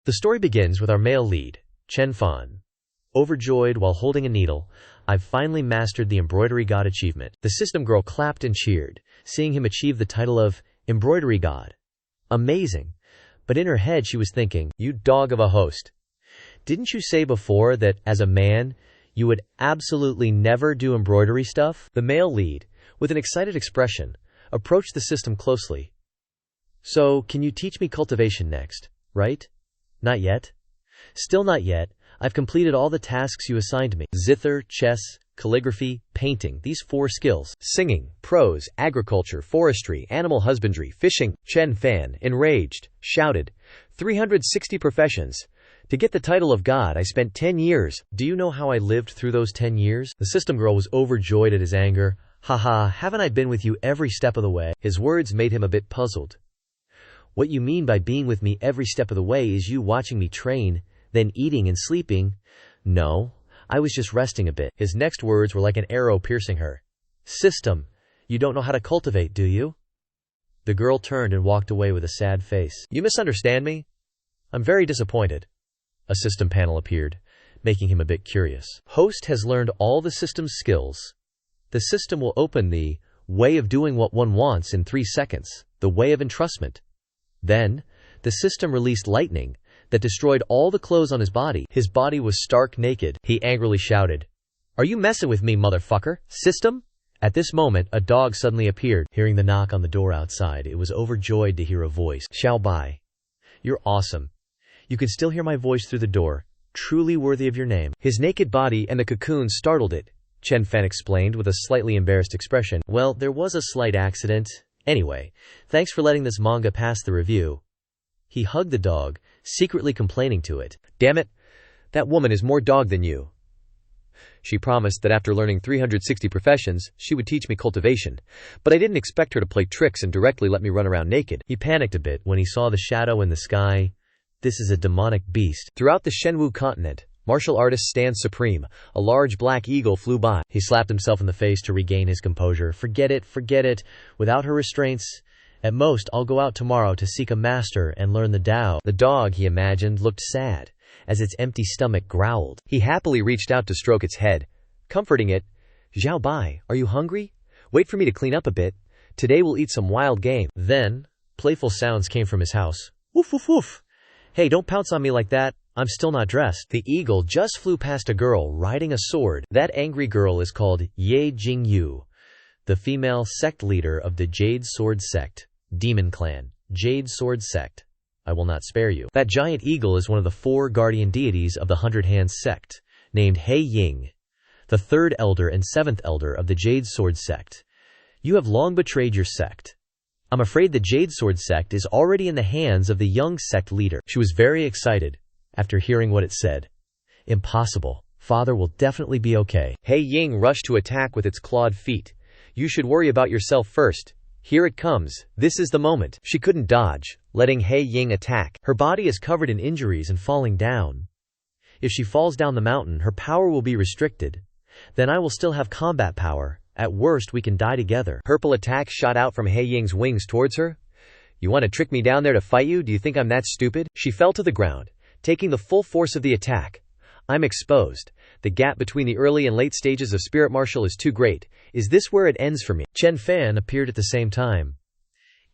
The story begins with our male lead, Chen Fan. Overjoyed while holding a needle, I've finally mastered the embroidery god achievement. The system girl clapped and cheered, seeing him achieve the title of embroidery god. Amazing. But in her head she was thinking, you dog of a host. Didn't you say before that, as a man, you would absolutely never do embroidery stuff? The male lead, with an excited expression, approached the system closely. So, can you teach me cultivation next, right? Not yet? Still not yet. I've completed all the tasks you assigned me. Zither, chess, calligraphy, painting, these 4 skills. Singing, prose, agriculture, forestry, animal husbandry, fishing. Chen Fan, enraged, shouted, 360 professions. To get the title of God, I spent 10 years. Do you know how I lived through those 10 years? The system girl was overjoyed at his anger. Haha, haven't I been with you every step of the way? His words made him a bit puzzled. What you mean by being with me every step of the way is you watching me train, then eating and sleeping? No, I was just resting a bit. His next words were like an arrow piercing her. System, you don't know how to cultivate, do you? The girl turned and walked away with a sad face. You misunderstand me? I'm very disappointed. A system panel appeared, making him a bit curious. Host has learned all the system's skills. The system will open the way of doing what one wants in 3 seconds, the way of entrustment. Then, the system released lightning that destroyed all the clothes on his body. His body was stark naked. He angrily shouted, Are you messing with me, motherfucker? System? At this moment, a dog suddenly appeared. Hearing the knock on the door outside, it was overjoyed to hear a voice. Xiao Bai. You're awesome. You could still hear my voice through the door. Truly worthy of your name. His naked body and the cocoon startled it, Chen Fan explained with a slightly embarrassed expression. Well, there was a slight accident. Anyway, thanks for letting this manga pass the review. He hugged the dog, secretly complaining to it. Damn it, that woman is more dog than you. She promised that after learning 360 professions, she would teach me cultivation, but I didn't expect her to play tricks and directly let me run around naked. He panicked a bit when he saw the shadow in the sky. This is a demonic beast. Throughout the Shenwu continent, martial artists stand supreme. A large black eagle flew by. He slapped himself in the face to regain his composure. Forget it. Without her restraints, at most I'll go out tomorrow to seek a master and learn the Tao. The dog, he imagined, looked sad, as its empty stomach growled. He happily reached out to stroke its head, comforting it. Xiao Bai, are you hungry? Wait for me to clean up a bit. Today we'll eat some wild game. Then, playful sounds came from his house. Woof woof woof. Hey, don't pounce on me like that. I'm still not dressed. The eagle just flew past a girl riding a sword. That angry girl is called Ye Jingyu, the female sect leader of the Jade Sword Sect, Demon Clan, Jade Sword Sect. I will not spare you. That giant eagle is one of the 4 guardian deities of the 100 Hands Sect, named He Ying, the 3rd elder and 7th elder of the Jade Sword Sect. You have long betrayed your sect. I'm afraid the Jade Sword Sect is already in the hands of the young sect leader. She was very excited after hearing what it said. Impossible. Father will definitely be okay. He Ying rushed to attack with its clawed feet. You should worry about yourself first. Here it comes. This is the moment. She couldn't dodge, letting He Ying attack. Her body is covered in injuries and falling down. If she falls down the mountain, her power will be restricted. Then I will still have combat power. At worst, we can die together. Purple attack shot out from He Ying's wings towards her. You want to trick me down there to fight you? Do you think I'm that stupid? She fell to the ground, taking the full force of the attack. I'm exposed. The gap between the early and late stages of spirit martial is too great. Is this where it ends for me? Chen Fan appeared at the same time,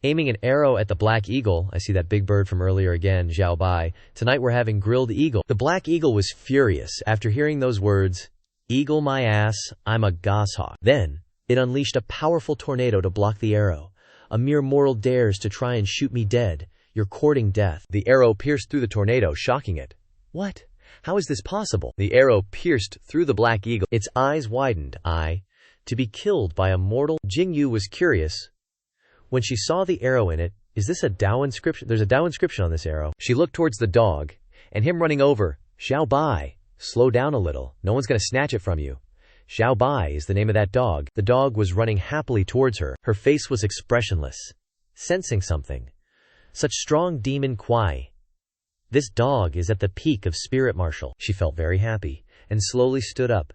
aiming an arrow at the black eagle. I see that big bird from earlier again, Xiao Bai. Tonight we're having grilled eagle. The black eagle was furious after hearing those words. Eagle my ass, I'm a goshawk. Then, it unleashed a powerful tornado to block the arrow. A mere mortal dares to try and shoot me dead. You're courting death. The arrow pierced through the tornado, shocking it. What? How is this possible? The arrow pierced through the black eagle. Its eyes widened. To be killed by a mortal? Jingyu was curious when she saw the arrow in it. Is this a Tao inscription? There's a Tao inscription on this arrow. She looked towards the dog, and him running over. Xiao Bai, slow down a little. No one's gonna snatch it from you. Xiao Bai is the name of that dog. The dog was running happily towards her. Her face was expressionless, sensing something. Such strong demon Kwai. This dog is at the peak of spirit martial. She felt very happy, and slowly stood up.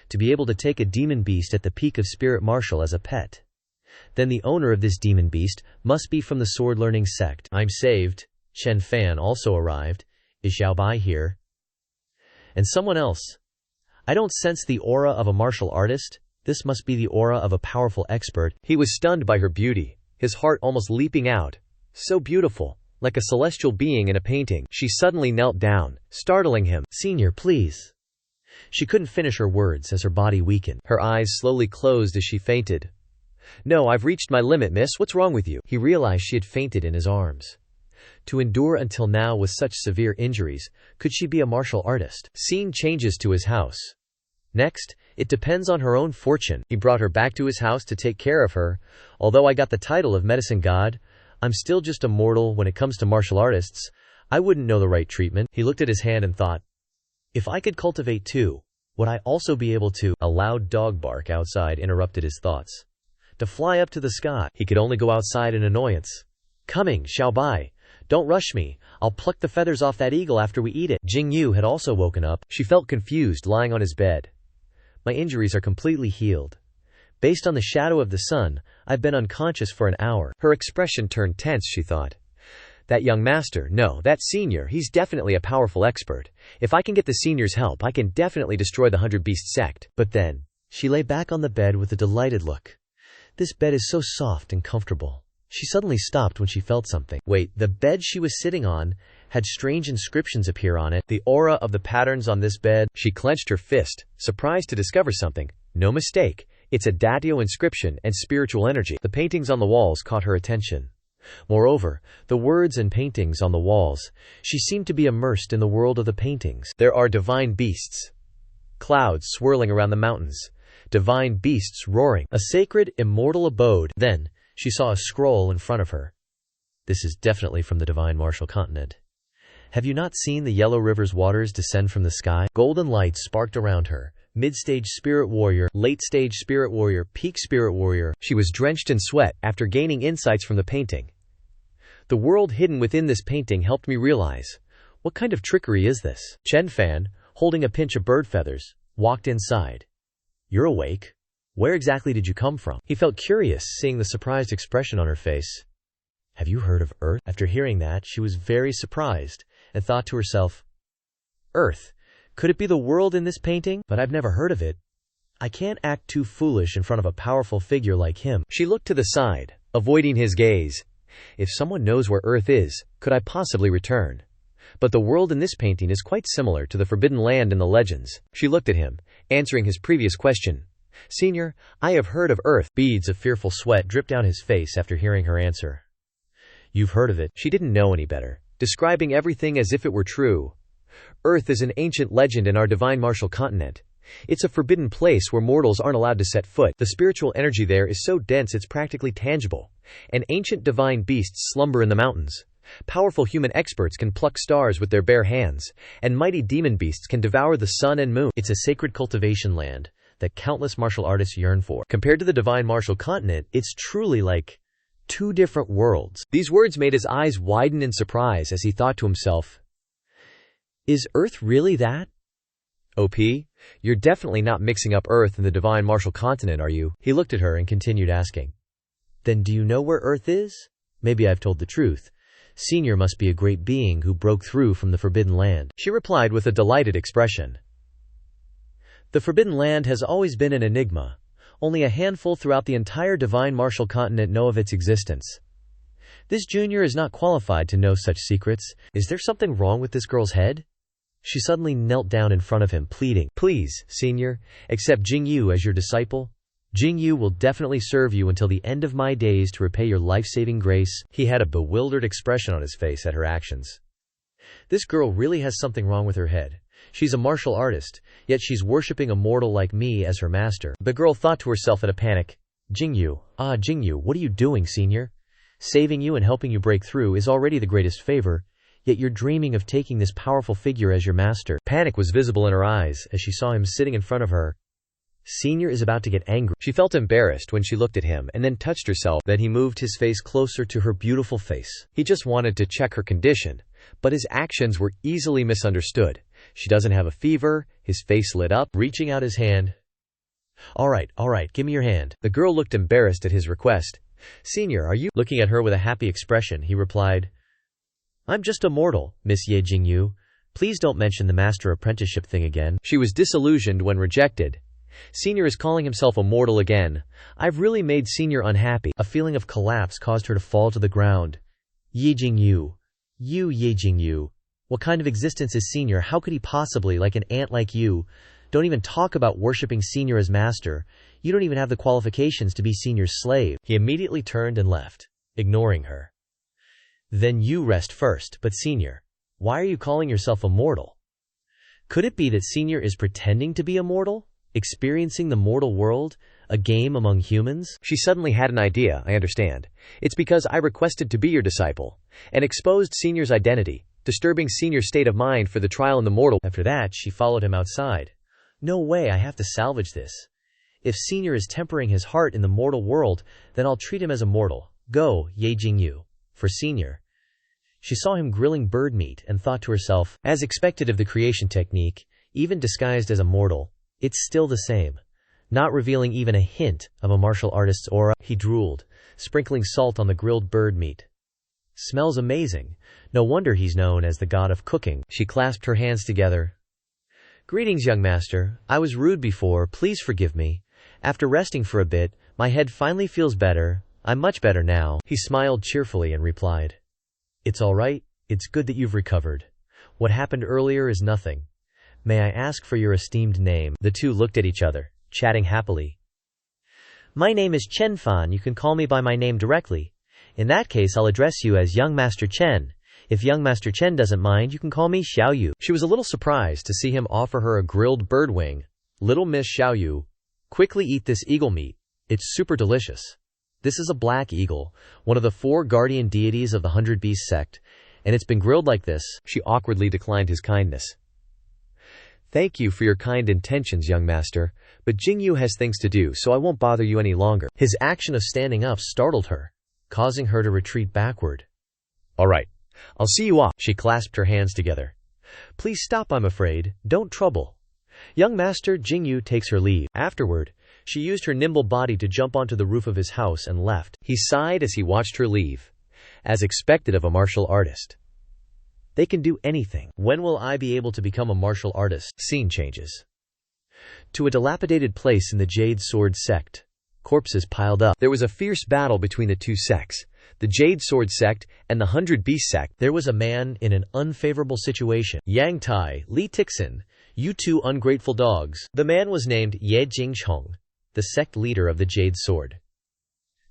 To be able to take a demon beast at the peak of spirit martial as a pet. Then the owner of this demon beast must be from the sword learning sect. I'm saved. Chen Fan also arrived, Is Xiaobai here? And someone else. I don't sense the aura of a martial artist. This must be the aura of a powerful expert. He was stunned by her beauty, his heart almost leaping out. So beautiful, like a celestial being in a painting. She suddenly knelt down, startling him. Senior, please. She couldn't finish her words as her body weakened. Her eyes slowly closed as she fainted. No, I've reached my limit, miss. What's wrong with you? He realized she had fainted in his arms. To endure until now with such severe injuries, could she be a martial artist? Scene changes to his house. Next, it depends on her own fortune. He brought her back to his house to take care of her. Although I got the title of medicine god, I'm still just a mortal when it comes to martial artists. I wouldn't know the right treatment. He looked at his hand and thought, if I could cultivate too, would I also be able to? A loud dog bark outside interrupted his thoughts. To fly up to the sky, he could only go outside in annoyance. Coming, Xiaobai. Don't rush me. I'll pluck the feathers off that eagle after we eat it. Jingyu had also woken up. She felt confused lying on his bed. My injuries are completely healed. Based on the shadow of the sun, I've been unconscious for an hour. Her expression turned tense, she thought. That young master, no, that senior, he's definitely a powerful expert. If I can get the senior's help, I can definitely destroy the 100 Beast Sect. But then, she lay back on the bed with a delighted look. This bed is so soft and comfortable. She suddenly stopped when she felt something. Wait, the bed she was sitting on had strange inscriptions appear on it. The aura of the patterns on this bed. She clenched her fist, surprised to discover something. No mistake, it's a datio inscription and spiritual energy. The paintings on the walls caught her attention. Moreover, the words and paintings on the walls, she seemed to be immersed in the world of the paintings. There are divine beasts. Clouds swirling around the mountains. Divine beasts roaring. A sacred, immortal abode. Then, she saw a scroll in front of her. This is definitely from the divine martial continent. Have you not seen the Yellow River's waters descend from the sky? Golden lights sparked around her. Mid-stage spirit warrior, late-stage spirit warrior, peak spirit warrior. She was drenched in sweat after gaining insights from the painting. The world hidden within this painting helped me realize, what kind of trickery is this? Chen Fan, holding a pinch of bird feathers, walked inside. You're awake? Where exactly did you come from? He felt curious, seeing the surprised expression on her face. Have you heard of Earth? After hearing that, she was very surprised, and thought to herself, Earth? Could it be the world in this painting? But I've never heard of it. I can't act too foolish in front of a powerful figure like him. She looked to the side, avoiding his gaze. If someone knows where Earth is, could I possibly return? But the world in this painting is quite similar to the Forbidden Land in the legends. She looked at him, answering his previous question. Senior, I have heard of Earth. Beads of fearful sweat dripped down his face after hearing her answer. You've heard of it. She didn't know any better, describing everything as if it were true. Earth is an ancient legend in our divine martial continent. It's a forbidden place where mortals aren't allowed to set foot. The spiritual energy there is so dense it's practically tangible. And ancient divine beasts slumber in the mountains. Powerful human experts can pluck stars with their bare hands, and mighty demon beasts can devour the sun and moon. It's a sacred cultivation land that countless martial artists yearn for. Compared to the divine martial continent, it's truly like two different worlds. These words made his eyes widen in surprise as he thought to himself, is Earth really that? OP, you're definitely not mixing up Earth and the divine martial continent, are you? He looked at her and continued asking. Then do you know where Earth is? Maybe I've told the truth. Senior must be a great being who broke through from the Forbidden Land. She replied with a delighted expression. The Forbidden Land has always been an enigma. Only a handful throughout the entire divine martial continent know of its existence. This junior is not qualified to know such secrets. Is there something wrong with this girl's head? She suddenly knelt down in front of him, pleading, Please, senior, accept Jingyu as your disciple. Jingyu will definitely serve you until the end of my days to repay your life-saving grace. He had a bewildered expression on his face at her actions. This girl really has something wrong with her head. She's a martial artist, yet she's worshipping a mortal like me as her master. The girl thought to herself in a panic, Jingyu, what are you doing, senior? Saving you and helping you break through is already the greatest favor, yet you're dreaming of taking this powerful figure as your master. Panic was visible in her eyes as she saw him sitting in front of her. Senior is about to get angry. She felt embarrassed when she looked at him and then touched herself. Then he moved his face closer to her beautiful face. He just wanted to check her condition, but his actions were easily misunderstood. She doesn't have a fever. His face lit up, reaching out his hand. All right, give me your hand. The girl looked embarrassed at his request. Senior, are you? Looking at her with a happy expression, he replied, I'm just a mortal, Miss Ye Jingyu. Please don't mention the master apprenticeship thing again. She was disillusioned when rejected. Senior is calling himself a mortal again. I've really made Senior unhappy. A feeling of collapse caused her to fall to the ground. Ye Jingyu. Ye Jingyu. What kind of existence is Senior? How could he possibly, like an ant like you? Don't even talk about worshipping Senior as master. You don't even have the qualifications to be Senior's slave. He immediately turned and left, ignoring her. Then you rest first, but Senior, why are you calling yourself a mortal? Could it be that Senior is pretending to be a mortal? Experiencing the mortal world? A game among humans? She suddenly had an idea, I understand. It's because I requested to be your disciple, and exposed Senior's identity, disturbing Senior's state of mind for the trial in the mortal. After that, she followed him outside. No way, I have to salvage this. If Senior is tempering his heart in the mortal world, then I'll treat him as a mortal. Go, Ye Jingyu. For Senior. She saw him grilling bird meat and thought to herself, as expected of the creation technique, even disguised as a mortal, it's still the same. Not revealing even a hint of a martial artist's aura, he drooled, sprinkling salt on the grilled bird meat. Smells amazing. No wonder he's known as the god of cooking. She clasped her hands together. Greetings, young master. I was rude before. Please forgive me. After resting for a bit, my head finally feels better. I'm much better now. He smiled cheerfully and replied, It's all right. It's good that you've recovered. What happened earlier is nothing. May I ask for your esteemed name? The two looked at each other, chatting happily. My name is Chen Fan. You can call me by my name directly. In that case, I'll address you as Young Master Chen. If Young Master Chen doesn't mind, you can call me Xiaoyu. She was a little surprised to see him offer her a grilled bird wing. Little Miss Xiaoyu, quickly eat this eagle meat. It's super delicious. This is a black eagle, one of the 4 guardian deities of the Hundred Beast Sect, and it's been grilled like this. She awkwardly declined his kindness. Thank you for your kind intentions, young master, but Jingyu has things to do, so I won't bother you any longer. His action of standing up startled her, causing her to retreat backward. All right, I'll see you off. She clasped her hands together. Please stop, I'm afraid. Don't trouble. Young master Jingyu takes her leave. Afterward, she used her nimble body to jump onto the roof of his house and left. He sighed as he watched her leave, as expected of a martial artist. They can do anything. When will I be able to become a martial artist? Scene changes to a dilapidated place in the Jade Sword Sect. Corpses piled up. There was a fierce battle between the two sects, the Jade Sword Sect and the Hundred Beast Sect. There was a man in an unfavorable situation. Yang Tai, Li Tixin, you two ungrateful dogs. The man was named Ye Jingchong, the sect leader of the Jade Sword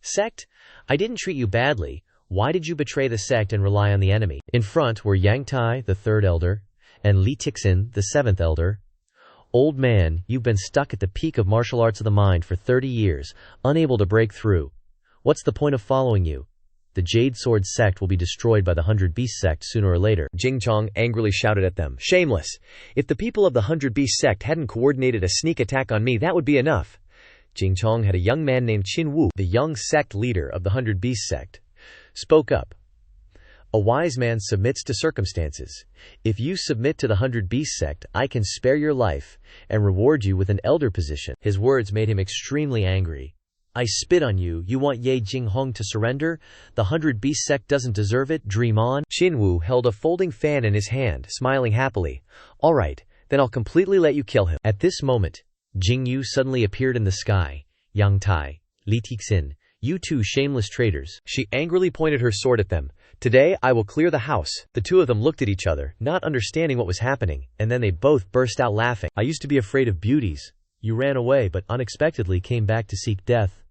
Sect. I didn't treat you badly. Why did you betray the sect and rely on the enemy? In front were Yang Tai, the 3rd elder, and Li Tixin, the 7th elder. Old man, you've been stuck at the peak of martial arts of the mind for 30 years, unable to break through. What's the point of following you? The Jade Sword Sect will be destroyed by the Hundred Beast Sect sooner or later. Jingchong angrily shouted at them. Shameless! If the people of the Hundred Beast Sect hadn't coordinated a sneak attack on me, that would be enough. Jingchong had a young man named Qin Wu, the young sect leader of the Hundred Beast Sect, spoke up. A wise man submits to circumstances. If you submit to the Hundred Beast Sect, I can spare your life and reward you with an elder position. His words made him extremely angry. I spit on you. You want Ye Jinghong to surrender? The Hundred Beast Sect doesn't deserve it. Dream on. Qinwu held a folding fan in his hand, smiling happily. All right, then I'll completely let you kill him. At this moment, Jingyu suddenly appeared in the sky. Yang Tai, Li Tixin, you two shameless traitors. She angrily pointed her sword at them. Today I will clear the house. The two of them looked at each other, not understanding what was happening, and then they both burst out laughing. I used to be afraid of beauties. You ran away but unexpectedly came back to seek death.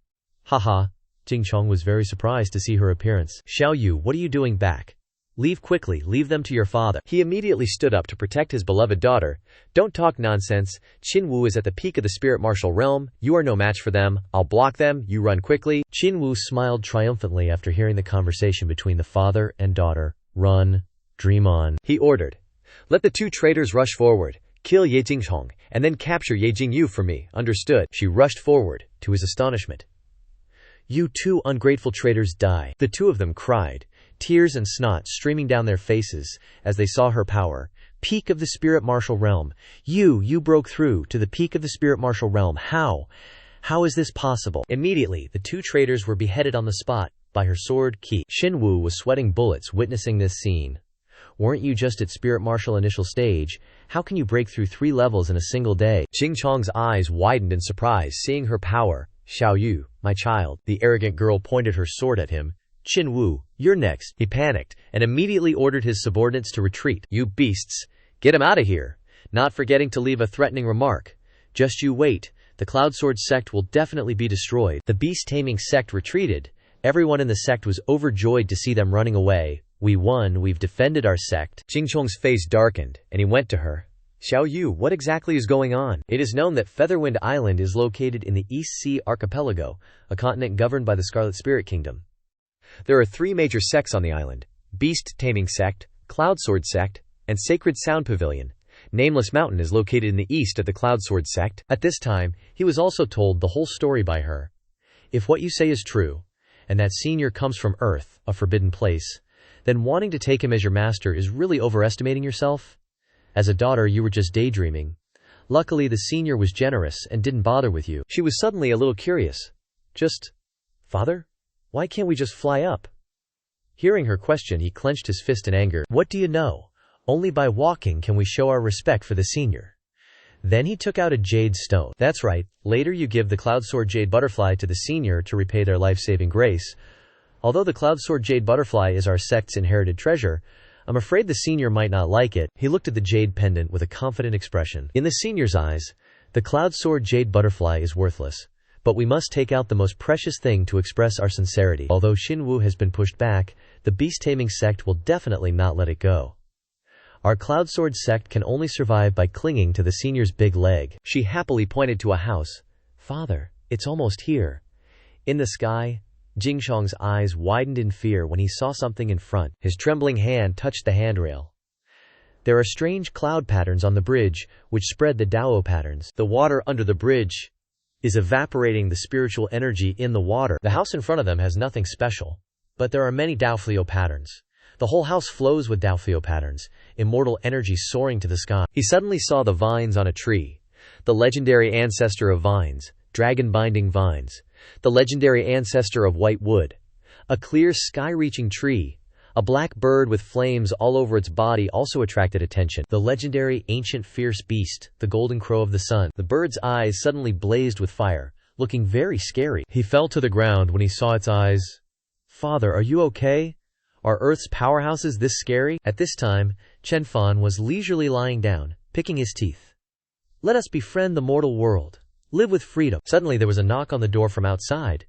Haha. Jingchong was very surprised to see her appearance. Xiaoyu, what are you doing back? Leave quickly, leave them to your father. He immediately stood up to protect his beloved daughter. Don't talk nonsense. Qinwu is at the peak of the spirit martial realm. You are no match for them. I'll block them. You run quickly. Qinwu smiled triumphantly after hearing the conversation between the father and daughter. Run. Dream on. He ordered. Let the two traitors rush forward. Kill Ye Jinghong, and then capture Ye Jingyu for me. Understood. She rushed forward, to his astonishment. You two ungrateful traitors die. The two of them cried, tears and snot streaming down their faces as they saw her power. Peak of the spirit martial realm. You broke through to the peak of the spirit martial realm. How? How is this possible? Immediately, the two traitors were beheaded on the spot by her sword Qi. Qinwu was sweating bullets witnessing this scene. Weren't you just at Spirit Martial initial stage? How can you break through 3 levels in a single day? Jingchong's eyes widened in surprise, seeing her power. Xiao Yu, my child. The arrogant girl pointed her sword at him. Qin Wu, you're next. He panicked, and immediately ordered his subordinates to retreat. You beasts, get him out of here. Not forgetting to leave a threatening remark. Just you wait. The Cloud Sword sect will definitely be destroyed. The beast-taming sect retreated. Everyone in the sect was overjoyed to see them running away. We won, we've defended our sect. Jingchong's face darkened, and he went to her. Xiao Yu, what exactly is going on? It is known that Featherwind Island is located in the East Sea Archipelago, a continent governed by the Scarlet Spirit Kingdom. There are 3 major sects on the island: Beast-Taming Sect, Cloud Sword Sect, and Sacred Sound Pavilion. Nameless Mountain is located in the east of the Cloud Sword Sect. At this time, he was also told the whole story by her. If what you say is true, and that senior comes from Earth, a forbidden place, then wanting to take him as your master is really overestimating yourself. As a daughter, you were just daydreaming. Luckily, the senior was generous and didn't bother with you. She was suddenly a little curious. Father? Why can't we just fly up? Hearing her question, he clenched his fist in anger. What do you know? Only by walking can we show our respect for the senior. Then he took out a jade stone. That's right, later you give the Cloud Sword Jade Butterfly to the senior to repay their life-saving grace. Although the Cloud Sword Jade Butterfly is our sect's inherited treasure, I'm afraid the senior might not like it. He looked at the jade pendant with a confident expression. In the senior's eyes, the Cloud Sword Jade Butterfly is worthless. But we must take out the most precious thing to express our sincerity. Although Xinwu has been pushed back, the beast-taming sect will definitely not let it go. Our Cloud Sword sect can only survive by clinging to the senior's big leg. She happily pointed to a house. Father, it's almost here. In the sky, Jingchong's eyes widened in fear when he saw something in front. His trembling hand touched the handrail. There are strange cloud patterns on the bridge, which spread the Dao patterns. The water under the bridge is evaporating the spiritual energy in the water. The house in front of them has nothing special, but there are many Daoflio patterns. The whole house flows with Daoflio patterns, immortal energy soaring to the sky. He suddenly saw the vines on a tree. The legendary ancestor of vines, dragon-binding vines. The legendary ancestor of white wood. A clear sky-reaching tree. A black bird with flames all over its body also attracted attention. The legendary ancient fierce beast, the golden crow of the sun. The bird's eyes suddenly blazed with fire, looking very scary. He fell to the ground when he saw its eyes. Father, are you okay? Are Earth's powerhouses this scary? At this time, Chen Fan was leisurely lying down, picking his teeth. Let us befriend the mortal world. Live with freedom. Suddenly there was a knock on the door from outside.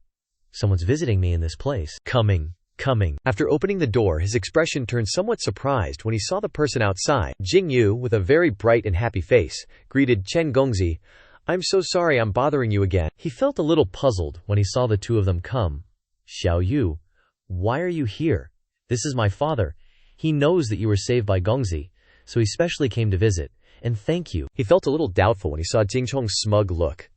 Someone's visiting me in this place. Coming. After opening the door, his expression turned somewhat surprised when he saw the person outside. Jing Yu, with a very bright and happy face, greeted Chen Gongzi. I'm so sorry I'm bothering you again. He felt a little puzzled when he saw the two of them come. Xiao Yu, why are you here? This is my father. He knows that you were saved by Gongzi, so he specially came to visit. And thank you. He felt a little doubtful when he saw Jingchong's smug look.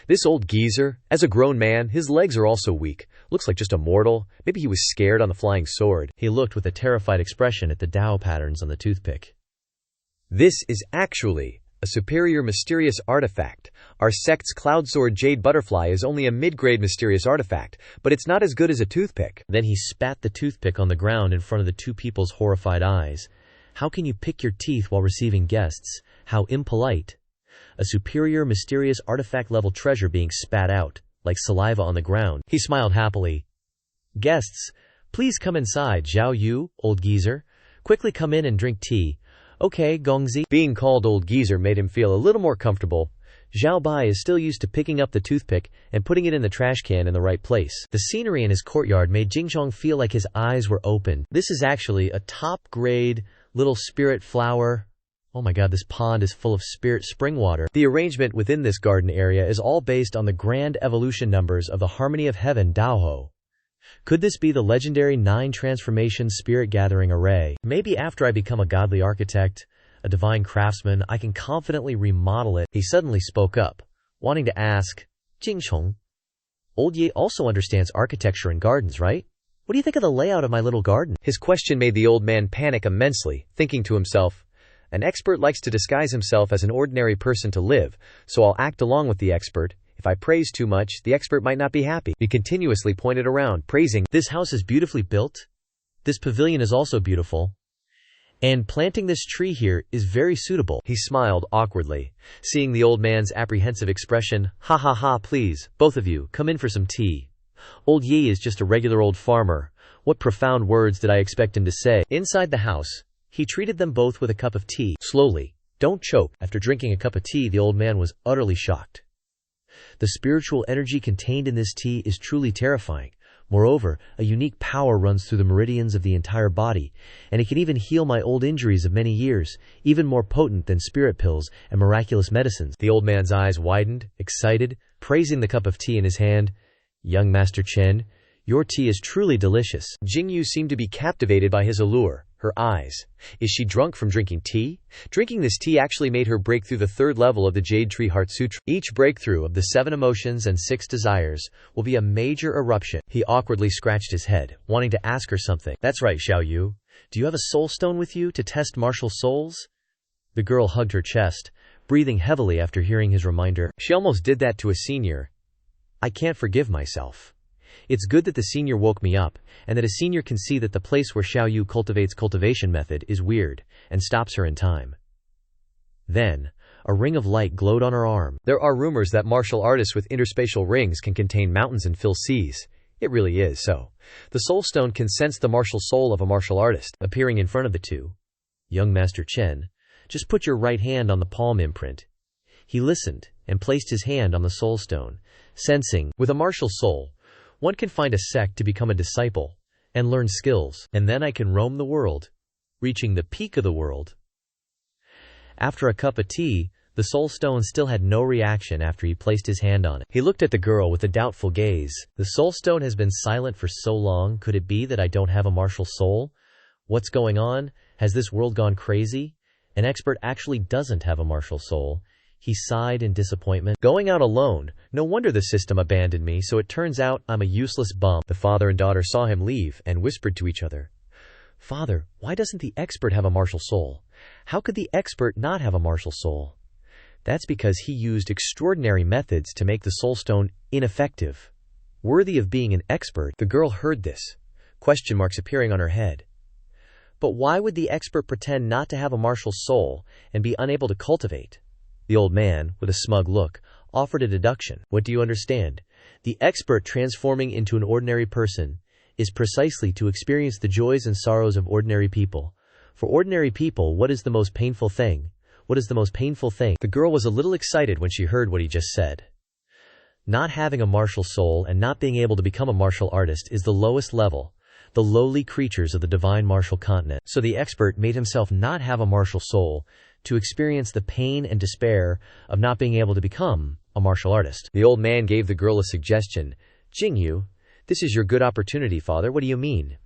This old geezer, as a grown man, his legs are also weak. Looks like just a mortal. Maybe he was scared on the flying sword. He looked with a terrified expression at the Dao patterns on the toothpick. This is actually a superior mysterious artifact. Our sect's Cloud Sword Jade Butterfly is only a mid-grade mysterious artifact, but it's not as good as a toothpick. Then he spat the toothpick on the ground in front of the two people's horrified eyes. How can you pick your teeth while receiving guests? How impolite. A superior mysterious artifact level treasure being spat out, like saliva on the ground. He smiled happily. Guests, please come inside. Zhao Yu, old geezer. Quickly come in and drink tea. Okay, Gongzi. Being called old geezer made him feel a little more comfortable. Zhao Bai is still used to picking up the toothpick and putting it in the trash can in the right place. The scenery in his courtyard made Jingchong feel like his eyes were open. This is actually a top-grade little spirit flower. Oh my god, this pond is full of spirit spring water. The arrangement within this garden area is all based on the grand evolution numbers of the Harmony of Heaven Daoho. Could this be the legendary 9 transformation spirit gathering array? Maybe after I become a godly architect, a divine craftsman, I can confidently remodel it. He suddenly spoke up, wanting to ask, Jingchong, old Ye also understands architecture and gardens, right? What do you think of the layout of my little garden? His question made the old man panic immensely, thinking to himself, an expert likes to disguise himself as an ordinary person to live, so I'll act along with the expert. If I praise too much, the expert might not be happy. He continuously pointed around, praising, this house is beautifully built. This pavilion is also beautiful. And planting this tree here is very suitable." He smiled awkwardly, seeing the old man's apprehensive expression. "Ha ha ha, please, both of you, come in for some tea. Old Yi is just a regular old farmer. What profound words did I expect him to say?" Inside the house, he treated them both with a cup of tea. Slowly, don't choke. After drinking a cup of tea, the old man was utterly shocked. The spiritual energy contained in this tea is truly terrifying. Moreover, a unique power runs through the meridians of the entire body, and it can even heal my old injuries of many years, even more potent than spirit pills and miraculous medicines. The old man's eyes widened, excited, praising the cup of tea in his hand. "Young Master Chen, your tea is truly delicious." Jingyu seemed to be captivated by his allure. Her eyes. Is she drunk from drinking tea? Drinking this tea actually made her break through the third level of the Jade Tree Heart Sutra. Each breakthrough of the 7 emotions and 6 desires will be a major eruption. He awkwardly scratched his head, wanting to ask her something. "That's right, Xiaoyu. Do you have a soul stone with you to test martial souls?" The girl hugged her chest, breathing heavily after hearing his reminder. She almost did that to a senior. "I can't forgive myself. It's good that the senior woke me up, and that a senior can see that the place where Xiaoyu cultivates cultivation method is weird, and stops her in time." Then, a ring of light glowed on her arm. There are rumors that martial artists with interspatial rings can contain mountains and fill seas. It really is so. The soul stone can sense the martial soul of a martial artist. Appearing in front of the two. "Young Master Chen, just put your right hand on the palm imprint." He listened, and placed his hand on the soul stone, sensing, with a martial soul, one can find a sect to become a disciple, and learn skills, and then I can roam the world, reaching the peak of the world. After a cup of tea, the soul stone still had no reaction after he placed his hand on it. He looked at the girl with a doubtful gaze. "The soul stone has been silent for so long. Could it be that I don't have a martial soul? What's going on? Has this world gone crazy? An expert actually doesn't have a martial soul." He sighed in disappointment. "Going out alone. No wonder the system abandoned me, so it turns out I'm a useless bum." The father and daughter saw him leave and whispered to each other. "Father, why doesn't the expert have a martial soul? How could the expert not have a martial soul?" "That's because he used extraordinary methods to make the soul stone ineffective. Worthy of being an expert." The girl heard this, question marks appearing on her head. But why would the expert pretend not to have a martial soul and be unable to cultivate? The old man, with a smug look, offered a deduction. "What do you understand? The expert transforming into an ordinary person is precisely to experience the joys and sorrows of ordinary people. For ordinary people, what is the most painful thing? What is the most painful thing?" The girl was a little excited when she heard what he just said. Not having a martial soul and not being able to become a martial artist is the lowest level, the lowly creatures of the divine martial continent. So the expert made himself not have a martial soul to experience the pain and despair of not being able to become a martial artist. The old man gave the girl a suggestion. "Jingyu, this is your good opportunity, father. What do you mean?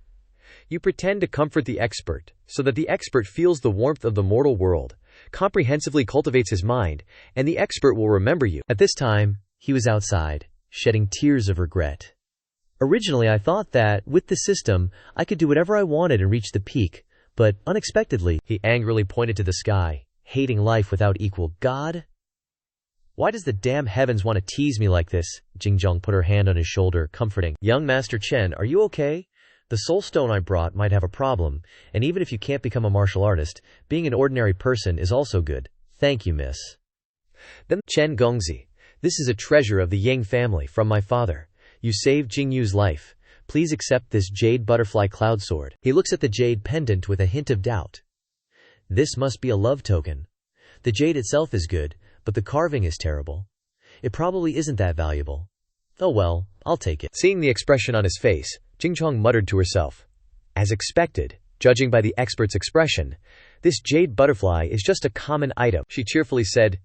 You pretend to comfort the expert, so that the expert feels the warmth of the mortal world, comprehensively cultivates his mind, and the expert will remember you." At this time, he was outside, shedding tears of regret. "Originally I thought that, with the system, I could do whatever I wanted and reach the peak, but unexpectedly," he angrily pointed to the sky, hating life without equal. "God? Why does the damn heavens want to tease me like this?" Jingzhong put her hand on his shoulder, comforting. "Young Master Chen, are you okay? The soul stone I brought might have a problem, and even if you can't become a martial artist, being an ordinary person is also good. Thank you, miss." Then Chen Gongzi, "This is a treasure of the Yang family from my father. You saved Jingyu's life. Please accept this jade butterfly cloud sword." He looks at the jade pendant with a hint of doubt. "This must be a love token. The jade itself is good, but the carving is terrible. It probably isn't that valuable. Oh well, I'll take it." Seeing the expression on his face, Jingchong muttered to herself. As expected, judging by the expert's expression, this jade butterfly is just a common item. She cheerfully said,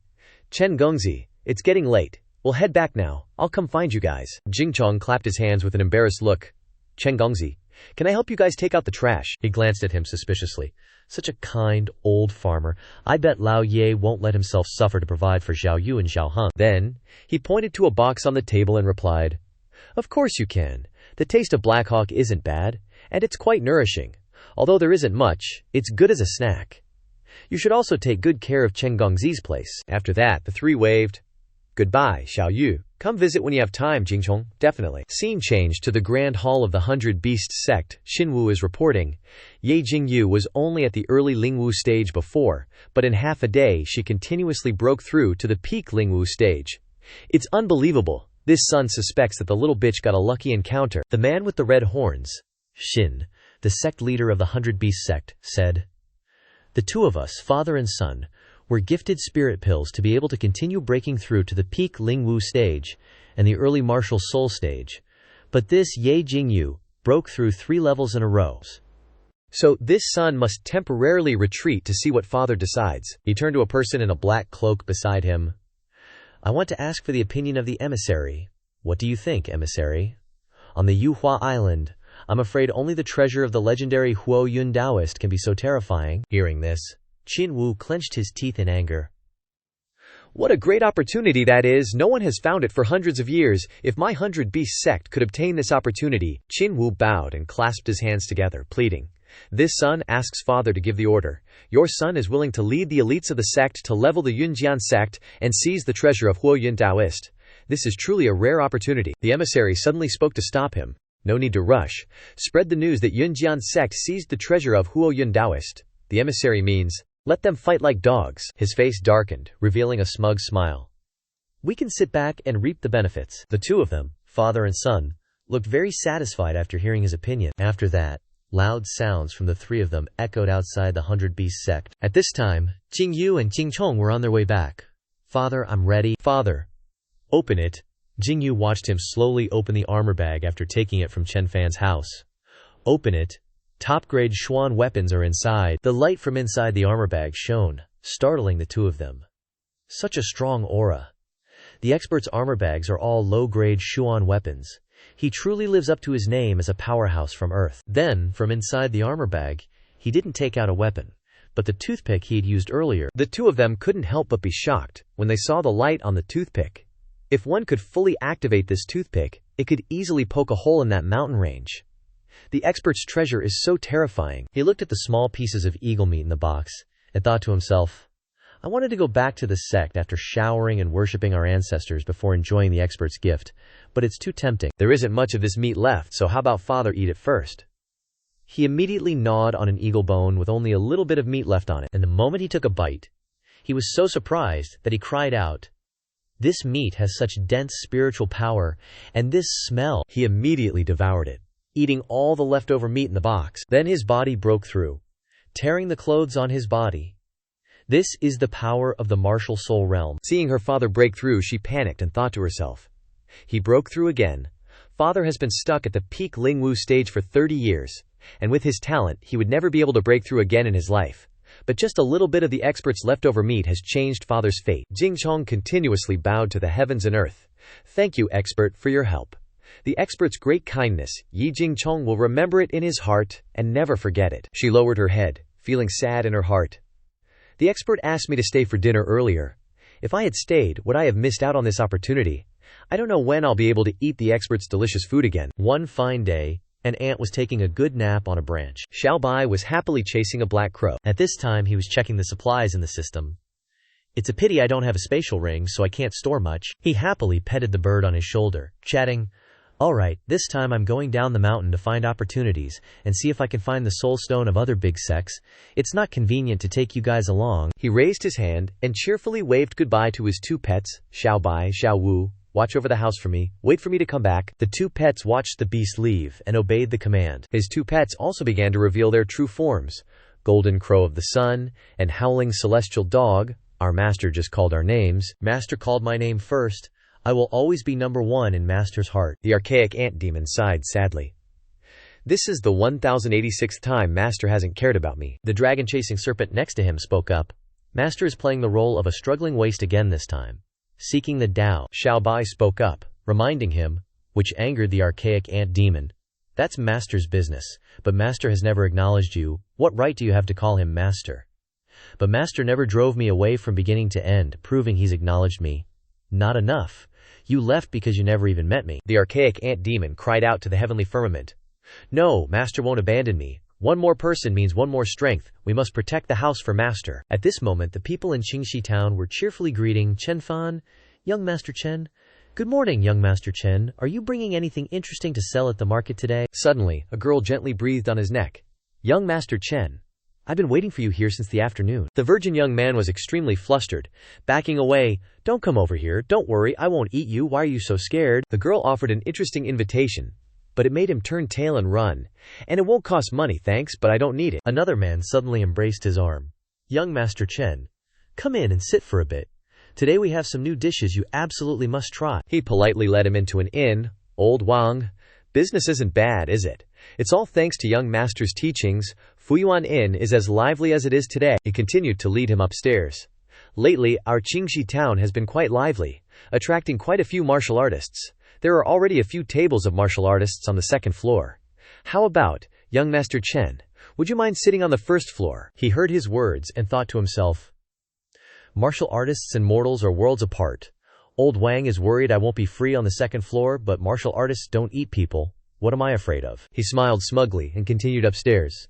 "Chen Gongzi, it's getting late. We'll head back now. I'll come find you guys." Jingchong clapped his hands with an embarrassed look. "Chen Gongzi, can I help you guys take out the trash?" He glanced at him suspiciously. Such a kind, old farmer. I bet Lao Ye won't let himself suffer to provide for Xiao Yu and Xiao Heng. Then, he pointed to a box on the table and replied, "Of course you can. The taste of Black Hawk isn't bad, and it's quite nourishing. Although there isn't much, it's good as a snack. You should also take good care of Chen Gongzi's place." After that, the three waved goodbye, Xiao Yu. Come visit when you have time, Jingchong. Definitely. Scene change to the Grand Hall of the Hundred Beast Sect. Xinwu is reporting. Ye Jingyu was only at the early Lingwu stage before, but in half a day she continuously broke through to the peak Lingwu stage. It's unbelievable. This son suspects that the little bitch got a lucky encounter. The man with the red horns, Xin, the sect leader of the Hundred Beast Sect, said, "The two of us, father and son, were gifted spirit pills to be able to continue breaking through to the peak Lingwu stage and the early martial soul stage. But this Ye Jingyu broke through 3 levels in a row. So this son must temporarily retreat to see what father decides." He turned to a person in a black cloak beside him. "I want to ask for the opinion of the emissary. What do you think, emissary? On the Yuhua Island, I'm afraid only the treasure of the legendary Huo Yun Taoist can be so terrifying." Hearing this, Qin Wu clenched his teeth in anger. "What a great opportunity that is! No one has found it for hundreds of years. If my 100 Beast Sect could obtain this opportunity." Qin Wu bowed and clasped his hands together, pleading. "This son asks father to give the order. Your son is willing to lead the elites of the sect to level the Yunjian sect and seize the treasure of Huo Yun Taoist. This is truly a rare opportunity." The emissary suddenly spoke to stop him. "No need to rush. Spread the news that Yunjian sect seized the treasure of Huo Yun Taoist. The emissary means, let them fight like dogs." His face darkened, revealing a smug smile. "We can sit back and reap the benefits." The two of them, father and son, looked very satisfied after hearing his opinion. After that, loud sounds from the 3 of them echoed outside the 100 Beast Sect. At this time, Jingyu and Jingchong were on their way back. "Father, I'm ready." "Father, open it." Jingyu watched him slowly open the armor bag after taking it from Chen Fan's house. "Open it. Top-grade Xuan weapons are inside." The light from inside the armor bag shone, startling the two of them. Such a strong aura. The expert's armor bags are all low-grade Xuan weapons. He truly lives up to his name as a powerhouse from Earth. Then, from inside the armor bag, he didn't take out a weapon, but the toothpick he had used earlier. The two of them couldn't help but be shocked when they saw the light on the toothpick. If one could fully activate this toothpick, it could easily poke a hole in that mountain range. The expert's treasure is so terrifying. He looked at the small pieces of eagle meat in the box and thought to himself, "I wanted to go back to the sect after showering and worshipping our ancestors before enjoying the expert's gift, but it's too tempting. There isn't much of this meat left, so how about father eat it first?" He immediately gnawed on an eagle bone with only a little bit of meat left on it, and the moment he took a bite, he was so surprised that he cried out, "This meat has such dense spiritual power, and this smell!" He immediately devoured it, eating all the leftover meat in the box. Then his body broke through, tearing the clothes on his body. This is the power of the martial soul realm. Seeing her father break through, she panicked and thought to herself, "He broke through again. Father has been stuck at the peak Lingwu stage for 30 years, and with his talent, he would never be able to break through again in his life. But just a little bit of the expert's leftover meat has changed father's fate." Jingchong continuously bowed to the heavens and earth. "Thank you, expert, for your help. The expert's great kindness, Yi Jingchong will remember it in his heart and never forget it." She lowered her head, feeling sad in her heart. "The expert asked me to stay for dinner earlier. If I had stayed, would I have missed out on this opportunity? I don't know when I'll be able to eat the expert's delicious food again." One fine day, an ant was taking a good nap on a branch. Xiao Bai was happily chasing a black crow. At this time he was checking the supplies in the system. "It's a pity I don't have a spatial ring, so I can't store much." He happily petted the bird on his shoulder, chatting, "Alright, this time I'm going down the mountain to find opportunities and see if I can find the soul stone of other big sects. It's not convenient to take you guys along." He raised his hand and cheerfully waved goodbye to his 2 pets, Xiao Bai, Xiao Wu. "Watch over the house for me. Wait for me to come back." The 2 pets watched the beast leave and obeyed the command. His 2 pets also began to reveal their true forms: Golden Crow of the Sun and Howling Celestial Dog. Our master just called our names. Master called my name first. I will always be number 1 in Master's heart. The archaic ant demon sighed sadly. "This is the 1086th time Master hasn't cared about me." The dragon-chasing serpent next to him spoke up. "Master is playing the role of a struggling waste again this time, seeking the Tao." Xiao Bai spoke up, reminding him, which angered the archaic ant demon. "That's Master's business, but Master has never acknowledged you. What right do you have to call him Master?" "But Master never drove me away from beginning to end, proving he's acknowledged me." "Not enough. You left because you never even met me." The archaic ant demon cried out to the heavenly firmament. "No, Master won't abandon me. One more person means one more strength. We must protect the house for Master." At this moment the people in Xianxia town were cheerfully greeting Chen Fan. "Young Master Chen, Good morning, young Master Chen. Are you bringing anything interesting to sell at the market today? Suddenly, a girl gently breathed on his neck. Young Master Chen. I've been waiting for you here since the afternoon. The virgin young man was extremely flustered, backing away. Don't come over here. Don't worry, I won't eat you. Why are you so scared? The girl offered an interesting invitation, but it made him turn tail and run. And it won't cost money, thanks, but I don't need it. Another man suddenly embraced his arm. Young Master Chen. Come in and sit for a bit. Today we have some new dishes you absolutely must try. He politely led him into an inn. Old Wang. Business isn't bad, is it? It's all thanks to young master's teachings. Fuyuan Inn is as lively as it is today. He continued to lead him upstairs. Lately, our Qingxi town has been quite lively, attracting quite a few martial artists. There are already a few tables of martial artists on the second floor. How about, young Master Chen, would you mind sitting on the first floor? He heard his words and thought to himself, martial artists and mortals are worlds apart. Old Wang is worried I won't be free on the second floor, but martial artists don't eat people. What am I afraid of? He smiled smugly and continued upstairs.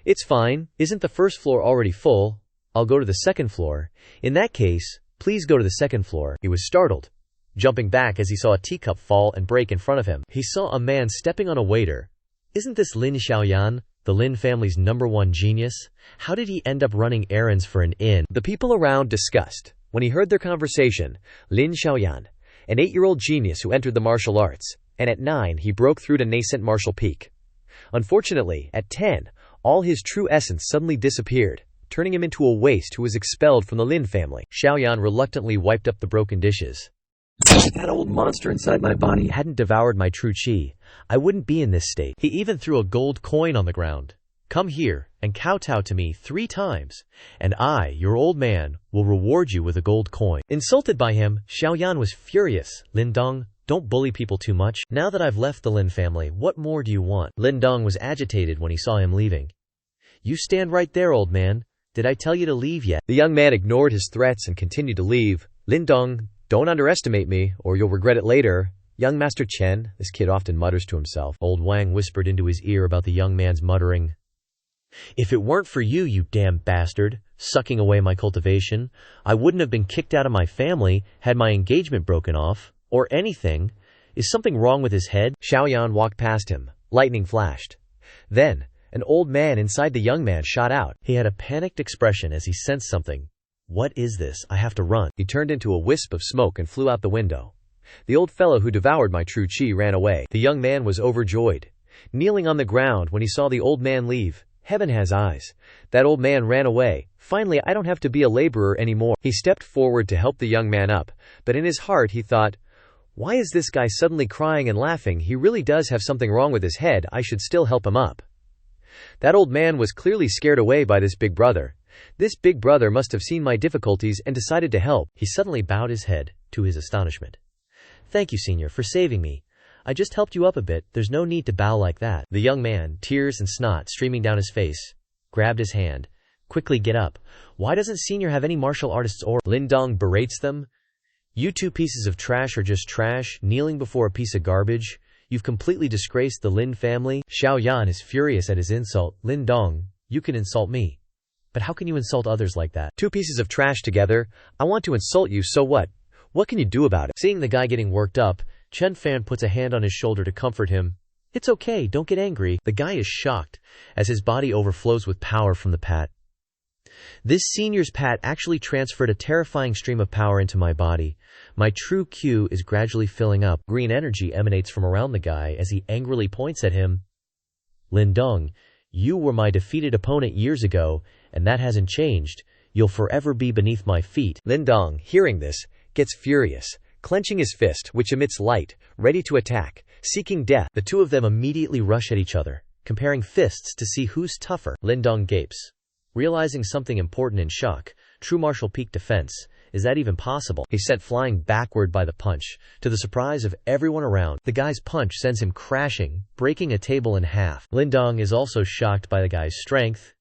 It's fine. Isn't the first floor already full? I'll go to the second floor. In that case, please go to the second floor. He was startled, jumping back as he saw a teacup fall and break in front of him. He saw a man stepping on a waiter. Isn't this Lin Xiaoyan, the Lin family's #1 genius? How did he end up running errands for an inn? The people around discussed. When he heard their conversation, Lin Xiaoyan, an 8-year-old genius who entered the martial arts, and at 9 he broke through to nascent martial peak. Unfortunately, at 10, all his true essence suddenly disappeared, turning him into a waste who was expelled from the Lin family. Xiaoyan reluctantly wiped up the broken dishes. If that old monster inside my body hadn't devoured my true chi, I wouldn't be in this state. He even threw a gold coin on the ground. Come here and kowtow to me 3 times, and I, your old man, will reward you with a gold coin. Insulted by him, Xiaoyan was furious. Lin Dong, don't bully people too much. Now that I've left the Lin family, what more do you want? Lin Dong was agitated when he saw him leaving. You stand right there, old man. Did I tell you to leave yet? The young man ignored his threats and continued to leave. Lin Dong, don't underestimate me, or you'll regret it later. Young Master Chen, this kid often mutters to himself. Old Wang whispered into his ear about the young man's muttering. If it weren't for you, you damn bastard, sucking away my cultivation, I wouldn't have been kicked out of my family, had my engagement broken off, or anything. Is something wrong with his head? Xiaoyan walked past him. Lightning flashed. Then, an old man inside the young man shot out. He had a panicked expression as he sensed something. What is this? I have to run. He turned into a wisp of smoke and flew out the window. The old fellow who devoured my true chi ran away. The young man was overjoyed, kneeling on the ground when he saw the old man leave. Heaven has eyes. That old man ran away. Finally, I don't have to be a laborer anymore. He stepped forward to help the young man up, but in his heart he thought, why is this guy suddenly crying and laughing? He really does have something wrong with his head. I should still help him up. That old man was clearly scared away by this big brother. This big brother must have seen my difficulties and decided to help. He suddenly bowed his head, to his astonishment. Thank you, senior, for saving me. I just helped you up a bit. There's no need to bow like that. The young man, tears and snot streaming down his face, grabbed his hand. Quickly get up. Why doesn't senior have any martial artists or? Lin Dong berates them. You 2 pieces of trash are just trash, kneeling before a piece of garbage. You've completely disgraced the Lin family. Xiaoyan is furious at his insult. Lin Dong, you can insult me. But how can you insult others like that? 2 pieces of trash together. I want to insult you, so what? What can you do about it? Seeing the guy getting worked up, Chen Fan puts a hand on his shoulder to comfort him. It's okay, don't get angry. The guy is shocked, as his body overflows with power from the pat. This senior's pat actually transferred a terrifying stream of power into my body. My true Q is gradually filling up. Green energy emanates from around the guy as he angrily points at him. Lin Dong, you were my defeated opponent years ago, and that hasn't changed. You'll forever be beneath my feet. Lin Dong, hearing this, gets furious, clenching his fist, which emits light, ready to attack, seeking death. The 2 of them immediately rush at each other, comparing fists to see who's tougher. Lin Dong gapes, realizing something important in shock. True martial peak defense. Is that even possible? He's sent flying backward by the punch, to the surprise of everyone around. The guy's punch sends him crashing, breaking a table in half. Lin Dong is also shocked by the guy's strength.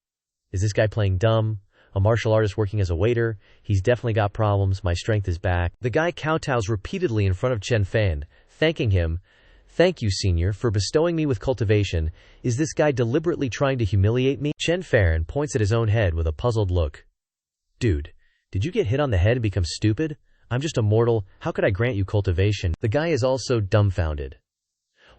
Is this guy playing dumb? A martial artist working as a waiter? He's definitely got problems. My strength is back. The guy kowtows repeatedly in front of Chen Fan, thanking him. Thank you, senior, for bestowing me with cultivation. Is this guy deliberately trying to humiliate me? Chen Fan points at his own head with a puzzled look. Dude, did you get hit on the head and become stupid? I'm just a mortal, how could I grant you cultivation? The guy is also dumbfounded.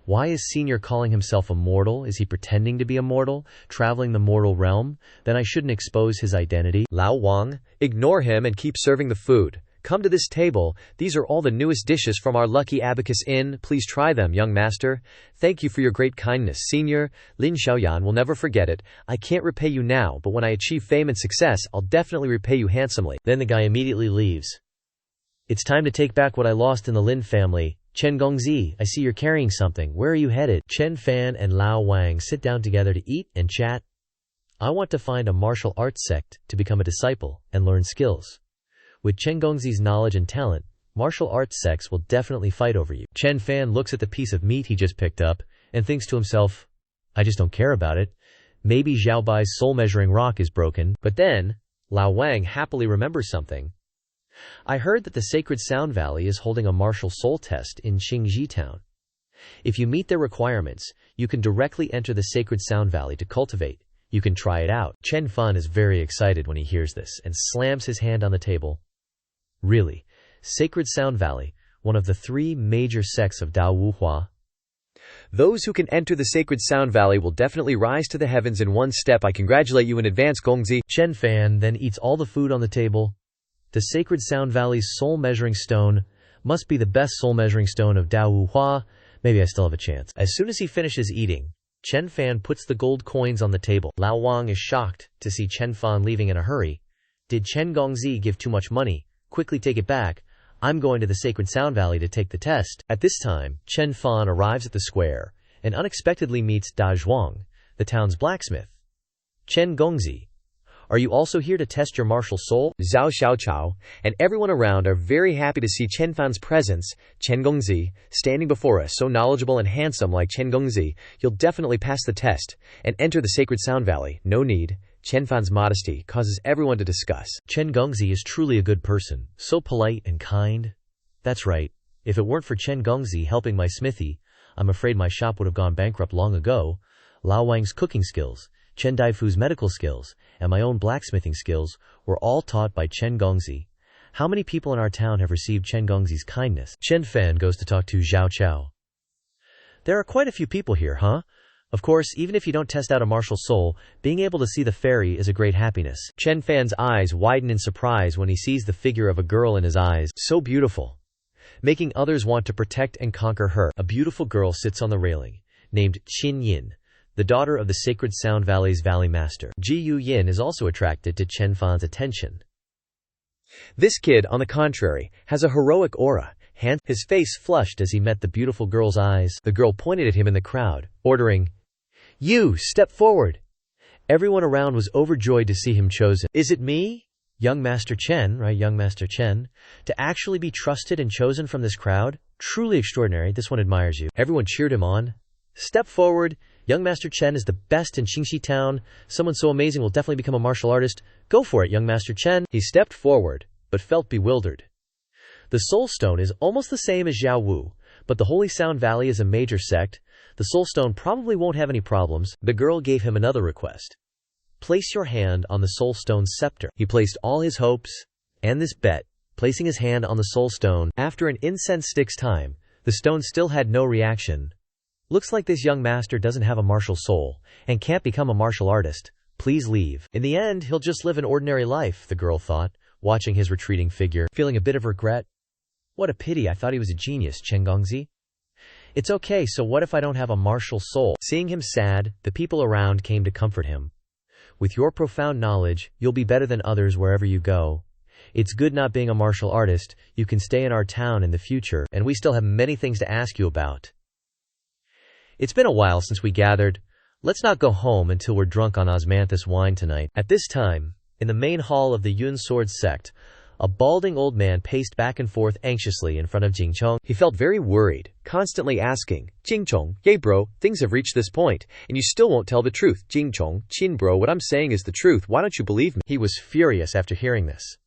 Why is Senior calling himself a mortal? Is he pretending to be a mortal, traveling the mortal realm? Then I shouldn't expose his identity. Lao Wang, ignore him and keep serving the food. Come to this table, these are all the newest dishes from our lucky Abacus Inn, please try them, young master. Thank you for your great kindness, Senior. Lin Xiaoyan will never forget it. I can't repay you now, but when I achieve fame and success, I'll definitely repay you handsomely. Then the guy immediately leaves. It's time to take back what I lost in the Lin family. Chen Gongzi, I see you're carrying something. Where are you headed? Chen Fan and Lao Wang sit down together to eat and chat. I want to find a martial arts sect to become a disciple and learn skills. With Chen Gongzi's knowledge and talent, martial arts sects will definitely fight over you. Chen Fan looks at the piece of meat he just picked up and thinks to himself, I just don't care about it. Maybe Xiaobai's soul measuring rock is broken. But then, Lao Wang happily remembers something. I heard that the Sacred Sound Valley is holding a martial soul test in Qingji town. If you meet their requirements, you can directly enter the Sacred Sound Valley to cultivate. You can try it out. Chen Fan is very excited when he hears this and slams his hand on the table. Really, Sacred Sound Valley, one of the 3 major sects of Dao Wuhua. Those who can enter the Sacred Sound Valley will definitely rise to the heavens in one step. I congratulate you in advance, Gongzi. Chen Fan then eats all the food on the table. The Sacred Sound Valley's soul measuring stone must be the best soul measuring stone of Dao Wuhua. Maybe I still have a chance. As soon as he finishes eating, Chen Fan puts the gold coins on the table. Lao Wang is shocked to see Chen Fan leaving in a hurry. Did Chen Gongzi give too much money? Quickly take it back. I'm going to the Sacred Sound Valley to take the test. At this time, Chen Fan arrives at the square and unexpectedly meets Da Zhuang, the town's blacksmith. Chen Gongzi, are you also here to test your martial soul? Zhao Xiaochao and everyone around are very happy to see Chen Fan's presence. Chen Gongzi, standing before us, so knowledgeable and handsome like Chen Gongzi, you'll definitely pass the test and enter the Sacred Sound Valley. No need. Chen Fan's modesty causes everyone to discuss. Chen Gongzi is truly a good person, so polite and kind. That's right. If it weren't for Chen Gongzi helping my smithy, I'm afraid my shop would have gone bankrupt long ago. Lao Wang's cooking skills, Chen Daifu's medical skills, and my own blacksmithing skills were all taught by Chen Gongzi. How many people in our town have received Chen Gongzi's kindness? Chen Fan goes to talk to Zhao Chao. There are quite a few people here, huh? Of course, even if you don't test out a martial soul, being able to see the fairy is a great happiness. Chen Fan's eyes widen in surprise when he sees the figure of a girl in his eyes, so beautiful, making others want to protect and conquer her. A beautiful girl sits on the railing, named Qin Yin, the daughter of the Sacred Sound Valley's Valley Master. Ji Yu Yin is also attracted to Chen Fan's attention. This kid, on the contrary, has a heroic aura. His face flushed as he met the beautiful girl's eyes. The girl pointed at him in the crowd, ordering, "You, step forward." Everyone around was overjoyed to see him chosen. Is it me? Young Master Chen, right, young Master Chen, to actually be trusted and chosen from this crowd? Truly extraordinary, this one admires you. Everyone cheered him on. Step forward. Young Master Chen is the best in Qingxi town. Someone so amazing will definitely become a martial artist. Go for it, young Master Chen. He stepped forward, but felt bewildered. The Soul Stone is almost the same as Xiao Wu, but the Holy Sound Valley is a major sect. The Soul Stone probably won't have any problems. The girl gave him another request. Place your hand on the Soul Stone's scepter. He placed all his hopes and this bet, placing his hand on the Soul Stone. After an incense stick's time, the stone still had no reaction. Looks like this young master doesn't have a martial soul and can't become a martial artist. Please leave. In the end, he'll just live an ordinary life, the girl thought, watching his retreating figure, feeling a bit of regret. What a pity, I thought he was a genius, Chen Gongzi. It's okay, so what if I don't have a martial soul? Seeing him sad, the people around came to comfort him. With your profound knowledge, you'll be better than others wherever you go. It's good not being a martial artist. You can stay in our town in the future, and we still have many things to ask you about. It's been a while since we gathered. Let's not go home until we're drunk on osmanthus wine tonight. At this time, in the main hall of the Yun Sword sect, a balding old man paced back and forth anxiously in front of Jingchong. He felt very worried, constantly asking, Jingchong, yay bro, things have reached this point, and you still won't tell the truth. Jingchong, Qin bro, what I'm saying is the truth, why don't you believe me? He was furious after hearing this,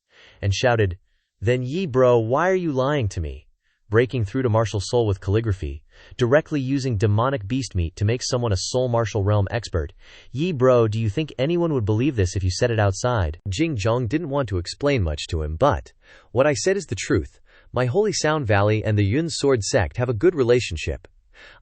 and shouted, then Yi bro, why are you lying to me? Breaking through to martial soul with calligraphy, directly using demonic beast meat to make someone a soul martial realm expert. Yi bro, do you think anyone would believe this if you said it outside? Jing Zhong didn't want to explain much to him, but what I said is the truth. My Holy Sound Valley and the Yun Sword sect have a good relationship.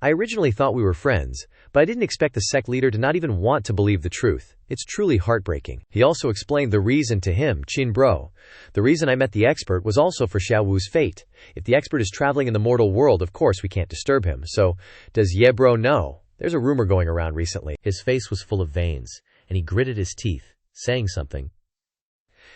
I originally thought we were friends, but I didn't expect the sect leader to not even want to believe the truth. It's truly heartbreaking. He also explained the reason to him, Qin bro. The reason I met the expert was also for Xiao Wu's fate. If the expert is traveling in the mortal world, of course we can't disturb him. So, does Ye bro know? There's a rumor going around recently. His face was full of veins, and he gritted his teeth, saying something.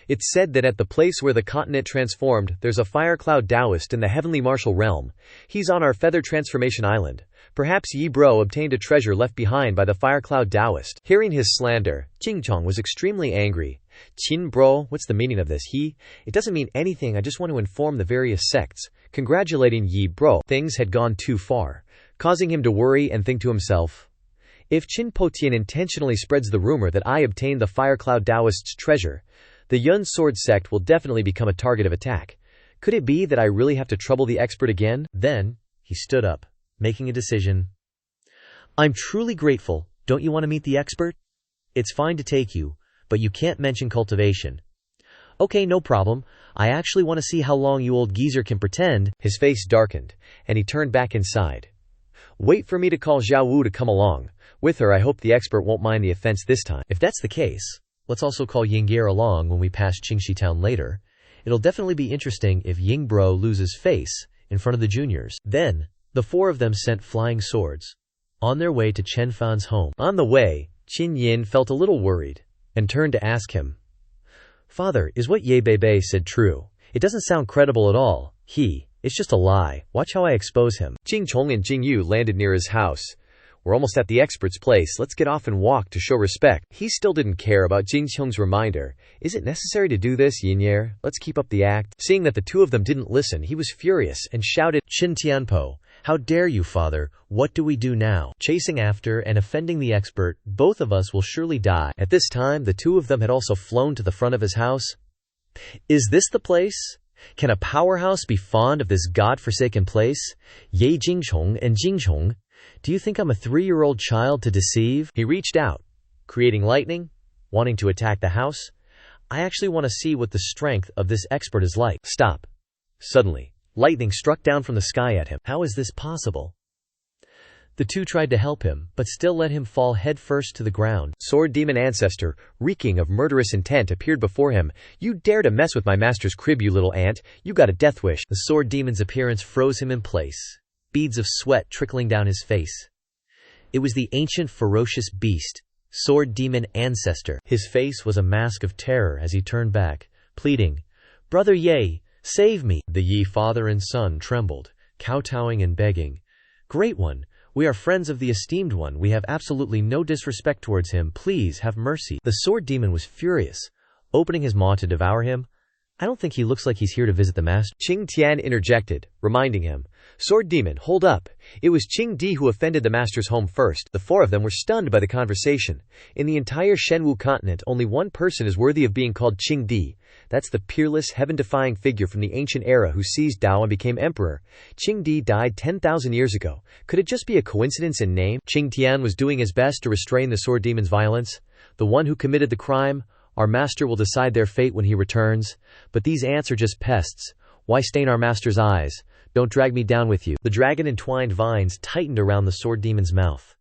It's said that at the place where the continent transformed, there's a fire cloud Taoist in the heavenly martial realm. He's on our feather transformation island. Perhaps Yi bro obtained a treasure left behind by the fire cloud Taoist. Hearing his slander, Jingchong was extremely angry. Qin bro, what's the meaning of this? It doesn't mean anything, I just want to inform the various sects. Congratulating Yi bro, things had gone too far, causing him to worry and think to himself, if Qin Potian intentionally spreads the rumor that I obtained the fire cloud Taoist's treasure, the Yun Sword sect will definitely become a target of attack. Could it be that I really have to trouble the expert again? Then, he stood up, making a decision. I'm truly grateful. Don't you want to meet the expert? It's fine to take you, but you can't mention cultivation. Okay, no problem. I actually want to see how long you old geezer can pretend. His face darkened, and he turned back inside. Wait for me to call Xiao Wu to come along. With her, I hope the expert won't mind the offense this time. If that's the case, let's also call Yingye along when we pass Qingxi town later. It'll definitely be interesting if Ying bro loses face in front of the juniors. Then, the four of them sent flying swords on their way to Chen Fan's home. On the way, Qin Yin felt a little worried and turned to ask him, Father, is what Ye Bebe said true? It doesn't sound credible at all. It's just a lie. Watch how I expose him. Jing Chong and Jing Yu landed near his house. We're almost at the expert's place. Let's get off and walk to show respect. He still didn't care about Jing Chong's reminder. Is it necessary to do this, Yinye? Let's keep up the act. Seeing that the two of them didn't listen, he was furious and shouted, Qin Tianpo, how dare you, father? What do we do now? Chasing after and offending the expert, both of us will surely die. At this time, the two of them had also flown to the front of his house. Is this the place? Can a powerhouse be fond of this god-forsaken place? Ye Jingchong and Jingchong, do you think I'm a 3-year-old child to deceive? He reached out, creating lightning, wanting to attack the house. I actually want to see what the strength of this expert is like. Stop. Suddenly, lightning struck down from the sky at him. How is this possible? The two tried to help him, but still let him fall headfirst to the ground. Sword demon ancestor, reeking of murderous intent, appeared before him. You dare to mess with my master's crib, you little ant. You got a death wish. The sword demon's appearance froze him in place, beads of sweat trickling down his face. It was the ancient ferocious beast, sword demon ancestor. His face was a mask of terror as he turned back, pleading, Brother Ye, save me. The Yi father and son trembled, kowtowing and begging, Great One, we are friends of the esteemed one. We have absolutely no disrespect towards him. Please have mercy. The sword demon was furious, opening his maw to devour him. I don't think he looks like he's here to visit the master. Qing Tian interjected, reminding him, Sword demon, hold up. It was Qing Di who offended the master's home first. The four of them were stunned by the conversation. In the entire Shenwu continent, only one person is worthy of being called Qing Di. That's the peerless, heaven-defying figure from the ancient era who seized Dao and became emperor. Qing Di died 10,000 years ago. Could it just be a coincidence in name? Qing Tian was doing his best to restrain the sword demon's violence. The one who committed the crime, our master will decide their fate when he returns. But these ants are just pests. Why stain our master's eyes? Don't drag me down with you. The dragon-entwined vines tightened around the sword demon's mouth.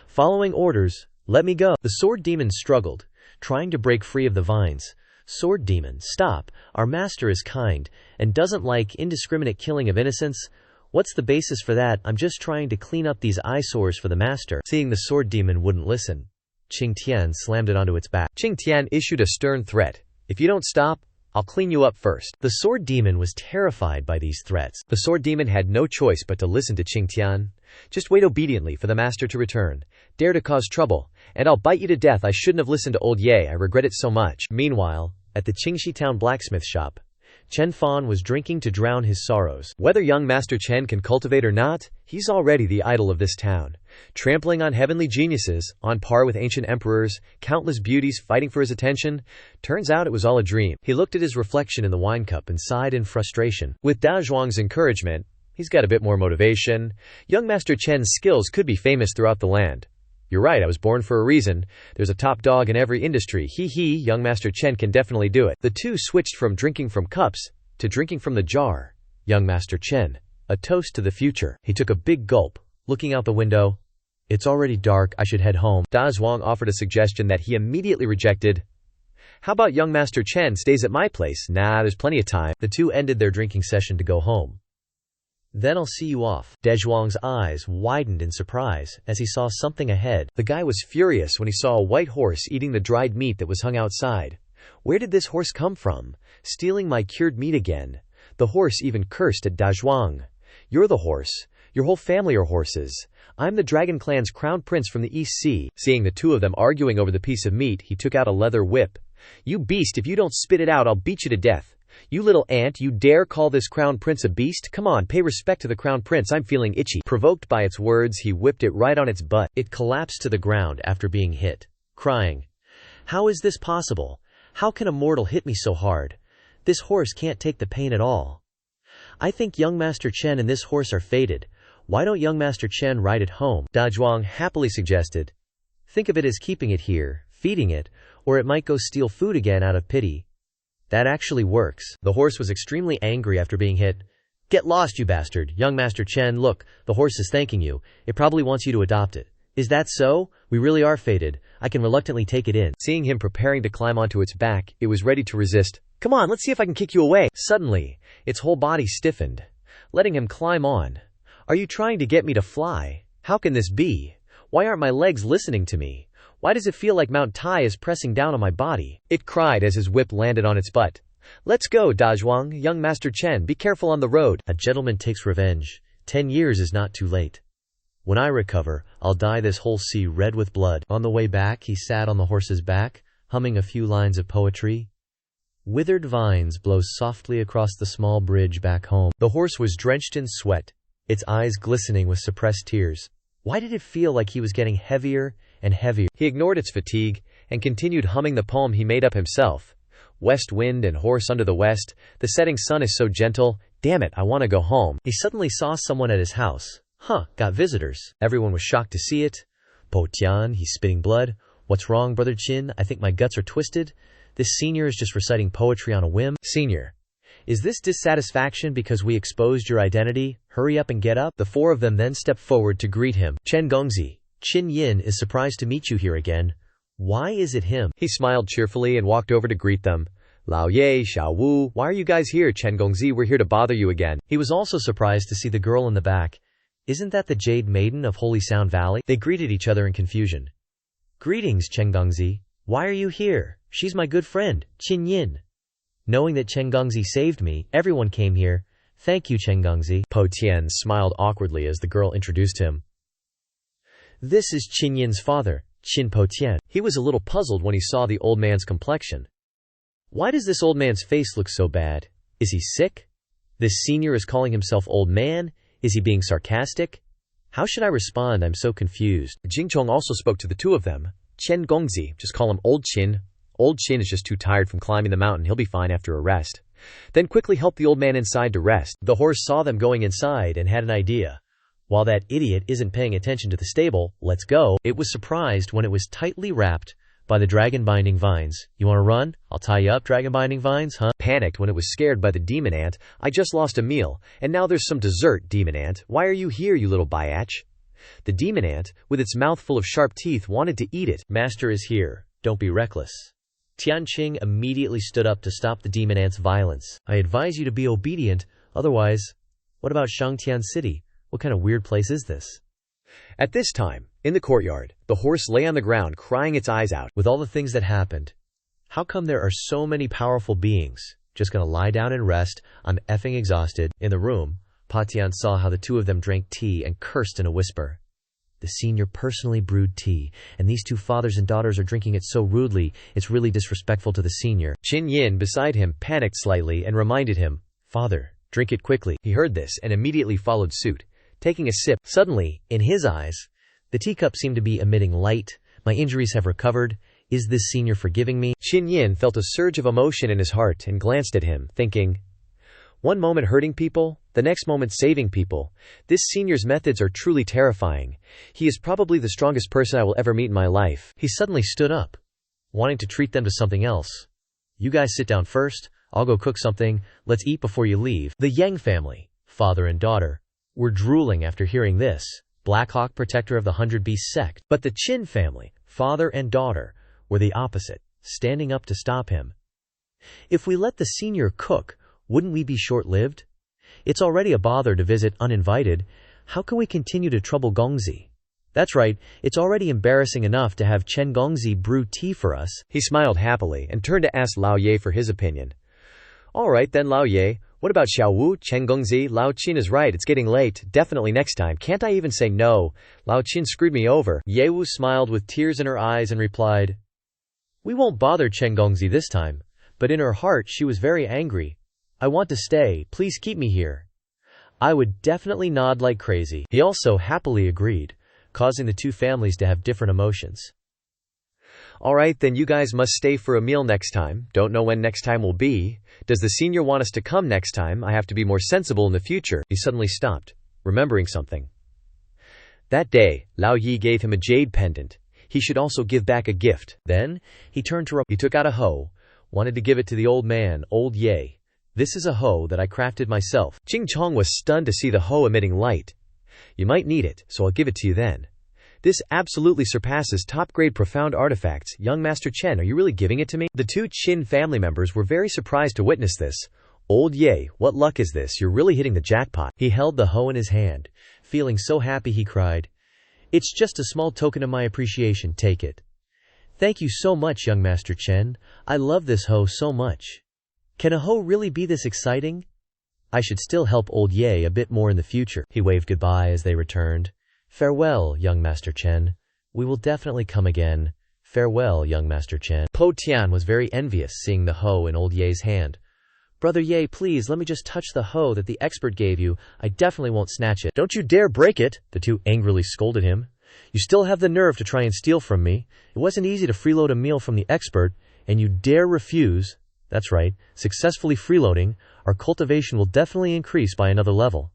Following orders, let me go. The sword demon struggled, trying to break free of the vines. Sword demon, stop. Our master is kind, and doesn't like indiscriminate killing of innocents. What's the basis for that? I'm just trying to clean up these eyesores for the master. Seeing the sword demon wouldn't listen, Qing Tian slammed it onto its back. Qing Tian issued a stern threat. If you don't stop, I'll clean you up first. The sword demon was terrified by these threats. The sword demon had no choice but to listen to Qing Tian. Just wait obediently for the master to return. Dare to cause trouble, and I'll bite you to death. I shouldn't have listened to old Ye. I regret it so much. Meanwhile, at the Qingxi town blacksmith shop, Chen Fan was drinking to drown his sorrows. Whether young Master Chen can cultivate or not, he's already the idol of this town. Trampling on heavenly geniuses, on par with ancient emperors, countless beauties fighting for his attention. Turns out it was all a dream. He looked at his reflection in the wine cup and sighed in frustration. With Da Zhuang's encouragement, He's got a bit more motivation. Young Master Chen's skills could be famous throughout the land. You're right, I was born for a reason. There's a top dog in every industry. Young Master Chen can definitely do it. The two switched from drinking from cups to drinking from the jar. Young Master Chen, a toast to the future. He took a big gulp, looking out the window. It's already dark, I should head home. Da Zhuang offered a suggestion that he immediately rejected. How about young Master Chen stays at my place? Nah, there's plenty of time. The two ended their drinking session to go home. Then I'll see you off. De Zhuang's eyes widened in surprise as he saw something ahead. The guy was furious when he saw a white horse eating the dried meat that was hung outside. Where did this horse come from? Stealing my cured meat again. The horse even cursed at Da Zhuang. You're the horse. Your whole family are horses. I'm the Dragon Clan's crown prince from the East Sea. Seeing the two of them arguing over the piece of meat, he took out a leather whip. You beast, if you don't spit it out, I'll beat you to death. You little ant, you dare call this crown prince a beast? Come on, pay respect to the crown prince, I'm feeling itchy. Provoked by its words, he whipped it right on its butt. It collapsed to the ground after being hit, crying, "How is this possible? How can a mortal hit me so hard? This horse can't take the pain at all. I think young Master Chen and this horse are fated. Why don't young Master Chen ride it home?" Da Zhuang happily suggested. Think of it as keeping it here, feeding it, or it might go steal food again out of pity. That actually works. The horse was extremely angry after being hit. "Get lost, you bastard. Young Master Chen, look, the horse is thanking you. It probably wants you to adopt it. Is that so? We really are fated. I can reluctantly take it in." Seeing him preparing to climb onto its back, it was ready to resist. "Come on, let's see if I can kick you away." Suddenly, its whole body stiffened, letting him climb on. "Are you trying to get me to fly? How can this be? Why aren't my legs listening to me? Why does it feel like Mount Tai is pressing down on my body?" It cried as his whip landed on its butt. "Let's go, Da Zhuang. Young Master Chen, be careful on the road." A gentleman takes revenge. 10 years is not too late. When I recover, I'll dye this whole sea red with blood. On the way back, he sat on the horse's back, humming a few lines of poetry. Withered vines blow softly across the small bridge back home. The horse was drenched in sweat, its eyes glistening with suppressed tears. Why did it feel like he was getting heavier and heavier? He ignored its fatigue and continued humming the poem he made up himself. West wind and horse under the west, the setting sun is so gentle. Damn it, I want to go home. He suddenly saw someone at his house. Got visitors. Everyone was shocked to see it. Po Tian, he's spitting blood. What's wrong, Brother Qin? I think my guts are twisted. This senior is just reciting poetry on a whim. Senior, is this dissatisfaction because we exposed your identity? Hurry up and get up. The four of them then stepped forward to greet him. Chen Gongzi, Qin Yin is surprised to meet you here again. Why is it him? He smiled cheerfully and walked over to greet them. Lao Ye, Xiao Wu, why are you guys here? Chen Gongzi, we're here to bother you again. He was also surprised to see the girl in the back. Isn't that the Jade Maiden of Holy Sound Valley? They greeted each other in confusion. Greetings, Chen Gongzi. Why are you here? She's my good friend, Qin Yin. Knowing that Chen Gongzi saved me, everyone came here. Thank you, Chen Gongzi. Po Tian smiled awkwardly as the girl introduced him. This is Qin Yin's father, Qin Po Tian. He was a little puzzled when he saw the old man's complexion. Why does this old man's face look so bad? Is he sick? This senior is calling himself old man? Is he being sarcastic? How should I respond? I'm so confused. Jingchong also spoke to the two of them. Chen Gongzi, just call him Old Qin. Old Qin is just too tired from climbing the mountain. He'll be fine after a rest. Then quickly help the old man inside to rest. The horse saw them going inside and had an idea. While that idiot isn't paying attention to the stable, let's go. It was surprised when it was tightly wrapped by the dragon binding vines. You want to run? I'll tie you up, dragon binding vines, huh? Panicked when it was scared by the demon ant. I just lost a meal, and now there's some dessert, demon ant. Why are you here, you little biatch? The demon ant, with its mouth full of sharp teeth, wanted to eat it. Master is here. Don't be reckless. Tianqing immediately stood up to stop the demon ant's violence. I advise you to be obedient, otherwise, what about Xianxia City? What kind of weird place is this? At this time, in the courtyard, the horse lay on the ground crying its eyes out. With all the things that happened, how come there are so many powerful beings? Just gonna lie down and rest. I'm effing exhausted. In the room, Po Tian saw how the two of them drank tea and cursed in a whisper. The senior personally brewed tea, and these two fathers and daughters are drinking it so rudely, it's really disrespectful to the senior. Qin Yin beside him panicked slightly and reminded him, Father, drink it quickly. He heard this and immediately followed suit, taking a sip. Suddenly, in his eyes, the teacup seemed to be emitting light. My injuries have recovered. Is this senior forgiving me? Qin Yin felt a surge of emotion in his heart and glanced at him, thinking, One moment hurting people, the next moment saving people. This senior's methods are truly terrifying. He is probably the strongest person I will ever meet in my life. He suddenly stood up, wanting to treat them to something else. You guys sit down first, I'll go cook something, let's eat before you leave. The Yang family, father and daughter, were drooling after hearing this. Black Hawk, protector of the Hundred Beast Sect. But the Chen family, father and daughter, were the opposite, standing up to stop him. If we let the senior cook, wouldn't we be short-lived? It's already a bother to visit uninvited. How can we continue to trouble Gongzi? That's right, it's already embarrassing enough to have Chen Gongzi brew tea for us. He smiled happily and turned to ask Lao Ye for his opinion. All right then, Lao Ye. What about Xiao Wu, Chen Gongzi? Lao Qin is right, it's getting late. Definitely next time. Can't I even say no? Lao Qin screwed me over. Ye Wu smiled with tears in her eyes and replied, We won't bother Chen Gongzi this time. But in her heart she was very angry. I want to stay, please keep me here. I would definitely nod like crazy. He also happily agreed, causing the two families to have different emotions. Alright then, you guys must stay for a meal next time. Don't know when next time will be. Does the senior want us to come next time? I have to be more sensible in the future. He suddenly stopped, remembering something. That day, Lao Yi gave him a jade pendant. He should also give back a gift. Then, he turned to He took out a hoe, wanted to give it to the old man, Old Ye. This is a hoe that I crafted myself. Jing Chong was stunned to see the hoe emitting light. You might need it, so I'll give it to you then. This absolutely surpasses top-grade profound artifacts. Young Master Chen, are you really giving it to me? The two Qin family members were very surprised to witness this. Old Ye, what luck is this? You're really hitting the jackpot. He held the hoe in his hand. Feeling so happy he cried, It's just a small token of my appreciation, take it. Thank you so much, young Master Chen. I love this hoe so much. Can a hoe really be this exciting? I should still help Old Ye a bit more in the future. He waved goodbye as they returned. Farewell, young Master Chen. We will definitely come again. Farewell, young Master Chen. Po Tian was very envious seeing the hoe in Old Ye's hand. Brother Ye, please let me just touch the hoe that the expert gave you. I definitely won't snatch it. Don't you dare break it, the two angrily scolded him. You still have the nerve to try and steal from me. It wasn't easy to freeload a meal from the expert, and you dare refuse. That's right, successfully freeloading, our cultivation will definitely increase by another level.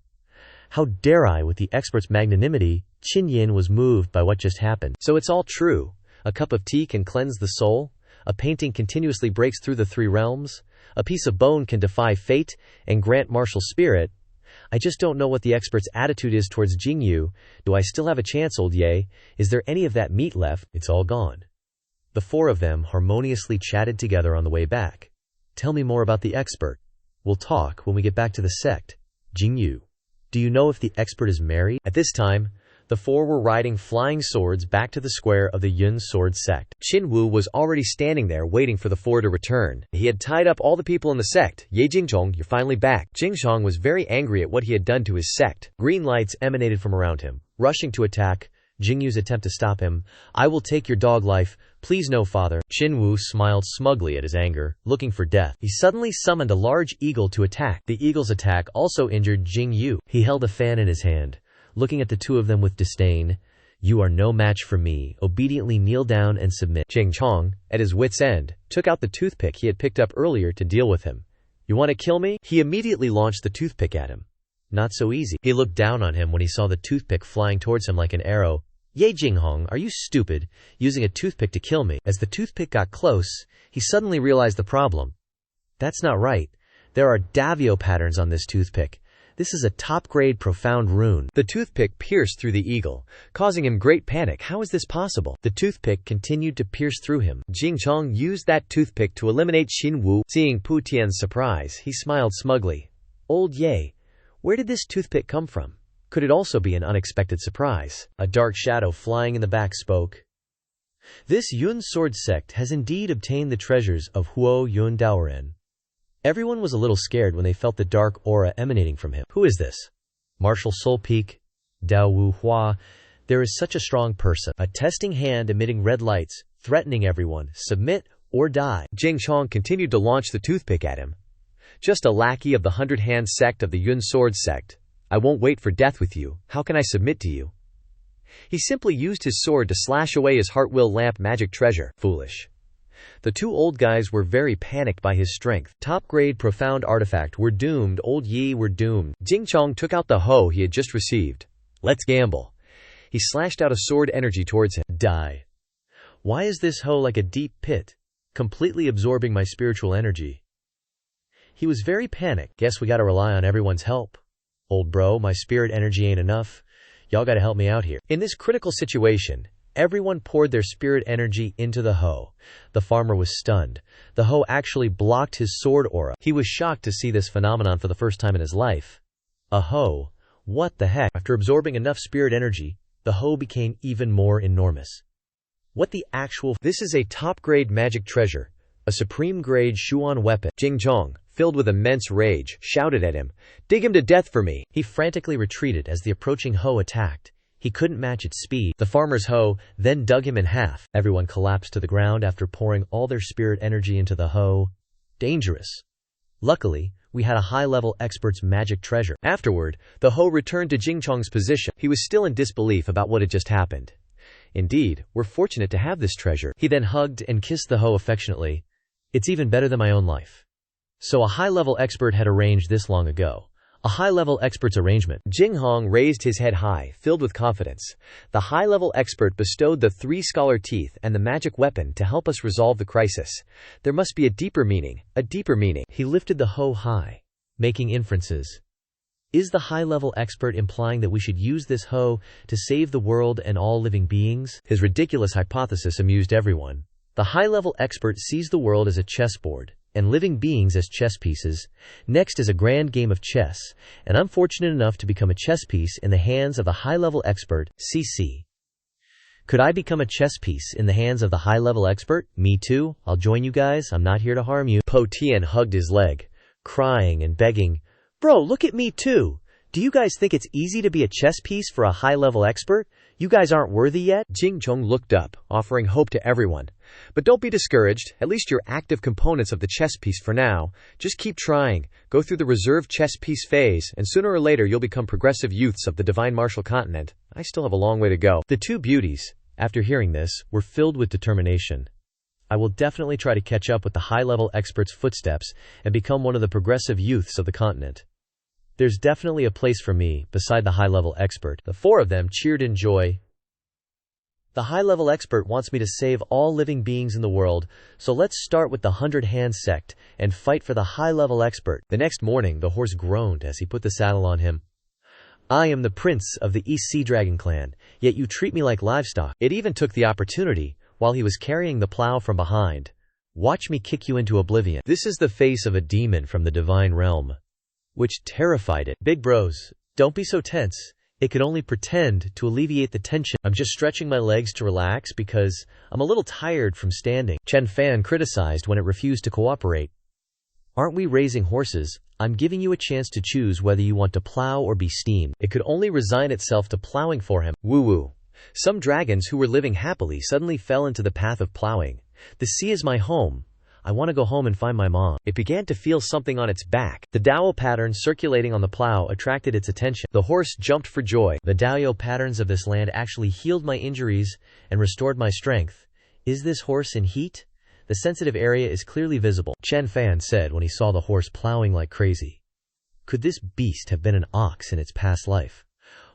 How dare I, with the expert's magnanimity? Qin Yin was moved by what just happened. So it's all true. A cup of tea can cleanse the soul. A painting continuously breaks through the three realms. A piece of bone can defy fate and grant martial spirit. I just don't know what the expert's attitude is towards Jingyu. Do I still have a chance, Old Ye? Is there any of that meat left? It's all gone. The four of them harmoniously chatted together on the way back. Tell me more about the expert. We'll talk when we get back to the sect. Jingyu, do you know if the expert is married? At this time, the four were riding flying swords back to the square of the Yun Sword sect. Qin Wu was already standing there waiting for the four to return. He had tied up all the people in the sect. Ye Jingchong, you're finally back. Jingchong was very angry at what he had done to his sect. Green lights emanated from around him, rushing to attack. Jingyu's attempt to stop him. I will take your dog life. Please no, father. Qin Wu smiled smugly at his anger, looking for death. He suddenly summoned a large eagle to attack. The eagle's attack also injured Jingyu. He held a fan in his hand, looking at the two of them with disdain. You are no match for me. Obediently kneel down and submit. Jing Chong, at his wit's end, took out the toothpick he had picked up earlier to deal with him. You want to kill me? He immediately launched the toothpick at him. Not so easy. He looked down on him when he saw the toothpick flying towards him like an arrow. Ye Jinghong, are you stupid, using a toothpick to kill me? As the toothpick got close, he suddenly realized the problem. That's not right. There are Davio patterns on this toothpick. This is a top-grade profound rune. The toothpick pierced through the eagle, causing him great panic. How is this possible? The toothpick continued to pierce through him. Jing Chong used that toothpick to eliminate Qin Wu. Seeing Pu Tian's surprise, he smiled smugly. Old Ye, where did this toothpick come from? Could it also be an unexpected surprise? A dark shadow flying in the back spoke. This Yun Sword sect has indeed obtained the treasures of Huo Yun Daoren. Everyone was a little scared when they felt the dark aura emanating from him. Who is this? Martial Soul Peak? Dao Wu Hua? There is such a strong person. A testing hand emitting red lights, threatening everyone. Submit or die. Jing Chong continued to launch the toothpick at him. Just a lackey of the 100-hand sect of the Yun Sword sect. I won't wait for death with you. How can I submit to you? He simply used his sword to slash away his heart will lamp magic treasure. Foolish. The two old guys were very panicked by his strength. Top-grade profound artifact, we're doomed. Old Yi, we're doomed. Jingchong took out the hoe he had just received. Let's gamble. He slashed out a sword energy towards him. Die. Why is this hoe like a deep pit, completely absorbing my spiritual energy? He was very panicked. Guess we gotta rely on everyone's help. Old bro, my spirit energy ain't enough. Y'all gotta help me out here. In this critical situation, everyone poured their spirit energy into the hoe. The farmer was stunned. The hoe actually blocked his sword aura. He was shocked to see this phenomenon for the first time in his life. A hoe? What the heck? After absorbing enough spirit energy, the hoe became even more enormous. What the actual— This is a top-grade magic treasure, a supreme-grade Shuan weapon. Jingchong, filled with immense rage, shouted at him, "Dig him to death for me!" He frantically retreated as the approaching hoe attacked. He couldn't match its speed. The farmer's hoe then dug him in half. Everyone collapsed to the ground after pouring all their spirit energy into the hoe. Dangerous. Luckily, we had a high-level expert's magic treasure. Afterward, the hoe returned to Jingchong's position. He was still in disbelief about what had just happened. Indeed, we're fortunate to have this treasure. He then hugged and kissed the hoe affectionately. It's even better than my own life. So a high-level expert had arranged this long ago. A high-level expert's arrangement. Jinghong raised his head high, filled with confidence. The high-level expert bestowed the 3 scholar teeth and the magic weapon to help us resolve the crisis. There must be a deeper meaning, a deeper meaning. He lifted the hoe high, making inferences. Is the high-level expert implying that we should use this hoe to save the world and all living beings? His ridiculous hypothesis amused everyone. The high-level expert sees the world as a chessboard, and living beings as chess pieces. Next is a grand game of chess, and I'm fortunate enough to become a chess piece in the hands of the high-level expert, CC. Could I become a chess piece in the hands of the high-level expert? Me too. I'll join you guys. I'm not here to harm you. Po Tian hugged his leg, crying and begging, "Bro, look at me too. Do you guys think it's easy to be a chess piece for a high-level expert? You guys aren't worthy yet?" Jingchong looked up, offering hope to everyone. "But don't be discouraged. At least you're active components of the chess piece for now. Just keep trying. Go through the reserve chess piece phase, and sooner or later you'll become progressive youths of the divine martial continent. I still have a long way to go." The two beauties, after hearing this, were filled with determination. I will definitely try to catch up with the high-level expert's footsteps and become one of the progressive youths of the continent. There's definitely a place for me beside the high-level expert. The 4 of them cheered in joy. The high-level expert wants me to save all living beings in the world, so let's start with the 100 Sect and fight for the high-level expert. The next morning, the horse groaned as he put the saddle on him. I am the prince of the East Sea Dragon clan, yet you treat me like livestock. It even took the opportunity, while he was carrying the plow from behind. Watch me kick you into oblivion. This is the face of a demon from the divine realm, which terrified it. Big bros, don't be so tense. It could only pretend to alleviate the tension. I'm just stretching my legs to relax because I'm a little tired from standing. Chen Fan criticized when it refused to cooperate. Aren't we raising horses? I'm giving you a chance to choose whether you want to plow or be steamed. It could only resign itself to plowing for him. Woo-woo. Some dragons who were living happily suddenly fell into the path of plowing. The sea is my home. I want to go home and find my mom. It began to feel something on its back. The Dao pattern circulating on the plow attracted its attention. The horse jumped for joy. The Dao patterns of this land actually healed my injuries and restored my strength. Is this horse in heat? The sensitive area is clearly visible, Chen Fan said when he saw the horse plowing like crazy. Could this beast have been an ox in its past life?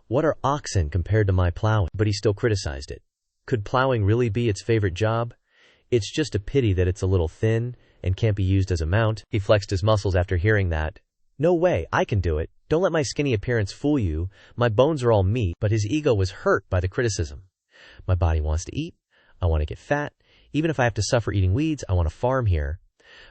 What are oxen compared to my plowing? But he still criticized it. Could plowing really be its favorite job? It's just a pity that it's a little thin and can't be used as a mount. He flexed his muscles after hearing that. No way, I can do it. Don't let my skinny appearance fool you. My bones are all meat. But his ego was hurt by the criticism. My body wants to eat. I want to get fat. Even if I have to suffer eating weeds, I want to farm here.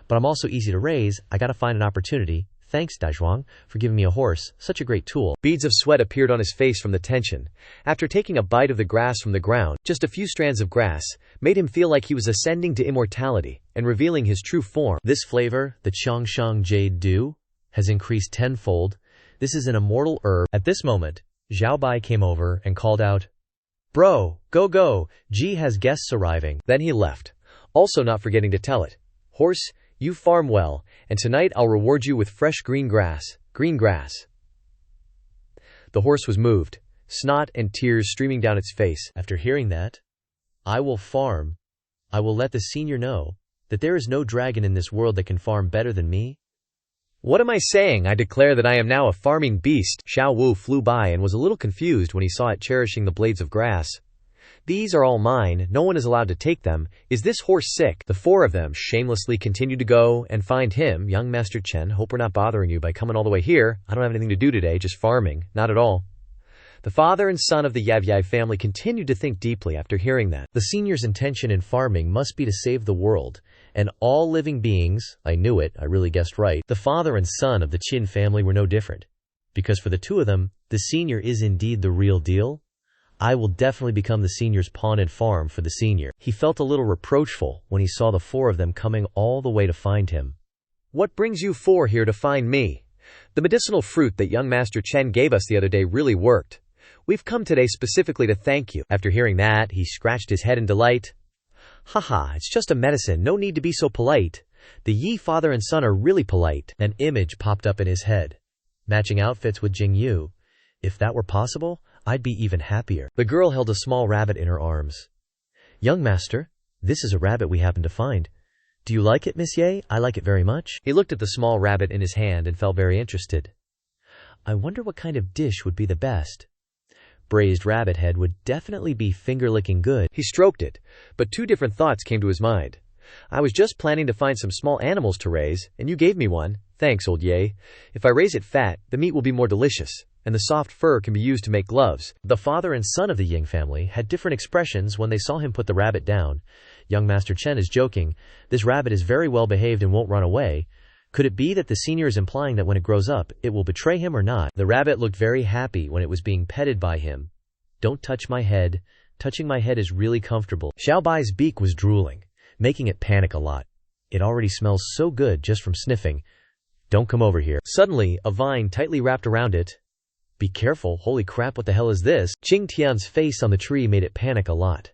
But I'm also easy to raise. I gotta find an opportunity. Thanks, Daizhuang, for giving me a horse. Such a great tool. Beads of sweat appeared on his face from the tension. After taking a bite of the grass from the ground, just a few strands of grass, made him feel like he was ascending to immortality and revealing his true form. This flavor, the Qiangshang Jade Dew, has increased tenfold. This is an immortal herb. At this moment, Zhao Bai came over and called out, Bro, go, Ji has guests arriving. Then he left, also not forgetting to tell it, Horse, you farm well, and tonight I'll reward you with fresh green grass. The horse was moved, snot and tears streaming down its face. After hearing that, I will farm. I will let the senior know. That there is no dragon in this world that can farm better than me? What am I saying? I declare that I am now a farming beast. Xiao Wu flew by and was a little confused when he saw it cherishing the blades of grass. These are all mine, no one is allowed to take them. Is this horse sick? The four of them shamelessly continued to go and find him. Young Master Chen, hope we're not bothering you by coming all the way here. I don't have anything to do today, just farming. Not at all. The father and son of the Yavyai family continued to think deeply after hearing that. The senior's intention in farming must be to save the world, and all living beings. I knew it, I really guessed right. The father and son of the Qin family were no different. Because for the two of them, the senior is indeed the real deal. I will definitely become the senior's pawn and farm for the senior. He felt a little reproachful when he saw the four of them coming all the way to find him. What brings you four here to find me? The medicinal fruit that young Master Chen gave us the other day really worked. We've come today specifically to thank you. After hearing that, he scratched his head in delight. Haha, it's just a medicine, no need to be so polite. The Yi father and son are really polite. An image popped up in his head. Matching outfits with Jing Yu. If that were possible, I'd be even happier. The girl held a small rabbit in her arms. Young master, this is a rabbit we happened to find. Do you like it, Miss Ye? I like it very much. He looked at the small rabbit in his hand and felt very interested. I wonder what kind of dish would be the best. Braised rabbit head would definitely be finger-licking good. He stroked it, but two different thoughts came to his mind. I was just planning to find some small animals to raise, and you gave me one. Thanks, old Ye. If I raise it fat, the meat will be more delicious, and the soft fur can be used to make gloves. The father and son of the Ying family had different expressions when they saw him put the rabbit down. Young Master Chen is joking. This rabbit is very well behaved and won't run away. Could it be that the senior is implying that when it grows up, it will betray him or not? The rabbit looked very happy when it was being petted by him. Don't touch my head. Touching my head is really comfortable. Xiao Bai's beak was drooling, making it panic a lot. It already smells so good just from sniffing. Don't come over here. Suddenly, a vine tightly wrapped around it. Be careful, holy crap, what the hell is this? Qing Tian's face on the tree made it panic a lot.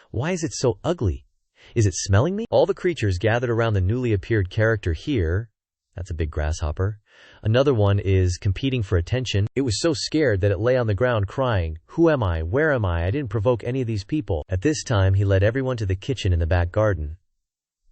Why is it so ugly? Is it smelling me? All the creatures gathered around the newly appeared character here. That's a big grasshopper. Another one is competing for attention. It was so scared that it lay on the ground crying, Who am I? Where am I? I didn't provoke any of these people. At this time, he led everyone to the kitchen in the back garden.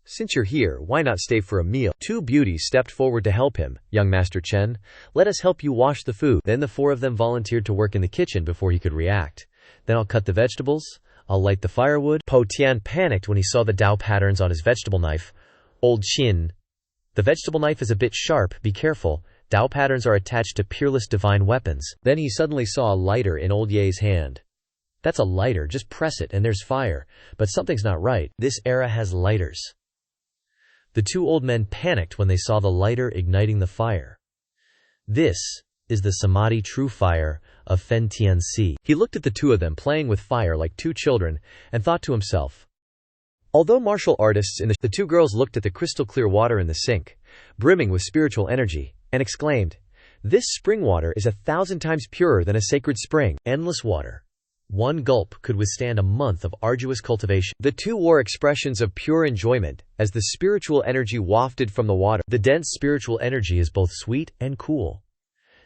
Since you're here, why not stay for a meal? Two beauties stepped forward to help him. Young Master Chen, let us help you wash the food. Then the four of them volunteered to work in the kitchen before he could react. Then I'll cut the vegetables. I'll light the firewood. Po Tian panicked when he saw the Dao patterns on his vegetable knife. Old Qin. The vegetable knife is a bit sharp, be careful. Dao patterns are attached to peerless divine weapons. Then he suddenly saw a lighter in Old Ye's hand. That's a lighter, just press it and there's fire. But something's not right. This era has lighters. The two old men panicked when they saw the lighter igniting the fire. This is the Samadhi true fire of Fen Tianxi. He looked at the two of them playing with fire like two children and thought to himself. Although martial artists in the two girls looked at the crystal clear water in the sink, brimming with spiritual energy, and exclaimed, This spring water is 1,000 times purer than a sacred spring. Endless water. One gulp could withstand a month of arduous cultivation. The two wore expressions of pure enjoyment as the spiritual energy wafted from the water. The dense spiritual energy is both sweet and cool,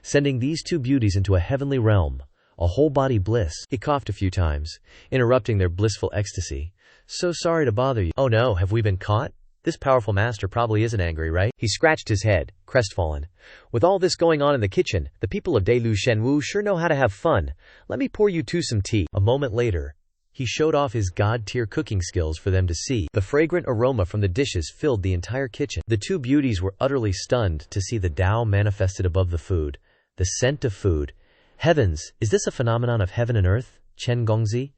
sending these two beauties into a heavenly realm, a whole body bliss. He coughed a few times, interrupting their blissful ecstasy. So sorry to bother you. Oh no, have we been caught? This powerful master probably isn't angry, right? He scratched his head, crestfallen. With all this going on in the kitchen, the people of Delu Shenwu sure know how to have fun. Let me pour you two some tea. A moment later, he showed off his god-tier cooking skills for them to see. The fragrant aroma from the dishes filled the entire kitchen. The two beauties were utterly stunned to see the Tao manifested above the food. The scent of food. Heavens, is this a phenomenon of heaven and earth? Chen Gongzi?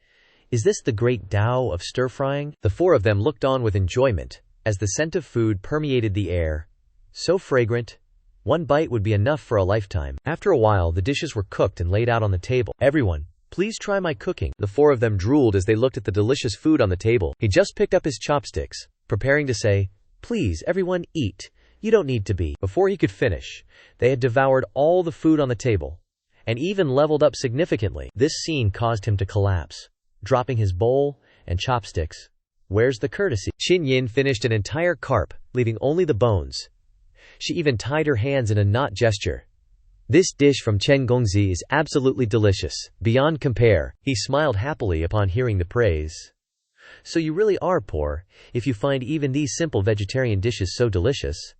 Is this the great Tao of stir-frying? The four of them looked on with enjoyment as the scent of food permeated the air. So fragrant, one bite would be enough for a lifetime. After a while, the dishes were cooked and laid out on the table. Everyone, please try my cooking. The four of them drooled as they looked at the delicious food on the table. He just picked up his chopsticks, preparing to say, Please, everyone, eat. You don't need to be. Before he could finish, they had devoured all the food on the table, and even leveled up significantly. This scene caused him to collapse, dropping his bowl and chopsticks. Where's the courtesy? Qin Yin finished an entire carp, leaving only the bones. She even tied her hands in a knot gesture. This dish from Chen Gongzi is absolutely delicious, beyond compare. He smiled happily upon hearing the praise. So you really are poor, if you find even these simple vegetarian dishes so delicious.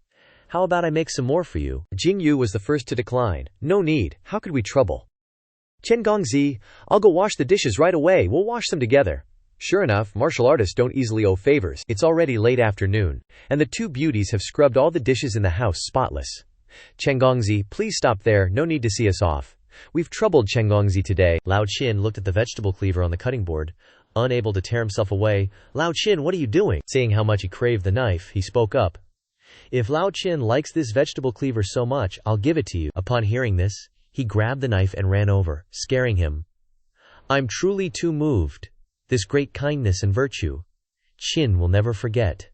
How about I make some more for you? Jingyu was the first to decline. No need, how could we trouble? Chen Gongzi, I'll go wash the dishes right away, we'll wash them together. Sure enough, martial artists don't easily owe favors. It's already late afternoon, and the two beauties have scrubbed all the dishes in the house spotless. Chen Gongzi, please stop there, no need to see us off. We've troubled Chen Gongzi today. Lao Qin looked at the vegetable cleaver on the cutting board, unable to tear himself away. Lao Qin, what are you doing? Seeing how much he craved the knife, he spoke up. If Lao Qin likes this vegetable cleaver so much, I'll give it to you. Upon hearing this, he grabbed the knife and ran over, scaring him. I'm truly too moved. This great kindness and virtue, Qin will never forget.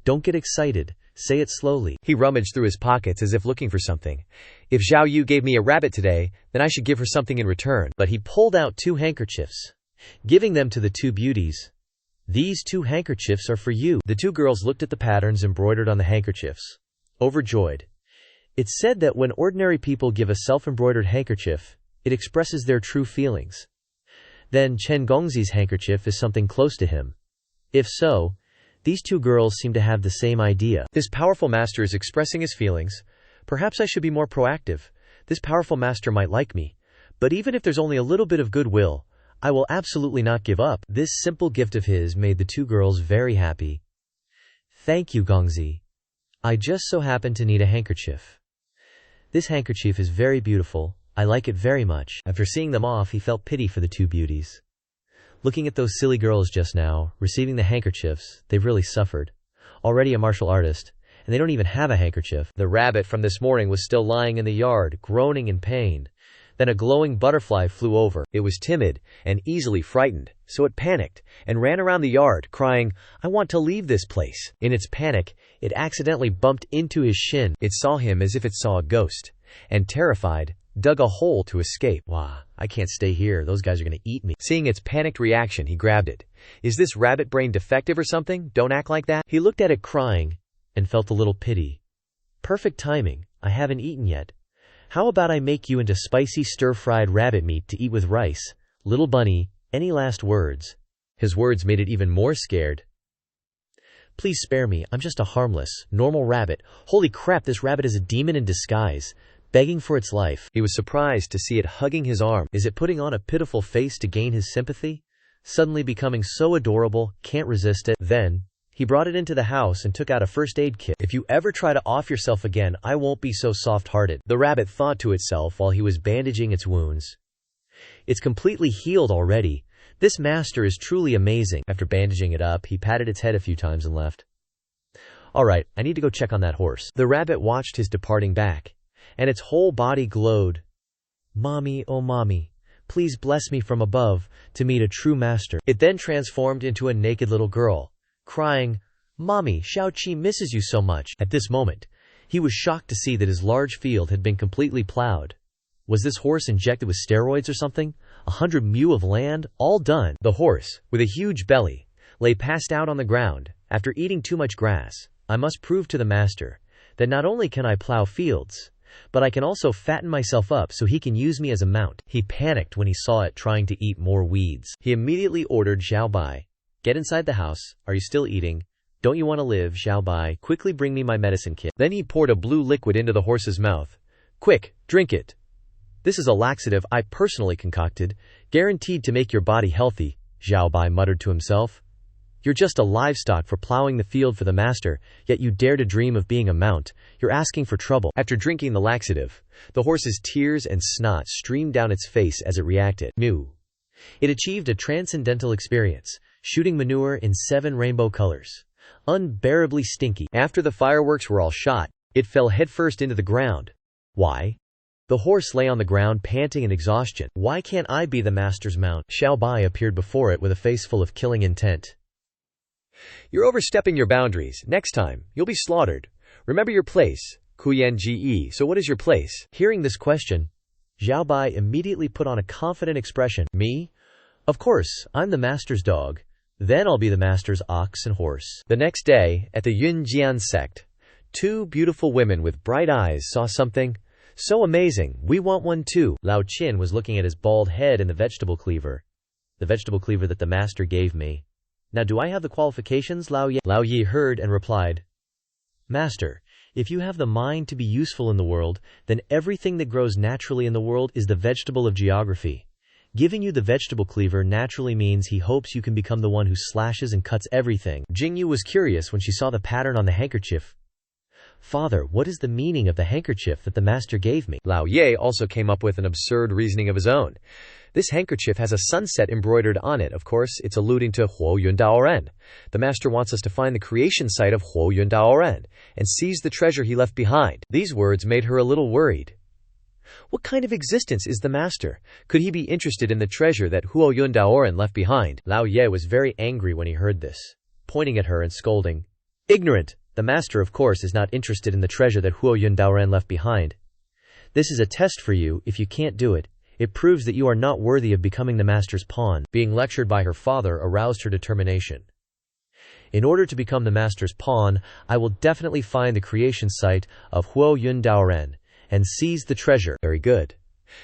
Don't get excited, say it slowly. He rummaged through his pockets as if looking for something. If Zhao Yu gave me a rabbit today, then I should give her something in return. But he pulled out 2 handkerchiefs, giving them to the 2 beauties. These 2 handkerchiefs are for you. The 2 girls looked at the patterns embroidered on the handkerchiefs, overjoyed. It's said that when ordinary people give a self-embroidered handkerchief, it expresses their true feelings. Then Chen Gongzi's handkerchief is something close to him. If so, these 2 girls seem to have the same idea. This powerful master is expressing his feelings. Perhaps I should be more proactive. This powerful master might like me. But even if there's only a little bit of goodwill, I will absolutely not give up. This simple gift of his made the 2 girls very happy. Thank you, Gongzi. I just so happen to need a handkerchief. This handkerchief is very beautiful. I like it very much. After seeing them off, he felt pity for the 2 beauties. Looking at those silly girls just now, receiving the handkerchiefs, they've really suffered. Already a martial artist, and they don't even have a handkerchief. The rabbit from this morning was still lying in the yard, groaning in pain. Then a glowing butterfly flew over. It was timid and easily frightened, so it panicked and ran around the yard, crying, I want to leave this place. In its panic, it accidentally bumped into his shin. It saw him as if it saw a ghost, and terrified, dug a hole to escape. Wow, I can't stay here. Those guys are going to eat me. Seeing its panicked reaction, he grabbed it. Is this rabbit brain defective or something? Don't act like that. He looked at it crying and felt a little pity. Perfect timing. I haven't eaten yet. How about I make you into spicy stir-fried rabbit meat to eat with rice? Little bunny, any last words? His words made it even more scared. Please spare me. I'm just a harmless, normal rabbit. Holy crap, this rabbit is a demon in disguise, begging for its life. He was surprised to see it hugging his arm. Is it putting on a pitiful face to gain his sympathy? Suddenly becoming so adorable, can't resist it. Then, he brought it into the house and took out a first aid kit. If you ever try to off yourself again, I won't be so soft-hearted. The rabbit thought to itself while he was bandaging its wounds. It's completely healed already. This master is truly amazing. After bandaging it up, he patted its head a few times and left. Alright, I need to go check on that horse. The rabbit watched his departing back, and its whole body glowed. Mommy, oh mommy, please bless me from above to meet a true master. It then transformed into a naked little girl, crying, Mommy, Xiaoqi misses you so much. At this moment, he was shocked to see that his large field had been completely plowed. Was this horse injected with steroids or something? 100 mu of land, all done. The horse, with a huge belly, lay passed out on the ground, after eating too much grass. I must prove to the master that not only can I plow fields, but I can also fatten myself up so he can use me as a mount. He panicked when he saw it trying to eat more weeds. He immediately ordered Xiao Bai, get inside the house. Are you still eating? Don't you want to live, Xiao Bai? Quickly bring me my medicine kit. Then he poured a blue liquid into the horse's mouth. Quick, drink it. This is a laxative I personally concocted, guaranteed to make your body healthy, Xiao Bai muttered to himself. You're just a livestock for plowing the field for the master, yet you dare to dream of being a mount. You're asking for trouble. After drinking the laxative, the horse's tears and snot streamed down its face as it reacted. Mu. It achieved a transcendental experience, shooting manure in 7 rainbow colors. Unbearably stinky. After the fireworks were all shot, it fell headfirst into the ground. Why? The horse lay on the ground panting in exhaustion. Why can't I be the master's mount? Xiao Bai appeared before it with a face full of killing intent. You're overstepping your boundaries. Next time, you'll be slaughtered. Remember your place, Kuyen-Ge. So what is your place? Hearing this question, Xiao Bai immediately put on a confident expression. Me? Of course, I'm the master's dog. Then I'll be the master's ox and horse. The next day, at the Yunjian sect, 2 beautiful women with bright eyes saw something so amazing. We want one too. Lao Qin was looking at his bald head and the vegetable cleaver. The vegetable cleaver that the master gave me. Now do I have the qualifications? Lao Yi heard and replied, Master, if you have the mind to be useful in the world, then everything that grows naturally in the world is the vegetable of geography. Giving you the vegetable cleaver naturally means he hopes you can become the one who slashes and cuts everything. Jingyu was curious when she saw the pattern on the handkerchief. Father, what is the meaning of the handkerchief that the master gave me? Lao Ye also came up with an absurd reasoning of his own. This handkerchief has a sunset embroidered on it. Of course, it's alluding to Huo Yun Dao Ren. The master wants us to find the creation site of Huo Yun Dao Ren and seize the treasure he left behind. These words made her a little worried. What kind of existence is the master? Could he be interested in the treasure that Huo Yun Dao Ren left behind? Lao Ye was very angry when he heard this, pointing at her and scolding. Ignorant! The master, of course, is not interested in the treasure that Huo Yun Dao Ren left behind. This is a test for you. If you can't do it, it proves that you are not worthy of becoming the master's pawn. Being lectured by her father aroused her determination. In order to become the master's pawn, I will definitely find the creation site of Huo Yun Dao Ren and seize the treasure. Very good.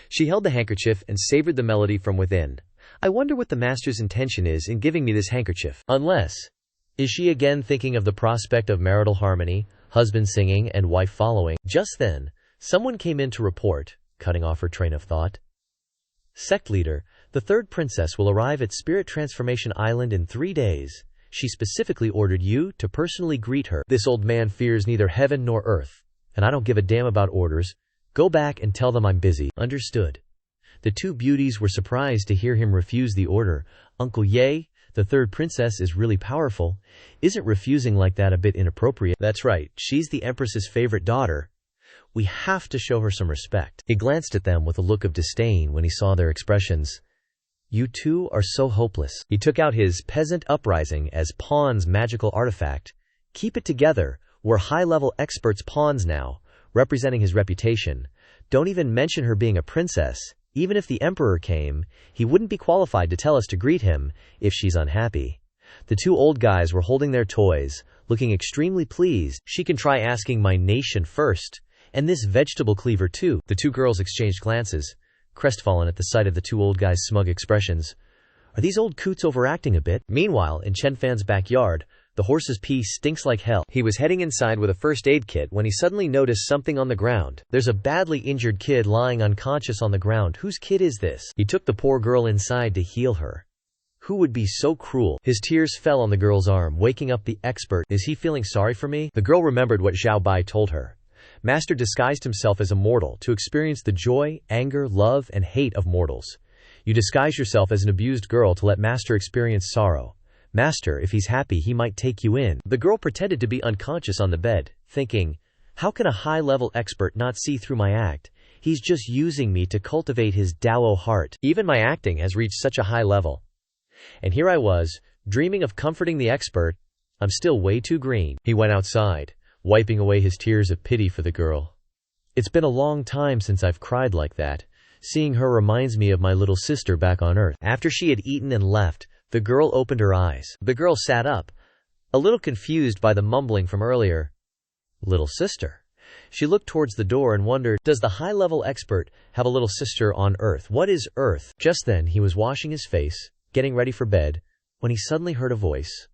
She held the handkerchief and savored the melody from within. I wonder what the master's intention is in giving me this handkerchief. Unless, is she again thinking of the prospect of marital harmony, husband singing and wife following? Just then, someone came in to report, cutting off her train of thought. Sect leader, the third princess will arrive at Spirit Transformation Island in 3 days. She specifically ordered you to personally greet her. This old man fears neither heaven nor earth, and I don't give a damn about orders. Go back and tell them I'm busy. Understood. The two beauties were surprised to hear him refuse the order. Uncle Ye, the third princess is really powerful. Isn't refusing like that a bit inappropriate? That's right, she's the empress's favorite daughter. We have to show her some respect. He glanced at them with a look of disdain when he saw their expressions. You two are so hopeless. He took out his peasant uprising as pawn's magical artifact. Keep it together. We're high-level experts pawns now, representing his reputation. Don't even mention her being a princess. Even if the emperor came, he wouldn't be qualified to tell us to greet him if she's unhappy. The two old guys were holding their toys, looking extremely pleased. She can try asking my nation first, and this vegetable cleaver too. The two girls exchanged glances, crestfallen at the sight of the two old guys' smug expressions. Are these old coots overacting a bit? Meanwhile, in Chen Fan's backyard, the horse's pee stinks like hell. He was heading inside with a first aid kit when he suddenly noticed something on the ground. There's a badly injured kid lying unconscious on the ground. Whose kid is this? He took the poor girl inside to heal her. Who would be so cruel? His tears fell on the girl's arm, waking up the expert. Is he feeling sorry for me? The girl remembered what Xiao Bai told her. Master disguised himself as a mortal to experience the joy, anger, love, and hate of mortals. You disguise yourself as an abused girl to let Master experience sorrow. Master, if he's happy, he might take you in. The girl pretended to be unconscious on the bed, thinking, how can a high-level expert not see through my act? He's just using me to cultivate his Dao heart. Even my acting has reached such a high level. And here I was, dreaming of comforting the expert. I'm still way too green. He went outside, wiping away his tears of pity for the girl. It's been a long time since I've cried like that. Seeing her reminds me of my little sister back on Earth. After she had eaten and left, the girl opened her eyes. The girl sat up, a little confused by the mumbling from earlier. Little sister. She looked towards the door and wondered, does the high-level expert have a little sister on Earth? What is Earth? Just then he was washing his face, getting ready for bed, when he suddenly heard a voice.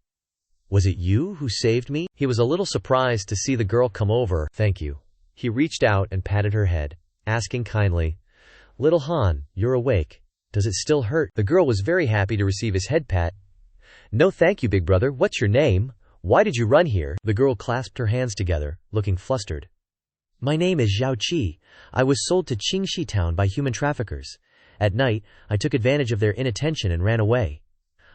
Was it you who saved me? He was a little surprised to see the girl come over. Thank you. He reached out and patted her head, asking kindly, Little Han, you're awake. Does it still hurt? The girl was very happy to receive his head pat. No thank you, big brother. What's your name? Why did you run here? The girl clasped her hands together, looking flustered. My name is Zhao Qi. I was sold to Xianxia town by human traffickers. At night, I took advantage of their inattention and ran away.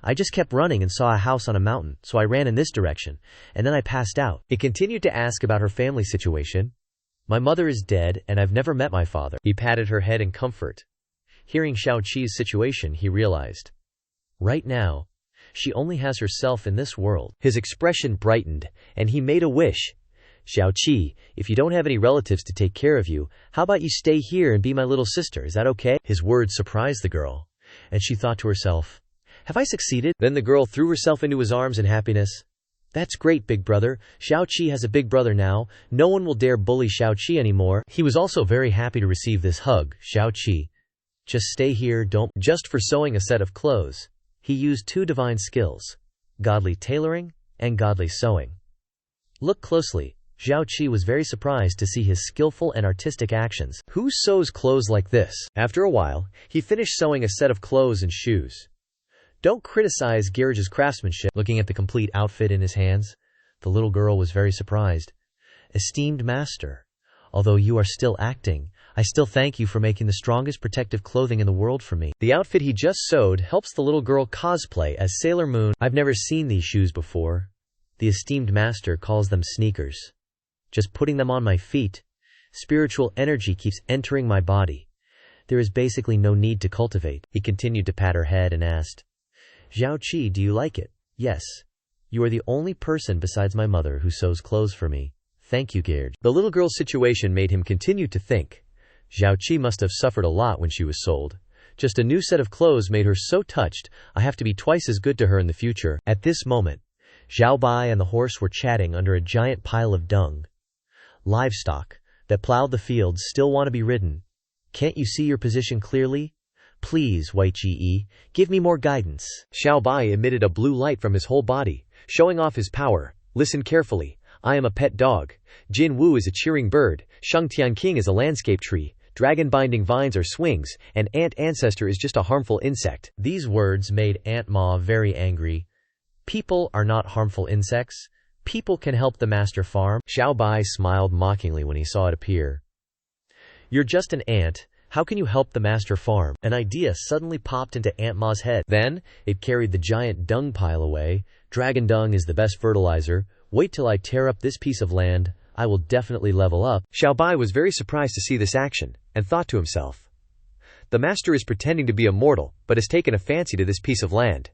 I just kept running and saw a house on a mountain, so I ran in this direction, and then I passed out. He continued to ask about her family situation. My mother is dead, and I've never met my father. He patted her head in comfort. Hearing Xiao Qi's situation, he realized. Right now, she only has herself in this world. His expression brightened, and he made a wish. Xiao Qi, if you don't have any relatives to take care of you, how about you stay here and be my little sister? Is that okay? His words surprised the girl, and she thought to herself, have I succeeded? Then the girl threw herself into his arms in happiness. That's great, big brother. Xiao Qi has a big brother now. No one will dare bully Xiao Qi anymore. He was also very happy to receive this hug. Xiao Qi, just stay here, don't. Just for sewing a set of clothes, he used 2 divine skills. godly tailoring, and godly sewing. Look closely. Zhao Qi was very surprised to see his skillful and artistic actions. Who sews clothes like this? After a while, he finished sewing a set of clothes and shoes. Don't criticize Giraj's craftsmanship. Looking at the complete outfit in his hands, the little girl was very surprised. Esteemed master, although you are still acting, I still thank you for making the strongest protective clothing in the world for me. The outfit he just sewed helps the little girl cosplay as Sailor Moon. I've never seen these shoes before. The esteemed master calls them sneakers. Just putting them on my feet, spiritual energy keeps entering my body. There is basically no need to cultivate. He continued to pat her head and asked, Zhao Qi, do you like it? Yes. You are the only person besides my mother who sews clothes for me. Thank you, Giraj. The little girl's situation made him continue to think. Zhao Qi must have suffered a lot when she was sold. Just a new set of clothes made her so touched. I have to be twice as good to her in the future. At this moment, Zhao Bai and the horse were chatting under a giant pile of dung. Livestock that plowed the fields still want to be ridden. Can't you see your position clearly? Please, White Ge, give me more guidance. Xiao Bai emitted a blue light from his whole body, showing off his power. Listen carefully. I am a pet dog. Jin Wu is a cheering bird. Sheng Tianqing is a landscape tree. Dragon-binding vines are swings, and Ant Ancestor is just a harmful insect. These words made Aunt Ma very angry. People are not harmful insects. People can help the master farm. Xiao Bai smiled mockingly when he saw it appear. You're just an ant. How can you help the master farm? An idea suddenly popped into Aunt Ma's head. Then, it carried the giant dung pile away. Dragon dung is the best fertilizer. Wait till I tear up this piece of land. I will definitely level up. Xiao Bai was very surprised to see this action, and thought to himself. The master is pretending to be immortal, but has taken a fancy to this piece of land.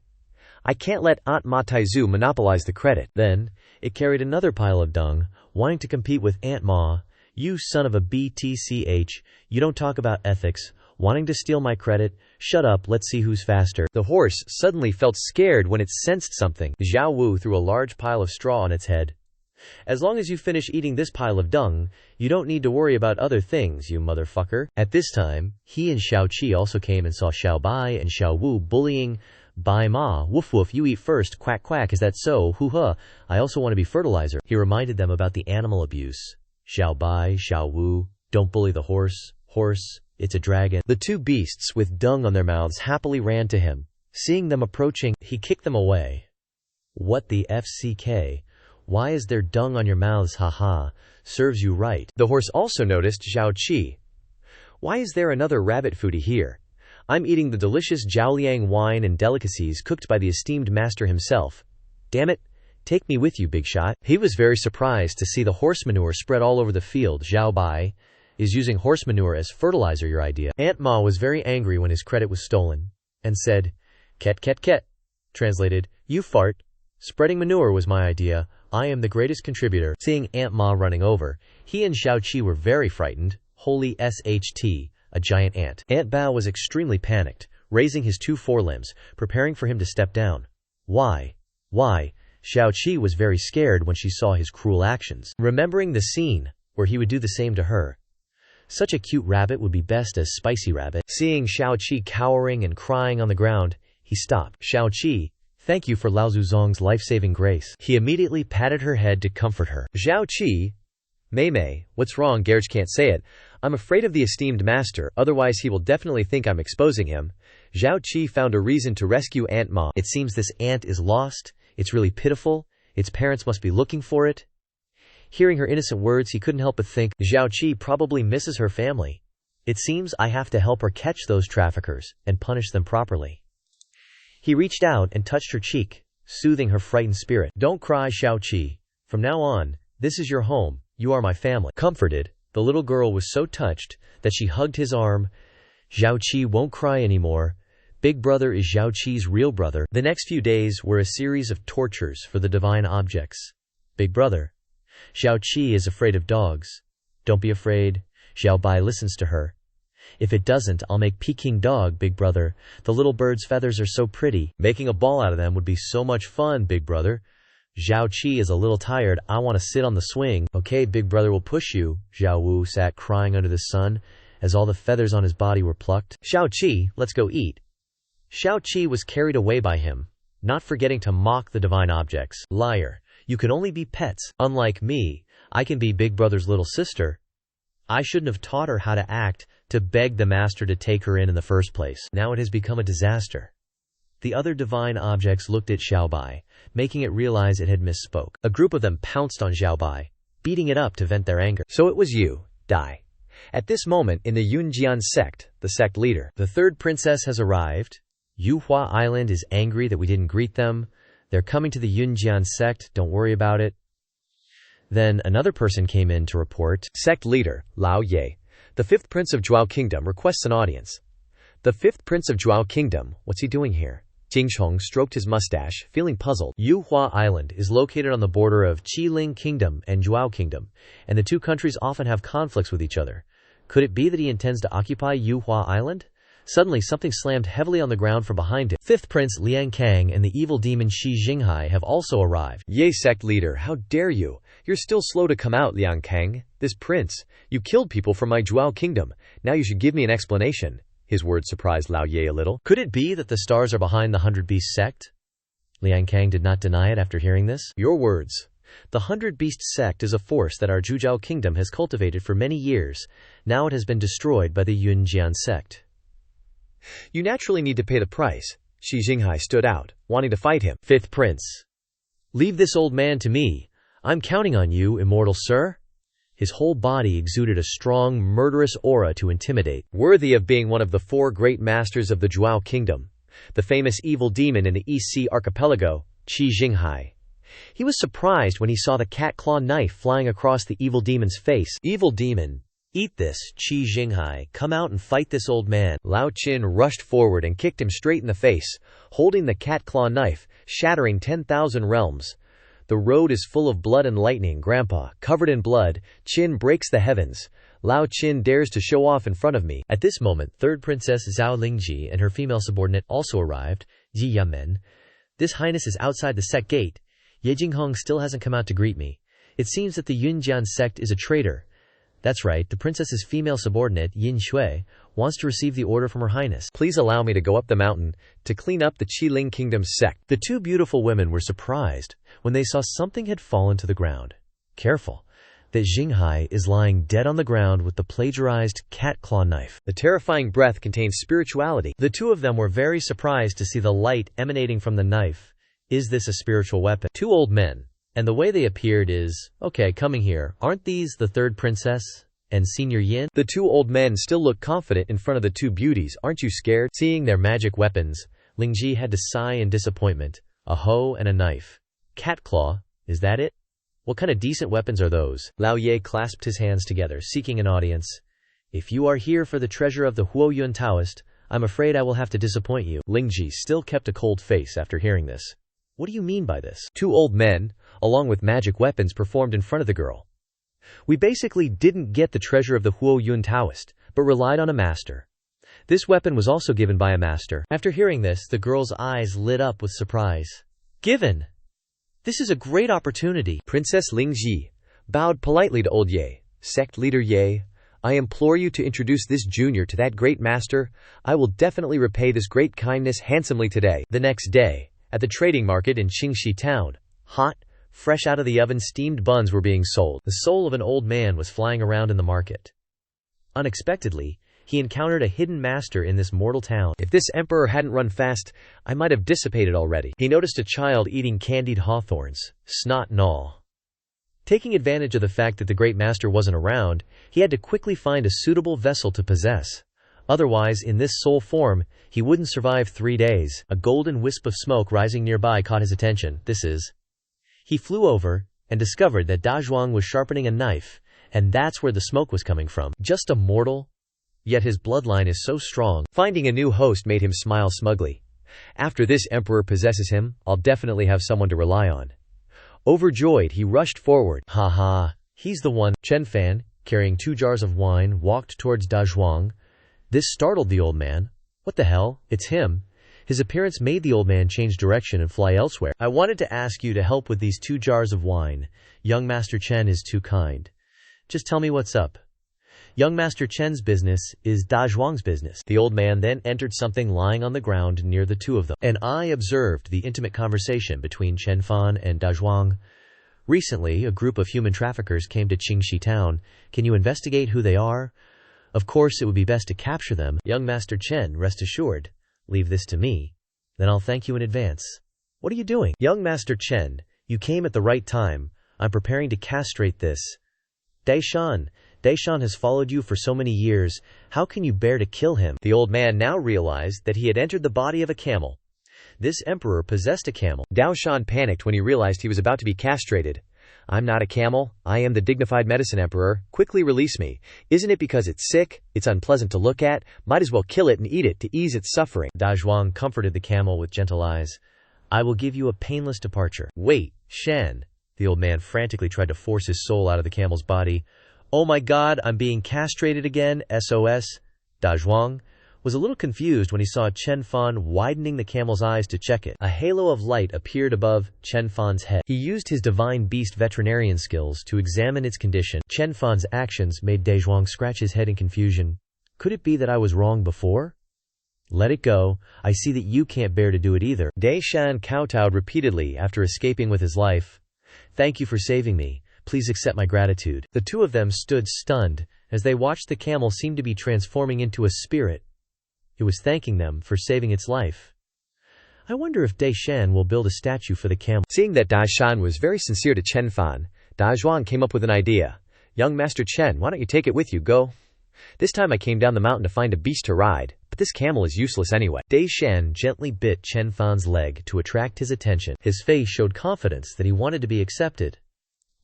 I can't let Aunt Ma Taizu monopolize the credit. Then, it carried another pile of dung, wanting to compete with Aunt Ma. You son of a BTCH, you don't talk about ethics, wanting to steal my credit. Shut up, let's see who's faster. The horse suddenly felt scared when it sensed something. Zhao Wu threw a large pile of straw on its head. As long as you finish eating this pile of dung, you don't need to worry about other things, you motherfucker. At this time, he and Xiao Qi also came and saw Xiao Bai and Xiao Wu bullying Bai Ma. Woof woof, you eat first, quack quack, is that so? Hoo ha, I also want to be fertilizer. He reminded them about the animal abuse. Xiao Bai, Xiao Wu, don't bully the horse. Horse, it's a dragon. The two beasts with dung on their mouths happily ran to him. Seeing them approaching, he kicked them away. What the FCK? Why is there dung on your mouths? Haha, serves you right. The horse also noticed Zhao Qi. Why is there another rabbit foodie here? I'm eating the delicious Jiaoliang wine and delicacies cooked by the esteemed master himself. Damn it, take me with you, big shot. He was very surprised to see the horse manure spread all over the field. Zhao Bai is using horse manure as fertilizer, your idea. Aunt Ma was very angry when his credit was stolen, and said, Ket ket ket. Translated, you fart. Spreading manure was my idea. I am the greatest contributor. Seeing Aunt Ma running over, he and Xiao Qi were very frightened. Holy SHT, a giant ant. Aunt Bao was extremely panicked, raising his two forelimbs, preparing for him to step down. Why? Xiao Qi was very scared when she saw his cruel actions, remembering the scene where he would do the same to her. Such a cute rabbit would be best as spicy rabbit. Seeing Xiao Qi cowering and crying on the ground, he stopped. Xiao Qi, thank you for Lao Zuzong's life-saving grace. He immediately patted her head to comfort her. Zhao Qi, Mei, what's wrong? Giraj can't say it. I'm afraid of the esteemed master, otherwise he will definitely think I'm exposing him. Zhao Qi found a reason to rescue Aunt Ma. It seems this ant is lost. It's really pitiful. Its parents must be looking for it. Hearing her innocent words, he couldn't help but think, Zhao Qi probably misses her family. It seems I have to help her catch those traffickers and punish them properly. He reached out and touched her cheek, soothing her frightened spirit. Don't cry, Xiao Qi. From now on, this is your home. You are my family. Comforted, the little girl was so touched that she hugged his arm. Zhao Qi won't cry anymore. Big brother is Zhao Qi's real brother. The next few days were a series of tortures for the divine objects. Big brother. Zhao Qi is afraid of dogs. Don't be afraid. Xiao Bai listens to her. If it doesn't, I'll make Peking dog, big brother. The little bird's feathers are so pretty. Making a ball out of them would be so much fun, big brother. Zhao Qi is a little tired. I want to sit on the swing. Okay, big brother will push you. Zhao Wu sat crying under the sun as all the feathers on his body were plucked. Xiao Qi, let's go eat. Xiao Qi was carried away by him. not forgetting to mock the divine objects. Liar, you can only be pets. Unlike me, I can be Big Brother's little sister. I shouldn't have taught her how to act, to beg the master to take her in the first place. Now it has become a disaster. The other divine objects looked at Xiaobai, making it realize it had misspoke. A group of them pounced on Xiaobai, beating it up to vent their anger. So it was you, Dai. At this moment in the Yunjian sect, the sect leader. The third princess has arrived. Yuhua Island is angry that we didn't greet them. They're coming to the Yunjian sect, don't worry about it. Then another person came in to report. Sect leader, Lao Ye. The fifth prince of Zhuao Kingdom requests an audience. The fifth prince of Zhuao Kingdom, what's he doing here? Jingchong stroked his mustache, feeling puzzled. Yuhua Island is located on the border of Qiling Kingdom and Zhuao Kingdom, and the two countries often have conflicts with each other. Could it be that he intends to occupy Yuhua Island? Suddenly something slammed heavily on the ground from behind him. Fifth Prince Liang Kang and the evil demon Shi Jinghai have also arrived. Ye sect leader, how dare you? You're still slow to come out, Liang Kang. This prince, you killed people from my Zhuao Kingdom. Now you should give me an explanation. His words surprised Lao Ye a little. Could it be that the stars are behind the Hundred Beast Sect? Liang Kang did not deny it after hearing this. Your words. The Hundred Beast Sect is a force that our Zhujiao Kingdom has cultivated for many years. Now it has been destroyed by the Yunjian sect. You naturally need to pay the price. Shi Jinghai stood out, wanting to fight him. Fifth Prince. Leave this old man to me. I'm counting on you, immortal sir. His whole body exuded a strong, murderous aura to intimidate. Worthy of being one of the four great masters of the Zhuao Kingdom, the famous evil demon in the East Sea Archipelago, Shi Jinghai. He was surprised when he saw the cat-claw knife flying across the evil demon's face. Evil demon, eat this, Shi Jinghai. Come out and fight this old man. Lao Qin rushed forward and kicked him straight in the face, holding the cat-claw knife, shattering 10,000 realms. The road is full of blood and lightning, Grandpa. Covered in blood, Qin breaks the heavens. Lao Qin dares to show off in front of me. At this moment, third princess Zhao Lingji and her female subordinate also arrived, Yi Yamen. This highness is outside the sect gate. Ye Jinghong still hasn't come out to greet me. It seems that the Yunjian sect is a traitor. That's right, the princess's female subordinate, Yin Shui, wants to receive the order from her highness. Please allow me to go up the mountain to clean up the Qiling Kingdom's sect. The two beautiful women were surprised when they saw something had fallen to the ground. Careful, that Jinghai is lying dead on the ground with the plagiarized cat-claw knife. The terrifying breath contains spirituality. The two of them were very surprised to see the light emanating from the knife. Is this a spiritual weapon? Two old men. And the way they appeared is, okay, coming here, aren't these the third princess and Senior Yin? The two old men still look confident in front of the two beauties. Aren't you scared? Seeing their magic weapons, Lingji had to sigh in disappointment. A hoe and a knife. Cat claw, is that it? What kind of decent weapons are those? Lao Ye clasped his hands together, seeking an audience. If you are here for the treasure of the Huoyuan Taoist, I'm afraid I will have to disappoint you. Lingji still kept a cold face after hearing this. What do you mean by this? Two old men, along with magic weapons, performed in front of the girl. We basically didn't get the treasure of the Huoyuan Taoist, but relied on a master. This weapon was also given by a master. After hearing this, the girl's eyes lit up with surprise. Given! This is a great opportunity. Princess Lingji bowed politely to old Ye. Sect leader Ye, I implore you to introduce this junior to that great master. I will definitely repay this great kindness handsomely today. The next day, at the trading market in Qingxi town, hot, fresh out of the oven steamed buns were being sold. The soul of an old man was flying around in the market. Unexpectedly, he encountered a hidden master in this mortal town. If this emperor hadn't run fast, I might have dissipated already. He noticed a child eating candied hawthorns, snot and all. Taking advantage of the fact that the great master wasn't around, he had to quickly find a suitable vessel to possess. Otherwise, in this soul form, he wouldn't survive 3 days. A golden wisp of smoke rising nearby caught his attention. He flew over and discovered that Da Zhuang was sharpening a knife, and that's where the smoke was coming from. Just a mortal? Yet his bloodline is so strong. Finding a new host made him smile smugly. After this emperor possesses him, I'll definitely have someone to rely on. Overjoyed, he rushed forward. Ha ha, he's the one. Chen Fan, carrying 2 jars of wine, walked towards Da Zhuang. This startled the old man. What the hell? It's him. His appearance made the old man change direction and fly elsewhere. I wanted to ask you to help with these 2 jars of wine. Young Master Chen is too kind. Just tell me what's up. Young Master Chen's business is Da Zhuang's business. The old man then entered something lying on the ground near the two of them, and I observed the intimate conversation between Chen Fan and Da Zhuang. Recently, a group of human traffickers came to Xianxia town. Can you investigate who they are? Of course, it would be best to capture them. Young Master Chen, rest assured. Leave this to me. Then I'll thank you in advance. What are you doing? Young Master Chen, you came at the right time. I'm preparing to castrate this. Daishan has followed you for so many years. How can you bear to kill him? The old man now realized that he had entered the body of a camel. This emperor possessed a camel. Daishan panicked when he realized he was about to be castrated. I'm not a camel. I am the dignified medicine emperor. Quickly release me. Isn't it because it's sick? It's unpleasant to look at. Might as well kill it and eat it to ease its suffering. Da Zhuang comforted the camel with gentle eyes. I will give you a painless departure. Wait, Shan. The old man frantically tried to force his soul out of the camel's body. Oh my god, I'm being castrated again, SOS. Da Zhuang was a little confused when he saw Chen Fan widening the camel's eyes to check it. A halo of light appeared above Chen Fan's head. He used his divine beast veterinarian skills to examine its condition. Chen Fan's actions made Da Zhuang scratch his head in confusion. Could it be that I was wrong before? Let it go. I see that you can't bear to do it either. Daishan kowtowed repeatedly after escaping with his life. Thank you for saving me. Please accept my gratitude. The two of them stood stunned as they watched the camel seem to be transforming into a spirit. It was thanking them for saving its life. I wonder if Daishan will build a statue for the camel. Seeing that Daishan was very sincere to Chen Fan, Da Zhuang came up with an idea. Young Master Chen, why don't you take it with you? Go. This time I came down the mountain to find a beast to ride, but this camel is useless anyway. Daishan gently bit Chen Fan's leg to attract his attention. His face showed confidence that he wanted to be accepted.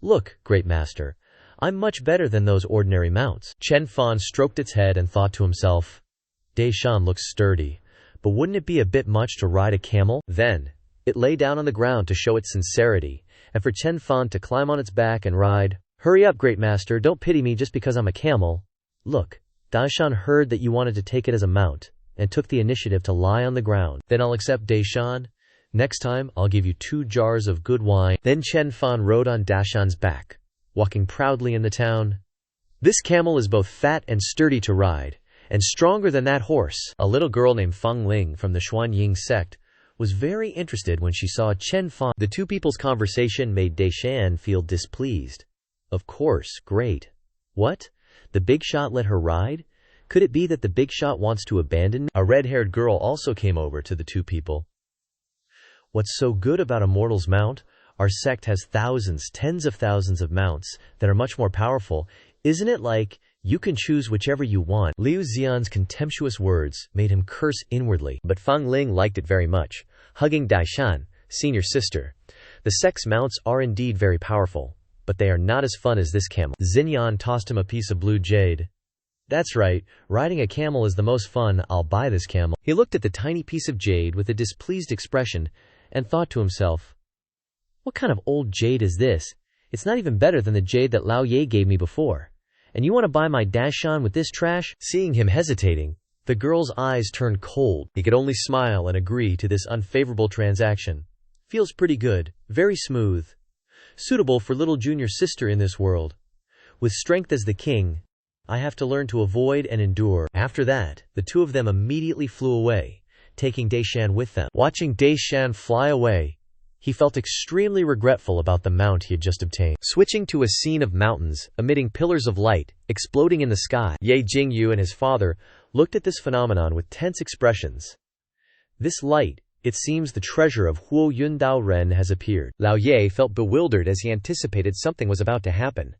Look, great master, I'm much better than those ordinary mounts. Chen Fan stroked its head and thought to himself, Daishan looks sturdy, but wouldn't it be a bit much to ride a camel? Then, it lay down on the ground to show its sincerity, and for Chen Fan to climb on its back and ride. Hurry up, great master, don't pity me just because I'm a camel. Look, Daishan heard that you wanted to take it as a mount, and took the initiative to lie on the ground. Then I'll accept Daishan. Next time, I'll give you 2 jars of good wine. Then Chen Fan rode on Daishan's back, walking proudly in the town. This camel is both fat and sturdy to ride, and stronger than that horse. A little girl named Feng Ling from the Guardian sect was very interested when she saw Chen Fan. The two people's conversation made Daishan feel displeased. Of course, great. What? The big shot let her ride? Could it be that the big shot wants to abandon me? A red-haired girl also came over to the two people. What's so good about a mortal's mount? Our sect has thousands, tens of thousands of mounts that are much more powerful. Isn't it like you can choose whichever you want? Liu Xian's contemptuous words made him curse inwardly, but Feng Ling liked it very much, hugging Daishan, senior sister. The sect's mounts are indeed very powerful, but they are not as fun as this camel. Xinyan tossed him a piece of blue jade. That's right, riding a camel is the most fun. I'll buy this camel. He looked at the tiny piece of jade with a displeased expression and thought to himself, what kind of old jade is this? It's not even better than the jade that Lao Ye gave me before. And you want to buy my Daishan with this trash? Seeing him hesitating, the girl's eyes turned cold. He could only smile and agree to this unfavorable transaction. Feels pretty good, very smooth. Suitable for little junior sister in this world. With strength as the king, I have to learn to avoid and endure. After that, the two of them immediately flew away, taking Daishan with them. Watching Daishan fly away, he felt extremely regretful about the mount he had just obtained. Switching to a scene of mountains, emitting pillars of light, exploding in the sky, Ye Jingyu and his father looked at this phenomenon with tense expressions. This light, it seems the treasure of Huo Yundao Ren has appeared. Lao Ye felt bewildered as he anticipated something was about to happen.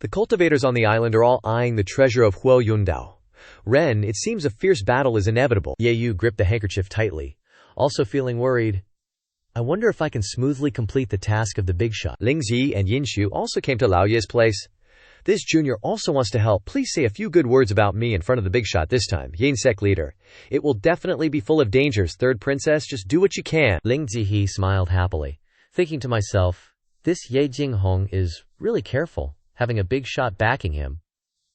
The cultivators on the island are all eyeing the treasure of Huo Yundao Ren. It seems a fierce battle is inevitable. Ye Yu gripped the handkerchief tightly, also feeling worried. I wonder if I can smoothly complete the task of the big shot. Ling Zi and Yinshu also came to Lao Ye's place. This junior also wants to help. Please say a few good words about me in front of the big shot this time. Yin sect leader. It will definitely be full of dangers. Third princess, just do what you can. Ling Zihe smiled happily, thinking to myself, this Ye Jinghong is really careful, having a big shot backing him.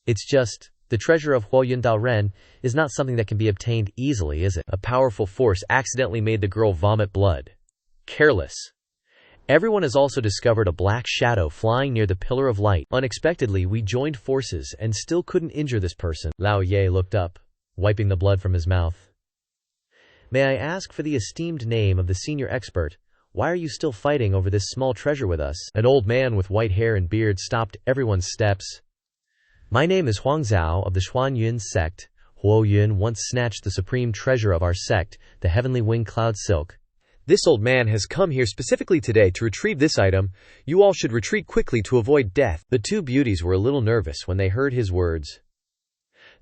It's just, the treasure of Huo Yundao Ren is not something that can be obtained easily, is it? A powerful force accidentally made the girl vomit blood. Careless. Everyone has also discovered a black shadow flying near the pillar of light. Unexpectedly, we joined forces and still couldn't injure this person. Lao Ye looked up, wiping the blood from his mouth. May I ask for the esteemed name of the senior expert? Why are you still fighting over this small treasure with us? An old man with white hair and beard stopped everyone's steps. My name is Huang Zhao of the Xuanyun sect. Huo Yun once snatched the supreme treasure of our sect, the heavenly winged cloud silk. This old man has come here specifically today to retrieve this item. You all should retreat quickly to avoid death. The two beauties were a little nervous when they heard his words.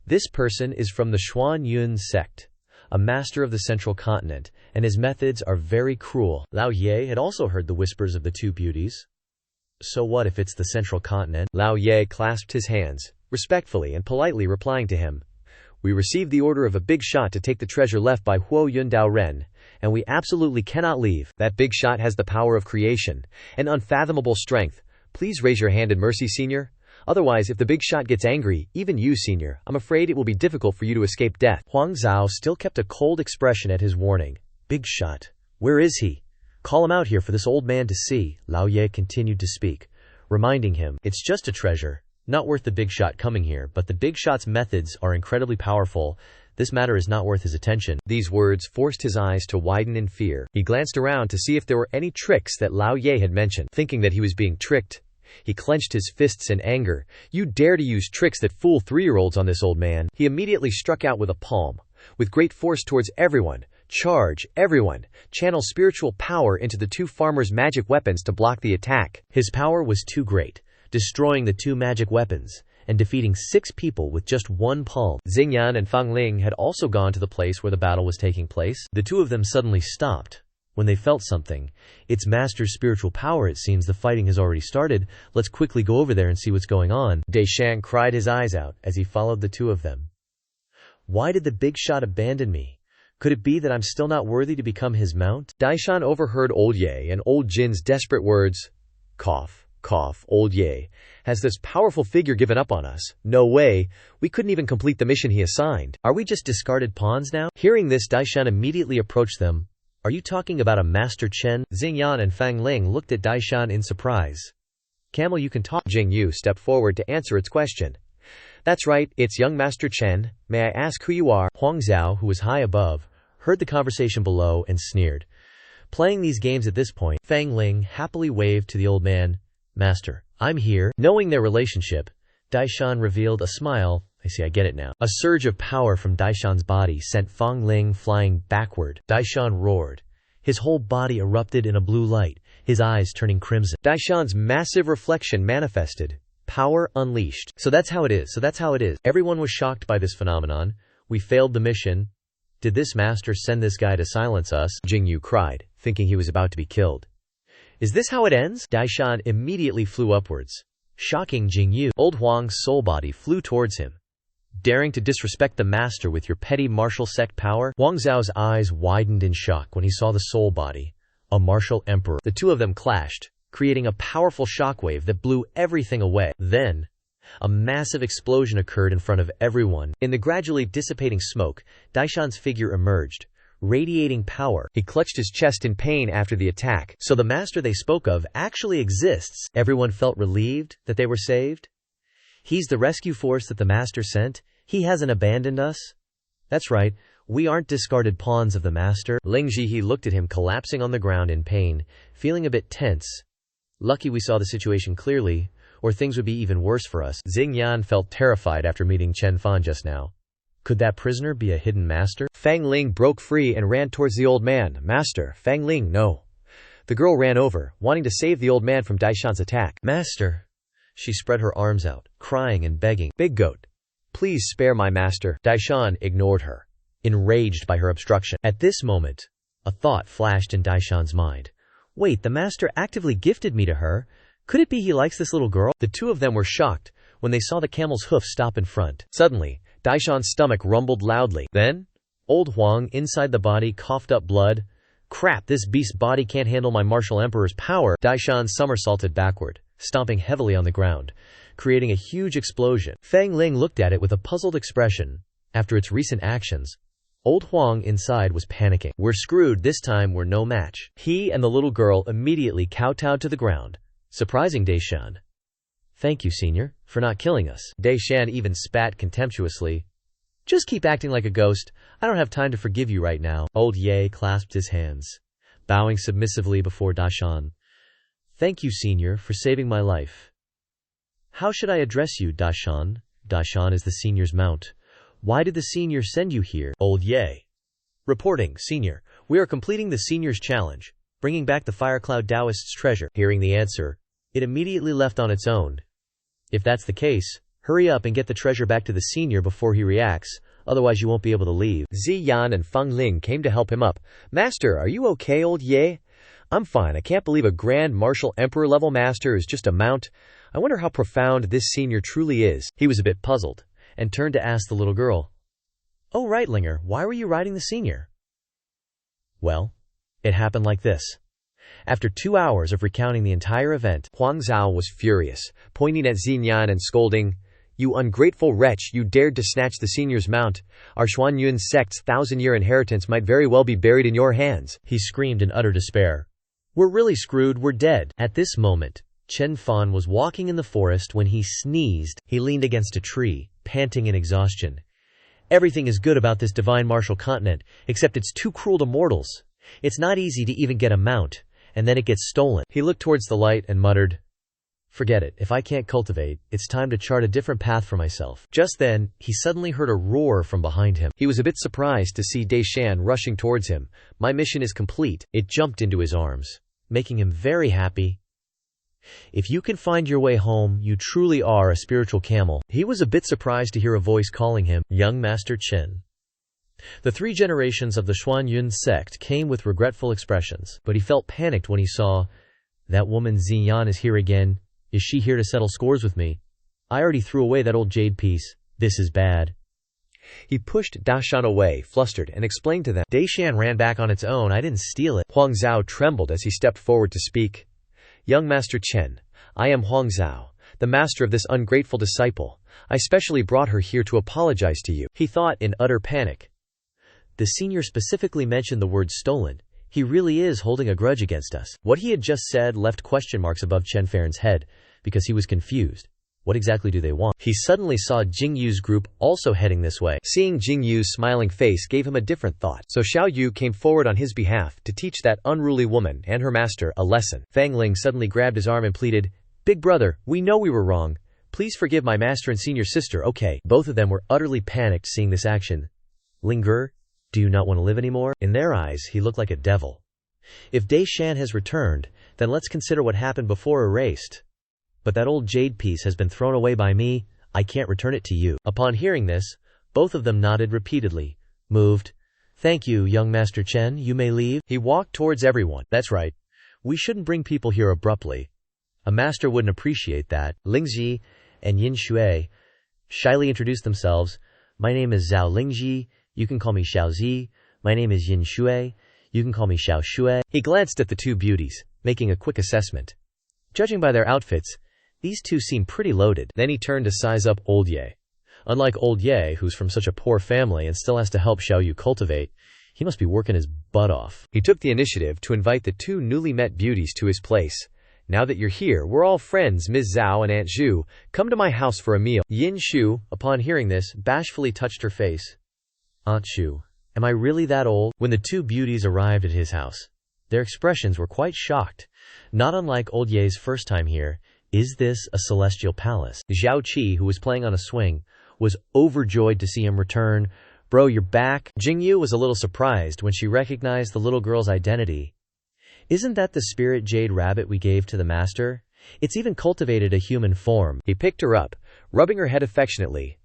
This person is from the Xuanyun sect, a master of the central continent, and his methods are very cruel. Lao Ye had also heard the whispers of the two beauties. So what if it's the central continent? Lao Ye clasped his hands, respectfully and politely replying to him. We received the order of a big shot to take the treasure left by Huo Yun Dao Ren, and we absolutely cannot leave. That big shot has the power of creation, an unfathomable strength. Please raise your hand in mercy, senior. Otherwise, if the big shot gets angry, even you, senior, I'm afraid it will be difficult for you to escape death. Huang Zhao still kept a cold expression at his warning. Big shot. Where is he? Call him out here for this old man to see. Lao Ye continued to speak, reminding him, it's just a treasure. Not worth the big shot coming here, but the big shot's methods are incredibly powerful. This matter is not worth his attention. These words forced his eyes to widen in fear. He glanced around to see if there were any tricks that Lao Ye had mentioned. Thinking that he was being tricked, he clenched his fists in anger. You dare to use tricks that fool 3-year-olds on this old man? He immediately struck out with a palm, with great force towards everyone. Charge, everyone. Channel spiritual power into the two farmers' magic weapons to block the attack. His power was too great, destroying the two magic weapons and defeating 6 people with just one palm. Xingyan and Fang Ling had also gone to the place where the battle was taking place. The two of them suddenly stopped when they felt something. It's master's spiritual power. It seems the fighting has already started. Let's quickly go over there and see what's going on. Deishan cried his eyes out as he followed the two of them. Why did the big shot abandon me? Could it be that I'm still not worthy to become his mount? Daishan overheard Old Ye and Old Jin's desperate words. Cough, cough, Old Ye. Has this powerful figure given up on us? No way. We couldn't even complete the mission he assigned. Are we just discarded pawns now? Hearing this, Daishan immediately approached them. Are you talking about a Master Chen? Xingyan and Fang Ling looked at Daishan in surprise. Camel, you can talk. Jing Yu stepped forward to answer its question. That's right, it's young Master Chen. May I ask who you are? Huang Zhao, who was high above, heard the conversation below and sneered. Playing these games at this point, Fang Ling happily waved to the old man. Master, I'm here. Knowing their relationship, Daishan revealed a smile. I get it now. A surge of power from Daishan's body sent Fang Ling flying backward. Daishan roared. His whole body erupted in a blue light, his eyes turning crimson. Daishan's massive reflection manifested. Power unleashed. So that's how it is. Everyone was shocked by this phenomenon. We failed the mission. Did this master send this guy to silence us? Jing Yu cried, thinking he was about to be killed. Is this how it ends? Daishan immediately flew upwards, shocking Jing Yu. Old Huang's soul body flew towards him. Daring to disrespect the master with your petty martial sect power? Huang Zhao's eyes widened in shock when he saw the soul body, a martial emperor. The two of them clashed, creating a powerful shockwave that blew everything away. Then, a massive explosion occurred in front of everyone. In the gradually dissipating smoke, Daishan's figure emerged, radiating power. He clutched his chest in pain after the attack. So the master they spoke of actually exists. Everyone felt relieved that they were saved. He's the rescue force that the master sent. He hasn't abandoned us. That's right, we aren't discarded pawns of the master. Ling Jihe looked at him collapsing on the ground in pain, feeling a bit tense. Lucky we saw the situation clearly, or things would be even worse for us. Xingyan felt terrified after meeting Chen Fan just now. Could that prisoner be a hidden master? Fang Ling broke free and ran towards the old man. Master, Fang Ling, no. The girl ran over, wanting to save the old man from Daishan's attack. Master. She spread her arms out, crying and begging. Big goat, please spare my master. Daishan ignored her, enraged by her obstruction. At this moment, a thought flashed in Daishan's mind. Wait, the master actively gifted me to her. Could it be he likes this little girl? The two of them were shocked when they saw the camel's hoof stop in front. Suddenly, Daishan's stomach rumbled loudly. Then, old Huang inside the body coughed up blood. Crap, this beast's body can't handle my martial emperor's power. Daishan somersaulted backward, stomping heavily on the ground, creating a huge explosion. Fang Ling looked at it with a puzzled expression. After its recent actions, Old Huang inside was panicking. We're screwed, this time we're no match. He and the little girl immediately kowtowed to the ground, surprising Deishan. Thank you, senior, for not killing us. Deishan even spat contemptuously. Just keep acting like a ghost. I don't have time to forgive you right now. Old Ye clasped his hands, bowing submissively before Dashan. Thank you, senior, for saving my life. How should I address you, Dashan? Dashan is the senior's mount. Why did the senior send you here? Old Ye. Reporting, senior. We are completing the senior's challenge, bringing back the Firecloud Taoist's treasure. Hearing the answer, it immediately left on its own. If that's the case, hurry up and get the treasure back to the senior before he reacts, otherwise you won't be able to leave. Ziyan and Feng Ling came to help him up. Master, are you okay, Old Ye? I'm fine. I can't believe a Grand Marshal Emperor level master is just a mount. I wonder how profound this senior truly is. He was a bit puzzled, and turned to ask the little girl. Oh right, Linger, why were you riding the senior? Well, it happened like this. After 2 hours of recounting the entire event, Huang Zhao was furious, pointing at Xinyan and scolding, You ungrateful wretch, you dared to snatch the senior's mount. Our Xuanyun sect's 1,000-year inheritance might very well be buried in your hands. He screamed in utter despair. We're really screwed, we're dead. At this moment, Chen Fan was walking in the forest when he sneezed. He leaned against a tree, panting in exhaustion. Everything is good about this divine martial continent, except it's too cruel to mortals. It's not easy to even get a mount, and then it gets stolen. He looked towards the light and muttered, Forget it, if I can't cultivate, it's time to chart a different path for myself. Just then, he suddenly heard a roar from behind him. He was a bit surprised to see Deishan rushing towards him. My mission is complete. It jumped into his arms, making him very happy. If you can find your way home, you truly are a spiritual camel. He was a bit surprised to hear a voice calling him, Young Master Chen. The 3 generations of the Xuanyun sect came with regretful expressions, but he felt panicked when he saw, That woman Ziyan is here again. Is she here to settle scores with me? I already threw away that old jade piece. This is bad. He pushed Dashan away, flustered, and explained to them. Deishan ran back on its own. I didn't steal it. Huang Zhao trembled as he stepped forward to speak. Young Master Chen, I am Huang Zhao, the master of this ungrateful disciple. I specially brought her here to apologize to you. He thought in utter panic. The senior specifically mentioned the word stolen. He really is holding a grudge against us. What he had just said left question marks above Chen Fan's head, because he was confused. What exactly do they want? He suddenly saw Jing Yu's group also heading this way. Seeing Jing Yu's smiling face gave him a different thought. So Xiao Yu came forward on his behalf to teach that unruly woman and her master a lesson. Fang Ling suddenly grabbed his arm and pleaded, Big brother, we know we were wrong. Please forgive my master and senior sister, okay? Both of them were utterly panicked seeing this action. Linger, do you not want to live anymore? In their eyes, he looked like a devil. If Deishan has returned, then let's consider what happened before erased. But that old jade piece has been thrown away by me. I can't return it to you. Upon hearing this, both of them nodded repeatedly, moved. Thank you, young Master Chen, you may leave. He walked towards everyone. That's right. We shouldn't bring people here abruptly. A master wouldn't appreciate that. Lingji and Yin Shui shyly introduced themselves. My name is Zhao Lingji. You can call me Xiao Zi. My name is Yin Shui. You can call me Xiao Shui. He glanced at the 2 beauties, making a quick assessment. Judging by their outfits, these 2 seem pretty loaded. Then he turned to size up Old Ye. Unlike Old Ye, who's from such a poor family and still has to help Xiao Yu cultivate, he must be working his butt off. He took the initiative to invite the 2 newly met beauties to his place. Now that you're here, we're all friends, Ms. Zhao and Aunt Zhu. Come to my house for a meal. Yin Shu, upon hearing this, bashfully touched her face. Aunt Zhu, am I really that old? When the 2 beauties arrived at his house, their expressions were quite shocked. Not unlike Old Ye's first time here. Is this a celestial palace? Zhao Qi, who was playing on a swing, was overjoyed to see him return. Bro, you're back? Jingyu was a little surprised when she recognized the little girl's identity. Isn't that the spirit jade rabbit we gave to the master? It's even cultivated a human form. He picked her up, rubbing her head affectionately.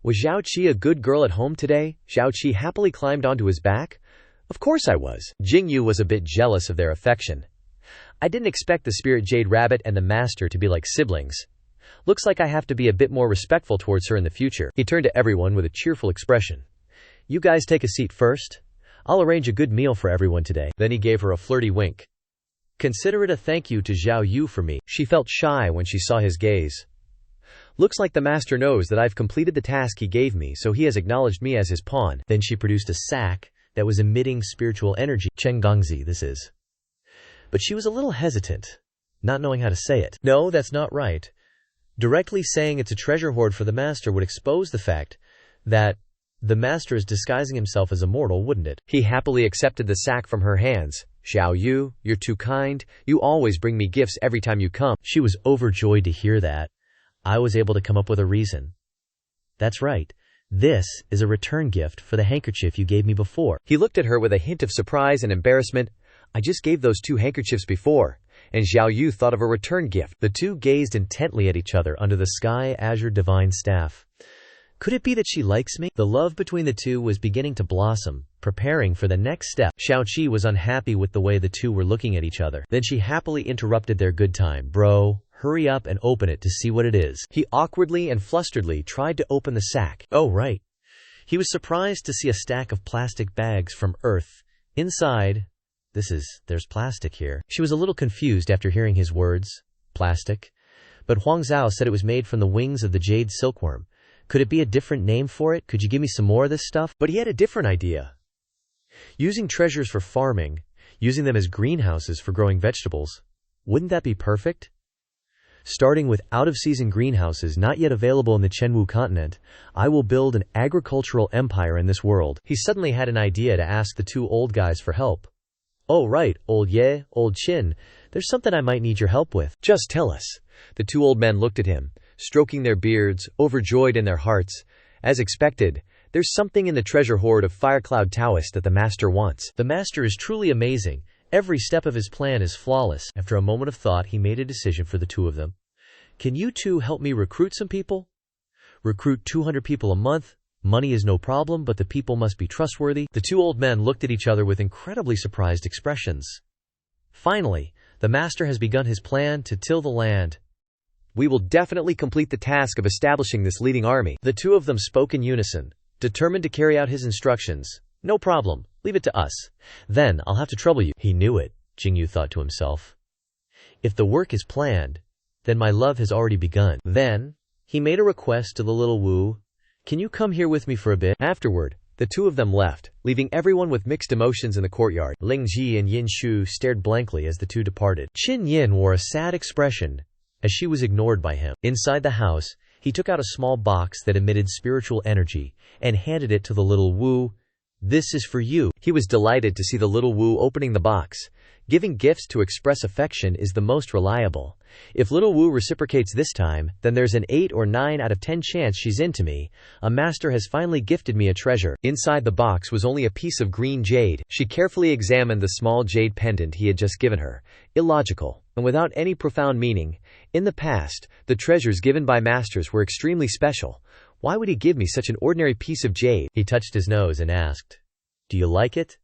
Was Zhao Qi a good girl at home today? Zhao Qi happily climbed onto his back. Of course I was. Jingyu was a bit jealous of their affection. I didn't expect the spirit jade rabbit and the master to be like siblings. Looks like I have to be a bit more respectful towards her in the future. He turned to everyone with a cheerful expression. You guys take a seat first. I'll arrange a good meal for everyone today. Then he gave her a flirty wink. Consider it a thank you to Xiao Yu for me. She felt shy when she saw his gaze. Looks like the master knows that I've completed the task he gave me, so he has acknowledged me as his pawn. Then she produced a sack that was emitting spiritual energy. Chen Gongzi, this is. But she was a little hesitant, not knowing how to say it. No, that's not right. Directly saying it's a treasure hoard for the master would expose the fact that the master is disguising himself as a mortal, wouldn't it? He happily accepted the sack from her hands. Xiao Yu, you're too kind. You always bring me gifts every time you come. She was overjoyed to hear that. I was able to come up with a reason. That's right. This is a return gift for the handkerchief you gave me before. He looked at her with a hint of surprise and embarrassment. I just gave those 2 handkerchiefs before. And Xiao Yu thought of a return gift. The two gazed intently at each other under the sky azure divine staff. Could it be that she likes me? The love between the two was beginning to blossom, preparing for the next step. Xiaoqi was unhappy with the way the two were looking at each other. Then she happily interrupted their good time. Bro, hurry up and open it to see what it is. He awkwardly and flusteredly tried to open the sack. Oh, right. He was surprised to see a stack of plastic bags from Earth. Inside, there's plastic here. She was a little confused after hearing his words. Plastic. But Huang Zhao said it was made from the wings of the jade silkworm. Could it be a different name for it? Could you give me some more of this stuff? But he had a different idea. Using treasures for farming, using them as greenhouses for growing vegetables. Wouldn't that be perfect? Starting with out-of-season greenhouses not yet available in the Chenwu continent, I will build an agricultural empire in this world. He suddenly had an idea to ask the 2 old guys for help. Oh right, old Ye, old Qin, there's something I might need your help with. Just tell us. The 2 old men looked at him, stroking their beards, overjoyed in their hearts. As expected, there's something in the treasure hoard of Firecloud Taoist that the master wants. The master is truly amazing. Every step of his plan is flawless. After a moment of thought, he made a decision for the 2 of them. Can you 2 help me recruit some people? Recruit 200 people a month? Money is no problem, but the people must be trustworthy. The 2 old men looked at each other with incredibly surprised expressions. Finally, the master has begun his plan to till the land. We will definitely complete the task of establishing this leading army. The 2 of them spoke in unison, determined to carry out his instructions. No problem, leave it to us. Then I'll have to trouble you. He knew it, Jingyu thought to himself. If the work is planned, then my love has already begun. Then, he made a request to the little Wu. Can you come here with me for a bit? Afterward, the 2 of them left, leaving everyone with mixed emotions in the courtyard. Ling Ji and Yin Shu stared blankly as the 2 departed. Qin Yin wore a sad expression as she was ignored by him. Inside the house, he took out a small box that emitted spiritual energy and handed it to the little Wu. This is for you. He was delighted to see the little Wu opening the box. Giving gifts to express affection is the most reliable. If little Wu reciprocates this time, then there's an 8 or 9 out of 10 chance she's into me. A master has finally gifted me a treasure. Inside the box was only a piece of green jade. She carefully examined the small jade pendant he had just given her. Illogical, and without any profound meaning. In the past, the treasures given by masters were extremely special. Why would he give me such an ordinary piece of jade? He touched his nose and asked, Do you like it?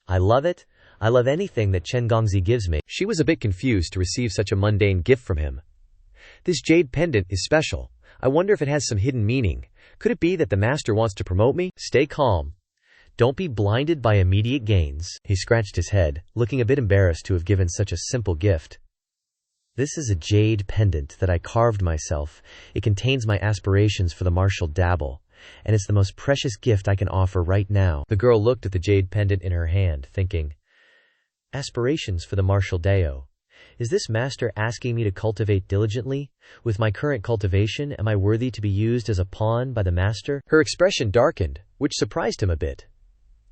I love it. I love anything that Chen Gongzi gives me. She was a bit confused to receive such a mundane gift from him. This jade pendant is special. I wonder if it has some hidden meaning. Could it be that the master wants to promote me? Stay calm. Don't be blinded by immediate gains. He scratched his head, looking a bit embarrassed to have given such a simple gift. This is a jade pendant that I carved myself. It contains my aspirations for the martial dabble, and it's the most precious gift I can offer right now. The girl looked at the jade pendant in her hand, thinking, Aspirations for the martial dao. Is this master asking me to cultivate diligently? With my current cultivation, am I worthy to be used as a pawn by the master? Her expression darkened, which surprised him a bit.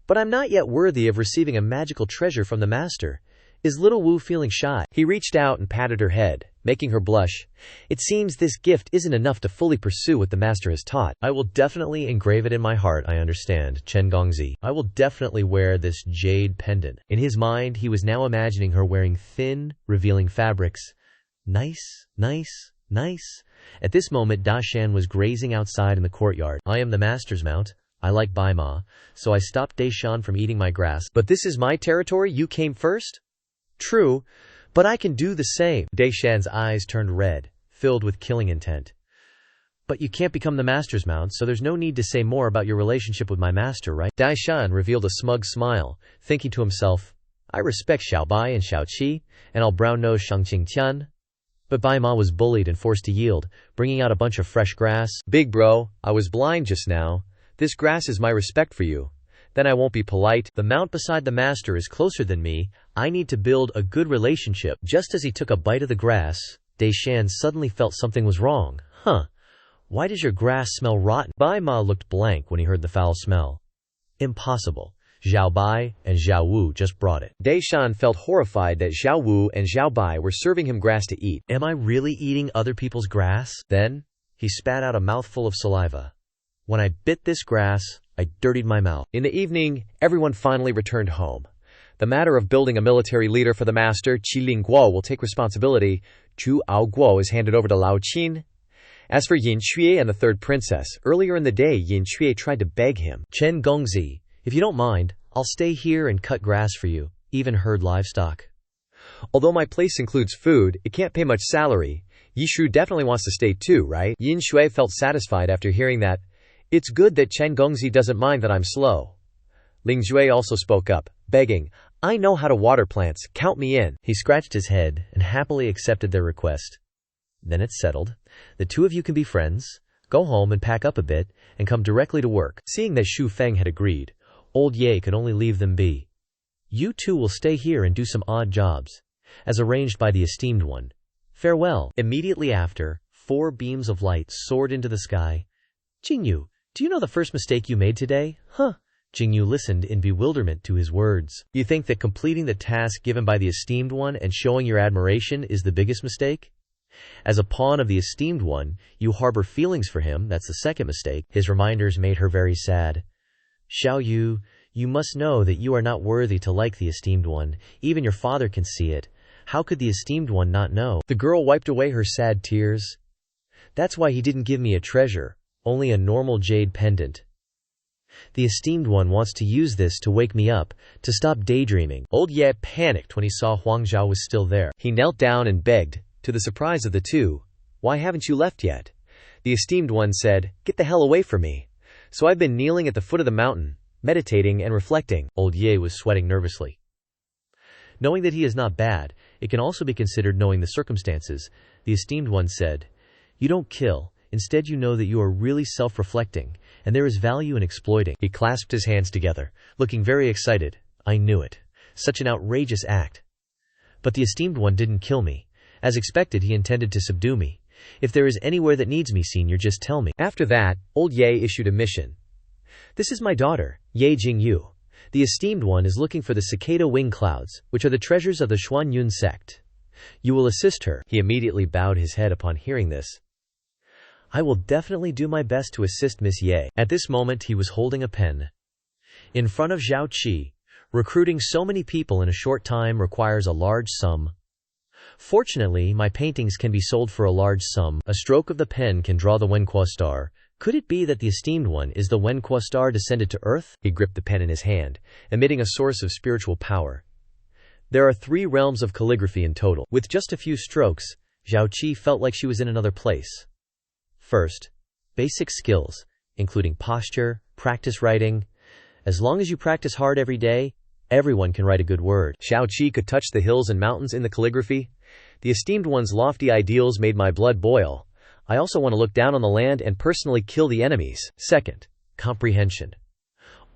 But I'm not yet worthy of receiving a magical treasure from the master. Is little Wu feeling shy? He reached out and patted her head, making her blush. It seems this gift isn't enough to fully pursue what the master has taught. I will definitely engrave it in my heart, I understand, Chen Gongzi. I will definitely wear this jade pendant. In his mind, he was now imagining her wearing thin, revealing fabrics. Nice, nice, nice. At this moment, Da Shan was grazing outside in the courtyard. I am the master's mount. I like Baima, so I stopped Da Shan from eating my grass. But this is my territory, you came first? True, but I can do the same. Da Shan's eyes turned red, filled with killing intent. But you can't become the master's mount, so there's no need to say more about your relationship with my master, right? Da Shan revealed a smug smile, thinking to himself, I respect Xiao Bai and Xiao Qi, and I'll brown-nose Shangqing Tian. But Bai Ma was bullied and forced to yield, bringing out a bunch of fresh grass. Big bro, I was blind just now. This grass is my respect for you. Then I won't be polite. The mount beside the master is closer than me. I need to build a good relationship. Just as he took a bite of the grass, Deshan suddenly felt something was wrong. Why does your grass smell rotten? Bai Ma looked blank when he heard the foul smell. Impossible. Zhao Bai and Zhao Wu just brought it. Deshan felt horrified that Zhao Wu and Zhao Bai were serving him grass to eat. Am I really eating other people's grass? Then, he spat out a mouthful of saliva. When I bit this grass, I dirtied my mouth. In the evening, everyone finally returned home. The matter of building a military leader for the master, Qi Ling Guo, will take responsibility. Chu Ao Guo is handed over to Lao Qin. As for Yin Shui and the third princess, earlier in the day Yin Shui tried to beg him. Chen Gongzi, if you don't mind, I'll stay here and cut grass for you, even herd livestock. Although my place includes food, it can't pay much salary. Yi Shu definitely wants to stay too, right? Yin Shui felt satisfied after hearing that. It's good that Chen Gongzi doesn't mind that I'm slow. Ling Jue also spoke up, begging, I know how to water plants, count me in. He scratched his head and happily accepted their request. Then it's settled. The two of you can be friends, go home and pack up a bit, and come directly to work. Seeing that Xu Feng had agreed, old Ye could only leave them be. You two will stay here and do some odd jobs, as arranged by the esteemed one. Farewell. Immediately after, 4 beams of light soared into the sky. Jingyu, do you know the first mistake you made today? Jingyu listened in bewilderment to his words. You think that completing the task given by the esteemed one and showing your admiration is the biggest mistake? As a pawn of the esteemed one, you harbor feelings for him, that's the second mistake. His reminders made her very sad. Xiao Yu, you must know that you are not worthy to like the esteemed one. Even your father can see it. How could the esteemed one not know? The girl wiped away her sad tears. That's why he didn't give me a treasure, only a normal jade pendant. The esteemed one wants to use this to wake me up, to stop daydreaming. Old Ye panicked when he saw Huang Zhao was still there. He knelt down and begged, to the surprise of the two, why haven't you left yet? The esteemed one said, get the hell away from me. So I've been kneeling at the foot of the mountain, meditating and reflecting. Old Ye was sweating nervously. Knowing that he is not bad, it can also be considered knowing the circumstances. The esteemed one said, you don't kill, instead you know that you are really self-reflecting, and there is value in exploiting. He clasped his hands together, looking very excited. I knew it. Such an outrageous act. But the esteemed one didn't kill me. As expected, he intended to subdue me. If there is anywhere that needs me, senior, just tell me. After that, old Ye issued a mission. This is my daughter, Ye Jingyu. The esteemed one is looking for the cicada wing clouds, which are the treasures of the Xuanyun sect. You will assist her. He immediately bowed his head upon hearing this. I will definitely do my best to assist Miss Ye. At this moment he was holding a pen. In front of Zhao Qi, recruiting so many people in a short time requires a large sum. Fortunately, my paintings can be sold for a large sum. A stroke of the pen can draw the Wenqua star. Could it be that the esteemed one is the Wenqua star descended to earth? He gripped the pen in his hand, emitting a source of spiritual power. There are 3 realms of calligraphy in total. With just a few strokes, Zhao Qi felt like she was in another place. First, basic skills, including posture, practice writing. As long as you practice hard every day, everyone can write a good word. Zhao Qi could touch the hills and mountains in the calligraphy. The esteemed one's lofty ideals made my blood boil. I also want to look down on the land and personally kill the enemies. Second, comprehension.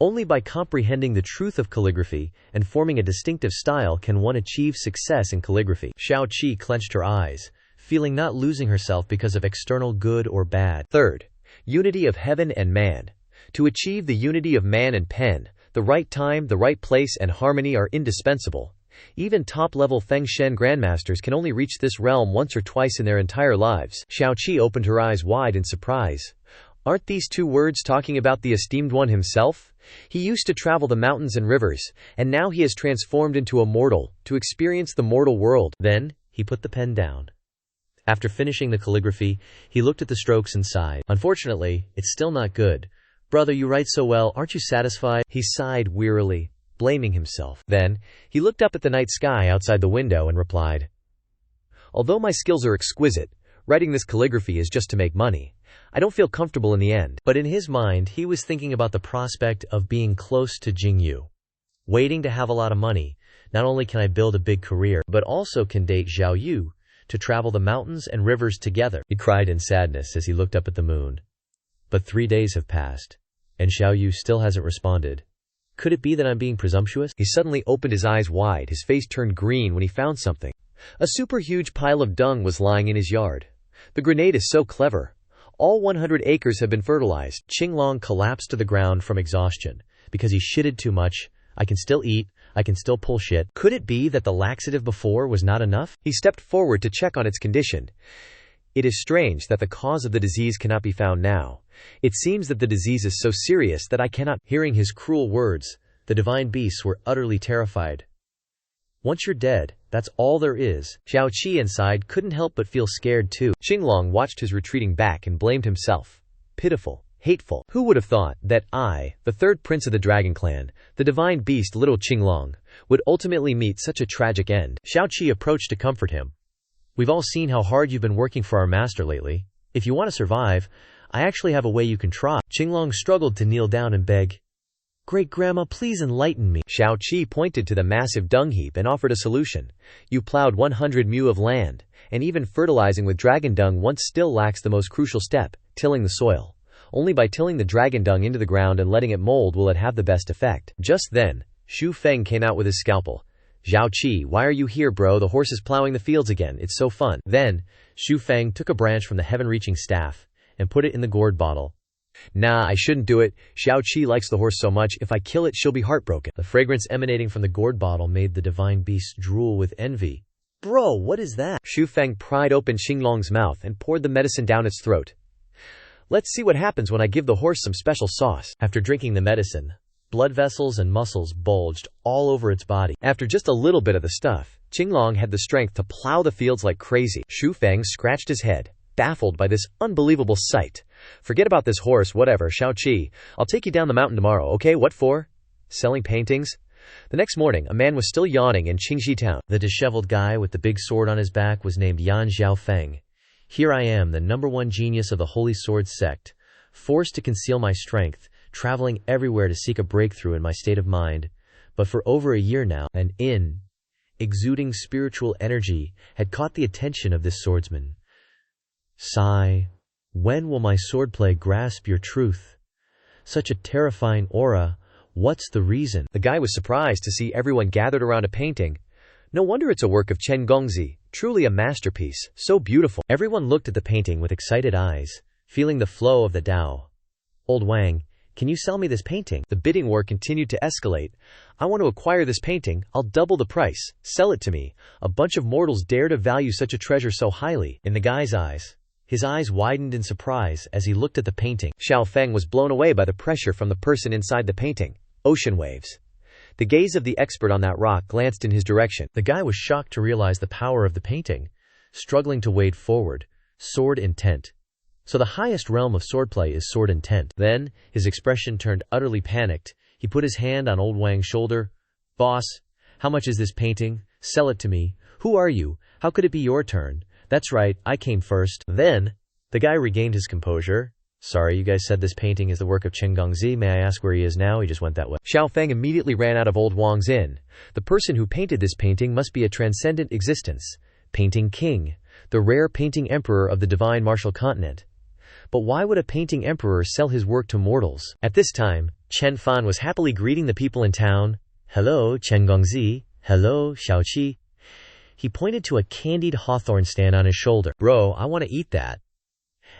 Only by comprehending the truth of calligraphy and forming a distinctive style can one achieve success in calligraphy. Zhao Qi clenched her eyes, feeling not losing herself because of external good or bad. Third, unity of heaven and man. To achieve the unity of man and pen, the right time, the right place, and harmony are indispensable. Even top-level Feng Shen grandmasters can only reach this realm once or twice in their entire lives. Zhao Qi opened her eyes wide in surprise. Aren't these 2 words talking about the esteemed one himself? He used to travel the mountains and rivers, and now he has transformed into a mortal, to experience the mortal world. Then, he put the pen down. After finishing the calligraphy, he looked at the strokes and sighed. Unfortunately, it's still not good. Brother, you write so well, aren't you satisfied? He sighed wearily, blaming himself. Then, he looked up at the night sky outside the window and replied, although my skills are exquisite, writing this calligraphy is just to make money. I don't feel comfortable in the end. But in his mind, he was thinking about the prospect of being close to Jingyu. Waiting to have a lot of money, not only can I build a big career, but also can date Zhao Yu. to travel the mountains and rivers together," he cried in sadness as he looked up at the moon. But 3 days have passed, and Xiaoyu still hasn't responded. Could it be that I'm being presumptuous? He suddenly opened his eyes wide, his face turned green when he found something. A super huge pile of dung was lying in his yard. The grenade is so clever. All 100 acres have been fertilized. Qinglong collapsed to the ground from exhaustion. Because he shitted too much. I can still eat. I can still pull shit. Could it be that the laxative before was not enough? He stepped forward to check on its condition. It is strange that the cause of the disease cannot be found now. It seems that the disease is so serious that I cannot. Hearing his cruel words, the divine beasts were utterly terrified. Once you're dead, that's all there is. Xiaoqi inside couldn't help but feel scared too. Qinglong watched his retreating back and blamed himself. Pitiful, hateful. Who would have thought that I, the third prince of the dragon clan, the divine beast little Qinglong, would ultimately meet such a tragic end? Xiaoqi approached to comfort him. We've all seen how hard you've been working for our master lately. If you want to survive, I actually have a way you can try. Qinglong struggled to kneel down and beg. Great-grandma, please enlighten me. Xiaoqi pointed to the massive dung heap and offered a solution. You plowed 100 mu of land, and even fertilizing with dragon dung once still lacks the most crucial step, tilling the soil. Only by tilling the dragon dung into the ground and letting it mold will it have the best effect. Just then, Xu Feng came out with his scalpel. Xiaoqi, why are you here, bro? The horse is plowing the fields again. It's so fun. Then, Xu Feng took a branch from the heaven-reaching staff and put it in the gourd bottle. Nah, I shouldn't do it. Xiaoqi likes the horse so much, if I kill it, she'll be heartbroken. The fragrance emanating from the gourd bottle made the divine beast drool with envy. Bro, what is that? Xu Feng pried open Qinglong's mouth and poured the medicine down its throat. Let's see what happens when I give the horse some special sauce. After drinking the medicine, blood vessels and muscles bulged all over its body. After just a little bit of the stuff, Qinglong had the strength to plow the fields like crazy. Xu Feng scratched his head, baffled by this unbelievable sight. Forget about this horse, whatever, Xiaoqi. I'll take you down the mountain tomorrow, okay? What for? Selling paintings? The next morning, a man was still yawning in Qingxi town. The disheveled guy with the big sword on his back was named Yan Xiaofeng. Here I am, the #1 genius of the Holy Sword sect, forced to conceal my strength, traveling everywhere to seek a breakthrough in my state of mind. But for over a year now, an exuding spiritual energy had caught the attention of this swordsman. Sigh. When will my swordplay grasp your truth? Such a terrifying aura. What's the reason? The guy was surprised to see everyone gathered around a painting. No wonder it's a work of Chen Gongzi, truly a masterpiece, so beautiful. Everyone looked at the painting with excited eyes, feeling the flow of the Tao. Old Wang, can you sell me this painting? The bidding war continued to escalate. I want to acquire this painting, I'll double the price, sell it to me. A bunch of mortals dare to value such a treasure so highly. In the guy's eyes, his eyes widened in surprise as he looked at the painting. Xiao Feng was blown away by the pressure from the person inside the painting. Ocean waves. The gaze of the expert on that rock glanced in his direction. The guy was shocked to realize the power of the painting, struggling to wade forward. Sword intent. So the highest realm of swordplay is sword intent. Then, his expression turned utterly panicked. He put his hand on old Wang's shoulder. Boss, how much is this painting? Sell it to me. Who are you? How could it be your turn? That's right, I came first. Then, the guy regained his composure. Sorry, you guys said this painting is the work of Chen Gongzi. May I ask where he is now? He just went that way. Xiao Feng immediately ran out of old Wang's inn. The person who painted this painting must be a transcendent existence. Painting king. The rare painting emperor of the divine martial continent. But why would a painting emperor sell his work to mortals? At this time, Chen Fan was happily greeting the people in town. Hello, Chen Gongzi. Hello, Xiaoqi. He pointed to a candied hawthorn stand on his shoulder. Bro, I want to eat that.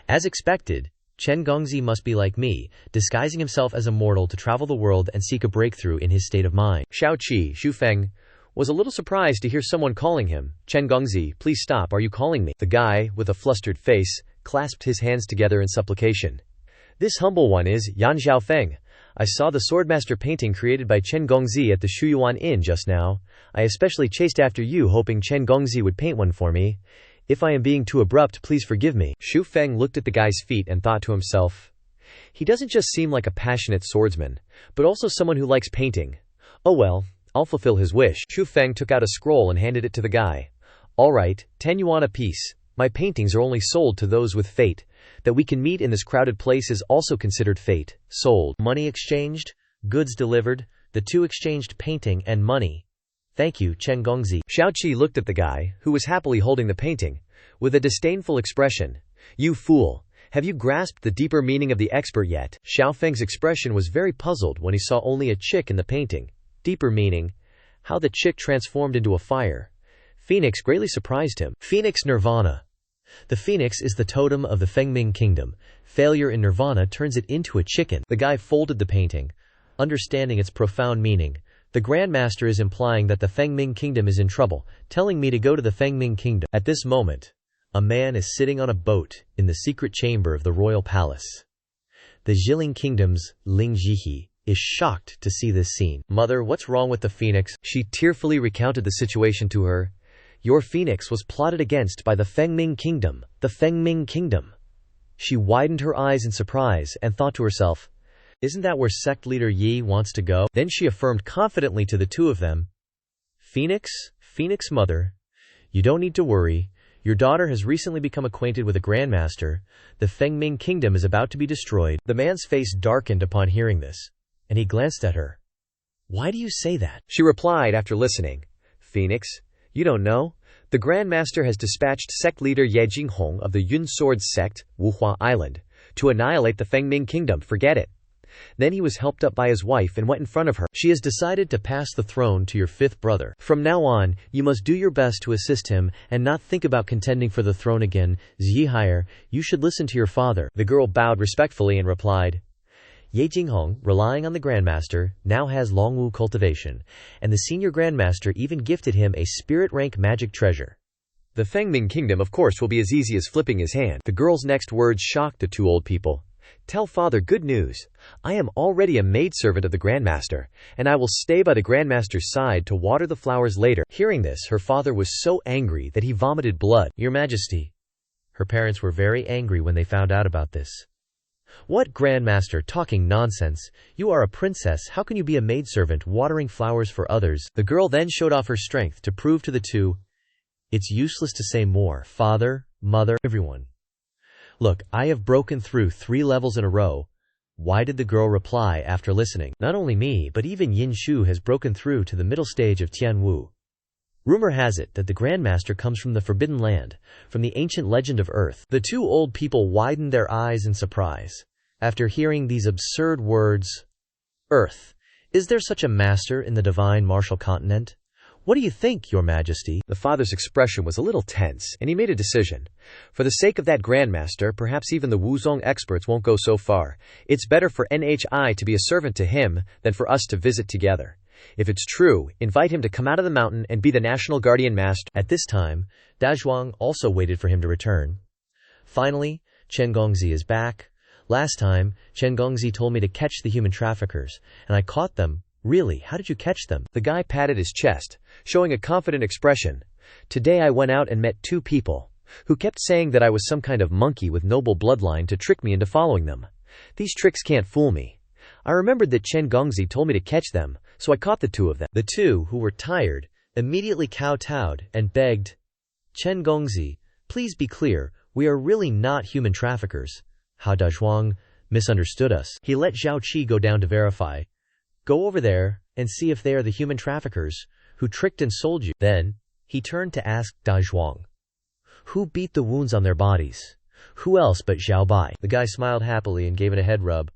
As expected, Chen Gongzi must be like me, disguising himself as a mortal to travel the world and seek a breakthrough in his state of mind. Xiaoqi, Xu Feng, was a little surprised to hear someone calling him. Chen Gongzi, please stop, are you calling me? The guy, with a flustered face, clasped his hands together in supplication. This humble one is Yan Xiaofeng. I saw the swordmaster painting created by Chen Gongzi at the Shuyuan Inn just now. I especially chased after you hoping Chen Gongzi would paint one for me. If I am being too abrupt, please forgive me. Xu Feng looked at the guy's feet and thought to himself, he doesn't just seem like a passionate swordsman, but also someone who likes painting. Oh well, I'll fulfill his wish. Xu Feng took out a scroll and handed it to the guy. All right, 10 yuan apiece. My paintings are only sold to those with fate. That we can meet in this crowded place is also considered fate. Sold. Money exchanged, goods delivered, the two exchanged painting and money. Thank you, Chen Gongzi. Xiaoqi looked at the guy, who was happily holding the painting, with a disdainful expression. You fool. Have you grasped the deeper meaning of the expert yet? Xiao Feng's expression was very puzzled when he saw only a chick in the painting. Deeper meaning? How the chick transformed into a fire. Phoenix greatly surprised him. Phoenix Nirvana. The phoenix is the totem of the Fengming kingdom. Failure in nirvana turns it into a chicken. The guy folded the painting. Understanding its profound meaning, the Grandmaster is implying that the Fengming kingdom is in trouble, telling me to go to the Fengming kingdom. At this moment, a man is sitting on a boat in the secret chamber of the royal palace. The Zhiling kingdom's Ling Jihi is shocked to see this scene. Mother, what's wrong with the phoenix? She tearfully recounted the situation to her. Your phoenix was plotted against by the Fengming kingdom. The Fengming kingdom. She widened her eyes in surprise and thought to herself, isn't that where sect leader Yi wants to go? Then she affirmed confidently to the two of them, Phoenix, mother, you don't need to worry. Your daughter has recently become acquainted with a Grandmaster. The Fengming kingdom is about to be destroyed. The man's face darkened upon hearing this, and he glanced at her. Why do you say that? She replied after listening, Phoenix, you don't know? The Grandmaster has dispatched sect leader Ye Jinghong of the Yun Sword sect, Wuhua Island, to annihilate the Fengming kingdom. Forget it. Then he was helped up by his wife and went in front of her. She has decided to pass the throne to your fifth brother. From now on, you must do your best to assist him and not think about contending for the throne again. Zhihire, you should listen to your father. The girl bowed respectfully and replied, Ye Jinghong, relying on the Grandmaster, now has Longwu cultivation, and the senior Grandmaster even gifted him a spirit rank magic treasure. The Fengming kingdom of course will be as easy as flipping his hand. The girl's next words shocked the two old people. Tell father good news. I am already a maidservant of the Grandmaster, and I will stay by the Grandmaster's side to water the flowers later. Hearing this, her father was so angry that he vomited blood. Your Majesty. Her parents were very angry when they found out about this. What Grandmaster, talking nonsense? You are a princess, how can you be a maidservant watering flowers for others? The girl then showed off her strength to prove to the two, it's useless to say more. Father, mother, everyone. Look, I have broken through 3 levels in a row. Why did the girl reply after listening? Not only me, but even Yin Shu has broken through to the middle stage of Tianwu. Rumor has it that the Grandmaster comes from the Forbidden Land, from the ancient legend of Earth. The two old people widened their eyes in surprise. After hearing these absurd words, Earth, is there such a master in the divine martial continent? What do you think, Your Majesty? The father's expression was a little tense, and he made a decision. For the sake of that Grandmaster, perhaps even the Wuzong experts won't go so far. It's better for NHI to be a servant to him than for us to visit together. If it's true, invite him to come out of the mountain and be the national guardian master. At this time, Dazhuang also waited for him to return. Finally, Chen Gongzi is back. Last time, Chen Gongzi told me to catch the human traffickers, and I caught them. Really, how did you catch them? The guy patted his chest, showing a confident expression. Today I went out and met 2 people, who kept saying that I was some kind of monkey with noble bloodline to trick me into following them. These tricks can't fool me. I remembered that Chen Gongzi told me to catch them, so I caught the 2 of them. The 2, who were tired, immediately kowtowed and begged, Chen Gongzi, please be clear, we are really not human traffickers. Hao Dazhuang misunderstood us. He let Zhao Qi go down to verify. Go over there and see if they are the human traffickers who tricked and sold you. Then, he turned to ask Dazhuang, who beat the wounds on their bodies? Who else but Zhao Bai? The guy smiled happily and gave it a head rub.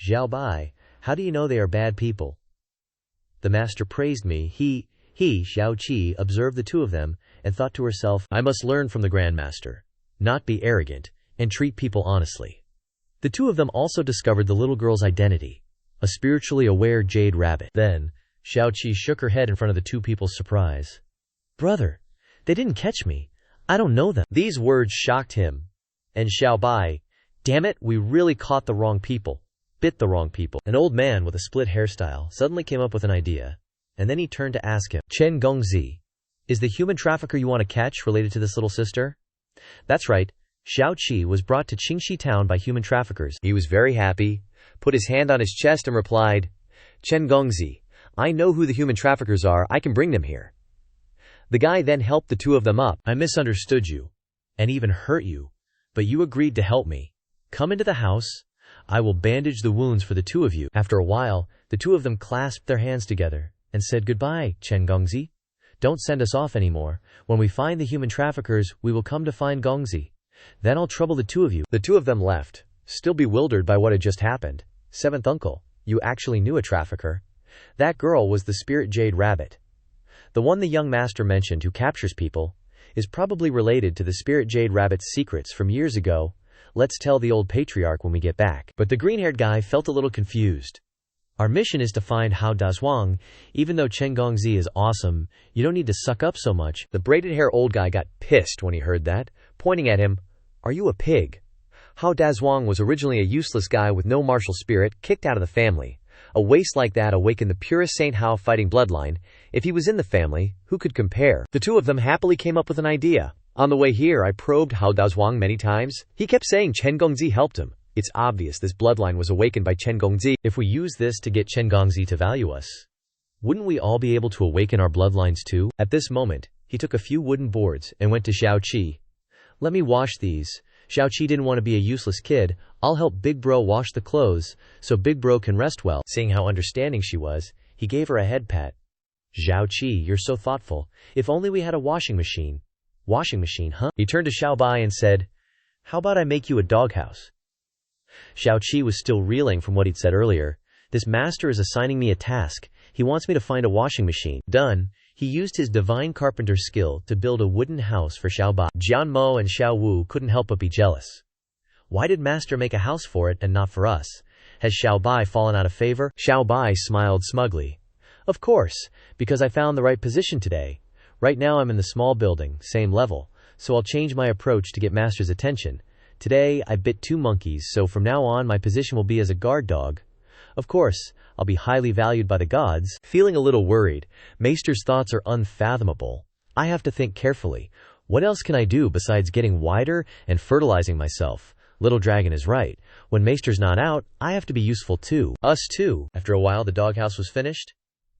Zhao Bai, how do you know they are bad people? The master praised me. He, Zhao Qi, observed the 2 of them and thought to herself, I must learn from the Grandmaster, not be arrogant, and treat people honestly. The 2 of them also discovered the little girl's identity. A spiritually aware jade rabbit. Then, Xiao Qi shook her head in front of the 2 people's surprise. Brother, they didn't catch me. I don't know them. These words shocked him. And Xiao Bai, damn it, we really caught the wrong people. Bit the wrong people. An old man with a split hairstyle suddenly came up with an idea, and then he turned to ask him, Chen Gongzi, is the human trafficker you want to catch related to this little sister? That's right. Xiao Qi was brought to Qingxi town by human traffickers. He was very happy, put his hand on his chest and replied, Chen Gongzi, I know who the human traffickers are, I can bring them here. The guy then helped the 2 of them up. I misunderstood you, and even hurt you, but you agreed to help me. Come into the house, I will bandage the wounds for the 2 of you. After a while, the 2 of them clasped their hands together, and said goodbye, Chen Gongzi. Don't send us off anymore. When we find the human traffickers, we will come to find Gongzi. Then I'll trouble the two of you." The two of them left, still bewildered by what had just happened. "Seventh uncle, you actually knew a trafficker?" "That girl was the spirit jade rabbit. The one the young master mentioned who captures people is probably related to the spirit jade rabbit's secrets from years ago. Let's tell the old patriarch when we get back." But the green-haired guy felt a little confused. "Our mission is to find Hao Dazhuang. Even though Chen Gongzi is awesome, you don't need to suck up so much." The braided hair old guy got pissed when he heard that, pointing at him. "Are you a pig? Hao Dazhuang was originally a useless guy with no martial spirit, kicked out of the family. A waste like that awakened the purest Saint Hao fighting bloodline. If he was in the family, who could compare?" The two of them happily came up with an idea. "On the way here, I probed Hao Dazhuang many times. He kept saying Chen Gongzi helped him. It's obvious this bloodline was awakened by Chen Gongzi. If we use this to get Chen Gongzi to value us, wouldn't we all be able to awaken our bloodlines too?" At this moment, he took a few wooden boards and went to Xiaoqi. "Let me wash these." Xiaoqi didn't want to be a useless kid. "I'll help Big Bro wash the clothes, so Big Bro can rest well." Seeing how understanding she was, he gave her a head pat. "Xiaoqi, you're so thoughtful. If only we had a washing machine." "Washing machine, huh?" He turned to Xiaobai and said, "How about I make you a doghouse?" Xiaoqi was still reeling from what he'd said earlier. "This master is assigning me a task. He wants me to find a washing machine." Done. He used his divine carpenter skill to build a wooden house for Xiaobai. Jian Mo and Xiao Wu couldn't help but be jealous. Why did master make a house for it and not for us? Has Xiaobai fallen out of favor? Xiaobai smiled smugly. "Of course, because I found the right position today. Right now I'm in the small building, same level, so I'll change my approach to get master's attention. Today I bit 2 monkeys, so from now on my position will be as a guard dog. Of course, I'll be highly valued by the gods." Feeling a little worried, Maester's thoughts are unfathomable. "I have to think carefully. What else can I do besides getting wider and fertilizing myself?" Little Dragon is right. When Maester's not out, I have to be useful too. Us too. After a while, the doghouse was finished.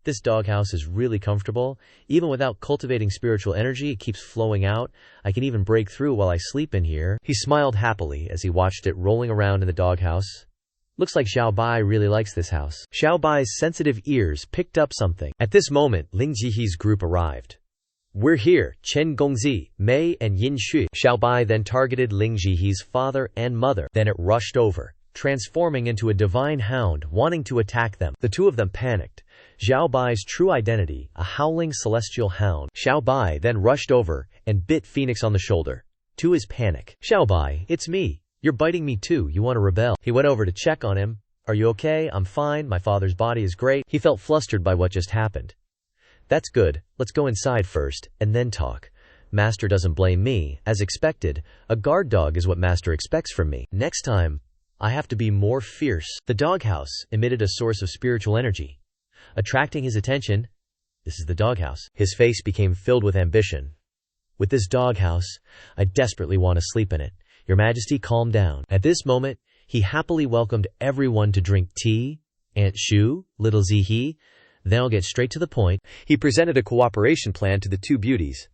This doghouse is really comfortable. Even without cultivating spiritual energy, it keeps flowing out. I can even break through while I sleep in here. He smiled happily as he watched it rolling around in the doghouse. Looks like Xiaobai really likes this house. Xiaobai's sensitive ears picked up something. At this moment, Ling Jihe's group arrived. "We're here, Chen Gongzi, Mei and Yin Shui." Xiaobai then targeted Ling Jihe's father and mother. Then it rushed over, transforming into a divine hound, wanting to attack them. The two of them panicked. Xiaobai's true identity, a howling celestial hound. Xiaobai then rushed over and bit Phoenix on the shoulder. To his panic, "Xiaobai, it's me. You're biting me too, you want to rebel." He went over to check on him. "Are you okay?" "I'm fine, my father's body is great." He felt flustered by what just happened. "That's good, let's go inside first, and then talk. Master doesn't blame me, as expected. A guard dog is what master expects from me. Next time, I have to be more fierce." The doghouse emitted a source of spiritual energy, attracting his attention. This is the doghouse. His face became filled with ambition. "With this doghouse, I desperately want to sleep in it. Your Majesty, calm down." At this moment, he happily welcomed everyone to drink tea. "Aunt Shu, little Zihi, then I'll get straight to the point." He presented a cooperation plan to the two beauties.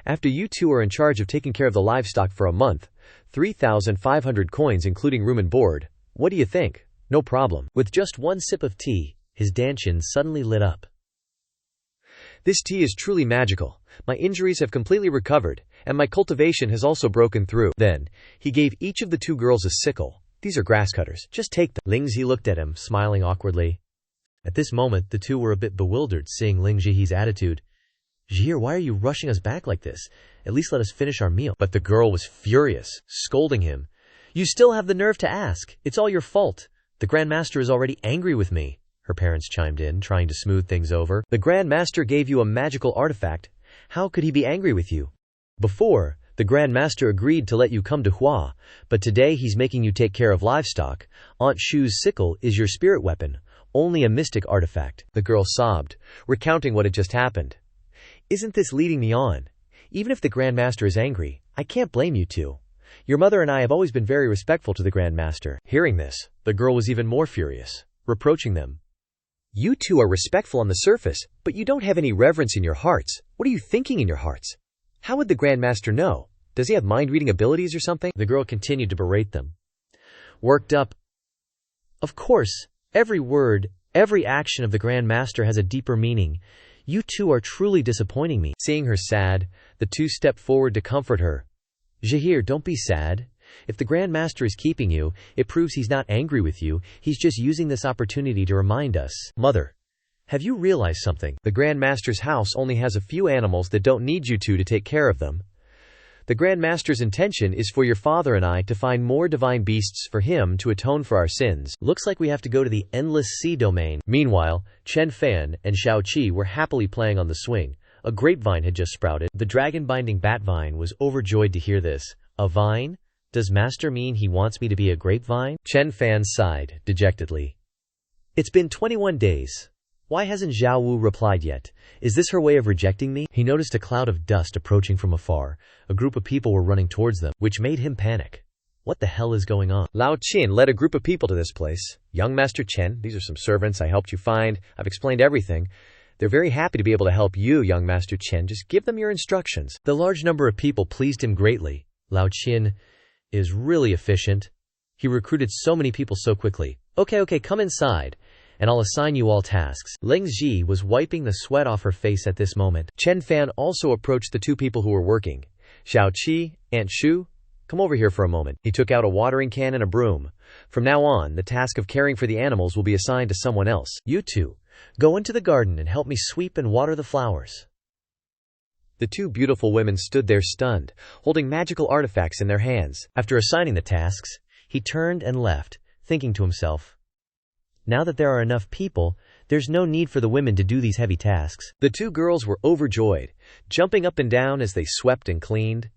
"After you two are in charge of taking care of the livestock for a month, 3,500 coins including room and board. What do you think?" "No problem." With just one sip of tea, his Danshin suddenly lit up. "This tea is truly magical. My injuries have completely recovered, and my cultivation has also broken through." Then, he gave each of the two girls a sickle. "These are grass cutters. Just take them." Ling Zi looked at him, smiling awkwardly. At this moment, the two were a bit bewildered, seeing Ling Jihe's attitude. "Jihir, why are you rushing us back like this? At least let us finish our meal." But the girl was furious, scolding him. "You still have the nerve to ask. It's all your fault. The Grand Master is already angry with me." Her parents chimed in, trying to smooth things over. "The Grand Master gave you a magical artifact. How could he be angry with you? Before, the Grand Master agreed to let you come to Hua, but today he's making you take care of livestock. Aunt Shu's sickle is your spirit weapon, only a mystic artifact." The girl sobbed, recounting what had just happened. "Isn't this leading me on? Even if the Grand Master is angry, I can't blame you two. Your mother and I have always been very respectful to the Grand Master." Hearing this, the girl was even more furious, reproaching them. "You two are respectful on the surface, but you don't have any reverence in your hearts. What are you thinking in your hearts? How would the Grand Master know? Does he have mind-reading abilities or something?" The girl continued to berate them. Worked up, "Of course, every word, every action of the Grand Master has a deeper meaning. You two are truly disappointing me. Seeing her sad, the two stepped forward to comfort her. Zahir, don't be sad. If the Grand Master is keeping you, it proves he's not angry with you, he's just using this opportunity to remind us. Mother, have you realized something? The Grand Master's house only has a few animals that don't need you two to take care of them. The Grand Master's intention is for your father and I to find more divine beasts for him to atone for our sins. Looks like we have to go to the Endless Sea domain. Meanwhile, Chen Fan and Xiaoqi were happily playing on the swing. A grapevine had just sprouted. The dragon-binding bat vine was overjoyed to hear this. A vine? Does Master mean he wants me to be a grapevine? Chen Fan sighed, dejectedly. It's been 21 days. Why hasn't Zhao Wu replied yet? Is this her way of rejecting me? He noticed a cloud of dust approaching from afar. A group of people were running towards them, which made him panic. What the hell is going on? Lao Qin led a group of people to this place. Young Master Chen, these are some servants I helped you find. I've explained everything. They're very happy to be able to help you, young Master Chen. Just give them your instructions. The large number of people pleased him greatly. Lao Qin is really efficient. He recruited so many people so quickly. Okay, come inside, and I'll assign you all tasks. Ling Ji was wiping the sweat off her face at this moment. Chen Fan also approached the two people who were working. Xiaoqi, Aunt Shu, come over here for a moment. He took out a watering can and a broom. From now on, the task of caring for the animals will be assigned to someone else. You two, go into the garden and help me sweep and water the flowers. The two beautiful women stood there stunned, holding magical artifacts in their hands. After assigning the tasks, he turned and left, thinking to himself, now that there are enough people, there's no need for the women to do these heavy tasks. The two girls were overjoyed, jumping up and down as they swept and cleaned.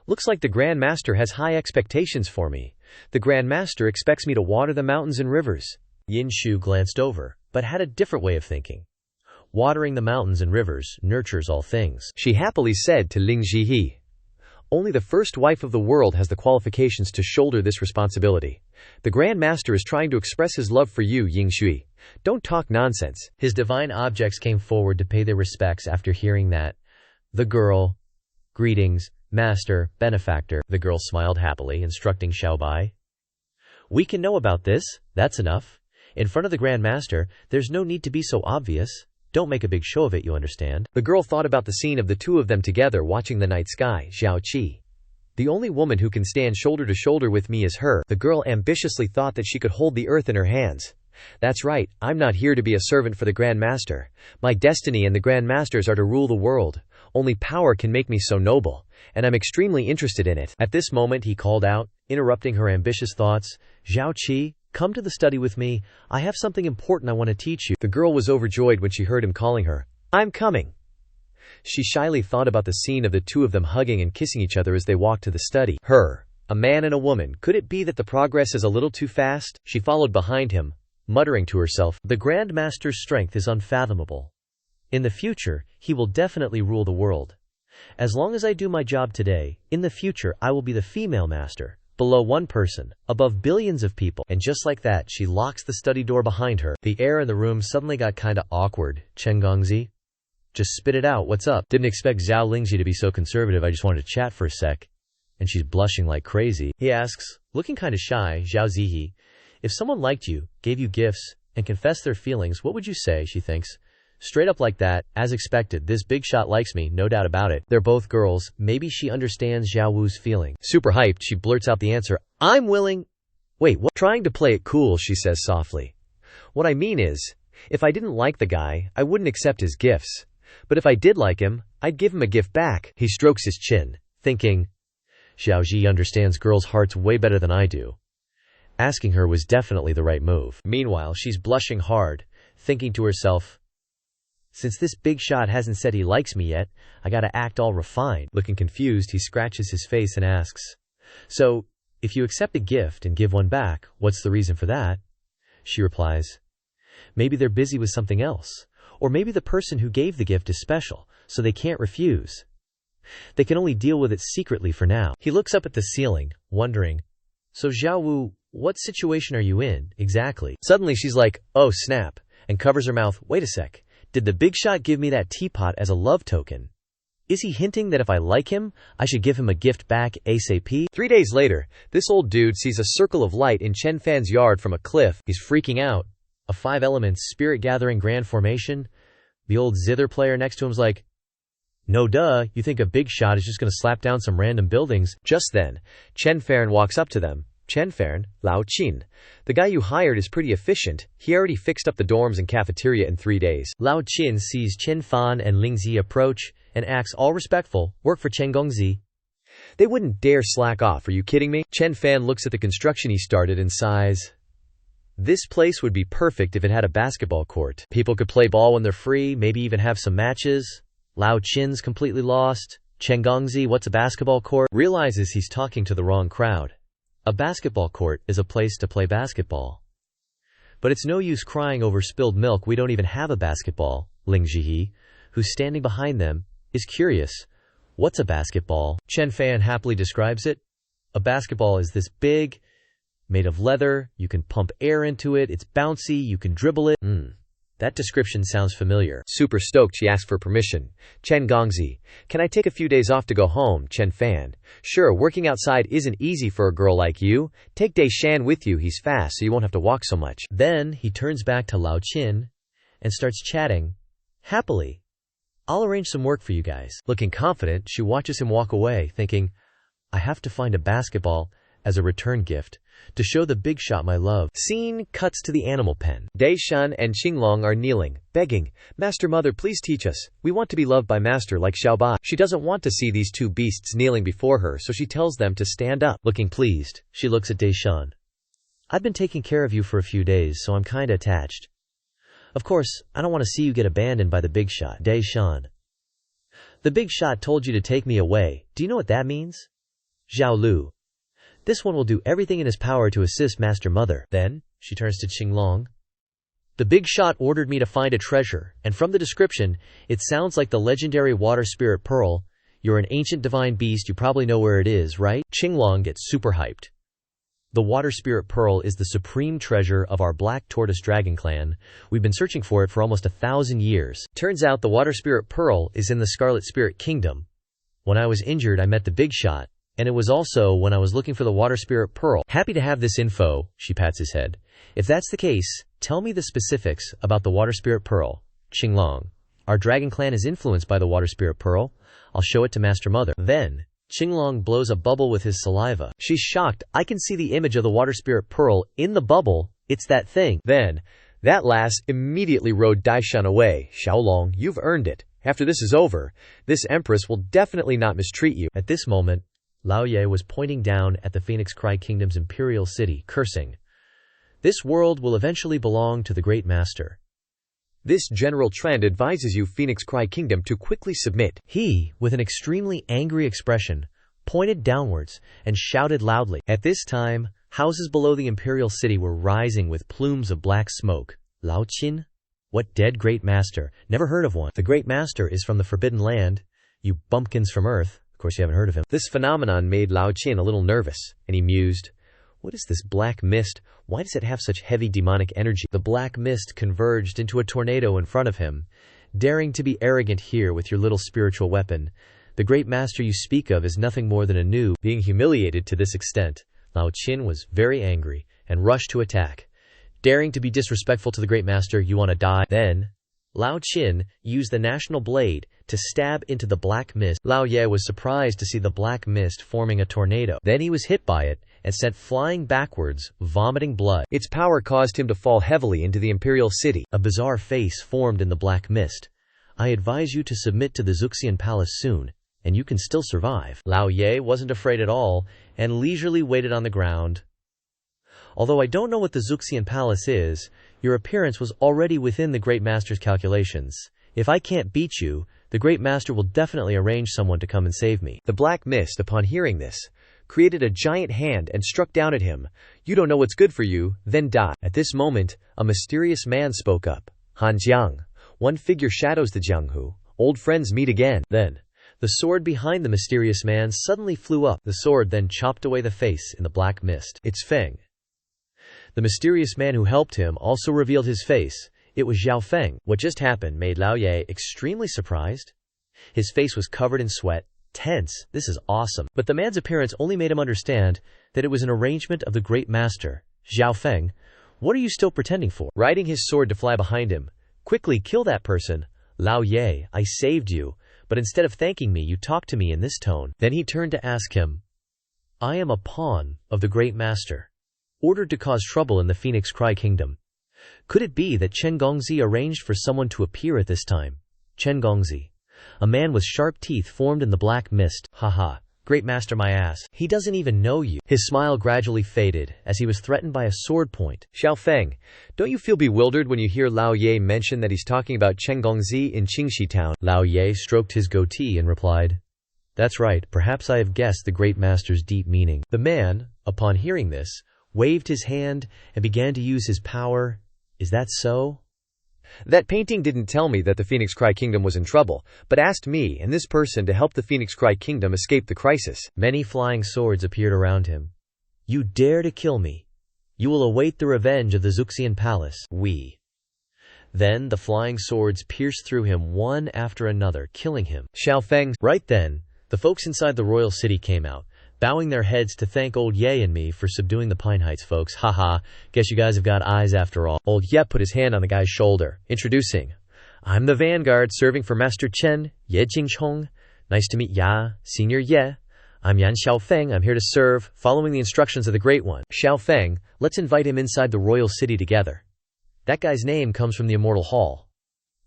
Looks like the Grand Master has high expectations for me. The Grand Master expects me to water the mountains and rivers. Yin Shu glanced over, but had a different way of thinking. Watering the mountains and rivers nurtures all things. She happily said to Ling Jihe, only the first wife of the world has the qualifications to shoulder this responsibility. The Grand Master is trying to express his love for you, Ying Shui. Don't talk nonsense. His divine objects came forward to pay their respects after hearing that. The girl, greetings, Master, benefactor. The girl smiled happily, instructing Xiaobai. We can know about this, that's enough. In front of the Grand Master, there's no need to be so obvious. Don't make a big show of it, you understand? The girl thought about the scene of the two of them together watching the night sky. Xiaoqi. The only woman who can stand shoulder to shoulder with me is her. The girl ambitiously thought that she could hold the earth in her hands. That's right, I'm not here to be a servant for the Grand Master. My destiny and the Grand Master's are to rule the world. Only power can make me so noble, and I'm extremely interested in it. At this moment he called out, interrupting her ambitious thoughts, Xiaoqi, come to the study with me. I have something important I want to teach you. The girl was overjoyed when she heard him calling her. I'm coming. She shyly thought about the scene of the two of them hugging and kissing each other as they walked to the study. Her, a man and a woman, could it be that the progress is a little too fast? She followed behind him, muttering to herself, the Grand Master's strength is unfathomable. In the future, he will definitely rule the world. As long as I do my job today, in the future I will be the female master. Below one person, above billions of people. And just like that, she locks the study door behind her. The air in the room suddenly got kinda awkward. Chen Gongzi? Just spit it out, what's up? Didn't expect Zhao Lingzi to be so conservative, I just wanted to chat for a sec. And she's blushing like crazy. He asks, looking kinda shy, Zhao Zihi, if someone liked you, gave you gifts, and confessed their feelings, what would you say, she thinks. Straight up like that, as expected, this big shot likes me, no doubt about it. They're both girls, maybe she understands Zhao Wu's feeling. Super hyped, she blurts out the answer, I'm willing. Wait, what? Trying to play it cool, she says softly. What I mean is, if I didn't like the guy, I wouldn't accept his gifts. But if I did like him, I'd give him a gift back. He strokes his chin, thinking, Xiao Ji understands girls' hearts way better than I do. Asking her was definitely the right move. Meanwhile, she's blushing hard, thinking to herself, since this big shot hasn't said he likes me yet, I gotta act all refined. Looking confused, he scratches his face and asks, so, if you accept a gift and give one back, what's the reason for that? She replies, maybe they're busy with something else. Or maybe the person who gave the gift is special, so they can't refuse. They can only deal with it secretly for now. He looks up at the ceiling, wondering, so Zhao Wu, what situation are you in, exactly? Suddenly she's like, oh snap, and covers her mouth, wait a sec. Did the big shot give me that teapot as a love token? Is he hinting that if I like him, I should give him a gift back ASAP? 3 days later, this old dude sees a circle of light in Chen Fan's yard from a cliff. He's freaking out. A 5 elements spirit gathering grand formation? The old zither player next to him's like, no duh, you think a big shot is just gonna slap down some random buildings? Just then, Chen Fan walks up to them. Chen Fan, Lao Qin. The guy you hired is pretty efficient. He already fixed up the dorms and cafeteria in 3 days. Lao Qin sees Chen Fan and Ling Zi approach and acts all respectful. Work for Chen Gongzi. They wouldn't dare slack off, are you kidding me? Chen Fan looks at the construction he started and sighs. This place would be perfect if it had a basketball court. People could play ball when they're free, maybe even have some matches. Lao Qin's completely lost. Chen Gongzi, what's a basketball court? Realizes he's talking to the wrong crowd. A basketball court is a place to play basketball. But it's no use crying over spilled milk, we don't even have a basketball. Ling Zihi, who's standing behind them, is curious. What's a basketball? Chen Fan happily describes it. A basketball is this big, made of leather, you can pump air into it, it's bouncy, you can dribble it. That description sounds familiar. Super stoked, she asks for permission. Chen Gongzi, can I take a few days off to go home? Chen Fan, sure, working outside isn't easy for a girl like you. Take Dai Shan with you, he's fast so you won't have to walk so much. Then he turns back to Lao Qin and starts chatting happily. I'll arrange some work for you guys. Looking confident, she watches him walk away, thinking, I have to find a basketball as a return gift to show the big shot my love. Scene cuts to the animal pen. Dai Shan and Qinglong are kneeling, begging, Master Mother, please teach us. We want to be loved by Master like Xiaoba. She doesn't want to see these two beasts kneeling before her, so she tells them to stand up. Looking pleased, she looks at Dai Shan. I've been taking care of you for a few days, so I'm kinda attached. Of course, I don't want to see you get abandoned by the big shot. Dai Shan. The big shot told you to take me away. Do you know what that means? Zhao Lu. This one will do everything in his power to assist Master Mother. Then, she turns to Qinglong. The big shot ordered me to find a treasure, and from the description, it sounds like the legendary water spirit pearl. You're an ancient divine beast, you probably know where it is, right? Qinglong gets super hyped. The water spirit pearl is the supreme treasure of our Black Tortoise Dragon clan. We've been searching for it for almost 1,000 years. Turns out the water spirit pearl is in the Scarlet Spirit Kingdom. When I was injured, I met the big shot. And it was also when I was looking for the water spirit pearl. Happy to have this info, she pats his head. If that's the case, tell me the specifics about the water spirit pearl. Qinglong. Our dragon clan is influenced by the water spirit pearl. I'll show it to Master Mother. Then, Qinglong blows a bubble with his saliva. She's shocked. I can see the image of the water spirit pearl in the bubble. It's that thing. Then, that lass immediately rode Dai Shan away. Xiaolong, you've earned it. After this is over, this empress will definitely not mistreat you. At this moment, Lao Ye was pointing down at the Phoenix Cry Kingdom's imperial city, cursing. This world will eventually belong to the Great Master. This general trend advises you, Phoenix Cry Kingdom, to quickly submit. He, with an extremely angry expression, pointed downwards and shouted loudly. At this time, houses below the imperial city were rising with plumes of black smoke. Lao Qin? What dead Great Master? Never heard of one. The Great Master is from the Forbidden Land. You bumpkins from Earth. Of course you haven't heard of him. This phenomenon made Lao Qin a little nervous, and he mused, what is this black mist? Why does it have such heavy demonic energy? The black mist converged into a tornado in front of him. Daring to be arrogant here with your little spiritual weapon. The Great Master you speak of is nothing more than a noob. Being humiliated to this extent, Lao Qin was very angry and rushed to attack. Daring to be disrespectful to the Great Master, you want to die? Then, Lao Qin used the national blade to stab into the black mist. Lao Ye was surprised to see the black mist forming a tornado. Then he was hit by it and sent flying backwards, vomiting blood. Its power caused him to fall heavily into the imperial city. A bizarre face formed in the black mist. I advise you to submit to the Xuxian Palace soon, and you can still survive. Lao Ye wasn't afraid at all and leisurely waited on the ground. Although I don't know what the Xuxian Palace is, your appearance was already within the Great Master's calculations. If I can't beat you, the Great Master will definitely arrange someone to come and save me. The black mist, upon hearing this, created a giant hand and struck down at him. You don't know what's good for you, then die. At this moment, a mysterious man spoke up. Han Jiang. One figure shadows the Jianghu. Old friends meet again. Then, the sword behind the mysterious man suddenly flew up. The sword then chopped away the face in the black mist. It's Feng. The mysterious man who helped him also revealed his face. It was Zhao Feng. What just happened made Lao Ye extremely surprised. His face was covered in sweat, tense. This is awesome. But the man's appearance only made him understand that it was an arrangement of the Great Master. Zhao Feng, what are you still pretending for? Riding his sword to fly behind him. Quickly kill that person. Lao Ye, I saved you, but instead of thanking me you talked to me in this tone. Then he turned to ask him, I am a pawn of the great master, ordered to cause trouble in the Phoenix Cry Kingdom. Could it be that Chen Gongzi arranged for someone to appear at this time? Chen Gongzi, a man with sharp teeth formed in the black mist. Haha, great master my ass. He doesn't even know you. His smile gradually faded as he was threatened by a sword point. Xiao Feng, don't you feel bewildered when you hear Lao Ye mention that he's talking about Chen Gongzi in Qingxi town? Lao Ye stroked his goatee and replied, That's right, perhaps I have guessed the great master's deep meaning. The man, upon hearing this, waved his hand and began to use his power. Is that so? That painting didn't tell me that the Phoenix Cry Kingdom was in trouble, but asked me and this person to help the Phoenix Cry Kingdom escape the crisis. Many flying swords appeared around him. You dare to kill me. You will await the revenge of the Zuxian palace. Then the flying swords pierced through him one after another, killing him. Xiao Feng. Right then, the folks inside the royal city came out, bowing their heads to thank Old Ye and me for subduing the Pine Heights folks. Haha, guess you guys have got eyes after all. Old Ye put his hand on the guy's shoulder, introducing, I'm the vanguard serving for Master Chen, Ye Jingchong. Nice to meet ya, Senior Ye. I'm Yan Xiao Feng, I'm here to serve, following the instructions of the Great One. Xiao Feng, let's invite him inside the royal city together. That guy's name comes from the Immortal Hall.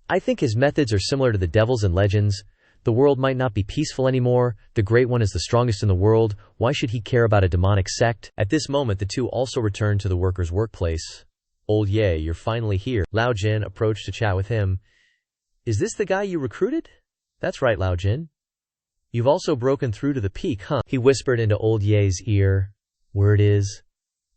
I think his methods are similar to the devils and legends. The world might not be peaceful anymore. The Great One is the strongest in the world. Why should he care about a demonic sect? At this moment, the two also returned to the workers' workplace. Old Ye, you're finally here. Lao Jin approached to chat with him. Is this the guy you recruited? That's right, Lao Jin. You've also broken through to the peak, huh? He whispered into Old Ye's ear. Word is,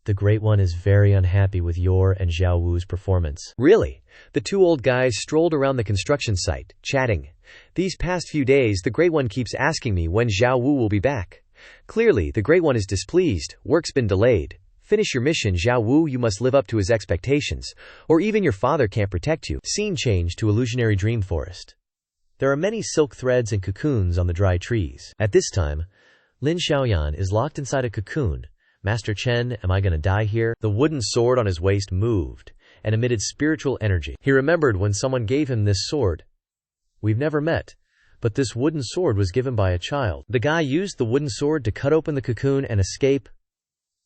the Great One is very unhappy with your and Zhao Wu's performance. Really? The two old guys strolled around the construction site, chatting. These past few days, the Great One keeps asking me when Zhao Wu will be back. Clearly, the Great One is displeased. Work's been delayed. Finish your mission, Zhao Wu. You must live up to his expectations, or even your father can't protect you. Scene change to illusionary dream forest. There are many silk threads and cocoons on the dry trees. At this time, Lin Xiaoyan is locked inside a cocoon. Master Chen, am I gonna die here? The wooden sword on his waist moved and emitted spiritual energy. He remembered when someone gave him this sword. We've never met, but this wooden sword was given by a child. The guy used the wooden sword to cut open the cocoon and escape.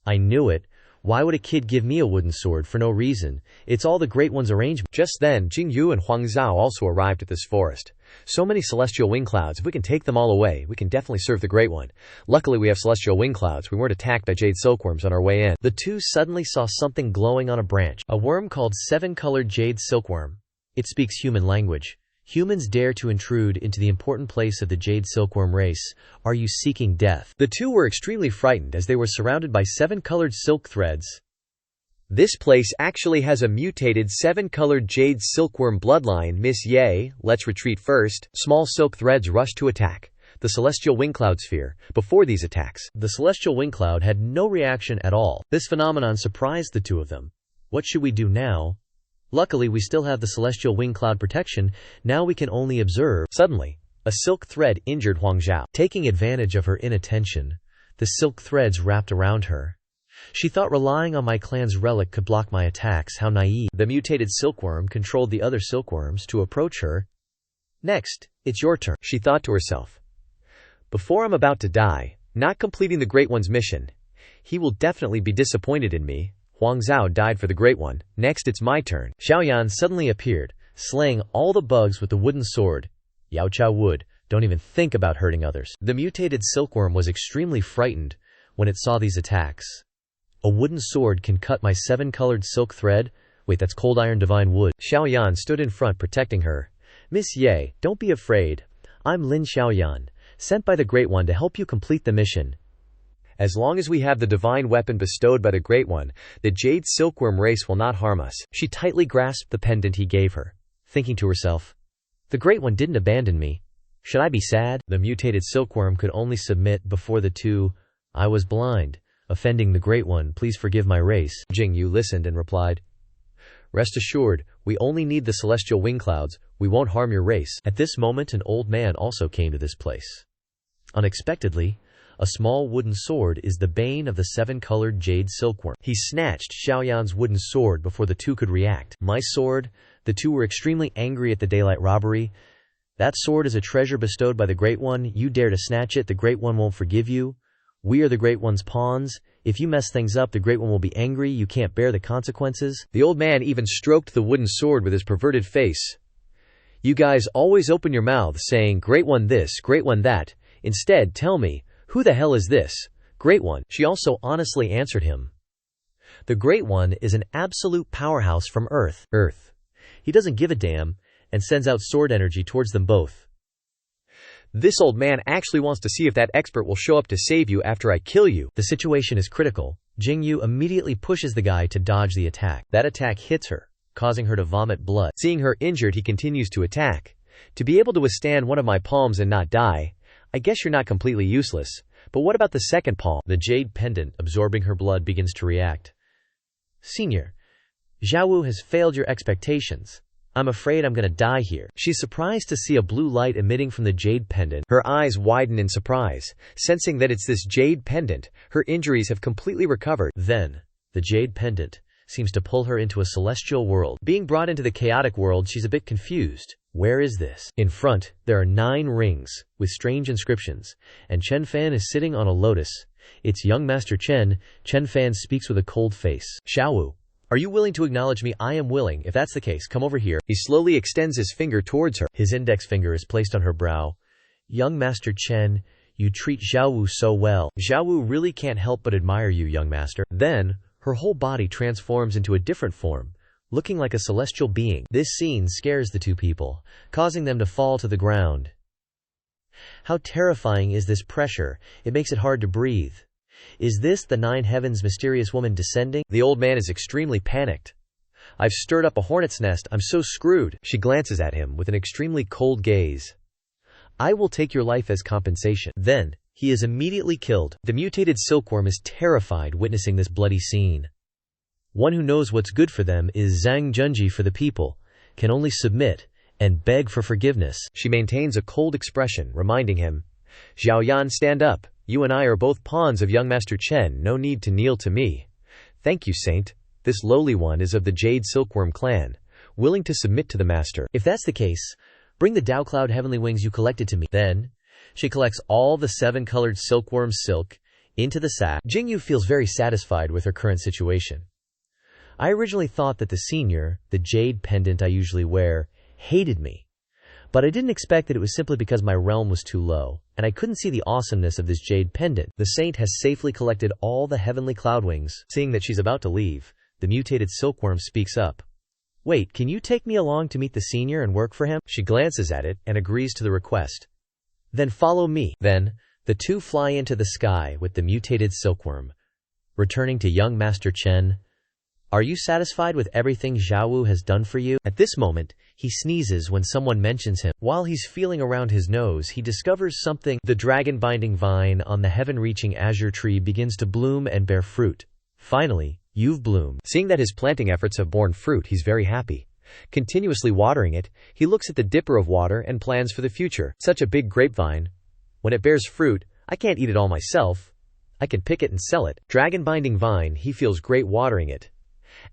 I knew it. Why would a kid give me a wooden sword for no reason? It's all the Great One's arrangement. Just then, Jing Yu and Huang Zhao also arrived at this forest. So many celestial wing clouds. If we can take them all away, we can definitely serve the Great One. Luckily, we have celestial wing clouds. We weren't attacked by jade silkworms on our way in. The two suddenly saw something glowing on a branch. A worm called seven-colored jade silkworm. It speaks human language. Humans dare to intrude into the important place of the jade silkworm race. Are you seeking death? The two were extremely frightened as they were surrounded by seven-colored silk threads. This place actually has a mutated seven-colored jade silkworm bloodline. Miss Ye, let's retreat first. Small silk threads rushed to attack the celestial wing cloud sphere. Before these attacks, the celestial wing cloud had no reaction at all. This phenomenon surprised the two of them. What should we do now? Luckily, we still have the celestial wing cloud protection. Now we can only observe. Suddenly, a silk thread injured Huang Zhao. Taking advantage of her inattention, the silk threads wrapped around her. She thought relying on my clan's relic could block my attacks. How naive. The mutated silkworm controlled the other silkworms to approach her. Next, it's your turn, she thought to herself. Before I'm about to die, not completing the Great One's mission, he will definitely be disappointed in me. Huang Zhao died for the Great One. Next, it's my turn. Xiaoyan suddenly appeared, slaying all the bugs with the wooden sword. Yao Chao Wood, don't even think about hurting others. The mutated silkworm was extremely frightened when it saw these attacks. A wooden sword can cut my seven-colored silk thread? Wait, that's cold iron divine wood. Xiaoyan stood in front protecting her. Miss Ye, don't be afraid. I'm Lin Xiaoyan, sent by the Great One to help you complete the mission. As long as we have the divine weapon bestowed by the Great One, the jade silkworm race will not harm us. She tightly grasped the pendant he gave her, thinking to herself, the Great One didn't abandon me. Should I be sad? The mutated silkworm could only submit before the two. I was blind, offending the Great One. Please forgive my race. Jing Yu listened and replied, Rest assured, we only need the celestial wing clouds. We won't harm your race. At this moment, an old man also came to this place. Unexpectedly, a small wooden sword is the bane of the seven-colored jade silkworm. He snatched Xiaoyan's wooden sword before the two could react. My sword, The two were extremely angry at the daylight robbery. "That sword is a treasure bestowed by the Great One. You dare to snatch it, the Great One won't forgive you. We are the Great One's pawns. If you mess things up, the Great One will be angry. You can't bear the consequences." The old man even stroked the wooden sword with his perverted face. "You guys always open your mouths saying, 'Great One this, Great One that.' Instead, tell me, who the hell is this Great One?" She also honestly answered him. "The Great One is an absolute powerhouse from Earth. He doesn't give a damn and sends out sword energy towards them both." "This old man actually wants to see if that expert will show up to save you after I kill you." The situation is critical. Jingyu immediately pushes the guy to dodge the attack. That attack hits her, causing her to vomit blood. Seeing her injured, he continues to attack. "To be able to withstand one of my palms and not die, I guess you're not completely useless. But what about the second palm?" The jade pendant, absorbing her blood, begins to react. "Senior, Xiaowu has failed your expectations. I'm afraid I'm gonna die here." She's surprised to see a blue light emitting from the jade pendant. Her eyes widen in surprise, sensing that it's this jade pendant. Her injuries have completely recovered. Then, the jade pendant seems to pull her into a celestial world. Being brought into the chaotic world, she's a bit confused. Where is this? In front, there are 9 rings with strange inscriptions, and Chen Fan is sitting on a lotus. It's young Master Chen. Chen Fan speaks with a cold face. "Xiaowu, are you willing to acknowledge me?" "I am willing. If that's the case, come over here." He slowly extends his finger towards her. His index finger is placed on her brow. "Young Master Chen, you treat Xiaowu so well. Xiaowu really can't help but admire you, young master." Then, her whole body transforms into a different form, looking like a celestial being. This scene scares the two people, causing them to fall to the ground. How terrifying is this pressure? It makes it hard to breathe. Is this the 9 heavens mysterious woman descending? The old man is extremely panicked. "I've stirred up a hornet's nest. I'm so screwed." She glances at him with an extremely cold gaze. "I will take your life as compensation." Then, he is immediately killed. The mutated silkworm is terrified witnessing this bloody scene. One who knows what's good for them is Zhang Junji for the people, can only submit and beg for forgiveness. She maintains a cold expression, reminding him, "Xiaoyan, stand up. You and I are both pawns of young Master Chen. No need to kneel to me." "Thank you, Saint. This lowly one is of the Jade Silkworm clan, willing to submit to the master." "If that's the case, bring the Dao Cloud heavenly wings you collected to me." Then, she collects all the 7-colored silkworm silk into the sack. Jingyu feels very satisfied with her current situation. "I originally thought that the senior, the jade pendant I usually wear, hated me. But I didn't expect that it was simply because my realm was too low, and I couldn't see the awesomeness of this jade pendant." The saint has safely collected all the heavenly cloud wings. Seeing that she's about to leave, the mutated silkworm speaks up. "Wait, can you take me along to meet the senior and work for him?" She glances at it and agrees to the request. "Then follow me." Then, the two fly into the sky with the mutated silkworm. Returning to young Master Chen, "Are you satisfied with everything Xiaowu has done for you?" At this moment, he sneezes when someone mentions him. While he's feeling around his nose, he discovers something. The dragon-binding vine on the heaven-reaching azure tree begins to bloom and bear fruit. "Finally, you've bloomed." Seeing that his planting efforts have borne fruit, he's very happy. Continuously watering it, he looks at the dipper of water and plans for the future. "Such a big grapevine. When it bears fruit, I can't eat it all myself. I can pick it and sell it." Dragon-binding vine, he feels great watering it.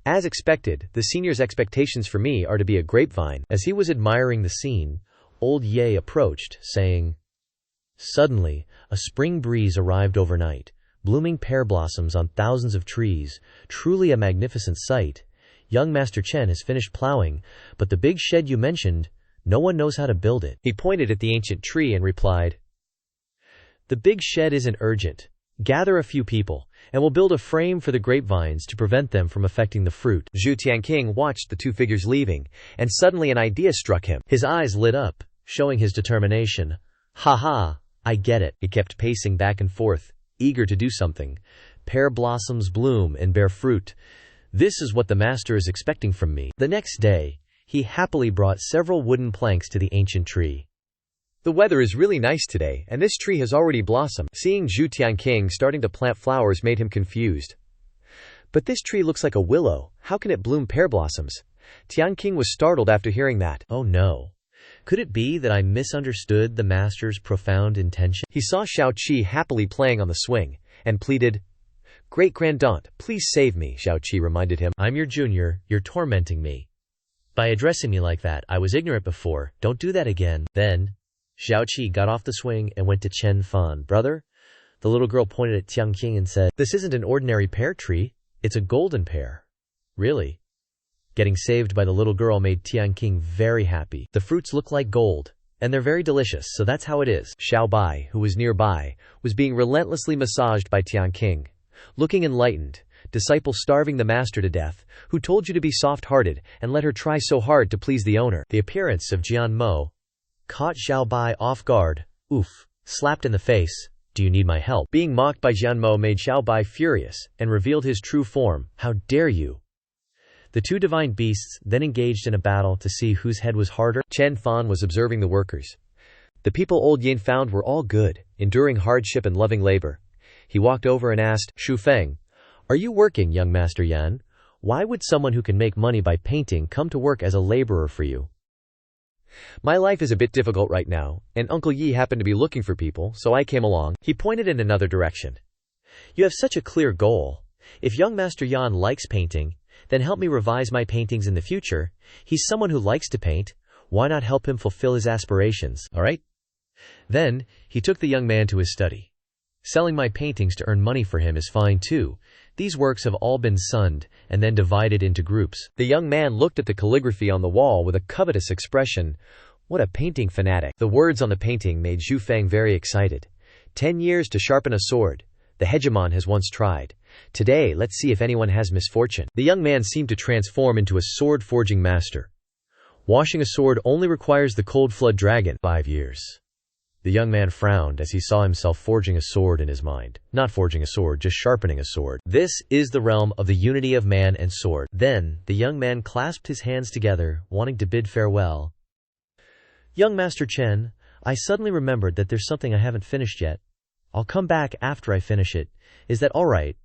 As expected, the senior's expectations for me are to be a grapevine. As he was admiring the scene, old Ye approached, saying, "Suddenly, a spring breeze arrived overnight, blooming pear blossoms on thousands of trees, truly a magnificent sight. Young Master Chen has finished plowing, but the big shed you mentioned, no one knows how to build it." He pointed at the ancient tree and replied, "The big shed isn't urgent. Gather a few people, and we'll build a frame for the grapevines to prevent them from affecting the fruit." Zhu Tianqing watched the two figures leaving, and suddenly an idea struck him. His eyes lit up, showing his determination. "Ha, I get it." He kept pacing back and forth, eager to do something. "Pear blossoms bloom and bear fruit. This is what the master is expecting from me." The next day, he happily brought several wooden planks to the ancient tree. "The weather is really nice today, and this tree has already blossomed." Seeing Zhu Tianqing starting to plant flowers made him confused. "But this tree looks like a willow. How can it bloom pear blossoms?" Tianqing was startled after hearing that. "Oh no. Could it be that I misunderstood the master's profound intention?" He saw Xiao Qi happily playing on the swing, and pleaded, "Great-grandaunt, please save me." Xiao Qi reminded him, "I'm your junior, you're tormenting me." By addressing me like that, I was ignorant before. Don't do that again. Then, Xiaoqi got off the swing and went to Chen Fan. Brother? The little girl pointed at Xianxia and said, "This isn't an ordinary pear tree. It's a golden pear." Really? Getting saved by the little girl made Tianqing very happy. The fruits look like gold, and they're very delicious, so that's how it is. Xiao Bai, who was nearby, was being relentlessly massaged by Tianqing. Looking enlightened, disciple starving the master to death, who told you to be soft-hearted and let her try so hard to please the owner. The appearance of Jian Mo caught Xiao Bai off guard. Oof. Slapped in the face. Do you need my help? Being mocked by Jian Mo made Xiao Bai furious and revealed his true form. How dare you? The two divine beasts then engaged in a battle to see whose head was harder. Chen Fan was observing the workers. The people old Yin found were all good, enduring hardship and loving labor. He walked over and asked, "Shu Feng, are you working, young Master Yan? Why would someone who can make money by painting come to work as a laborer for you?" "My life is a bit difficult right now, and Uncle Yi happened to be looking for people, so I came along." He pointed in another direction. "You have such a clear goal. If young Master Yan likes painting, then help me revise my paintings in the future. He's someone who likes to paint. Why not help him fulfill his aspirations, all right?" Then, he took the young man to his study. "Selling my paintings to earn money for him is fine too. These works have all been sunned and then divided into groups." The young man looked at the calligraphy on the wall with a covetous expression. What a painting fanatic. The words on the painting made Zhu Feng very excited. 10 years to sharpen a sword. The hegemon has once tried. Today, let's see if anyone has misfortune. The young man seemed to transform into a sword-forging master. Washing a sword only requires the cold flood dragon. 5 years. The young man frowned as he saw himself forging a sword in his mind. Not forging a sword, just sharpening a sword. This is the realm of the unity of man and sword. Then, the young man clasped his hands together, wanting to bid farewell. "Young Master Chen, I suddenly remembered that there's something I haven't finished yet. I'll come back after I finish it. Is that all right?"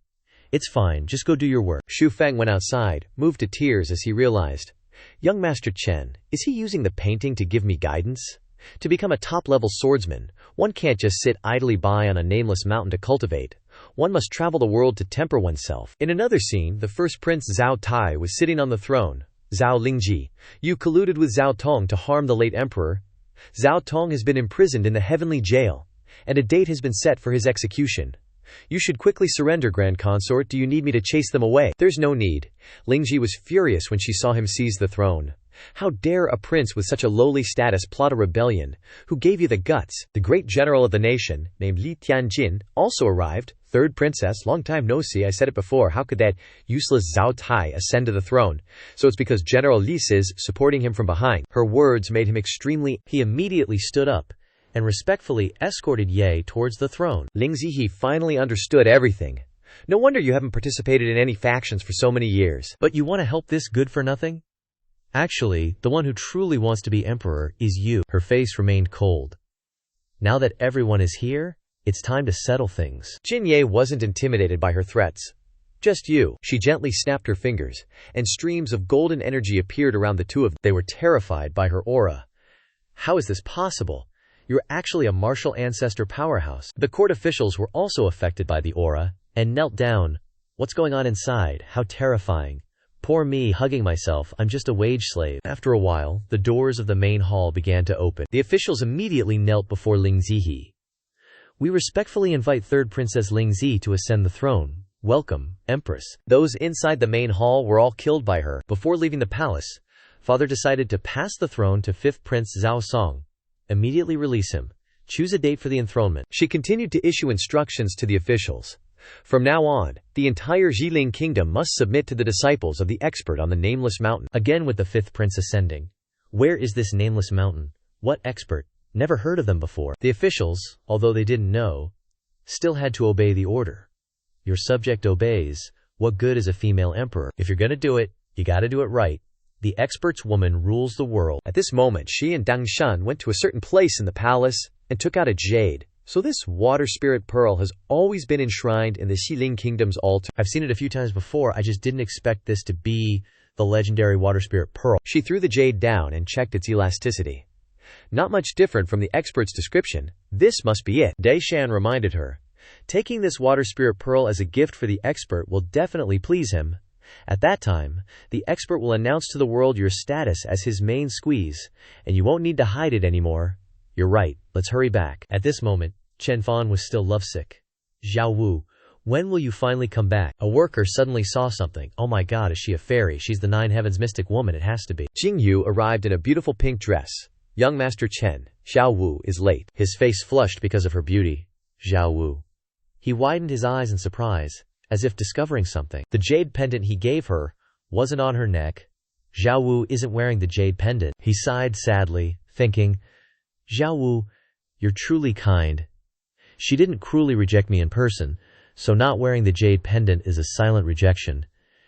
"It's fine, just go do your work." Shu Feng went outside, moved to tears as he realized. Young Master Chen, is he using the painting to give me guidance? To become a top-level swordsman, one can't just sit idly by on a nameless mountain to cultivate. One must travel the world to temper oneself. In another scene, the first prince Zhao Tai was sitting on the throne. "Zhao Lingji, you colluded with Zhao Tong to harm the late emperor. Zhao Tong has been imprisoned in the heavenly jail, and a date has been set for his execution. You should quickly surrender, Grand Consort. Do you need me to chase them away?" "There's no need." Lingji was furious when she saw him seize the throne. "How dare a prince with such a lowly status plot a rebellion? Who gave you the guts?" The great general of the nation, named Li Tianjin, also arrived. "Third princess, long time no see. I said it before, how could that useless Zhao Tai ascend to the throne? So it's because General Li is supporting him from behind." Her words made him extremely. He immediately stood up and respectfully escorted Ye towards the throne. Ling Zihe finally understood everything. "No wonder you haven't participated in any factions for so many years. But you want to help this good-for-nothing? Actually, the one who truly wants to be emperor is you." Her face remained cold. "Now that everyone is here, it's time to settle things." Jin Ye wasn't intimidated by her threats. "Just you." She gently snapped her fingers, and streams of golden energy appeared around the two of them. They were terrified by her aura. "How is this possible? You're actually a martial ancestor powerhouse." The court officials were also affected by the aura, and knelt down. "What's going on inside? How terrifying. Poor me, hugging myself, I'm just a wage slave." After a while, the doors of the main hall began to open. The officials immediately knelt before Ling Zihe. "We respectfully invite Third Princess Ling Zi to ascend the throne. Welcome, Empress." Those inside the main hall were all killed by her. Before leaving the palace, Father decided to pass the throne to 5th Prince Zhao Song. Immediately release him. Choose a date for the enthronement. She continued to issue instructions to the officials. From now on, the entire Jilin kingdom must submit to the disciples of the expert on the nameless mountain. Again with the 5th prince ascending. "Where is this nameless mountain? What expert? Never heard of them before." The officials, although they didn't know, still had to obey the order. Your subject obeys. What good is a female emperor? If you're gonna do it, you gotta do it right. The expert's woman rules the world. At this moment, she and Dang Shan went to a certain place in the palace and took out a jade. So this water spirit pearl has always been enshrined in the Xilin Kingdom's altar. I've seen it a few times before, I just didn't expect this to be the legendary water spirit pearl. She threw the jade down and checked its elasticity. Not much different from the expert's description. This must be it. Daishan reminded her. Taking this water spirit pearl as a gift for the expert will definitely please him. At that time, the expert will announce to the world your status as his main squeeze, and you won't need to hide it anymore. You're right, let's hurry back. At this moment, Chen Fan was still lovesick. Xiao Wu, when will you finally come back? A worker suddenly saw something. Oh my god, is she a fairy? She's the Nine Heavens mystic woman, it has to be. Jing Yu arrived in a beautiful pink dress. Young Master Chen, Xiao Wu is late. His face flushed because of her beauty. Xiao Wu. He widened his eyes in surprise, as if discovering something. The jade pendant he gave her wasn't on her neck. Xiao Wu isn't wearing the jade pendant. He sighed sadly, thinking, Xiao Wu, you're truly kind. She didn't cruelly reject me in person, so not wearing the jade pendant is a silent rejection.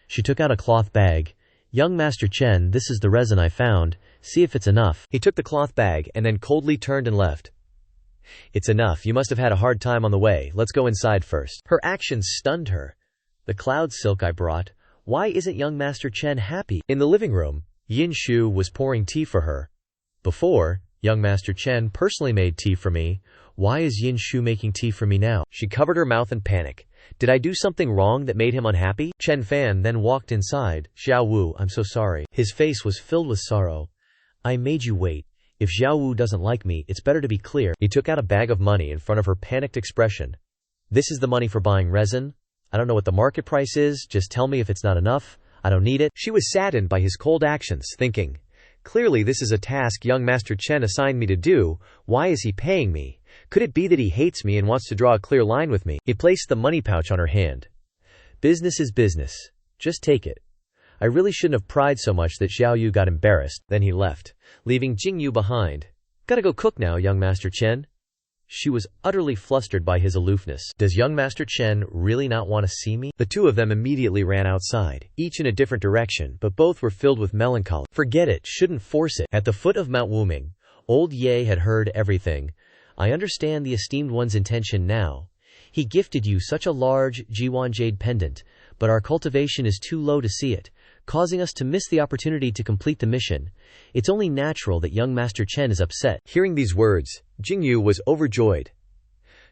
She took out a cloth bag. Young Master Chen, this is the resin I found. See if it's enough. He took the cloth bag and then coldly turned and left. It's enough. You must have had a hard time on the way. Let's go inside first. Her actions stunned her. The cloud silk I brought. Why isn't young Master Chen happy? In the living room, Yin Shu was pouring tea for her. Before, young Master Chen personally made tea for me. Why is Yin Shu making tea for me now? She covered her mouth in panic. Did I do something wrong that made him unhappy? Chen Fan then walked inside. Xiao Wu, I'm so sorry. His face was filled with sorrow. I made you wait. If Xiao Wu doesn't like me, it's better to be clear. He took out a bag of money in front of her panicked expression. This is the money for buying resin. I don't know what the market price is. Just tell me if it's not enough. I don't need it. She was saddened by his cold actions, thinking, clearly this is a task young Master Chen assigned me to do. Why is he paying me? Could it be that he hates me and wants to draw a clear line with me? He placed the money pouch on her hand. Business is business. Just take it. I really shouldn't have pried so much that Xiao Yu got embarrassed. Then he left, leaving Jing Yu behind. Gotta go cook now, young Master Chen. She was utterly flustered by his aloofness. Does young Master Chen really not want to see me? The two of them immediately ran outside, each in a different direction, but both were filled with melancholy. Forget it, shouldn't force it. At the foot of Mount Wuming, old Ye had heard everything. I understand the esteemed one's intention now. He gifted you such a large Jiwan jade pendant, but our cultivation is too low to see it, causing us to miss the opportunity to complete the mission. It's only natural that young Master Chen is upset. Hearing these words, Jing Yu was overjoyed.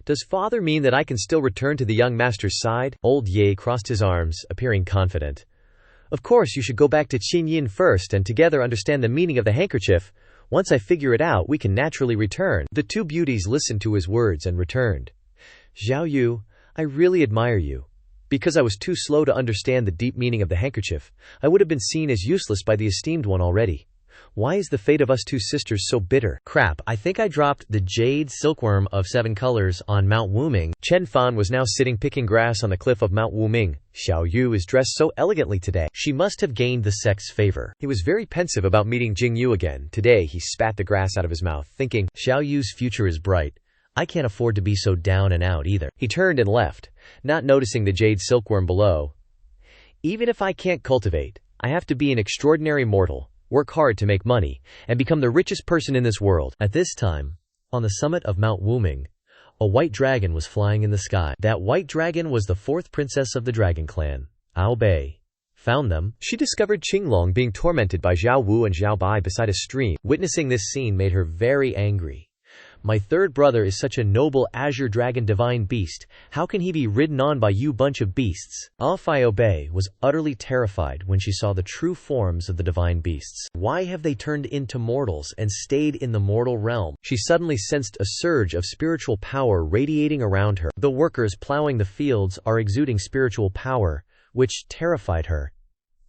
Does father mean that I can still return to the young master's side? Old Ye crossed his arms, appearing confident. Of course, you should go back to Qin Yin first and together understand the meaning of the handkerchief. Once I figure it out, we can naturally return. The two beauties listened to his words and returned. Xiao Yu, I really admire you. Because I was too slow to understand the deep meaning of the handkerchief, I would have been seen as useless by the esteemed one already. Why is the fate of us two sisters so bitter? Crap, I think I dropped the jade silkworm of 7 colors on Mount Wuming. Chen Fan was now sitting picking grass on the cliff of Mount Wuming. Xiao Yu is dressed so elegantly today. She must have gained the sect's favor. He was very pensive about meeting Jing Yu again. Today he spat the grass out of his mouth, thinking, Xiao Yu's future is bright. I can't afford to be so down and out either. He turned and left, not noticing the jade silkworm below. Even if I can't cultivate, I have to be an extraordinary mortal, work hard to make money, and become the richest person in this world. At this time, on the summit of Mount Wuming, a white dragon was flying in the sky. That white dragon was the 4th princess of the dragon clan, Ao Bei. Found them. She discovered Qinglong being tormented by Xiao Wu and Xiao Bai beside a stream. Witnessing this scene made her very angry. My third brother is such a noble azure dragon divine beast. How can he be ridden on by you bunch of beasts? Ao Bei was utterly terrified when she saw the true forms of the divine beasts. Why have they turned into mortals and stayed in the mortal realm? She suddenly sensed a surge of spiritual power radiating around her. The workers plowing the fields are exuding spiritual power, which terrified her.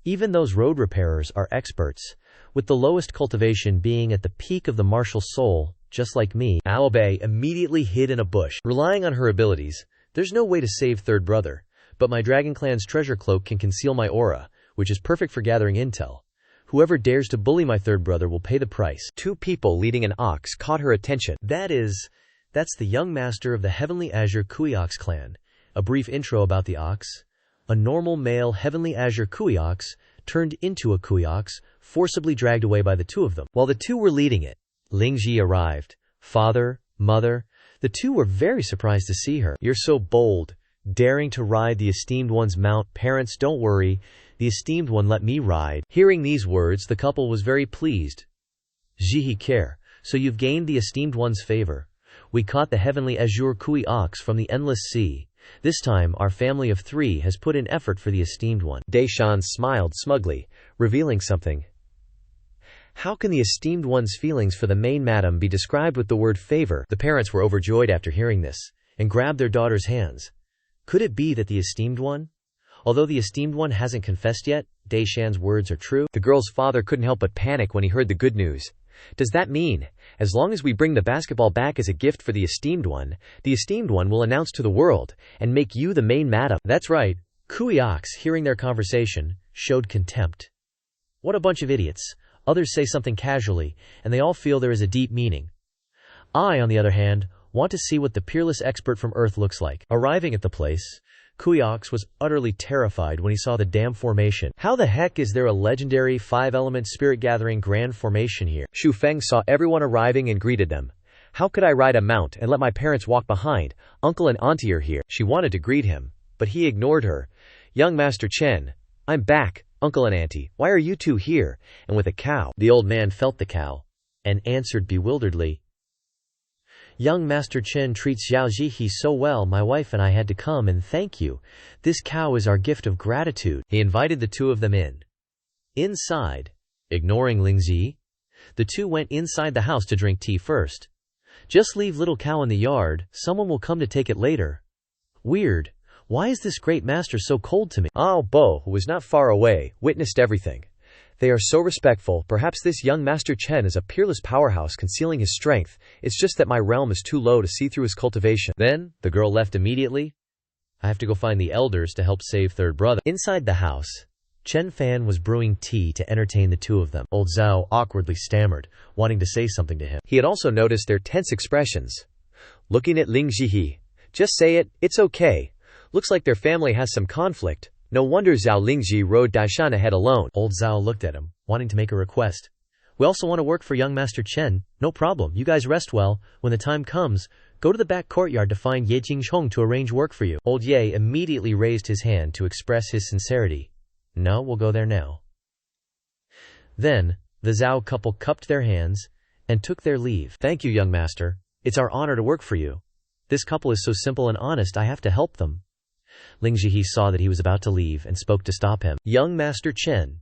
Even those road repairers are experts, with the lowest cultivation being at the peak of the martial soul. Just like me, Ao Bei immediately hid in a bush. Relying on her abilities, there's no way to save third brother, but my Dragon Clan's treasure cloak can conceal my aura, which is perfect for gathering intel. Whoever dares to bully my third brother will pay the price. 2 people leading an ox caught her attention. That's the young master of the Heavenly Azure Kui Ox clan. A brief intro about the ox. A normal male Heavenly Azure Kui Ox turned into a Kui Ox, forcibly dragged away by the 2 of them. While the 2 were leading it, Lingji arrived. Father, mother, the 2 were very surprised to see her. You're so bold, daring to ride the esteemed one's mount. Parents, don't worry, the esteemed one let me ride. Hearing these words, the couple was very pleased. Jihi care, so you've gained the esteemed one's favor. We caught the Heavenly Azure Kui Ox from the endless sea. This time, our family of 3 has put in effort for the esteemed one. Deshan smiled smugly, revealing something. How can the esteemed one's feelings for the main madam be described with the word favor? The parents were overjoyed after hearing this, and grabbed their daughter's hands. Could it be that the esteemed one? Although the esteemed one hasn't confessed yet, Deshan's words are true. The girl's father couldn't help but panic when he heard the good news. Does that mean, as long as we bring the basketball back as a gift for the esteemed one will announce to the world, and make you the main madam? That's right. Kuiox, hearing their conversation, showed contempt. What a bunch of idiots. Others say something casually, and they all feel there is a deep meaning. I, on the other hand, want to see what the peerless expert from Earth looks like. Arriving at the place, Kuiox was utterly terrified when he saw the dam formation. How the heck is there a legendary 5-element spirit-gathering grand formation here? Shu Feng saw everyone arriving and greeted them. How could I ride a mount and let my parents walk behind? Uncle and auntie are here. She wanted to greet him, but he ignored her. Young Master Chen, I'm back. Uncle and auntie, why are you 2 here? And with a cow. The old man felt the cow, and answered bewilderedly. Young Master Chen treats Xiaoji so well, my wife and I had to come and thank you. This cow is our gift of gratitude. He invited the 2 of them in. Inside, ignoring Lingzi, the 2 went inside the house to drink tea first. Just leave little cow in the yard, someone will come to take it later. Weird. Why is this great master so cold to me? Ao Bo, who was not far away, witnessed everything. They are so respectful. Perhaps this young Master Chen is a peerless powerhouse concealing his strength. It's just that my realm is too low to see through his cultivation. Then, the girl left immediately. I have to go find the elders to help save third brother. Inside the house, Chen Fan was brewing tea to entertain the 2 of them. Old Zhao awkwardly stammered, wanting to say something to him. He had also noticed their tense expressions. Looking at Ling Zihi. Just say it, it's okay. Looks like their family has some conflict. No wonder Zhao Lingji rode Daishan ahead alone. Old Zhao looked at him, wanting to make a request. We also want to work for young Master Chen. No problem, you guys rest well. When the time comes, go to the back courtyard to find Ye Jingshong to arrange work for you. Old Ye immediately raised his hand to express his sincerity. No, we'll go there now. Then, the Zhao couple cupped their hands and took their leave. Thank you, young master. It's our honor to work for you. This couple is so simple and honest, I have to help them. Ling Zihi saw that he was about to leave and spoke to stop him. Young Master Chen.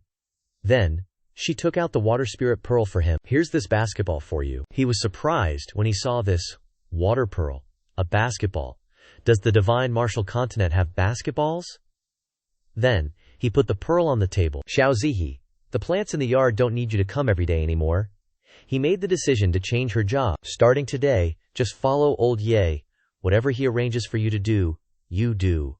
Then, she took out the water spirit pearl for him. Here's this basketball for you. He was surprised when he saw this water pearl. A basketball. Does the divine martial continent have basketballs? Then, he put the pearl on the table. Xiao Zihi, the plants in the yard don't need you to come every day anymore. He made the decision to change her job. Starting today, just follow old Ye. Whatever he arranges for you to do, you do.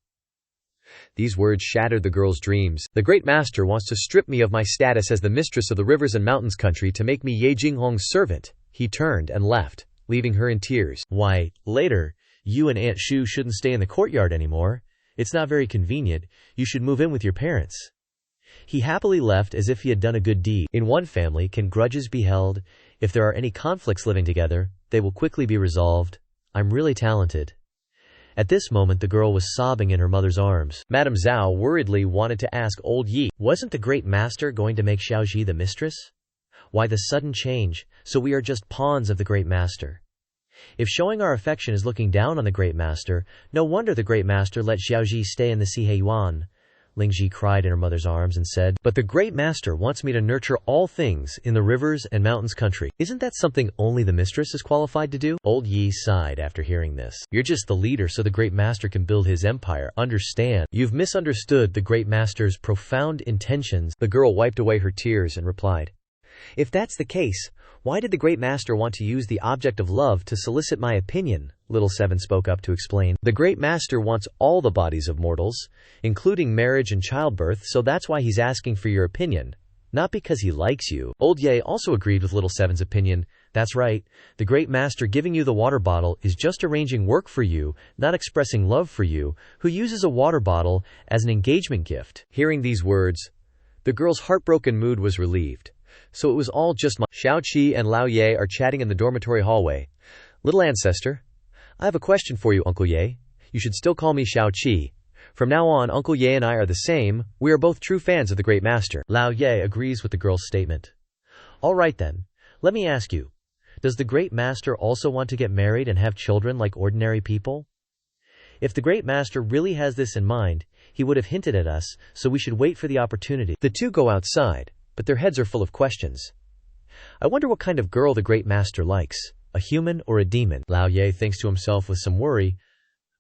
These words shattered the girl's dreams. The great master wants to strip me of my status as the mistress of the rivers and mountains country to make me Ye Jinghong's servant. He turned and left, leaving her in tears. Why, later, you and Aunt Shu shouldn't stay in the courtyard anymore. It's not very convenient. You should move in with your parents. He happily left as if he had done a good deed. In one family, can grudges be held? If there are any conflicts living together, they will quickly be resolved. I'm really talented. At this moment the girl was sobbing in her mother's arms. Madame Zhao worriedly wanted to ask old Yi, wasn't the great master going to make Xiaoji the mistress? Why the sudden change? So we are just pawns of the great master. If showing our affection is looking down on the great master, no wonder the great master let Xiaoji stay in the Sihei Yuan. Lingji cried in her mother's arms and said, but the great master wants me to nurture all things in the rivers and mountains country. Isn't that something only the mistress is qualified to do? Old Yi sighed after hearing this. You're just the leader so the great master can build his empire. Understand? You've misunderstood the great master's profound intentions. The girl wiped away her tears and replied, if that's the case, why did the great master want to use the object of love to solicit my opinion? Little Seven spoke up to explain. The great master wants all the bodies of mortals, including marriage and childbirth, so that's why he's asking for your opinion, not because he likes you. Old Ye also agreed with Little Seven's opinion. That's right, the great master giving you the water bottle is just arranging work for you, not expressing love for you, who uses a water bottle as an engagement gift. Hearing these words, the girl's heartbroken mood was relieved. So it was all just my Xiao Qi and Lao Ye are chatting in the dormitory hallway. Little ancestor, I have a question for you, Uncle Ye. You should still call me Xiao Qi. From now on, Uncle Ye and I are the same. We are both true fans of the great master. Lao Ye agrees with the girl's statement. All right then, let me ask you, does the great master also want to get married and have children like ordinary people? If the Great Master really has this in mind, he would have hinted at us, so we should wait for the opportunity. The two go outside, but their heads are full of questions. I wonder what kind of girl the Great Master likes, a human or a demon. Lao Ye thinks to himself with some worry,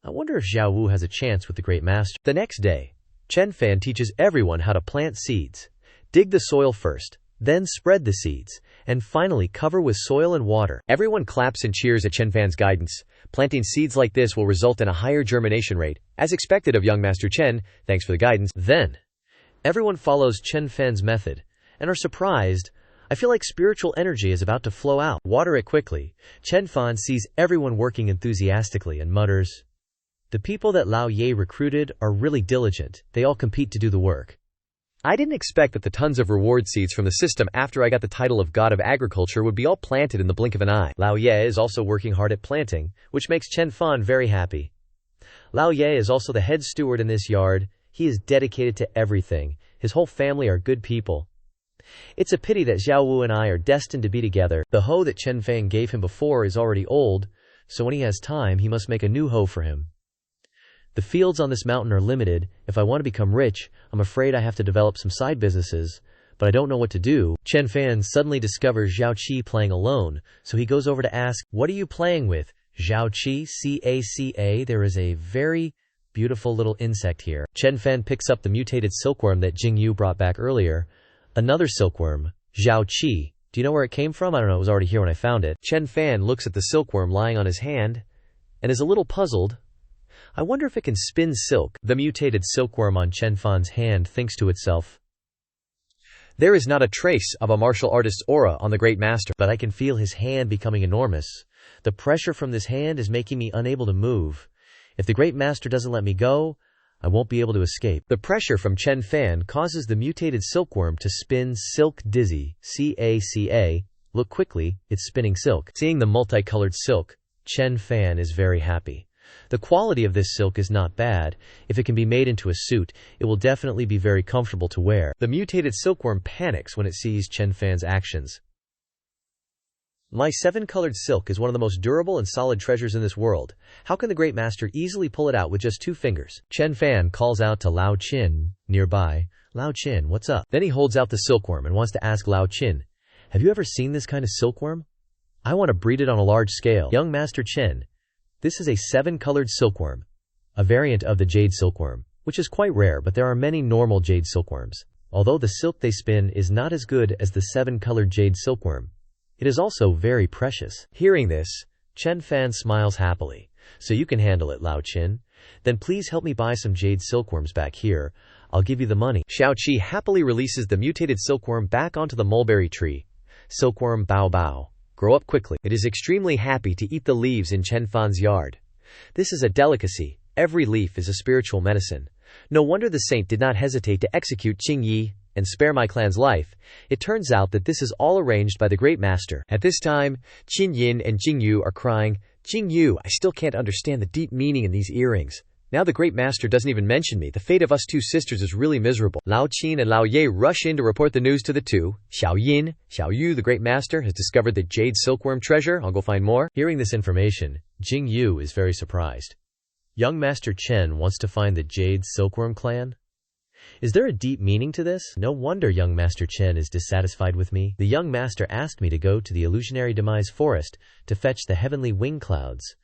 I wonder if Xiao Wu has a chance with the Great Master. The next day, Chen Fan teaches everyone how to plant seeds. Dig the soil first, then spread the seeds, and finally cover with soil and water. Everyone claps and cheers at Chen Fan's guidance. Planting seeds like this will result in a higher germination rate, as expected of young Master Chen. Thanks for the guidance. Then, everyone follows Chen Fan's method, and are surprised. I feel like spiritual energy is about to flow out. Water it quickly. Chen Fan sees everyone working enthusiastically and mutters, the people that Lao Ye recruited are really diligent. They all compete to do the work. I didn't expect that the tons of reward seeds from the system after I got the title of God of Agriculture would be all planted in the blink of an eye. Lao Ye is also working hard at planting, which makes Chen Fan very happy. Lao Ye is also the head steward in this yard. He is dedicated to everything. His whole family are good people. It's a pity that Xiao Wu and I are destined to be together. The hoe that Chen Fan gave him before is already old, so when he has time, he must make a new hoe for him. The fields on this mountain are limited. If I want to become rich, I'm afraid I have to develop some side businesses, but I don't know what to do. Chen Fan suddenly discovers Zhao Qi playing alone, so he goes over to ask, what are you playing with? Zhao Qi, C-A-C-A, there is a very beautiful little insect here. Chen Fan picks up the mutated silkworm that Jing Yu brought back earlier. Another silkworm, Zhao Qi. Do you know where it came from? I don't know, it was already here when I found it. Chen Fan looks at the silkworm lying on his hand, and is a little puzzled. I wonder if it can spin silk. The mutated silkworm on Chen Fan's hand thinks to itself, there is not a trace of a martial artist's aura on the Great Master, but I can feel his hand becoming enormous. The pressure from this hand is making me unable to move. If the Great Master doesn't let me go, I won't be able to escape. The pressure from Chen Fan causes the mutated silkworm to spin silk dizzy, C-A-C-A. Look quickly, it's spinning silk. Seeing the multicolored silk, Chen Fan is very happy. The quality of this silk is not bad. If it can be made into a suit, it will definitely be very comfortable to wear. The mutated silkworm panics when it sees Chen Fan's actions. My 7-colored silk is one of the most durable and solid treasures in this world. How can the Great Master easily pull it out with just 2 fingers? Chen Fan calls out to Lao Qin, nearby. Lao Qin, what's up? Then he holds out the silkworm and wants to ask Lao Qin, have you ever seen this kind of silkworm? I want to breed it on a large scale. Young Master Chen, this is a 7-colored silkworm, a variant of the jade silkworm, which is quite rare, but there are many normal jade silkworms. Although the silk they spin is not as good as the 7-colored jade silkworm, it is also very precious. Hearing this, Chen Fan smiles happily. So you can handle it, Lao Qin. Then please help me buy some jade silkworms back here. I'll give you the money. Xiao Qi happily releases the mutated silkworm back onto the mulberry tree. Silkworm Bao Bao, grow up quickly. It is extremely happy to eat the leaves in Chen Fan's yard. This is a delicacy. Every leaf is a spiritual medicine. No wonder the saint did not hesitate to execute Qing Yi and spare my clan's life. It turns out that this is all arranged by the Great Master. At this time, Qin Yin and Jing Yu are crying, Jing Yu, I still can't understand the deep meaning in these earrings. Now the Great Master doesn't even mention me. The fate of us 2 sisters is really miserable. Lao Qin and Lao Ye rush in to report the news to the 2. Xiao Yin, Xiao Yu, the Great Master, has discovered the jade silkworm treasure. I'll go find more. Hearing this information, Jing Yu is very surprised. Young Master Chen wants to find the jade silkworm clan? Is there a deep meaning to this? No wonder young Master Chen is dissatisfied with me. The young master asked me to go to the illusionary demise forest to fetch the heavenly wing clouds.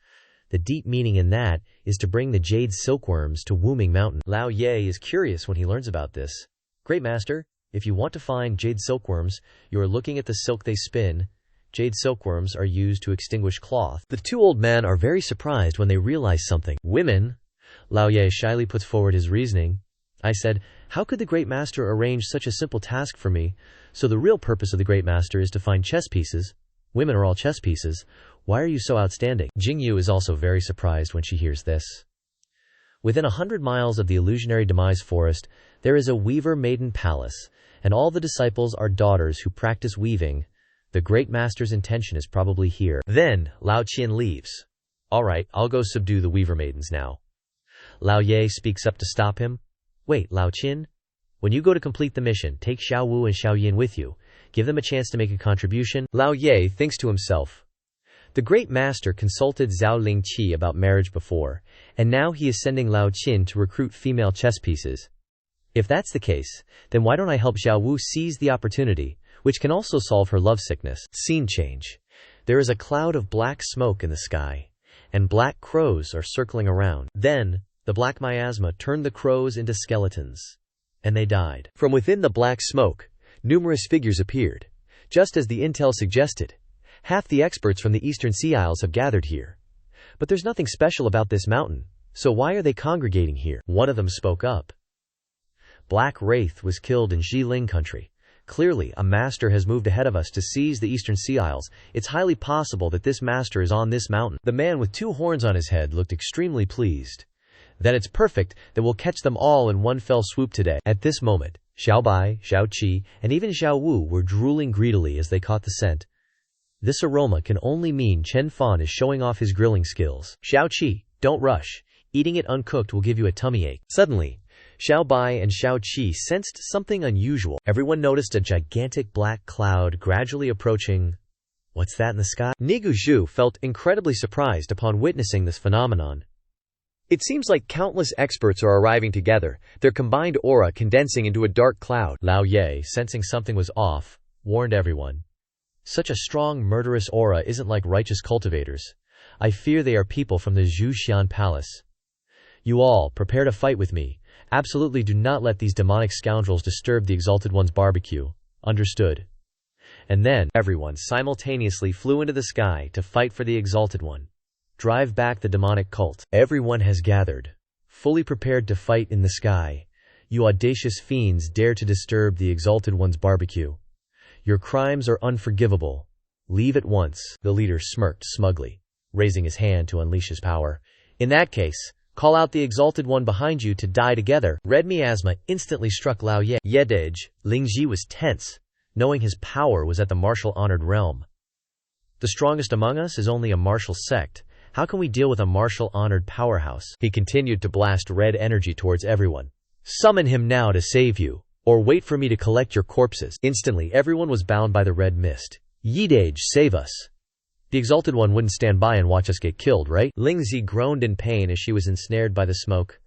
The deep meaning in that is to bring the jade silkworms to Wuming Mountain. Lao Ye is curious when he learns about this. Great Master, if you want to find jade silkworms, you are looking at the silk they spin. Jade silkworms are used to extinguish cloth. The 2 old men are very surprised when they realize something. Women? Lao Ye shyly puts forward his reasoning. I said, how could the Great Master arrange such a simple task for me? So the real purpose of the Great Master is to find chess pieces. Women are all chess pieces. Why are you so outstanding? Jing Yu is also very surprised when she hears this. Within 100 miles of the illusionary demise forest, there is a weaver maiden palace, and all the disciples are daughters who practice weaving. The Great Master's intention is probably here. Then, Lao Qin leaves. All right, I'll go subdue the weaver maidens now. Lao Ye speaks up to stop him. Wait, Lao Qin? When you go to complete the mission, take Xiao Wu and Xiao Yin with you. Give them a chance to make a contribution. Lao Ye thinks to himself. The great master consulted Zhao Lingqi about marriage before, and now he is sending Lao Qin to recruit female chess pieces. If that's the case, then why don't I help Xiao Wu seize the opportunity, which can also solve her lovesickness? Scene change. There is a cloud of black smoke in the sky, and black crows are circling around. Then, the black miasma turned the crows into skeletons, and they died. From within the black smoke, numerous figures appeared. Just as the intel suggested, half the experts from the Eastern Sea Isles have gathered here. But there's nothing special about this mountain, so why are they congregating here? One of them spoke up. Black Wraith was killed in Xiling country. Clearly, a master has moved ahead of us to seize the Eastern Sea Isles. It's highly possible that this master is on this mountain. The man with 2 horns on his head looked extremely pleased. Then it's perfect that we'll catch them all in one fell swoop today. At this moment, Xiao Bai, Xiao Qi, and even Xiao Wu were drooling greedily as they caught the scent. This aroma can only mean Chen Fan is showing off his grilling skills. Xiao Qi, don't rush. Eating it uncooked will give you a tummy ache. Suddenly, Xiao Bai and Xiao Qi sensed something unusual. Everyone noticed a gigantic black cloud gradually approaching. What's that in the sky? Nigu Zhu felt incredibly surprised upon witnessing this phenomenon. It seems like countless experts are arriving together, their combined aura condensing into a dark cloud. Lao Ye, sensing something was off, warned everyone. Such a strong, murderous aura isn't like righteous cultivators. I fear they are people from the Zhuxian Palace. You all, prepare to fight with me. Absolutely do not let these demonic scoundrels disturb the Exalted One's barbecue. Understood? And then, everyone simultaneously flew into the sky to fight for the Exalted One. Drive back the demonic cult. Everyone has gathered, fully prepared to fight in the sky. You audacious fiends dare to disturb the Exalted One's barbecue. Your crimes are unforgivable. Leave at once. The leader smirked smugly, raising his hand to unleash his power. In that case, call out the Exalted One behind you to die together. Red miasma instantly struck Lao Ye. Yedage, Lingji was tense, knowing his power was at the martial-honored realm. The strongest among us is only a martial sect. How can we deal with a martial-honored powerhouse? He continued to blast red energy towards everyone. Summon him now to save you, or wait for me to collect your corpses. Instantly, everyone was bound by the red mist. Yidage, save us. The Exalted One wouldn't stand by and watch us get killed, right? Lingzi groaned in pain as she was ensnared by the smoke.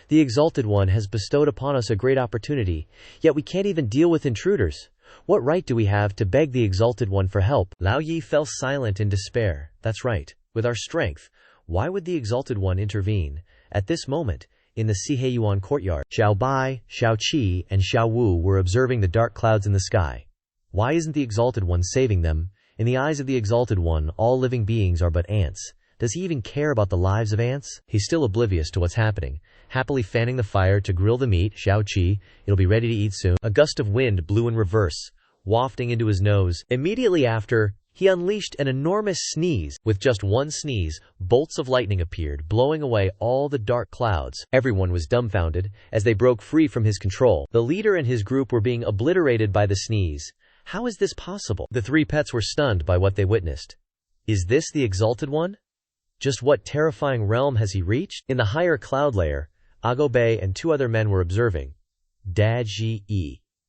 The Exalted One has bestowed upon us a great opportunity, yet we can't even deal with intruders. What right do we have to beg the Exalted One for help? Lao Yi fell silent in despair. That's right. With our strength, why would the Exalted One intervene? At this moment, in the Siheiyuan courtyard, Xiao Bai, Xiao Qi, and Xiao Wu were observing the dark clouds in the sky. Why isn't the Exalted One saving them? In the eyes of the Exalted One, all living beings are but ants. Does he even care about the lives of ants? He's still oblivious to what's happening, happily fanning the fire to grill the meat. Xiao Qi, it'll be ready to eat soon. A gust of wind blew in reverse, wafting into his nose. Immediately after, he unleashed an enormous sneeze. With just one sneeze, bolts of lightning appeared, blowing away all the dark clouds. Everyone was dumbfounded as they broke free from his control. The leader and his group were being obliterated by the sneeze. How is this possible? The 3 pets were stunned by what they witnessed. Is this the Exalted One? Just what terrifying realm has he reached? In the higher cloud layer, Agobe and 2 other men were observing. Daji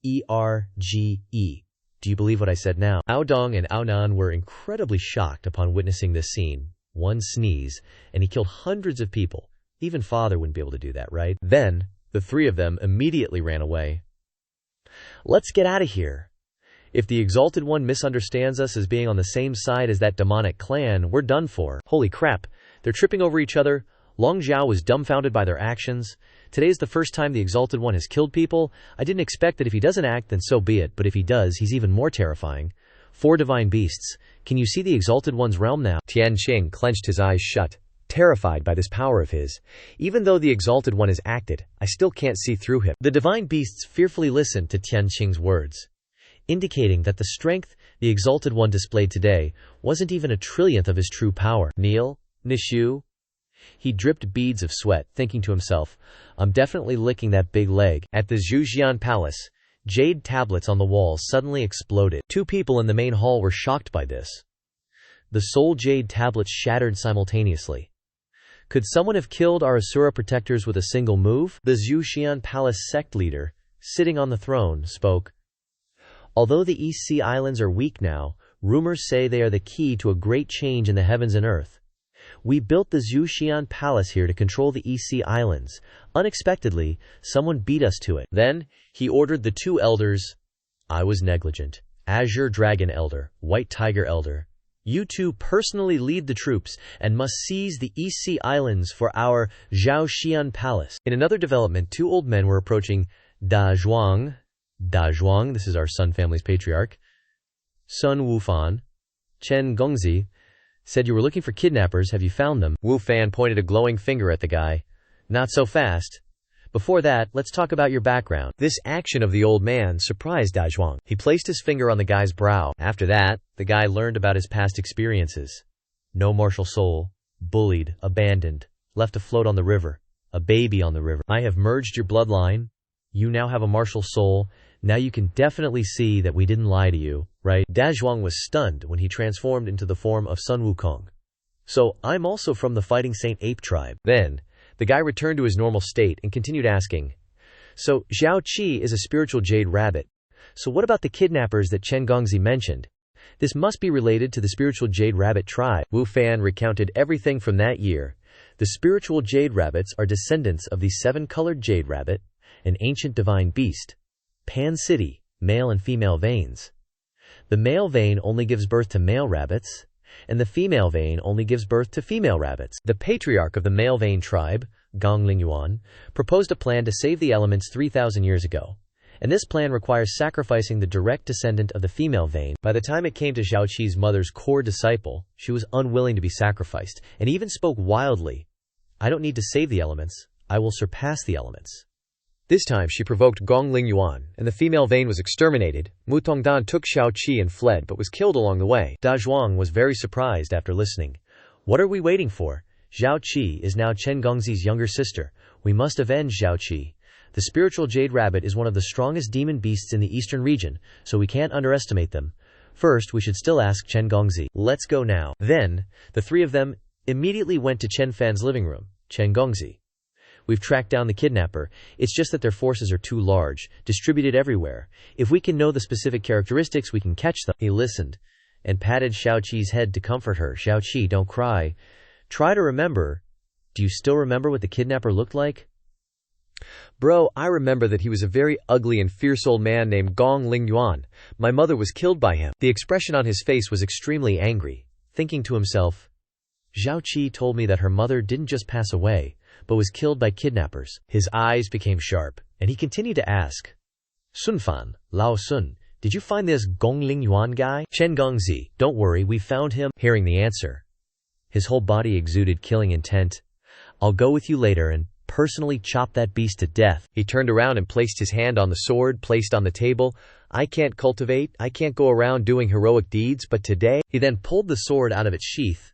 Erge. Do you believe what I said now? Aodong and Aonan were incredibly shocked upon witnessing this scene. One sneeze, and he killed hundreds of people. Even father wouldn't be able to do that, right? Then, the 3 of them immediately ran away. Let's get out of here. If the Exalted One misunderstands us as being on the same side as that demonic clan, we're done for. Holy crap, they're tripping over each other. Long Zhao was dumbfounded by their actions. Today's the first time the Exalted One has killed people. I didn't expect that if he doesn't act, then so be it, but if he does, he's even more terrifying. 4 divine beasts. Can you see the Exalted One's realm now? Tianqing clenched his eyes shut, terrified by this power of his. Even though the Exalted One has acted, I still can't see through him. The divine beasts fearfully listened to Tianqing's words, indicating that the strength the Exalted One displayed today wasn't even a trillionth of his true power. Kneel, Nishu. He dripped beads of sweat, thinking to himself, I'm definitely licking that big leg. At the Zhuxian Palace, jade tablets on the walls suddenly exploded. 2 people in the main hall were shocked by this. The soul jade tablets shattered simultaneously. Could someone have killed our Asura protectors with a single move? The Zhuxian Palace sect leader, sitting on the throne, spoke. Although the East Sea Islands are weak now, Rumors say they are the key to a great change in the heavens and earth. We built the Zhuxian Palace here to control the EC Islands. Unexpectedly, someone beat us to it. Then, he ordered the 2 elders. I was negligent. Azure Dragon Elder, White Tiger Elder. You 2 personally lead the troops and must seize the EC Islands for our Zhaoxian Palace. In another development, 2 old men were approaching Da Zhuang, this is our Sun family's patriarch, Sun Wufan. Chen Gongzi said, "You were looking for kidnappers, have you found them?" Wu Fan pointed a glowing finger at the guy. "Not so fast. Before that, let's talk about your background." This action of the old man surprised Da Zhuang. He placed his finger on the guy's brow. After that, the guy learned about his past experiences. No martial soul, bullied, abandoned, left afloat on the river, a baby on the river. I have merged your bloodline. You now have a martial soul. Now you can definitely see that we didn't lie to you, right? Da Zhuang was stunned when he transformed into the form of Sun Wukong. So, I'm also from the Fighting Saint Ape tribe. Then, the guy returned to his normal state and continued asking, "So, Zhao Qi is a spiritual jade rabbit. So what about the kidnappers that Chen Gongzi mentioned? This must be related to the spiritual jade rabbit tribe." Wu Fan recounted everything from that year. The spiritual jade rabbits are descendants of the 7-colored jade rabbit, an ancient divine beast. Pan City, male and female veins. The male vein only gives birth to male rabbits, and the female vein only gives birth to female rabbits. The patriarch of the male vein tribe, Gong Lingyuan, proposed a plan to save the elements 3,000 years ago, and this plan requires sacrificing the direct descendant of the female vein. By the time it came to Zhao Qi's mother's core disciple, she was unwilling to be sacrificed, and even spoke wildly, "I don't need to save the elements, I will surpass the elements." This time she provoked Gong Lingyuan, and the female vein was exterminated. Mu Tongdan took Zhao Qi and fled, but was killed along the way. Da Zhuang was very surprised after listening. "What are we waiting for? Zhao Qi is now Chen Gongzi's younger sister. We must avenge Zhao Qi. The spiritual jade rabbit is one of the strongest demon beasts in the eastern region, so we can't underestimate them. First, we should still ask Chen Gongzi. Let's go now." Then, the 3 of them immediately went to Chen Fan's living room. "Chen Gongzi, we've tracked down the kidnapper. It's just that their forces are too large, distributed everywhere. If we can know the specific characteristics, we can catch them." He listened and patted Zhao Qi's head to comfort her. "Zhao Qi, don't cry. Try to remember. Do you still remember what the kidnapper looked like?" "Bro, I remember that he was a very ugly and fierce old man named Gong Lingyuan. My mother was killed by him." The expression on his face was extremely angry, thinking to himself, "Zhao Qi told me that her mother didn't just pass away, but was killed by kidnappers." His eyes became sharp, and he continued to ask, "Sun Fan, Lao Sun, did you find this Gong Lingyuan guy?" "Chen Gongzi, don't worry, we found him." Hearing the answer, his whole body exuded killing intent. "I'll go with you later and personally chop that beast to death." He turned around and placed his hand on the sword placed on the table. "I can't cultivate, I can't go around doing heroic deeds, but today..." He then pulled the sword out of its sheath.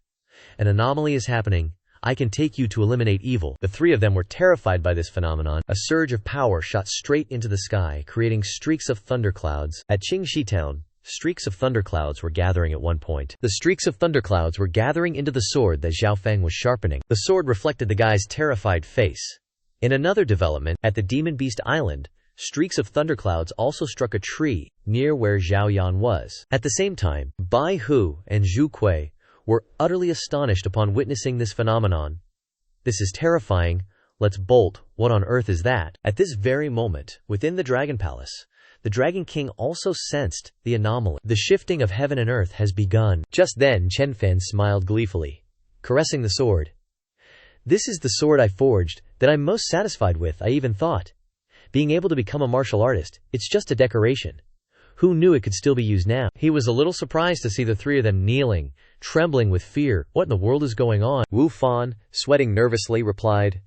"An anomaly is happening. I can take you to eliminate evil." The 3 of them were terrified by this phenomenon. A surge of power shot straight into the sky, creating streaks of thunderclouds. At Qingxi Town, streaks of thunderclouds were gathering at one point. The streaks of thunderclouds were gathering into the sword that Zhao Feng was sharpening. The sword reflected the guy's terrified face. In another development, at the Demon Beast Island, streaks of thunderclouds also struck a tree near where Zhao Yan was. At the same time, Bai Hu and Zhu Kui were utterly astonished upon witnessing this phenomenon. "This is terrifying. Let's bolt. What on earth is that?" At this very moment, within the Dragon Palace, the Dragon King also sensed the anomaly. The shifting of heaven and earth has begun. Just then Chen Fan smiled gleefully, caressing the sword. "This is the sword I forged, that I'm most satisfied with. I even thought, being able to become a martial artist, it's just a decoration. Who knew it could still be used now?" He was a little surprised to see the 3 of them kneeling, trembling with fear. "What in the world is going on?" Wu Fan, sweating nervously, replied,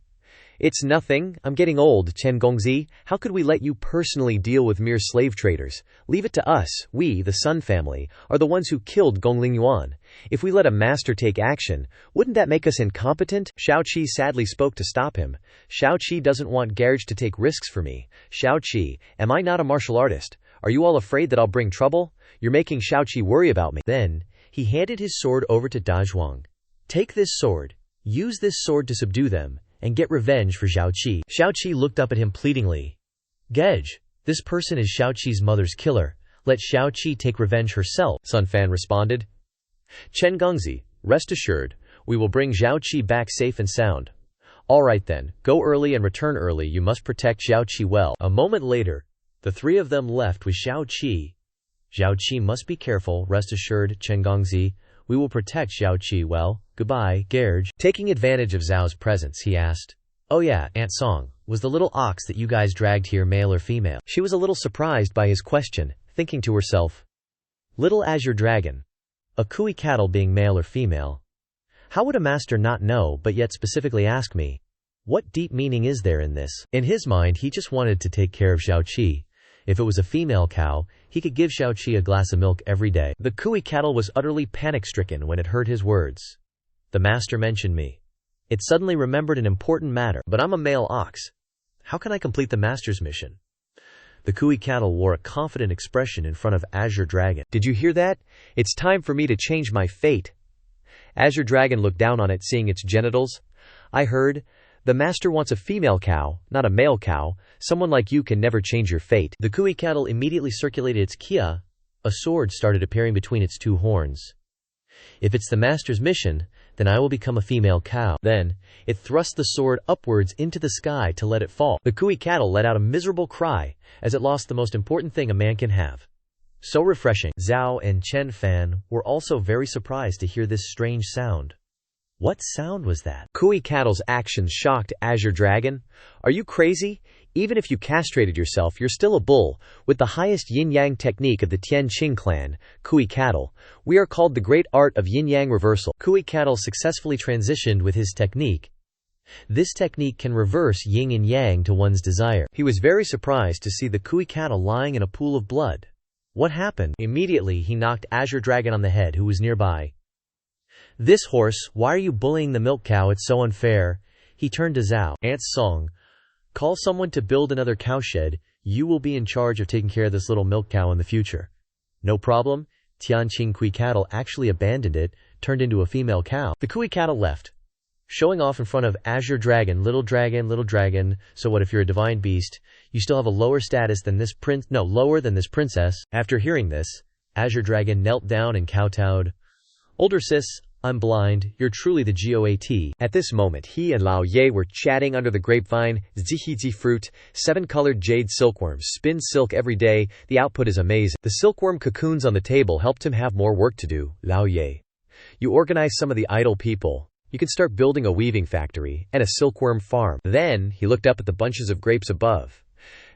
"It's nothing. I'm getting old, Chen Gongzi. How could we let you personally deal with mere slave traders? Leave it to us. We, the Sun family, are the ones who killed Gong Lingyuan. If we let a master take action, wouldn't that make us incompetent?" Zhao Qi sadly spoke to stop him. "Zhao Qi doesn't want Garage to take risks for me. Zhao Qi, am I not a martial artist? Are you all afraid that I'll bring trouble? You're making Zhao Qi worry about me." Then, he handed his sword over to Da Zhuang. "Take this sword. Use this sword to subdue them, and get revenge for Zhao Qi." Zhao Qi looked up at him pleadingly. "Gej, this person is Zhao Qi's mother's killer. Let Xiaoqi take revenge herself, Chen Fan responded. Chen Gongzi, rest assured, we will bring Xiaoqi back safe and sound. All right then, go early and return early, you must protect Xiaoqi well. A moment later, the three of them left with Xiaoqi. Xiaoqi must be careful, rest assured, Chen Gongzi, we will protect Xiaoqi well. Goodbye, Gerge. Taking advantage of Zhao's presence, he asked, oh yeah, Aunt Song, was the little ox that you guys dragged here male or female? She was a little surprised by his question, thinking to herself, little azure dragon. A kui cattle being male or female. How would a master not know but yet specifically ask me? What deep meaning is there in this? In his mind, he just wanted to take care of Xiaoqi. If it was a female cow, he could give Xiaoqi a glass of milk every day. The kui cattle was utterly panic-stricken when it heard his words. The master mentioned me. It suddenly remembered an important matter. But I'm a male ox. How can I complete the master's mission? The kui cattle wore a confident expression in front of Azure Dragon. Did you hear that? It's time for me to change my fate. Azure Dragon looked down on it, seeing its genitals. I heard. The master wants a female cow, not a male cow. Someone like you can never change your fate. The kui cattle immediately circulated its kia. A sword started appearing between its two horns. If it's the master's mission, then I will become a female cow. Then, it thrust the sword upwards into the sky to let it fall. The kui cattle let out a miserable cry, as it lost the most important thing a man can have. So refreshing. Zhao and Chen Fan were also very surprised to hear this strange sound. What sound was that? Kui cattle's actions shocked Azure Dragon. Are you crazy? Even if you castrated yourself, you're still a bull. With the highest yin-yang technique of the Tianqing clan, Kui cattle, we are called the great art of yin-yang reversal. Kui cattle successfully transitioned with his technique. This technique can reverse yin and yang to one's desire. He was very surprised to see the kui cattle lying in a pool of blood. What happened? Immediately he knocked Azure Dragon on the head, who was nearby. This horse, why are you bullying the milk cow? It's so unfair. He turned to Zhao. Aunt Song, call someone to build another cowshed. You will be in charge of taking care of this little milk cow in the future. No problem. Tianqing kui cattle actually abandoned it, turned into a female cow. The kui cattle left, showing off in front of Azure Dragon. Little dragon, so what if you're a divine beast? You still have a lower status than this lower than this princess. After hearing this, Azure Dragon knelt down and kowtowed. Older sis, I'm blind, you're truly the GOAT. At this moment, he and Lao Ye were chatting under the grapevine. Zihizi fruit, 7-colored jade silkworms spin silk every day. The output is amazing. The silkworm cocoons on the table helped him have more work to do. Lao Ye, you organize some of the idle people. You can start building a weaving factory and a silkworm farm. Then he looked up at the bunches of grapes above.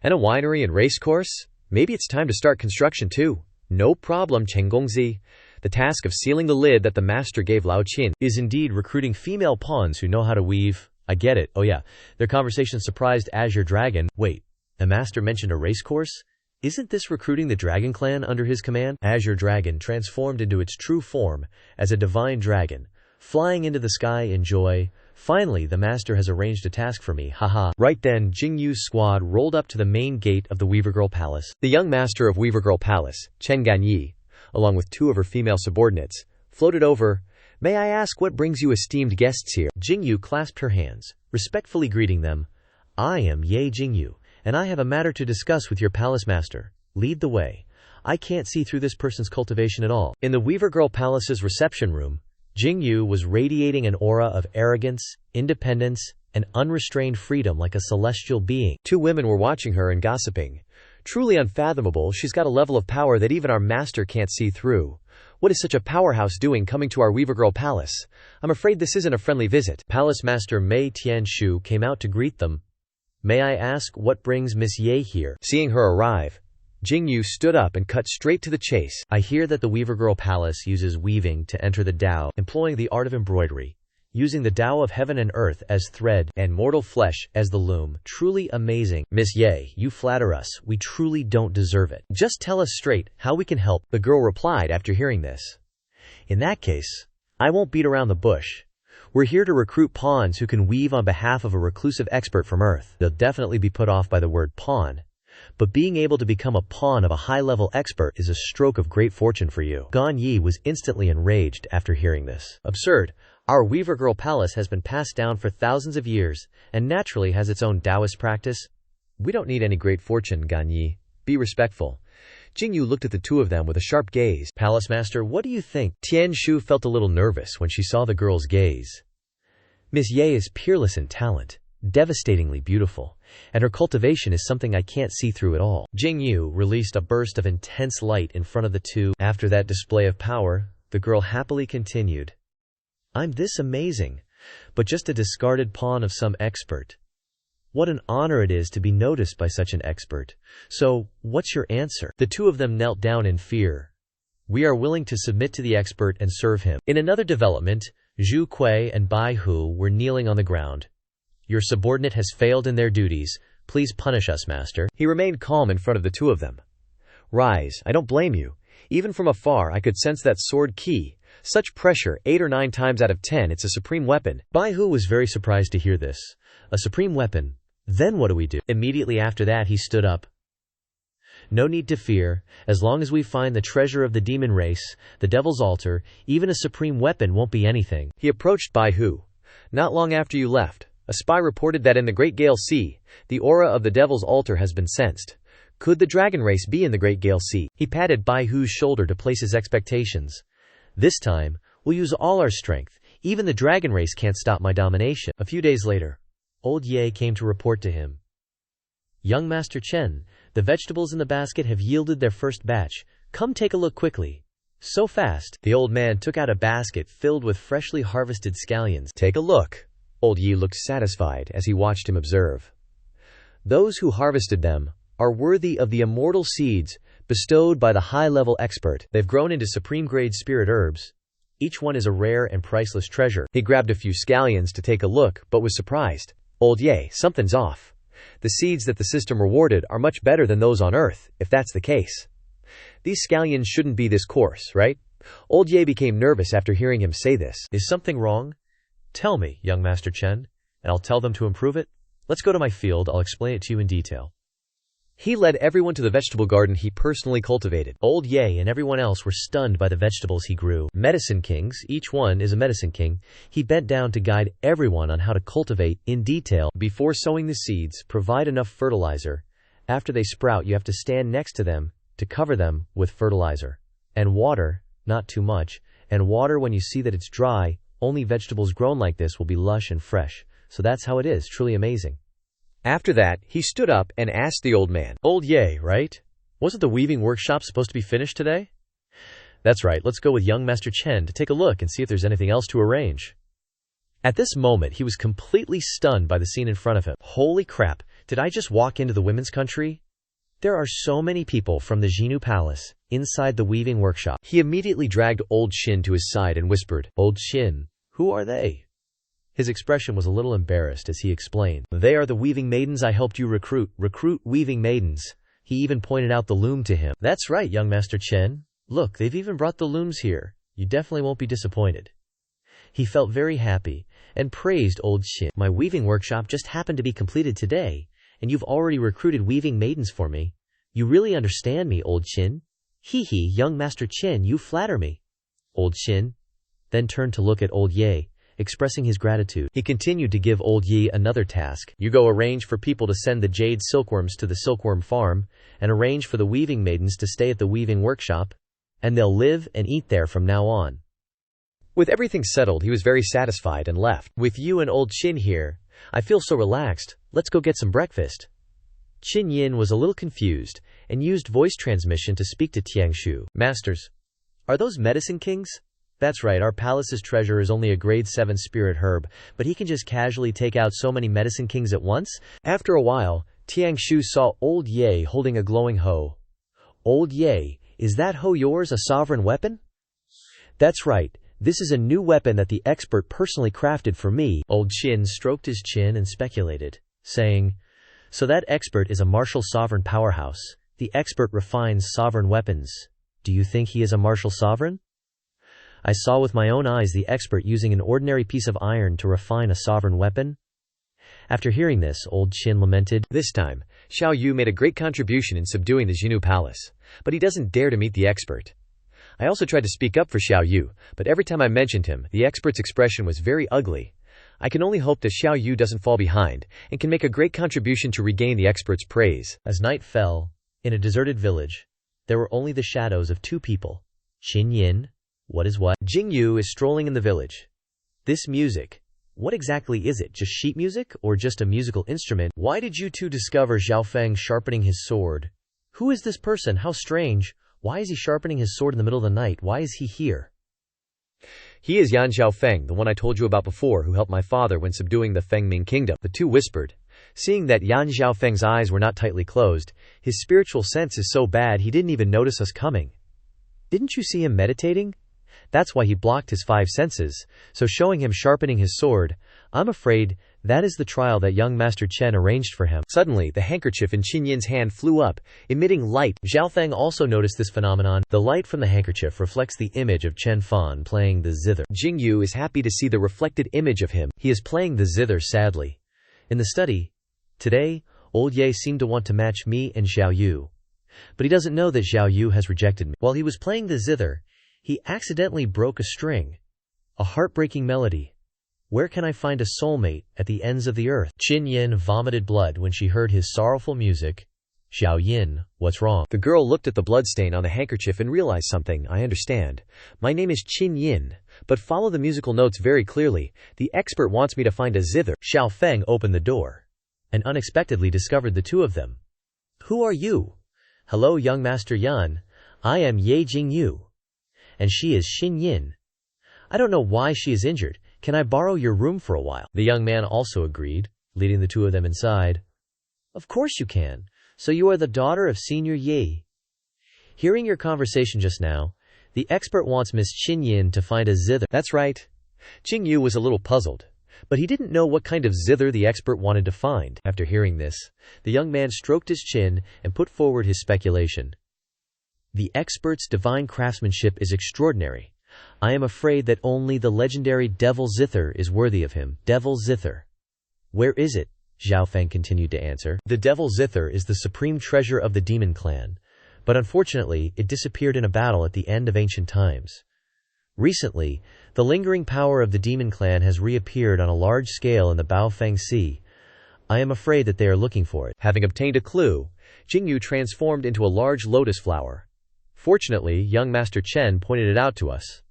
And a winery and racecourse? Maybe it's time to start construction too. No problem, Chen Gongzi. The task of sealing the lid that the master gave Lao Qin is indeed recruiting female pawns who know how to weave. I get it. Oh yeah. Their conversation surprised Azure Dragon. Wait, the master mentioned a racecourse? Isn't this recruiting the Dragon Clan under his command? Azure Dragon transformed into its true form as a divine dragon, flying into the sky in joy. Finally, the master has arranged a task for me, haha. Right then, Jingyu's squad rolled up to the main gate of the Weaver Girl Palace. The young master of Weaver Girl Palace, Chen Ganyi, along with 2 of her female subordinates, floated over. May I ask what brings you esteemed guests here? Jingyu clasped her hands, respectfully greeting them. I am Ye Jingyu, and I have a matter to discuss with your palace master. Lead the way. I can't see through this person's cultivation at all. In the Weaver Girl Palace's reception room, Jingyu was radiating an aura of arrogance, independence, and unrestrained freedom like a celestial being. 2 women were watching her and gossiping. Truly unfathomable, she's got a level of power that even our master can't see through. What is such a powerhouse doing coming to our Weaver Girl Palace? I'm afraid this isn't a friendly visit. Palace Master Mei Tianshu came out to greet them. May I ask what brings Miss Ye here? Seeing her arrive, Jingyu stood up and cut straight to the chase. I hear that the Weaver Girl Palace uses weaving to enter the Tao, employing the art of embroidery, using the Tao of heaven and earth as thread and mortal flesh as the loom. Truly amazing. Miss Ye, you flatter us. We truly don't deserve it. Just tell us straight how we can help, the girl replied after hearing this. In that case, I won't beat around the bush. We're here to recruit pawns who can weave on behalf of a reclusive expert from Earth. They'll definitely be put off by the word pawn. But being able to become a pawn of a high-level expert is a stroke of great fortune for you. Gan Yi was instantly enraged after hearing this. Absurd. Our Weaver Girl Palace has been passed down for thousands of years, and naturally has its own Taoist practice. We don't need any great fortune, Gan Yi. Be respectful. Jingyu looked at the two of them with a sharp gaze. Palace Master, what do you think? Tian Shu felt a little nervous when she saw the girl's gaze. Miss Ye is peerless in talent, devastatingly beautiful, and her cultivation is something I can't see through at all. Jingyu released a burst of intense light in front of the two. After that display of power, the girl happily continued. I'm this amazing, but just a discarded pawn of some expert. What an honor it is to be noticed by such an expert. So, what's your answer? The two of them knelt down in fear. We are willing to submit to the expert and serve him. In another development, Zhu Kui and Bai Hu were kneeling on the ground. Your subordinate has failed in their duties. Please punish us, master. He remained calm in front of the two of them. Rise, I don't blame you. Even from afar I could sense that sword ki. Such pressure, 8 or 9 times out of 10, it's a supreme weapon. Bai Hu was very surprised to hear this. A supreme weapon. Then what do we do? Immediately after that he stood up. No need to fear. As long as we find the treasure of the demon race, the devil's altar, even a supreme weapon won't be anything. He approached Bai Hu. Not long after you left, a spy reported that in the Great Gale Sea, the aura of the devil's altar has been sensed. Could the dragon race be in the Great Gale Sea? He patted Bai Hu's shoulder to place his expectations. This time, we'll use all our strength. Even the dragon race can't stop my domination. A few days later, Old Ye came to report to him. Young Master Chen, the vegetables in the basket have yielded their first batch. Come take a look quickly. So fast. The old man took out a basket filled with freshly harvested scallions. Take a look. Old Ye looked satisfied as he watched him observe. Those who harvested them are worthy of the immortal seeds bestowed by the high-level expert. They've grown into supreme-grade spirit herbs. Each one is a rare and priceless treasure. He grabbed a few scallions to take a look, but was surprised. Old Ye, something's off. The seeds that the system rewarded are much better than those on Earth, if that's the case. These scallions shouldn't be this coarse, right? Old Ye became nervous after hearing him say this. Is something wrong? Tell me, young Master Chen, and I'll tell them to improve it. Let's go to my field, I'll explain it to you in detail. He led everyone to the vegetable garden he personally cultivated. Old Ye and everyone else were stunned by the vegetables he grew. Medicine kings, each one is a medicine king. He bent down to guide everyone on how to cultivate in detail. Before sowing the seeds, provide enough fertilizer. After they sprout, you have to stand next to them to cover them with fertilizer. And water, not too much, and water when you see that it's dry. Only vegetables grown like this will be lush and fresh. So that's how it is, truly amazing. After that, he stood up and asked the old man. Old Ye, right? Wasn't the weaving workshop supposed to be finished today? That's right, let's go with young Master Chen to take a look and see if there's anything else to arrange. At this moment, he was completely stunned by the scene in front of him. Holy crap, did I just walk into the women's country? There are so many people from the Xinu Palace inside the weaving workshop. He immediately dragged Old Shin to his side and whispered, Old Shin, who are they? His expression was a little embarrassed as he explained. They are the weaving maidens I helped you recruit. Recruit weaving maidens. He even pointed out the loom to him. That's right, young Master Chen. Look, they've even brought the looms here. You definitely won't be disappointed. He felt very happy and praised Old Shin. My weaving workshop just happened to be completed today, and you've already recruited weaving maidens for me. You really understand me, Old Shin. Hee hee, young Master Chen, you flatter me. Old Shin then turned to look at Old Ye, expressing his gratitude. He continued to give Old Ye another task. You go arrange for people to send the jade silkworms to the silkworm farm, and arrange for the weaving maidens to stay at the weaving workshop, and they'll live and eat there from now on. With everything settled, he was very satisfied and left. With you and Old Chin here, I feel so relaxed. Let's go get some breakfast. Qin Yin was a little confused, and used voice transmission to speak to Tiangshu. Masters, are those medicine kings? That's right, our palace's treasure is only a grade 7 spirit herb, but he can just casually take out so many medicine kings at once? After a while, Tiangshu saw Old Ye holding a glowing hoe. Old Ye, is that hoe yours, a sovereign weapon? That's right, this is a new weapon that the expert personally crafted for me. Old Chin stroked his chin and speculated, saying, so that expert is a martial sovereign powerhouse. The expert refines sovereign weapons. Do you think he is a martial sovereign? I saw with my own eyes the expert using an ordinary piece of iron to refine a sovereign weapon. After hearing this, Old Chin lamented. This time, Xiao Yu made a great contribution in subduing the Xinu Palace, but he doesn't dare to meet the expert. I also tried to speak up for Xiao Yu, but every time I mentioned him, the expert's expression was very ugly. I can only hope that Xiao Yu doesn't fall behind, and can make a great contribution to regain the expert's praise. As night fell, in a deserted village, there were only the shadows of two people. Qin Yin, what is what? Jing Yu is strolling in the village. This music. What exactly is it? Just sheet music, or just a musical instrument? Why did you two discover Xiao Feng sharpening his sword? Who is this person? How strange. Why is he sharpening his sword in the middle of the night? Why is he here? He is Yan Xiaofeng, the one I told you about before, who helped my father when subduing the Fengming kingdom. The two whispered. Seeing that Yan Xiaofeng's eyes were not tightly closed, his spiritual sense is so bad he didn't even notice us coming. Didn't you see him meditating? That's why he blocked his five senses, so showing him sharpening his sword, I'm afraid that is the trial that young Master Chen arranged for him. Suddenly, the handkerchief in Qin Yin's hand flew up, emitting light. Xiao Feng also noticed this phenomenon. The light from the handkerchief reflects the image of Chen Fan playing the zither. Jing Yu is happy to see the reflected image of him. He is playing the zither sadly. In the study, today, old Ye seemed to want to match me and Xiao Yu. But he doesn't know that Xiao Yu has rejected me. While he was playing the zither, he accidentally broke a string. A heartbreaking melody. Where can I find a soulmate at the ends of the earth? Qin Yin vomited blood when she heard his sorrowful music. Xiao Yin, what's wrong? The girl looked at the bloodstain on the handkerchief and realized something. I understand. My name is Qin Yin, but follow the musical notes very clearly. The expert wants me to find a zither. Xiao Feng opened the door and unexpectedly discovered the two of them. Who are you? Hello, young Master Yan. I am Ye Jingyu. And she is Qin Yin. I don't know why she is injured. Can I borrow your room for a while? The young man also agreed, leading the two of them inside. Of course you can. So you are the daughter of Senior Ye. Hearing your conversation just now, the expert wants Miss Qin Yin to find a zither. That's right. Jing Yu was a little puzzled, but he didn't know what kind of zither the expert wanted to find. After hearing this, the young man stroked his chin and put forward his speculation. The expert's divine craftsmanship is extraordinary. I am afraid that only the legendary Devil Zither is worthy of him. Devil Zither. Where is it? Xiao Feng continued to answer. The Devil Zither is the supreme treasure of the demon clan, but unfortunately it disappeared in a battle at the end of ancient times. Recently, the lingering power of the demon clan has reappeared on a large scale in the Baofeng Sea. I am afraid that they are looking for it. Having obtained a clue, Jingyu transformed into a large lotus flower. Fortunately, young Master Chen pointed it out to us.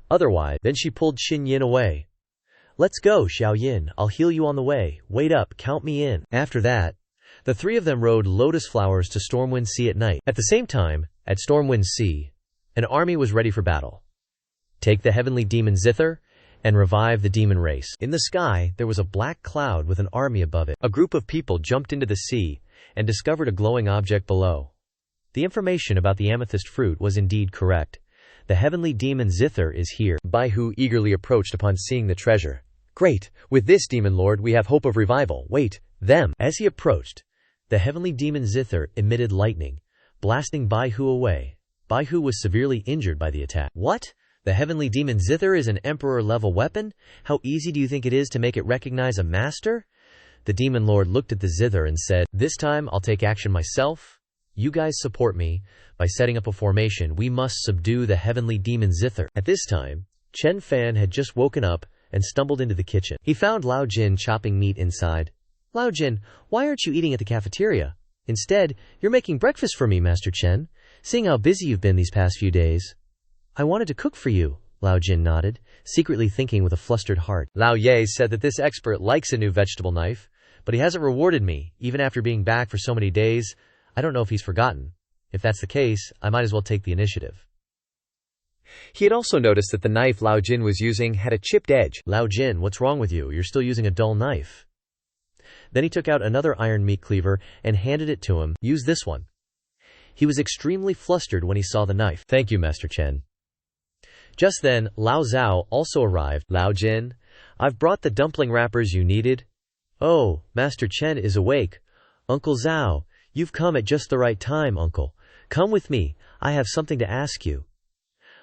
Otherwise, then she pulled Qin Yin away. Let's go, Xiao Yin. I'll heal you on the way. Wait up, count me in. After that, the three of them rode lotus flowers to Stormwind Sea at night. At the same time, at Stormwind Sea, an army was ready for battle. Take the heavenly demon Zither and revive the demon race. In the sky, there was a black cloud with an army above it. A group of people jumped into the sea and discovered a glowing object below. The information about the amethyst fruit was indeed correct. The heavenly demon Zither is here. Baihu eagerly approached upon seeing the treasure. Great! With this demon lord we have hope of revival. Wait, them! As he approached, the heavenly demon Zither emitted lightning, blasting Baihu away. Baihu was severely injured by the attack. What? The heavenly demon Zither is an emperor-level weapon? How easy do you think it is to make it recognize a master? The demon lord looked at the Zither and said, This time I'll take action myself. You guys support me. By setting up a formation, we must subdue the heavenly demon Zither. At this time, Chen Fan had just woken up and stumbled into the kitchen. He found Lao Jin chopping meat inside. Lao Jin, why aren't you eating at the cafeteria? Instead, you're making breakfast for me, Master Chen, seeing how busy you've been these past few days. I wanted to cook for you, Lao Jin nodded, secretly thinking with a flustered heart. Lao Ye said that this expert likes a new vegetable knife, but he hasn't rewarded me, even after being back for so many days. I don't know if he's forgotten. If that's the case, I might as well take the initiative. He had also noticed that the knife Lao Jin was using had a chipped edge. Lao Jin, what's wrong with you? You're still using a dull knife. Then he took out another iron meat cleaver and handed it to him. Use this one. He was extremely flustered when he saw the knife. Thank you, Master Chen. Just then, Lao Zhao also arrived. Lao Jin, I've brought the dumpling wrappers you needed. Oh, Master Chen is awake. Uncle Zhao, you've come at just the right time, Uncle. Come with me, I have something to ask you.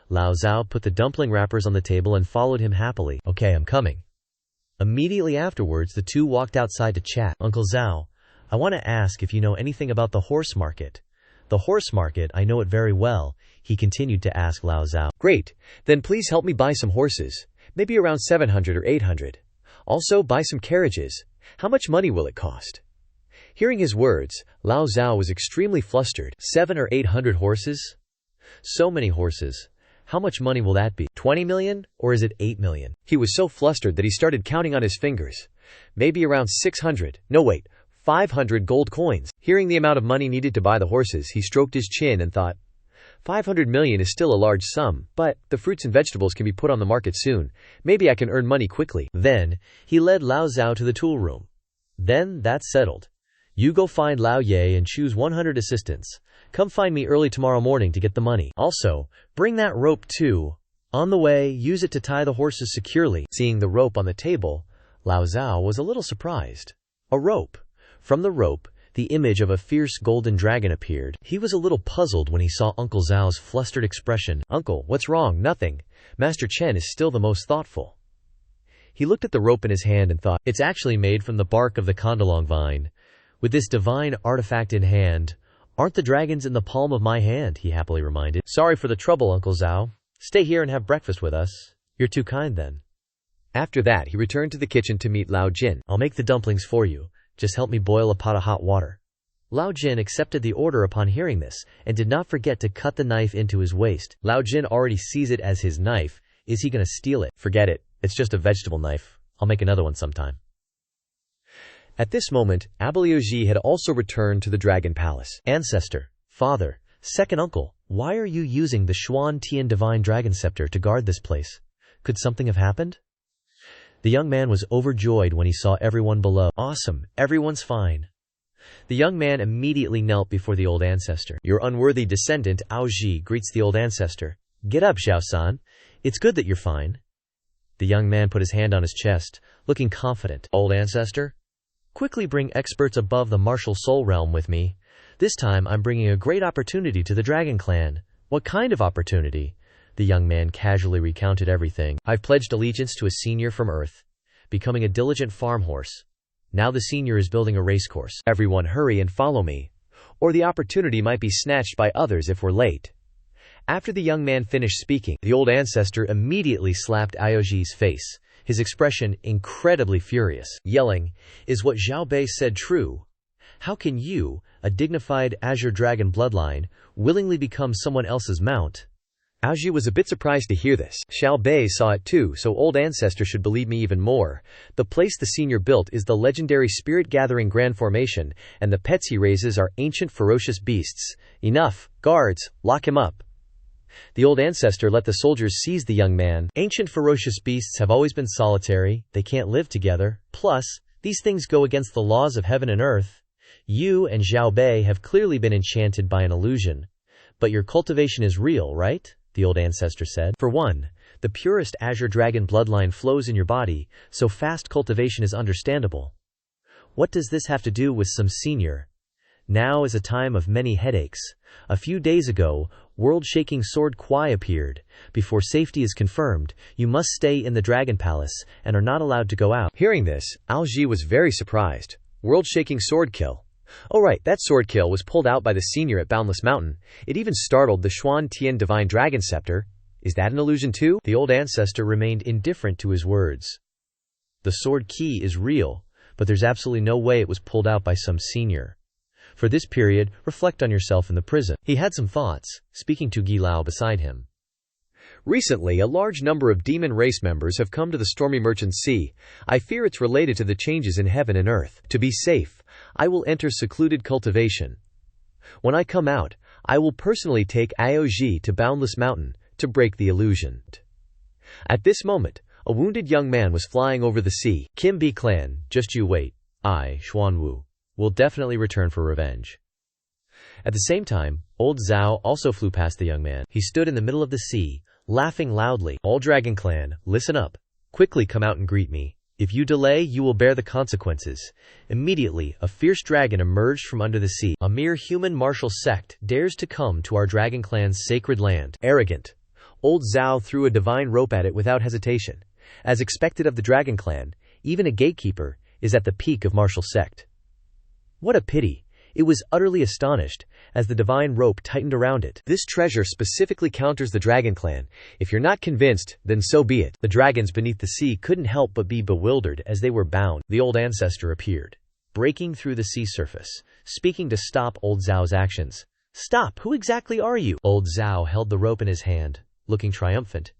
Lao Zhao put the dumpling wrappers on the table and followed him happily. Okay, I'm coming. Immediately afterwards, the two walked outside to chat. Uncle Zhao, I want to ask if you know anything about the horse market. The horse market, I know it very well, he continued to ask Lao Zhao. Great, then please help me buy some horses, maybe around 700 or 800. Also, buy some carriages. How much money will it cost? Hearing his words, Lao Zhao was extremely flustered. 700 or 800 horses? So many horses. How much money will that be? 20 million? Or is it 8 million? He was so flustered that he started counting on his fingers. Maybe around 600. No wait, 500 gold coins. Hearing the amount of money needed to buy the horses, he stroked his chin and thought, 500 million is still a large sum, but the fruits and vegetables can be put on the market soon. Maybe I can earn money quickly. Then, he led Lao Zhao to the tool room. Then, that's settled. You go find Lao Ye and choose 100 assistants. Come find me early tomorrow morning to get the money. Also, bring that rope too. On the way, use it to tie the horses securely. Seeing the rope on the table, Lao Zhao was a little surprised. A rope. From the rope, the image of a fierce golden dragon appeared. He was a little puzzled when he saw Uncle Zhao's flustered expression. Uncle, what's wrong? Nothing. Master Chen is still the most thoughtful. He looked at the rope in his hand and thought, it's actually made from the bark of the condolong vine. With this divine artifact in hand, aren't the dragons in the palm of my hand? He happily reminded. Sorry for the trouble, Uncle Zhao. Stay here and have breakfast with us. You're too kind then. After that, he returned to the kitchen to meet Lao Jin. I'll make the dumplings for you. Just help me boil a pot of hot water. Lao Jin accepted the order upon hearing this, and did not forget to cut the knife into his waist. Lao Jin already sees it as his knife. Is he gonna steal it? Forget it. It's just a vegetable knife. I'll make another one sometime. At this moment, Abeliozhi had also returned to the Dragon Palace. Ancestor, father, second uncle, why are you using the Xuan Tian Divine Dragon Scepter to guard this place? Could something have happened? The young man was overjoyed when he saw everyone below. Awesome, everyone's fine. The young man immediately knelt before the old ancestor. Your unworthy descendant, Aoji, greets the old ancestor. Get up, Xiao-san. It's good that you're fine. The young man put his hand on his chest, looking confident. Old ancestor? Quickly bring experts above the martial soul realm with me. This time I'm bringing a great opportunity to the Dragon Clan. What kind of opportunity? The young man casually recounted everything. I've pledged allegiance to a senior from Earth, becoming a diligent farm horse. Now the senior is building a racecourse. Everyone hurry and follow me, or the opportunity might be snatched by others if we're late. After the young man finished speaking, the old ancestor immediately slapped Aoji's face, his expression incredibly furious, yelling, Is what Zhao Bei said true? How can you, a dignified Azure Dragon bloodline, willingly become someone else's mount? Aoji was a bit surprised to hear this. Xiao Bei saw it too, so old ancestor should believe me even more. The place the senior built is the legendary spirit-gathering grand formation, and the pets he raises are ancient ferocious beasts. Enough, guards, lock him up. The old ancestor let the soldiers seize the young man. Ancient ferocious beasts have always been solitary, they can't live together. Plus, these things go against the laws of heaven and earth. You and Xiao Bei have clearly been enchanted by an illusion. But your cultivation is real, right? The old ancestor said. For one, the purest Azure Dragon bloodline flows in your body, so fast cultivation is understandable. What does this have to do with some senior? Now is a time of many headaches. A few days ago, world-shaking Sword Kwai appeared. Before safety is confirmed, you must stay in the Dragon Palace, and are not allowed to go out. Hearing this, Aoji was very surprised. World-shaking sword kill. Oh right, that sword kill was pulled out by the senior at Boundless Mountain. It even startled the Xuan Tian Divine Dragon Scepter. Is that an illusion too? The old ancestor remained indifferent to his words. The sword key is real, but there's absolutely no way it was pulled out by some senior. For this period, reflect on yourself in the prison. He had some thoughts, speaking to Gi Lao beside him. Recently, a large number of demon race members have come to the stormy merchant sea. I fear it's related to the changes in heaven and earth. To be safe, I will enter secluded cultivation. When I come out, I will personally take Aoji to Boundless Mountain to break the illusion. At this moment, a wounded young man was flying over the sea. Kim Bi clan, just you wait. I, Xuanwu, will definitely return for revenge. At the same time, old Zhao also flew past the young man. He stood in the middle of the sea, laughing loudly. All Dragon Clan, listen up. Quickly come out and greet me. If you delay, you will bear the consequences. Immediately, a fierce dragon emerged from under the sea. A mere human martial sect dares to come to our Dragon Clan's sacred land. Arrogant. Old Zhao threw a divine rope at it without hesitation. As expected of the Dragon Clan, even a gatekeeper is at the peak of martial sect. What a pity. It was utterly astonished, as the divine rope tightened around it. This treasure specifically counters the Dragon Clan. If you're not convinced, then so be it. The dragons beneath the sea couldn't help but be bewildered as they were bound. The old ancestor appeared. breaking through the sea surface, speaking to stop old Zhao's actions. "Stop! Who exactly are you?" Old Zhao held the rope in his hand, looking triumphant.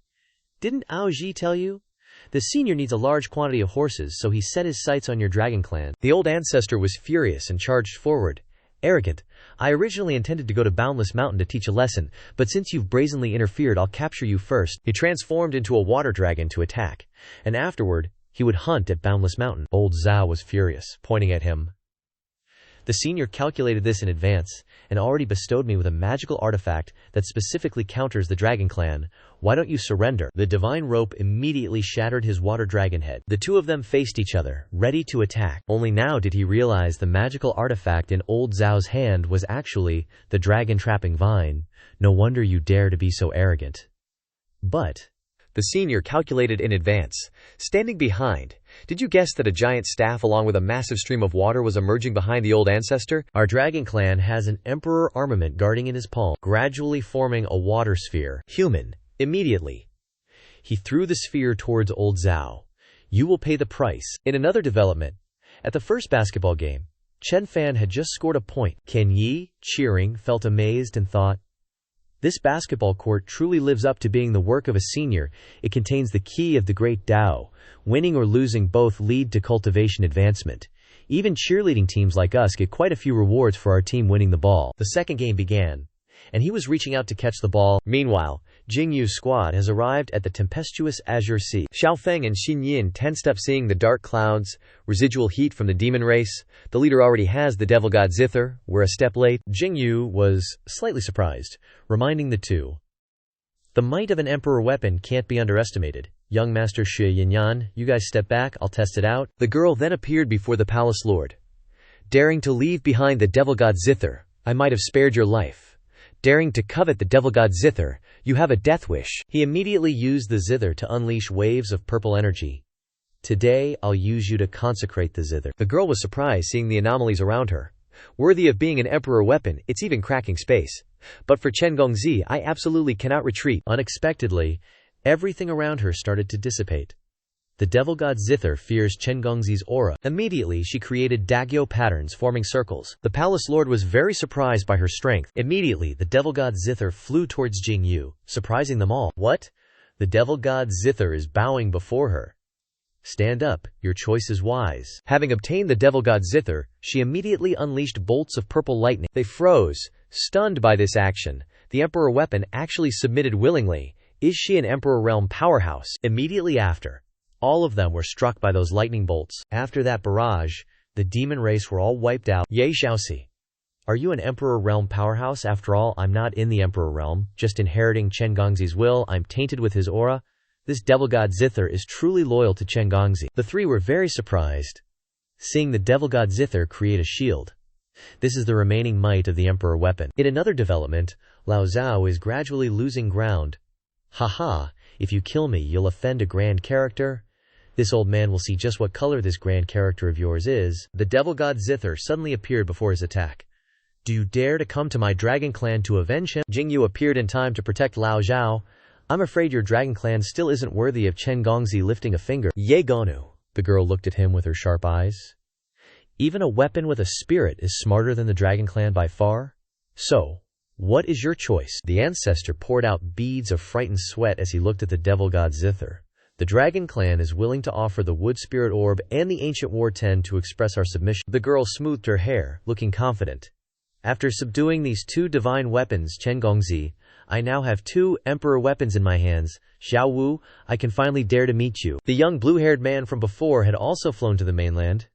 "Didn't Aoji tell you? The senior needs a large quantity of horses, so he set his sights on your dragon clan." The old ancestor was furious and charged forward. "Arrogant! I originally intended to go to Boundless Mountain to teach a lesson, but since you've brazenly interfered, I'll capture you first." He transformed into a water dragon to attack, and afterward, he would hunt at Boundless Mountain. Old Zhao was furious, pointing at him. "The senior calculated this in advance, and already bestowed me with a magical artifact that specifically counters the Dragon Clan. Why don't you surrender?" The divine rope immediately shattered his water dragon head. The two of them faced each other, ready to attack. Only now did he realize the magical artifact in old Zhao's hand was actually the dragon-trapping vine. "No wonder you dare to be so arrogant." But the senior calculated in advance. Standing behind, did you guess that a giant staff along with a massive stream of water was emerging behind the old ancestor? Our dragon clan has an emperor armament guarding in his palm, gradually forming a water sphere. Human. Immediately, he threw the sphere towards old Zhao. "You will pay the price." In another development, at the first basketball game, Chen Fan had just scored a point. Ken Yi, cheering, felt amazed and thought, "This basketball court truly lives up to being the work of a senior. It contains the key of the great Tao. Winning or losing both lead to cultivation advancement. Even cheerleading teams like us get quite a few rewards for our team winning the ball." The second game began, and he was reaching out to catch the ball. Meanwhile, Jingyu's squad has arrived at the tempestuous Azure Sea. Xiaofeng and Xin Yin tensed up seeing the dark clouds, residual heat from the demon race. The leader already has the devil god Zither. We're a step late. Jingyu was slightly surprised, reminding the two, "The might of an emperor weapon can't be underestimated. Young Master Shi Yinyan, you guys step back, I'll test it out." The girl then appeared before the palace lord. "Daring to leave behind the devil god Zither, I might have spared your life. Daring to covet the devil god Zither, you have a death wish." He immediately used the Zither to unleash waves of purple energy. "Today, I'll use you to consecrate the Zither." The girl was surprised seeing the anomalies around her. Worthy of being an emperor weapon, it's even cracking space. But for Chen Gongzi, I absolutely cannot retreat. Unexpectedly, everything around her started to dissipate. The devil god Zither fears Chen Gongzi's aura. Immediately, she created Dagyo patterns forming circles. The palace lord was very surprised by her strength. Immediately, the devil god Zither flew towards Jingyu, surprising them all. "What? The devil god Zither is bowing before her. Stand up, your choice is wise." Having obtained the devil god Zither, she immediately unleashed bolts of purple lightning. They froze, stunned by this action. The emperor weapon actually submitted willingly. Is she an emperor realm powerhouse? Immediately after, all of them were struck by those lightning bolts. After that barrage, the demon race were all wiped out. Ye Xiaoxi, are you an emperor realm powerhouse? After all, I'm not in the emperor realm, just inheriting Chen Gongzi's will. I'm tainted with his aura. This devil god Zither is truly loyal to Chen Gongzi. The three were very surprised, seeing the devil god Zither create a shield. This is the remaining might of the emperor weapon. In another development, Lao Zhao is gradually losing ground. "Haha, if you kill me, you'll offend a grand character. This old man will see just what color this grand character of yours is." The devil god Zither suddenly appeared before his attack. "Do you dare to come to my dragon clan to avenge him?" Jingyu appeared in time to protect Lao Zhao. "I'm afraid your dragon clan still isn't worthy of Chen Gongzi lifting a finger." "Ye Gonu." The girl looked at him with her sharp eyes. "Even a weapon with a spirit is smarter than the dragon clan by far. So, what is your choice?" The ancestor poured out beads of frightened sweat as he looked at the devil god Zither. "The Dragon Clan is willing to offer the Wood Spirit Orb and the Ancient War 10 to express our submission." The girl smoothed her hair, looking confident. "After subduing these two divine weapons, Chen Gongzi, I now have two emperor weapons in my hands. Xiao Wu, I can finally dare to meet you." The young blue-haired man from before had also flown to the mainland.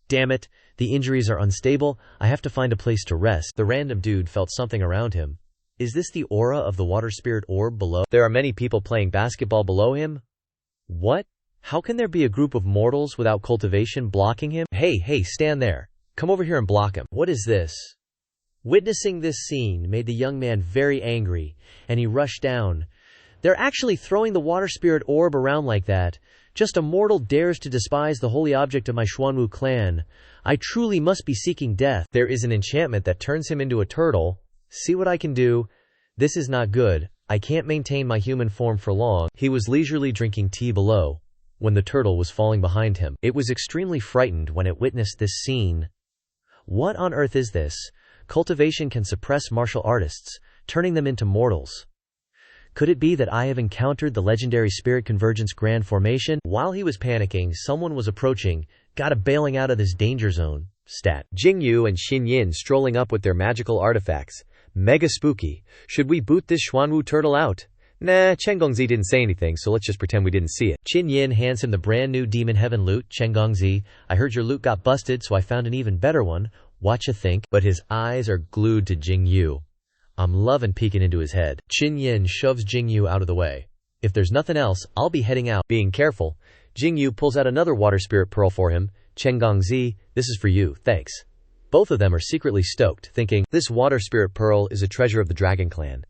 "Damn it, the injuries are unstable. I have to find a place to rest." The random dude felt something around him. Is this the aura of the Water Spirit Orb below? There are many people playing basketball below him? What? How can there be a group of mortals without cultivation blocking him? Hey, stand there. Come over here and block him. What is this? Witnessing this scene made the young man very angry, and he rushed down. They're actually throwing the Water Spirit Orb around like that. Just a mortal dares to despise the holy object of my Xuanwu clan. I truly must be seeking death. There is an enchantment that turns him into a turtle. See what I can do. This is not good. I can't maintain my human form for long. He was leisurely drinking tea below. when the turtle was falling behind him. It was extremely frightened when it witnessed this scene. What on earth is this? Cultivation can suppress martial artists, turning them into mortals. Could it be that I have encountered the legendary Spirit Convergence Grand Formation? While he was panicking, someone was approaching. Gotta bailing out of this danger zone. Stat. Jingyu and Xinyin strolling up with their magical artifacts. Mega spooky. Should we boot this Xuanwu turtle out? Nah, Chen Gongzi didn't say anything, so let's just pretend we didn't see it. Qin Yin hands him the brand new Demon Heaven loot. Chen Gongzi, I heard your loot got busted, so I found an even better one. Watcha think? But his eyes are glued to Jingyu. I'm loving peeking into his head. Qin Yin shoves Jingyu out of the way. If there's nothing else, I'll be heading out. Being careful, Jingyu pulls out another water spirit pearl for him. Chen Gongzi, this is for you, thanks. Both of them are secretly stoked, thinking, this water spirit pearl is a treasure of the Dragon Clan.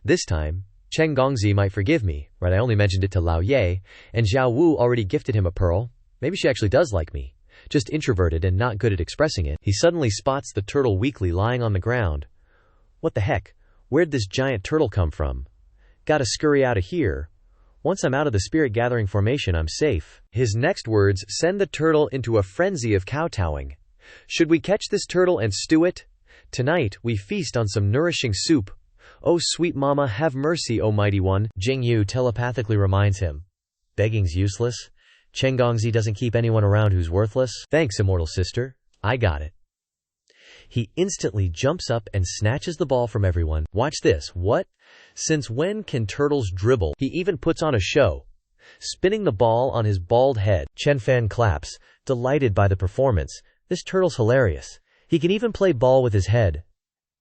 This time, Chen Gongzi might forgive me, right? I only mentioned it to Lao Ye, and Zhao Wu already gifted him a pearl. Maybe she actually does like me. Just introverted and not good at expressing it. He suddenly spots the turtle weakly lying on the ground. What the heck? Where'd this giant turtle come from? Gotta scurry out of here. Once I'm out of the spirit gathering formation, I'm safe. His next words send the turtle into a frenzy of kowtowing. Should we catch this turtle and stew it? Tonight, we feast on some nourishing soup. Oh sweet mama, have mercy, O mighty one. Jingyu telepathically reminds him. Begging's useless. Chen Gongzi doesn't keep anyone around who's worthless. Thanks, immortal sister. I got it. He instantly jumps up and snatches the ball from everyone. Watch this. What? Since when can turtles dribble? He even puts on a show, spinning the ball on his bald head. Chen Fan claps, delighted by the performance. This turtle's hilarious. He can even play ball with his head.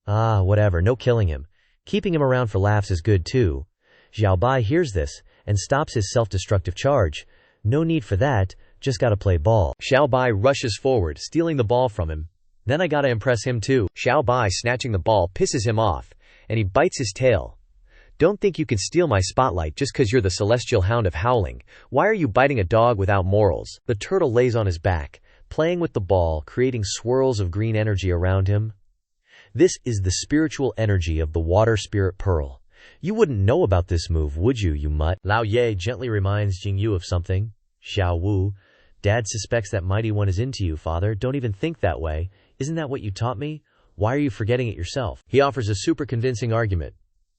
Ah, whatever, no killing him. Keeping him around for laughs is good too. Xiao Bai hears this and stops his self-destructive charge. No need for that, just gotta play ball. Xiao Bai rushes forward, stealing the ball from him. Then I gotta impress him too. Xiao Bai snatching the ball pisses him off, and he bites his tail. Don't think you can steal my spotlight just cause you're the celestial hound of howling. Why are you biting a dog without morals? The turtle lays on his back, playing with the ball, creating swirls of green energy around him. This is the spiritual energy of the water spirit pearl. You wouldn't know about this move, would you, you mutt? Lao Ye gently reminds Jingyu of something. Xiao Wu, Dad suspects that Mighty One is into you, father. Don't even think that way. Isn't that what you taught me? Why are you forgetting it yourself? He offers a super convincing argument.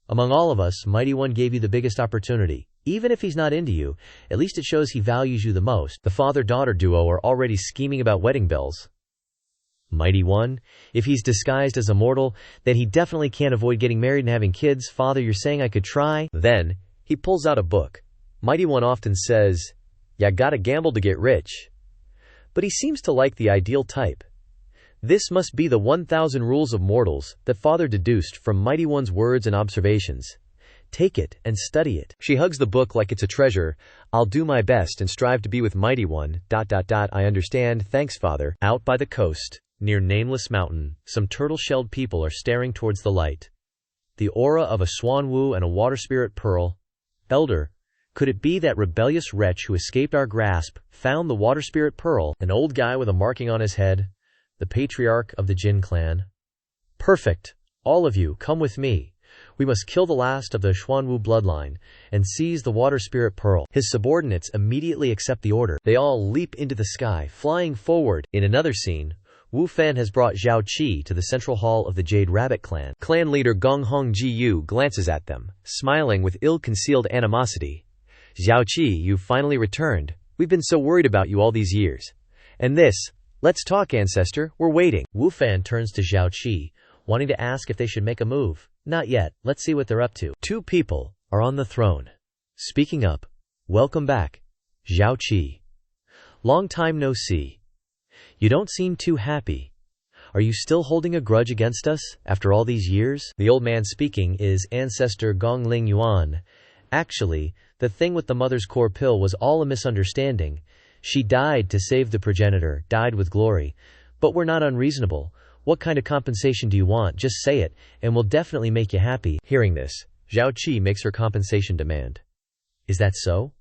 Among all of us, Mighty One gave you the biggest opportunity. Even if he's not into you, at least it shows he values you the most. The father-daughter duo are already scheming about wedding bells. Mighty One? If he's disguised as a mortal, then he definitely can't avoid getting married and having kids. Father, you're saying I could try? Then, he pulls out a book. Mighty One often says, "Ya gotta gamble to get rich." But he seems to like the ideal type. This must be the 1,000 rules of mortals that Father deduced from Mighty One's words and observations. Take it and study it. She hugs the book like it's a treasure. I'll do my best and strive to be with Mighty One. I understand. Thanks, Father. Out by the coast, near Nameless Mountain, some turtle-shelled people are staring towards the light. The aura of a Xuanwu and a water spirit pearl. Elder, could it be that rebellious wretch who escaped our grasp found the water spirit pearl? An old guy with a marking on his head. The patriarch of the Jin clan. Perfect. All of you, come with me. We must kill the last of the Xuanwu bloodline and seize the water spirit pearl. His subordinates immediately accept the order. They all leap into the sky, flying forward. In another scene, Wu Fan has brought Zhao Qi to the central hall of the Jade Rabbit clan. Clan leader Gong Hong Ji Yu glances at them, smiling with ill-concealed animosity. Zhao Qi, you've finally returned. We've been so worried about you all these years. And this, let's talk, ancestor, we're waiting. Wu Fan turns to Zhao Qi, wanting to ask if they should make a move. Not yet, let's see what they're up to. Two people are on the throne. Speaking up, welcome back, Zhao Qi. Long time no see. You don't seem too happy. Are you still holding a grudge against us, after all these years? The old man speaking is ancestor Gong Ling Yuan. Actually, the thing with the mother's core pill was all a misunderstanding. She died to save the progenitor, died with glory. But we're not unreasonable. What kind of compensation do you want? Just say it, and we'll definitely make you happy. Hearing this, Zhao Qi makes her compensation demand. Is that so?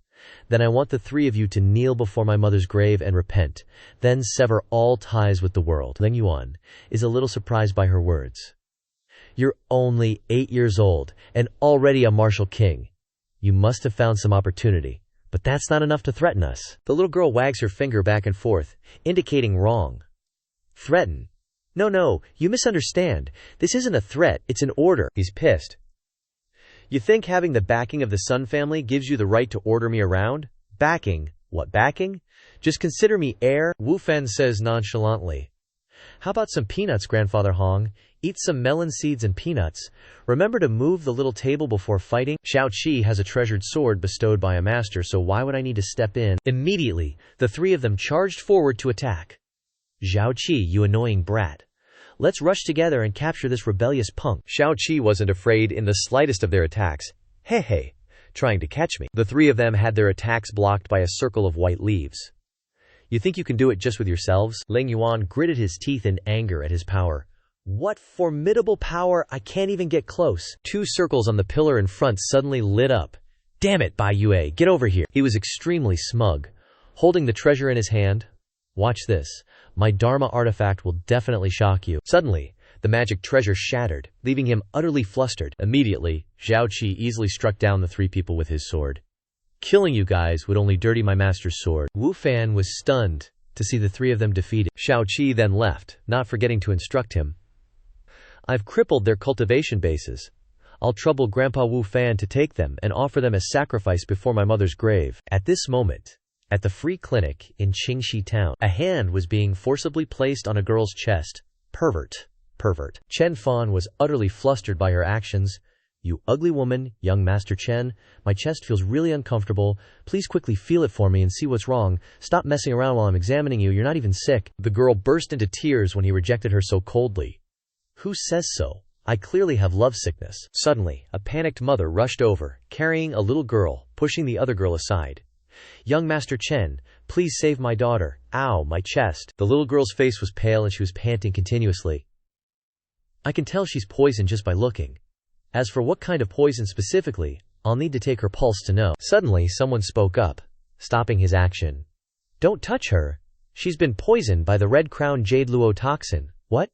Then I want the three of you to kneel before my mother's grave and repent, then sever all ties with the world. Ling Yuan is a little surprised by her words. You're only 8 years old, and already a martial king. You must have found some opportunity. But that's not enough to threaten us. The little girl wags her finger back and forth, indicating wrong. Threaten? No, you misunderstand. This isn't a threat, it's an order. He's pissed. You think having the backing of the Sun family gives you the right to order me around? Backing? What backing? Just consider me heir, Wu Fan says nonchalantly. How about some peanuts, Grandfather Hong? Eat some melon seeds and peanuts. Remember to move the little table before fighting. Xiaoqi has a treasured sword bestowed by a master, so why would I need to step in? Immediately, the three of them charged forward to attack. Xiaoqi, you annoying brat. Let's rush together and capture this rebellious punk. Xiaoqi wasn't afraid in the slightest of their attacks. Hey, trying to catch me. The three of them had their attacks blocked by a circle of white leaves. You think you can do it just with yourselves? Ling Yuan gritted his teeth in anger at his power. What formidable power, I can't even get close. Two circles on the pillar in front suddenly lit up. Damn it, Bai Yue, get over here. He was extremely smug, holding the treasure in his hand. Watch this. My Dharma artifact will definitely shock you. Suddenly, the magic treasure shattered, leaving him utterly flustered. Immediately, Xiaoqi easily struck down the three people with his sword. Killing you guys would only dirty my master's sword. Wu Fan was stunned to see the three of them defeated. Xiaoqi then left, not forgetting to instruct him. I've crippled their cultivation bases. I'll trouble Grandpa Wu Fan to take them and offer them as sacrifice before my mother's grave. At this moment, at the free clinic in Qingxi town, a hand was being forcibly placed on a girl's chest. Pervert. Chen Fan was utterly flustered by her actions. You ugly woman, young Master Chen, my chest feels really uncomfortable. Please quickly feel it for me and see what's wrong. Stop messing around while I'm examining you, you're not even sick. The girl burst into tears when he rejected her so coldly. Who says so? I clearly have lovesickness. Suddenly, a panicked mother rushed over, carrying a little girl, pushing the other girl aside. Young Master Chen, please save my daughter. Ow, my chest. The little girl's face was pale and she was panting continuously. I can tell she's poisoned just by looking. As for what kind of poison specifically, I'll need to take her pulse to know. Suddenly, someone spoke up, stopping his action. Don't touch her. She's been poisoned by the red crown jade luo toxin. What?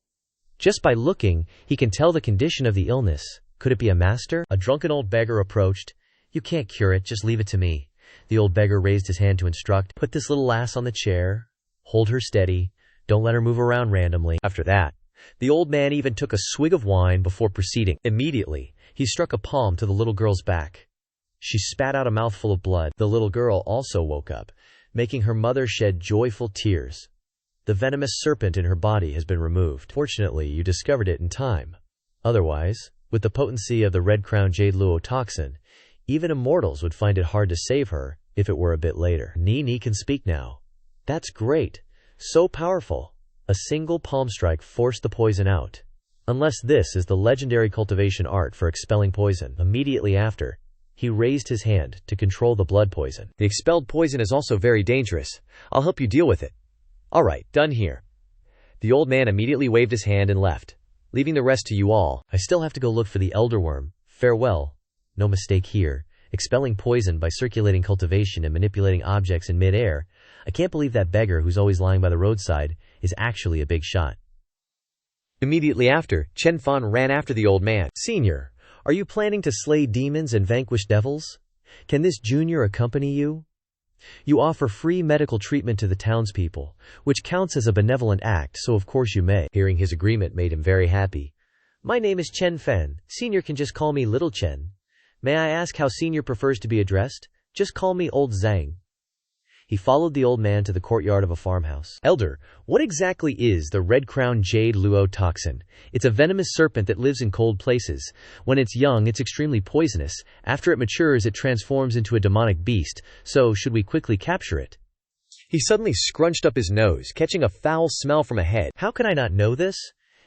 Just by looking, he can tell the condition of the illness. Could it be a master? A drunken old beggar approached. You can't cure it, just leave it to me. The old beggar raised his hand to instruct. Put this little lass on the chair. Hold her steady. Don't let her move around randomly. After that, the old man even took a swig of wine before proceeding. Immediately, he struck a palm to the little girl's back. She spat out a mouthful of blood. The little girl also woke up, making her mother shed joyful tears. The venomous serpent in her body has been removed. Fortunately, you discovered it in time. Otherwise, with the potency of the red crown jade luo toxin, even immortals would find it hard to save her if it were a bit later. Ni can speak now. That's great. So powerful. A single palm strike forced the poison out. Unless this is the legendary cultivation art for expelling poison. Immediately after, he raised his hand to control the blood poison. The expelled poison is also very dangerous. I'll help you deal with it. Alright, done here. The old man immediately waved his hand and left, leaving the rest to you all. I still have to go look for the elder worm. Farewell. No mistake here. Expelling poison by circulating cultivation and manipulating objects in mid-air. I can't believe that beggar who's always lying by the roadside is actually a big shot. Immediately after, Chen Fan ran after the old man. Senior, are you planning to slay demons and vanquish devils? Can this junior accompany you? You offer free medical treatment to the townspeople, which counts as a benevolent act, so of course you may. Hearing his agreement made him very happy. My name is Chen Fan. Senior can just call me Little Chen. May I ask how Senior prefers to be addressed? Just call me Old Zhang. He followed the old man to the courtyard of a farmhouse. Elder, what exactly is the red crown jade luo toxin? It's a venomous serpent that lives in cold places. When it's young, it's extremely poisonous. After it matures, it transforms into a demonic beast. So, should we quickly capture it? He suddenly scrunched up his nose, catching a foul smell from ahead. How can I not know this?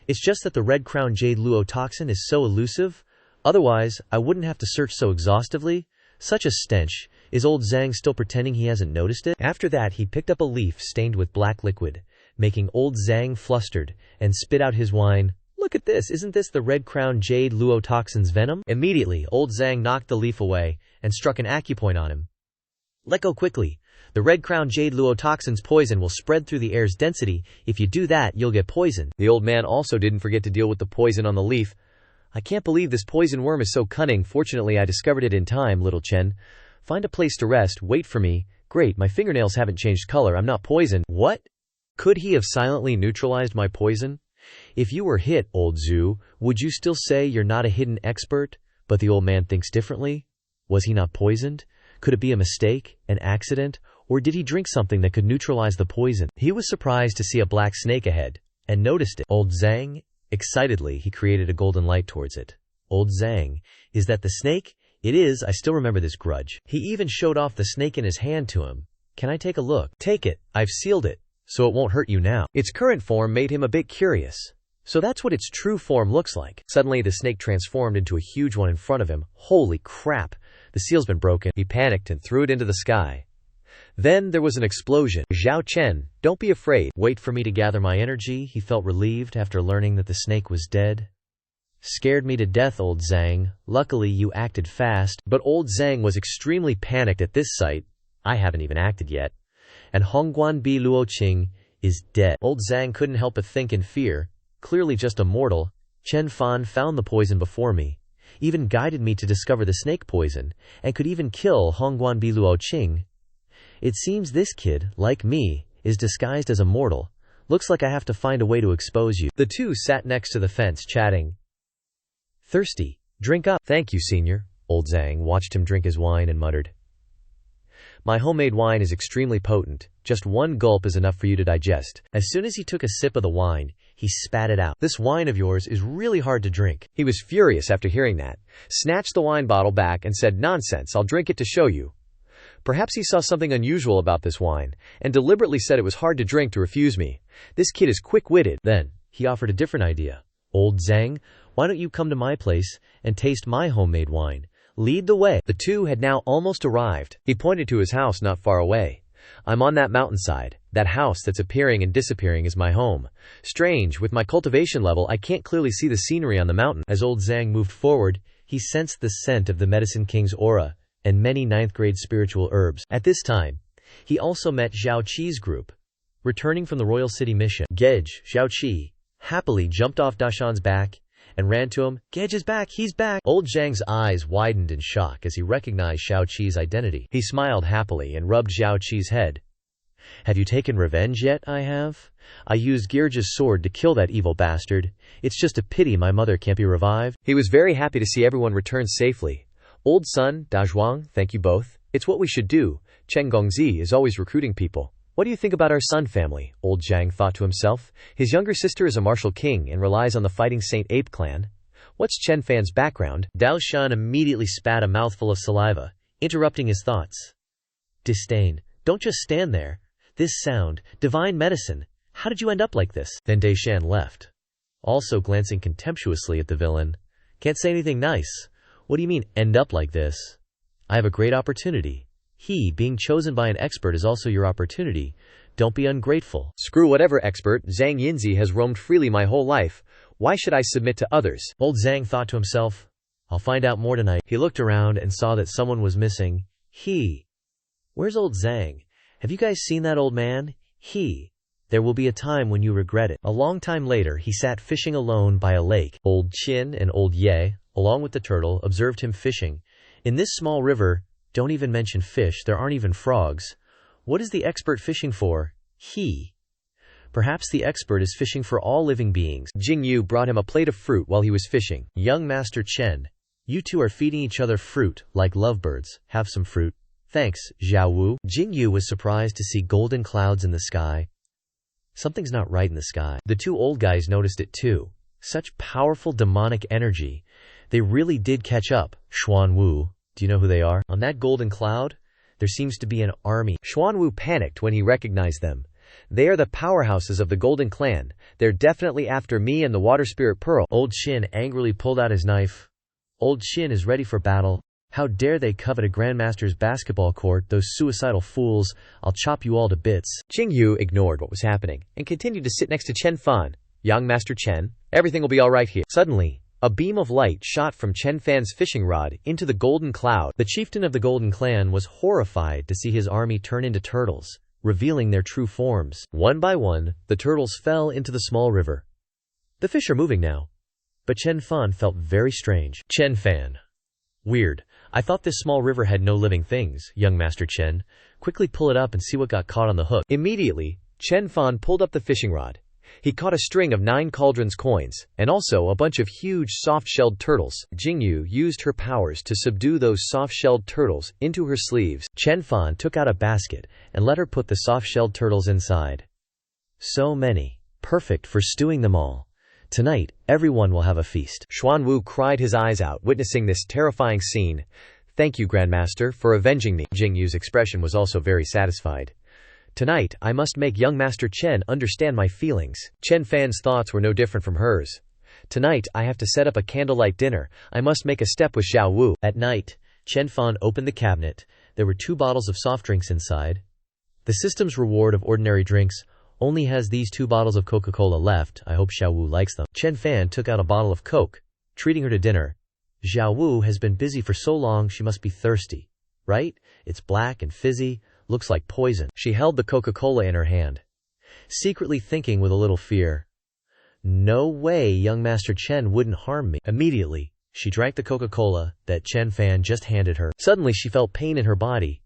It's just that the red crown jade luo toxin is so elusive. Otherwise, I wouldn't have to search so exhaustively. Such a stench. Is old Zhang still pretending he hasn't noticed it? After that, he picked up a leaf stained with black liquid, making old Zhang flustered, and spit out his wine. Look at this, isn't this the red crown jade luo toxin's venom? Immediately, old Zhang knocked the leaf away, and struck an acupoint on him. Let go quickly. The red crown jade luo toxin's poison will spread through the air's density. If you do that, you'll get poisoned. The old man also didn't forget to deal with the poison on the leaf. I can't believe this poison worm is so cunning. Fortunately, I discovered it in time, Little Chen. Find a place to rest, wait for me. Great, my fingernails haven't changed color, I'm not poisoned. What? Could he have silently neutralized my poison? If you were hit, old Zhu, would you still say you're not a hidden expert, but the old man thinks differently? Was he not poisoned? Could it be a mistake, an accident, or did he drink something that could neutralize the poison? He was surprised to see a black snake ahead, and noticed it. Old Zhang? Excitedly, he created a golden light towards it. Old Zhang, is that the snake? It is, I still remember this grudge. He even showed off the snake in his hand to him. Can I take a look? Take it, I've sealed it, so it won't hurt you now. Its current form made him a bit curious. So that's what its true form looks like. Suddenly the snake transformed into a huge one in front of him. Holy crap, the seal's been broken. He panicked and threw it into the sky. Then there was an explosion. Zhao Chen, don't be afraid. Wait for me to gather my energy. He felt relieved after learning that the snake was dead. Scared me to death, old Zhang. Luckily you acted fast. But old Zhang was extremely panicked at this sight. I haven't even acted yet. And Hongguan Bi Luoqing is dead. Old Zhang couldn't help but think in fear. Clearly just a mortal. Chen Fan found the poison before me, even guided me to discover the snake poison, and could even kill Hongguan Bi Luoqing. It seems this kid, like me, is disguised as a mortal. Looks like I have to find a way to expose you. The two sat next to the fence chatting. Thirsty? Drink up. Thank you, senior. Old Zhang watched him drink his wine and muttered. My homemade wine is extremely potent. Just one gulp is enough for you to digest. As soon as he took a sip of the wine, he spat it out. This wine of yours is really hard to drink. He was furious after hearing that, snatched the wine bottle back and said, nonsense, I'll drink it to show you. Perhaps he saw something unusual about this wine, and deliberately said it was hard to drink to refuse me. This kid is quick-witted. Then, he offered a different idea. Old Zhang, why don't you come to my place and taste my homemade wine? Lead the way. The two had now almost arrived. He pointed to his house not far away. I'm on that mountainside. That house that's appearing and disappearing is my home. Strange, with my cultivation level, I can't clearly see the scenery on the mountain. As old Zhang moved forward, he sensed the scent of the Medicine King's aura and many 9th-grade spiritual herbs. At this time, he also met Zhao Qi's group. Returning from the royal city mission, Gej, Zhao Qi, happily jumped off Dashan's back and ran to him. Gej is back, he's back! Old Zhang's eyes widened in shock as he recognized Zhao Qi's identity. He smiled happily and rubbed Zhao Qi's head. Have you taken revenge yet? I have. I used Girja's sword to kill that evil bastard. It's just a pity my mother can't be revived. He was very happy to see everyone return safely. Old son, Dazhuang, thank you both. It's what we should do. Chen Gongzi is always recruiting people. What do you think about our Sun family? Old Zhang thought to himself. His younger sister is a martial king and relies on the fighting Saint Ape clan. What's Chen Fan's background? Dao Shan immediately spat a mouthful of saliva, interrupting his thoughts. Disdain. Don't just stand there. This sound, divine medicine. How did you end up like this? Then Dai Shan left, also glancing contemptuously at the villain. Can't say anything nice. What do you mean, end up like this? I have a great opportunity. He, being chosen by an expert, is also your opportunity. Don't be ungrateful. Screw whatever expert. Zhang Yinzi has roamed freely my whole life. Why should I submit to others? Old Zhang thought to himself, I'll find out more tonight. He looked around and saw that someone was missing. Where's old Zhang? Have you guys seen that old man? There will be a time when you regret it. A long time later, he sat fishing alone by a lake. Old Qin and old Ye, along with the turtle, observed him fishing. In this small river, don't even mention fish, there aren't even frogs. What is the expert fishing for? Perhaps the expert is fishing for all living beings. Jingyu brought him a plate of fruit while he was fishing. Young Master Chen, you two are feeding each other fruit, like lovebirds. Have some fruit. Thanks, Zhao Wu. Jingyu was surprised to see golden clouds in the sky. Something's not right in the sky. The two old guys noticed it too. Such powerful demonic energy. They really did catch up. Xuan Wu. Do you know who they are? On that golden cloud, there seems to be an army. Xuan Wu panicked when he recognized them. They are the powerhouses of the Golden Clan. They're definitely after me and the Water Spirit Pearl. Old Qin angrily pulled out his knife. Old Qin is ready for battle. How dare they covet a Grandmaster's basketball court, those suicidal fools. I'll chop you all to bits. Jingyu ignored what was happening and continued to sit next to Chen Fan. Young Master Chen, everything will be all right here. Suddenly, a beam of light shot from Chen Fan's fishing rod into the golden cloud. The chieftain of the Golden Clan was horrified to see his army turn into turtles, revealing their true forms. One by one, the turtles fell into the small river. The fish are moving now. But Chen Fan felt very strange. Chen Fan, Weird. I thought this small river had no living things, young Master Chen. Quickly pull it up and see what got caught on the hook. Immediately, Chen Fan pulled up the fishing rod. He caught a string of 9 cauldrons coins, and also a bunch of huge soft-shelled turtles. Jingyu used her powers to subdue those soft-shelled turtles into her sleeves. Chen Fan took out a basket and let her put the soft-shelled turtles inside. So many. Perfect for stewing them all. Tonight, everyone will have a feast. Xuanwu cried his eyes out, witnessing this terrifying scene. Thank you, Grandmaster, for avenging me. Jingyu's expression was also very satisfied. Tonight, I must make young Master Chen understand my feelings. Chen Fan's thoughts were no different from hers. Tonight, I have to set up a candlelight dinner. I must make a step with Xiao Wu. At night, Chen Fan opened the cabinet. There were 2 bottles of soft drinks inside. The system's reward of ordinary drinks only has these 2 bottles of Coca-Cola left. I hope Xiao Wu likes them. Chen Fan took out a bottle of Coke, treating her to dinner. Xiao Wu has been busy for so long she must be thirsty. Right? It's black and fizzy. Looks like poison. She held the Coca-Cola in her hand, secretly thinking with a little fear. No way young Master Chen wouldn't harm me. Immediately, she drank the Coca-Cola that Chen Fan just handed her. Suddenly she felt pain in her body.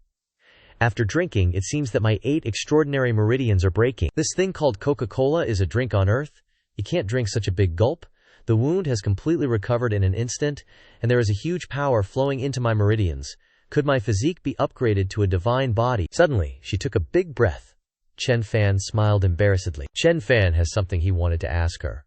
After drinking, it seems that my 8 extraordinary meridians are breaking. This thing called Coca-Cola is a drink on Earth? You can't drink such a big gulp? The wound has completely recovered in an instant, and there is a huge power flowing into my meridians. Could my physique be upgraded to a divine body? Suddenly, she took a big breath. Chen Fan smiled embarrassedly. Chen Fan has something he wanted to ask her.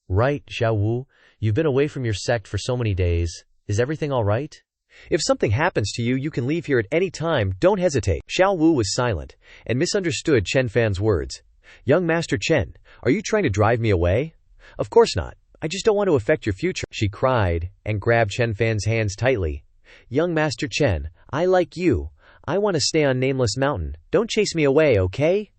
Right, Xiao Wu? You've been away from your sect for so many days. Is everything all right? If something happens to you, you can leave here at any time. Don't hesitate. Xiao Wu was silent and misunderstood Chen Fan's words. Young Master Chen, are you trying to drive me away? Of course not. I just don't want to affect your future, she cried and grabbed Chen Fan's hands tightly. Young Master Chen, I like you. I want to stay on Nameless Mountain. Don't chase me away, okay?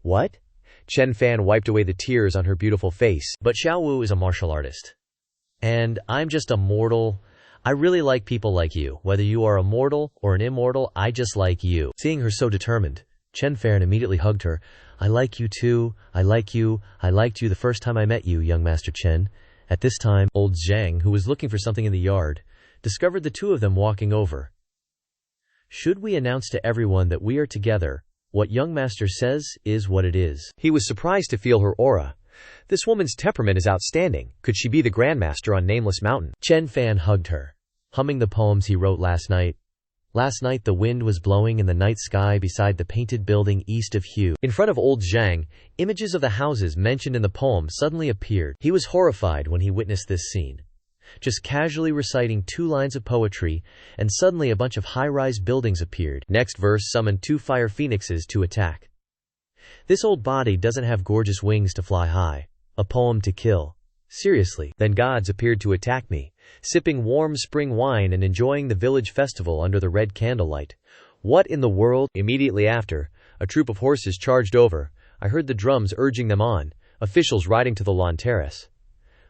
What? Chen Fan wiped away the tears on her beautiful face. But Xiao Wu is a martial artist. And I'm just a mortal. I really like people like you. Whether you are a mortal or an immortal, I just like you. Seeing her so determined, Chen Fan immediately hugged her. I like you too. I like you. I liked you the first time I met you, young Master Chen. At this time, old Zhang, who was looking for something in the yard, discovered the 2 of them walking over. Should we announce to everyone that we are together? What young master says is what it is. He was surprised to feel her aura. This woman's temperament is outstanding. Could she be the Grandmaster on Nameless Mountain? Chen Fan hugged her, humming the poems he wrote last night. Last night the wind was blowing in the night sky beside the painted building east of Hu. In front of old Zhang, images of the houses mentioned in the poem suddenly appeared. He was horrified when he witnessed this scene. Just casually reciting 2 lines of poetry, and suddenly a bunch of high-rise buildings appeared. Next verse summoned 2 fire phoenixes to attack. This old body doesn't have gorgeous wings to fly high. A poem to kill. Seriously. Then gods appeared to attack me, sipping warm spring wine and enjoying the village festival under the red candlelight. What in the world? Immediately after, a troop of horses charged over. I heard the drums urging them on, officials riding to the lawn terrace.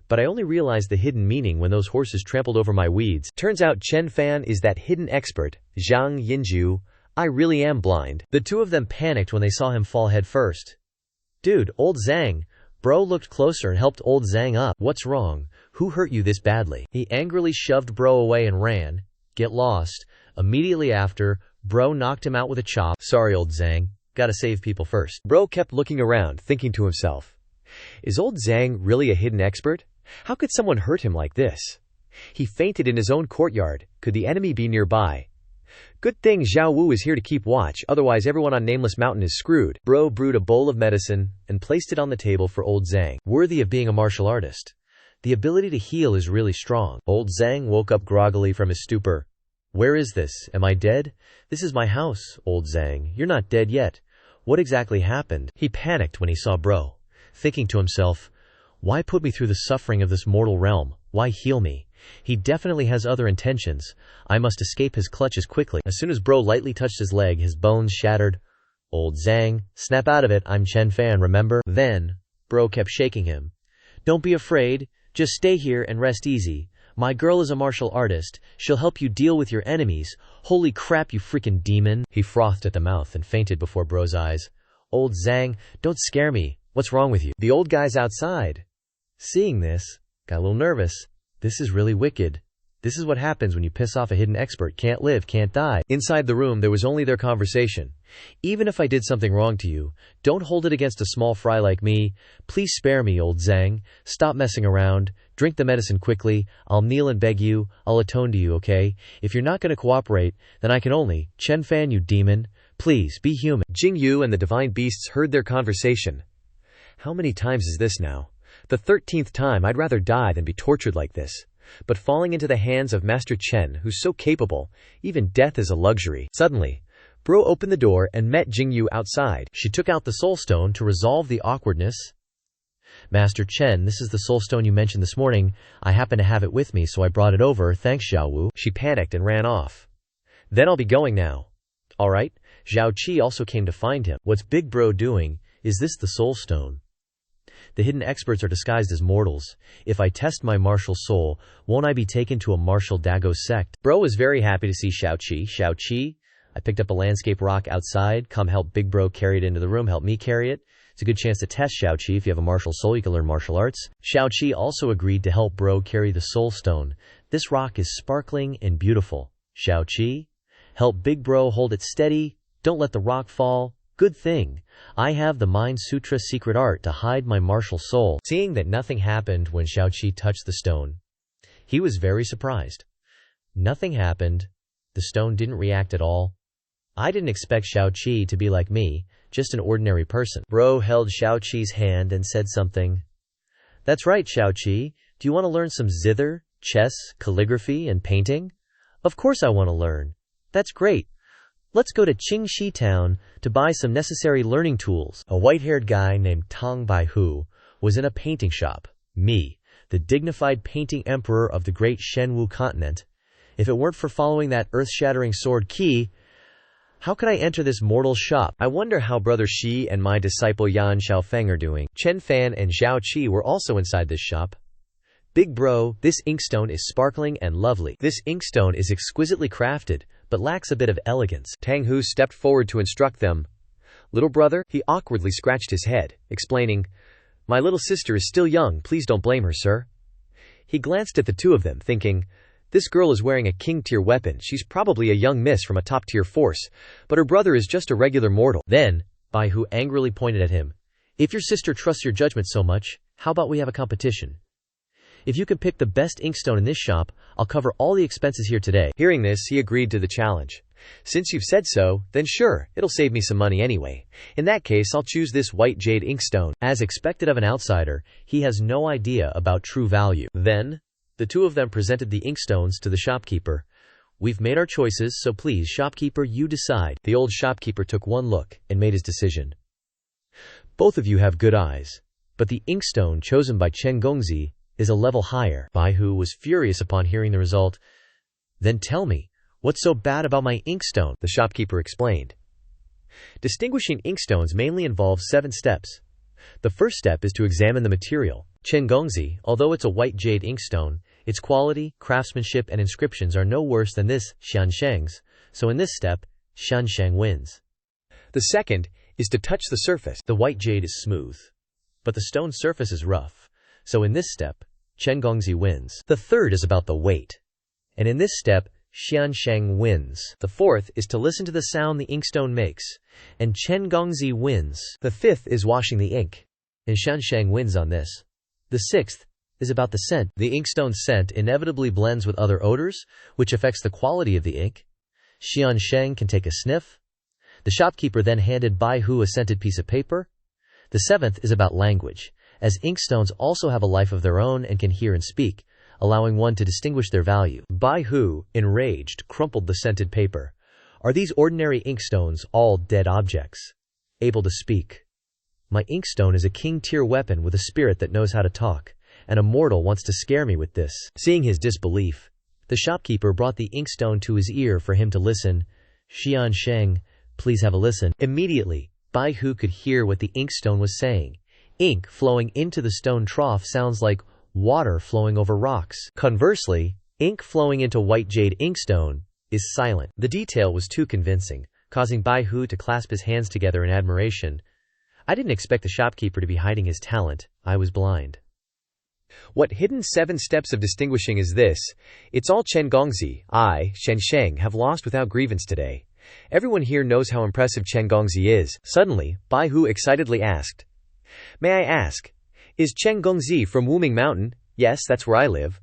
But I only realized the hidden meaning when those horses trampled over my weeds. Turns out Chen Fan is that hidden expert, Zhang Yinju. I really am blind. The 2 of them panicked when they saw him fall head first. Dude, old Zhang. Bro looked closer and helped old Zhang up. What's wrong? Who hurt you this badly? He angrily shoved Bro away and ran. Get lost. Immediately after, Bro knocked him out with a chop. Sorry, old Zhang. Gotta save people first. Bro kept looking around, thinking to himself. Is old Zhang really a hidden expert? How could someone hurt him like this? He fainted in his own courtyard. Could the enemy be nearby? Good thing Xiao Wu is here to keep watch, otherwise everyone on Nameless Mountain is screwed. Bro brewed a bowl of medicine and placed it on the table for old Zhang. Worthy of being a martial artist. The ability to heal is really strong. Old Zhang woke up groggily from his stupor. Where is this? Am I dead? This is my house, old Zhang. You're not dead yet. What exactly happened? He panicked when he saw Bro, thinking to himself, why put me through the suffering of this mortal realm? Why heal me? He definitely has other intentions. I must escape his clutches quickly. As soon as Bro lightly touched his leg, his bones shattered. Old Zhang, snap out of it. I'm Chen Fan, remember? Then, Bro kept shaking him. Don't be afraid. Just stay here and rest easy. My girl is a martial artist. She'll help you deal with your enemies. Holy crap, you freaking demon. He frothed at the mouth and fainted before Bro's eyes. Old Zhang, don't scare me. What's wrong with you? The old guy's outside. Seeing this, got a little nervous. This is really wicked. This is what happens when you piss off a hidden expert. Can't live, can't die. Inside the room, there was only their conversation. Even if I did something wrong to you, don't hold it against a small fry like me. Please spare me, old Zhang. Stop messing around. Drink the medicine quickly. I'll kneel and beg you. I'll atone to you, okay? If you're not going to cooperate, then I can only. Chen Fan, you demon. Please, be human. Jing Yu and the divine beasts heard their conversation. How many times is this now? The 13th time. I'd rather die than be tortured like this. But falling into the hands of Master Chen, who's so capable, even death is a luxury. Suddenly, Bro opened the door and met Jingyu outside. She took out the soul stone to resolve the awkwardness. Master Chen, this is the soul stone you mentioned this morning. I happen to have it with me, so I brought it over. Thanks, Xiao Wu. She panicked and ran off. Then I'll be going now. All right. Zhao Qi also came to find him. What's Big Bro doing? Is this the soul stone? The hidden experts are disguised as mortals. If I test my martial soul, won't I be taken to a martial Dago sect? Bro was very happy to see Xiao Qi. Xiao Qi, I picked up a landscape rock outside. Come help Big Bro carry it into the room. Help me carry it. It's a good chance to test Xiao Qi. If you have a martial soul, you can learn martial arts. Xiao Qi also agreed to help Bro carry the soul stone. This rock is sparkling and beautiful. Xiao Qi, help Big Bro hold it steady. Don't let the rock fall. Good thing. I have the Mind Sutra secret art to hide my martial soul. Seeing that nothing happened when Xiao Qi touched the stone, he was very surprised. Nothing happened. The stone didn't react at all. I didn't expect Xiao Qi to be like me, just an ordinary person. Bro held Xiao Qi's hand and said something. That's right, Xiao Qi. Do you want to learn some zither, chess, calligraphy, and painting? Of course I want to learn. That's great. Let's go to Qingxi town to buy some necessary learning tools. A white-haired guy named Tang Baihu was in a painting shop. Me, the dignified painting emperor of the great Shenwu continent. If it weren't for following that earth-shattering sword key, how could I enter this mortal shop? I wonder how Brother Shi and my disciple Yan Xiaofeng are doing. Chen Fan and Zhao Qi were also inside this shop. Big Bro, this inkstone is sparkling and lovely. This inkstone is exquisitely crafted, but lacks a bit of elegance. Tang Hu stepped forward to instruct them. Little brother, he awkwardly scratched his head, explaining, My little sister is still young, please don't blame her, sir. He glanced at the two of them, thinking, This girl is wearing a king-tier weapon, she's probably a young miss from a top-tier force, but her brother is just a regular mortal. Then, Baihu angrily pointed at him. If your sister trusts your judgment so much, how about we have a competition? If you can pick the best inkstone in this shop, I'll cover all the expenses here today. Hearing this, he agreed to the challenge. Since you've said so, then sure, it'll save me some money anyway. In that case, I'll choose this white jade inkstone. As expected of an outsider, he has no idea about true value. Then, the two of them presented the inkstones to the shopkeeper. We've made our choices, so please, shopkeeper, you decide. The old shopkeeper took one look and made his decision. Both of you have good eyes, but the inkstone chosen by Chen Gongzi is a level higher. Baihu was furious upon hearing the result. Then tell me, what's so bad about my inkstone? The shopkeeper explained. Distinguishing inkstones mainly involves 7 steps. The first step is to examine the material. Chen Gongzi, although it's a white jade inkstone, its quality, craftsmanship, and inscriptions are no worse than this Xianxiang's, so in this step, Xianxiang wins. The second is to touch the surface. The white jade is smooth, but the stone surface is rough, so in this step, Chen Gongzi wins. The third is about the weight, and in this step, Xianxiang wins. The fourth is to listen to the sound the inkstone makes, and Chen Gongzi wins. The fifth is washing the ink, and Xianxiang wins on this. The sixth is about the scent. The inkstone's scent inevitably blends with other odors, which affects the quality of the ink. Xianxiang can take a sniff. The shopkeeper then handed Baihu a scented piece of paper. The seventh is about language, as inkstones also have a life of their own and can hear and speak, allowing one to distinguish their value. Baihu, enraged, crumpled the scented paper. Are these ordinary inkstones all dead objects, able to speak? My inkstone is a king-tier weapon with a spirit that knows how to talk, and a mortal wants to scare me with this. Seeing his disbelief, the shopkeeper brought the inkstone to his ear for him to listen. Xianxiang, please have a listen. Immediately, Baihu could hear what the inkstone was saying. Ink flowing into the stone trough sounds like water flowing over rocks. Conversely, ink flowing into white jade inkstone is silent. The detail was too convincing, causing Baihu to clasp his hands together in admiration. I didn't expect the shopkeeper to be hiding his talent. I was blind. What hidden 7 steps of distinguishing is this? It's all Chen Gongzi, I, Shen Sheng, have lost without grievance today. Everyone here knows how impressive Chen Gongzi is. Suddenly, Bai Hu excitedly asked, "May I ask, is Chen Gongzi from Wuming Mountain?" "Yes, that's where I live."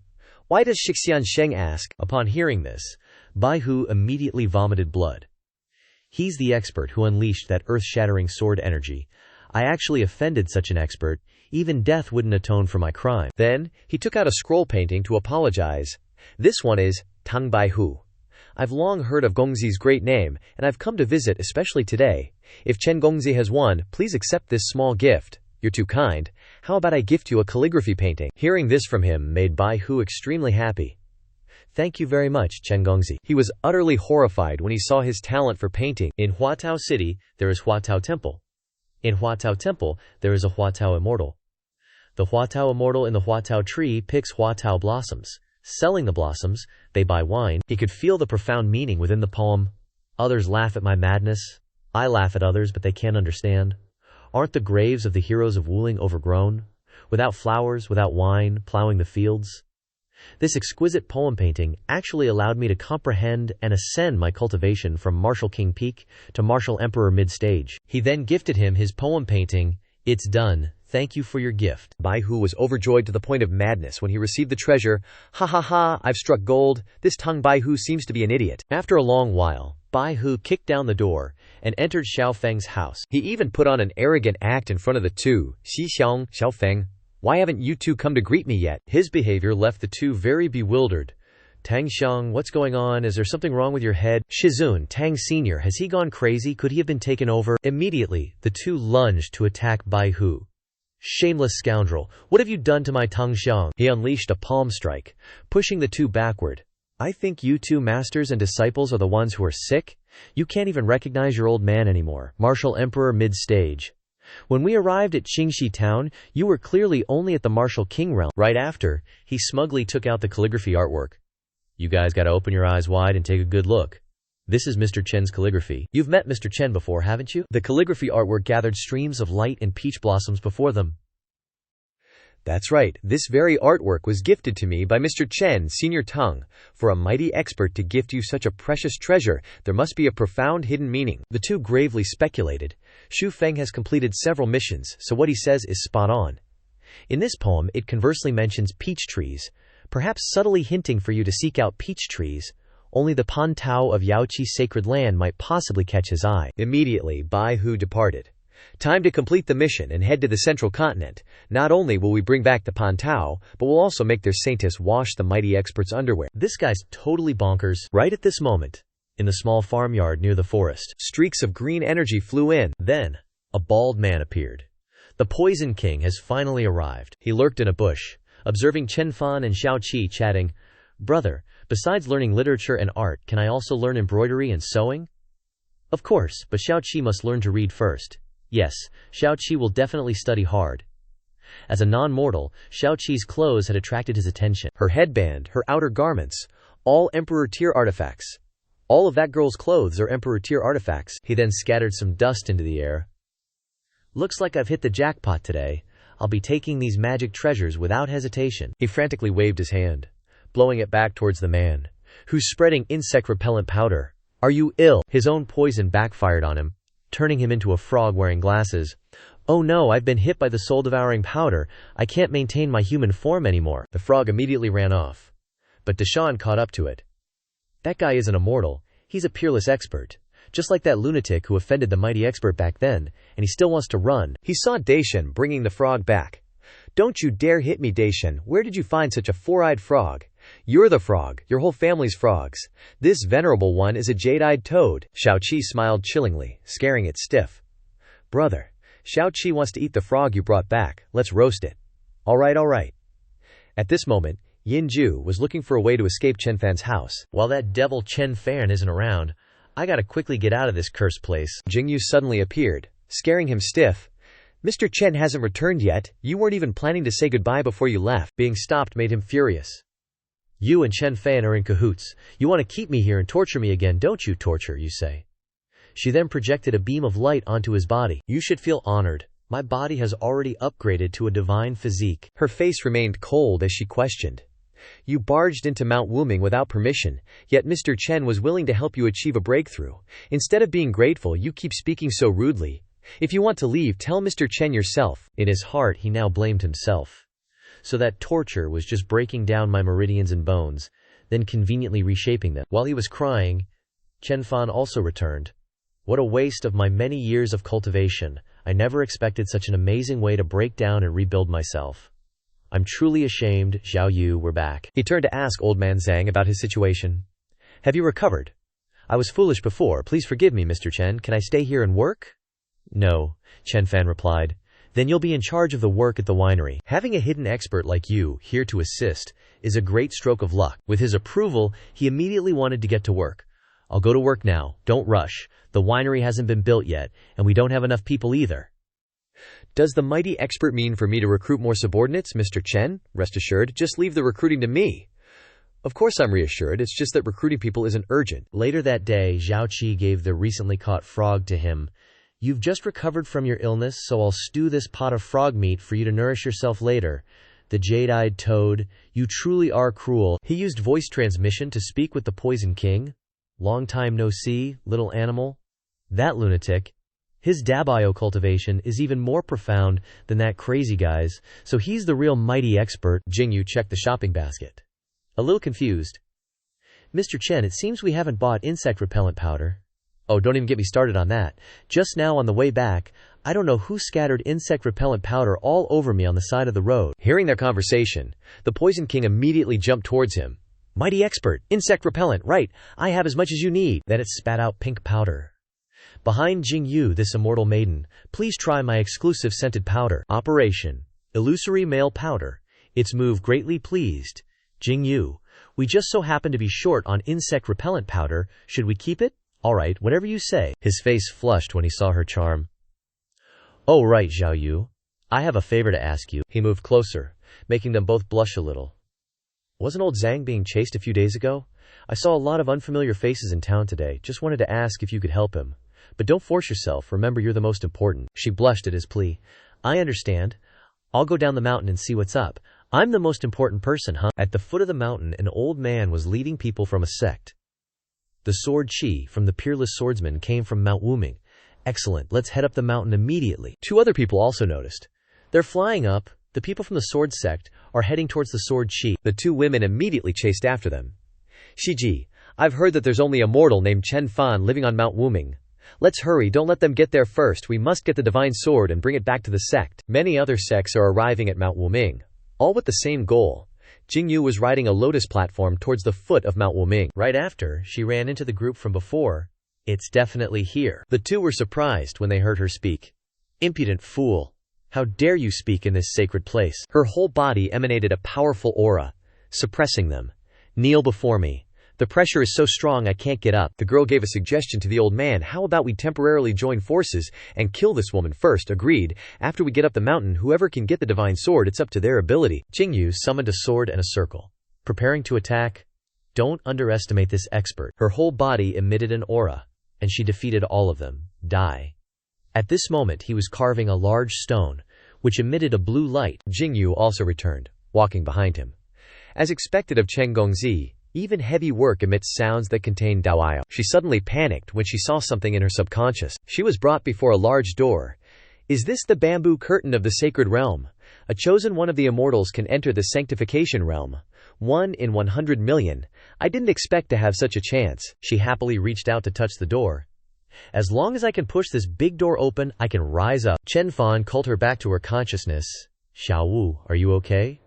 "Why does Xianxia ask?" Upon hearing this, Bai Hu immediately vomited blood. He's the expert who unleashed that earth-shattering sword energy. I actually offended such an expert. Even death wouldn't atone for my crime. Then, he took out a scroll painting to apologize. "This one is Tang Bai Hu. I've long heard of Gongzi's great name, and I've come to visit especially today. If Chen Gongzi has won, please accept this small gift. You're too kind. How about I gift you a calligraphy painting?" Hearing this from him made Bai Hu extremely happy. "Thank you very much, Chen Gongzi." He was utterly horrified when he saw his talent for painting. In Huatao City, there is Huatao Temple. In Huatao Temple, there is a Huatao Immortal. The Huatao Immortal in the Huatao tree picks Huatao blossoms. Selling the blossoms, they buy wine. He could feel the profound meaning within the poem. Others laugh at my madness. I laugh at others, but they can't understand. Aren't the graves of the heroes of Wuling overgrown? Without flowers, without wine, plowing the fields? This exquisite poem painting actually allowed me to comprehend and ascend my cultivation from Martial King Peak to Martial Emperor Mid-Stage. He then gifted him his poem painting. "It's done. Thank you for your gift." Bai Hu was overjoyed to the point of madness when he received the treasure. "Ha ha ha, I've struck gold. This Tang Bai Hu seems to be an idiot." After a long while, Bai Hu kicked down the door and entered Xiao Feng's house. He even put on an arrogant act in front of the two. "Xi Xiang, Xiao Feng, why haven't you two come to greet me yet?" His behavior left the two very bewildered. "Tang Xiang, what's going on? Is there something wrong with your head?" "Shizun, Tang Sr., has he gone crazy? Could he have been taken over?" Immediately, the two lunged to attack Bai Hu. "Shameless scoundrel, what have you done to my Tang Xiang?" He unleashed a palm strike, pushing the two backward. "I think you two masters and disciples are the ones who are sick. You can't even recognize your old man anymore." Martial Emperor Mid-Stage. "When we arrived at Qingxi town, you were clearly only at the Martial King realm." Right after, he smugly took out the calligraphy artwork. "You guys gotta open your eyes wide and take a good look. This is Mr. Chen's calligraphy. You've met Mr. Chen before, haven't you?" The calligraphy artwork gathered streams of light and peach blossoms before them. "That's right, this very artwork was gifted to me by Mr. Chen, Senior Tang. For a mighty expert to gift you such a precious treasure, there must be a profound hidden meaning." The two gravely speculated. Xu Feng has completed several missions, so what he says is spot on. In this poem, it conversely mentions peach trees, perhaps subtly hinting for you to seek out peach trees. Only the Pan Tao of Yaoqi's sacred land might possibly catch his eye. Immediately, Bai Hu departed. "Time to complete the mission and head to the central continent. Not only will we bring back the Pan Tao, but we'll also make their saintess wash the mighty expert's underwear." This guy's totally bonkers. Right at this moment, in the small farmyard near the forest, streaks of green energy flew in. Then, a bald man appeared. The Poison King has finally arrived. He lurked in a bush, observing Chen Fan and Xiao Qi chatting. "Brother, besides learning literature and art, can I also learn embroidery and sewing?" "Of course, but Xiao Qi must learn to read first." Yes, Xiao Qi will definitely study hard. As a non-mortal, Xiao Qi's clothes had attracted his attention. Her headband, her outer garments, all Emperor tier artifacts. All of that girl's clothes are Emperor tier artifacts. He then scattered some dust into the air. "Looks like I've hit the jackpot today. I'll be taking these magic treasures without hesitation." He frantically waved his hand, blowing it back towards the man, who's spreading insect-repellent powder. "Are you ill?" His own poison backfired on him, turning him into a frog wearing glasses. "Oh no, I've been hit by the soul-devouring powder. I can't maintain my human form anymore." The frog immediately ran off, but Deshawn caught up to it. "That guy isn't a mortal. He's a peerless expert. Just like that lunatic who offended the mighty expert back then, and he still wants to run." He saw Daishan bringing the frog back. "Don't you dare hit me, Daishan. Where did you find such a four-eyed frog?" "You're the frog. Your whole family's frogs. This venerable one is a jade-eyed toad." Xiao Qi smiled chillingly, scaring it stiff. "Brother, Xiao Qi wants to eat the frog you brought back. Let's roast it." All right. At this moment, Yin Ju was looking for a way to escape Chen Fan's house. While that devil Chen Fan isn't around, I gotta quickly get out of this cursed place. Jingyu suddenly appeared, scaring him stiff. "Mr. Chen hasn't returned yet. You weren't even planning to say goodbye before you left." Being stopped made him furious. "You and Chen Fan are in cahoots. You want to keep me here and torture me again, don't you? Torture, you say?" She then projected a beam of light onto his body. "You should feel honored. My body has already upgraded to a divine physique. Her face remained cold as she questioned. You barged into Mount Wuming without permission, yet Mr. Chen was willing to help you achieve a breakthrough. Instead of being grateful, you keep speaking so rudely. If you want to leave, tell Mr. Chen yourself. In his heart, he now blamed himself. So that torture was just breaking down my meridians and bones, then conveniently reshaping them. While he was crying, Chen Fan also returned. What a waste of my many years of cultivation. I never expected such an amazing way to break down and rebuild myself. I'm truly ashamed. Xiao Yu, we're back. He turned to ask Old Man Zhang about his situation. Have you recovered? I was foolish before. Please forgive me, Mr. Chen. Can I stay here and work? No, Chen Fan replied. Then you'll be in charge of the work at the winery. Having a hidden expert like you here to assist is a great stroke of luck. With his approval, he immediately wanted to get to work. I'll go to work now. Don't rush. The winery hasn't been built yet, and we don't have enough people either. Does the mighty expert mean for me to recruit more subordinates, Mr. Chen? Rest assured, just leave the recruiting to me. Of course I'm reassured, it's just that recruiting people isn't urgent. Later that day, Zhao Qi gave the recently caught frog to him. You've just recovered from your illness, so I'll stew this pot of frog meat for you to nourish yourself later. The jade-eyed toad, you truly are cruel. He used voice transmission to speak with the Poison King. Long time no see, little animal. That lunatic. His Dabio cultivation is even more profound than that crazy guy's, so he's the real mighty expert. Jingyu checked the shopping basket. A little confused. Mr. Chen, it seems we haven't bought insect repellent powder. Oh, don't even get me started on that. Just now on the way back, I don't know who scattered insect repellent powder all over me on the side of the road. Hearing their conversation, the Poison King immediately jumped towards him. Mighty expert, insect repellent, right, I have as much as you need. Then it spat out pink powder. Behind Jingyu, this immortal maiden, please try my exclusive scented powder. Operation Illusory Male Powder. Its move greatly pleased. Jingyu, we just so happen to be short on insect repellent powder. Should we keep it? Alright, whatever you say. His face flushed when he saw her charm. Oh right, Xiao Yu. I have a favor to ask you. He moved closer, making them both blush a little. Wasn't old Zhang being chased a few days ago? I saw a lot of unfamiliar faces in town today. Just wanted to ask if you could help him. But don't force yourself, remember you're the most important. She blushed at his plea. I understand. I'll go down the mountain and see what's up. I'm the most important person, huh? At the foot of the mountain, an old man was leading people from a sect. The sword Qi from the peerless swordsman came from Mount Wuming. Excellent, let's head up the mountain immediately. Two other people also noticed. They're flying up. The people from the sword sect are heading towards the sword Qi. The two women immediately chased after them. Shiji, I've heard that there's only a mortal named Chen Fan living on Mount Wuming. Let's hurry, don't let them get there first. We must get the divine sword and bring it back to the sect. Many other sects are arriving at Mount Wuming, all with the same goal. Jingyu was riding a lotus platform towards the foot of Mount Wuming. Right after, she ran into the group from before. It's definitely here. The two were surprised when they heard her speak. Impudent fool. How dare you speak in this sacred place? Her whole body emanated a powerful aura, suppressing them. Kneel before me. The pressure is so strong I can't get up. The girl gave a suggestion to the old man. How about we temporarily join forces and kill this woman first? Agreed. After we get up the mountain, whoever can get the divine sword, it's up to their ability. Jingyu summoned a sword and a circle, preparing to attack. Don't underestimate this expert. Her whole body emitted an aura, and she defeated all of them. Die. At this moment he was carving a large stone, which emitted a blue light. Jingyu also returned, walking behind him. As expected of Chen Gongzi, even heavy work emits sounds that contain Daoyo. She suddenly panicked when she saw something in her subconscious. She was brought before a large door. Is this the bamboo curtain of the sacred realm? A chosen one of the immortals can enter the sanctification realm. 1 in 100 million. I didn't expect to have such a chance. She happily reached out to touch the door. As long as I can push this big door open, I can rise up. Chen Fan called her back to her consciousness. Xiao Wu, are you okay?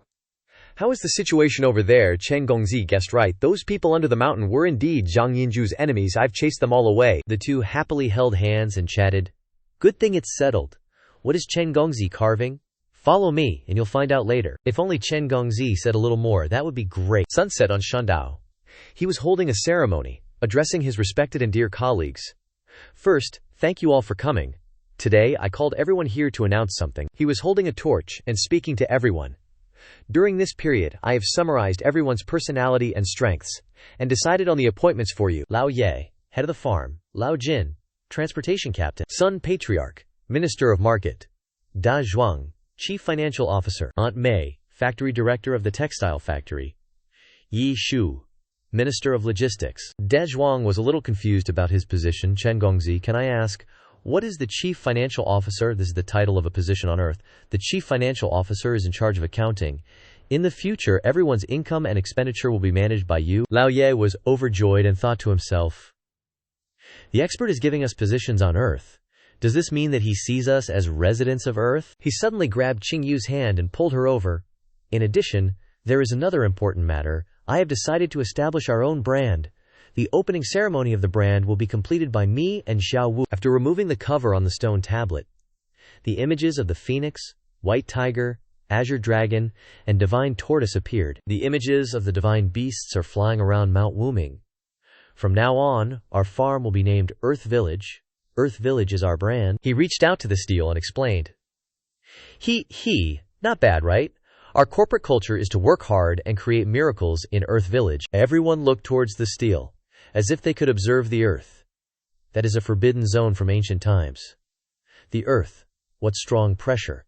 How is the situation over there? Chen Gongzi guessed right. Those people under the mountain were indeed Zhang Yinju's enemies. I've chased them all away. The two happily held hands and chatted. Good thing it's settled. What is Chen Gongzi carving? Follow me, and you'll find out later. If only Chen Gongzi said a little more, that would be great. Sunset on Shandao. He was holding a ceremony, addressing his respected and dear colleagues. First, thank you all for coming. Today, I called everyone here to announce something. He was holding a torch and speaking to everyone. During this period, I have summarized everyone's personality and strengths, and decided on the appointments for you. Lao Ye, head of the farm. Lao Jin, transportation captain. Sun Patriarch, Minister of Market. Da Zhuang, Chief Financial Officer. Aunt Mei, Factory Director of the Textile Factory. Yi Shu, Minister of Logistics. De Zhuang was a little confused about his position. Chen Gongzi, can I ask, what is the Chief Financial Officer? This is the title of a position on Earth. The Chief Financial Officer is in charge of accounting. In the future, everyone's income and expenditure will be managed by you. Lao Ye was overjoyed and thought to himself, the expert is giving us positions on Earth. Does this mean that he sees us as residents of Earth? He suddenly grabbed Qing Yu's hand and pulled her over. In addition, there is another important matter. I have decided to establish our own brand. The opening ceremony of the brand will be completed by me and Xiao Wu. After removing the cover on the stone tablet, the images of the phoenix, white tiger, azure dragon, and divine tortoise appeared. The images of the divine beasts are flying around Mount Wuming. From now on, our farm will be named Earth Village. Earth Village is our brand. He reached out to the steel and explained. Not bad, right? Our corporate culture is to work hard and create miracles in Earth Village. Everyone looked towards the steel, as if they could observe the Earth. That is a forbidden zone from ancient times. The Earth, what strong pressure.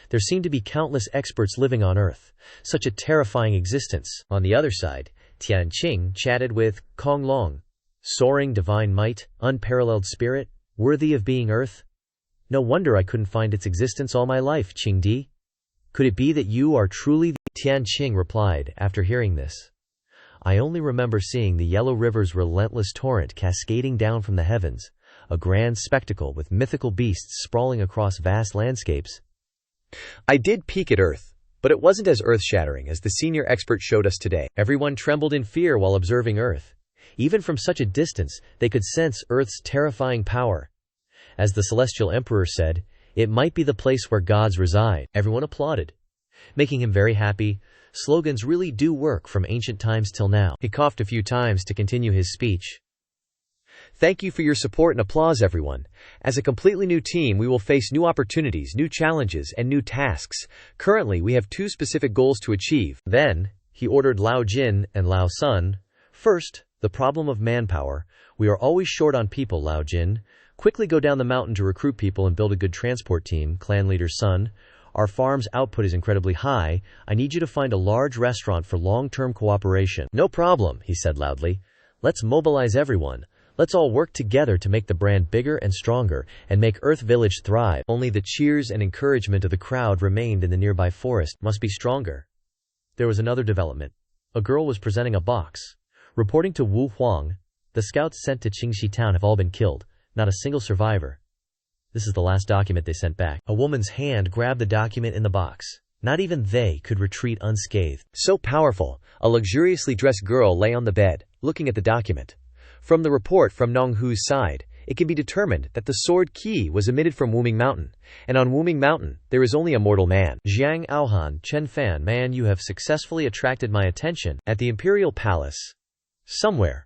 There seemed to be countless experts living on Earth. Such a terrifying existence. On the other side, Tian Qing chatted with Kong Long. Soaring divine might, unparalleled spirit, worthy of being Earth. No wonder I couldn't find its existence all my life, Qing Di. Could it be that you are truly the... Tian Qing replied after hearing this. I only remember seeing the Yellow River's relentless torrent cascading down from the heavens, a grand spectacle with mythical beasts sprawling across vast landscapes. I did peek at Earth, but it wasn't as earth-shattering as the senior expert showed us today. Everyone trembled in fear while observing Earth. Even from such a distance, they could sense Earth's terrifying power. As the Celestial Emperor said, it might be the place where gods reside. Everyone applauded, making him very happy. Slogans really do work from ancient times till now. He coughed a few times to continue his speech. Thank you for your support and applause, everyone. As a completely new team, we will face new opportunities, new challenges, and new tasks. Currently, we have 2 specific goals to achieve. Then, he ordered Lao Jin and Lao Sun. First, the problem of manpower. We are always short on people, Lao Jin. Quickly go down the mountain to recruit people and build a good transport team. Clan leader Sun. Our farm's output is incredibly high. I need you to find a large restaurant for long-term cooperation. No problem, he said loudly. Let's mobilize everyone. Let's all work together to make the brand bigger and stronger, and make Earth Village thrive. Only the cheers and encouragement of the crowd remained in the nearby forest. Must be stronger. There was another development. A girl was presenting a box. Reporting to Wu Huang, the scouts sent to Qingxi town have all been killed. Not a single survivor. This is the last document they sent back. A woman's hand grabbed the document in the box. Not even they could retreat unscathed. So powerful, a luxuriously dressed girl lay on the bed, looking at the document. From the report from Nong Hu's side, it can be determined that the sword Qi was emitted from Wuming Mountain, and on Wuming Mountain, there is only a mortal man. Jiang Aohan, Chen Fan, man, you have successfully attracted my attention. At the Imperial Palace, somewhere,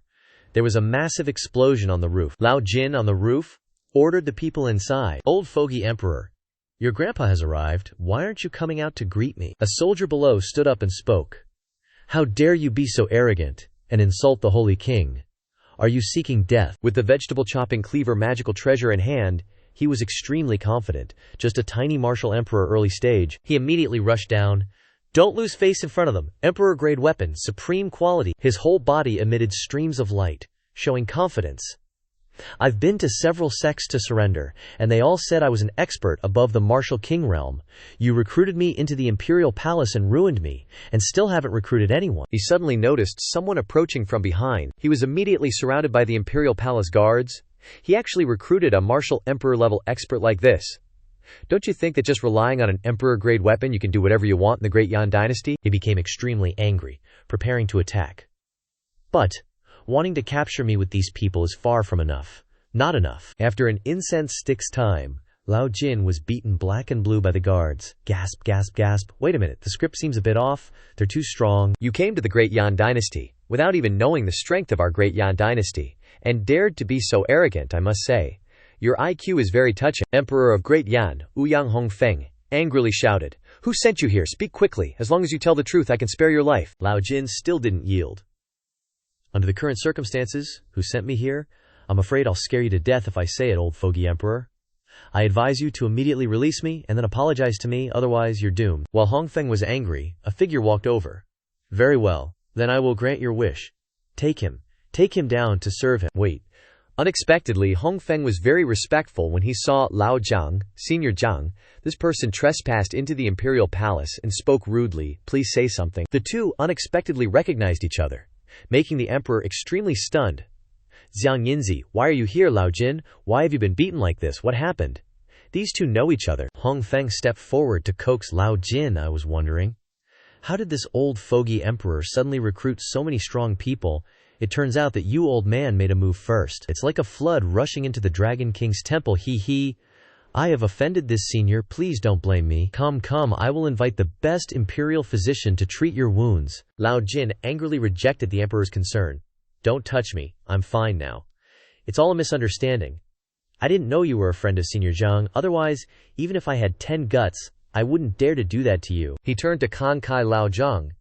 there was a massive explosion on the roof. Lao Jin on the roof ordered the people inside. Old fogey emperor, your grandpa has arrived. Why aren't you coming out to greet me? A soldier below stood up and spoke. How dare you be so arrogant and insult the holy king? Are you seeking death? With the vegetable chopping cleaver magical treasure in hand, he was extremely confident. Just a tiny martial emperor early stage. He immediately rushed down. Don't lose face in front of them. Emperor grade weapon, supreme quality. His whole body emitted streams of light, showing confidence. I've been to several sects to surrender, and they all said I was an expert above the martial king realm. You recruited me into the imperial palace and ruined me, and still haven't recruited anyone. He suddenly noticed someone approaching from behind. He was immediately surrounded by the imperial palace guards. He actually recruited a martial emperor level expert like this. Don't you think that just relying on an emperor grade weapon you can do whatever you want in the Great Yan Dynasty? He became extremely angry, preparing to attack. But wanting to capture me with these people is far from enough. Not enough. After an incense stick's time, Lao Jin was beaten black and blue by the guards. Gasp, gasp, gasp. Wait a minute, the script seems a bit off. They're too strong. You came to the Great Yan Dynasty, without even knowing the strength of our Great Yan Dynasty, and dared to be so arrogant, I must say. Your IQ is very touching. Emperor of Great Yan, Ouyang Hongfeng, angrily shouted. Who sent you here? Speak quickly. As long as you tell the truth, I can spare your life. Lao Jin still didn't yield. Under the current circumstances, who sent me here? I'm afraid I'll scare you to death if I say it, old fogey emperor. I advise you to immediately release me and then apologize to me, otherwise you're doomed." While Hongfeng was angry, a figure walked over. "Very well, then I will grant your wish. Take him. Take him down to serve him." Wait. Unexpectedly, Hongfeng was very respectful when he saw Lao Zhang, Senior Zhang. This person trespassed into the imperial palace and spoke rudely. "Please say something." The two unexpectedly recognized each other, making the emperor extremely stunned. "Xiang Yinzi, why are you here, Lao Jin? Why have you been beaten like this? What happened?" These two know each other. Hongfeng stepped forward to coax Lao Jin. "I was wondering, how did this old fogey emperor suddenly recruit so many strong people? It turns out that you, old man, made a move first. It's like a flood rushing into the Dragon King's temple. He. I have offended this senior. Please don't blame me. Come, I will invite the best imperial physician to treat your wounds." Lao Jin angrily rejected the emperor's concern. "Don't touch me. I'm fine now. It's all a misunderstanding. I didn't know you were a friend of Senior Zhang. Otherwise, even if I had 10 guts, I wouldn't dare to do that to you." He turned to Kan Kai Lao Zhang.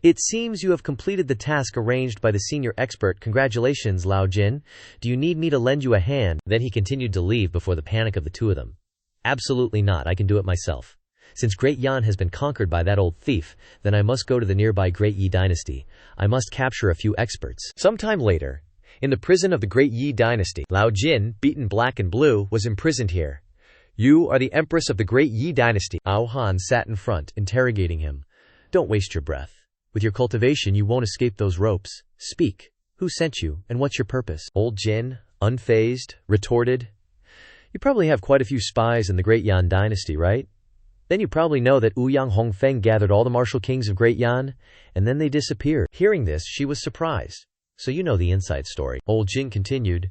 "It seems you have completed the task arranged by the senior expert. Congratulations, Lao Jin. Do you need me to lend you a hand?" Then he continued to leave before the panic of the two of them. "Absolutely not. I can do it myself. Since Great Yan has been conquered by that old thief, then I must go to the nearby Great Yi dynasty. I must capture a few experts." Sometime later, in the prison of the Great Yi dynasty, Lao Jin, beaten black and blue, was imprisoned here. "You are the empress of the Great Yi dynasty." Ao Han sat in front, interrogating him. "Don't waste your breath. With your cultivation, you won't escape those ropes. Speak. Who sent you, and what's your purpose?" Old Jin, unfazed, retorted, "You probably have quite a few spies in the Great Yan dynasty, right? Then you probably know that Ouyang Hongfeng gathered all the martial kings of Great Yan, and then they disappeared." Hearing this, she was surprised. "So you know the inside story." Old Jin continued,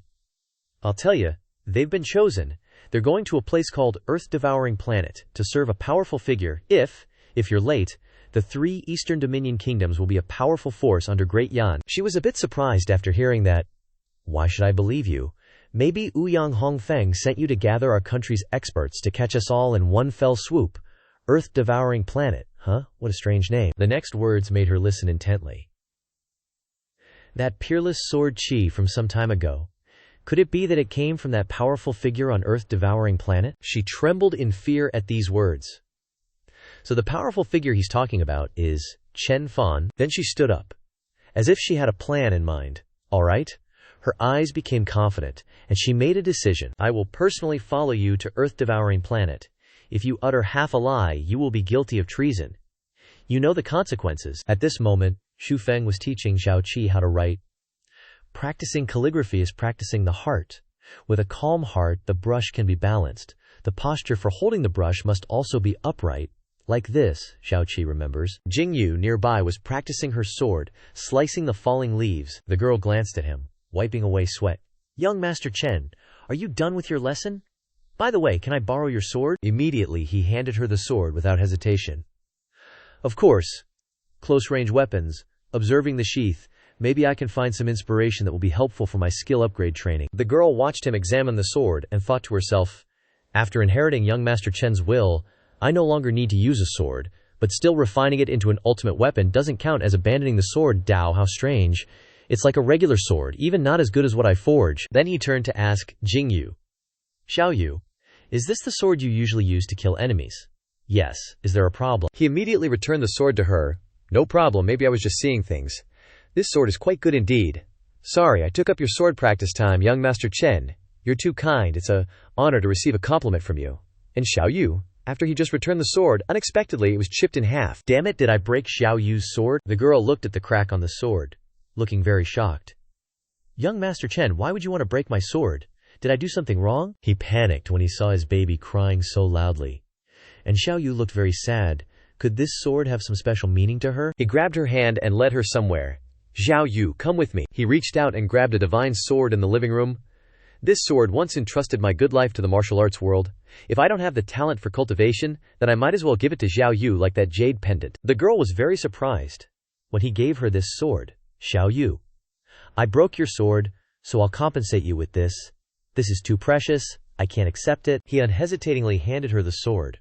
"I'll tell you, they've been chosen. They're going to a place called Earth-Devouring Planet to serve a powerful figure. If you're late, the 3 Eastern Dominion kingdoms will be a powerful force under Great Yan." She was a bit surprised after hearing that. "Why should I believe you? Maybe Ouyang Hongfeng sent you to gather our country's experts to catch us all in one fell swoop. Earth-Devouring Planet, huh? What a strange name." The next words made her listen intently. "That peerless sword chi from some time ago. Could it be that it came from that powerful figure on Earth-Devouring Planet?" She trembled in fear at these words. "So the powerful figure he's talking about is Chen Fan." Then she stood up, as if she had a plan in mind. "All right." Her eyes became confident, and she made a decision. "I will personally follow you to Earth-Devouring Planet. If you utter half a lie, you will be guilty of treason. You know the consequences." At this moment, Xu Feng was teaching Xiao Qi how to write. Practicing calligraphy is practicing the heart. With a calm heart, the brush can be balanced. The posture for holding the brush must also be upright. Like this, Xiao Qi remembers. Jingyu nearby was practicing her sword, slicing the falling leaves. The girl glanced at him, wiping away sweat. "Young Master Chen, are you done with your lesson? By the way, can I borrow your sword?" Immediately he handed her the sword without hesitation. "Of course. Close-range weapons, observing the sheath. Maybe I can find some inspiration that will be helpful for my skill upgrade training." The girl watched him examine the sword and thought to herself, "After inheriting young Master Chen's will, I no longer need to use a sword, but still refining it into an ultimate weapon doesn't count as abandoning the sword. Dao, how strange. It's like a regular sword, even not as good as what I forge." Then he turned to ask Jingyu, "Xiaoyu, is this the sword you usually use to kill enemies?" "Yes. Is there a problem?" He immediately returned the sword to her. "No problem, maybe I was just seeing things. This sword is quite good indeed. Sorry, I took up your sword practice time, young Master Chen. You're too kind. It's an honor to receive a compliment from you." And Xiaoyu, after he just returned the sword, unexpectedly it was chipped in half. "Damn it, did I break Xiaoyu's sword?" The girl looked at the crack on the sword, looking very shocked. "Young Master Chen, why would you want to break my sword? Did I do something wrong?" He panicked when he saw his baby crying so loudly. And Xiaoyu looked very sad. Could this sword have some special meaning to her? He grabbed her hand and led her somewhere. "Xiaoyu, come with me." He reached out and grabbed a divine sword in the living room. "This sword once entrusted my good life to the martial arts world. If I don't have the talent for cultivation, then I might as well give it to Xiaoyu like that jade pendant." The girl was very surprised when he gave her this sword. "Xiaoyu, I broke your sword, so I'll compensate you with this. This is too precious. I can't accept it." He unhesitatingly handed her the sword.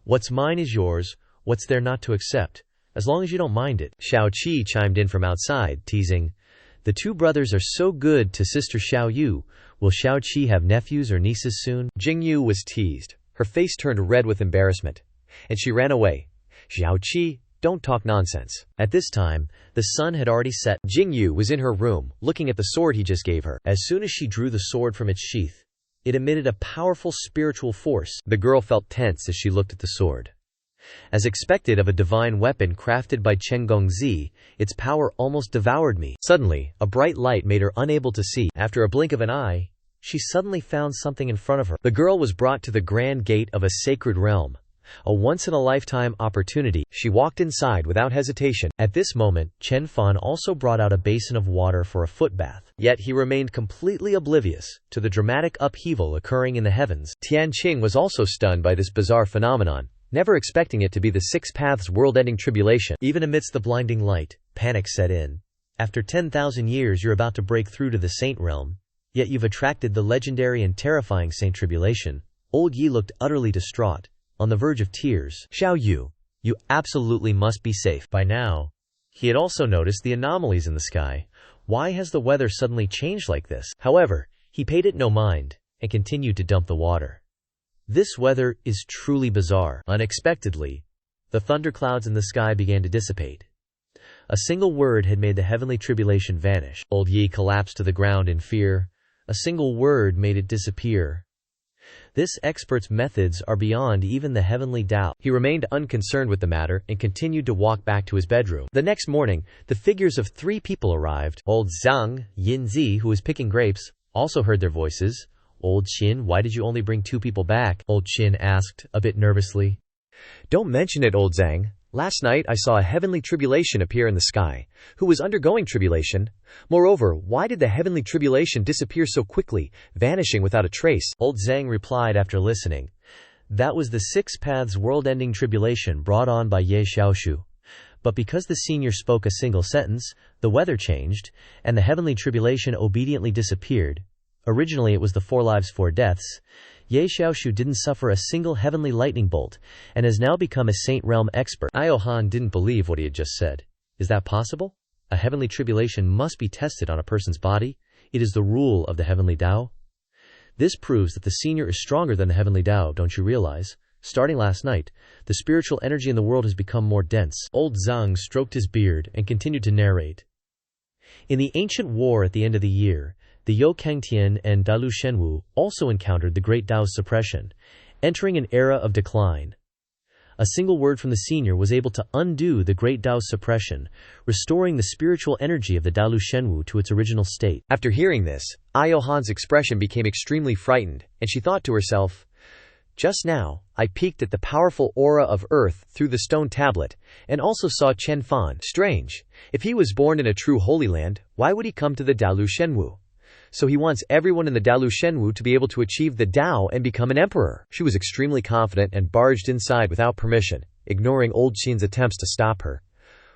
"What's mine is yours. What's there not to accept? As long as you don't mind it." Xiao Qi chimed in from outside, teasing, The two brothers are so good to sister Xiao Yu. Will Xiao Qi have nephews or nieces soon? Jingyu was teased. Her face turned red with embarrassment, and she ran away. Xiao Qi, don't talk nonsense. At this time, the sun had already set. Jingyu was in her room, looking at the sword he just gave her. As soon as she drew the sword from its sheath, it emitted a powerful spiritual force. The girl felt tense as she looked at the sword. As expected of a divine weapon crafted by Chen Gongzi, its power almost devoured me. Suddenly, a bright light made her unable to see. After a blink of an eye, she suddenly found something in front of her. The girl was brought to the grand gate of a sacred realm. A once-in-a-lifetime opportunity. She walked inside without hesitation. At this moment, Chen Fan also brought out a basin of water for a foot bath. Yet he remained completely oblivious to the dramatic upheaval occurring in the heavens. Tianqing was also stunned by this bizarre phenomenon, never expecting it to be the Six Paths world-ending tribulation. Even amidst the blinding light, panic set in. After 10,000 years you're about to break through to the saint realm, yet you've attracted the legendary and terrifying Saint Tribulation. Old Yi looked utterly distraught, on the verge of tears. Xiao Yu, you absolutely must be safe. By now, he had also noticed the anomalies in the sky. Why has the weather suddenly changed like this? However, he paid it no mind, and continued to dump the water. This weather is truly bizarre. Unexpectedly, the thunderclouds in the sky began to dissipate. A single word had made the heavenly tribulation vanish. Old Yi collapsed to the ground in fear. A single word made it disappear. This expert's methods are beyond even the heavenly Tao. He remained unconcerned with the matter and continued to walk back to his bedroom. The next morning, the figures of 3 people arrived. Old Zhang Yinzi, who was picking grapes, also heard their voices. Old Qin, why did you only bring 2 people back? Old Qin asked, a bit nervously. Don't mention it, Old Zhang. Last night I saw a heavenly tribulation appear in the sky, who was undergoing tribulation. Moreover, why did the heavenly tribulation disappear so quickly, vanishing without a trace? Old Zhang replied after listening. That was the Six Paths world-ending tribulation brought on by Ye Xiaoshu. But because the senior spoke a single sentence, the weather changed, and the heavenly tribulation obediently disappeared. Originally it was the 4 lives 4 deaths. Ye Xiaoshu didn't suffer a single heavenly lightning bolt, and has now become a saint realm expert. Iohan didn't believe what he had just said. Is that possible? A heavenly tribulation must be tested on a person's body. It is the rule of the heavenly Tao. This proves that the senior is stronger than the heavenly Tao, don't you realize? Starting last night, the spiritual energy in the world has become more dense. Old Zhang stroked his beard and continued to narrate. In the ancient war at the end of the year, the You Kangtian and Dalu Shenwu also encountered the Great Tao's suppression, entering an era of decline. A single word from the senior was able to undo the Great Tao's suppression, restoring the spiritual energy of the Dalu Shenwu to its original state. After hearing this, Iohan's expression became extremely frightened, and she thought to herself, just now, I peeked at the powerful aura of earth through the stone tablet, and also saw Chen Fan. Strange. If he was born in a true Holy Land, why would he come to the Dalu Shenwu? So he wants everyone in the Dalu Shenwu to be able to achieve the Tao and become an emperor. She was extremely confident and barged inside without permission, ignoring Old Qin's attempts to stop her.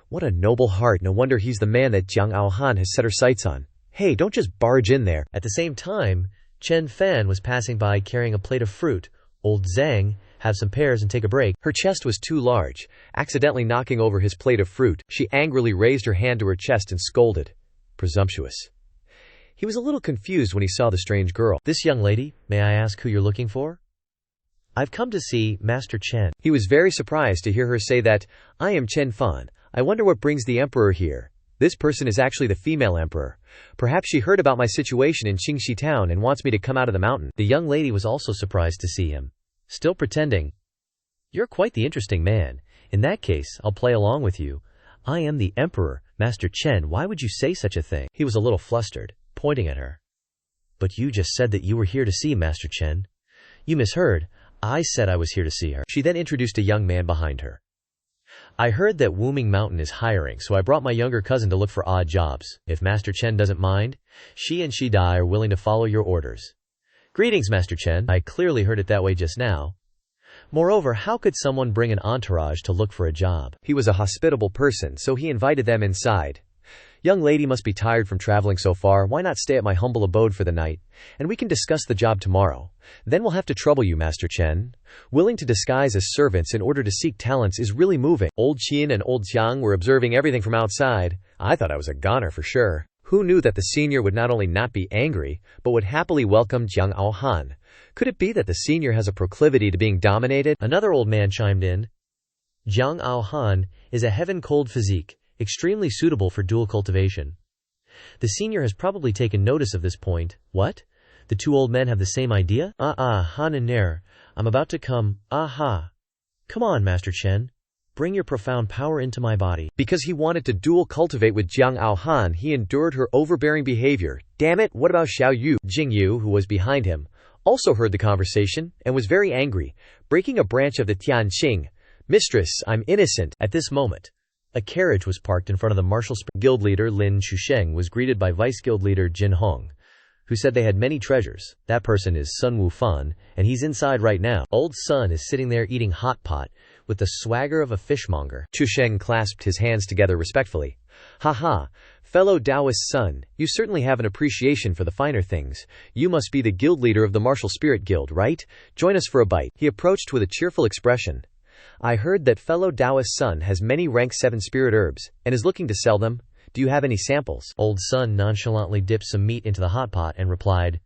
What a noble heart, no wonder he's the man that Jiang Aohan has set her sights on. Hey, don't just barge in there. At the same time, Chen Fan was passing by carrying a plate of fruit. Old Zhang, have some pears and take a break. Her chest was too large, accidentally knocking over his plate of fruit. She angrily raised her hand to her chest and scolded. Presumptuous. He was a little confused when he saw the strange girl. This young lady, may I ask who you're looking for? I've come to see Master Chen. He was very surprised to hear her say that. I am Chen Fan. I wonder what brings the emperor here. This person is actually the female emperor. Perhaps she heard about my situation in Xianxia town and wants me to come out of the mountain. The young lady was also surprised to see him, still pretending. You're quite the interesting man. In that case, I'll play along with you. I am the emperor, Master Chen. Why would you say such a thing? He was a little flustered, pointing at her. But you just said that you were here to see Master Chen. You misheard. I said I was here to see her. She then introduced a young man behind her. I heard that Wuming Mountain is hiring, so I brought my younger cousin to look for odd jobs. If Master Chen doesn't mind, she and Shidai are willing to follow your orders. Greetings, Master Chen. I clearly heard it that way just now. Moreover, how could someone bring an entourage to look for a job? He was a hospitable person, so he invited them inside. Young lady must be tired from traveling so far. Why not stay at my humble abode for the night, and we can discuss the job tomorrow. Then we'll have to trouble you, Master Chen. Willing to disguise as servants in order to seek talents is really moving. Old Qin and Old Xiang were observing everything from outside. I thought I was a goner for sure. Who knew that the senior would not only not be angry, but would happily welcome Jiang Aohan? Could it be that the senior has a proclivity to being dominated? Another old man chimed in. Jiang Aohan is a heaven-cold physique, extremely suitable for dual cultivation. The senior has probably taken notice of this point. What? The two old men have the same idea? Han and Nair, I'm about to come. Aha. Come on, Master Chen. Bring your profound power into my body. Because he wanted to dual cultivate with Jiang Aohan, he endured her overbearing behavior. Damn it, what about Xiao Yu? Jing Yu, who was behind him, also heard the conversation, and was very angry, breaking a branch of the Tianqing. Mistress, I'm innocent. At this moment, a carriage was parked in front of the martial guild leader Lin Chusheng was greeted by vice guild leader Jin Hong, who said they had many treasures. That person is Sun Wufan, and he's inside right now. Old Sun is sitting there eating hot pot, with the swagger of a fishmonger. Chusheng clasped his hands together respectfully. Ha, fellow Taoist son, you certainly have an appreciation for the finer things. You must be the guild leader of the Martial Spirit Guild, right? Join us for a bite. He approached with a cheerful expression. I heard that fellow Taoist son has many rank 7 spirit herbs, and is looking to sell them. Do you have any samples? Old Sun nonchalantly dipped some meat into the hot pot and replied,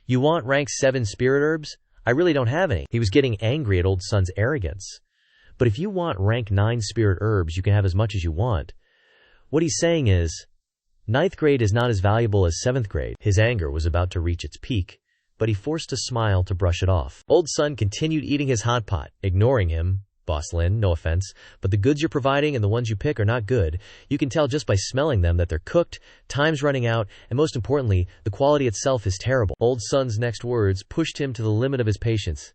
You want rank 7 spirit herbs? I really don't have any. He was getting angry at Old Sun's arrogance. But if you want rank 9 spirit herbs, you can have as much as you want. What he's saying is, 9th grade is not as valuable as 7th grade. His anger was about to reach its peak, but he forced a smile to brush it off. Old Sun continued eating his hot pot, ignoring him. Boss Lin, no offense, but the goods you're providing and the ones you pick are not good. You can tell just by smelling them that they're cooked, time's running out, and most importantly, the quality itself is terrible. Old Sun's next words pushed him to the limit of his patience.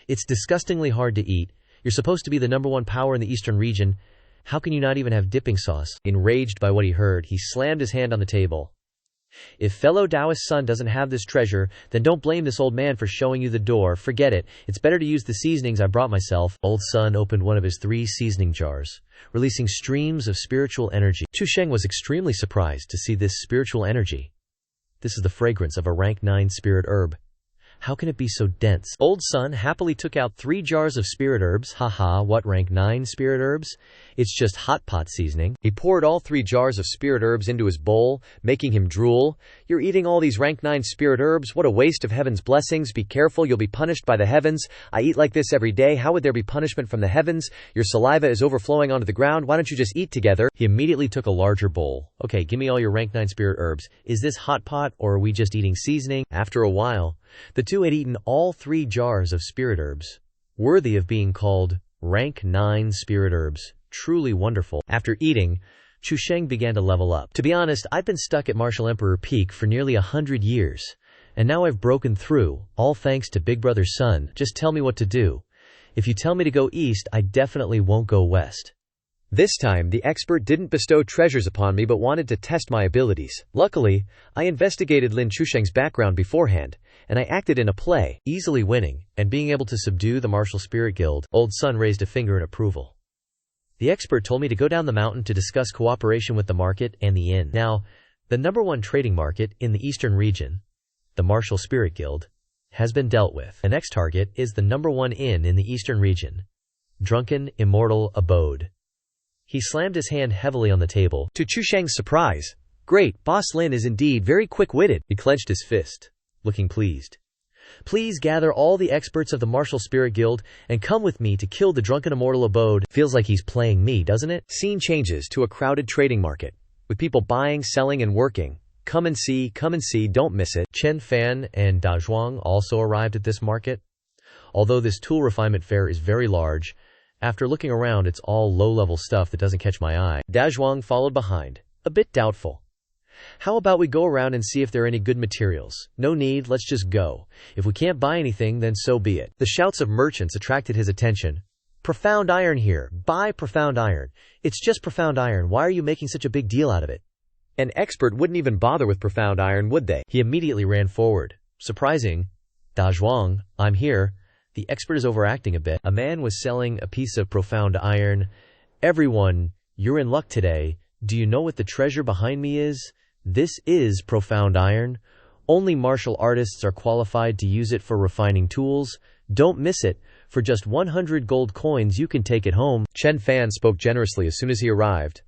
It's disgustingly hard to eat. You're supposed to be the #1 power in the eastern region. How can you not even have dipping sauce? Enraged by what he heard, he slammed his hand on the table. If fellow Taoist son doesn't have this treasure, then don't blame this old man for showing you the door. Forget it. It's better to use the seasonings I brought myself. Old Sun opened one of his 3 seasoning jars, releasing streams of spiritual energy. Chusheng was extremely surprised to see this spiritual energy. This is the fragrance of a rank 9 spirit herb. How can it be so dense? Old Sun happily took out 3 jars of spirit herbs. Haha, what rank 9 spirit herbs? It's just hot pot seasoning. He poured all 3 jars of spirit herbs into his bowl, making him drool. You're eating all these rank 9 spirit herbs? What a waste of heaven's blessings. Be careful, you'll be punished by the heavens. I eat like this every day. How would there be punishment from the heavens? Your saliva is overflowing onto the ground. Why don't you just eat together? He immediately took a larger bowl. Okay, give me all your rank 9 spirit herbs. Is this hot pot or are we just eating seasoning? After a while, the two had eaten all 3 jars of spirit herbs, worthy of being called rank 9 spirit herbs. Truly wonderful. After eating, Chusheng began to level up. To be honest, I've been stuck at Martial Emperor Peak for nearly 100 years, and now I've broken through, all thanks to Big Brother Sun. Just tell me what to do. If you tell me to go east, I definitely won't go west. This time, the expert didn't bestow treasures upon me but wanted to test my abilities. Luckily, I investigated Lin Chusheng's background beforehand, and I acted in a play, easily winning, and being able to subdue the Martial Spirit Guild. Old Sun raised a finger in approval. The expert told me to go down the mountain to discuss cooperation with the market and the inn. Now, the #1 trading market in the eastern region, the Martial Spirit Guild, has been dealt with. The next target is the #1 inn in the eastern region, Drunken Immortal Abode. He slammed his hand heavily on the table. To Chusheng's surprise, great, Boss Lin is indeed very quick-witted. He clenched his fist, looking pleased. Please gather all the experts of the Martial Spirit Guild and come with me to kill the Drunken Immortal Abode. Feels like he's playing me, doesn't it? Scene changes to a crowded trading market, with people buying, selling, and working. Come and see, don't miss it. Chen Fan and Da Zhuang also arrived at this market. Although this tool refinement fair is very large, after looking around, it's all low-level stuff that doesn't catch my eye. Da Zhuang followed behind, a bit doubtful. How about we go around and see if there are any good materials? No need, let's just go. If we can't buy anything, then so be it. The shouts of merchants attracted his attention. Profound iron here. Buy profound iron. It's just profound iron. Why are you making such a big deal out of it? An expert wouldn't even bother with profound iron, would they? He immediately ran forward. Surprising. Da Zhuang, I'm here. The expert is overacting a bit. A man was selling a piece of profound iron. Everyone, you're in luck today. Do you know what the treasure behind me is? This is profound iron. Only martial artists are qualified to use it for refining tools. Don't miss it. For just 100 gold coins you can take it home. Chen Fan spoke generously as soon as he arrived.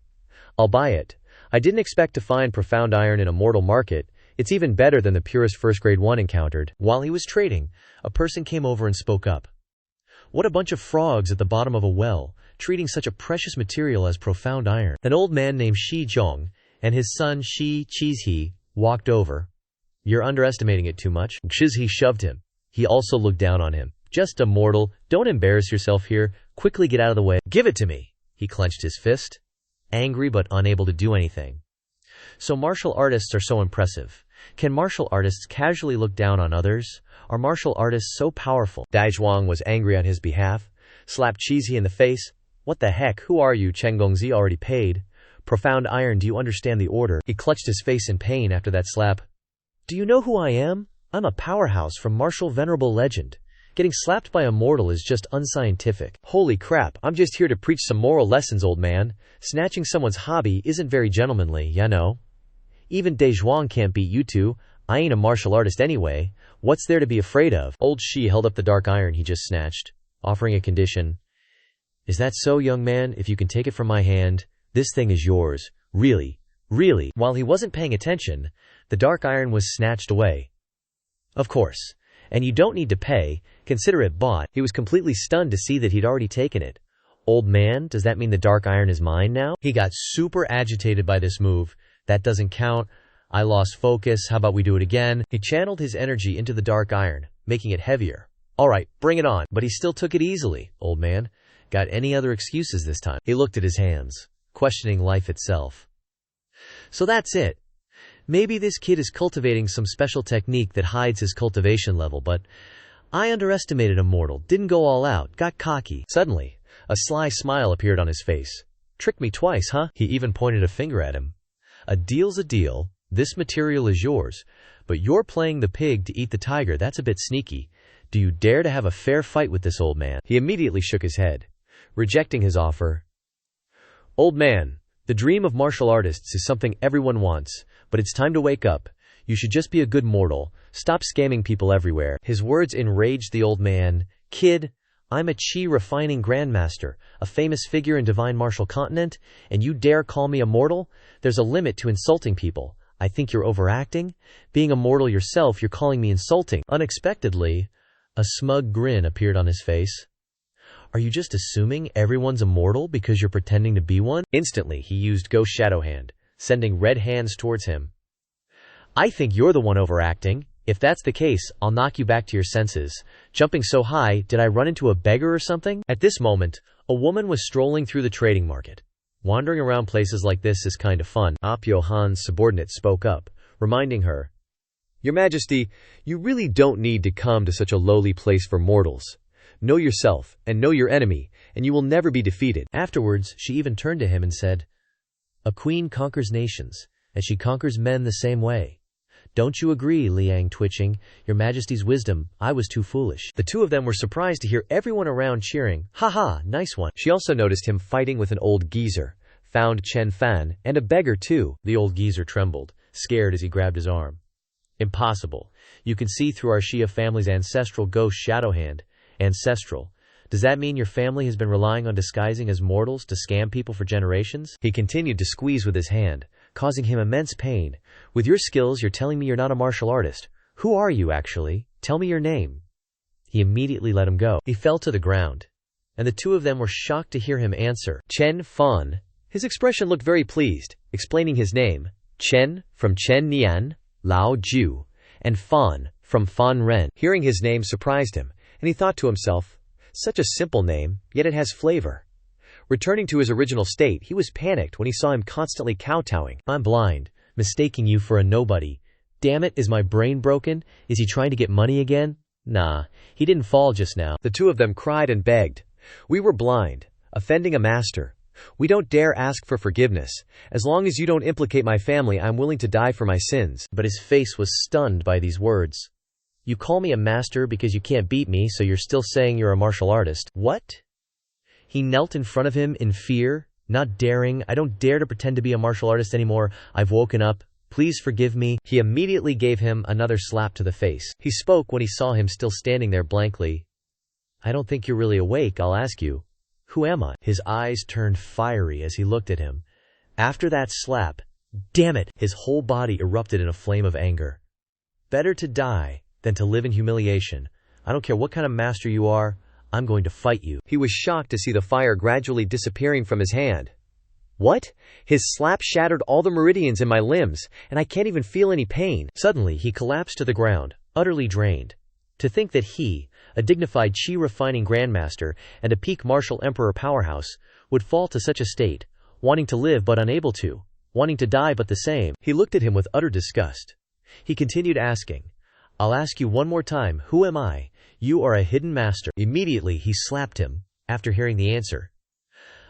I'll buy it. I didn't expect to find profound iron in a mortal market. It's even better than the purest first grade 1 encountered. While he was trading, a person came over and spoke up. What a bunch of frogs at the bottom of a well, treating such a precious material as profound iron. An old man named Shi Zhong and his son Shi Chizhi walked over. You're underestimating it too much. Chizhi shoved him. He also looked down on him. Just a mortal, don't embarrass yourself here, quickly get out of the way. Give it to me. He clenched his fist, angry but unable to do anything. So martial artists are so impressive. Can martial artists casually look down on others? Are martial artists so powerful? Dai Zhuang was angry on his behalf, slapped Chizhi in the face. What the heck, who are you? Chen Gongzi already paid. Profound iron, do you understand the order? He clutched his face in pain after that slap. Do you know who I am? I'm a powerhouse from martial venerable legend. Getting slapped by a mortal is just unscientific. Holy crap, I'm just here to preach some moral lessons, old man. Snatching someone's hobby isn't very gentlemanly, ya know. Even Dai Zhuang can't beat you two. I ain't a martial artist anyway. What's there to be afraid of? Old Shi held up the dark iron he just snatched, offering a condition. Is that so, young man? If you can take it from my hand, this thing is yours. Really, really. While he wasn't paying attention, the dark iron was snatched away. Of course. And you don't need to pay, consider it bought. He was completely stunned to see that he'd already taken it. Old man, does that mean the dark iron is mine now? He got super agitated by this move. That doesn't count. I lost focus. How about we do it again? He channeled his energy into the dark iron, making it heavier. Alright, bring it on. But he still took it easily, old man. Got any other excuses this time? He looked at his hands, questioning life itself. So that's it. Maybe this kid is cultivating some special technique that hides his cultivation level, but I underestimated a mortal, didn't go all out, got cocky. Suddenly, a sly smile appeared on his face. Tricked me twice, huh? He even pointed a finger at him. A deal's a deal. This material is yours, but you're playing the pig to eat the tiger. That's a bit sneaky. Do you dare to have a fair fight with this old man? He immediately shook his head, rejecting his offer. Old man, the dream of martial artists is something everyone wants, but it's time to wake up. You should just be a good mortal. Stop scamming people everywhere. His words enraged the old man. Kid, I'm a chi refining grandmaster, a famous figure in divine martial continent, and you dare call me a mortal? There's a limit to insulting people. I think you're overacting. Being a mortal yourself, you're calling me insulting. Unexpectedly, a smug grin appeared on his face. Are you just assuming everyone's immortal because you're pretending to be one? Instantly, he used Ghost Shadow Hand, sending red hands towards him. I think you're the one overacting. If that's the case, I'll knock you back to your senses. Jumping so high, did I run into a beggar or something? At this moment, a woman was strolling through the trading market. Wandering around places like this is kind of fun. Apio Han's subordinate spoke up, reminding her, Your Majesty, you really don't need to come to such a lowly place for mortals. Know yourself, and know your enemy, and you will never be defeated. Afterwards, she even turned to him and said, A queen conquers nations, and she conquers men the same way. Don't you agree, Liang, twitching? Your Majesty's wisdom, I was too foolish. The two of them were surprised to hear everyone around cheering, Ha ha, nice one. She also noticed him fighting with an old geezer, found Chen Fan, and a beggar too. The old geezer trembled, scared as he grabbed his arm. Impossible. You can see through our Xia family's ancestral ghost shadow hand. Ancestral. Does that mean your family has been relying on disguising as mortals to scam people for generations? He continued to squeeze with his hand, causing him immense pain. With your skills, you're telling me you're not a martial artist. Who are you, actually? Tell me your name. He immediately let him go. He fell to the ground, and the two of them were shocked to hear him answer. Chen Fan. His expression looked very pleased, explaining his name. Chen, from Chen Nian, Lao Ju, and Fan, from Fan Ren. Hearing his name surprised him, and he thought to himself, such a simple name, yet it has flavor. Returning to his original state, he was panicked when he saw him constantly kowtowing. I'm blind, mistaking you for a nobody. Damn it, is my brain broken? Is he trying to get money again? Nah, he didn't fall just now. The two of them cried and begged. We were blind, offending a master. We don't dare ask for forgiveness. As long as you don't implicate my family, I'm willing to die for my sins. But his face was stunned by these words. You call me a master because you can't beat me, so you're still saying you're a martial artist. What? He knelt in front of him in fear, not daring. I don't dare to pretend to be a martial artist anymore. I've woken up. Please forgive me. He immediately gave him another slap to the face. He spoke when he saw him still standing there blankly. I don't think you're really awake, I'll ask you. Who am I? His eyes turned fiery as he looked at him. After that slap, Damn it! His whole body erupted in a flame of anger. Better to die than to live in humiliation. I don't care what kind of master you are, I'm going to fight you. He was shocked to see the fire gradually disappearing from his hand. What? His slap shattered all the meridians in my limbs, and I can't even feel any pain. Suddenly, he collapsed to the ground, utterly drained. To think that he, a dignified chi-refining grandmaster and a peak martial emperor powerhouse, would fall to such a state, wanting to live but unable to, wanting to die but the same. He looked at him with utter disgust. He continued asking, I'll ask you one more time, who am I? You are a hidden master. Immediately he slapped him, after hearing the answer.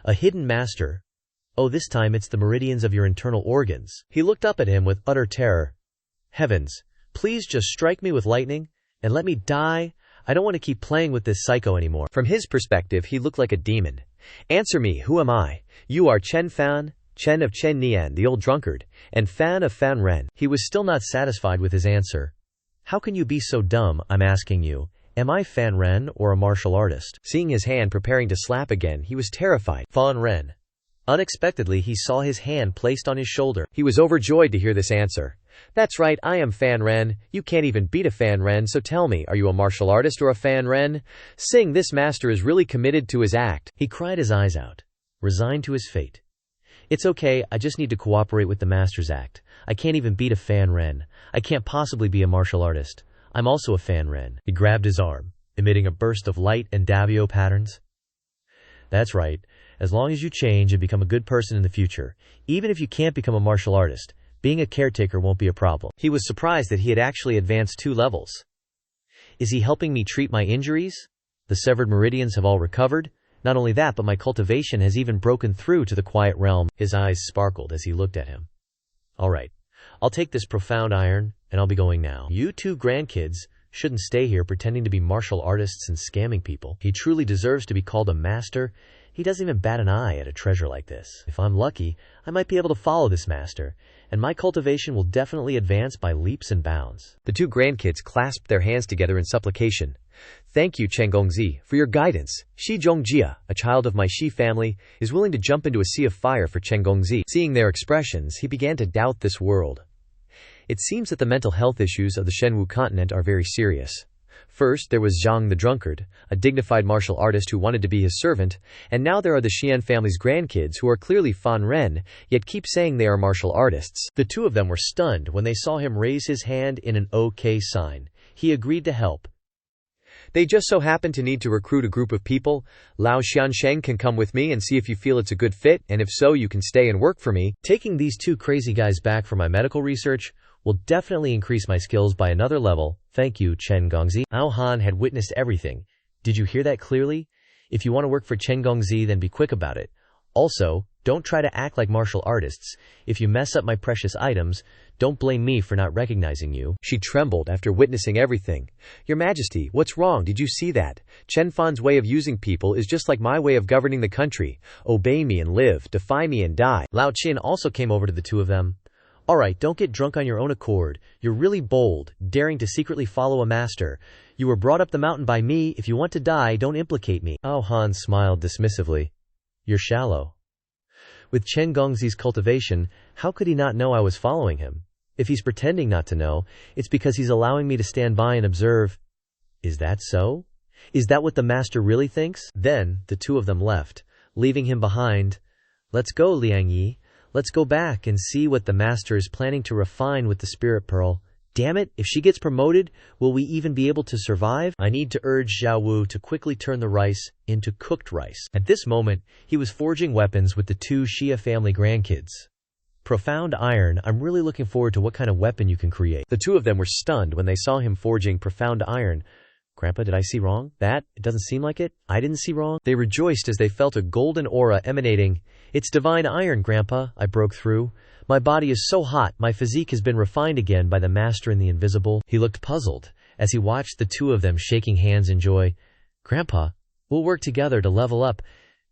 A hidden master? Oh, this time it's the meridians of your internal organs. He looked up at him with utter terror. Heavens, please just strike me with lightning, and let me die. I don't want to keep playing with this psycho anymore. From his perspective, he looked like a demon. Answer me, who am I? You are Chen Fan, Chen of Chen Nian, the old drunkard, and Fan of Fan Ren. He was still not satisfied with his answer. How can you be so dumb, I'm asking you? Am I Fan Ren or a martial artist? Seeing his hand preparing to slap again, he was terrified. Fan Ren. Unexpectedly, he saw his hand placed on his shoulder. He was overjoyed to hear this answer. That's right, I am Fan Ren. You can't even beat a Fan Ren, so tell me, are you a martial artist or a Fan Ren? Sing, this master is really committed to his act. He cried his eyes out, resigned to his fate. It's okay, I just need to cooperate with the master's act. I can't even beat a Fan Ren. I can't possibly be a martial artist. I'm also a Fan Ren. He grabbed his arm, emitting a burst of light and Davio patterns. That's right. As long as you change and become a good person in the future, even if you can't become a martial artist, being a caretaker won't be a problem. He was surprised that he had actually advanced 2 levels. Is he helping me treat my injuries? The severed meridians have all recovered. Not only that, but my cultivation has even broken through to the quiet realm. His eyes sparkled as he looked at him. All right, I'll take this profound iron, and I'll be going now. You 2 grandkids shouldn't stay here pretending to be martial artists and scamming people. He truly deserves to be called a master. He doesn't even bat an eye at a treasure like this. If I'm lucky, I might be able to follow this master, and my cultivation will definitely advance by leaps and bounds. The 2 grandkids clasped their hands together in supplication. Thank you, Chen Gongzi, for your guidance. Shi Zhongjia, a child of my Shi family, is willing to jump into a sea of fire for Chen Gongzi. Seeing their expressions, he began to doubt this world. It seems that the mental health issues of the Shenwu continent are very serious. First, there was Zhang the drunkard, a dignified martial artist who wanted to be his servant, and now there are the Xian family's grandkids who are clearly Fan Ren, yet keep saying they are martial artists. The 2 of them were stunned when they saw him raise his hand in an OK sign. He agreed to help. They just so happen to need to recruit a group of people. Lao Xiansheng can come with me and see if you feel it's a good fit, and if so, you can stay and work for me. Taking these 2 crazy guys back for my medical research will definitely increase my skills by another level. Thank you, Chen Gongzi. Ao Han had witnessed everything. Did you hear that clearly? If you want to work for Chen Gongzi, then be quick about it. Also, don't try to act like martial artists. If you mess up my precious items, don't blame me for not recognizing you. She trembled after witnessing everything. Your Majesty, what's wrong? Did you see that? Chen Fan's way of using people is just like my way of governing the country. Obey me and live, defy me and die. Lao Qin also came over to the 2 of them. All right, don't get drunk on your own accord. You're really bold, daring to secretly follow a master. You were brought up the mountain by me. If you want to die, don't implicate me. Ao Han smiled dismissively. You're shallow. With Chen Gongzi's cultivation, how could he not know I was following him? If he's pretending not to know, it's because he's allowing me to stand by and observe. Is that so? Is that what the master really thinks? Then, the 2 of them left, leaving him behind. Let's go, Liang Yi. Let's go back and see what the master is planning to refine with the spirit pearl. Damn it, if she gets promoted, will we even be able to survive? I need to urge Xiao Wu to quickly turn the rice into cooked rice. At this moment, he was forging weapons with the 2 Xia family grandkids. Profound iron, I'm really looking forward to what kind of weapon you can create. The 2 of them were stunned when they saw him forging profound iron. Grandpa, did I see wrong? It doesn't seem like it. I didn't see wrong. They rejoiced as they felt a golden aura emanating. It's divine iron, Grandpa, I broke through. My body is so hot, my physique has been refined again by the master in the invisible. He looked puzzled as he watched the 2 of them shaking hands in joy. Grandpa, we'll work together to level up.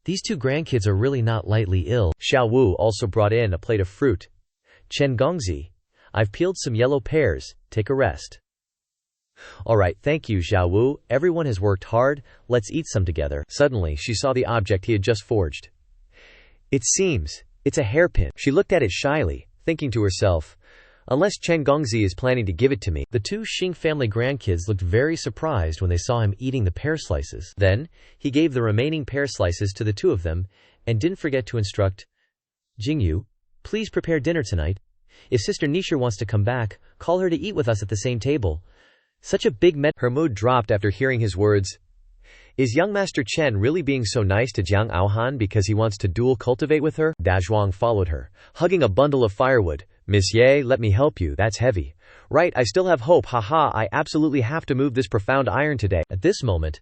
These 2 grandkids are really not lightly ill. Xiao Wu also brought in a plate of fruit. Chen Gongzi, I've peeled some yellow pears. Take a rest. All right, thank you, Xiao Wu. Everyone has worked hard. Let's eat some together. Suddenly, she saw the object he had just forged. It seems, it's a hairpin. She looked at it shyly, thinking to herself, unless Chen Gongzi is planning to give it to me. The two Xing family grandkids looked very surprised when they saw him eating the pear slices. Then, he gave the remaining pear slices to the two of them, and didn't forget to instruct, Jingyu, please prepare dinner tonight. If Sister Nisha wants to come back, call her to eat with us at the same table. Such a big Her mood dropped after hearing his words. Is young Master Chen really being so nice to Jiang Aohan because he wants to dual cultivate with her? Dazhuang followed her, hugging a bundle of firewood. Miss Ye, let me help you, that's heavy. Right, I still have hope, haha, I absolutely have to move this profound iron today. At this moment,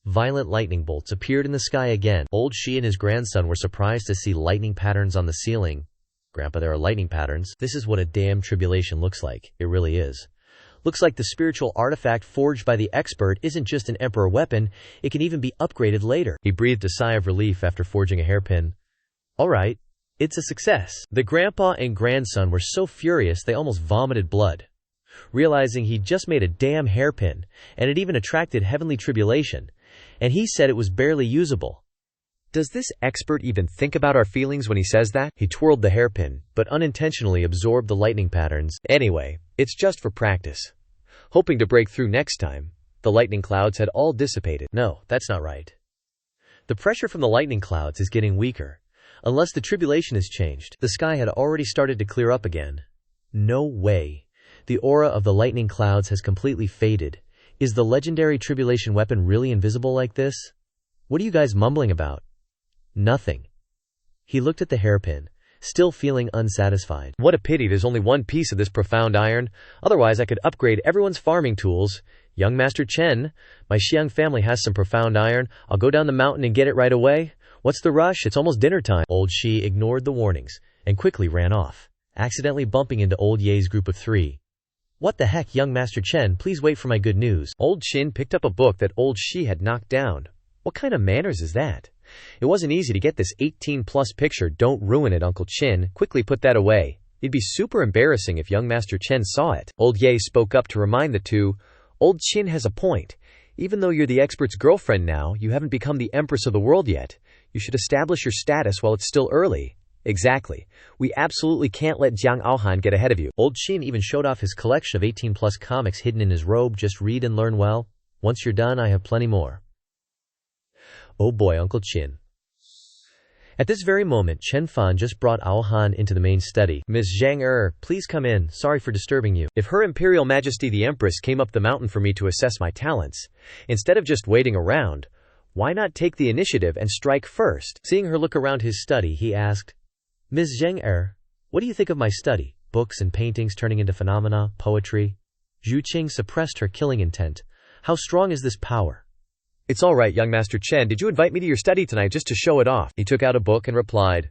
violent lightning bolts appeared in the sky again. Old Shi and his grandson were surprised to see lightning patterns on the ceiling. Grandpa, there are lightning patterns. This is what a damn tribulation looks like. It really is. Looks like the spiritual artifact forged by the expert isn't just an emperor weapon, it can even be upgraded later. He breathed a sigh of relief after forging a hairpin. Alright, it's a success. The grandpa and grandson were so furious they almost vomited blood. Realizing he'd just made a damn hairpin, and it even attracted heavenly tribulation, and he said it was barely usable. Does this expert even think about our feelings when he says that? He twirled the hairpin, but unintentionally absorbed the lightning patterns. Anyway, it's just for practice. Hoping to break through next time, the lightning clouds had all dissipated. No, that's not right. The pressure from the lightning clouds is getting weaker. Unless the tribulation has changed, the sky had already started to clear up again. No way. The aura of the lightning clouds has completely faded. Is the legendary tribulation weapon really invisible like this? What are you guys mumbling about? Nothing. He looked at the hairpin, still feeling unsatisfied. What a pity there's only one piece of this profound iron, otherwise I could upgrade everyone's farming tools. Young Master Chen, my Xiang family has some profound iron, I'll go down the mountain and get it right away. What's the rush? It's almost dinner time. Old Shi ignored the warnings, and quickly ran off, accidentally bumping into Old Ye's group of three. What the heck, young Master Chen, please wait for my good news. Old Shin picked up a book that Old Shi had knocked down. What kind of manners is that? It wasn't easy to get this 18+ picture. Don't ruin it, Uncle Chin. Quickly put that away. It'd be super embarrassing if young Master Chen saw it. Old Ye spoke up to remind the two. Old Chin has a point. Even though you're the expert's girlfriend now, you haven't become the empress of the world yet. You should establish your status while it's still early. Exactly. We absolutely can't let Jiang Aohan get ahead of you. Old Shin even showed off his collection of 18+ comics hidden in his robe. Just read and learn well. Once you're done, I have plenty more. Oh boy, Uncle Chin. At this very moment, Chen Fan just brought Aohan into the main study. Ms. Zhang please come in. Sorry for disturbing you. If Her Imperial Majesty the Empress came up the mountain for me to assess my talents, instead of just waiting around, why not take the initiative and strike first? Seeing her look around his study, he asked, Ms. Zhang what do you think of my study? Books and paintings turning into phenomena, poetry? Zhu Qing suppressed her killing intent. How strong is this power? It's all right, young Master Chen. Did you invite me to your study tonight just to show it off? He took out a book and replied,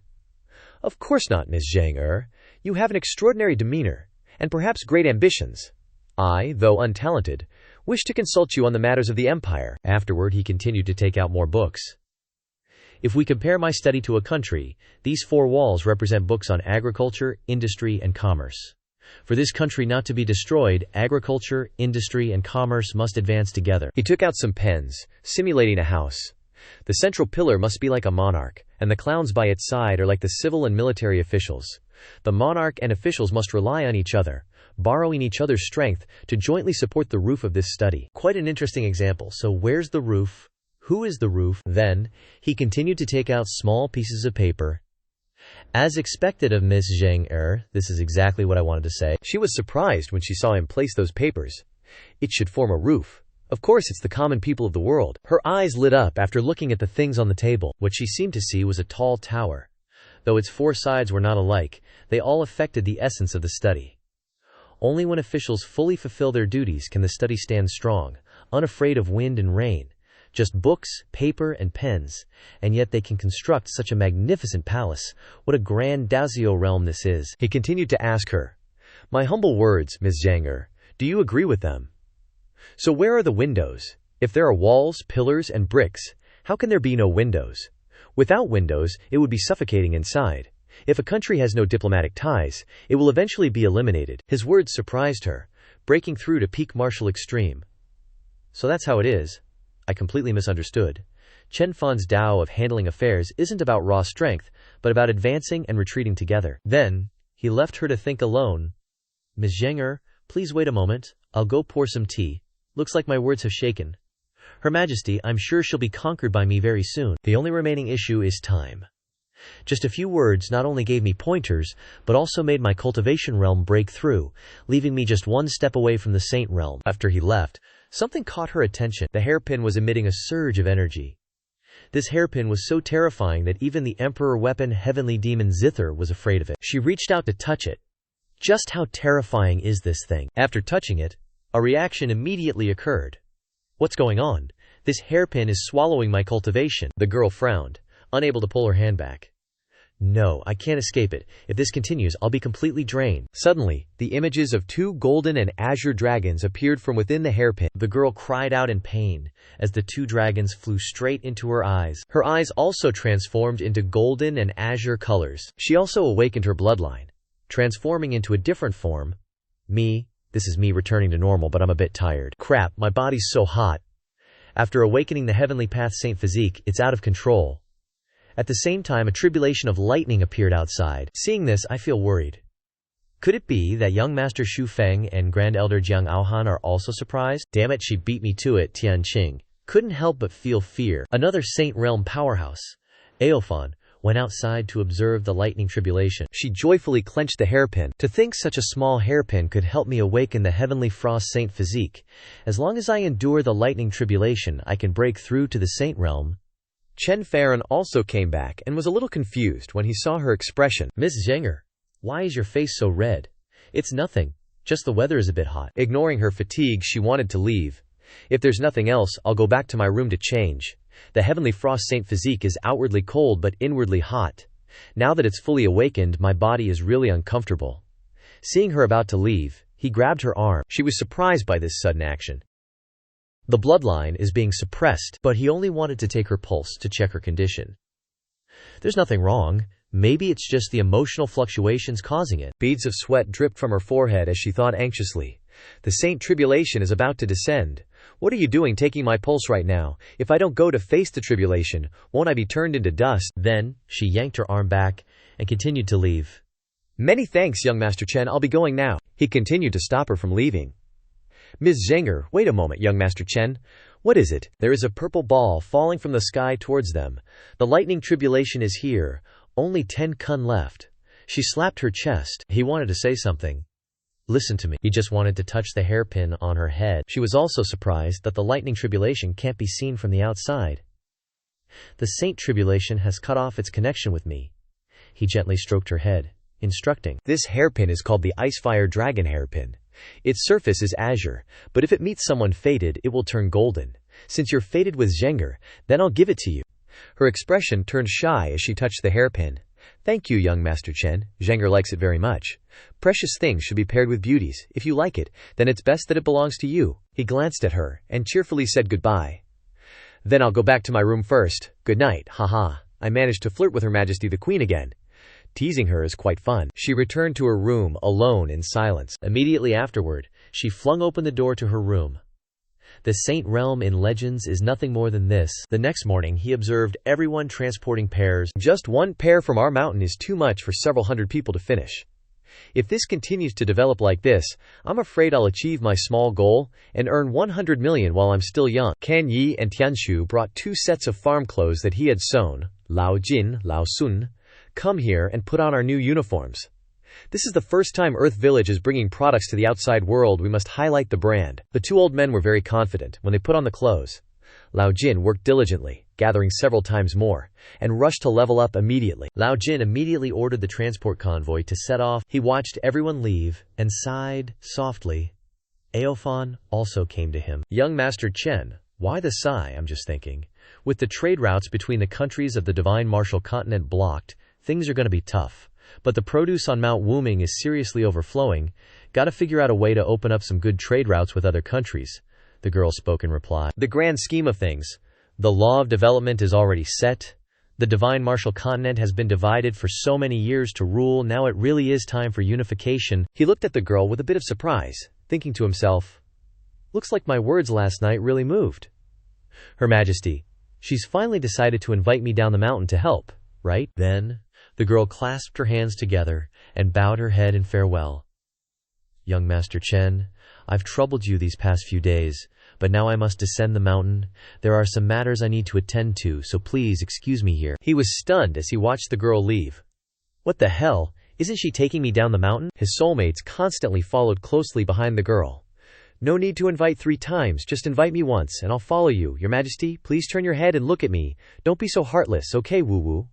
Of course not, Ms. Zhang You have an extraordinary demeanor, and perhaps great ambitions. I, though untalented, wish to consult you on the matters of the empire. Afterward, he continued to take out more books. If we compare my study to a country, these 4 walls represent books on agriculture, industry, and commerce. For this country not to be destroyed, agriculture, industry, and commerce must advance together. He took out some pens, simulating a house. The central pillar must be like a monarch, and the clowns by its side are like the civil and military officials. The monarch and officials must rely on each other, borrowing each other's strength to jointly support the roof of this study. Quite an interesting example. So where's the roof? Who is the roof? Then, he continued to take out small pieces of paper. As expected of Miss Zhang this is exactly what I wanted to say. She was surprised when she saw him place those papers. It should form a roof. Of course, it's the common people of the world. Her eyes lit up after looking at the things on the table. What she seemed to see was a tall tower. Though its 4 sides were not alike, they all affected the essence of the study. Only when officials fully fulfill their duties can the study stand strong, unafraid of wind and rain. Just books, paper, and pens, and yet they can construct such a magnificent palace. What a grand Dazio realm this is. He continued to ask her, My humble words, Ms. Zhang do you agree with them? So where are the windows? If there are walls, pillars, and bricks, how can there be no windows? Without windows, it would be suffocating inside. If a country has no diplomatic ties, it will eventually be eliminated. His words surprised her, breaking through to peak martial extreme. So that's how it is. I completely misunderstood. Chen Fan's Tao of handling affairs isn't about raw strength, but about advancing and retreating together. Then, he left her to think alone. Ms. Zhenger, please wait a moment, I'll go pour some tea. Looks like my words have shaken. Her Majesty, I'm sure she'll be conquered by me very soon. The only remaining issue is time. Just a few words not only gave me pointers, but also made my cultivation realm break through, leaving me just one step away from the saint realm. After he left, something caught her attention. The hairpin was emitting a surge of energy. This hairpin was so terrifying that even the Emperor weapon heavenly demon Zither was afraid of it. She reached out to touch it. Just how terrifying is this thing? After touching it, a reaction immediately occurred. What's going on? This hairpin is swallowing my cultivation. The girl frowned, unable to pull her hand back. No, I can't escape it. If this continues, I'll be completely drained. Suddenly, the images of two golden and azure dragons appeared from within the hairpin. The girl cried out in pain as the two dragons flew straight into her eyes. Her eyes also transformed into golden and azure colors. She also awakened her bloodline, transforming into a different form. This is me returning to normal, but I'm a bit tired. Crap, my body's so hot. After awakening the heavenly path saint physique, it's out of control. At the same time, a tribulation of lightning appeared outside. Seeing this, I feel worried. Could it be that young Master Xu Feng and Grand Elder Jiang Aohan are also surprised? Damn it, she beat me to it. Tian Qing couldn't help but feel fear. Another Saint Realm powerhouse, Aophon, went outside to observe the lightning tribulation. She joyfully clenched the hairpin. To think such a small hairpin could help me awaken the heavenly frost saint physique. As long as I endure the lightning tribulation, I can break through to the Saint Realm. Chen Fan also came back and was a little confused when he saw her expression. Ms. Zhenger, why is your face so red? It's nothing, just the weather is a bit hot. Ignoring her fatigue, she wanted to leave. If there's nothing else, I'll go back to my room to change. The heavenly frost saint physique is outwardly cold but inwardly hot. Now that it's fully awakened, my body is really uncomfortable. Seeing her about to leave, he grabbed her arm. She was surprised by this sudden action. The bloodline is being suppressed, but he only wanted to take her pulse to check her condition. There's nothing wrong. Maybe it's just the emotional fluctuations causing it. Beads of sweat dripped from her forehead as she thought anxiously. The Saint Tribulation is about to descend. What are you doing taking my pulse right now? If I don't go to face the tribulation, won't I be turned into dust? Then, she yanked her arm back and continued to leave. Many thanks, young Master Chen, I'll be going now. He continued to stop her from leaving. Ms. Zhenger, wait a moment, young Master Chen. What is it? There is a purple ball falling from the sky towards them. The lightning tribulation is here. Only 10 kun left. She slapped her chest. He wanted to say something. Listen to me. He just wanted to touch the hairpin on her head. She was also surprised that the lightning tribulation can't be seen from the outside. The Saint Tribulation has cut off its connection with me. He gently stroked her head, instructing. This hairpin is called the Icefire Dragon hairpin. Its surface is azure, but if it meets someone fated, it will turn golden. Since you're fated with Zhenger, then I'll give it to you. Her expression turned shy as she touched the hairpin. Thank you, young Master Chen. Zhenger likes it very much. Precious things should be paired with beauties. If you like it, then it's best that it belongs to you. He glanced at her and cheerfully said goodbye. Then I'll go back to my room first. Good night, haha. I managed to flirt with Her Majesty the Queen again. Teasing her is quite fun. She returned to her room, alone in silence. Immediately afterward, she flung open the door to her room. The Saint Realm in Legends is nothing more than this. The next morning, he observed everyone transporting pears. Just one pear from our mountain is too much for several hundred people to finish. If this continues to develop like this, I'm afraid I'll achieve my small goal and earn 100 million while I'm still young. Kan Yi and Tianshu brought 2 sets of farm clothes that he had sewn. Lao Jin, Lao Sun, come here and put on our new uniforms. This is the first time Earth Village is bringing products to the outside world. We must highlight the brand. The 2 old men were very confident when they put on the clothes. Lao Jin worked diligently, gathering several times more, and rushed to level up immediately. Lao Jin immediately ordered the transport convoy to set off. He watched everyone leave and sighed softly. Aophon also came to him. Young Master Chen, why the sigh? I'm just thinking. With the trade routes between the countries of the Divine Martial Continent blocked, things are going to be tough. But the produce on Mount Wuming is seriously overflowing. Gotta figure out a way to open up some good trade routes with other countries. The girl spoke in reply. The grand scheme of things. The law of development is already set. The Divine Martial Continent has been divided for so many years to rule. Now it really is time for unification. He looked at the girl with a bit of surprise, thinking to himself, looks like my words last night really moved. Her Majesty, she's finally decided to invite me down the mountain to help, right? Then, The girl clasped her hands together and bowed her head in farewell. Young Master Chen, I've troubled you these past few days, but now I must descend the mountain. There are some matters I need to attend to, so please excuse me here. He was stunned as he watched the girl leave. What the hell? Isn't she taking me down the mountain? His soulmates constantly followed closely behind the girl. No need to invite 3 times, just invite me once, and I'll follow you. Your Majesty, please turn your head and look at me. Don't be so heartless, okay, woo-woo?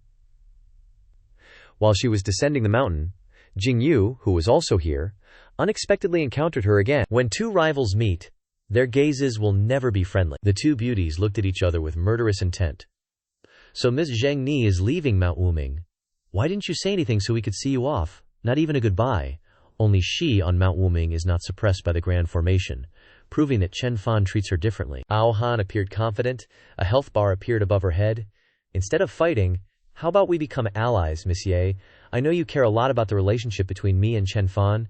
While she was descending the mountain, Jingyu, who was also here, unexpectedly encountered her again. When 2 rivals meet, their gazes will never be friendly. The 2 beauties looked at each other with murderous intent. So Miss Zheng Ni is leaving Mount Wuming. Why didn't you say anything so we could see you off? Not even a goodbye. Only she on Mount Wuming is not suppressed by the Grand Formation, proving that Chen Fan treats her differently. Ao Han appeared confident. A health bar appeared above her head. Instead of fighting, how about we become allies, Monsieur? I know you care a lot about the relationship between me and Chen Fan.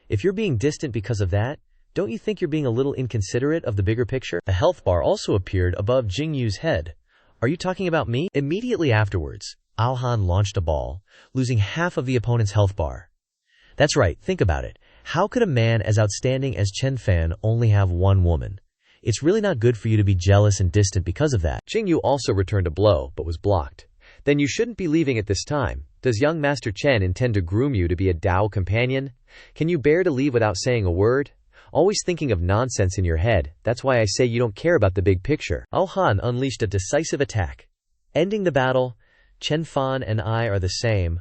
If you're being distant because of that, don't you think you're being a little inconsiderate of the bigger picture? A health bar also appeared above Jingyu's head. Are you talking about me? Immediately afterwards, Ao Han launched a ball, losing half of the opponent's health bar. That's right, think about it. How could a man as outstanding as Chen Fan only have 1 woman? It's really not good for you to be jealous and distant because of that. Jingyu also returned a blow, but was blocked. Then you shouldn't be leaving at this time. Does young Master Chen intend to groom you to be a Dao companion? Can you bear to leave without saying a word? Always thinking of nonsense in your head, that's why I say you don't care about the big picture. Ao Han unleashed a decisive attack. Ending the battle, Chen Fan and I are the same.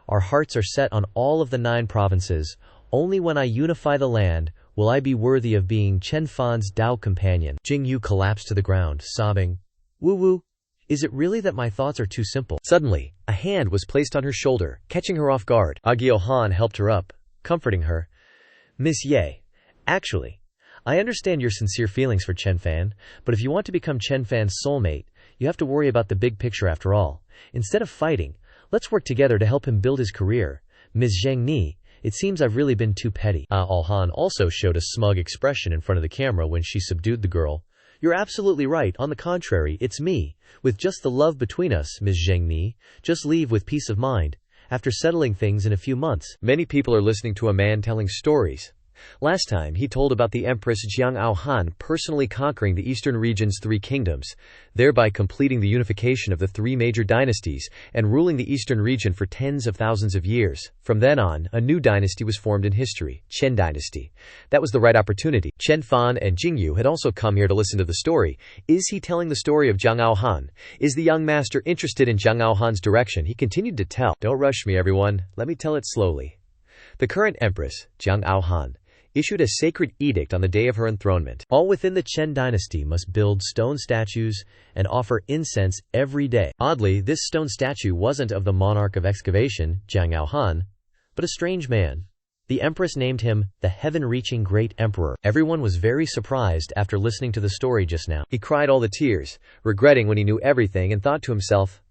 Our hearts are set on all of the 9 provinces. Only when I unify the land will I be worthy of being Chen Fan's Dao companion. Jingyu collapsed to the ground, sobbing. Woo-woo. Is it really that my thoughts are too simple? Suddenly, a hand was placed on her shoulder, catching her off guard. Agyo Han helped her up, comforting her. Miss Ye, actually, I understand your sincere feelings for Chen Fan, but if you want to become Chen Fan's soulmate, you have to worry about the big picture after all. Instead of fighting, let's work together to help him build his career. Ms. Zheng Ni, it seems I've really been too petty. Ao Han also showed a smug expression in front of the camera when she subdued the girl. You're absolutely right. On the contrary, it's me. With just the love between us, Ms. Zheng Ni, just leave with peace of mind. After settling things in a few months. Many people are listening to a man telling stories. Last time, he told about the Empress Jiang Ao Han personally conquering the eastern region's 3 kingdoms, thereby completing the unification of the 3 major dynasties and ruling the eastern region for tens of thousands of years. From then on, a new dynasty was formed in history, Chen Dynasty. That was the right opportunity. Chen Fan and Jingyu had also come here to listen to the story. Is he telling the story of Jiang Ao Han? Is the young master interested in Jiang Ao Han's direction? He continued to tell. Don't rush me, everyone. Let me tell it slowly. The current empress, Jiang Ao Han, issued a sacred edict on the day of her enthronement. All within the Chen dynasty must build stone statues and offer incense every day. Oddly, this stone statue wasn't of the monarch of excavation, Jiang Ao Han, but a strange man. The empress named him the heaven-reaching great emperor. Everyone was very surprised after listening to the story just now. He cried all the tears, regretting when he knew everything, and thought to himself,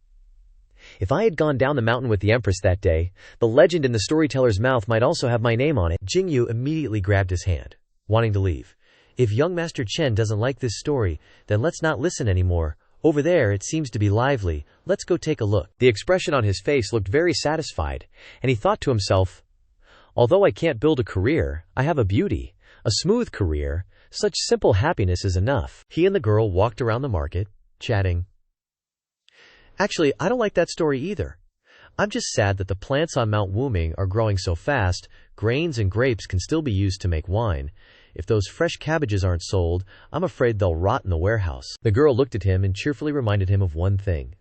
if I had gone down the mountain with the Empress that day, the legend in the storyteller's mouth might also have my name on it. Jingyu immediately grabbed his hand, wanting to leave. If young Master Chen doesn't like this story, then let's not listen anymore. Over there it seems to be lively. Let's go take a look. The expression on his face looked very satisfied, and he thought to himself, although I can't build a career, I have a beauty, a smooth career. Such simple happiness is enough. He and the girl walked around the market, chatting. Actually, I don't like that story either. I'm just sad that the plants on Mount Wuming are growing so fast. Grains and grapes can still be used to make wine. If those fresh cabbages aren't sold, I'm afraid they'll rot in the warehouse. The girl looked at him and cheerfully reminded him of one thing.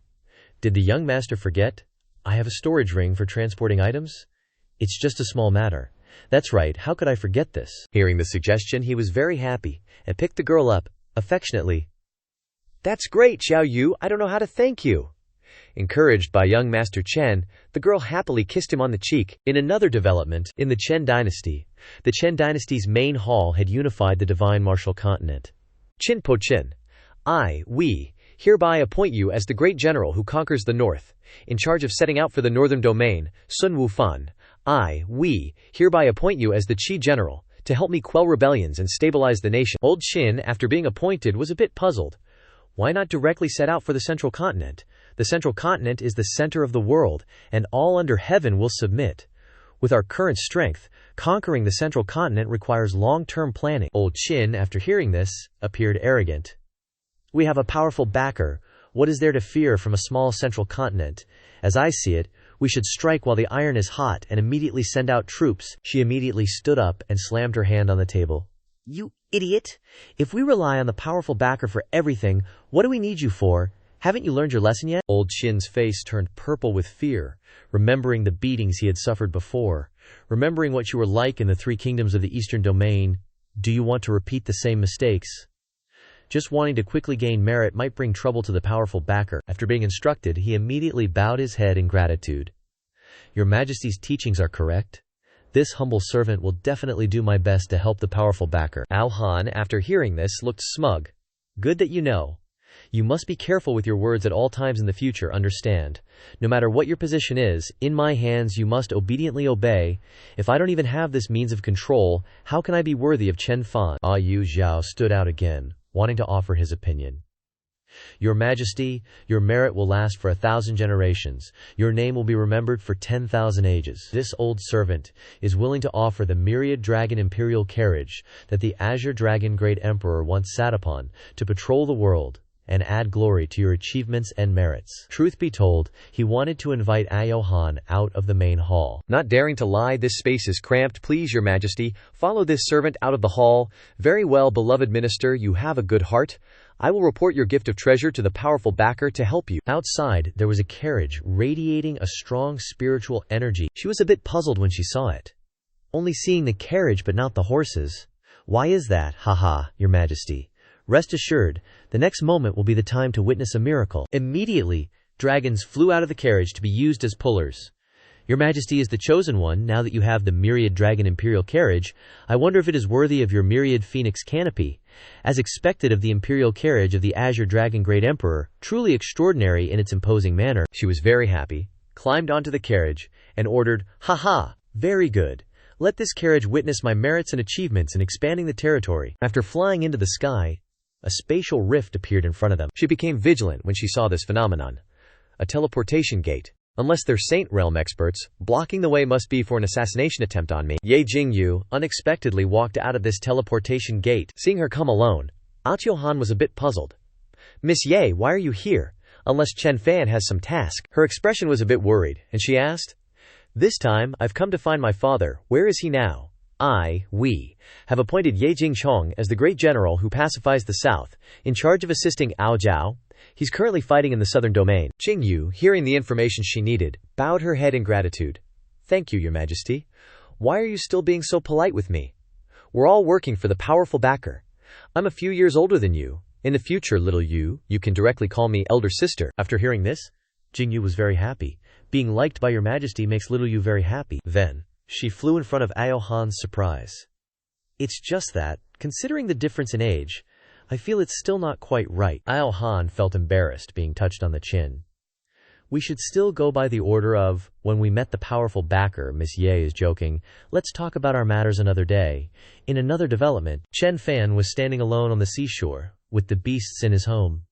Did the young master forget? I have a storage ring for transporting items. It's just a small matter. That's right, how could I forget this? Hearing the suggestion, he was very happy and picked the girl up, affectionately. That's great, Xiao Yu. I don't know how to thank you. Encouraged by young Master Chen, the girl happily kissed him on the cheek. In another development, in the Chen dynasty, the Chen dynasty's main hall had unified the divine martial continent. Qin Po Qin, we hereby appoint you as the great general who conquers the north, in charge of setting out for the northern domain. Sun Wufan, we hereby appoint you as the Qi general, to help me quell rebellions and stabilize the nation. Old Qin, after being appointed, was a bit puzzled. Why not directly set out for the central continent? The central continent is the center of the world, and all under heaven will submit. With our current strength, conquering the central continent requires long-term planning. Old Qin, after hearing this, appeared arrogant. We have a powerful backer. What is there to fear from a small central continent? As I see it, we should strike while the iron is hot and immediately send out troops. She immediately stood up and slammed her hand on the table. You idiot! If we rely on the powerful backer for everything, what do we need you for? Haven't you learned your lesson yet? Old Qin's face turned purple with fear, remembering the beatings he had suffered before, remembering what you were like in the 3 kingdoms of the Eastern Domain. Do you want to repeat the same mistakes? Just wanting to quickly gain merit might bring trouble to the powerful backer. After being instructed, he immediately bowed his head in gratitude. Your Majesty's teachings are correct. This humble servant will definitely do my best to help the powerful backer. Ao Han, after hearing this, looked smug. Good that you know. You must be careful with your words at all times in the future, understand? No matter what your position is, in my hands you must obediently obey. If I don't even have this means of control, how can I be worthy of Chen Fan? Yu Zhao stood out again, wanting to offer his opinion. Your Majesty, your merit will last for 1,000 generations. Your name will be remembered for 10,000 ages. This old servant is willing to offer the myriad dragon imperial carriage that the Azure Dragon Great Emperor once sat upon to patrol the world and add glory to your achievements and merits. Truth be told, he wanted to invite Ao Han out of the main hall. Not daring to lie, this space is cramped. Please, your Majesty, follow this servant out of the hall. Very well, beloved minister, you have a good heart. I will report your gift of treasure to the powerful backer to help you. Outside, there was a carriage radiating a strong spiritual energy. She was a bit puzzled when she saw it. Only seeing the carriage but not the horses. Why is that? Haha, your Majesty. Rest assured, the next moment will be the time to witness a miracle. Immediately, dragons flew out of the carriage to be used as pullers. Your Majesty is the chosen one. Now that you have the myriad dragon imperial carriage, I wonder if it is worthy of your myriad phoenix canopy. As expected of the imperial carriage of the Azure Dragon Great Emperor, truly extraordinary in its imposing manner. She was very happy, climbed onto the carriage, and ordered, "Ha! Very good. Let this carriage witness my merits and achievements in expanding the territory." After flying into the sky, a spatial rift appeared in front of them. She became vigilant when she saw this phenomenon. A teleportation gate. Unless they're Saint Realm experts, blocking the way must be for an assassination attempt on me. Ye Jingyu unexpectedly walked out of this teleportation gate. Seeing her come alone, Ao Han was a bit puzzled. Miss Ye, why are you here? Unless Chen Fan has some task. Her expression was a bit worried, and she asked, This time, I've come to find my father. Where is he now? We have appointed Ye Jingchong as the great general who pacifies the south, in charge of assisting Ao Zhao. He's currently fighting in the southern domain. Jingyu, hearing the information she needed, bowed her head in gratitude. Thank you, your Majesty. Why are you still being so polite with me? We're all working for the powerful backer. I'm a few years older than you. In the future, little you can directly call me elder sister. After hearing this, Jingyu was very happy. Being liked by your Majesty makes little you very happy. Then, she flew in front of Ao Han's surprise. It's just that, considering the difference in age, I feel it's still not quite right. Ao Han felt embarrassed being touched on the chin. We should still go by the order of, when we met the powerful backer. Miss Ye is joking. Let's talk about our matters another day. In another development, Chen Fan was standing alone on the seashore, with the beasts in his home.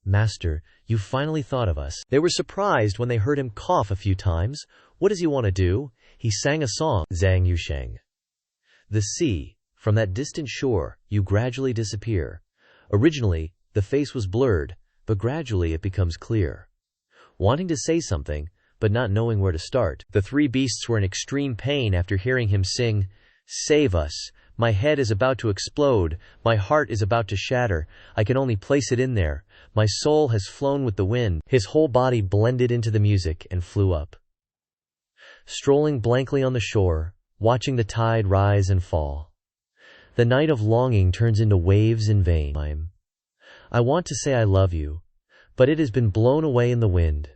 Master, you finally thought of us. They were surprised when they heard him cough a few times. What does he want to do? He sang a song. Zhang Yusheng. The sea, from that distant shore, you gradually disappear. Originally, the face was blurred, but gradually it becomes clear. Wanting to say something, but not knowing where to start, the 3 beasts were in extreme pain after hearing him sing, Save us! My head is about to explode, my heart is about to shatter, I can only place it in there, my soul has flown with the wind. His whole body blended into the music and flew up. Strolling blankly on the shore, watching the tide rise and fall. The night of longing turns into waves in vain. I want to say I love you, but it has been blown away in the wind.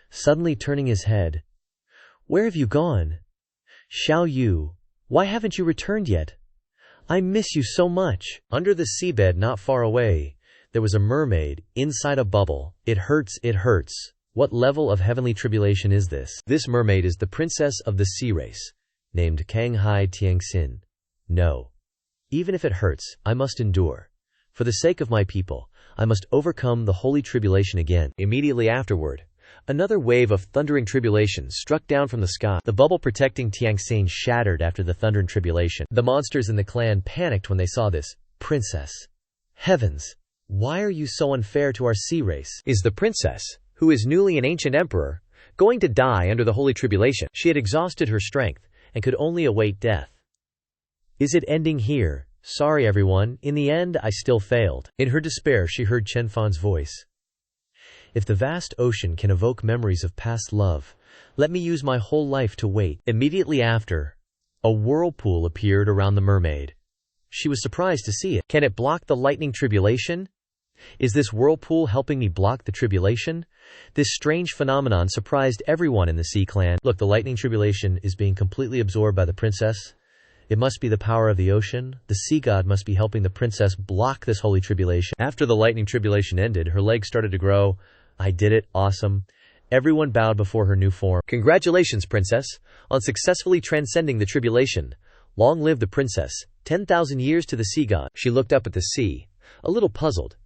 Suddenly turning his head. Where have you gone? Xiao Yu, why haven't you returned yet? I miss you so much. Under the seabed not far away, there was a mermaid, inside a bubble. It hurts, it hurts. What level of heavenly tribulation is this? This mermaid is the princess of the sea race, named Kang Hai Tiangxin. No. Even if it hurts, I must endure. For the sake of my people, I must overcome the holy tribulation again. Immediately afterward, another wave of thundering tribulation struck down from the sky. The bubble protecting Xianxia shattered after the thundering tribulation. The monsters in the clan panicked when they saw this. Princess. Heavens! Why are you so unfair to our sea race? Is the princess, who is newly an ancient emperor, going to die under the holy tribulation? She had exhausted her strength and could only await death. Is it ending here? Sorry everyone, in the end I still failed. In her despair she heard Chen Fan's voice. If the vast ocean can evoke memories of past love, let me use my whole life to wait. Immediately after, a whirlpool appeared around the mermaid. She was surprised to see it. Can it block the lightning tribulation? Is this whirlpool helping me block the tribulation? This strange phenomenon surprised everyone in the Sea Clan. Look, the lightning tribulation is being completely absorbed by the princess. It must be the power of the ocean. The sea god must be helping the princess block this holy tribulation. After the lightning tribulation ended, her legs started to grow. I did it. Awesome. Everyone bowed before her new form. Congratulations, princess, on successfully transcending the tribulation. Long live the princess. 10,000 years to the sea god. She looked up at the sea, a little puzzled.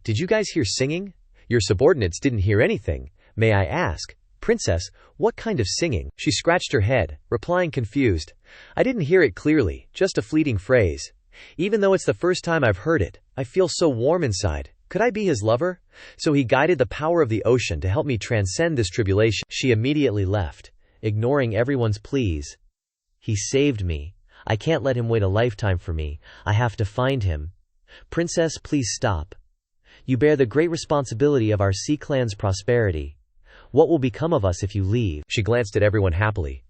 Did you guys hear singing? Your subordinates didn't hear anything. May I ask, princess, what kind of singing? She scratched her head, replying confused. I didn't hear it clearly, just a fleeting phrase. Even though it's the first time I've heard it, I feel so warm inside. Could I be his lover? So he guided the power of the ocean to help me transcend this tribulation. She immediately left, ignoring everyone's pleas. He saved me. I can't let him wait a lifetime for me. I have to find him. Princess, please stop. You bear the great responsibility of our Sea Clan's prosperity. What will become of us if you leave? She glanced at everyone happily.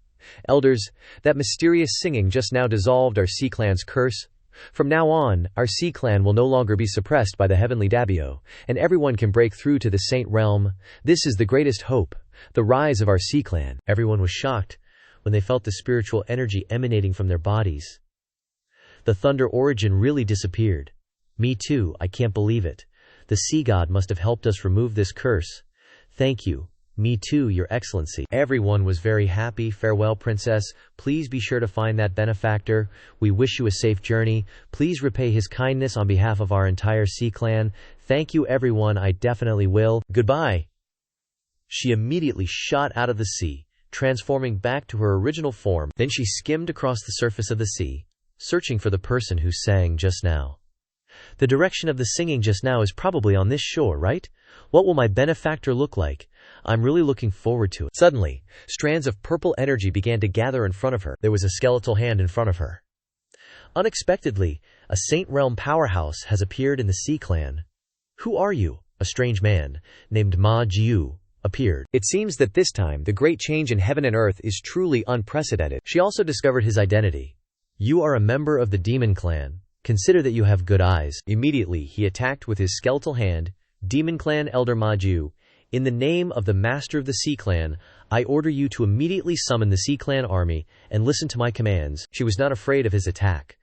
Elders, that mysterious singing just now dissolved our Sea Clan's curse. From now on, our Sea Clan will no longer be suppressed by the heavenly Dabio, and everyone can break through to the Saint Realm. This is the greatest hope, the rise of our Sea Clan. Everyone was shocked when they felt the spiritual energy emanating from their bodies. The thunder origin really disappeared. Me too, I can't believe it. The sea god must have helped us remove this curse. Thank you. Me too, Your Excellency. Everyone was very happy. Farewell, Princess. Please be sure to find that benefactor. We wish you a safe journey. Please repay his kindness on behalf of our entire Sea Clan. Thank you, everyone. I definitely will. Goodbye. She immediately shot out of the sea, transforming back to her original form. Then she skimmed across the surface of the sea, searching for the person who sang just now. The direction of the singing just now is probably on this shore, right? What will my benefactor look like? I'm really looking forward to it. Suddenly, strands of purple energy began to gather in front of her. There was a skeletal hand in front of her. Unexpectedly, a Saint Realm powerhouse has appeared in the Sea Clan. Who are you? A strange man, named Ma Jiu, appeared. It seems that this time the great change in heaven and earth is truly unprecedented. She also discovered his identity. You are a member of the Demon Clan. Consider that you have good eyes. Immediately, he attacked with his skeletal hand. Demon Clan Elder Maju, in the name of the Master of the Sea Clan, I order you to immediately summon the Sea Clan army and listen to my commands. She was not afraid of his attack.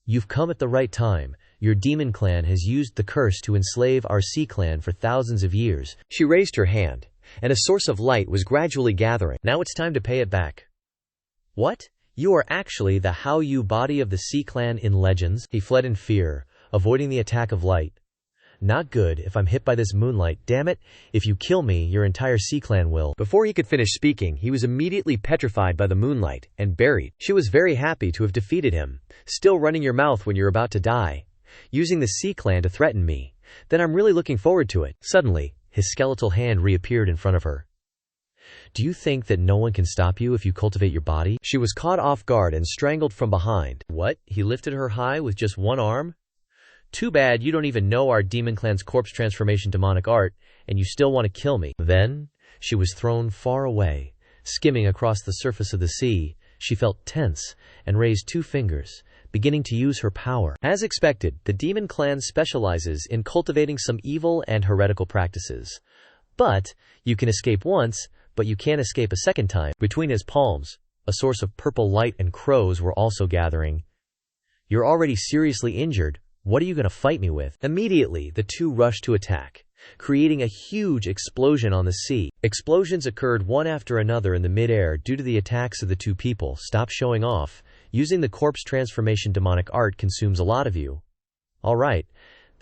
You've come at the right time. Your Demon Clan has used the curse to enslave our Sea Clan for thousands of years. She raised her hand, and a source of light was gradually gathering. Now it's time to pay it back. What? You are actually the Hao Yu body of the Sea Clan in Legends? He fled in fear, avoiding the attack of light. Not good if I'm hit by this moonlight, damn it. If you kill me, your entire Sea Clan will. Before he could finish speaking, he was immediately petrified by the moonlight and buried. She was very happy to have defeated him. Still running your mouth when you're about to die. Using the Sea Clan to threaten me. Then I'm really looking forward to it. Suddenly, his skeletal hand reappeared in front of her. Do you think that no one can stop you if you cultivate your body? She was caught off guard and strangled from behind. What? He lifted her high with just one arm? Too bad you don't even know our Demon Clan's corpse transformation demonic art, and you still want to kill me. Then, she was thrown far away. Skimming across the surface of the sea, she felt tense and raised two fingers, beginning to use her power. As expected, the Demon Clan specializes in cultivating some evil and heretical practices. But, you can escape once, but you can't escape a second time. Between his palms, a source of purple light and crows were also gathering. You're already seriously injured. What are you going to fight me with? Immediately, the two rushed to attack, creating a huge explosion on the sea. Explosions occurred one after another in the mid-air due to the attacks of the two people. Stop showing off. Using the corpse transformation demonic art consumes a lot of you. Alright,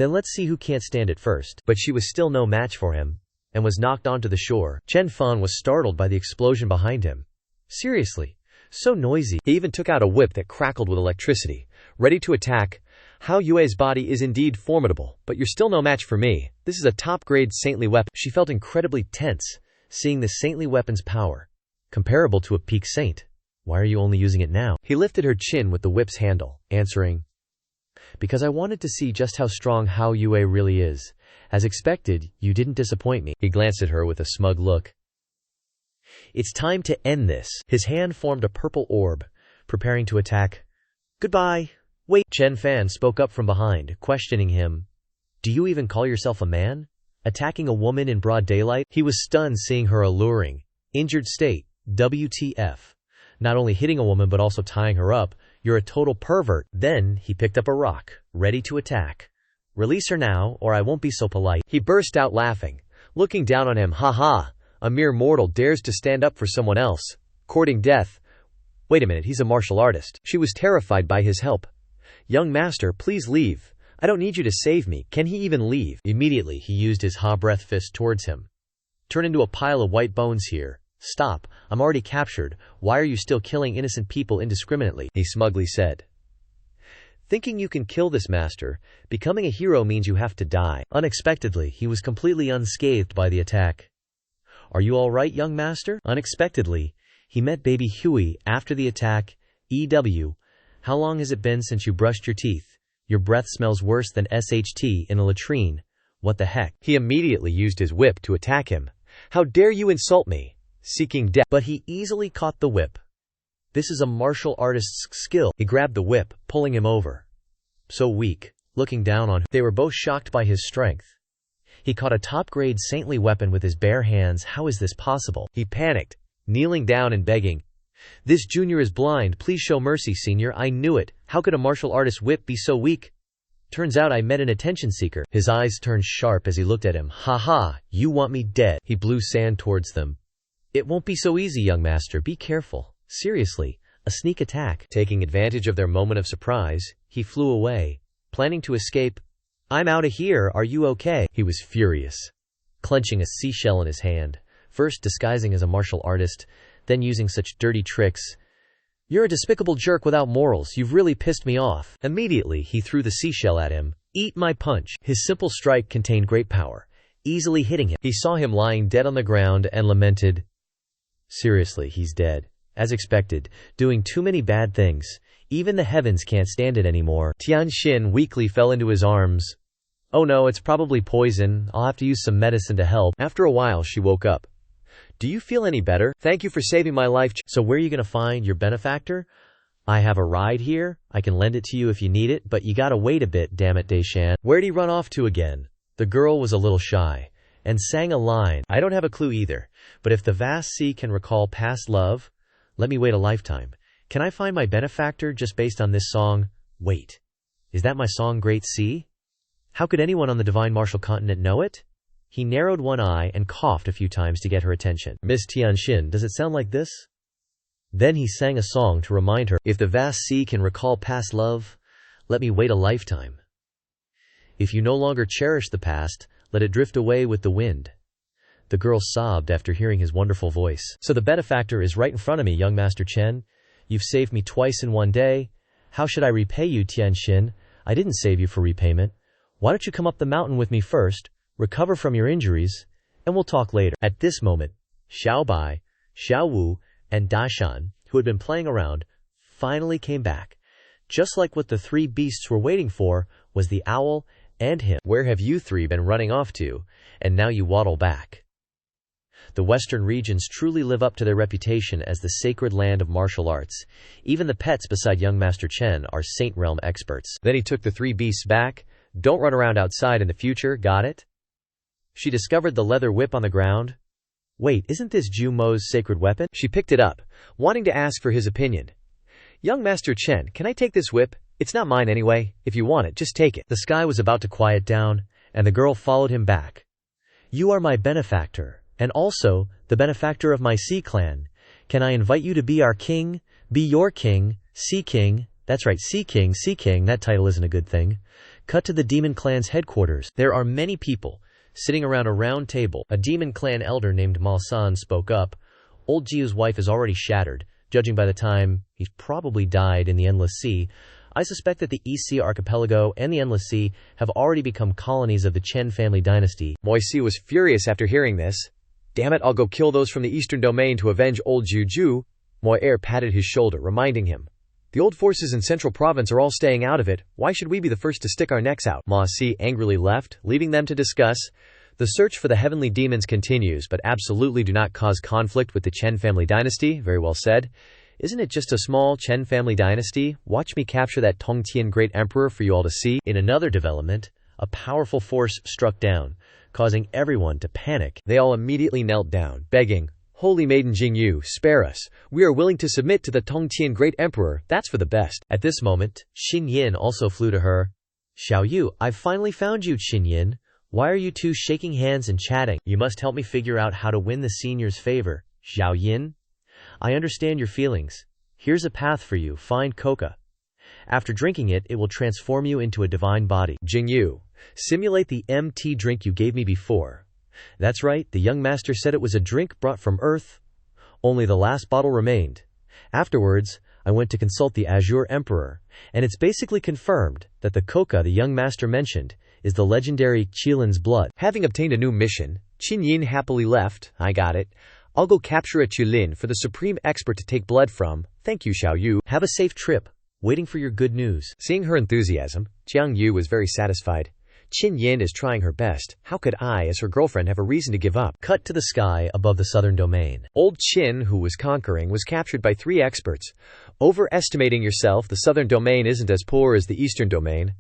Then let's see who can't stand it first. But she was still no match for him, and was knocked onto the shore. Chen Fan was startled by the explosion behind him. Seriously, so noisy. He even took out a whip that crackled with electricity, ready to attack. Hao Yue's body is indeed formidable, but you're still no match for me. This is a top-grade saintly weapon. She felt incredibly tense, seeing the saintly weapon's power, comparable to a peak saint. Why are you only using it now? He lifted her chin with the whip's handle, answering, because I wanted to see just how strong Hao Yue really is. As expected, you didn't disappoint me. He glanced at her with a smug look. It's time to end this. His hand formed a purple orb, preparing to attack. Goodbye. Wait. Chen Fan spoke up from behind, questioning him. Do you even call yourself a man? Attacking a woman in broad daylight? He was stunned seeing her alluring, injured state. WTF. Not only hitting a woman but also tying her up. You're a total pervert. Then he picked up a rock, ready to attack. Release her now, or I won't be so polite. He burst out laughing, looking down on him. Ha ha, a mere mortal dares to stand up for someone else, courting death. Wait a minute, he's a martial artist. She was terrified by his help. Young master, please leave. I don't need you to save me. Can he even leave? Immediately he used his Ha-breath fist towards him. Turn into a pile of white bones here. Stop, I'm already captured. Why are you still killing innocent people indiscriminately? He smugly said. Thinking you can kill this master, becoming a hero means you have to die. Unexpectedly, he was completely unscathed by the attack. Are you alright, young master? Unexpectedly, he met baby Huey after the attack. EW, how long has it been since you brushed your teeth? Your breath smells worse than SHT in a latrine. What the heck? He immediately used his whip to attack him. How dare you insult me? Seeking death. But he easily caught the whip. This is a martial artist's skill. He grabbed the whip, pulling him over. So weak, looking down on him. They were both shocked by his strength. He caught a top-grade saintly weapon with his bare hands. How is this possible? He panicked, kneeling down and begging. This junior is blind. Please show mercy, senior. I knew it. How could a martial artist's whip be so weak? Turns out I met an attention seeker. His eyes turned sharp as he looked at him. Ha ha, you want me dead. He blew sand towards them. It won't be so easy, young master. Be careful. Seriously, a sneak attack. Taking advantage of their moment of surprise, he flew away, planning to escape. I'm out of here, are you okay? He was furious, clenching a seashell in his hand, first disguising as a martial artist, then using such dirty tricks. You're a despicable jerk without morals. You've really pissed me off. Immediately, he threw the seashell at him. Eat my punch. His simple strike contained great power, easily hitting him. He saw him lying dead on the ground and lamented. Seriously, he's dead. As expected, doing too many bad things. Even the heavens can't stand it anymore. Tianxin weakly fell into his arms. Oh no, it's probably poison. I'll have to use some medicine to help. After a while, she woke up. Do you feel any better? Thank you for saving my life. So where are you going to find your benefactor? I have a ride here. I can lend it to you if you need it, but you gotta wait a bit, damn it, Deishan. Where'd he run off to again? The girl was a little shy and sang a line. I don't have a clue either, but if the vast sea can recall past love, let me wait a lifetime. Can I find my benefactor just based on this song? Wait, is that my song Great Sea? How could anyone on the divine martial continent know it? He narrowed one eye and coughed a few times to get her attention. Miss Tianxin, does it sound like this? Then he sang a song to remind her, if the vast sea can recall past love, let me wait a lifetime. If you no longer cherish the past, let it drift away with the wind. The girl sobbed after hearing his wonderful voice. So the benefactor is right in front of me, young Master Chen. You've saved me twice in one day. How should I repay you, Tianxin? I didn't save you for repayment. Why don't you come up the mountain with me first, recover from your injuries, and we'll talk later. At this moment, Xiao Bai, Xiao Wu, and Dashan, who had been playing around, finally came back. Just like what the three beasts were waiting for was the owl and him. Where have you three been running off to, and now you waddle back? The western regions truly live up to their reputation as the sacred land of martial arts. Even the pets beside young Master Chen are Saint Realm experts. Then he took the three beasts back. Don't run around outside in the future, got it? She discovered the leather whip on the ground. Wait, isn't this Ju Mo's sacred weapon? She picked it up, wanting to ask for his opinion. Young Master Chen, can I take this whip? It's not mine anyway. If you want it, just take it. The sky was about to quiet down, and the girl followed him back. You are my benefactor, and also the benefactor of my Sea clan. Can I invite you to be our king? Be your king, Sea King. That's right, Sea King, Sea King. That title isn't a good thing. Cut to the demon clan's headquarters. There are many people sitting around a round table. A demon clan elder named Ma San spoke up. Old Jiu's wife is already shattered, judging by the time he's probably died in the Endless Sea. I suspect that the East Sea Archipelago and the Endless Sea have already become colonies of the Chen family dynasty. Moisi was furious after hearing this. Damn it, I'll go kill those from the Eastern Domain to avenge old Jiu. Moir patted his shoulder, reminding him. The old forces in Central Province are all staying out of it. Why should we be the first to stick our necks out? Ma Si angrily left, leaving them to discuss. The search for the heavenly demons continues, but absolutely do not cause conflict with the Chen family dynasty. Very well said. Isn't it just a small Chen family dynasty? Watch me capture that Tongtian great emperor for you all to see. In another development, a powerful force struck down, causing everyone to panic. They all immediately knelt down, begging, Holy Maiden Jingyu, spare us. We are willing to submit to the Tongtian great emperor. That's for the best. At this moment, Xin Yin also flew to her. Xiao Yu, I've finally found you, Xin Yin. Why are you two shaking hands and chatting? You must help me figure out how to win the senior's favor. Xiao Yin? I understand your feelings. Here's a path for you. Find coca. After drinking it, it will transform you into a divine body. Jingyu, simulate the MT drink you gave me before. That's right, the young master said it was a drink brought from Earth. Only the last bottle remained. Afterwards, I went to consult the Azure Emperor, and it's basically confirmed that the coca the young master mentioned is the legendary Qilin's blood. Having obtained a new mission, Qin Yin happily left. I got it. I'll go capture a Qilin for the supreme expert to take blood from. Thank you, Xiao Yu. Have a safe trip. Waiting for your good news. Seeing her enthusiasm, Jiang Yu was very satisfied. Qin Yin is trying her best. How could I, as her girlfriend, have a reason to give up? Cut to the sky above the southern domain. Old Qin, who was conquering, was captured by 3 experts. Overestimating yourself, the southern domain isn't as poor as the eastern domain.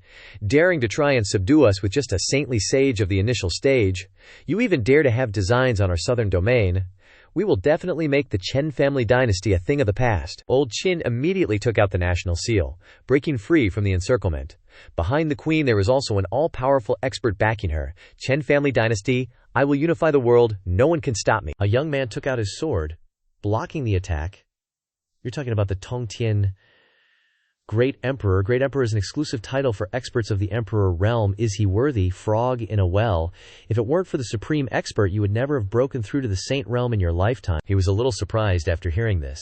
Daring to try and subdue us with just a saintly sage of the initial stage. You even dare to have designs on our southern domain. We will definitely make the Chen family dynasty a thing of the past. Old Qin immediately took out the national seal, breaking free from the encirclement. Behind the queen there was also an all-powerful expert backing her. Chen family dynasty, I will unify the world, no one can stop me. A young man took out his sword, blocking the attack. You're talking about the Tongtian Great Emperor. Great Emperor is an exclusive title for experts of the Emperor realm. Is he worthy? Frog in a well. If it weren't for the supreme expert, you would never have broken through to the Saint realm in your lifetime. He was a little surprised after hearing this.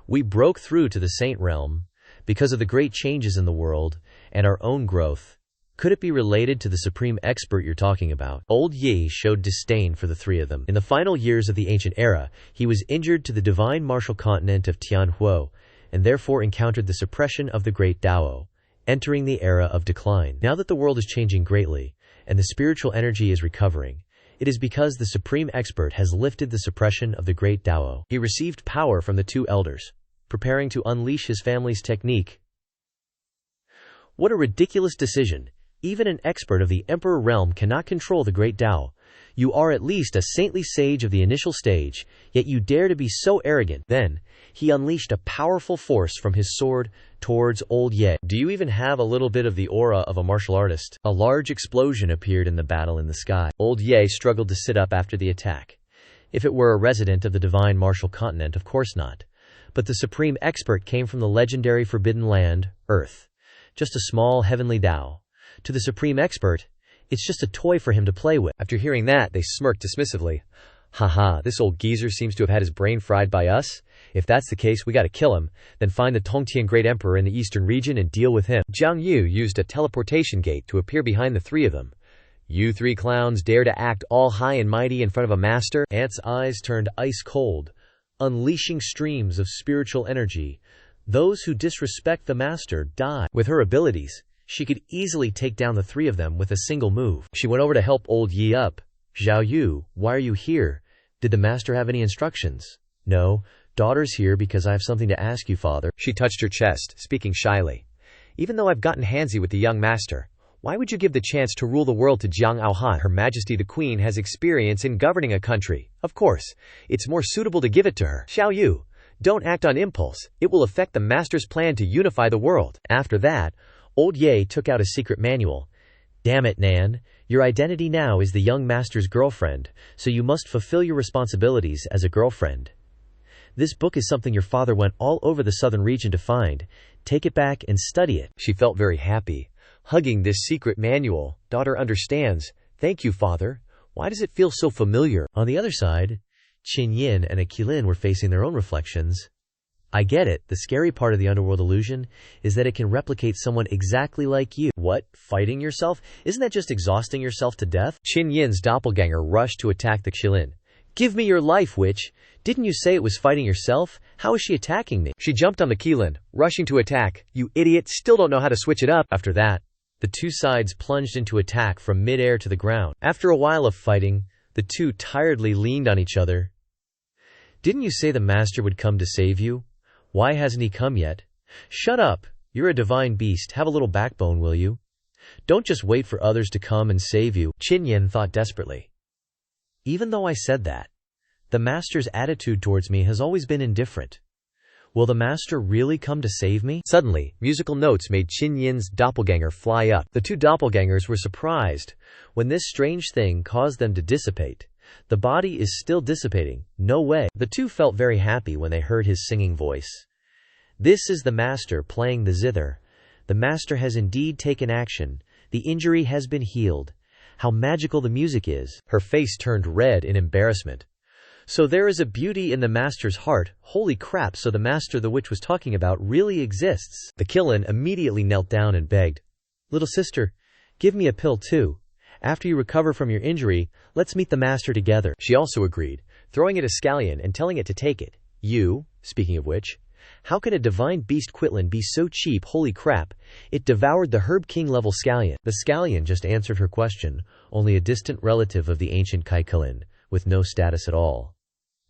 We broke through to the Saint realm because of the great changes in the world and our own growth. Could it be related to the supreme expert you're talking about? Old Yi showed disdain for the 3 of them. In the final years of the ancient era, he was injured to the divine martial continent of Tianhuo, and therefore encountered the suppression of the great Dao, entering the era of decline. Now that the world is changing greatly, and the spiritual energy is recovering, it is because the supreme expert has lifted the suppression of the great Dao. He received power from the 2 elders, preparing to unleash his family's technique. What a ridiculous decision! Even an expert of the Emperor realm cannot control the great Dao. You are at least a saintly sage of the initial stage, yet you dare to be so arrogant. Then, he unleashed a powerful force from his sword towards Old Ye. Do you even have a little bit of the aura of a martial artist? A large explosion appeared in the battle in the sky. Old Ye struggled to sit up after the attack. If it were a resident of the divine martial continent, of course not. But the supreme expert came from the legendary forbidden land, Earth. Just a small heavenly Dao. To the supreme expert, it's just a toy for him to play with. After hearing that, they smirked dismissively. Haha, this old geezer seems to have had his brain fried by us. If that's the case, we gotta kill him, then find the Tongtian Great Emperor in the eastern region and deal with him. Jiang Yu used a teleportation gate to appear behind the 3 of them. You 3 clowns dare to act all high and mighty in front of a master? Ant's eyes turned ice cold, unleashing streams of spiritual energy. Those who disrespect the master die. With her abilities, she could easily take down the 3 of them with a single move. She went over to help Old Yi up. Xiao Yu, why are you here? Did the master have any instructions? No, daughter's here because I have something to ask you, father. She touched her chest, speaking shyly. Even though I've gotten handsy with the young master, why would you give the chance to rule the world to Jiang Aohan? Her Majesty the Queen has experience in governing a country. Of course, it's more suitable to give it to her. Xiao Yu, don't act on impulse. It will affect the master's plan to unify the world. After that, Old Ye took out a secret manual. Damn it, Nan. Your identity now is the young master's girlfriend, so you must fulfill your responsibilities as a girlfriend. This book is something your father went all over the southern region to find. Take it back and study it. She felt very happy. hugging this secret manual. Daughter understands. Thank you, father. Why does it feel so familiar? On the other side, Qin Yin and Aquilin were facing their own reflections. I get it, the scary part of the underworld illusion is that it can replicate someone exactly like you. What? Fighting yourself? Isn't that just exhausting yourself to death? Qin Yin's doppelganger rushed to attack the Qilin. Give me your life, witch! Didn't you say it was fighting yourself? How is she attacking me? She jumped on the Qilin, rushing to attack. You idiot, still don't know how to switch it up. After that, the two sides plunged into attack from mid-air to the ground. After a while of fighting, the two tiredly leaned on each other. Didn't you say the master would come to save you? Why hasn't he come yet? Shut up! You're a divine beast, have a little backbone, will you? Don't just wait for others to come and save you, Qin Yin thought desperately. Even though I said that, the master's attitude towards me has always been indifferent. Will the master really come to save me? Suddenly, musical notes made Qin Yin's doppelganger fly up. The two doppelgangers were surprised when this strange thing caused them to dissipate. The body is still dissipating. No way. The two felt very happy when they heard his singing voice. This is the master playing the zither. The master has indeed taken action. The injury has been healed. How magical the music is. Her face turned red in embarrassment. So there is a beauty in the master's heart. Holy crap, so the master the witch was talking about really exists. The Qilin immediately knelt down and begged. Little sister, give me a pill too. After you recover from your injury, let's meet the master together. She also agreed, throwing it a scallion and telling it to take it. You, speaking of which, how can a divine beast Quitlin be so cheap? Holy crap, it devoured the Herb King level scallion. The scallion just answered her question, only a distant relative of the ancient Kaikilin, with no status at all.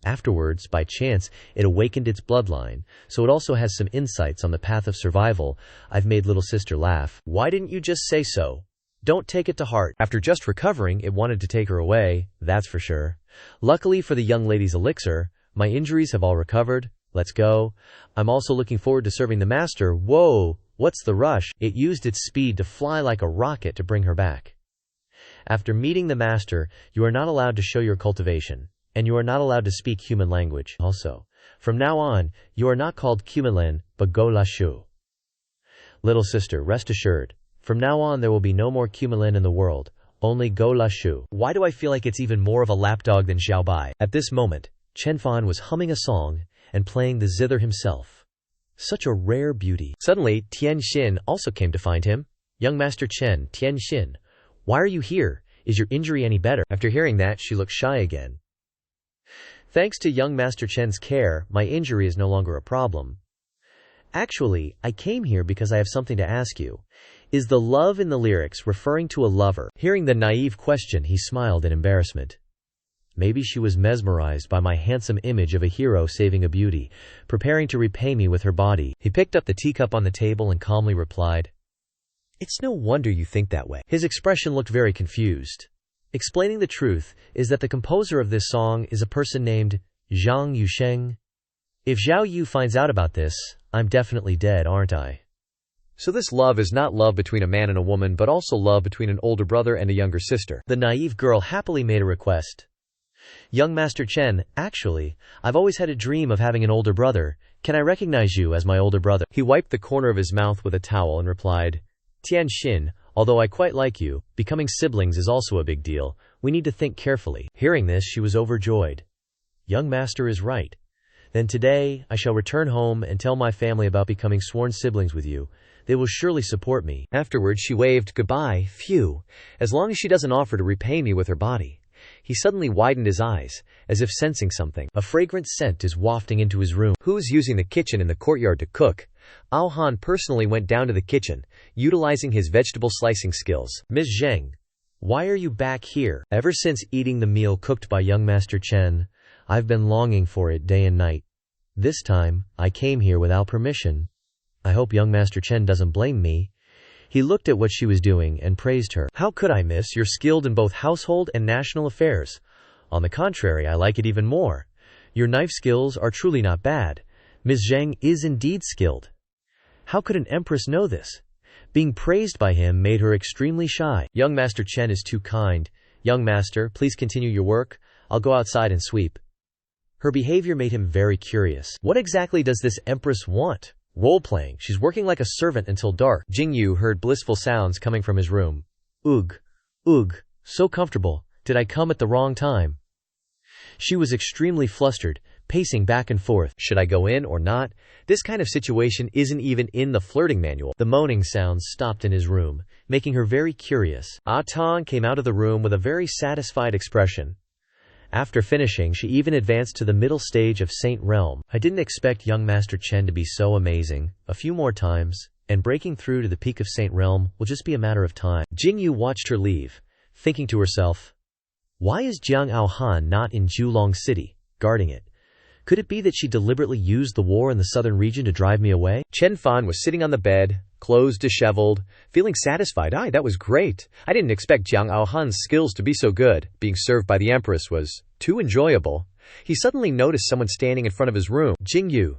Afterwards, by chance, it awakened its bloodline, so it also has some insights on the path of survival. I've made little sister laugh. Why didn't you just say so? Don't take it to heart. After just recovering, it wanted to take her away, that's for sure. Luckily for the young lady's elixir, my injuries have all recovered. Let's go. I'm also looking forward to serving the master. Whoa, what's the rush? It used its speed to fly like a rocket to bring her back. After meeting the master, you are not allowed to show your cultivation, and you are not allowed to speak human language. Also, from now on, you are not called Kumilen, but Go La Shu. Little sister, rest assured. From now on there will be no more Kumilen in the world, only Go La Shu. Why do I feel like it's even more of a lapdog than Xiaobai? At this moment, Chen Fan was humming a song and playing the zither himself. Such a rare beauty. Suddenly, Tian Xin also came to find him. Young Master Chen, Tian Xin, why are you here? Is your injury any better? After hearing that, she looked shy again. Thanks to young Master Chen's care, my injury is no longer a problem. Actually, I came here because I have something to ask you. Is the love in the lyrics referring to a lover? Hearing the naive question, he smiled in embarrassment. Maybe she was mesmerized by my handsome image of a hero saving a beauty, preparing to repay me with her body. He picked up the teacup on the table and calmly replied, It's no wonder you think that way. His expression looked very confused. Explaining the truth is that the composer of this song is a person named Zhang Yusheng. If Zhao Yu finds out about this, I'm definitely dead, aren't I? So this love is not love between a man and a woman, but also love between an older brother and a younger sister. The naive girl happily made a request. Young Master Chen, actually, I've always had a dream of having an older brother. Can I recognize you as my older brother? He wiped the corner of his mouth with a towel and replied, Tian Xin, although I quite like you, becoming siblings is also a big deal. We need to think carefully. Hearing this, she was overjoyed. Young Master is right. Then today, I shall return home and tell my family about becoming sworn siblings with you. They will surely support me. Afterwards, she waved goodbye. Phew, as long as she doesn't offer to repay me with her body. He suddenly widened his eyes, as if sensing something. A fragrant scent is wafting into his room. Who's using the kitchen in the courtyard to cook? Ao Han personally went down to the kitchen, utilizing his vegetable slicing skills. Ms. Zheng, why are you back here? Ever since eating the meal cooked by young Master Chen, I've been longing for it day and night. This time, I came here without permission. I hope young Master Chen doesn't blame me. He looked at what she was doing and praised her. How could I, miss? You're skilled in both household and national affairs. On the contrary, I like it even more. Your knife skills are truly not bad. Ms. Zheng is indeed skilled. How could an empress know this? Being praised by him made her extremely shy. Young Master Chen is too kind. Young Master, please continue your work. I'll go outside and sweep. Her behavior made him very curious. What exactly does this empress want? Role-playing, she's working like a servant until dark. Jingyu heard blissful sounds coming from his room. Ugh. Ugh. So comfortable. Did I come at the wrong time? She was extremely flustered, pacing back and forth. Should I go in or not? This kind of situation isn't even in the flirting manual. The moaning sounds stopped in his room, making her very curious. Ah Tong came out of the room with a very satisfied expression. After finishing, she even advanced to the middle stage of Saint Realm. I didn't expect young Master Chen to be so amazing. A few more times, and breaking through to the peak of Saint Realm will just be a matter of time. Jingyu watched her leave, thinking to herself, why is Jiang Aohan not in Julong City, guarding it? Could it be that she deliberately used the war in the southern region to drive me away? Chen Fan was sitting on the bed, clothes disheveled, feeling satisfied. That was great. I didn't expect Jiang Aohan's skills to be so good. Being served by the Empress was too enjoyable. He suddenly noticed someone standing in front of his room. Jingyu,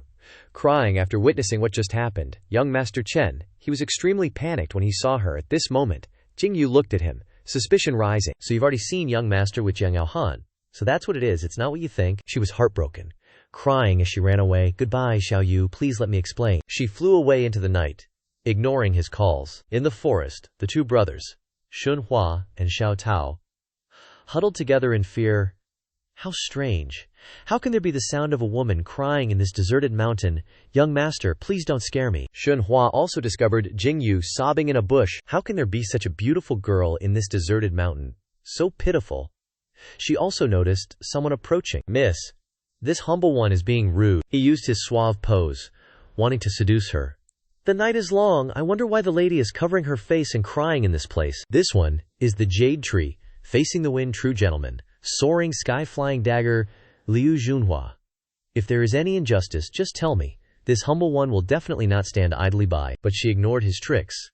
crying after witnessing what just happened. Young Master Chen. He was extremely panicked when he saw her. At this moment, Jingyu looked at him, suspicion rising. So you've already seen young Master with Jiang Aohan. So that's what it is. It's not what you think. She was heartbroken, crying as she ran away. Goodbye, Xiaoyu, please let me explain. She flew away into the night, ignoring his calls. In the forest, the two brothers, Shun Hua and Xiao Tao, huddled together in fear. How strange. How can there be the sound of a woman crying in this deserted mountain? Young master, please don't scare me. Shun Hua also discovered Jingyu sobbing in a bush. How can there be such a beautiful girl in this deserted mountain? So pitiful. She also noticed someone approaching. Miss, this humble one is being rude. He used his suave pose, wanting to seduce her. The night is long. I wonder why the lady is covering her face and crying in this place. This one is the jade tree, facing the wind, true gentleman, soaring sky-flying dagger, Liu Junhua. If there is any injustice, just tell me. This humble one will definitely not stand idly by. But she ignored his tricks.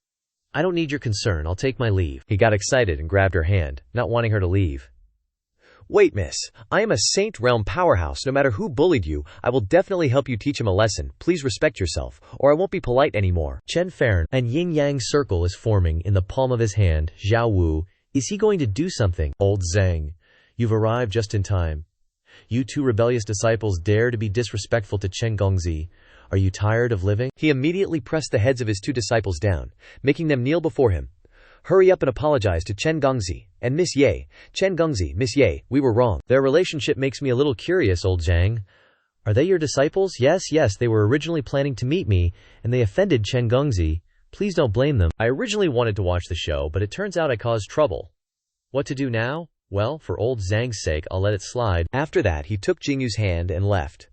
I don't need your concern. I'll take my leave. He got excited and grabbed her hand, not wanting her to leave. Wait, miss. I am a Saint Realm powerhouse. No matter who bullied you, I will definitely help you teach him a lesson. Please respect yourself, or I won't be polite anymore. Chen Fan, and yin-yang circle is forming in the palm of his hand. Zhao Wu, is he going to do something? Old Zhang, you've arrived just in time. You two rebellious disciples dare to be disrespectful to Chen Gongzi. Are you tired of living? He immediately pressed the heads of his two disciples down, making them kneel before him. Hurry up and apologize to Chen Gongzi and Miss Ye. Chen Gongzi, Miss Ye, we were wrong. Their relationship makes me a little curious, old Zhang. Are they your disciples? Yes, they were originally planning to meet me, and they offended Chen Gongzi. Please don't blame them. I originally wanted to watch the show, but it turns out I caused trouble. What to do now? Well, for old Zhang's sake, I'll let it slide. After that, he took Jingyu's hand and left.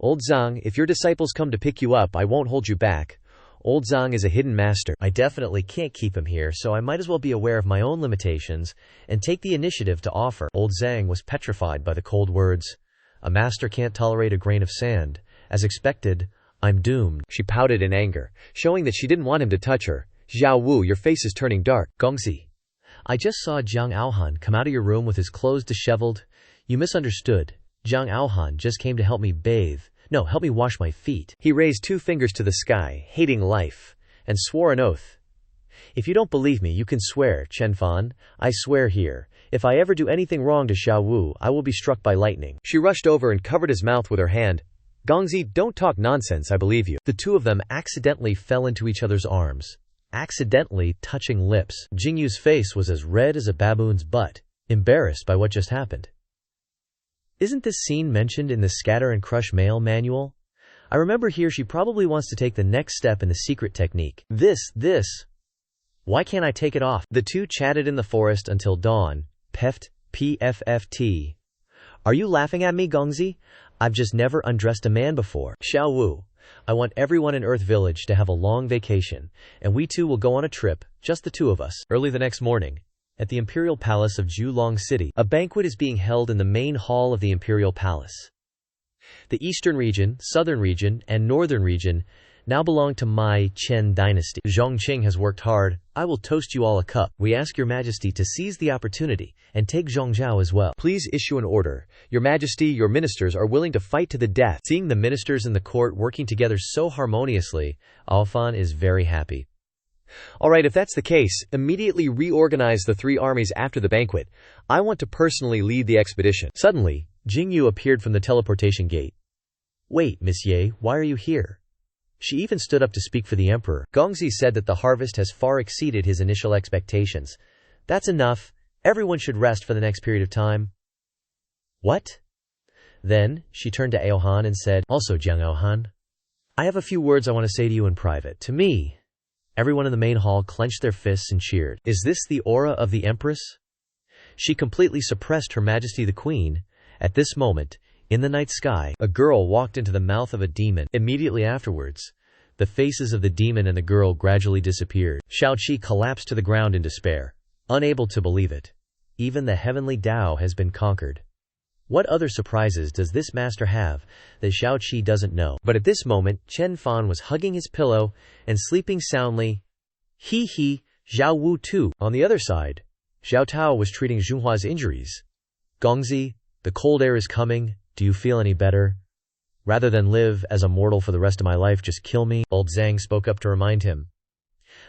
Old Zhang, if your disciples come to pick you up, I won't hold you back. Old Zhang is a hidden master. I definitely can't keep him here, so I might as well be aware of my own limitations and take the initiative to offer. Old Zhang was petrified by the cold words. A master can't tolerate a grain of sand. As expected, I'm doomed. She pouted in anger, showing that she didn't want him to touch her. Zhao Wu, your face is turning dark. Gongzi, I just saw Jiang Aohan come out of your room with his clothes disheveled. You misunderstood. Jiang Aohan just came to help me bathe. No, help me wash my feet. He raised two fingers to the sky, hating life, and swore an oath. If you don't believe me, you can swear, Chen Fan. I swear here. If I ever do anything wrong to Xiao Wu, I will be struck by lightning. She rushed over and covered his mouth with her hand. Gongzi, don't talk nonsense, I believe you. The two of them accidentally fell into each other's arms, accidentally touching lips. Jingyu's face was as red as a baboon's butt, embarrassed by what just happened. Isn't this scene mentioned in the Scatter and Crush Mail manual? I remember here she probably wants to take the next step in the secret technique. This. Why can't I take it off? The two chatted in the forest until dawn. Peft, PFFT. Are you laughing at me, Gongzi? I've just never undressed a man before. Xiao Wu, I want everyone in Earth Village to have a long vacation, and we two will go on a trip, just the two of us. Early the next morning, at the Imperial Palace of Julong City, a banquet is being held in the main hall of the Imperial Palace. The Eastern region, Southern region, and Northern region now belong to my Chen dynasty. Zhongqing has worked hard. I will toast you all a cup. We ask your majesty to seize the opportunity and take Zhongzhao as well. Please issue an order. Your majesty, your ministers are willing to fight to the death. Seeing the ministers in the court working together so harmoniously, Aofan is very happy. Alright, if that's the case, immediately reorganize the three armies after the banquet. I want to personally lead the expedition. Suddenly, Jingyu appeared from the teleportation gate. Wait, Miss Ye, why are you here? She even stood up to speak for the emperor. Gongzi said that the harvest has far exceeded his initial expectations. That's enough. Everyone should rest for the next period of time. What? Then, she turned to Aohan and said, Also Jiang Aohan, I have a few words I want to say to you in private. To me. Everyone in the main hall clenched their fists and cheered. Is this the aura of the empress? She completely suppressed Her Majesty the Queen. At this moment, in the night sky, a girl walked into the mouth of a demon. Immediately afterwards, the faces of the demon and the girl gradually disappeared. Xiaoqi collapsed to the ground in despair, unable to believe it. Even the heavenly Tao has been conquered. What other surprises does this master have that Xiaoqi doesn't know? But at this moment, Chen Fan was hugging his pillow and sleeping soundly. He, Zhao Wu too. On the other side, Xiao Tao was treating Junhua's injuries. Gongzi, the cold air is coming. Do you feel any better? Rather than live as a mortal for the rest of my life, just kill me. Old Zhang spoke up to remind him.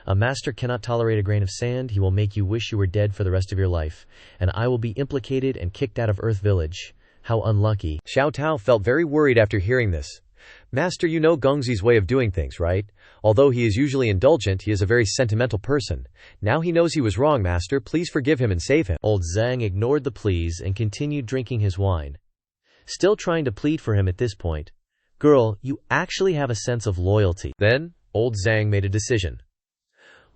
A master cannot tolerate a grain of sand. He will make you wish you were dead for the rest of your life, and I will be implicated and kicked out of Earth Village. How unlucky. Xiao Tao felt very worried after hearing this. Master, you know Gongzi's way of doing things, right? Although he is usually indulgent, he is a very sentimental person. Now he knows he was wrong, Master. Please forgive him and save him. Old Zhang ignored the pleas and continued drinking his wine. Still trying to plead for him at this point. Girl, you actually have a sense of loyalty. Then, old Zhang made a decision.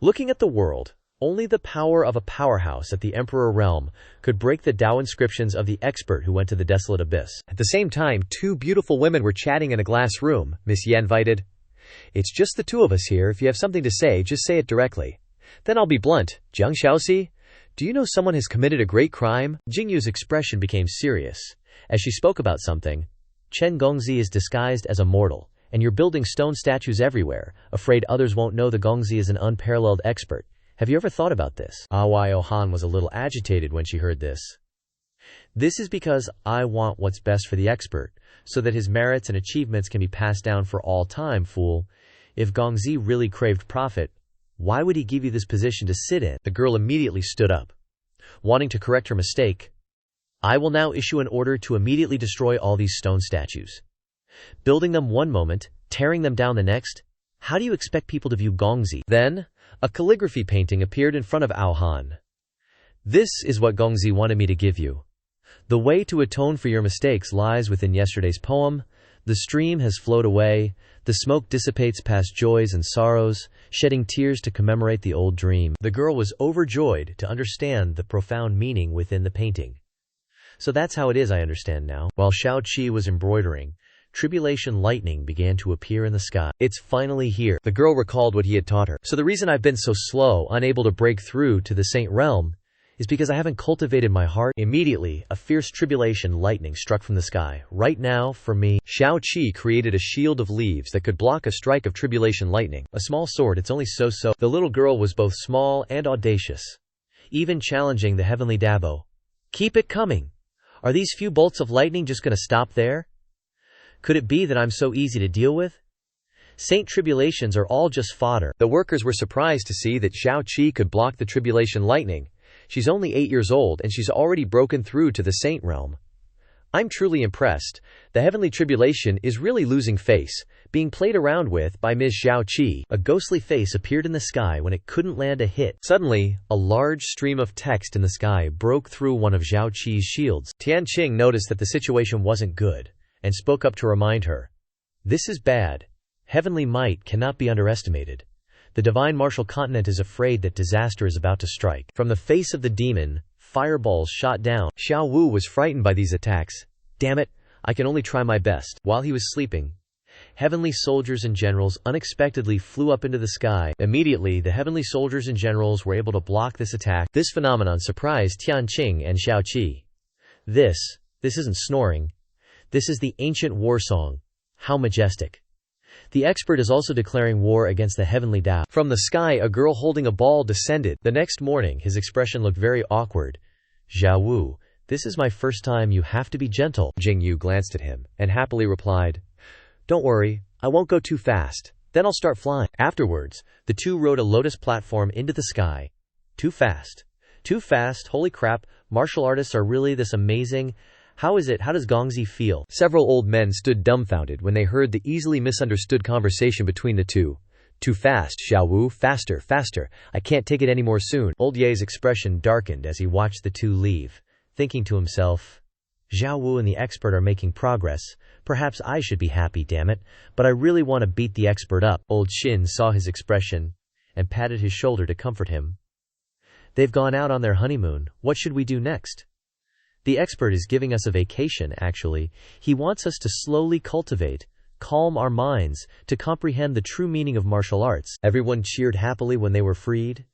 Looking at the world, only the power of a powerhouse at the Emperor realm could break the Tao inscriptions of the expert who went to the desolate abyss. At the same time, two beautiful women were chatting in a glass room. Miss Ye invited. It's just the two of us here. If you have something to say, just say it directly. Then I'll be blunt. Jiang Xiaoxi, do you know someone has committed a great crime? Jingyu's expression became serious. As she spoke about something, Chen Gongzi is disguised as a mortal, and you're building stone statues everywhere, afraid others won't know the Gongzi is an unparalleled expert. Have you ever thought about this? Aohan was a little agitated when she heard this. This is because I want what's best for the expert, so that his merits and achievements can be passed down for all time, fool. If Gongzi really craved profit, why would he give you this position to sit in? The girl immediately stood up. Wanting to correct her mistake, I will now issue an order to immediately destroy all these stone statues. Building them one moment, tearing them down the next. How do you expect people to view Gongzi? Then, a calligraphy painting appeared in front of Aohan. This is what Gongzi wanted me to give you. The way to atone for your mistakes lies within yesterday's poem. The stream has flowed away, the smoke dissipates past joys and sorrows, shedding tears to commemorate the old dream. The girl was overjoyed to understand the profound meaning within the painting. So that's how it is, I understand now. While Xiaoqi was embroidering, tribulation lightning began to appear in the sky. It's finally here. The girl recalled what he had taught her. So the reason I've been so slow, unable to break through to the saint realm, is because I haven't cultivated my heart. Immediately, a fierce tribulation lightning struck from the sky. Right now, for me, Xiaoqi created a shield of leaves that could block a strike of tribulation lightning. A small sword, it's only so-so. The little girl was both small and audacious, even challenging the heavenly Dabo. Keep it coming. Are these few bolts of lightning just going to stop there? Could it be that I'm so easy to deal with? Saint tribulations are all just fodder. The workers were surprised to see that Xiaoqi could block the tribulation lightning. She's only 8 years old and she's already broken through to the saint realm. I'm truly impressed. The heavenly tribulation is really losing face, being played around with by Ms. Xiaoqi. A ghostly face appeared in the sky when it couldn't land a hit. Suddenly, a large stream of text in the sky broke through one of Xiaoqi's shields. Tianqing noticed that the situation wasn't good, and spoke up to remind her. This is bad. Heavenly might cannot be underestimated. The divine martial continent is afraid that disaster is about to strike. From the face of the demon, fireballs shot down. Xiao Wu was frightened by these attacks. Damn it, I can only try my best. While he was sleeping, heavenly soldiers and generals unexpectedly flew up into the sky. Immediately, the heavenly soldiers and generals were able to block this attack. This phenomenon surprised Tianqing and Xiaoqi. This isn't snoring. This is the ancient war song. How majestic. The expert is also declaring war against the heavenly Tao. From the sky, a girl holding a ball descended. The next morning, his expression looked very awkward. Zhao Wu, this is my first time, you have to be gentle. Jingyu glanced at him, and happily replied, Don't worry, I won't go too fast. Then I'll start flying. Afterwards, the two rode a lotus platform into the sky. Too fast. Too fast, holy crap, martial artists are really this amazing. How is it? How does Gongzi feel? Several old men stood dumbfounded when they heard the easily misunderstood conversation between the two. Too fast, Xiao Wu, faster, faster. I can't take it anymore soon. Old Ye's expression darkened as he watched the two leave, thinking to himself, Xiao Wu and the expert are making progress. Perhaps I should be happy, damn it, but I really want to beat the expert up. Old Shin saw his expression and patted his shoulder to comfort him. They've gone out on their honeymoon. What should we do next? The expert is giving us a vacation, actually. He wants us to slowly cultivate, calm our minds, to comprehend the true meaning of martial arts. Everyone cheered happily when they were freed.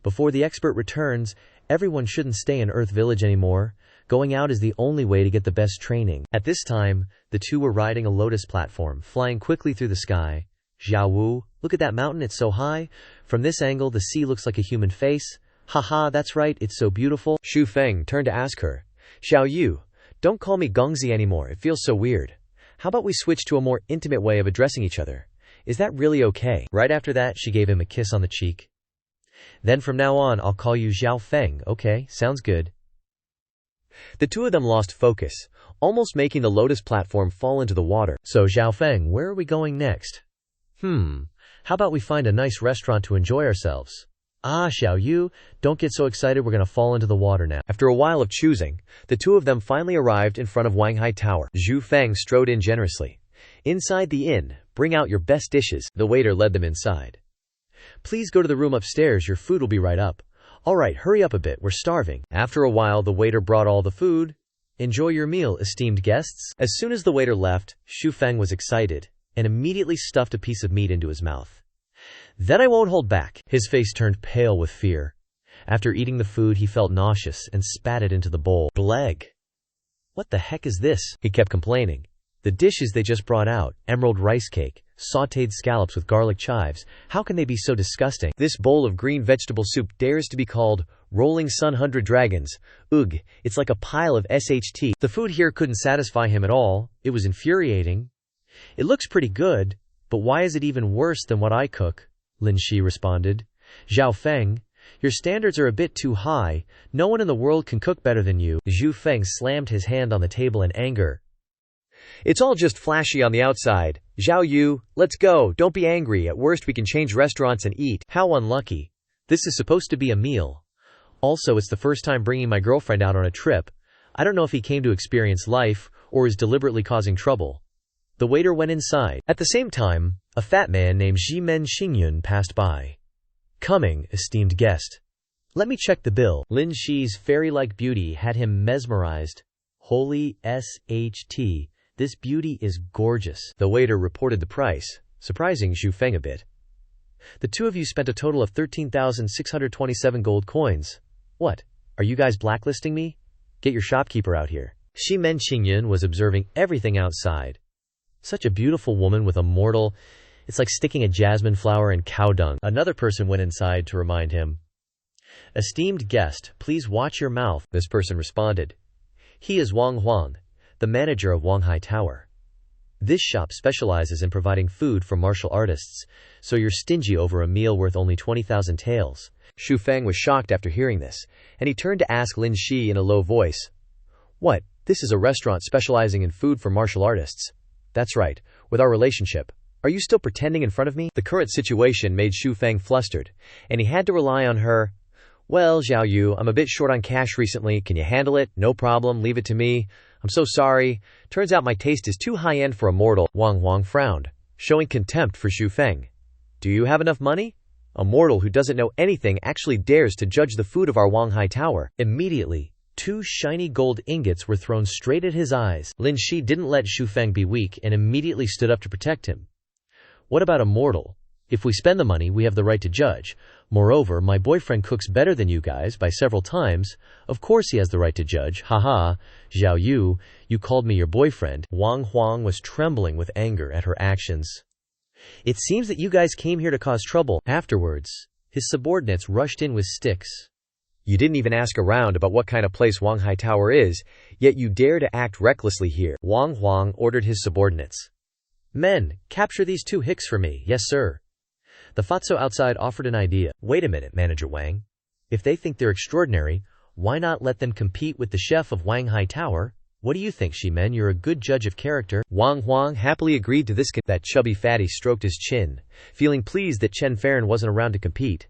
Before the expert returns, everyone shouldn't stay in Earth Village anymore. Going out is the only way to get the best training. At this time, the two were riding a lotus platform, flying quickly through the sky. Xiao Wu, look at that mountain, it's so high. From this angle, the sea looks like a human face. Haha, that's right, it's so beautiful. Xu Feng turned to ask her, Xiao Yu, don't call me Gongzi anymore, it feels so weird. How about we switch to a more intimate way of addressing each other? Is that really okay? Right after that, she gave him a kiss on the cheek. Then from now on, I'll call you Xiao Feng, okay? Sounds good. The two of them lost focus, almost making the lotus platform fall into the water. So Xiao Feng, where are we going next? How about we find a nice restaurant to enjoy ourselves? Ah, Xiao Yu, don't get so excited, we're gonna fall into the water now. After a while of choosing, the two of them finally arrived in front of Wanghai Tower. Xu Feng strode in generously. Inside the inn, bring out your best dishes. The waiter led them inside. Please go to the room upstairs, your food will be right up. Alright, hurry up a bit, we're starving. After a while, the waiter brought all the food. Enjoy your meal, esteemed guests. As soon as the waiter left, Xu Feng was excited, and immediately stuffed a piece of meat into his mouth. Then I won't hold back. His face turned pale with fear. After eating the food, he felt nauseous and spat it into the bowl. Bleg. What the heck is this? He kept complaining. The dishes they just brought out, emerald rice cake, sautéed scallops with garlic chives, how can they be so disgusting? This bowl of green vegetable soup dares to be called Rolling Sun 100 Dragons. Ugh, it's like a pile of SHT. The food here couldn't satisfy him at all. It was infuriating. It looks pretty good, but why is it even worse than what I cook? Lin Shi responded. Xiao Feng, your standards are a bit too high. No one in the world can cook better than you. Xu Feng slammed his hand on the table in anger. It's all just flashy on the outside. Xiao Yu, let's go. Don't be angry. At worst, we can change restaurants and eat. How unlucky. This is supposed to be a meal. Also, it's the first time bringing my girlfriend out on a trip. I don't know if he came to experience life or is deliberately causing trouble. The waiter went inside. At the same time, a fat man named Jimen Xingyun passed by. Coming, esteemed guest. Let me check the bill. Lin Shi's fairy-like beauty had him mesmerized. Holy SHT. This beauty is gorgeous. The waiter reported the price, surprising Xu Feng a bit. The two of you spent a total of 13,627 gold coins. What? Are you guys blacklisting me? Get your shopkeeper out here. Jimen Xingyun was observing everything outside. Such a beautiful woman with a mortal. It's like sticking a jasmine flower in cow dung. Another person went inside to remind him. Esteemed guest, please watch your mouth, this person responded. He is Wang Huang, the manager of Wanghai Tower. This shop specializes in providing food for martial artists, so you're stingy over a meal worth only 20,000 taels. Xu Feng was shocked after hearing this, and he turned to ask Lin Shi in a low voice. What? This is a restaurant specializing in food for martial artists. That's right, with our relationship. Are you still pretending in front of me? The current situation made Xu Feng flustered, and he had to rely on her. Well, Xiao Yu, I'm a bit short on cash recently. Can you handle it? No problem, leave it to me. I'm so sorry. Turns out my taste is too high-end for a mortal. Wang Huang frowned, showing contempt for Xu Feng. Do you have enough money? A mortal who doesn't know anything actually dares to judge the food of our Wanghai Tower. Immediately, 2 shiny gold ingots were thrown straight at his eyes. Lin Shi didn't let Xu Feng be weak and immediately stood up to protect him. What about a mortal? If we spend the money, we have the right to judge. Moreover, my boyfriend cooks better than you guys by several times. Of course he has the right to judge. Haha, Xiao Yu, you called me your boyfriend. Wang Huang was trembling with anger at her actions. It seems that you guys came here to cause trouble. Afterwards, his subordinates rushed in with sticks. You didn't even ask around about what kind of place Wanghai Tower is, yet you dare to act recklessly here. Wang Huang ordered his subordinates. Men, capture these 2 hicks for me. Yes, sir. The Fatso outside offered an idea. Wait a minute, Manager Wang. If they think they're extraordinary, why not let them compete with the chef of Wanghai Tower? What do you think, Shimen? You're a good judge of character. Wang Huang happily agreed to this. That chubby fatty stroked his chin, feeling pleased that Chen Fan wasn't around to compete.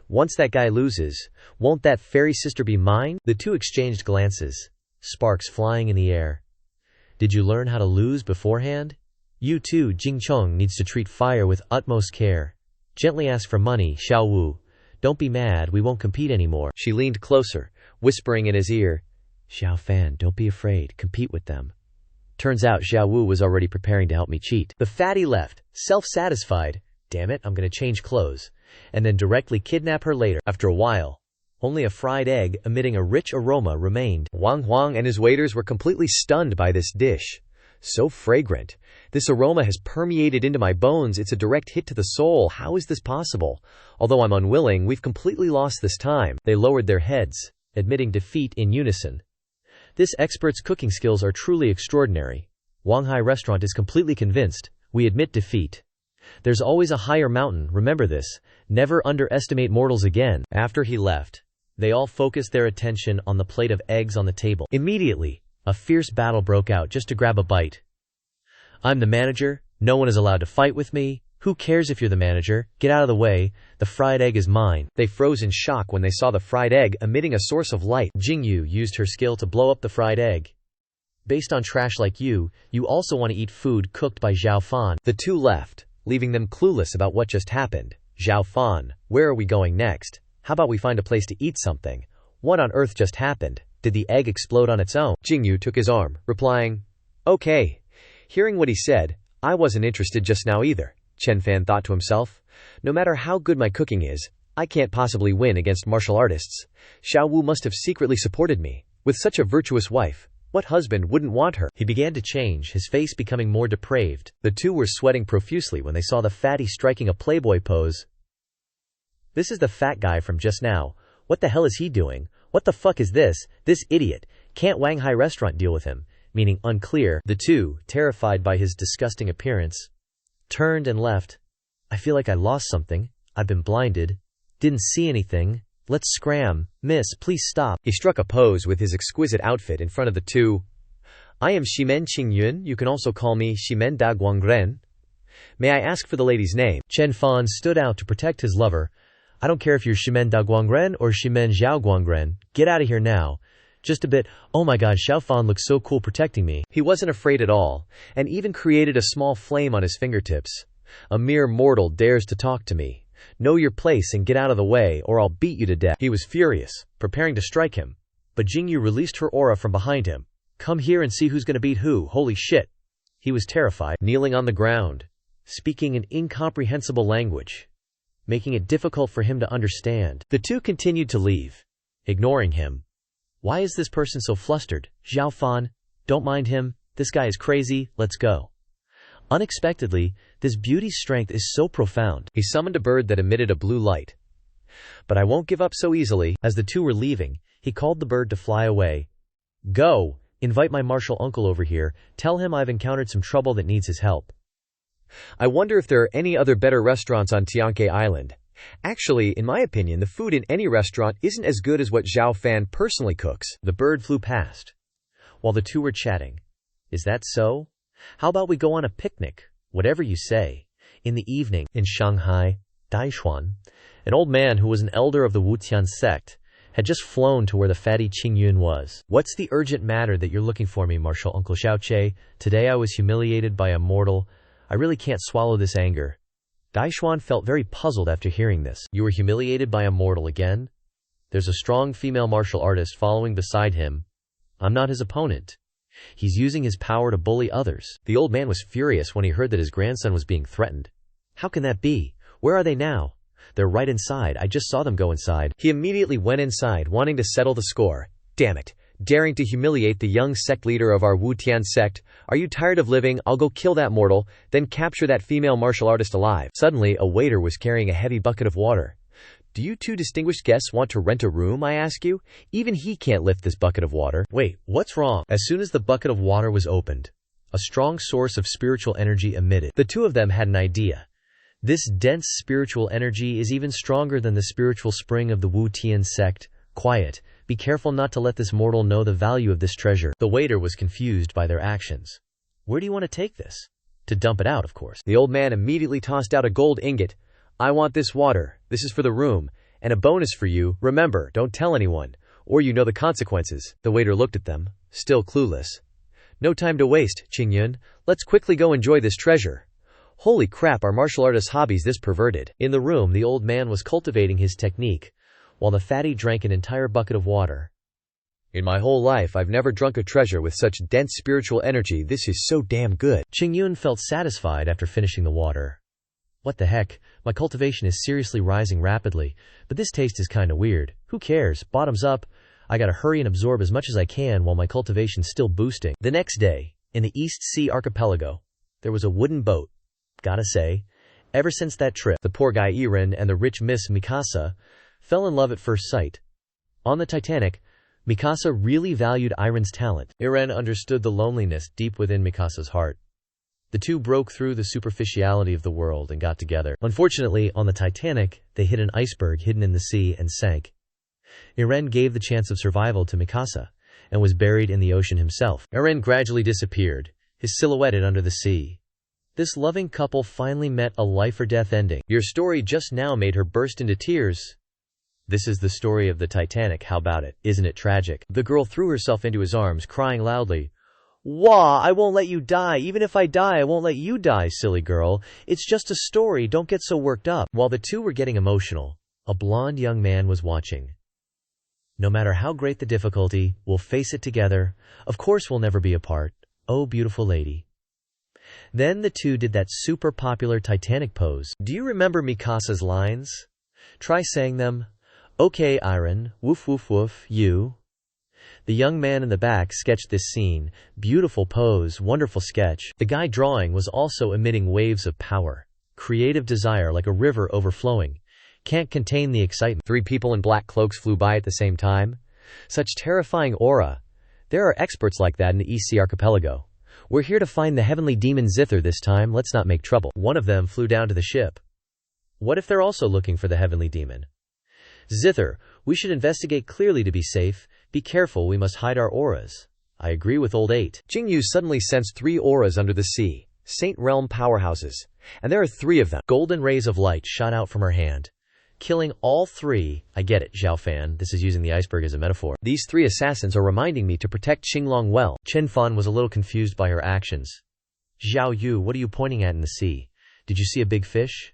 Once that guy loses, won't that fairy sister be mine? The two exchanged glances, sparks flying in the air. Did you learn how to lose beforehand? You too, Jingcheng needs to treat fire with utmost care. Gently ask for money, Xiao Wu. Don't be mad, we won't compete anymore. She leaned closer, whispering in his ear, Xiao Fan, don't be afraid, compete with them. Turns out Xiao Wu was already preparing to help me cheat. The fatty left, self-satisfied. Damn it, I'm gonna change clothes. And then directly kidnap her later. After a while, only a fried egg emitting a rich aroma remained. Wang Huang and his waiters were completely stunned by this dish. So fragrant. This aroma has permeated into my bones. It's a direct hit to the soul. How is this possible? Although I'm unwilling, we've completely lost this time. They lowered their heads, admitting defeat in unison. This expert's cooking skills are truly extraordinary. Wanghai Restaurant is completely convinced. We admit defeat. There's always a higher mountain, remember this. Never underestimate mortals again. After he left, they all focused their attention on the plate of eggs on the table. Immediately, a fierce battle broke out just to grab a bite. I'm the manager. No one is allowed to fight with me. Who cares if you're the manager? Get out of the way. The fried egg is mine. They froze in shock when they saw the fried egg emitting a source of light. Jingyu used her skill to blow up the fried egg. Based on trash like you also want to eat food cooked by Xiao Fan. The two left, leaving them clueless about what just happened. Xiao Fan, where are we going next? How about we find a place to eat something? What on earth just happened? Did the egg explode on its own? Jingyu took his arm, replying, Okay. Hearing what he said, I wasn't interested just now either. Chen Fan thought to himself. No matter how good my cooking is, I can't possibly win against martial artists. Xiao Wu must have secretly supported me. With such a virtuous wife, what husband wouldn't want her? He began to change, his face becoming more depraved. The two were sweating profusely when they saw the fatty striking a playboy pose. This is the fat guy from just now. What the hell is he doing? What the fuck is this? This idiot. Can't Wanghai Restaurant deal with him? Meaning unclear. The two, terrified by his disgusting appearance, turned and left. I feel like I lost something. I've been blinded. Didn't see anything. Let's scram. Miss, please stop. He struck a pose with his exquisite outfit in front of the two. I am Shimen Qingyun. You can also call me Shimen Da Guangren. May I ask for the lady's name? Chen Fan stood out to protect his lover. I don't care if you're Shimen Da Guangren or Shimen Zhao Guangren. Get out of here now. Just a bit. Oh my god, Xiao Fan looks so cool protecting me. He wasn't afraid at all, and even created a small flame on his fingertips. A mere mortal dares to talk to me. Know your place and get out of the way, or I'll beat you to death. He was furious, preparing to strike him. But Jingyu released her aura from behind him. Come here and see who's gonna beat who. Holy shit. He was terrified, kneeling on the ground, speaking an incomprehensible language, making it difficult for him to understand. The two continued to leave, ignoring him. Why is this person so flustered? Xiao Fan, don't mind him. This guy is crazy. Let's go. Unexpectedly, this beauty's strength is so profound. He summoned a bird that emitted a blue light. But I won't give up so easily. As the two were leaving, he called the bird to fly away. Go, invite my martial uncle over here. Tell him I've encountered some trouble that needs his help. I wonder if there are any other better restaurants on Xianxia Island. Actually, in my opinion, the food in any restaurant isn't as good as what Xiao Fan personally cooks. The bird flew past, while the two were chatting. Is that so? How about we go on a picnic? Whatever you say. In the evening, in Shanghai, Daishuan, an old man who was an elder of the Wutian sect, had just flown to where the fatty Qingyun was. What's the urgent matter that you're looking for me, Martial Uncle Xiaoche? Today I was humiliated by a mortal. I really can't swallow this anger. Daishuan felt very puzzled after hearing this. You were humiliated by a mortal again? There's a strong female martial artist following beside him. I'm not his opponent. He's using his power to bully others. The old man was furious when he heard that his grandson was being threatened. How can that be? Where are they now? They're right inside. I just saw them go inside. He immediately went inside, wanting to settle the score. Damn it. Daring to humiliate the young sect leader of our Wutian sect. Are you tired of living? I'll go kill that mortal, then capture that female martial artist alive. Suddenly, a waiter was carrying a heavy bucket of water. Do you two distinguished guests want to rent a room, I ask you? Even he can't lift this bucket of water. Wait, what's wrong? As soon as the bucket of water was opened, a strong source of spiritual energy emitted. The two of them had an idea. This dense spiritual energy is even stronger than the spiritual spring of the Wutian sect. Quiet. Be careful not to let this mortal know the value of this treasure. The waiter was confused by their actions. Where do you want to take this? To dump it out, of course. The old man immediately tossed out a gold ingot. I want this water. This is for the room. And a bonus for you. Remember, don't tell anyone, or you know the consequences. The waiter looked at them, still clueless. No time to waste, Qingyun. Let's quickly go enjoy this treasure. Holy crap, are martial artist hobbies this perverted? In the room, the old man was cultivating his technique, while the fatty drank an entire bucket of water. In my whole life, I've never drunk a treasure with such dense spiritual energy. This is so damn good. Qingyun felt satisfied after finishing the water. What the heck, my cultivation is seriously rising rapidly, but this taste is kinda weird. Who cares? Bottoms up. I gotta hurry and absorb as much as I can while my cultivation's still boosting. The next day, in the East Sea Archipelago, there was a wooden boat. Gotta say, ever since that trip, the poor guy Iren and the rich Miss Mikasa fell in love at first sight. On the Titanic, Mikasa really valued Iren's talent. Iren understood the loneliness deep within Mikasa's heart. The two broke through the superficiality of the world and got together. Unfortunately, on the Titanic, they hit an iceberg hidden in the sea and sank. Iren gave the chance of survival to Mikasa, and was buried in the ocean himself. Iren gradually disappeared, his silhouetted under the sea. This loving couple finally met a life-or-death ending. Your story just now made her burst into tears. This is the story of the Titanic, how about it? Isn't it tragic? The girl threw herself into his arms, crying loudly. Wah, I won't let you die. Even if I die, I won't let you die, silly girl. It's just a story, don't get so worked up. While the two were getting emotional, a blonde young man was watching. No matter how great the difficulty, we'll face it together. Of course we'll never be apart. Oh, beautiful lady. Then the two did that super popular Titanic pose. Do you remember Mikasa's lines? Try saying them. Okay, Iren, woof woof woof, you. The young man in the back sketched this scene. Beautiful pose, wonderful sketch. The guy drawing was also emitting waves of power. Creative desire like a river overflowing. Can't contain the excitement. 3 people in black cloaks flew by at the same time. Such terrifying aura. There are experts like that in the East Sea Archipelago. We're here to find the heavenly demon Zither this time, let's not make trouble. One of them flew down to the ship. What if they're also looking for the heavenly demon? Zither, we should investigate clearly to be safe. Be careful, we must hide our auras. I agree with old 8. Jingyu suddenly sensed 3 auras under the sea. Saint Realm powerhouses. And there are 3 of them. Golden rays of light shot out from her hand, killing all 3. I get it, Xiao Fan. This is using the iceberg as a metaphor. These 3 assassins are reminding me to protect Xinglong well. Chen Fan was a little confused by her actions. Xiao Yu, what are you pointing at in the sea? Did you see a big fish?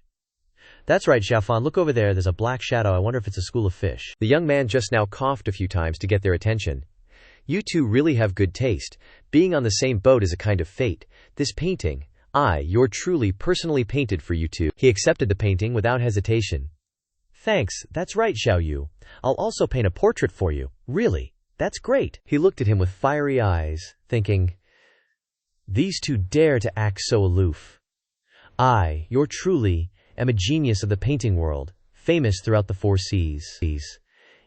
That's right, Xiao Fan. Look over there. There's a black shadow. I wonder if it's a school of fish. The young man just now coughed a few times to get their attention. You two really have good taste. Being on the same boat is a kind of fate. This painting, you're truly personally painted for you two. He accepted the painting without hesitation. Thanks. That's right, Xiao Yu. I'll also paint a portrait for you. Really? That's great. He looked at him with fiery eyes, thinking, these two dare to act so aloof. You're truly am a genius of the painting world, famous throughout the 4 seas.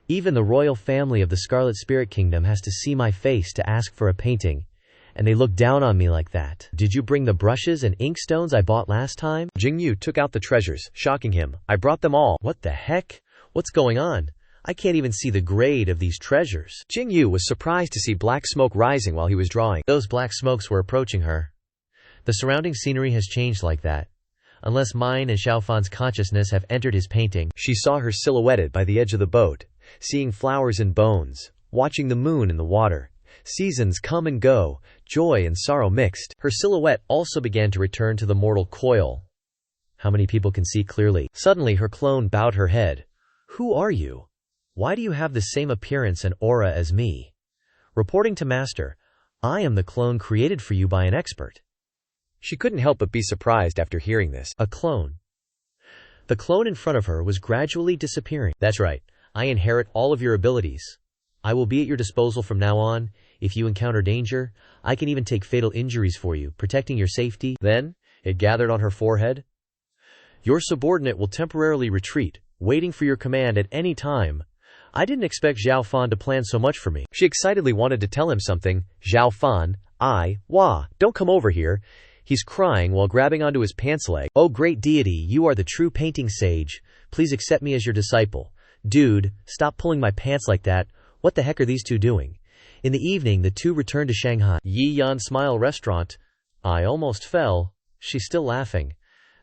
Even the royal family of the Scarlet Spirit Kingdom has to see my face to ask for a painting, and they look down on me like that. Did you bring the brushes and inkstones I bought last time? Jingyu took out the treasures, shocking him. I brought them all. What the heck? What's going on? I can't even see the grade of these treasures. Jingyu was surprised to see black smoke rising while he was drawing. Those black smokes were approaching her. The surrounding scenery has changed like that. Unless mine and Xiao Fan's consciousness have entered his painting. She saw her silhouetted by the edge of the boat, seeing flowers and bones, watching the moon in the water. Seasons come and go, joy and sorrow mixed. Her silhouette also began to return to the mortal coil. How many people can see clearly? Suddenly her clone bowed her head. Who are you? Why do you have the same appearance and aura as me? Reporting to Master, I am the clone created for you by an expert. She couldn't help but be surprised after hearing this. A clone. The clone in front of her was gradually disappearing. That's right. I inherit all of your abilities. I will be at your disposal from now on. If you encounter danger, I can even take fatal injuries for you, protecting your safety. Then, it gathered on her forehead. Your subordinate will temporarily retreat, waiting for your command at any time. I didn't expect Xiao Fan to plan so much for me. She excitedly wanted to tell him something. Xiao Fan, don't come over here. He's crying while grabbing onto his pants leg. Oh great deity, you are the true painting sage. Please accept me as your disciple. Dude, stop pulling my pants like that. What the heck are these two doing? In the evening, the two returned to Shanghai Yi Yan Smile Restaurant. I almost fell. She's still laughing.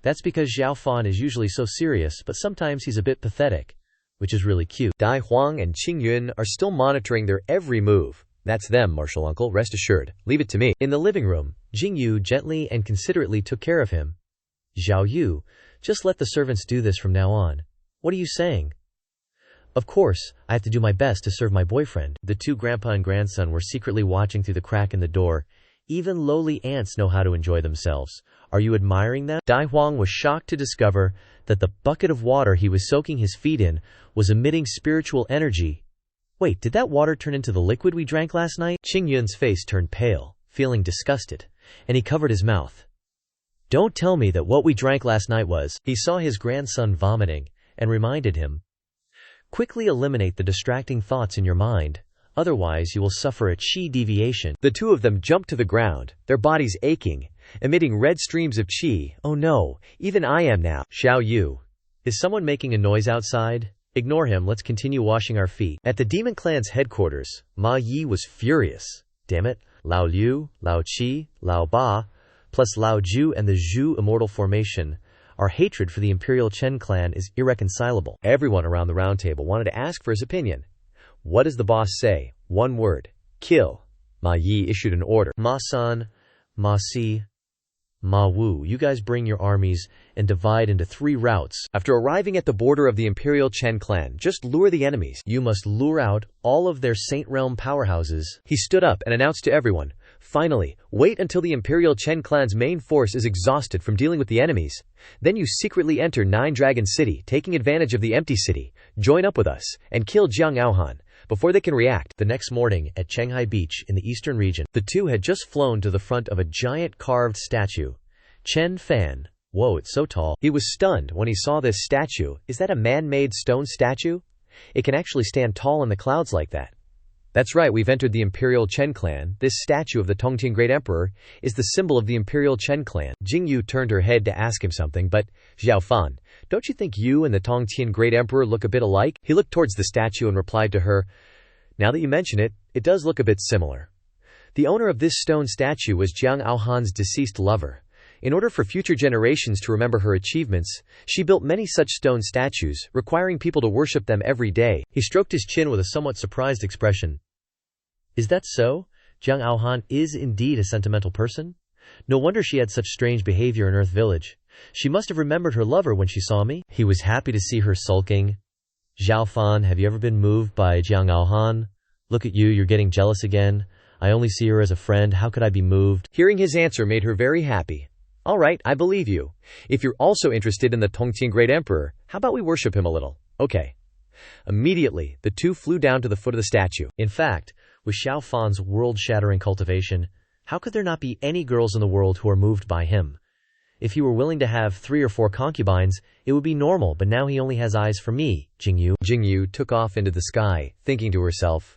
That's because Xiao Fan is usually so serious, but sometimes he's a bit pathetic, which is really cute. Dai Huang and Qing Yun are still monitoring their every move. That's them, Martial Uncle, rest assured. Leave it to me. In the living room, Jing Yu gently and considerately took care of him. Zhao Yu, just let the servants do this from now on. What are you saying? Of course, I have to do my best to serve my boyfriend. The two grandpa and grandson were secretly watching through the crack in the door. Even lowly ants know how to enjoy themselves. Are you admiring them? Dai Huang was shocked to discover that the bucket of water he was soaking his feet in was emitting spiritual energy. Wait, did that water turn into the liquid we drank last night? Qing Yun's face turned pale, feeling disgusted, and he covered his mouth. Don't tell me that what we drank last night was. He saw his grandson vomiting, and reminded him. Quickly eliminate the distracting thoughts in your mind, otherwise you will suffer a qi deviation. The two of them jumped to the ground, their bodies aching, emitting red streams of qi. Oh no, even I am now. Xiao Yu, is someone making a noise outside? Ignore him, let's continue washing our feet. At the Demon Clan's headquarters, Ma Yi was furious. Damn it, Lao Liu, Lao Qi, Lao Ba, plus Lao Ju and the Zhu immortal formation. Our hatred for the Imperial Chen clan is irreconcilable. Everyone around the round table wanted to ask for his opinion. What does the boss say? One word. Kill. Ma Yi issued an order. Ma San, Ma Si, Ma Wu, you guys bring your armies and divide into 3 routes. After arriving at the border of the Imperial Chen clan, just lure the enemies. You must lure out all of their Saint Realm powerhouses. He stood up and announced to everyone, finally, wait until the Imperial Chen clan's main force is exhausted from dealing with the enemies. Then you secretly enter Nine Dragon City, taking advantage of the empty city. Join up with us, and kill Jiang Aohan before they can react. The next morning, at Shanghai Beach in the eastern region, the two had just flown to the front of a giant carved statue. Chen Fan. Whoa, it's so tall. He was stunned when he saw this statue. Is that a man-made stone statue? It can actually stand tall in the clouds like that. That's right, we've entered the Imperial Chen clan. This statue of the Tongtian Great Emperor is the symbol of the Imperial Chen clan. Jing Yu turned her head to ask him something, but, Xiao Fan, don't you think you and the Tongtian Great Emperor look a bit alike? He looked towards the statue and replied to her, now that you mention it, it does look a bit similar. The owner of this stone statue was Jiang Aohan's deceased lover. In order for future generations to remember her achievements, she built many such stone statues, requiring people to worship them every day. He stroked his chin with a somewhat surprised expression. Is that so? Jiang Aohan is indeed a sentimental person? No wonder she had such strange behavior in Earth Village. She must have remembered her lover when she saw me. He was happy to see her sulking. Xiao Fan, have you ever been moved by Jiang Aohan? Look at you, you're getting jealous again. I only see her as a friend, how could I be moved? Hearing his answer made her very happy. All right, I believe you. If you're also interested in the Tongtian Great Emperor, how about we worship him a little? Okay. Immediately, the two flew down to the foot of the statue. In fact, with Xiao Fan's world-shattering cultivation, how could there not be any girls in the world who are moved by him? If he were willing to have 3 or 4 concubines, it would be normal, but now he only has eyes for me, Jing Yu. Jing Yu took off into the sky, thinking to herself,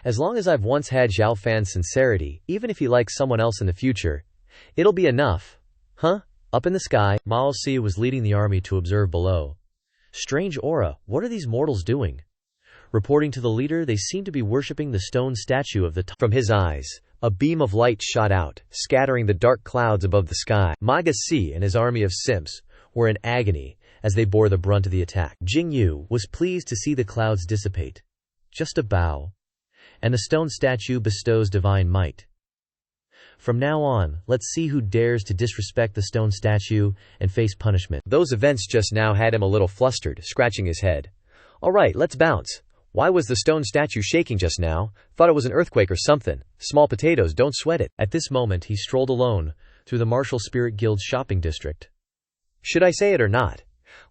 as long as I've once had Xiao Fan's sincerity, even if he likes someone else in the future, it'll be enough. Huh? Up in the sky, Mao Si was leading the army to observe below. Strange aura, what are these mortals doing? Reporting to the leader, they seem to be worshipping the stone statue of the From his eyes, a beam of light shot out, scattering the dark clouds above the sky. Maga Si and his army of simps were in agony as they bore the brunt of the attack. Jing Yu was pleased to see the clouds dissipate. Just a bow. And the stone statue bestows divine might. From now on, let's see who dares to disrespect the stone statue and face punishment. Those events just now had him a little flustered, scratching his head. All right, let's bounce. Why was the stone statue shaking just now? Thought it was an earthquake or something. Small potatoes, don't sweat it. At this moment, he strolled alone through the Martial Spirit Guild's shopping district. Should I say it or not?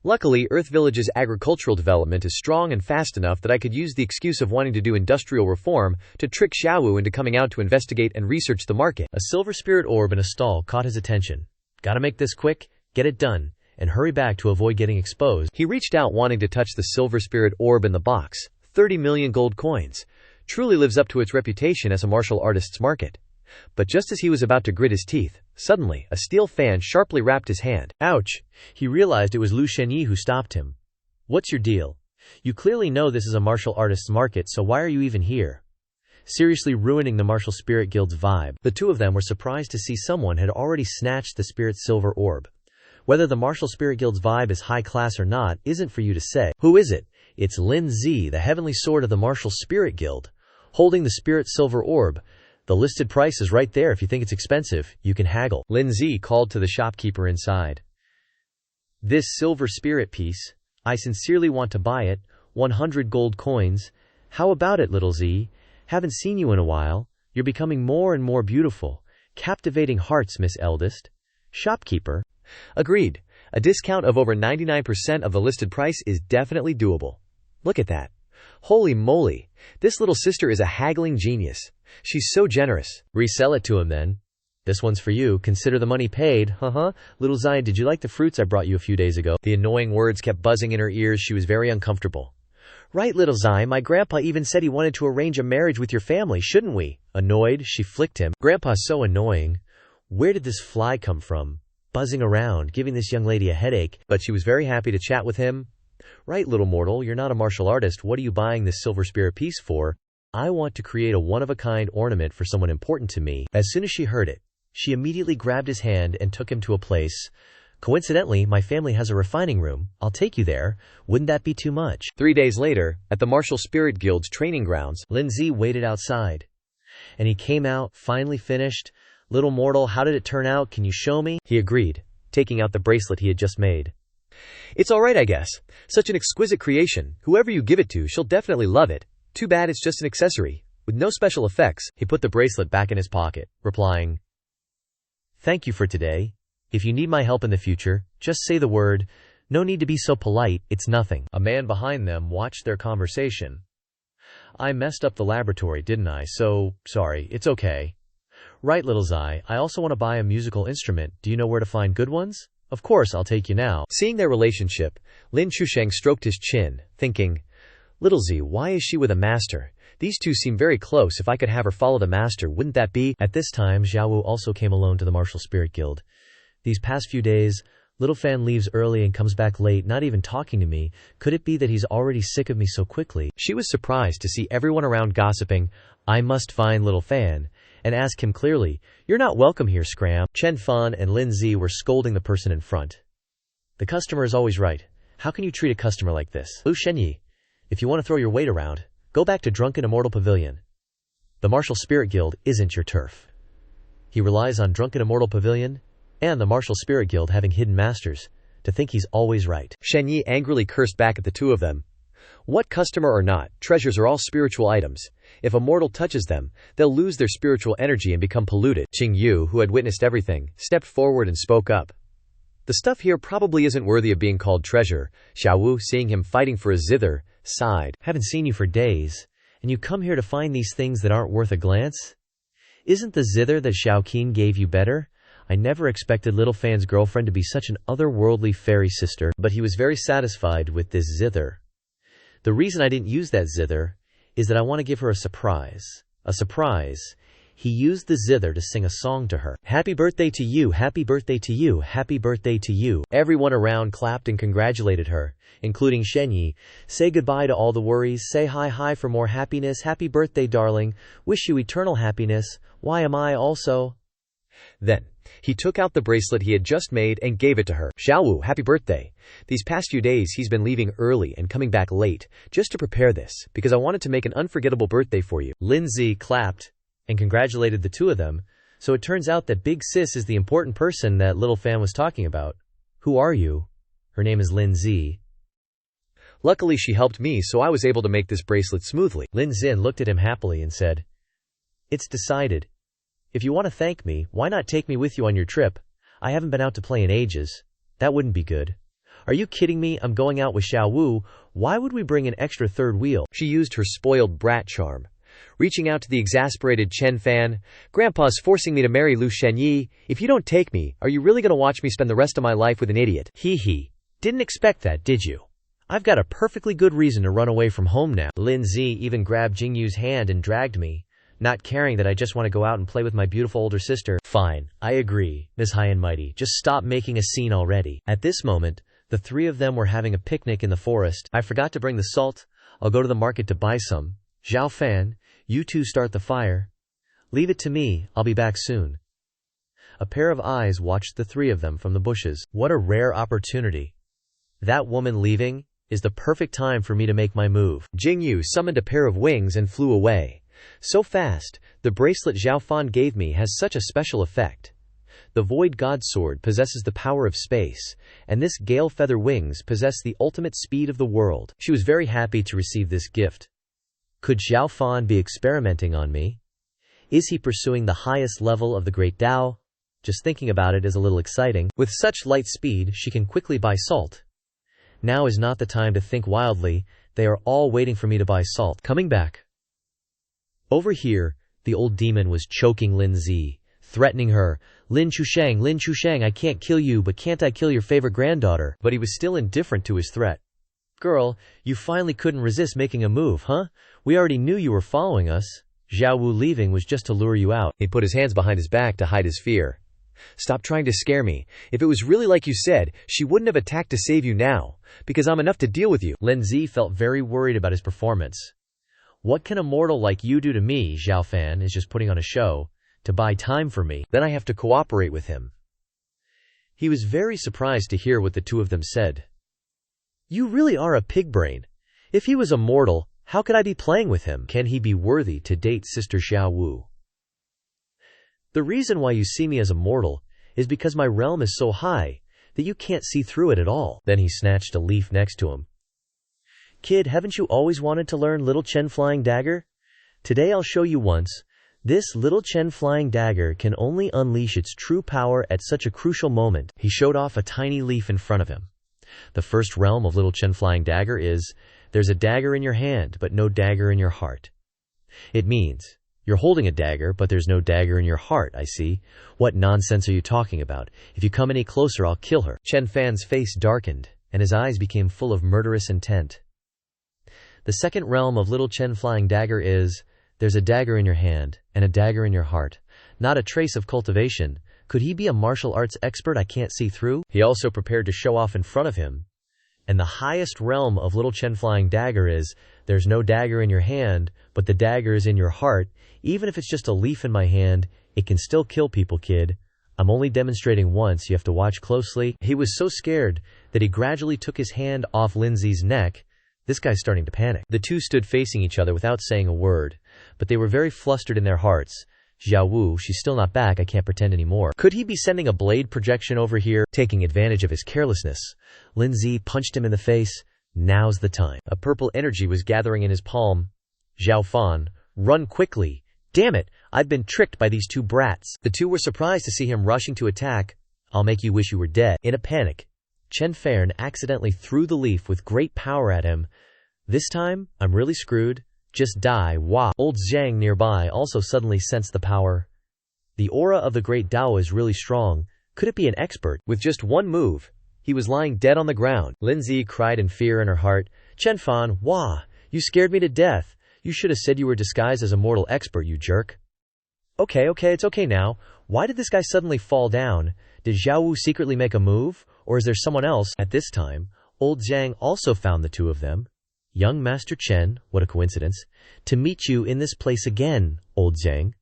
Luckily, Earth Village's agricultural development is strong and fast enough that I could use the excuse of wanting to do industrial reform to trick Xiaowu into coming out to investigate and research the market. A silver spirit orb in a stall caught his attention. Gotta make this quick, get it done, and hurry back to avoid getting exposed. He reached out wanting to touch the silver spirit orb in the box. 30 million gold coins. Truly lives up to its reputation as a martial artist's market. But just as he was about to grit his teeth, suddenly, a steel fan sharply rapped his hand. Ouch! He realized it was Lu Shenyi who stopped him. What's your deal? You clearly know this is a martial artist's market, so why are you even here? Seriously ruining the martial spirit guild's vibe. The two of them were surprised to see someone had already snatched the spirit's silver orb. Whether the martial spirit guild's vibe is high class or not isn't for you to say. Who is it? It's Lin Zi, the heavenly sword of the martial spirit guild, holding the spirit's silver orb. The listed price is right there. If you think it's expensive, you can haggle. Lin Zi called to the shopkeeper inside. This silver spirit piece, I sincerely want to buy it, 100 gold coins. How about it, little Z? Haven't seen you in a while. You're becoming more and more beautiful. Captivating hearts, Miss Eldest. Shopkeeper. Agreed. A discount of over 99% of the listed price is definitely doable. Look at that. Holy moly. This little sister is a haggling genius. She's so generous. Resell it to him then. This one's for you. Consider the money paid. Little Zion, did you like the fruits I brought you a few days ago? The annoying words kept buzzing in her ears. She was very uncomfortable. Right, little Zion, my grandpa even said he wanted to arrange a marriage with your family, shouldn't we? Annoyed, she flicked him. Grandpa's so annoying. Where did this fly come from? Buzzing around, giving this young lady a headache, but she was very happy to chat with him. Right, little mortal, you're not a martial artist. What are you buying this silver spirit piece for? I want to create a one-of-a-kind ornament for someone important to me. As soon as she heard it, she immediately grabbed his hand and took him to a place. Coincidentally, my family has a refining room. I'll take you there. Wouldn't that be too much? 3 days later, at the Martial Spirit Guild's training grounds, Lin Zi waited outside. And he came out, finally finished. Little mortal, how did it turn out? Can you show me? He agreed, taking out the bracelet he had just made. It's alright, I guess. Such an exquisite creation. Whoever you give it to, she'll definitely love it. Too bad it's just an accessory. With no special effects, he put the bracelet back in his pocket, replying, Thank you for today. If you need my help in the future, just say the word. No need to be so polite, it's nothing. A man behind them watched their conversation. I messed up the laboratory, didn't I? So, sorry, it's okay. Right, little Zai, I also want to buy a musical instrument. Do you know where to find good ones? Of course, I'll take you now. Seeing their relationship, Lin Chusheng stroked his chin, thinking, Little Z, why is she with a master? These two seem very close. If I could have her follow the master, wouldn't that be? At this time, Xiaowu also came alone to the Martial Spirit Guild. These past few days, Little Fan leaves early and comes back late, not even talking to me. Could it be that he's already sick of me so quickly? She was surprised to see everyone around gossiping. I must find Little Fan and ask him clearly, You're not welcome here, Scram. Chen Fan and Lin Zi were scolding the person in front. The customer is always right. How can you treat a customer like this? Lu Shenyi, if you want to throw your weight around, go back to Drunken Immortal Pavilion. The Martial Spirit Guild isn't your turf. He relies on Drunken Immortal Pavilion and the Martial Spirit Guild having hidden masters to think he's always right. Shen Yi angrily cursed back at the two of them. What customer or not, treasures are all spiritual items. If a mortal touches them, they'll lose their spiritual energy and become polluted. Qing Yu, who had witnessed everything, stepped forward and spoke up. The stuff here probably isn't worthy of being called treasure. Xiaowu, seeing him fighting for a zither, sighed. Haven't seen you for days, and you come here to find these things that aren't worth a glance? Isn't the zither that Xiao Qin gave you better? I never expected Little Fan's girlfriend to be such an otherworldly fairy sister, but he was very satisfied with this zither. The reason I didn't use that zither is that I want to give her a surprise. A surprise. He used the zither to sing a song to her. Happy birthday to you, happy birthday to you, happy birthday to you. Everyone around clapped and congratulated her, including Shenyi. Say goodbye to all the worries, say hi for more happiness, happy birthday darling, wish you eternal happiness, why am I also? Then, he took out the bracelet he had just made and gave it to her. Xiaowu, happy birthday. These past few days he's been leaving early and coming back late, just to prepare this, because I wanted to make an unforgettable birthday for you. Lin Zi clapped and congratulated the two of them, so it turns out that Big Sis is the important person that Little Fan was talking about. Who are you? Her name is Lin Zi. Luckily she helped me, so I was able to make this bracelet smoothly. Lin Xin looked at him happily and said, It's decided. If you want to thank me, why not take me with you on your trip? I haven't been out to play in ages. That wouldn't be good. Are you kidding me? I'm going out with Xiao Wu. Why would we bring an extra third wheel? She used her spoiled brat charm. Reaching out to the exasperated Chen Fan, Grandpa's forcing me to marry Lu Shenyi. If you don't take me, are you really going to watch me spend the rest of my life with an idiot? Hee. Didn't expect that, did you? I've got a perfectly good reason to run away from home now. Lin Zi even grabbed Jingyu's hand and dragged me, not caring that I just want to go out and play with my beautiful older sister. Fine, I agree, Miss High and Mighty. Just stop making a scene already. At this moment, The three of them were having a picnic in the forest. I forgot to bring the salt. I'll go to the market to buy some. Xiao Fan, you two start the fire. Leave it to me, I'll be back soon. A pair of eyes watched the three of them from the bushes. What a rare opportunity. That woman leaving is the perfect time for me to make my move. Jingyu summoned a pair of wings and flew away. So fast, the bracelet Xiao Fan gave me has such a special effect. The Void God Sword possesses the power of space, and this Gale Feather Wings possess the ultimate speed of the world. She was very happy to receive this gift. Could Xiao Fan be experimenting on me? Is he pursuing the highest level of the Great Tao? Just thinking about it is a little exciting. With such light speed, she can quickly buy salt. Now is not the time to think wildly. They are all waiting for me to buy salt. Coming back. Over here, the old demon was choking Lin Zi, threatening her. Lin Chushang, I can't kill you, but can't I kill your favorite granddaughter? But he was still indifferent to his threat. Girl, you finally couldn't resist making a move, huh? We already knew you were following us. Xiao Wu leaving was just to lure you out. He put his hands behind his back to hide his fear. Stop trying to scare me. If it was really like you said, she wouldn't have attacked to save you now, because I'm enough to deal with you. Lin Zi felt very worried about his performance. What can a mortal like you do to me? Xiao Fan is just putting on a show to buy time for me. Then I have to cooperate with him. He was very surprised to hear what the two of them said. You really are a pig brain. If he was a mortal, how could I be playing with him? Can he be worthy to date Sister Xiao Wu? The reason why you see me as a mortal is because my realm is so high that you can't see through it at all. Then he snatched a leaf next to him. Kid, haven't you always wanted to learn Little Chen Flying Dagger? Today I'll show you once. This Little Chen Flying Dagger can only unleash its true power at such a crucial moment. He showed off a tiny leaf in front of him. The first realm of Little Chen Flying Dagger is, there's a dagger in your hand, but no dagger in your heart. It means, you're holding a dagger, but there's no dagger in your heart, I see. What nonsense are you talking about? If you come any closer, I'll kill her. Chen Fan's face darkened, and his eyes became full of murderous intent. The second realm of Little Chen Flying Dagger is, there's a dagger in your hand, and a dagger in your heart. Not a trace of cultivation. Could he be a martial arts expert I can't see through? He also prepared to show off in front of him. And the highest realm of Little Chen Flying Dagger is, there's no dagger in your hand, but the dagger is in your heart. Even if it's just a leaf in my hand, it can still kill people, kid. I'm only demonstrating once, you have to watch closely. He was so scared that he gradually took his hand off Lin Zi's neck. This guy's starting to panic. The two stood facing each other without saying a word, but they were very flustered in their hearts. Xiao Wu, she's still not back, I can't pretend anymore. Could he be sending a blade projection over here, taking advantage of his carelessness? Lin Zi punched him in the face. Now's the time. A purple energy was gathering in his palm. Xiao Fan, run quickly. Damn it, I've been tricked by these two brats. The two were surprised to see him rushing to attack. I'll make you wish you were dead. In a panic, Chen Fan accidentally threw the leaf with great power at him. This time, I'm really screwed. Just die, wah. Old Zhang nearby also suddenly sensed the power. The aura of the Great Tao is really strong. Could it be an expert? With just one move, he was lying dead on the ground. Lin Zi cried in fear in her heart. Chen Fan, wah, you scared me to death. You should have said you were disguised as a mortal expert, you jerk. Okay, it's okay now. Why did this guy suddenly fall down? Did Xiao Wu secretly make a move? Or is there someone else? At this time, old Zhang also found the two of them. Young Master Chen, what a coincidence. To meet you in this place again, old Zhang.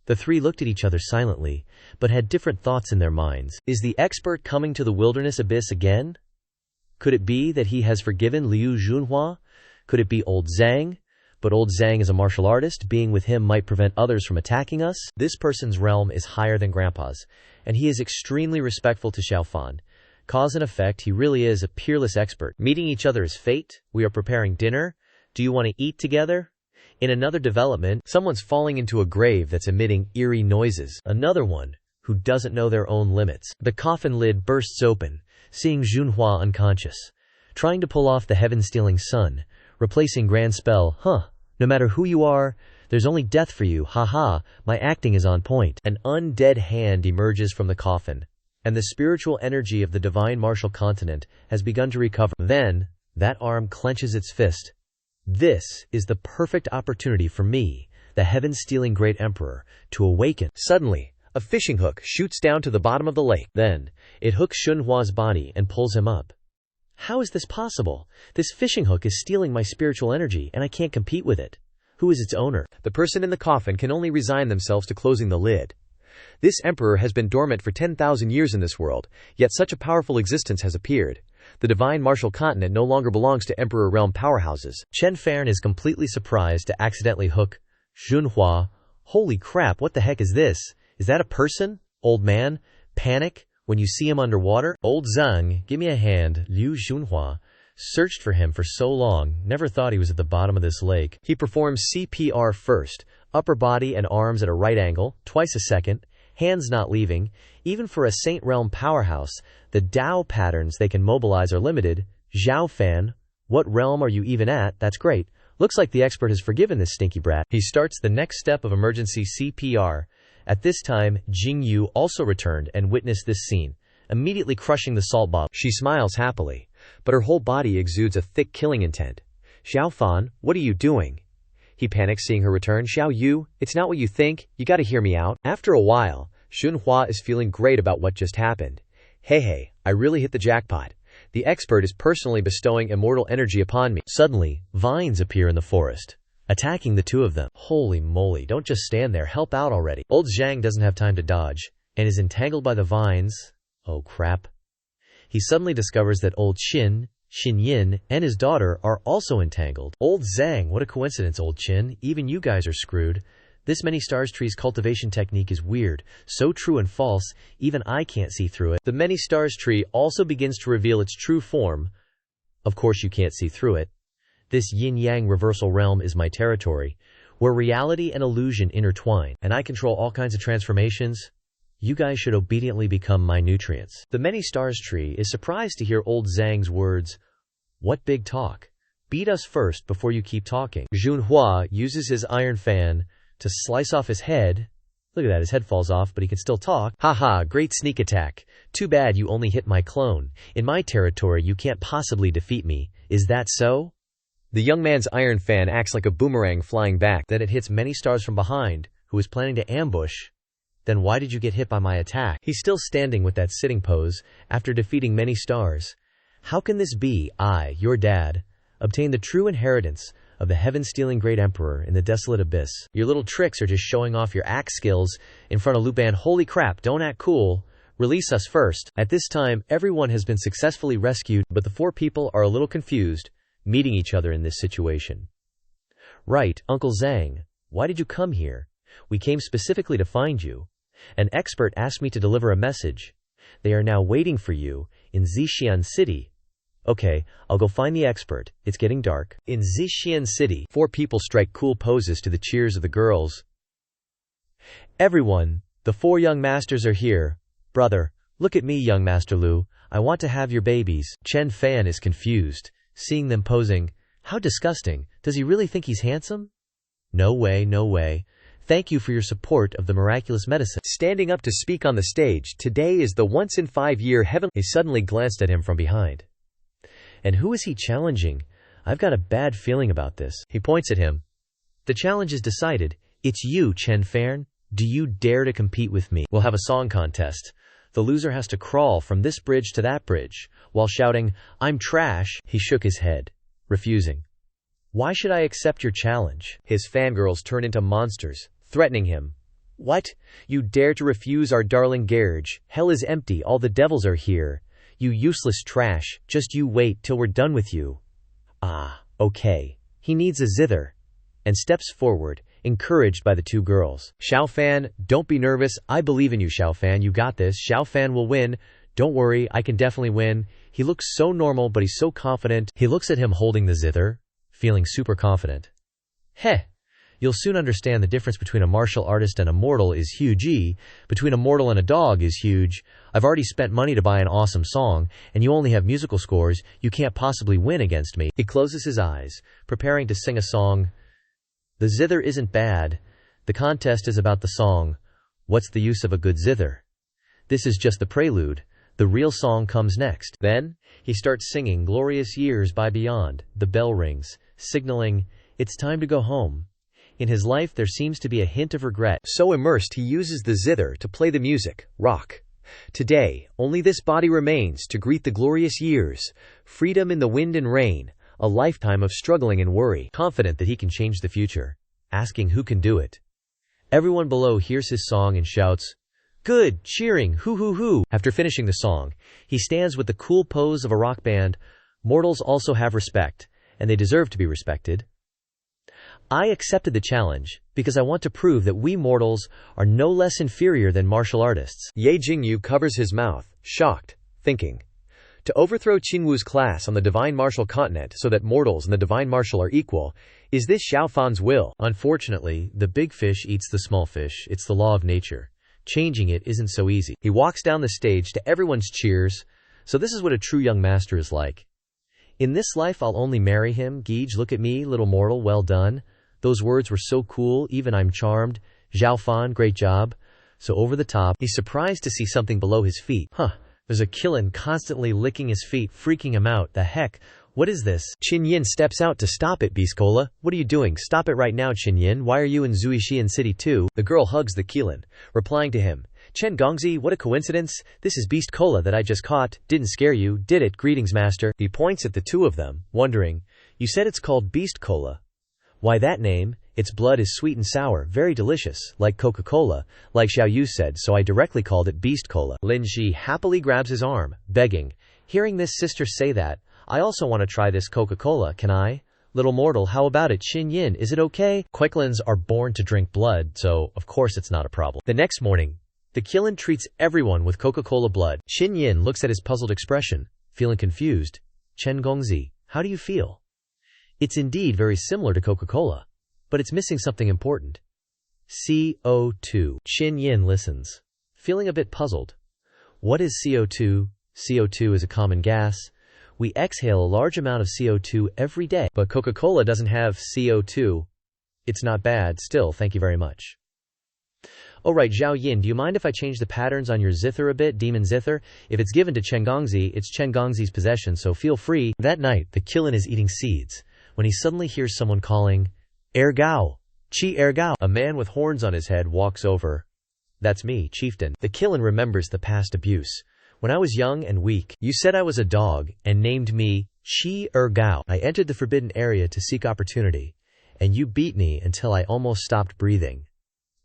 The three looked at each other silently, but had different thoughts in their minds. Is the expert coming to the wilderness abyss again? Could it be that he has forgiven Liu Junhua? Could it be old Zhang? But old Zhang is a martial artist. Being with him might prevent others from attacking us. This person's realm is higher than Grandpa's, and he is extremely respectful to Xiao Fan. Cause and effect, he really is a peerless expert. Meeting each other is fate. We are preparing dinner. Do you want to eat together? In another development, someone's falling into a grave that's emitting eerie noises. Another one who doesn't know their own limits. The coffin lid bursts open, seeing Junhua unconscious. Trying to pull off the heaven-stealing sun, replacing grand spell. No matter who you are, there's only death for you. Haha, my acting is on point. An undead hand emerges from the coffin, and the spiritual energy of the divine martial continent has begun to recover. Then, that arm clenches its fist. This is the perfect opportunity for me, the heaven-stealing great emperor, to awaken. Suddenly, a fishing hook shoots down to the bottom of the lake. Then, it hooks Shunhua's body and pulls him up. How is this possible? This fishing hook is stealing my spiritual energy, and I can't compete with it. Who is its owner? The person in the coffin can only resign themselves to closing the lid. This emperor has been dormant for 10,000 years in this world, yet such a powerful existence has appeared. The divine martial continent no longer belongs to emperor realm powerhouses. Chen Fan is completely surprised to accidentally hook Junhua. Holy crap, what the heck is this? Is that a person? Old man? Panic when you see him underwater? Old Zhang, give me a hand. Liu Junhua searched for him for so long, never thought he was at the bottom of this lake. He performs CPR first, upper body and arms at a right angle, twice a second, hands not leaving. Even for a Saint Realm powerhouse, the Dao patterns they can mobilize are limited. Xiao Fan, what realm are you even at? That's great. Looks like the expert has forgiven this stinky brat. He starts the next step of emergency CPR. At this time, Jing Yu also returned and witnessed this scene, immediately crushing the salt bottle. She smiles happily, but her whole body exudes a thick killing intent. Xiao Fan, what are you doing? He panics seeing her return. Xiao Yu, it's not what you think, you gotta hear me out. After a while, Xunhua is feeling great about what just happened. Hey, I really hit the jackpot. The expert is personally bestowing immortal energy upon me. Suddenly, vines appear in the forest, attacking the two of them. Holy moly, don't just stand there, help out already. Old Zhang doesn't have time to dodge, and is entangled by the vines. Oh crap. He suddenly discovers that old Xin Yin, and his daughter are also entangled. Old Zhang, what a coincidence, old Qin, even you guys are screwed. This many stars tree's cultivation technique is weird, so true and false, even I can't see through it. The many stars tree also begins to reveal its true form. Of course you can't see through it. This yin-yang reversal realm is my territory, where reality and illusion intertwine, and I control all kinds of transformations. You guys should obediently become my nutrients. The many stars tree is surprised to hear old Zhang's words. What big talk? Beat us first before you keep talking. Junhua uses his iron fan to slice off his head. Look at that, his head falls off, but he can still talk. Haha, great sneak attack. Too bad you only hit my clone. In my territory you can't possibly defeat me. Is that so? The young man's iron fan acts like a boomerang flying back. Then it hits many stars from behind, who is planning to ambush. Then why did you get hit by my attack? He's still standing with that sitting pose, after defeating many stars. How can this be? I, your dad, obtain the true inheritance of the heaven-stealing great emperor in the desolate abyss. Your little tricks are just showing off your axe skills in front of Luban. Holy crap, don't act cool. Release us first. At this time, everyone has been successfully rescued, but the four people are a little confused, meeting each other in this situation. Right, Uncle Zhang, why did you come here? We came specifically to find you. An expert asked me to deliver a message. They are now waiting for you in Xianxia City. Okay, I'll go find the expert. It's getting dark. In Xianxia City, four people strike cool poses to the cheers of the girls. Everyone, the four young masters are here. Brother, look at me, young Master Lu. I want to have your babies. Chen Fan is confused, seeing them posing. How disgusting. Does he really think he's handsome? No way, no way. Thank you for your support of the miraculous medicine. Standing up to speak on the stage, today is the once-in-5-year heaven. He suddenly glanced at him from behind. And who is he challenging? I've got a bad feeling about this. He points at him. The challenge is decided. It's you, Chen Fan. Do you dare to compete with me? We'll have a song contest. The loser has to crawl from this bridge to that bridge, while shouting, I'm trash. He shook his head, refusing. Why should I accept your challenge? His fangirls turn into monsters, threatening him. What? You dare to refuse our darling Garage? Hell is empty, all the devils are here. You useless trash, just you wait till we're done with you. Ah, okay. He needs a zither. And steps forward, encouraged by the two girls. Xiao Fan, don't be nervous. I believe in you, Xiao Fan. You got this. Xiao Fan will win. Don't worry, I can definitely win. He looks so normal, but he's so confident. He looks at him holding the zither, feeling super confident. Heh. You'll soon understand the difference between a martial artist and a mortal is huge. Between a mortal and a dog is huge. I've already spent money to buy an awesome song, and you only have musical scores. You can't possibly win against me. He closes his eyes, preparing to sing a song. The zither isn't bad. The contest is about the song. What's the use of a good zither? This is just the prelude. The real song comes next. Then, he starts singing Glorious Years by Beyond. The bell rings, signaling, it's time to go home. In his life there seems to be a hint of regret. So immersed he uses the zither to play the music. Rock. Today, only this body remains to greet the glorious years, freedom in the wind and rain, a lifetime of struggling and worry. Confident that he can change the future, asking who can do it. Everyone below hears his song and shouts, "Good, cheering, hoo hoo hoo." After finishing the song, he stands with the cool pose of a rock band. Mortals also have respect, and they deserve to be respected. I accepted the challenge because I want to prove that we mortals are no less inferior than martial artists. Ye Jingyu covers his mouth, shocked, thinking. To overthrow Qinwu's class on the divine martial continent so that mortals and the divine martial are equal, is this Xiao Fan's will? Unfortunately, the big fish eats the small fish. It's the law of nature. Changing it isn't so easy. He walks down the stage to everyone's cheers. So this is what a true young master is like. In this life I'll only marry him. Geej, look at me, little mortal, well done. Those words were so cool, even I'm charmed. Xiao Fan, great job. So over the top, he's surprised to see something below his feet. There's a Qilin constantly licking his feet, freaking him out. The heck? What is this? Qin Yin steps out to stop it. Beast Cola, what are you doing? Stop it right now, Qin Yin. Why are you in Zuixian City too? The girl hugs the Qilin, replying to him. Chen Gongzi, what a coincidence. This is Beast Cola that I just caught. Didn't scare you, did it? Greetings, master. He points at the two of them, wondering. You said it's called Beast Cola. Why that name? Its blood is sweet and sour, very delicious, like Coca-Cola, like Xiao Yu said, so I directly called it Beast Cola. Lin Ji happily grabs his arm, begging. Hearing this sister say that, I also want to try this Coca-Cola, can I? Little mortal, how about it? Qin Yin, is it okay? Quakelins are born to drink blood, so of course it's not a problem. The next morning, the Qilin treats everyone with Coca-Cola blood. Qin Yin looks at his puzzled expression, feeling confused. Chen Gongzi, how do you feel? It's indeed very similar to Coca-Cola, but it's missing something important. CO2. Qin Yin listens, feeling a bit puzzled. What is CO2? CO2 is a common gas. We exhale a large amount of CO2 every day, but Coca-Cola doesn't have CO2. It's not bad, still, thank you very much. Oh right, Zhao Yin, do you mind if I change the patterns on your zither a bit, demon zither? If it's given to Chen Gongzi, it's Chen Gongzi's possession, so feel free. That night, the Qilin is eating seeds, when he suddenly hears someone calling, Ergao, Chi Ergao. A man with horns on his head walks over. That's me, chieftain. The Qilin remembers the past abuse. When I was young and weak, you said I was a dog, and named me Chi Ergao. I entered the forbidden area to seek opportunity, and you beat me until I almost stopped breathing.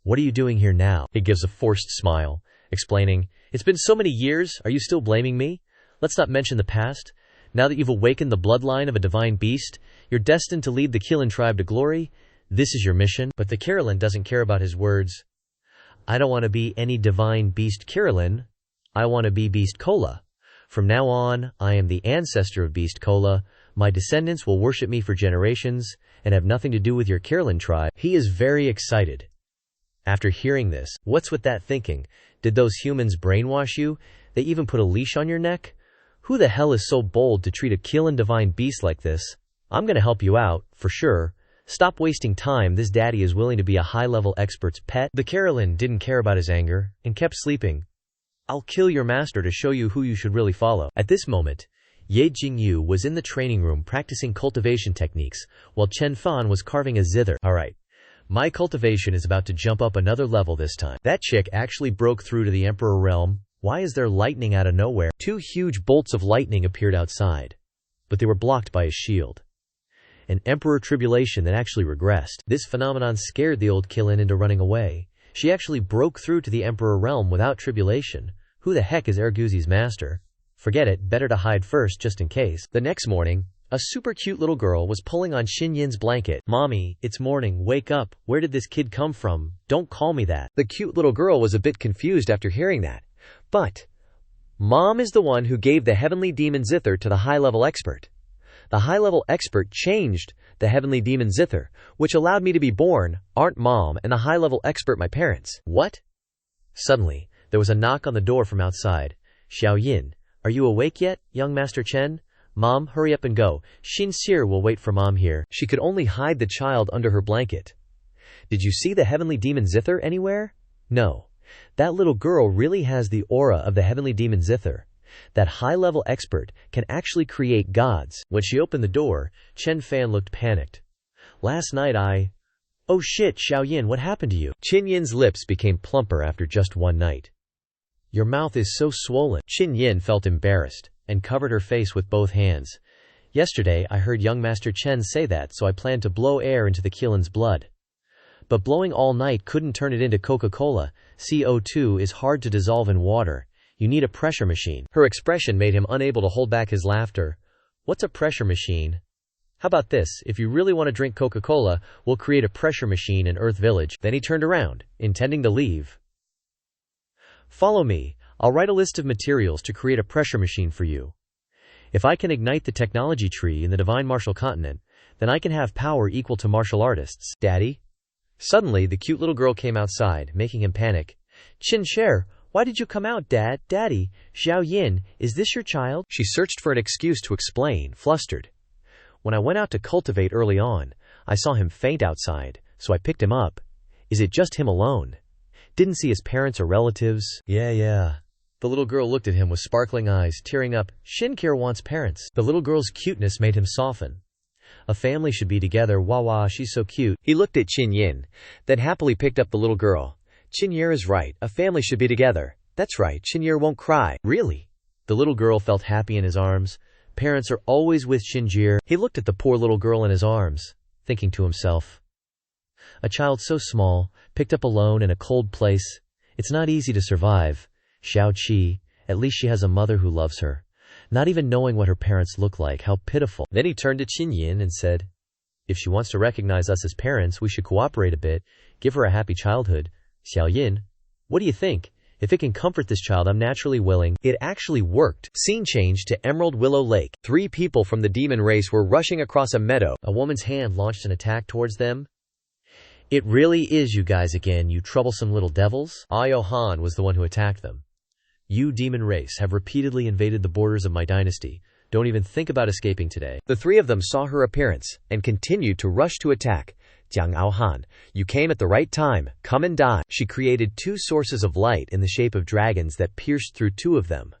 What are you doing here now? He gives a forced smile, explaining, It's been so many years, are you still blaming me? Let's not mention the past. Now that you've awakened the bloodline of a divine beast, you're destined to lead the Qilin tribe to glory. This is your mission. But the Carolyn doesn't care about his words. I don't want to be any divine beast Carolyn. I want to be Beast Cola. From now on, I am the ancestor of Beast Cola. My descendants will worship me for generations and have nothing to do with your Carolyn tribe. He is very excited. After hearing this, what's with that thinking? Did those humans brainwash you? They even put a leash on your neck? Who the hell is so bold to treat a Qilin divine beast like this? I'm gonna help you out, for sure. Stop wasting time, this daddy is willing to be a high-level expert's pet. The Carolyn didn't care about his anger, and kept sleeping. I'll kill your master to show you who you should really follow. At this moment, Ye Jingyu was in the training room practicing cultivation techniques, while Chen Fan was carving a zither. Alright, my cultivation is about to jump up another level this time. That chick actually broke through to the Emperor realm. Why is there lightning out of nowhere? Two huge bolts of lightning appeared outside, but they were blocked by his shield. An Emperor tribulation that actually regressed. This phenomenon scared the old Qilin into running away. She actually broke through to the Emperor realm without tribulation. Who the heck is Erguzi's master? Forget it, better to hide first just in case. The next morning, a super cute little girl was pulling on Qin Yin's blanket. Mommy, it's morning, wake up. Where did this kid come from? Don't call me that. The cute little girl was a bit confused after hearing that. But Mom is the one who gave the heavenly demon zither to the high-level expert. The high-level expert changed the heavenly demon zither, which allowed me to be born. Aren't Mom and the high-level expert my parents? What? Suddenly, there was a knock on the door from outside. Xiao Yin, are you awake yet, young Master Chen? Mom, hurry up and go. Xianxia will wait for Mom here. She could only hide the child under her blanket. Did you see the heavenly demon zither anywhere? No. That little girl really has the aura of the heavenly demon zither. That high-level expert can actually create gods. When she opened the door, Chen Fan looked panicked. Last night Oh shit, Xiao Yin, what happened to you? Qin Yin's lips became plumper after just one night. Your mouth is so swollen. Qin Yin felt embarrassed and covered her face with both hands. Yesterday, I heard young Master Chen say that, so I planned to blow air into the Qilin's blood. But blowing all night couldn't turn it into Coca-Cola. CO2 is hard to dissolve in water. You need a pressure machine. Her expression made him unable to hold back his laughter. What's a pressure machine? How about this? If you really want to drink Coca-Cola, we'll create a pressure machine in Earth Village. Then he turned around, intending to leave. Follow me. I'll write a list of materials to create a pressure machine for you. If I can ignite the technology tree in the divine martial continent, then I can have power equal to martial artists. Daddy? Suddenly, the cute little girl came outside, making him panic. Qin Sher, why did you come out, Dad? Daddy, Xiao Yin, is this your child? She searched for an excuse to explain, flustered. When I went out to cultivate early on, I saw him faint outside, so I picked him up. Is it just him alone? Didn't see his parents or relatives? Yeah. The little girl looked at him with sparkling eyes, tearing up. Shinkir wants parents. The little girl's cuteness made him soften. A family should be together. Wah, she's so cute. He looked at Qin Yin, then happily picked up the little girl. Qinyer is right. A family should be together. That's right. Qinyer won't cry. Really? The little girl felt happy in his arms. Parents are always with Qinjir. He looked at the poor little girl in his arms, thinking to himself. A child so small, picked up alone in a cold place. It's not easy to survive. Xiao Qi, at least she has a mother who loves her. Not even knowing what her parents look like, how pitiful. Then he turned to Qin Yin and said, if she wants to recognize us as parents, we should cooperate a bit, give her a happy childhood. Xiao Yin, what do you think? If it can comfort this child, I'm naturally willing. It actually worked. Scene changed to Emerald Willow Lake. 3 people from the demon race were rushing across a meadow. A woman's hand launched an attack towards them. It really is you guys again, you troublesome little devils. Ayo Han was the one who attacked them. You demon race have repeatedly invaded the borders of my dynasty. Don't even think about escaping today. The 3 of them saw her appearance and continued to rush to attack. Jiang Aohan, you came at the right time. Come and die. She created 2 sources of light in the shape of dragons that pierced through 2 of them.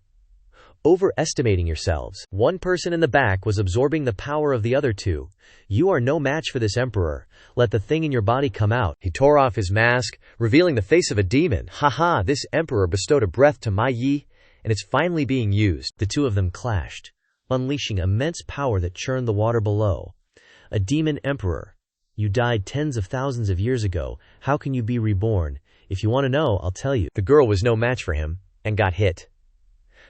Overestimating yourselves. One person in the back was absorbing the power of the other 2. You are no match for this emperor. Let the thing in your body come out. He tore off his mask, revealing the face of a demon. Haha, this emperor bestowed a breath to my Yi, and it's finally being used. The 2 of them clashed, unleashing immense power that churned the water below. A demon emperor. You died tens of thousands of years ago. How can you be reborn? If you want to know, I'll tell you. The girl was no match for him, and got hit.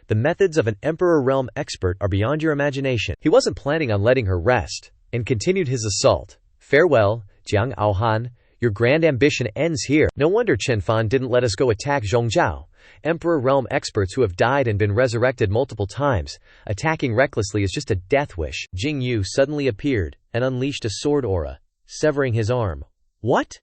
The methods of an Emperor Realm expert are beyond your imagination. He wasn't planning on letting her rest, and continued his assault. Farewell, Jiang Aohan. Your grand ambition ends here. No wonder Chen Fan didn't let us go attack Zhongzhao. Emperor Realm experts who have died and been resurrected multiple times. Attacking recklessly is just a death wish. Jing Yu suddenly appeared, and unleashed a sword aura, severing his arm. What?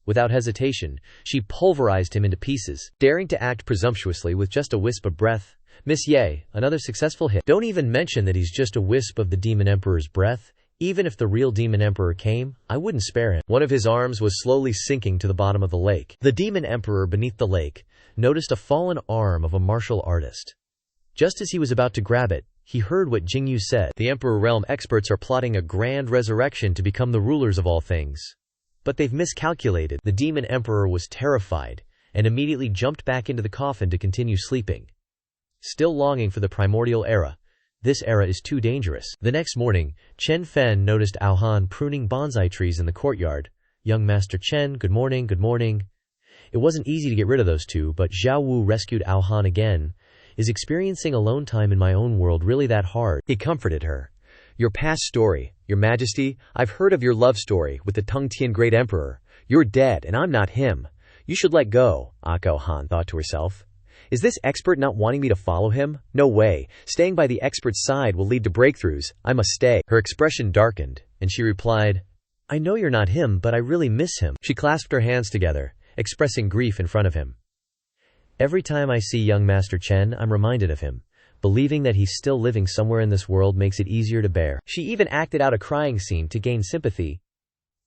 Without hesitation, she pulverized him into pieces, daring to act presumptuously with just a wisp of breath. Miss Ye, another successful hit. Don't even mention that he's just a wisp of the Demon Emperor's breath. Even if the real Demon Emperor came, I wouldn't spare him. One of his arms was slowly sinking to the bottom of the lake. The Demon Emperor beneath the lake noticed a fallen arm of a martial artist. Just as he was about to grab it, he heard what Jingyu said. The Emperor Realm experts are plotting a grand resurrection to become the rulers of all things. But they've miscalculated. The Demon Emperor was terrified, and immediately jumped back into the coffin to continue sleeping. Still longing for the primordial era. This era is too dangerous. The next morning, Chen Fan noticed Aohan pruning bonsai trees in the courtyard. Young Master Chen, good morning, good morning. It wasn't easy to get rid of those 2, but Zhao Wu rescued Aohan again. Is experiencing alone time in my own world really that hard? He comforted her. Your past story, Your Majesty, I've heard of your love story with the Tongtian Great Emperor. You're dead, and I'm not him. You should let go, Aohan thought to herself. Is this expert not wanting me to follow him? No way. Staying by the expert's side will lead to breakthroughs. I must stay. Her expression darkened, and she replied, I know you're not him, but I really miss him. She clasped her hands together, expressing grief in front of him. Every time I see young Master Chen, I'm reminded of him. Believing that he's still living somewhere in this world makes it easier to bear. She even acted out a crying scene to gain sympathy.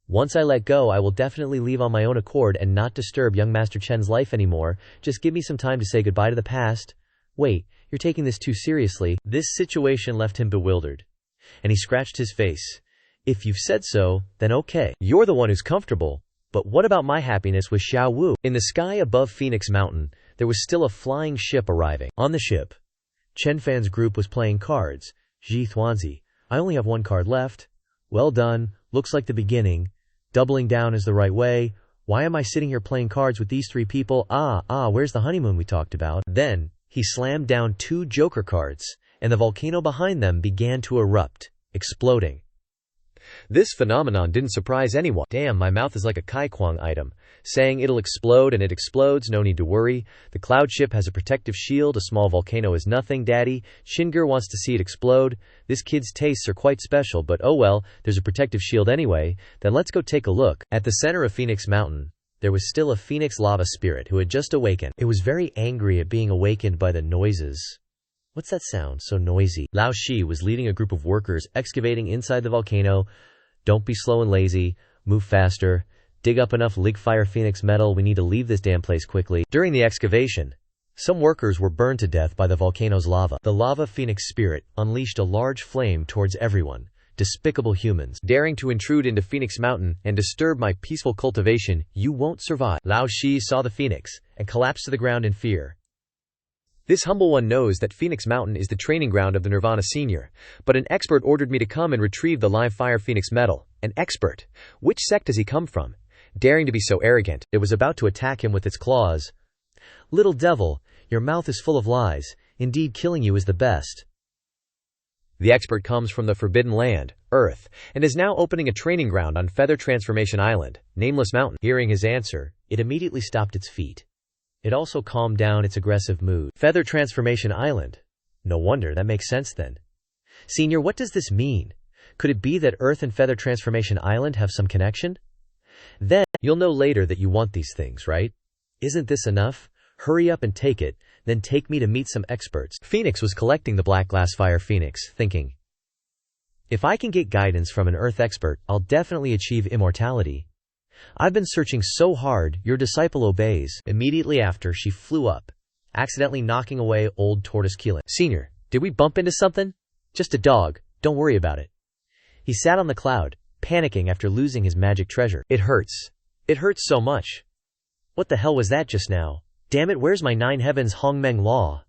Once I let go, I will definitely leave on my own accord and not disturb young Master Chen's life anymore. Just give me some time to say goodbye to the past. Wait, you're taking this too seriously. This situation left him bewildered, and he scratched his face. If you've said so, then okay. You're the one who's comfortable. But what about my happiness with Xiao Wu? In the sky above Phoenix Mountain, there was still a flying ship arriving. On the ship, Chen Fan's group was playing cards. Ji Thuanzi, I only have one card left. Well done, looks like the beginning. Doubling down is the right way. Why am I sitting here playing cards with these three people? Where's the honeymoon we talked about? Then, he slammed down 2 joker cards, and the volcano behind them began to erupt, exploding. This phenomenon didn't surprise anyone. Damn, my mouth is like a Kaikwang item. Saying it'll explode and it explodes, no need to worry. The cloud ship has a protective shield, a small volcano is nothing, daddy. Shingur wants to see it explode. This kid's tastes are quite special, but oh well, there's a protective shield anyway. Then let's go take a look. At the center of Phoenix Mountain, there was still a phoenix lava spirit who had just awakened. It was very angry at being awakened by the noises. What's that sound? So noisy. Lao Shi was leading a group of workers excavating inside the volcano. Don't be slow and lazy. Move faster. Dig up enough liquefire phoenix metal. We need to leave this damn place quickly. During the excavation, some workers were burned to death by the volcano's lava. The lava phoenix spirit unleashed a large flame towards everyone. Despicable humans, daring to intrude into Phoenix Mountain and disturb my peaceful cultivation, you won't survive. Lao Shi saw the phoenix and collapsed to the ground in fear. This humble one knows that Phoenix Mountain is the training ground of the Nirvana Senior, but an expert ordered me to come and retrieve the live fire phoenix metal. An expert? Which sect does he come from? Daring to be so arrogant, it was about to attack him with its claws. Little devil, your mouth is full of lies. Indeed, killing you is the best. The expert comes from the Forbidden Land, Earth, and is now opening a training ground on Feather Transformation Island, Nameless Mountain. Hearing his answer, it immediately stopped its feet. It also calmed down its aggressive mood. Feather Transformation Island. No wonder, that makes sense then. Senior, what does this mean? Could it be that Earth and Feather Transformation Island have some connection? Then, you'll know later that you want these things, right? Isn't this enough? Hurry up and take it, then take me to meet some experts. Phoenix was collecting the black glass fire phoenix, thinking, if I can get guidance from an Earth expert, I'll definitely achieve immortality. I've been searching so hard, your disciple obeys. Immediately after, she flew up, accidentally knocking away old tortoise Keelan. Senior, did we bump into something? Just a dog, don't worry about it. He sat on the cloud, panicking after losing his magic treasure. It hurts. It hurts so much. What the hell was that just now? Damn it, where's my 9 heavens Hongmeng Law?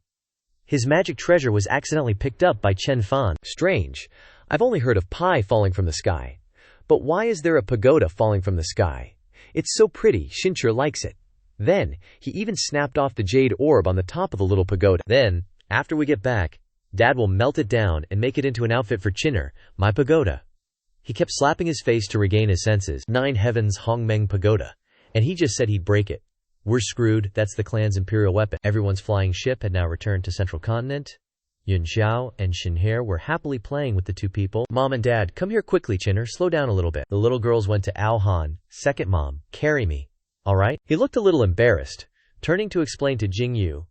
His magic treasure was accidentally picked up by Chen Fan. Strange. I've only heard of pie falling from the sky. But why is there a pagoda falling from the sky? It's so pretty, Xianxia likes it. Then, he even snapped off the jade orb on the top of the little pagoda. Then, after we get back, Dad will melt it down and make it into an outfit for Chinner, my pagoda. He kept slapping his face to regain his senses. 9 heavens Hongmeng Pagoda. And he just said he'd break it. We're screwed, that's the clan's imperial weapon. Everyone's flying ship had now returned to Central Continent. Yun Xiao and Shinher were happily playing with the 2 people. Mom and Dad, come here quickly, Chinner, slow down a little bit. The little girls went to Ao Han. Second mom, carry me. Alright? He looked a little embarrassed, turning to explain to Jing Yu.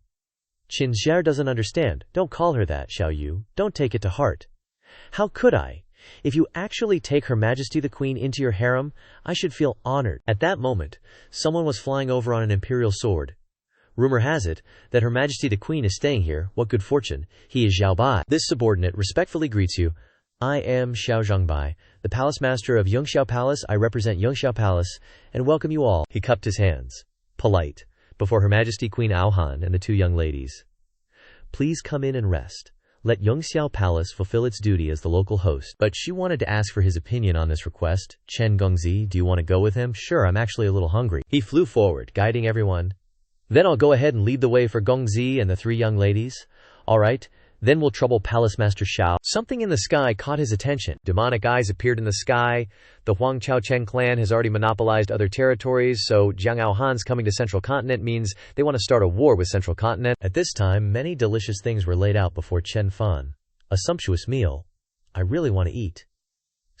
Xianxia doesn't understand. Don't call her that, Xiao Yu. Don't take it to heart. How could I? If you actually take Her Majesty the Queen into your harem, I should feel honored. At that moment, someone was flying over on an imperial sword. Rumor has it that Her Majesty the Queen is staying here. What good fortune. He is Xiao Bai. This subordinate respectfully greets you. I am Xiao Zhangbai, the palace master of Xianxia Palace. I represent Xianxia Palace and welcome you all. He cupped his hands, polite, before Her Majesty Queen Ao Han and the 2 young ladies. Please come in and rest. Let Xianxia Palace fulfill its duty as the local host. But she wanted to ask for his opinion on this request. Chen Gongzi, do you want to go with him? Sure, I'm actually a little hungry. He flew forward, guiding everyone. Then I'll go ahead and lead the way for Gongzi and the 3 young ladies. Alright, then we'll trouble Palace Master Xiao. Something in the sky caught his attention. Demonic eyes appeared in the sky. The Huang Chao Chen clan has already monopolized other territories, so Jiang Ao Han's coming to Central Continent means they want to start a war with Central Continent. At this time, many delicious things were laid out before Chen Fan. A sumptuous meal. I really want to eat.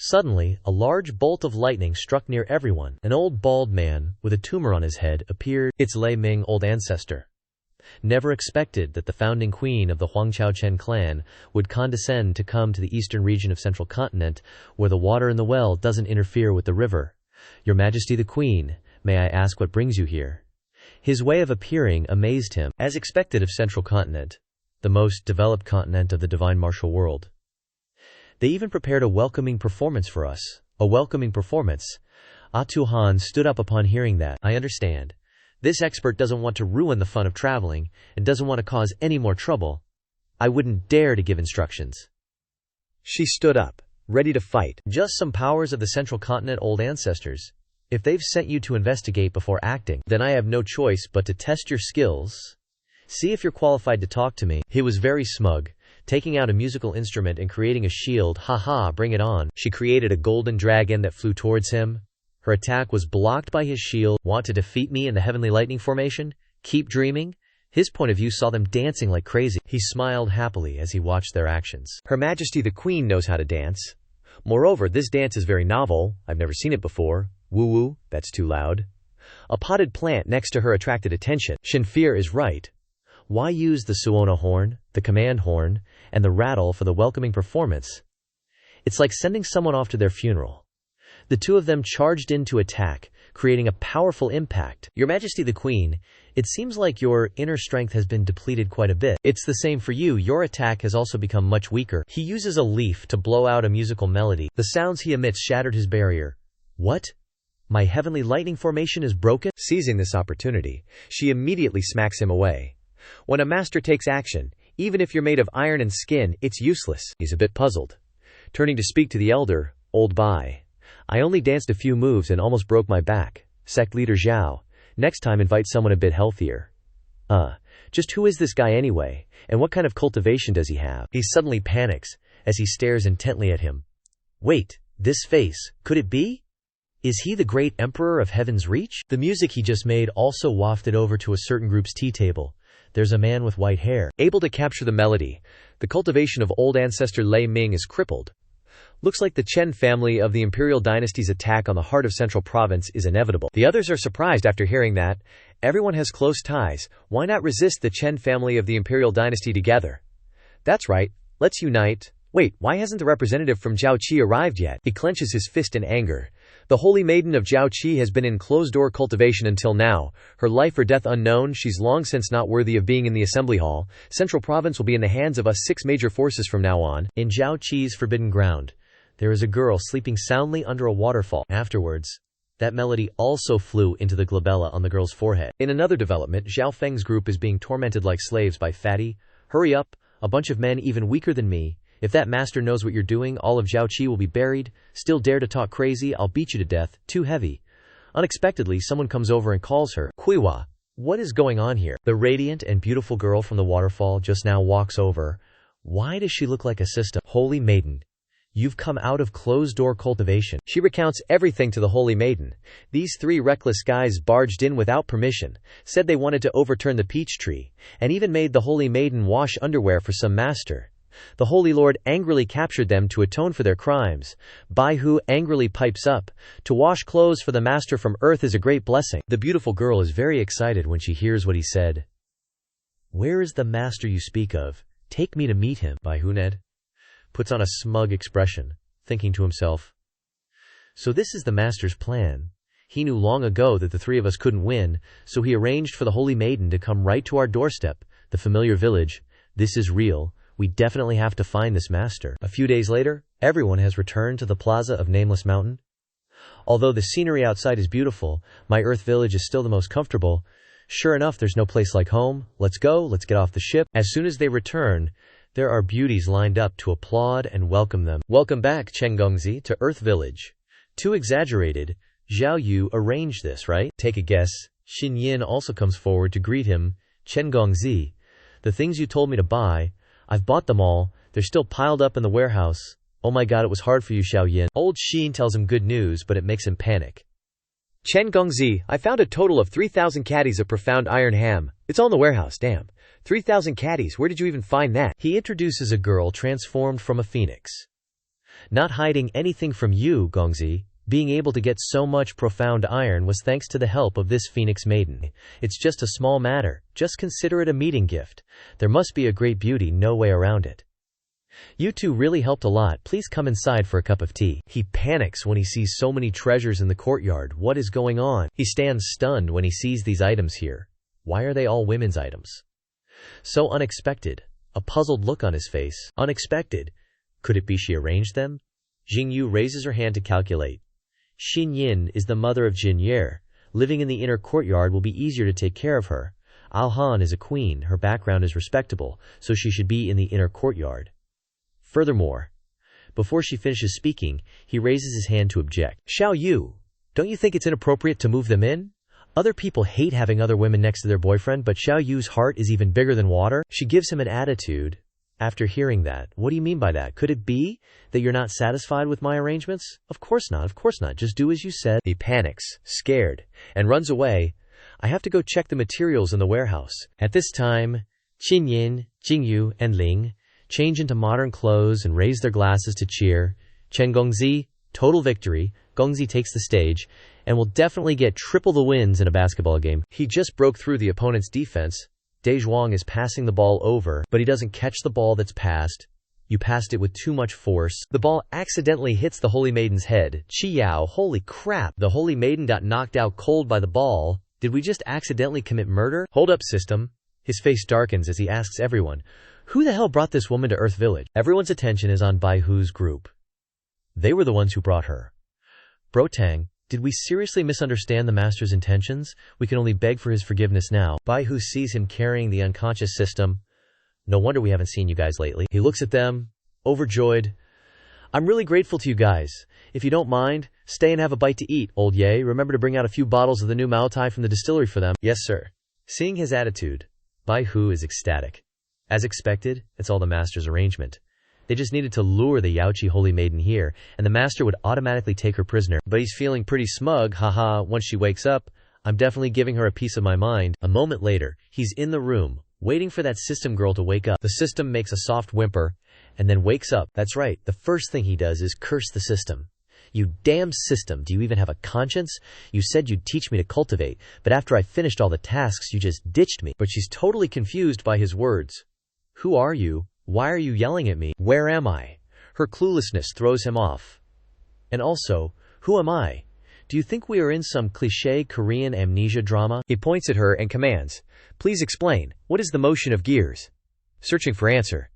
Suddenly, a large bolt of lightning struck near everyone. An old bald man, with a tumor on his head, appeared. It's Lei Ming, old ancestor. Never expected that the founding queen of the Huangchao Chen clan would condescend to come to the eastern region of Central Continent, where the water in the well doesn't interfere with the river. Your Majesty the Queen, may I ask what brings you here? His way of appearing amazed him, as expected of Central Continent, the most developed continent of the divine martial world. They even prepared a welcoming performance for us. A welcoming performance. Atu Han stood up upon hearing that. I understand. This expert doesn't want to ruin the fun of traveling, and doesn't want to cause any more trouble. I wouldn't dare to give instructions. She stood up, ready to fight. Just some powers of the central continent old ancestors. If they've sent you to investigate before acting, then I have no choice but to test your skills. See if you're qualified to talk to me. He was very smug, taking out a musical instrument and creating a shield. Haha, bring it on. She created a golden dragon that flew towards him. Her attack was blocked by his shield. Want to defeat me in the heavenly lightning formation? Keep dreaming. His point of view saw them dancing like crazy. He smiled happily as he watched their actions. Her Majesty the Queen knows how to dance. Moreover, this dance is very novel. I've never seen it before. Woo-woo, that's too loud. A potted plant next to her attracted attention. Xianxia is right. Why use the Suona horn, the command horn, and the rattle for the welcoming performance? It's like sending someone off to their funeral. The two of them charged in to attack, creating a powerful impact. Your Majesty the Queen, it seems like your inner strength has been depleted quite a bit. It's the same for you. Your attack has also become much weaker. He uses a leaf to blow out a musical melody. The sounds he emits shattered his barrier. What? My heavenly lightning formation is broken? Seizing this opportunity, she immediately smacks him away. When a master takes action, even if you're made of iron and skin, it's useless. He's a bit puzzled. Turning to speak to the elder, old Bai. I only danced a few moves and almost broke my back. Sect leader Zhao. Next time invite someone a bit healthier. Just who is this guy anyway, and what kind of cultivation does he have? He suddenly panics, as he stares intently at him. Wait, this face, could it be? Is he the great emperor of Heaven's Reach? The music he just made also wafted over to a certain group's tea table. There's a man with white hair. Able to capture the melody, the cultivation of old ancestor Lei Ming is crippled. Looks like the Chen family of the imperial dynasty's attack on the heart of Central Province is inevitable. The others are surprised after hearing that. Everyone has close ties. Why not resist the Chen family of the imperial dynasty together? That's right. Let's unite. Wait, why hasn't the representative from Jiaoqi arrived yet? He clenches his fist in anger. The holy maiden of Jiaoqi has been in closed-door cultivation until now. Her life or death unknown, she's long since not worthy of being in the assembly hall. Central Province will be in the hands of us 6 major forces from now on. In Jiaoqi's forbidden ground, there is a girl sleeping soundly under a waterfall. Afterwards, that melody also flew into the glabella on the girl's forehead. In another development, Zhao Feng's group is being tormented like slaves by Fatty. Hurry up, a bunch of men even weaker than me. If that master knows what you're doing, all of Jiaoqi will be buried. Still dare to talk crazy, I'll beat you to death. Too heavy. Unexpectedly, someone comes over and calls her. Kuiwa. What is going on here? The radiant and beautiful girl from the waterfall just now walks over. Why does she look like a system? Holy maiden. You've come out of closed-door cultivation. She recounts everything to the holy maiden. These 3 reckless guys barged in without permission, said they wanted to overturn the peach tree, and even made the holy maiden wash underwear for some master. The Holy Lord angrily captured them to atone for their crimes. Baihu angrily pipes up, to wash clothes for the master from earth is a great blessing. The beautiful girl is very excited when she hears what he said. Where is the master you speak of? Take me to meet him. Baihu Ned puts on a smug expression, thinking to himself. So this is the master's plan. He knew long ago that the 3 of us couldn't win, so he arranged for the holy maiden to come right to our doorstep, the familiar village. This is real. We definitely have to find this master. A few days later, everyone has returned to the plaza of Nameless Mountain. Although the scenery outside is beautiful, my Earth village is still the most comfortable. Sure enough, there's no place like home. Let's go, let's get off the ship. As soon as they return, there are beauties lined up to applaud and welcome them. Welcome back, Chen Gongzi, to Earth village. Too exaggerated. Zhao Yu arranged this, right? Take a guess. Xin Yin also comes forward to greet him. Chen Gongzi, the things you told me to buy, I've bought them all. They're still piled up in the warehouse. Oh my god, it was hard for you, Xiao Yin. Old Xin tells him good news, but it makes him panic. Chen Gongzi, I found a total of 3,000 caddies of profound iron ham. It's all in the warehouse, damn. 3,000 caddies, where did you even find that? He introduces a girl transformed from a phoenix. Not hiding anything from you, Gongzi. Being able to get so much profound iron was thanks to the help of this phoenix maiden. It's just a small matter. Just consider it a meeting gift. There must be a great beauty, no way around it. You two really helped a lot. Please come inside for a cup of tea. He panics when he sees so many treasures in the courtyard. What is going on? He stands stunned when he sees these items here. Why are they all women's items? So unexpected. A puzzled look on his face. Unexpected. Could it be she arranged them? Jingyu raises her hand to calculate. Xin Yin is the mother of Jin Yer. Living in the inner courtyard will be easier to take care of her. Alhan is a queen, her background is respectable, so she should be in the inner courtyard. Furthermore, before she finishes speaking, he raises his hand to object. Xiao Yu, don't you think it's inappropriate to move them in? Other people hate having other women next to their boyfriend, but Xiao Yu's heart is even bigger than water. She gives him an attitude. After hearing that, what do you mean by that? Could it be that you're not satisfied with my arrangements? Of course not, just do as you said. He panics, scared, and runs away. I have to go check the materials in the warehouse. At this time, Qin Yin, Jingyu, and Ling change into modern clothes and raise their glasses to cheer. Chen Gongzi, total victory. Gongzi takes the stage and will definitely get triple the wins in a basketball game. He just broke through the opponent's defense. De Zhuang is passing the ball over, but he doesn't catch the ball that's passed. You passed it with too much force. The ball accidentally hits the Holy Maiden's head. Qi Yao, holy crap. The Holy Maiden got knocked out cold by the ball. Did we just accidentally commit murder? Hold up, system. His face darkens as he asks everyone, who the hell brought this woman to Earth Village? Everyone's attention is on Bai Hu's group. They were the ones who brought her. Bro Tang, did we seriously misunderstand the master's intentions? We can only beg for his forgiveness now. Bai Hu sees him carrying the unconscious system. No wonder we haven't seen you guys lately. He looks at them, overjoyed. I'm really grateful to you guys. If you don't mind, stay and have a bite to eat, old Ye. Remember to bring out a few bottles of the new Mao Tai from the distillery for them. Yes, sir. Seeing his attitude, Bai Hu is ecstatic. As expected, it's all the master's arrangement. They just needed to lure the Yaoqi Holy Maiden here, and the master would automatically take her prisoner. But he's feeling pretty smug, haha, once she wakes up. I'm definitely giving her a piece of my mind. A moment later, he's in the room, waiting for that system girl to wake up. The system makes a soft whimper, and then wakes up. That's right, the first thing he does is curse the system. You damn system, do you even have a conscience? You said you'd teach me to cultivate, but after I finished all the tasks, you just ditched me. But she's totally confused by his words. Who are you? Why are you yelling at me? Where am I? Her cluelessness throws him off. And also, who am I? Do you think we are in some cliché Korean amnesia drama? He points at her and commands, please explain, what is the motion of gears? Searching for answer.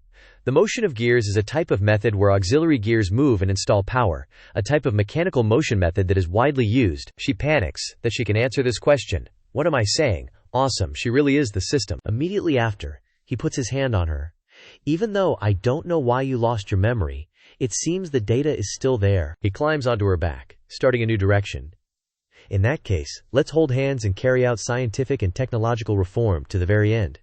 The motion of gears is a type of method where auxiliary gears move and install power, a type of mechanical motion method that is widely used. She panics that she can answer this question. What am I saying? Awesome, she really is the system. Immediately after, he puts his hand on her. Even though I don't know why you lost your memory, it seems the data is still there. He climbs onto her back, starting a new direction. In that case, let's hold hands and carry out scientific and technological reform to the very end.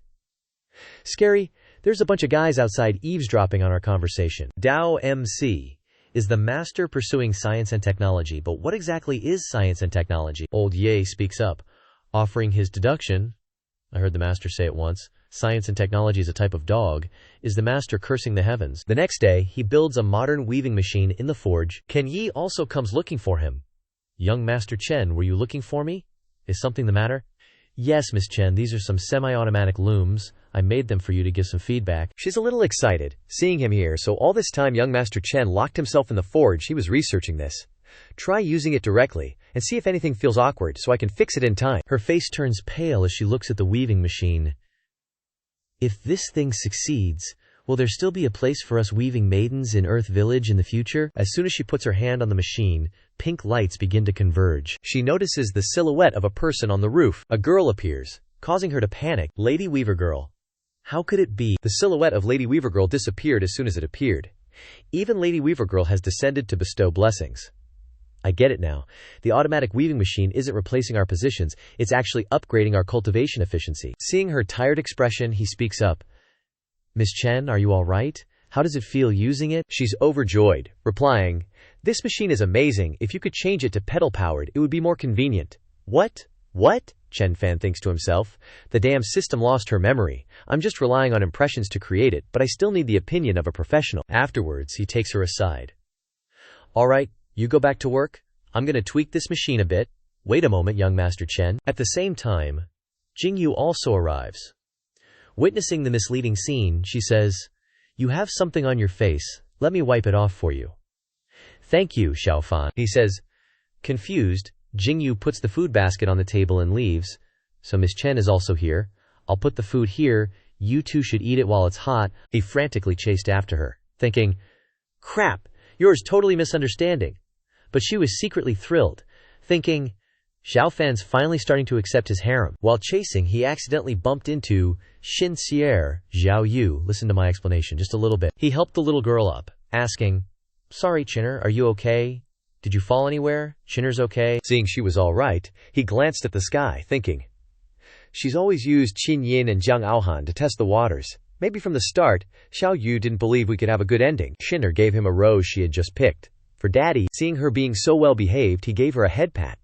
Scary, there's a bunch of guys outside eavesdropping on our conversation. Dao MC is the master pursuing science and technology, but what exactly is science and technology? Old Ye speaks up, offering his deduction. I heard the master say it once. Science and technology is a type of dog. Is the master cursing the heavens? The next day, he builds a modern weaving machine in the forge. Ken Yi also comes looking for him. Young Master Chen, were you looking for me? Is something the matter? Yes, Miss Chen, these are some semi-automatic looms. I made them for you to give some feedback. She's a little excited, seeing him here, so all this time young Master Chen locked himself in the forge. He was researching this. Try using it directly, and see if anything feels awkward, so I can fix it in time. Her face turns pale as she looks at the weaving machine. If this thing succeeds, will there still be a place for us weaving maidens in Earth Village in the future? As soon as she puts her hand on the machine, pink lights begin to converge. She notices the silhouette of a person on the roof. A girl appears, causing her to panic. Lady Weaver Girl. How could it be? The silhouette of Lady Weaver Girl disappeared as soon as it appeared. Even Lady Weaver Girl has descended to bestow blessings. I get it now. The automatic weaving machine isn't replacing our positions, it's actually upgrading our cultivation efficiency. Seeing her tired expression, he speaks up. Miss Chen, are you all right? How does it feel using it? She's overjoyed, replying, this machine is amazing. If you could change it to pedal-powered, it would be more convenient. What? What? Chen Fan thinks to himself. The damn system lost her memory. I'm just relying on impressions to create it, but I still need the opinion of a professional. Afterwards, he takes her aside. All right. You go back to work. I'm gonna tweak this machine a bit. Wait a moment, young Master Chen. At the same time, Jingyu also arrives. Witnessing the misleading scene, she says, you have something on your face. Let me wipe it off for you. Thank you, Xiao Fan. He says. Confused, Jingyu puts the food basket on the table and leaves. So Miss Chen is also here. I'll put the food here. You two should eat it while it's hot. He frantically chased after her, thinking, crap, yours totally misunderstanding. But she was secretly thrilled, thinking, Xiao Fan's finally starting to accept his harem. While chasing, he accidentally bumped into Xianxia. Zhao Yu, listen to my explanation just a little bit. He helped the little girl up, asking, "Sorry, Chinner, are you okay? Did you fall anywhere? Chinner's okay?" Seeing she was all right, he glanced at the sky, thinking, she's always used Qin Yin and Jiang Aohan to test the waters. Maybe from the start, Xiao Yu didn't believe we could have a good ending. Chinner gave him a rose she had just picked. For Daddy, seeing her being so well behaved, he gave her a head pat.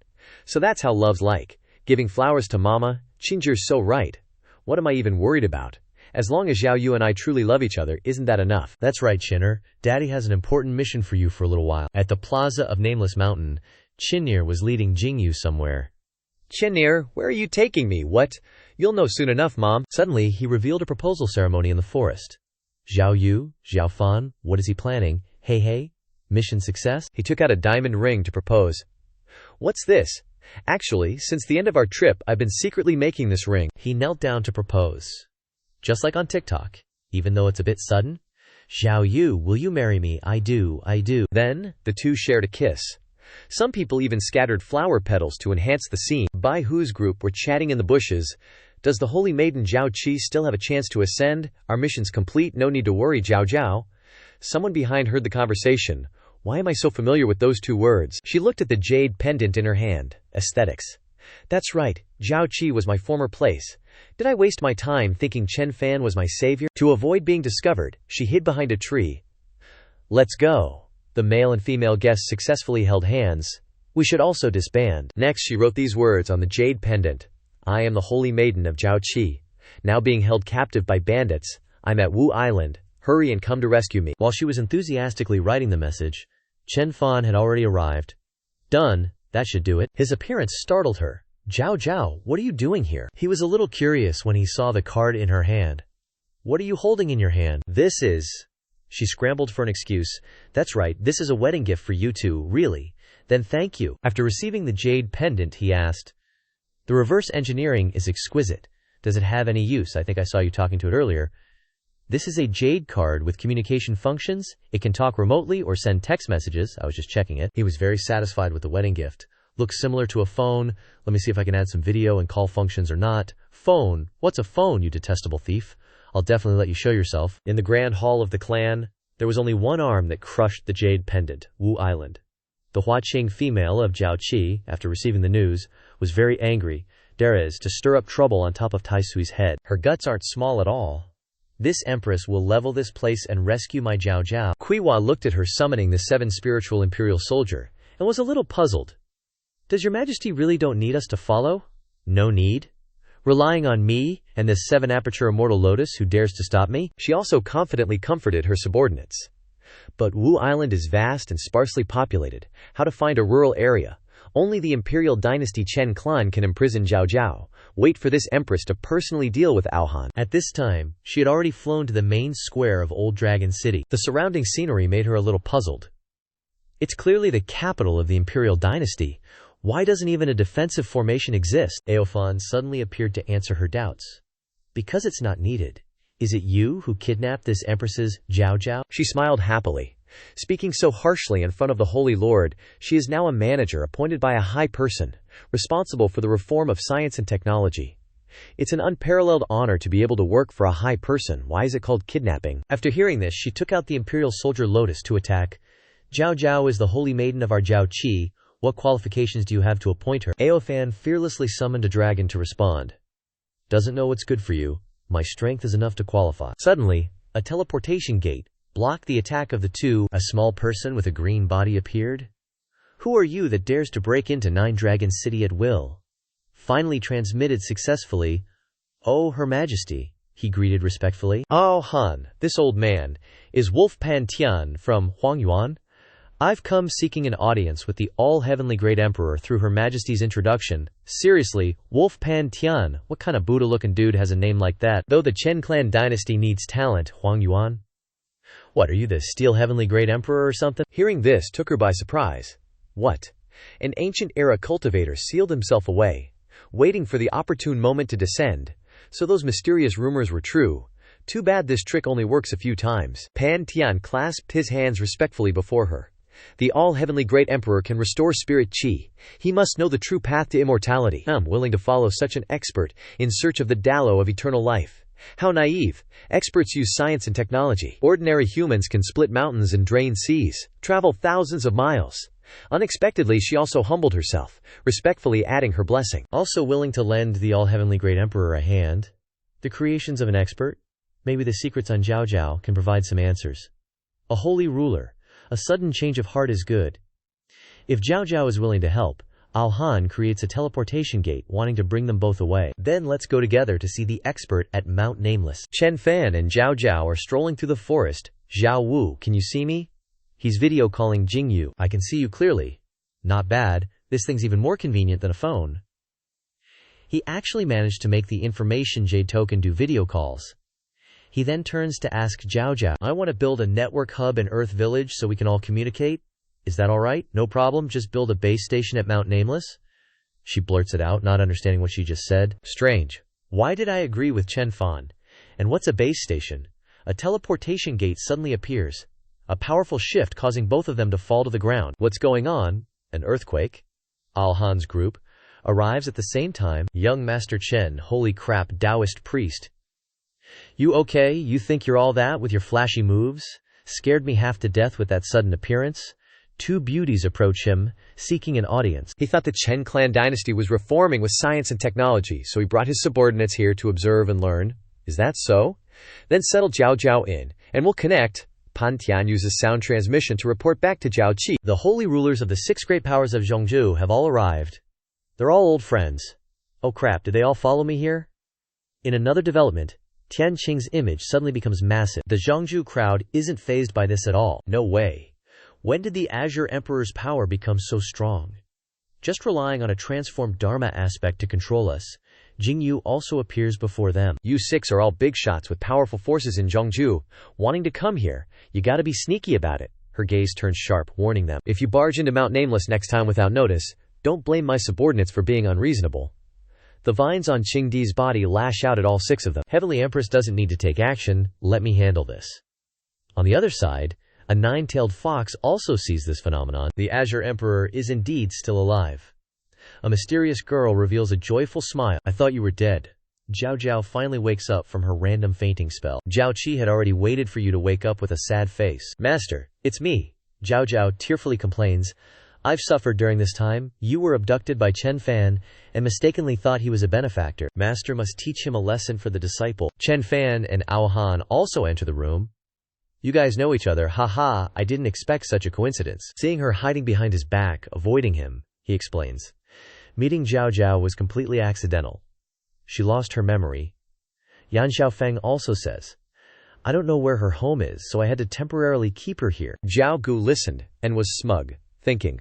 So that's how love's like. Giving flowers to Mama. Chinjer's so right. What am I even worried about? As long as Xiao Yu and I truly love each other, isn't that enough? That's right, Chinner. Daddy has an important mission for you for a little while. At the plaza of Nameless Mountain, Chinner was leading Jingyu somewhere. Chinner, where are you taking me? What? You'll know soon enough, Mom. Suddenly, he revealed a proposal ceremony in the forest. Zhao Yu, Xiao Fan, what is he planning? Hey, mission success? He took out a diamond ring to propose. What's this? Actually, since the end of our trip, I've been secretly making this ring. He knelt down to propose. Just like on TikTok, even though it's a bit sudden. Zhao Yu, will you marry me? I do. Then, the two shared a kiss. Some people even scattered flower petals to enhance the scene. Bai Hu's group were chatting in the bushes. Does the holy maiden Zhao Qi still have a chance to ascend? Our mission's complete, no need to worry, Zhao. Someone behind heard the conversation. Why am I so familiar with those two words? She looked at the jade pendant in her hand. Aesthetics. That's right, Zhao Qi was my former place. Did I waste my time thinking Chen Fan was my savior? To avoid being discovered, she hid behind a tree. Let's go. The male and female guests successfully held hands. We should also disband. Next she wrote these words on the jade pendant. I am the holy maiden of Zhao Qi. Now being held captive by bandits, I'm at Wu Island. Hurry and come to rescue me. While she was enthusiastically writing the message, Chen Fan had already arrived. Done, that should do it. His appearance startled her. Zhao, what are you doing here? He was a little curious when he saw the card in her hand. What are you holding in your hand? This is... She scrambled for an excuse. That's right, this is a wedding gift for you two, really. Then thank you. After receiving the jade pendant, he asked, the reverse engineering is exquisite. Does it have any use? I think I saw you talking to it earlier. This is a jade card with communication functions. It can talk remotely or send text messages. I was just checking it. He was very satisfied with the wedding gift. Looks similar to a phone. Let me see if I can add some video and call functions or not. Phone? What's a phone, you detestable thief? I'll definitely let you show yourself. In the grand hall of the clan, there was only one arm that crushed the jade pendant, Wu Island. The Huaqing female of Zhao Qi, after receiving the news, was very angry, to stir up trouble on top of Tai Sui's head. Her guts aren't small at all. This empress will level this place and rescue my Zhao. Kuiwa looked at her summoning the 7 spiritual imperial soldier, and was a little puzzled. Does your majesty really don't need us to follow? No need? Relying on me and this 7 aperture immortal lotus who dares to stop me? She also confidently comforted her subordinates. But Wu Island is vast and sparsely populated. How to find a rural area? Only the imperial dynasty Chen clan can imprison Zhao. Wait for this empress to personally deal with Aohan. At this time, she had already flown to the main square of Old Dragon City. The surrounding scenery made her a little puzzled. It's clearly the capital of the imperial dynasty. Why doesn't even a defensive formation exist? Aohan suddenly appeared to answer her doubts. Because it's not needed. Is it you who kidnapped this empress's Zhao? She smiled happily. Speaking so harshly in front of the Holy Lord, she is now a manager appointed by a high person, responsible for the reform of science and technology. It's an unparalleled honor to be able to work for a high person. Why is it called kidnapping? After hearing this, she took out the imperial soldier Lotus to attack. Zhao is the holy maiden of our Zhao Qi. What qualifications do you have to appoint her? Aofan fearlessly summoned a dragon to respond. Doesn't know what's good for you. My strength is enough to qualify. Suddenly, a teleportation gate blocked the attack of the two. A small person with a green body appeared. Who are you that dares to break into 9 Dragon City at will? Finally transmitted successfully. Oh, Her Majesty, he greeted respectfully. Oh, Han, this old man, is Wolf Pan Tian from Huangyuan. I've come seeking an audience with the all-heavenly great emperor through Her Majesty's introduction. Seriously, Wolf Pan Tian, what kind of Buddha-looking dude has a name like that? Though the Chen clan dynasty needs talent, Huangyuan. What, are you the steel heavenly great emperor or something? Hearing this took her by surprise. What? An ancient-era cultivator sealed himself away, waiting for the opportune moment to descend. So those mysterious rumors were true. Too bad this trick only works a few times. Pan Tian clasped his hands respectfully before her. The all-heavenly great emperor can restore spirit qi. He must know the true path to immortality. I'm willing to follow such an expert in search of the Dallo of eternal life. How naive. Experts use science and technology. Ordinary humans can split mountains and drain seas, travel thousands of miles. Unexpectedly, she also humbled herself, respectfully adding her blessing. Also willing to lend the all-heavenly great emperor a hand. The creations of an expert, maybe the secrets on Zhao Zhao, can provide some answers. A holy ruler, a sudden change of heart is good. If Zhao Zhao is willing to help, Al Han creates a teleportation gate wanting to bring them both away. Then let's go together to see the expert at Mount Nameless. Chen Fan and Zhao Zhao are strolling through the forest. Zhao Wu, can you see me? He's video calling Jingyu. I can see you clearly. Not bad, this thing's even more convenient than a phone. He actually managed to make the information Jade token do video calls. He then turns to ask Zhao Zhao, I want to build a network hub in Earth Village so we can all communicate. Is that alright? No problem, just build a base station at Mount Nameless? She blurts it out, not understanding what she just said. Strange. Why did I agree with Chen Fan? And what's a base station? A teleportation gate suddenly appears. A powerful shift causing both of them to fall to the ground. What's going on? An earthquake? Al Han's group arrives at the same time. Young Master Chen, holy crap, Taoist priest. You okay? You think you're all that with your flashy moves? Scared me half to death with that sudden appearance. Two beauties approach him, seeking an audience. He thought the Chen clan dynasty was reforming with science and technology, so he brought his subordinates here to observe and learn. Is that so? Then settle Zhao Zhao in, and we'll connect. Pan Tian uses sound transmission to report back to Zhao Qi. The holy rulers of the 6 great powers of Zhongzhou have all arrived. They're all old friends. Oh crap, did they all follow me here? In another development, Tian Qing's image suddenly becomes massive. The Zhongzhou crowd isn't fazed by this at all. No way. When did the Azure Emperor's power become so strong? Just relying on a transformed Dharma aspect to control us, Jingyu also appears before them. You 6 are all big shots with powerful forces in Zhongzhou, wanting to come here. You gotta be sneaky about it. Her gaze turns sharp, warning them. If you barge into Mount Nameless next time without notice, don't blame my subordinates for being unreasonable. The vines on Qingdi's body lash out at all 6 of them. Heavenly Empress doesn't need to take action, let me handle this. On the other side, a 9-tailed fox also sees this phenomenon. The Azure Emperor is indeed still alive. A mysterious girl reveals a joyful smile. I thought you were dead. Zhao Zhao finally wakes up from her random fainting spell. Zhao Qi had already waited for you to wake up with a sad face. Master, it's me. Zhao Zhao tearfully complains. I've suffered during this time. You were abducted by Chen Fan and mistakenly thought he was a benefactor. Master must teach him a lesson for the disciple. Chen Fan and Ao Han also enter the room. You guys know each other, haha, I didn't expect such a coincidence. Seeing her hiding behind his back, avoiding him, he explains. Meeting Zhao Zhao was completely accidental. She lost her memory. Yan Xiaofeng also says, I don't know where her home is, so I had to temporarily keep her here. Zhao Gu listened, and was smug, thinking.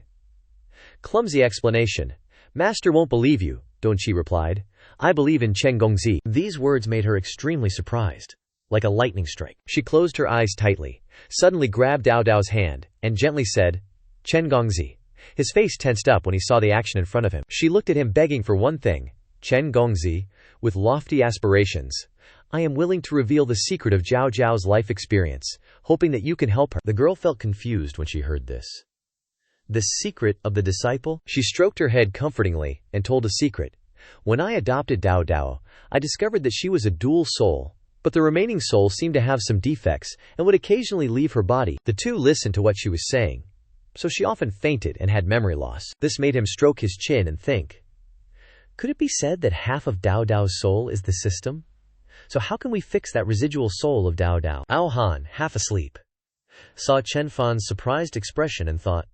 Clumsy explanation. Master won't believe you, Don Qi replied. I believe in Chen Gongzi. These words made her extremely surprised. Like a lightning strike. She closed her eyes tightly, suddenly grabbed Dao Dao's hand, and gently said, Chen Gongzi. His face tensed up when he saw the action in front of him. She looked at him begging for one thing. Chen Gongzi, with lofty aspirations. I am willing to reveal the secret of Zhao Zhao's life experience, hoping that you can help her. The girl felt confused when she heard this. The secret of the disciple? She stroked her head comfortingly, and told a secret. When I adopted Dao Dao, I discovered that she was a dual soul. But the remaining soul seemed to have some defects, and would occasionally leave her body. The two listened to what she was saying. So she often fainted and had memory loss. This made him stroke his chin and think. Could it be said that half of Dao Dao's soul is the system? So how can we fix that residual soul of Dao Dao? Ao Han, half asleep, saw Chen Fan's surprised expression and thought,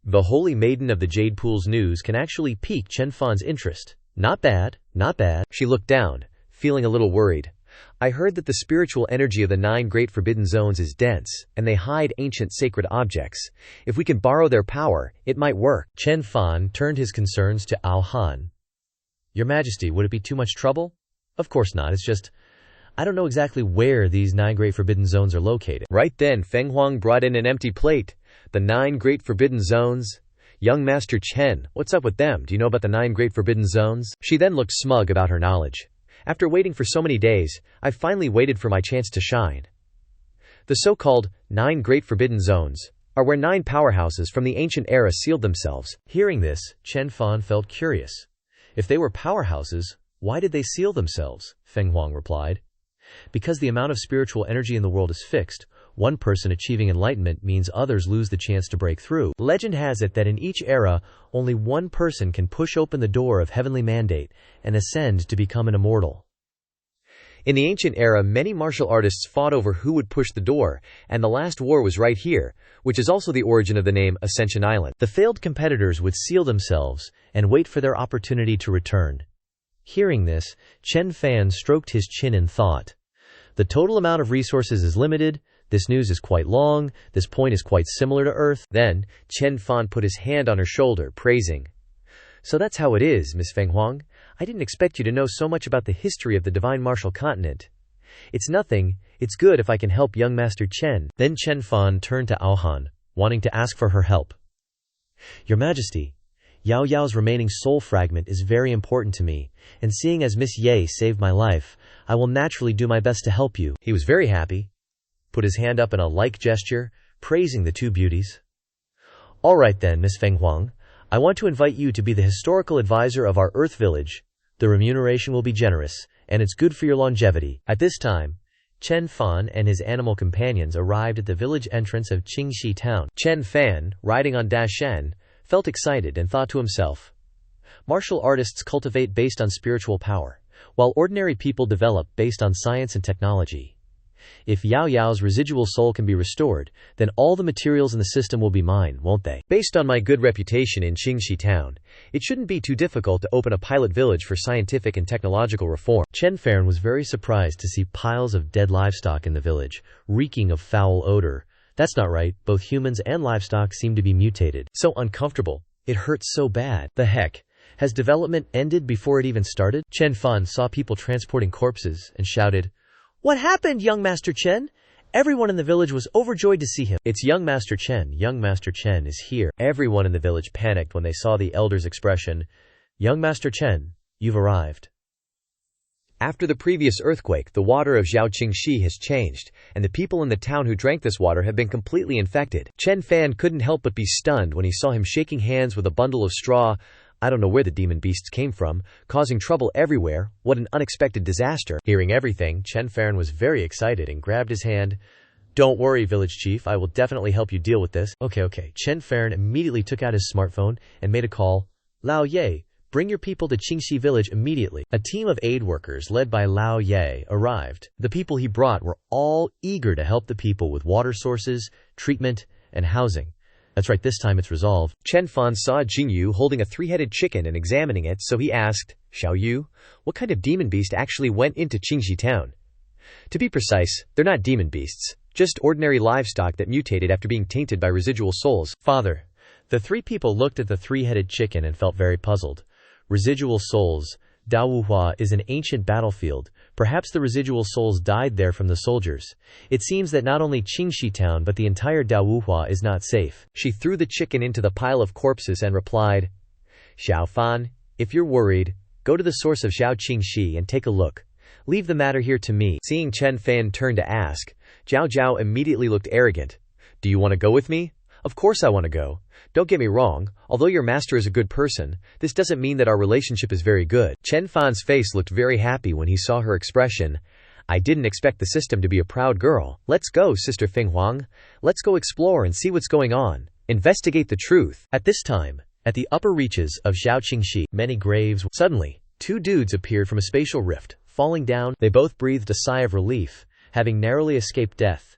the holy maiden of the Jade Pool's news can actually pique Chen Fan's interest. Not bad, not bad. She looked down, feeling a little worried. I heard that the spiritual energy of the 9 great forbidden zones is dense, and they hide ancient sacred objects. If we can borrow their power, it might work. Chen Fan turned his concerns to Ao Han. Your Majesty, would it be too much trouble? Of course not, it's just, I don't know exactly where these 9 great forbidden zones are located. Right then, Feng Huang brought in an empty plate. The 9 great forbidden zones? Young Master Chen, what's up with them? Do you know about the 9 great forbidden zones? She then looked smug about her knowledge. After waiting for so many days, I finally waited for my chance to shine. The so-called 9 great forbidden zones. are where 9 powerhouses from the ancient era sealed themselves. Hearing this, Chen Fan felt curious. If they were powerhouses, why did they seal themselves? Feng Huang replied. Because the amount of spiritual energy in the world is fixed. One person achieving enlightenment means others lose the chance to break through. Legend has it that in each era, only one person can push open the door of heavenly mandate and ascend to become an immortal. In the ancient era, many martial artists fought over who would push the door, and the last war was right here, which is also the origin of the name Ascension Island. The failed competitors would seal themselves and wait for their opportunity to return. Hearing this, Chen Fan stroked his chin in thought. The total amount of resources is limited. This news is quite long. This point is quite similar to Earth. Then, Chen Fan put his hand on her shoulder, praising. So that's how it is, Miss Feng Huang. I didn't expect you to know so much about the history of the divine martial continent. It's nothing. It's good if I can help young Master Chen. Then Chen Fan turned to Aohan, wanting to ask for her help. Your Majesty, Yao Yao's remaining soul fragment is very important to me, and seeing as Miss Ye saved my life, I will naturally do my best to help you. He was very happy, put his hand up in a like gesture, praising the two beauties. All right then, Miss Feng Huang, I want to invite you to be the historical advisor of our Earth village. The remuneration will be generous, and it's good for your longevity. At this time, Chen Fan and his animal companions arrived at the village entrance of Xianxia town. Chen Fan, riding on Dashen, felt excited and thought to himself, martial artists cultivate based on spiritual power, while ordinary people develop based on science and technology. If Yao Yao's residual soul can be restored, then all the materials in the system will be mine, won't they? Based on my good reputation in Xianxia town, it shouldn't be too difficult to open a pilot village for scientific and technological reform. Chen Fan was very surprised to see piles of dead livestock in the village, reeking of foul odor. That's not right, both humans and livestock seem to be mutated. So uncomfortable. It hurts so bad. The heck? Has development ended before it even started? Chen Fan saw people transporting corpses and shouted, What happened, young Master Chen? Everyone in the village was overjoyed to see him. It's young Master Chen. Young Master Chen is here. Everyone in the village panicked when they saw the elder's expression. Young Master Chen, you've arrived. After the previous earthquake, the water of Xiaoqingxi has changed, and the people in the town who drank this water have been completely infected. Chen Fan couldn't help but be stunned when he saw him shaking hands with a bundle of straw. I don't know where the demon beasts came from, causing trouble everywhere. What an unexpected disaster. Hearing everything, Chen Fan was very excited and grabbed his hand. Don't worry, village chief, I will definitely help you deal with this. Okay. Chen Fan immediately took out his smartphone and made a call. Lao Ye, bring your people to Qingxi village immediately. A team of aid workers led by Lao Ye arrived. The people he brought were all eager to help the people with water sources, treatment, and housing. That's right, this time it's resolved. Chen Fan saw Jingyu holding a 3-headed chicken and examining it, so he asked, Xiao Yu, what kind of demon beast actually went into Qingxi town? To be precise, they're not demon beasts, just ordinary livestock that mutated after being tainted by residual souls. Father, the 3 people looked at the 3-headed chicken and felt very puzzled. Residual souls. Daohua is an ancient battlefield. Perhaps the residual souls died there from the soldiers. It seems that not only Qingxi town but the entire Daohua is not safe. She threw the chicken into the pile of corpses and replied, Xiao Fan, if you're worried, go to the source of Xiaoqingxi and take a look. Leave the matter here to me. Seeing Chen Fan turn to ask, Zhao Zhao immediately looked arrogant. Do you want to go with me? Of course I want to go. Don't get me wrong, although your master is a good person, this doesn't mean that our relationship is very good. Chen Fan's face looked very happy when he saw her expression. I didn't expect the system to be a proud girl. Let's go, Sister Feng Huang. Let's go explore and see what's going on. Investigate the truth. At this time, at the upper reaches of Xiaoqingxi, many graves. Suddenly, 2 dudes appeared from a spatial rift. Falling down, they both breathed a sigh of relief, having narrowly escaped death.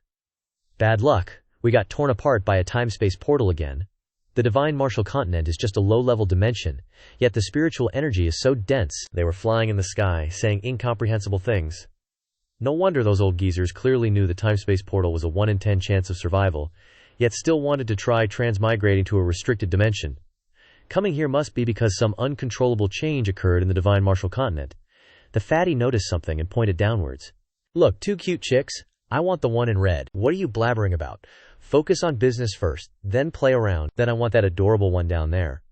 Bad luck. We got torn apart by a time-space portal again. The divine martial continent is just a low-level dimension, yet the spiritual energy is so dense. They were flying in the sky, saying incomprehensible things. No wonder those old geezers clearly knew the time-space portal was a 1 in 10 chance of survival, yet still wanted to try transmigrating to a restricted dimension. Coming here must be because some uncontrollable change occurred in the divine martial continent. The fatty noticed something and pointed downwards. Look, 2 cute chicks. I want the one in red. What are you blabbering about? Focus on business first, then play around. Then I want that adorable one down there.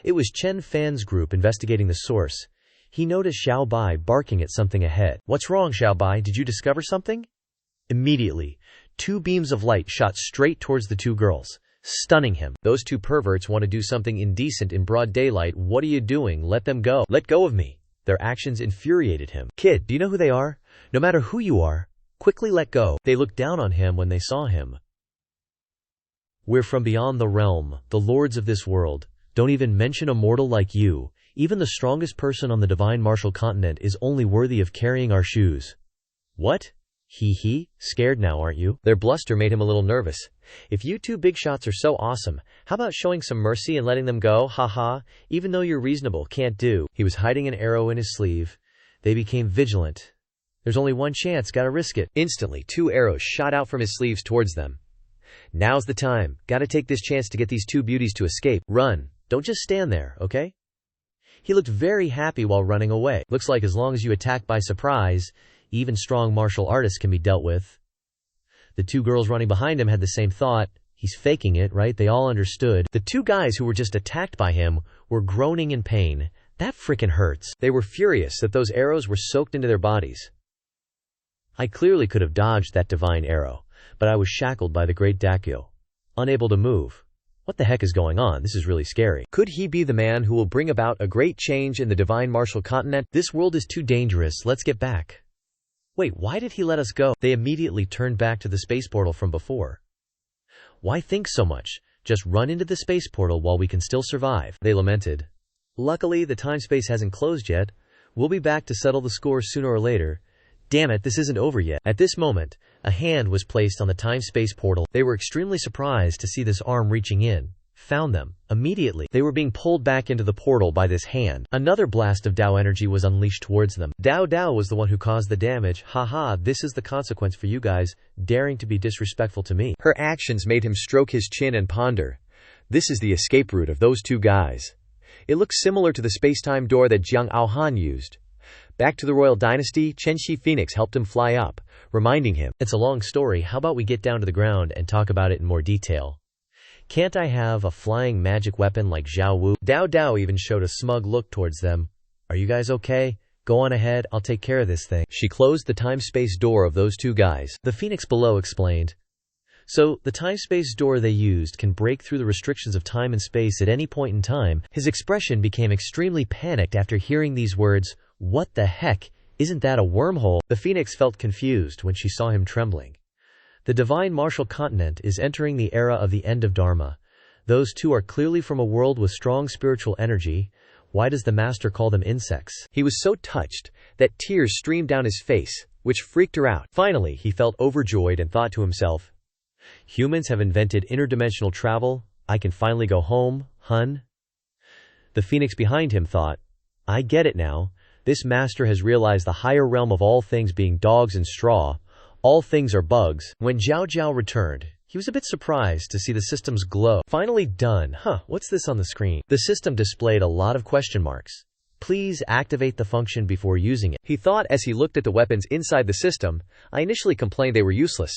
It was Chen Fan's group investigating the source. He noticed Xiao Bai barking at something ahead. What's wrong, Xiao Bai? Did you discover something? Immediately, 2 beams of light shot straight towards the 2 girls, stunning him. Those 2 perverts want to do something indecent in broad daylight. What are you doing? Let them go. Let go of me. Their actions infuriated him. Kid, do you know who they are? No matter who you are, quickly let go. They looked down on him when they saw him. We're from beyond the realm, the lords of this world. Don't even mention a mortal like you. Even the strongest person on the divine martial continent is only worthy of carrying our shoes. What? Hee. Scared now, aren't you? Their bluster made him a little nervous. If you 2 big shots are so awesome, how about showing some mercy and letting them go? Haha, even though you're reasonable, can't do. He was hiding an arrow in his sleeve. They became vigilant. There's only one chance, gotta risk it. Instantly, 2 arrows shot out from his sleeves towards them. Now's the time. Gotta take this chance to get these 2 beauties to escape. Run. Don't just stand there, okay? He looked very happy while running away. Looks like as long as you attack by surprise, even strong martial artists can be dealt with. The 2 girls running behind him had the same thought. He's faking it, right? They all understood. The 2 guys who were just attacked by him were groaning in pain. That frickin' hurts. They were furious that those arrows were soaked into their bodies. I clearly could have dodged that divine arrow, but I was shackled by the great Dakyo. Unable to move. What the heck is going on? This is really scary. Could he be the man who will bring about a great change in the divine martial continent? This world is too dangerous. Let's get back. Wait, why did he let us go? They immediately turned back to the space portal from before. Why think so much? Just run into the space portal while we can still survive, they lamented. Luckily, the time-space hasn't closed yet. We'll be back to settle the score sooner or later. Damn it, this isn't over yet. At this moment, a hand was placed on the time-space portal. They were extremely surprised to see this arm reaching in. Found them. Immediately, they were being pulled back into the portal by this hand. Another blast of Dao energy was unleashed towards them. Dao was the one who caused the damage. Haha, this is the consequence for you guys, daring to be disrespectful to me. Her actions made him stroke his chin and ponder. This is the escape route of those 2 guys. It looks similar to the space-time door that Jiang Aohan used. Back to the royal dynasty, Chen Phoenix helped him fly up, reminding him, it's a long story, how about we get down to the ground and talk about it in more detail? Can't I have a flying magic weapon like Zhao Wu? Dao even showed a smug look towards them. Are you guys okay? Go on ahead, I'll take care of this thing. She closed the time-space door of those 2 guys. The phoenix below explained. So, the time-space door they used can break through the restrictions of time and space at any point in time. His expression became extremely panicked after hearing these words. What the heck? Isn't that a wormhole? The phoenix felt confused when she saw him trembling. The divine martial continent is entering the era of the end of Dharma. Those 2 are clearly from a world with strong spiritual energy. Why does the master call them insects? He was so touched that tears streamed down his face, which freaked her out. Finally, he felt overjoyed and thought to himself, humans have invented interdimensional travel. I can finally go home, hun. The phoenix behind him thought, I get it now. This master has realized the higher realm of all things being dogs and straw. All things are bugs. When Zhao returned, he was a bit surprised to see the system's glow. Finally done. What's this on the screen? The system displayed a lot of question marks. Please activate the function before using it. He thought as he looked at the weapons inside the system. I initially complained they were useless,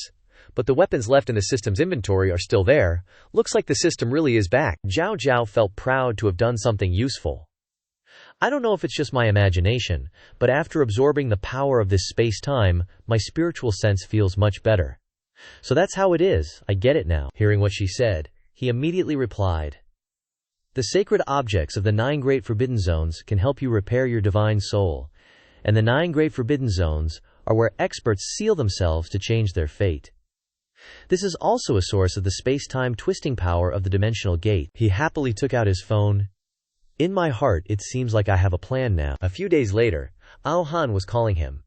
but the weapons left in the system's inventory are still there. Looks like the system really is back. Zhao felt proud to have done something useful. I don't know if it's just my imagination, but after absorbing the power of this space-time, my spiritual sense feels much better. So that's how it is, I get it now. Hearing what she said, he immediately replied, the sacred objects of the 9 great forbidden zones can help you repair your divine soul, and the 9 great forbidden zones are where experts seal themselves to change their fate. This is also a source of the space-time twisting power of the dimensional gate. He happily took out his phone. In my heart, it seems like I have a plan now. A few days later, Aohan was calling him.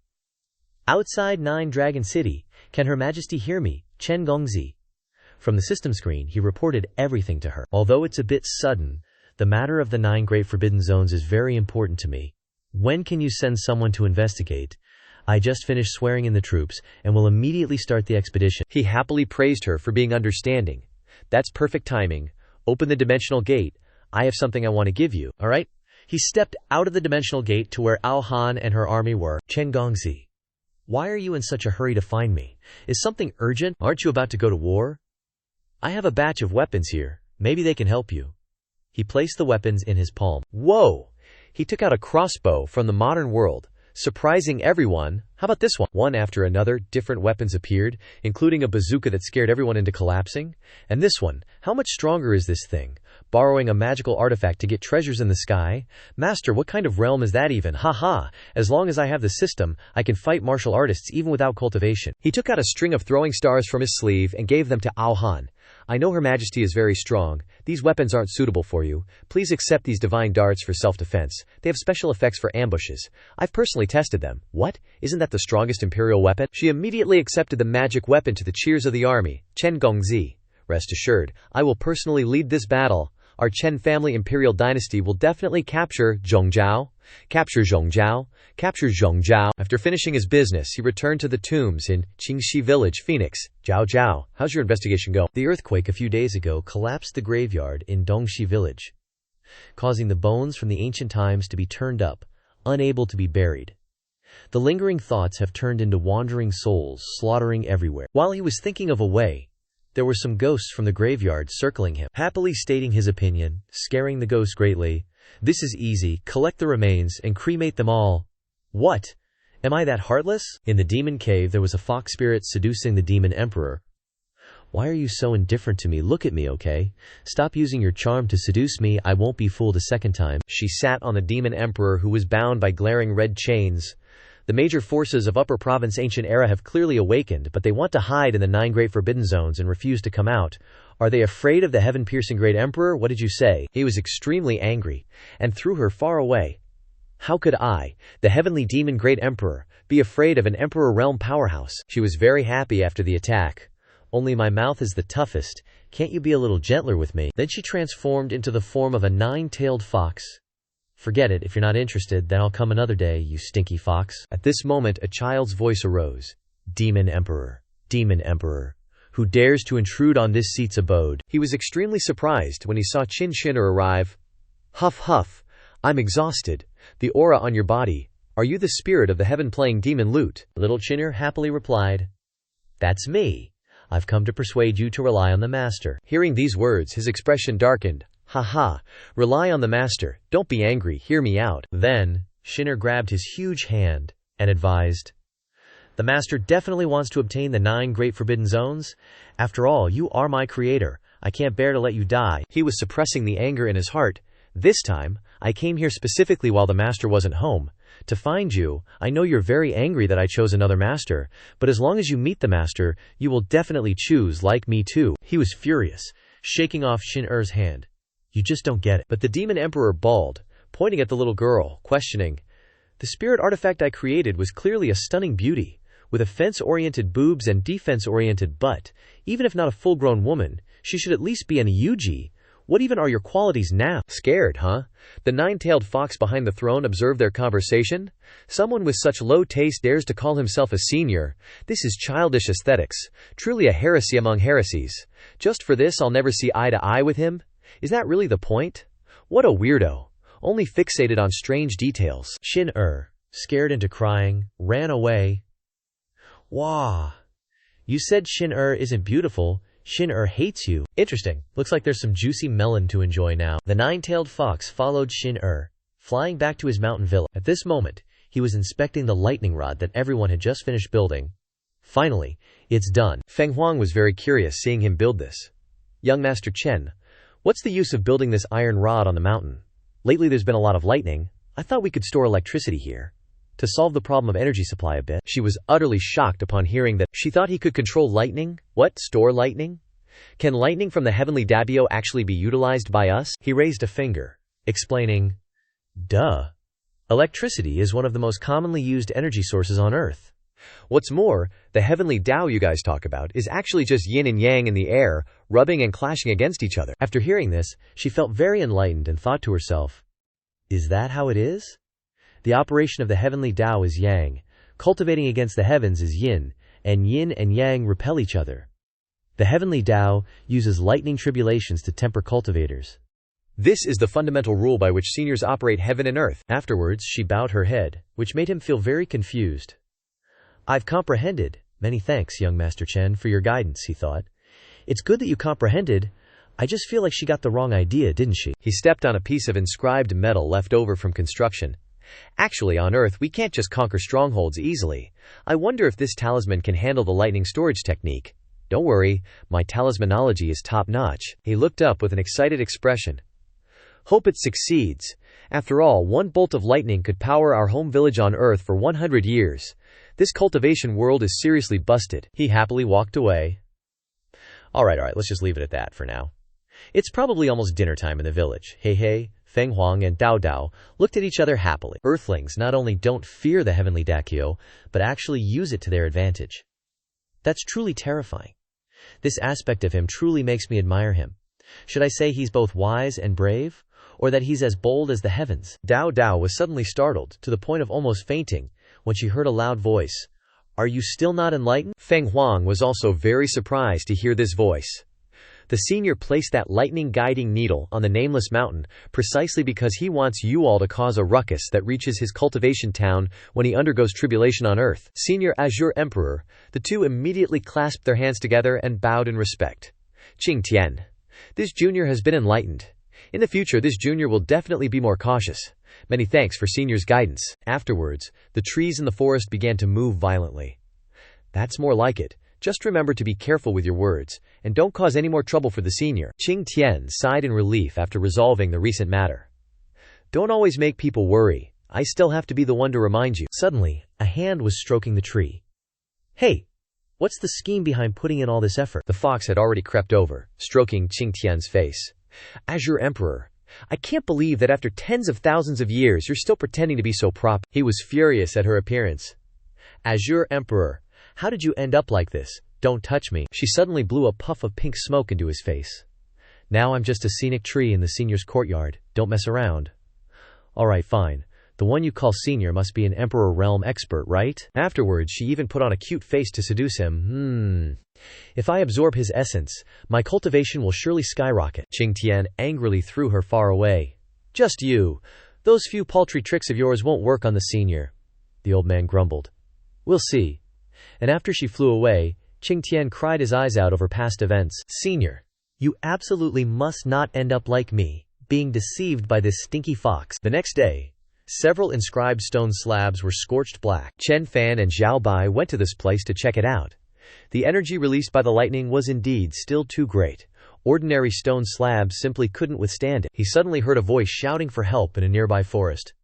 Outside 9 Dragon City, can Her Majesty hear me? Chen Gongzi. From the system screen, he reported everything to her. Although it's a bit sudden, the matter of the 9 great forbidden zones is very important to me. When can you send someone to investigate? I just finished swearing in the troops and will immediately start the expedition. He happily praised her for being understanding. That's perfect timing. Open the dimensional gate. I have something I want to give you, alright? He stepped out of the dimensional gate to where Aohan and her army were. Chen Gongzi, why are you in such a hurry to find me? Is something urgent? Aren't you about to go to war? I have a batch of weapons here. Maybe they can help you. He placed the weapons in his palm. Whoa! He took out a crossbow from the modern world, surprising everyone. How about this one? One after another, different weapons appeared, including a bazooka that scared everyone into collapsing. And this one, how much stronger is this thing? Borrowing a magical artifact to get treasures in the sky? Master, what kind of realm is that even? Haha, as long as I have the system, I can fight martial artists even without cultivation. He took out a string of throwing stars from his sleeve and gave them to Aohan. I know Her Majesty is very strong. These weapons aren't suitable for you. Please accept these divine darts for self-defense. They have special effects for ambushes. I've personally tested them. What? Isn't that the strongest imperial weapon? She immediately accepted the magic weapon to the cheers of the army. Chen Gongzi. Rest assured, I will personally lead this battle. Our Chen family imperial dynasty will definitely capture Zhongzhou. Capture Zhongzhou. Capture Zhongzhou. After finishing his business, he returned to the tombs in Xianxia village, Phoenix. Zhao, how's your investigation go? The earthquake a few days ago collapsed the graveyard in Dongxi village, causing the bones from the ancient times to be turned up, unable to be buried. The lingering thoughts have turned into wandering souls, slaughtering everywhere. While he was thinking of a way, there were some ghosts from the graveyard circling him, happily stating his opinion, scaring the ghosts greatly. This is easy, collect the remains and cremate them all. What? Am I that heartless? In the demon cave there was a fox spirit seducing the demon emperor. Why are you so indifferent to me? Look at me, okay? Stop using your charm to seduce me, I won't be fooled a second time. She sat on the demon emperor who was bound by glaring red chains. The major forces of Upper Province Ancient Era have clearly awakened, but they want to hide in the 9 Great Forbidden Zones and refuse to come out. Are they afraid of the heaven-piercing Great Emperor? What did you say? He was extremely angry, and threw her far away. How could I, the heavenly demon Great Emperor, be afraid of an Emperor realm powerhouse? She was very happy after the attack. Only my mouth is the toughest. Can't you be a little gentler with me? Then she transformed into the form of a 9-tailed fox. Forget it, if you're not interested, then I'll come another day, you stinky fox. At this moment a child's voice arose. Demon Emperor, who dares to intrude on this seat's abode? He was extremely surprised when he saw Qin Shin'er arrive. Huff huff, I'm exhausted. The aura on your body. Are you the spirit of the heaven playing demon lute? Little Chin'er happily replied, That's me. I've come to persuade you to rely on the master. Hearing these words his expression darkened. Ha, rely on the master, don't be angry, hear me out. Then, Shin'er grabbed his huge hand and advised, The master definitely wants to obtain the 9 Great Forbidden Zones. After all, you are my creator. I can't bear to let you die. He was suppressing the anger in his heart. This time, I came here specifically while the master wasn't home. To find you, I know you're very angry that I chose another master, but as long as you meet the master, you will definitely choose like me too. He was furious, shaking off Shin'er's hand. You just don't get it. But the demon emperor bawled, pointing at the little girl, questioning. The spirit artifact I created was clearly a stunning beauty, with offense-oriented boobs and defense-oriented butt. Even if not a full-grown woman, she should at least be an Yuji. What even are your qualities now? Scared, huh? The 9-tailed fox behind the throne observed their conversation. Someone with such low taste dares to call himself a senior. This is childish aesthetics. Truly a heresy among heresies. Just for this I'll never see eye to eye with him? Is that really the point? What a weirdo. Only fixated on strange details. Shin'er, scared into crying, ran away. Wah! You said Shin'er isn't beautiful. Shin'er hates you. Interesting. Looks like there's some juicy melon to enjoy now. The 9-tailed fox followed Shin'er, flying back to his mountain villa. At this moment, he was inspecting the lightning rod that everyone had just finished building. Finally, it's done. Feng Huang was very curious seeing him build this. Young Master Chen, what's the use of building this iron rod on the mountain? Lately there's been a lot of lightning. I thought we could store electricity here. To solve the problem of energy supply a bit. She was utterly shocked upon hearing that. She thought he could control lightning? What? Store lightning? Can lightning from the heavenly Dabio actually be utilized by us? He raised a finger, explaining, Duh. Electricity is one of the most commonly used energy sources on Earth. What's more, the heavenly Tao you guys talk about is actually just yin and yang in the air, rubbing and clashing against each other. After hearing this, she felt very enlightened and thought to herself, Is that how it is? The operation of the heavenly Tao is yang, cultivating against the heavens is yin and yang repel each other. The heavenly Tao uses lightning tribulations to temper cultivators. This is the fundamental rule by which seniors operate heaven and earth. Afterwards, she bowed her head, which made him feel very confused. I've comprehended. Many thanks, young Master Chen, for your guidance, he thought. It's good that you comprehended. I just feel like she got the wrong idea, didn't she? He stepped on a piece of inscribed metal left over from construction. Actually, on Earth, we can't just conquer strongholds easily. I wonder if this talisman can handle the lightning storage technique. Don't worry, my talismanology is top-notch. He looked up with an excited expression. Hope it succeeds. After all, one bolt of lightning could power our home village on Earth for 100 years. This cultivation world is seriously busted. He happily walked away. Alright, let's just leave it at that for now. It's probably almost dinner time in the village. Hey, Feng Huang and Dao Dao looked at each other happily. Earthlings not only don't fear the heavenly Dakio, but actually use it to their advantage. That's truly terrifying. This aspect of him truly makes me admire him. Should I say he's both wise and brave? Or that he's as bold as the heavens? Dao Dao was suddenly startled, to the point of almost fainting, when she heard a loud voice. Are you still not enlightened? Feng Huang was also very surprised to hear this voice. The senior placed that lightning guiding needle on the nameless mountain precisely because he wants you all to cause a ruckus that reaches his cultivation town when he undergoes tribulation on Earth. Senior Azure Emperor, the two immediately clasped their hands together and bowed in respect. Qing Tian. This junior has been enlightened. In the future, this junior will definitely be more cautious. Many thanks for senior's guidance. Afterwards, the trees in the forest began to move violently. That's more like it. Just remember to be careful with your words, and don't cause any more trouble for the senior. Qing Tian sighed in relief after resolving the recent matter. Don't always make people worry. I still have to be the one to remind you. Suddenly, a hand was stroking the tree. Hey, what's the scheme behind putting in all this effort? The fox had already crept over, stroking Qing Tian's face. Azure Emperor, I can't believe that after tens of thousands of years you're still pretending to be so proper. He was furious at her appearance. Azure Emperor, how did you end up like this? Don't touch me. She suddenly blew a puff of pink smoke into his face. Now I'm just a scenic tree in the senior's courtyard. Don't mess around. Alright, fine. The one you call senior must be an Emperor realm expert, right? Afterwards, she even put on a cute face to seduce him. If I absorb his essence, my cultivation will surely skyrocket. Qing Tian angrily threw her far away. Just you. Those few paltry tricks of yours won't work on the senior. The old man grumbled. We'll see. And after she flew away, Qing Tian cried his eyes out over past events. Senior, you absolutely must not end up like me, being deceived by this stinky fox. The next day, several inscribed stone slabs were scorched black. Chen Fan and Xiao Bai went to this place to check it out. The energy released by the lightning was indeed still too great. Ordinary stone slabs simply couldn't withstand it. He suddenly heard a voice shouting for help in a nearby forest.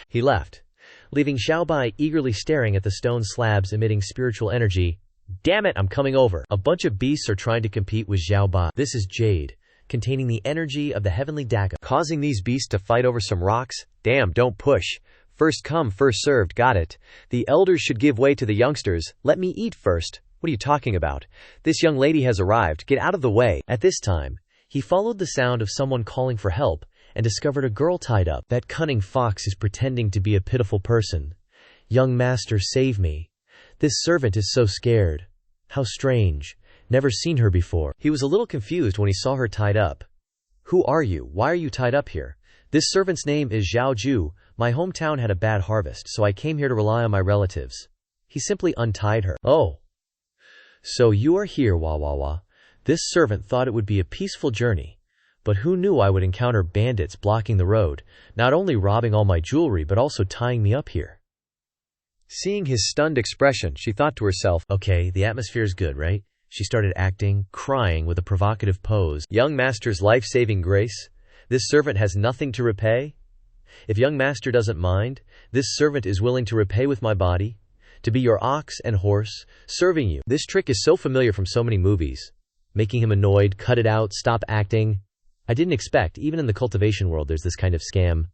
He left, leaving Xiao Bai eagerly staring at the stone slabs emitting spiritual energy. Damn it, I'm coming over. A bunch of beasts are trying to compete with Xiao Bai. This is jade, containing the energy of the heavenly Daka. Causing these beasts to fight over some rocks? Damn, don't push. First come, first served, got it. The elders should give way to the youngsters. Let me eat first. What are you talking about? This young lady has arrived, get out of the way. At this time, he followed the sound of someone calling for help and discovered a girl tied up. That cunning fox is pretending to be a pitiful person. Young master, save me. This servant is so scared. How strange. Never seen her before. He was a little confused when he saw her tied up. Who are you? Why are you tied up here? This servant's name is Zhao Ju. My hometown had a bad harvest, so I came here to rely on my relatives. He simply untied her. Oh. So you are here, Wah. This servant thought it would be a peaceful journey. But who knew I would encounter bandits blocking the road, not only robbing all my jewelry but also tying me up here. Seeing his stunned expression, she thought to herself, okay, the atmosphere's good, right? She started acting, crying with a provocative pose. Young master's life-saving grace? This servant has nothing to repay? If young master doesn't mind, this servant is willing to repay with my body, to be your ox and horse, serving you. This trick is so familiar from so many movies. Making him annoyed, cut it out, stop acting. I didn't expect, even in the cultivation world there's this kind of scam.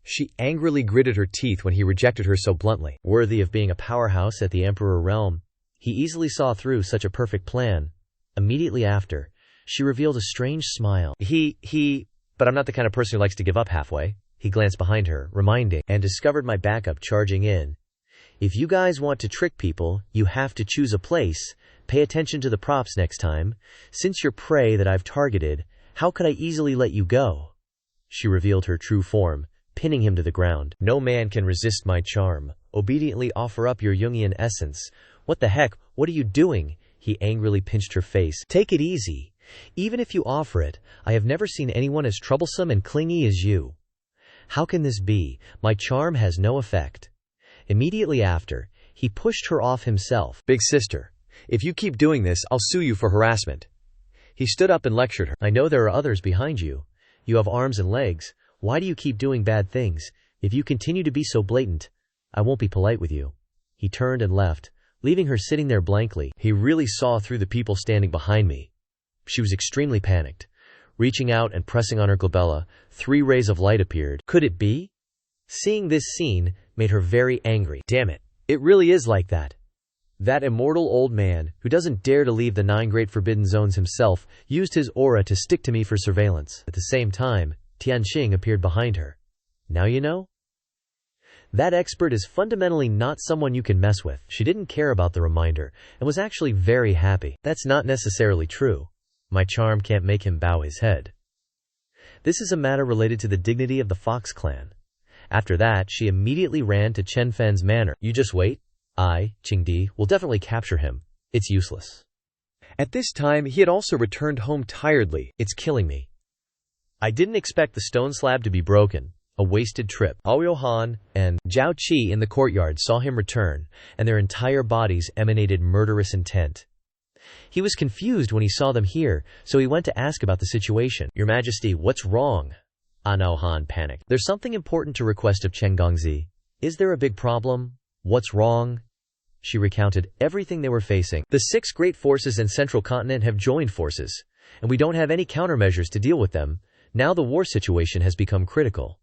She angrily gritted her teeth when he rejected her so bluntly. Worthy of being a powerhouse at the Emperor realm, he easily saw through such a perfect plan. Immediately after, she revealed a strange smile. But I'm not the kind of person who likes to give up halfway. He glanced behind her, reminding, and discovered my backup charging in. If you guys want to trick people, you have to choose a place. Pay attention to the props next time. Since you're prey that I've targeted, how could I easily let you go? She revealed her true form, pinning him to the ground. No man can resist my charm. Obediently offer up your Jungian essence. What the heck? What are you doing? He angrily pinched her face. Take it easy. Even if you offer it, I have never seen anyone as troublesome and clingy as you. How can this be? My charm has no effect. Immediately after, he pushed her off himself. Big sister, if you keep doing this, I'll sue you for harassment. He stood up and lectured her. I know there are others behind you. You have arms and legs. Why do you keep doing bad things? If you continue to be so blatant, I won't be polite with you. He turned and left, leaving her sitting there blankly. He really saw through the people standing behind me. She was extremely panicked. Reaching out and pressing on her glabella, 3 rays of light appeared. Could it be? Seeing this scene made her very angry. Damn it. It really is like that. That immortal old man, who doesn't dare to leave the 9 great forbidden zones himself, used his aura to stick to me for surveillance. At the same time, Tianxing appeared behind her. Now you know? That expert is fundamentally not someone you can mess with. She didn't care about the reminder, and was actually very happy. That's not necessarily true. My charm can't make him bow his head. This is a matter related to the dignity of the Fox clan. After that, she immediately ran to Chen Fan's manor. You just wait. I, Qingdi, will definitely capture him. It's useless. At this time, he had also returned home tiredly. It's killing me. I didn't expect the stone slab to be broken. A wasted trip. Ao Han and Zhao Qi in the courtyard saw him return, and their entire bodies emanated murderous intent. He was confused when he saw them here, so he went to ask about the situation. Your Majesty, what's wrong? Ao Han panicked. There's something important to request of Chen Gongzi. Is there a big problem? What's wrong? She recounted everything they were facing. The 6 great forces in Central Continent have joined forces, and we don't have any countermeasures to deal with them. Now the war situation has become critical.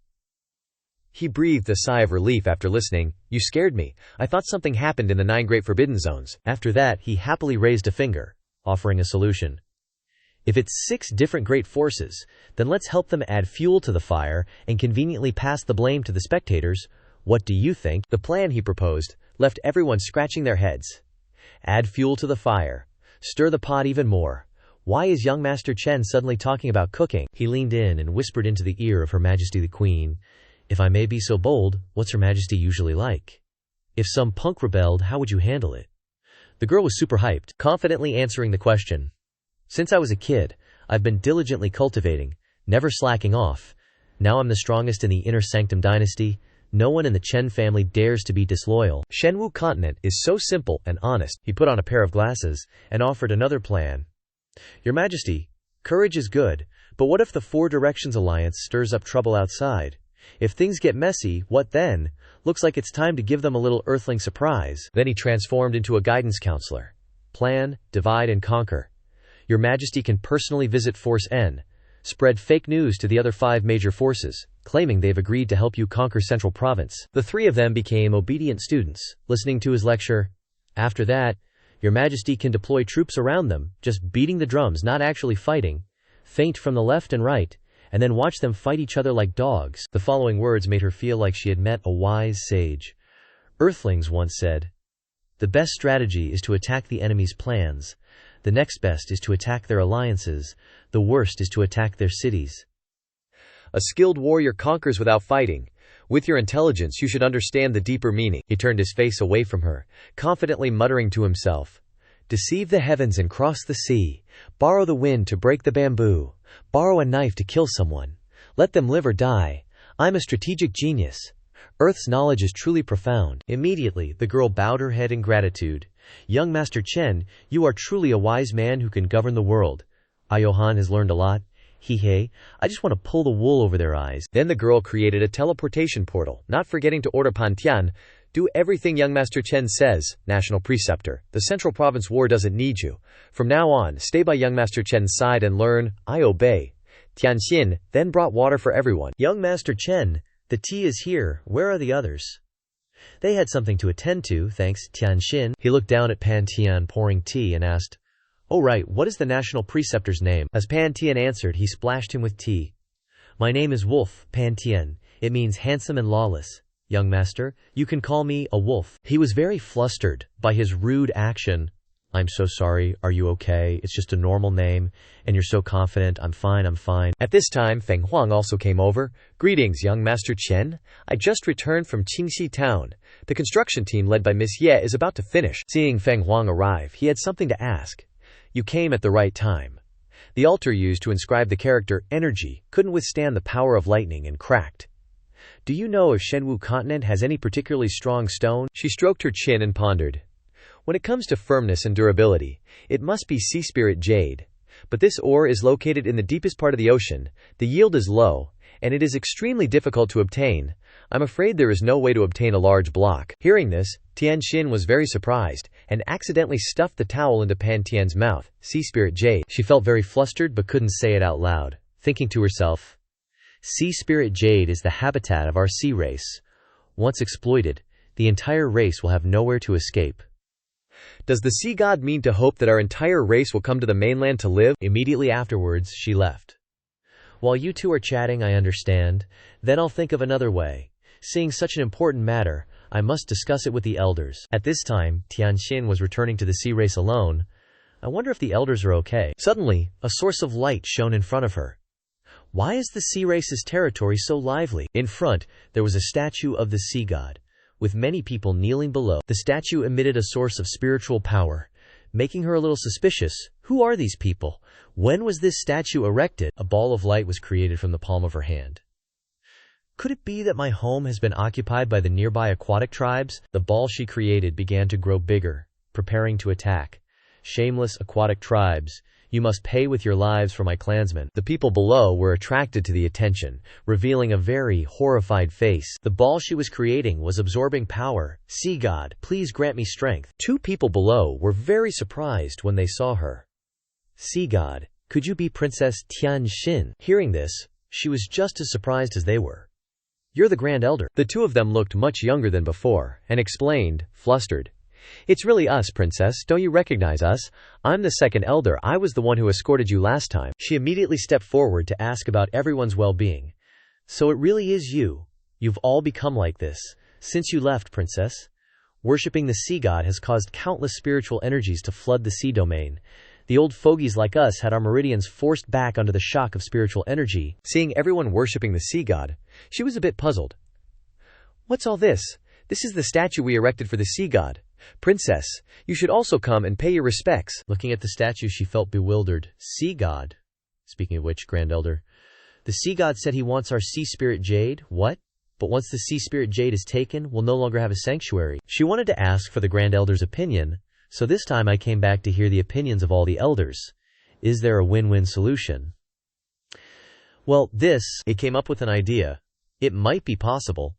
He breathed a sigh of relief after listening. You scared me. I thought something happened in the 9 great forbidden zones. After that, he happily raised a finger, offering a solution. If it's 6 different great forces, then let's help them add fuel to the fire and conveniently pass the blame to the spectators. What do you think? The plan he proposed left everyone scratching their heads. Add fuel to the fire. Stir the pot even more. Why is young Master Chen suddenly talking about cooking? He leaned in and whispered into the ear of Her Majesty the Queen. If I may be so bold, what's Her Majesty usually like? If some punk rebelled, how would you handle it? The girl was super hyped, confidently answering the question. Since I was a kid, I've been diligently cultivating, never slacking off. Now I'm the strongest in the Inner Sanctum dynasty. No one in the Chen family dares to be disloyal. Shenwu continent is so simple and honest. He put on a pair of glasses and offered another plan. Your Majesty, courage is good, but what if the 4 Directions Alliance stirs up trouble outside? If things get messy, what then? Looks like it's time to give them a little earthling surprise. Then he transformed into a guidance counselor. Plan, divide and conquer. Your Majesty can personally visit Force N. Spread fake news to the other 5 major forces, claiming they've agreed to help you conquer Central Province. The 3 of them became obedient students, listening to his lecture. After that, Your Majesty can deploy troops around them, just beating the drums, not actually fighting. Feint from the left and right, and then watch them fight each other like dogs. The following words made her feel like she had met a wise sage. Earthlings once said, "The best strategy is to attack the enemy's plans. The next best is to attack their alliances. The worst is to attack their cities." A skilled warrior conquers without fighting. With your intelligence, you should understand the deeper meaning. He turned his face away from her, confidently muttering to himself. Deceive the heavens and cross the sea. Borrow the wind to break the bamboo. Borrow a knife to kill someone. Let them live or die. I'm a strategic genius. Earth's knowledge is truly profound. Immediately, the girl bowed her head in gratitude. Young Master Chen, you are truly a wise man who can govern the world. Ao Han has learned a lot. Hey, I just want to pull the wool over their eyes. Then the girl created a teleportation portal, not forgetting to order Pan Tian. Do everything young Master Chen says, National Preceptor. The Central Province War doesn't need you. From now on, stay by young Master Chen's side and learn. I obey. Tianxin then brought water for everyone. Young Master Chen, the tea is here. Where are the others? They had something to attend to, thanks, Tianxin. He looked down at Pan Tian pouring tea and asked, "Oh right, what is the National Preceptor's name?" As Pan Tian answered, he splashed him with tea. "My name is Wolf, Pan Tian. It means handsome and lawless. Young master, you can call me a wolf." He was very flustered by his rude action. "I'm so sorry, are you okay? It's just a normal name, and you're so confident. I'm fine. At this time, Feng Huang also came over. Greetings, young Master Chen. I just returned from Qingxi town. The construction team led by Miss Ye is about to finish. Seeing Feng Huang arrive, he had something to ask. You came at the right time. The altar used to inscribe the character energy couldn't withstand the power of lightning and cracked. Do you know if Shenwu continent has any particularly strong stone? She stroked her chin and pondered. When it comes to firmness and durability, it must be sea spirit jade. But this ore is located in the deepest part of the ocean, the yield is low, and it is extremely difficult to obtain. I'm afraid there is no way to obtain a large block. Hearing this, Tianxin was very surprised, and accidentally stuffed the towel into Pan Tian's mouth. Sea spirit jade. She felt very flustered but couldn't say it out loud, thinking to herself, sea spirit jade is the habitat of our sea race. Once exploited, the entire race will have nowhere to escape. Does the sea god mean to hope that our entire race will come to the mainland to live? Immediately afterwards, she left. While you two are chatting, I understand. Then I'll think of another way. Seeing such an important matter, I must discuss it with the elders. At this time, Tianxin was returning to the sea race alone. I wonder if the elders are okay. Suddenly, a source of light shone in front of her. Why is the sea race's territory so lively? In front, there was a statue of the sea god, with many people kneeling below. The statue emitted a source of spiritual power, making her a little suspicious. Who are these people? When was this statue erected? A ball of light was created from the palm of her hand. Could it be that my home has been occupied by the nearby aquatic tribes? The ball she created began to grow bigger, preparing to attack. Shameless aquatic tribes, you must pay with your lives for my clansmen. The people below were attracted to the attention, revealing a very horrified face. The ball she was creating was absorbing power. Sea god, please grant me strength. Two people below were very surprised when they saw her. Sea god, could you be Princess Tianxin? Hearing this, she was just as surprised as they were. You're the Grand Elder. The two of them looked much younger than before, and explained, flustered. It's really us, Princess. Don't you recognize us? I'm the second elder. I was the one who escorted you last time. She immediately stepped forward to ask about everyone's well-being. So it really is you. You've all become like this since you left, Princess. Worshipping the sea god has caused countless spiritual energies to flood the sea domain. The old fogies like us had our meridians forced back under the shock of spiritual energy. Seeing everyone worshipping the sea god, she was a bit puzzled. What's all this? This is the statue we erected for the sea god. Princess, you should also come and pay your respects. Looking at the statue, she felt bewildered. Sea god? Speaking of which, Grand Elder, the sea god said he wants our sea spirit jade. What? But once the sea spirit jade is taken, we'll no longer have a sanctuary. She wanted to ask for the Grand Elder's opinion, so this time I came back to hear the opinions of all the elders. Is there a win-win solution? Well, it came up with an idea. It might be possible.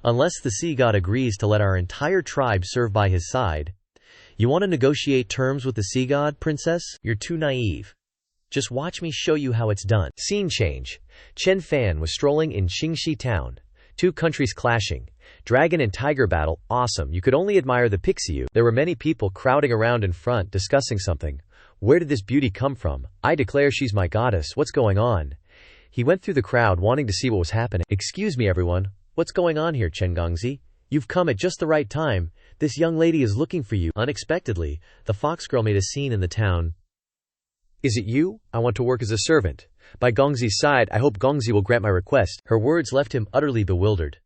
Unless the sea god agrees to let our entire tribe serve by his side. You want to negotiate terms with the sea god, Princess? You're too naive. Just watch me show you how it's done. Scene change. Chen Fan was strolling in Xianxia town. Two countries clashing. Dragon and tiger battle, awesome. You could only admire the pixie. There were many people crowding around in front discussing something. Where did this beauty come from? I declare she's my goddess. What's going on? He went through the crowd wanting to see what was happening. Excuse me, everyone. What's going on here, Chen Gongzi? You've come at just the right time. This young lady is looking for you. Unexpectedly, the fox girl made a scene in the town. Is it you? I want to work as a servant. By Gongzi's side, I hope Gongzi will grant my request. Her words left him utterly bewildered.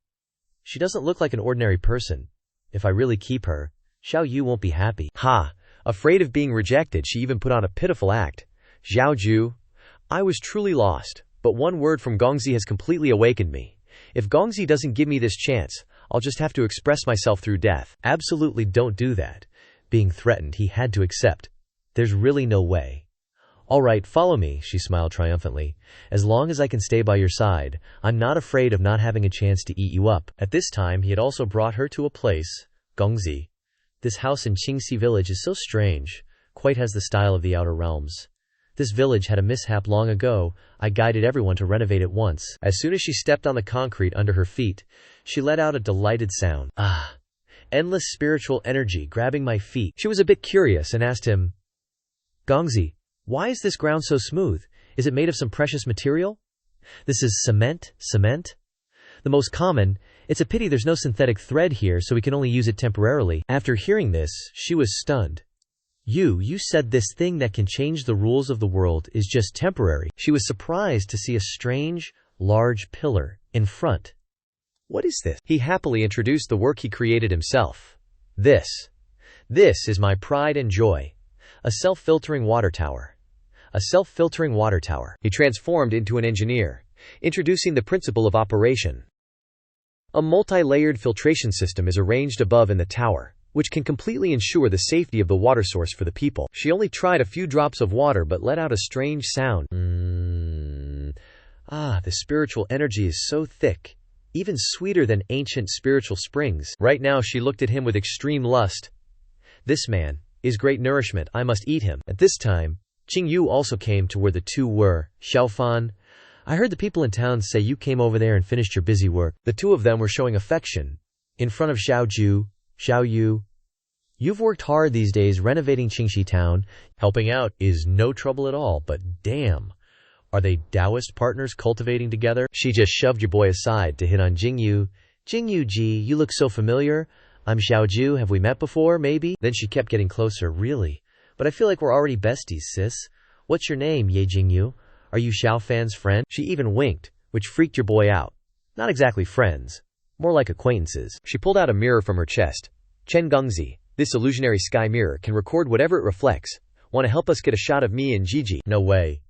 She doesn't look like an ordinary person. If I really keep her, Xiao Yu won't be happy. Ha! Afraid of being rejected, she even put on a pitiful act. Xiao Ju, I was truly lost, but one word from Gongzi has completely awakened me. If Gongzi doesn't give me this chance, I'll just have to express myself through death. Absolutely don't do that. Being threatened, he had to accept. There's really no way. All right, follow me, she smiled triumphantly. As long as I can stay by your side, I'm not afraid of not having a chance to eat you up. At this time, he had also brought her to a place, Gongzi. This house in Qingxi village is so strange, quite has the style of the outer realms. This village had a mishap long ago. I guided everyone to renovate it once. As soon as she stepped on the concrete under her feet, she let out a delighted sound. Ah! Endless spiritual energy grabbing my feet. She was a bit curious and asked him, Gongzi, why is this ground so smooth? Is it made of some precious material? This is cement? Cement? The most common. It's a pity there's no synthetic thread here, so we can only use it temporarily. After hearing this, she was stunned. You said this thing that can change the rules of the world is just temporary. She was surprised to see a strange, large pillar in front. What is this? He happily introduced the work he created himself. This is my pride and joy. A self-filtering water tower. A self-filtering water tower. He transformed into an engineer, introducing the principle of operation. A multi-layered filtration system is arranged above in the tower, which can completely ensure the safety of the water source for the people. She only tried a few drops of water but let out a strange sound. The spiritual energy is so thick, even sweeter than ancient spiritual springs. Right now she looked at him with extreme lust. This man is great nourishment, I must eat him. At this time, Qing Yu also came to where the two were. Xiao Fan, I heard the people in town say you came over there and finished your busy work. The two of them were showing affection. In front of Xiao Ju, Xiao Yu, you've worked hard these days renovating Qingxi town. Helping out is no trouble at all, but damn. Are they Taoist partners cultivating together? She just shoved your boy aside to hit on Jing Yu. Jing Yu ji, you look so familiar. I'm Xiao Ju, have we met before, maybe? Then she kept getting closer. Really? But I feel like we're already besties, sis. What's your name, Ye Jing Yu? Are you Xiao Fan's friend? She even winked, which freaked your boy out. Not exactly friends. More like acquaintances. She pulled out a mirror from her chest. Chen Gongzi, this illusionary sky mirror can record whatever it reflects. Want to help us get a shot of me and Gigi? No way.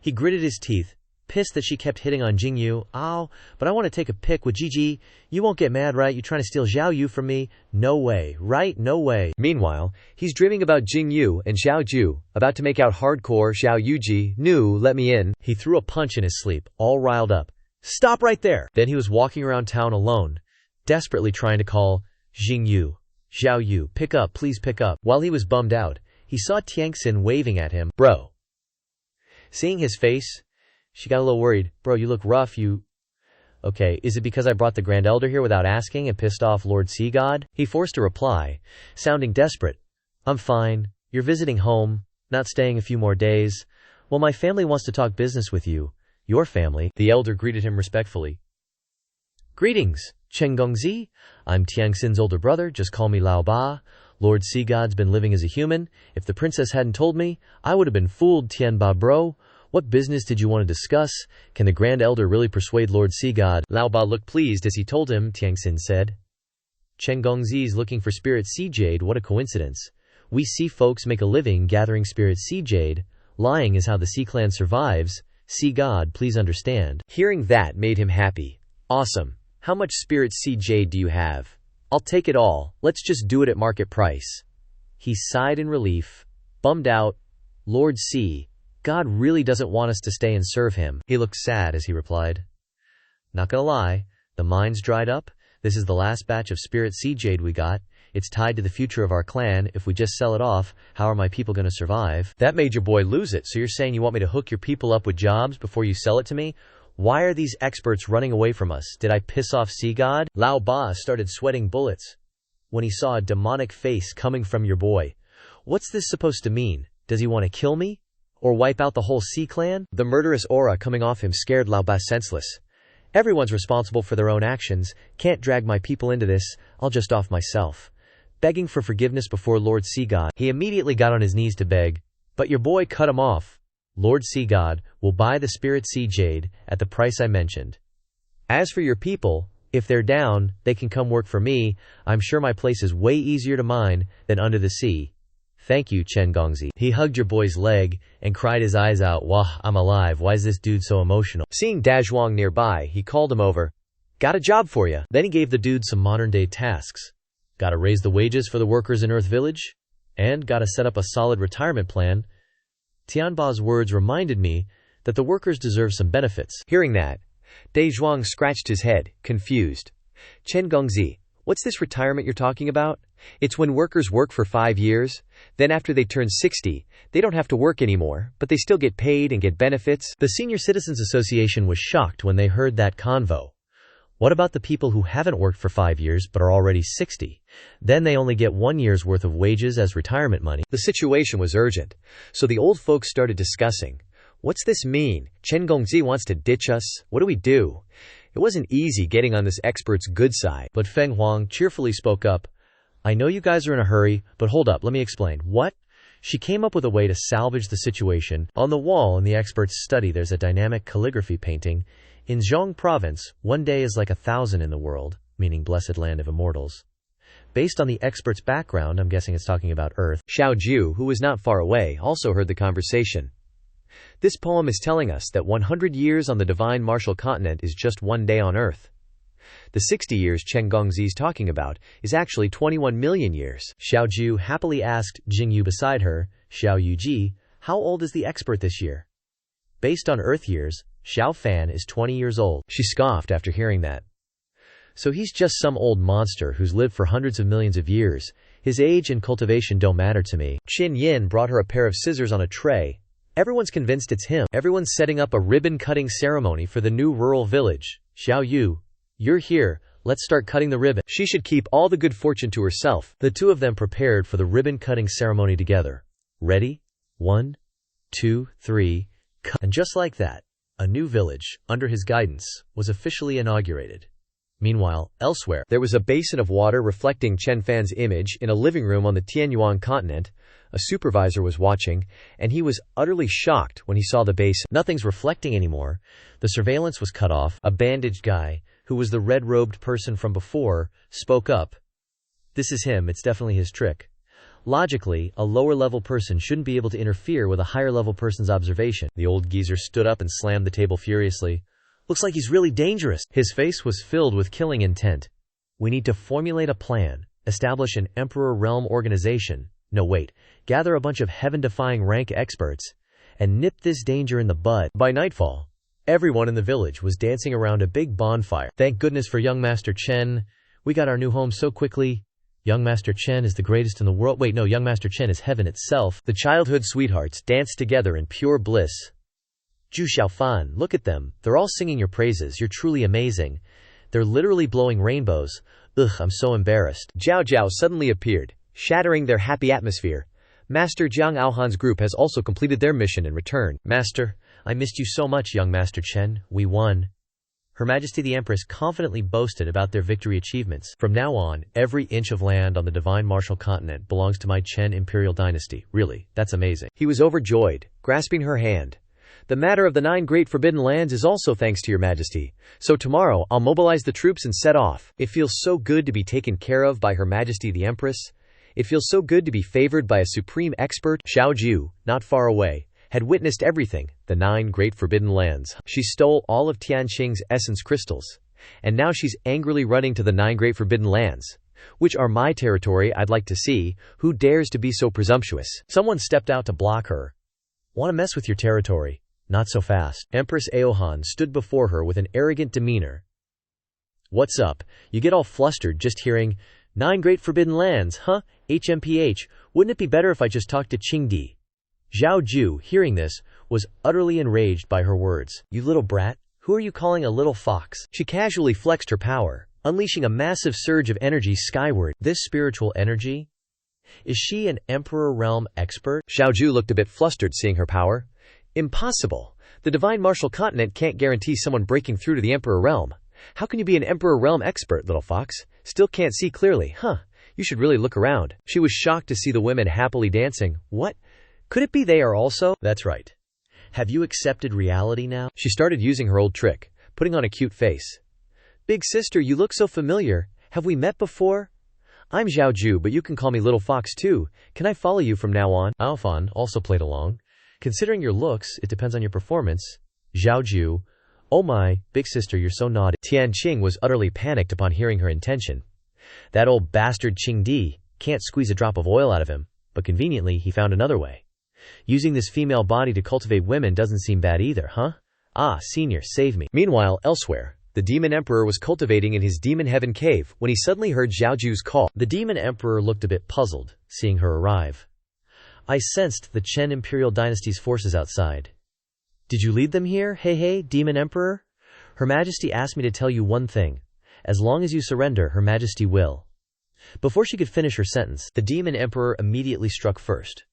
He gritted his teeth, pissed that she kept hitting on Jing Yu. Ow, but I want to take a pic with Gigi. You won't get mad, right? You trying to steal Xiao Yu from me? No way, right? No way. Meanwhile, he's dreaming about Jing Yu and Xiao Ju, about to make out hardcore. Xiao Yuji, nu, let me in. He threw a punch in his sleep, all riled up. Stop right there! Then he was walking around town alone, desperately trying to call Jing Yu. Xiao Yu, pick up, please pick up. While he was bummed out, he saw Xianxia waving at him. Bro. Seeing his face, she got a little worried. Bro, you look rough, you... Okay, is it because I brought the Grand Elder here without asking and pissed off Lord Sea God? He forced a reply, sounding desperate. I'm fine. You're visiting home, not staying a few more days. Well, my family wants to talk business with you. Your family. The elder greeted him respectfully. Greetings, Chen Gongzi. I'm Xianxia's older brother, just call me Lao Ba. Lord Sea God's been living as a human. If the princess hadn't told me, I would have been fooled, Tian Ba bro. What business did you want to discuss? Can the Grand Elder really persuade Lord Sea God? Lao Ba looked pleased as he told him, Xianxia said. Chen Gongzi's looking for spirit sea jade, what a coincidence. We sea folks make a living gathering spirit sea jade. Lying is how the Sea Clan survives. Sea God, please understand. Hearing that made him happy. Awesome. How much spirit sea jade do you have? I'll take it all. Let's just do it at market price. He sighed in relief, bummed out. Lord Sea God really doesn't want us to stay and serve him. He looked sad as he replied. Not gonna lie, the mine's dried up. This is the last batch of spirit sea jade we got. It's tied to the future of our clan. If we just sell it off, how are my people gonna survive? That made your boy lose it. So you're saying you want me to hook your people up with jobs before you sell it to me? Why are these experts running away from us? Did I piss off Sea God? Lao Ba started sweating bullets when he saw a demonic face coming from your boy. What's this supposed to mean? Does he want to kill me? Or wipe out the whole Sea Clan? The murderous aura coming off him scared Lao Ba senseless. Everyone's responsible for their own actions. Can't drag my people into this. I'll just off myself. Begging for forgiveness before Lord Sea God. He immediately got on his knees to beg, but your boy cut him off. Lord Sea God will buy the spirit sea jade at the price I mentioned. As for your people, if they're down, they can come work for me. I'm sure my place is way easier to mine than under the sea. Thank you, Chen Gongzi. He hugged your boy's leg and cried his eyes out. Wah, I'm alive. Why is this dude so emotional? Seeing Dazhuang nearby, he called him over. Got a job for you. Then he gave the dude some modern-day tasks. Gotta raise the wages for the workers in Earth Village, and gotta set up a solid retirement plan. Tianba's words reminded me that the workers deserve some benefits. Hearing that, Dazhuang scratched his head, confused. Chen Gongzi, what's this retirement you're talking about? It's when workers work for 5 years, then after they turn 60, they don't have to work anymore, but they still get paid and get benefits. The Senior Citizens Association was shocked when they heard that convo. What about the people who haven't worked for 5 years but are already 60? Then they only get 1 year's worth of wages as retirement money. The situation was urgent, so the old folks started discussing. What's this mean? Chen Gongzi wants to ditch us? What do we do? It wasn't easy getting on this expert's good side. But Feng Huang cheerfully spoke up. I know you guys are in a hurry, but hold up, let me explain. What? She came up with a way to salvage the situation. On the wall in the expert's study there's a dynamic calligraphy painting. In Zhong province, 1 day is like 1,000 in the world, meaning blessed land of immortals. Based on the expert's background, I'm guessing it's talking about Earth. Xiao Ju, who was not far away, also heard the conversation. This poem is telling us that 100 years on the divine martial continent is just 1 day on Earth. The 60 years Chen Gongzi's talking about is actually 21 million years. Xiao Ju happily asked Jingyu beside her, Xiao Yuji, how old is the expert this year? Based on Earth years, Xiao Fan is 20 years old. She scoffed after hearing that. So he's just some old monster who's lived for hundreds of millions of years. His age and cultivation don't matter to me. Qin Yin brought her a pair of scissors on a tray. Everyone's convinced it's him. Everyone's setting up a ribbon-cutting ceremony for the new rural village. Xiao Yu, you're here. Let's start cutting the ribbon. She should keep all the good fortune to herself. The two of them prepared for the ribbon-cutting ceremony together. Ready? 1, 2, 3, cut. And just like that, a new village, under his guidance, was officially inaugurated. Meanwhile, elsewhere, there was a basin of water reflecting Chen Fan's image in a living room on the Tianyuan continent. A supervisor was watching, and he was utterly shocked when he saw the basin. Nothing's reflecting anymore. The surveillance was cut off. A bandaged guy, who was the red-robed person from before, spoke up. This is him, it's definitely his trick. Logically, a lower-level person shouldn't be able to interfere with a higher-level person's observation. The old geezer stood up and slammed the table furiously. Looks like he's really dangerous. His face was filled with killing intent. We need to formulate a plan, establish an Emperor Realm organization. No, wait, gather a bunch of heaven-defying rank experts, and nip this danger in the bud. By nightfall, everyone in the village was dancing around a big bonfire. Thank goodness for young Master Chen. We got our new home so quickly. Young Master Chen is the greatest in the world. Wait, no, young Master Chen is heaven itself. The childhood sweethearts danced together in pure bliss. Zhu Xiaofan, look at them. They're all singing your praises. You're truly amazing. They're literally blowing rainbows. Ugh, I'm so embarrassed. Zhao Zhao suddenly appeared, shattering their happy atmosphere. Master Jiang Aohan's group has also completed their mission and returned. Master, I missed you so much, young Master Chen. We won. Her Majesty the Empress confidently boasted about their victory achievements. From now on, every inch of land on the Divine Martial Continent belongs to my Chen Imperial Dynasty. Really, that's amazing. He was overjoyed, grasping her hand. The matter of the 9 Great Forbidden Lands is also thanks to your Majesty. So tomorrow, I'll mobilize the troops and set off. It feels so good to be taken care of by Her Majesty the Empress. It feels so good to be favored by a supreme expert. Xiao Ju, not far away, had witnessed everything, the 9 Great Forbidden Lands. She stole all of Tianqing's essence crystals. And now she's angrily running to the 9 Great Forbidden Lands. Which are my territory, I'd like to see. Who dares to be so presumptuous? Someone stepped out to block her. Want to mess with your territory? Not so fast. Empress Aohan stood before her with an arrogant demeanor. What's up? You get all flustered just hearing, 9 Great Forbidden Lands, huh? HMPH, wouldn't it be better if I just talked to Qingdi? Zhao Ju, hearing this, was utterly enraged by her words. You little brat, who are you calling a little fox? She casually flexed her power, unleashing a massive surge of energy skyward. This spiritual energy? Is she an Emperor Realm expert? Xiao Ju looked a bit flustered seeing her power. Impossible. The Divine Martial Continent can't guarantee someone breaking through to the Emperor Realm. How can you be an Emperor Realm expert, little fox? Still can't see clearly, huh? You should really look around. She was shocked to see the women happily dancing. What? Could it be they are also? That's right. Have you accepted reality now? She started using her old trick, putting on a cute face. Big sister, you look so familiar. Have we met before? I'm Zhao Ju, but you can call me Little Fox too. Can I follow you from now on? Aofan also played along. Considering your looks, it depends on your performance. Zhao Ju, oh my, big sister, you're so naughty. Tianqing was utterly panicked upon hearing her intention. That old bastard Qingdi can't squeeze a drop of oil out of him, but conveniently he found another way. Using this female body to cultivate women doesn't seem bad either, huh? Ah, senior, save me. Meanwhile, elsewhere, the Demon Emperor was cultivating in his Demon Heaven cave when he suddenly heard Zhao Ju's call. The Demon Emperor looked a bit puzzled, seeing her arrive. I sensed the Chen Imperial Dynasty's forces outside. Did you lead them here? Hey, Demon Emperor? Her Majesty asked me to tell you one thing. As long as you surrender, Her Majesty will. Before she could finish her sentence, the Demon Emperor immediately struck first.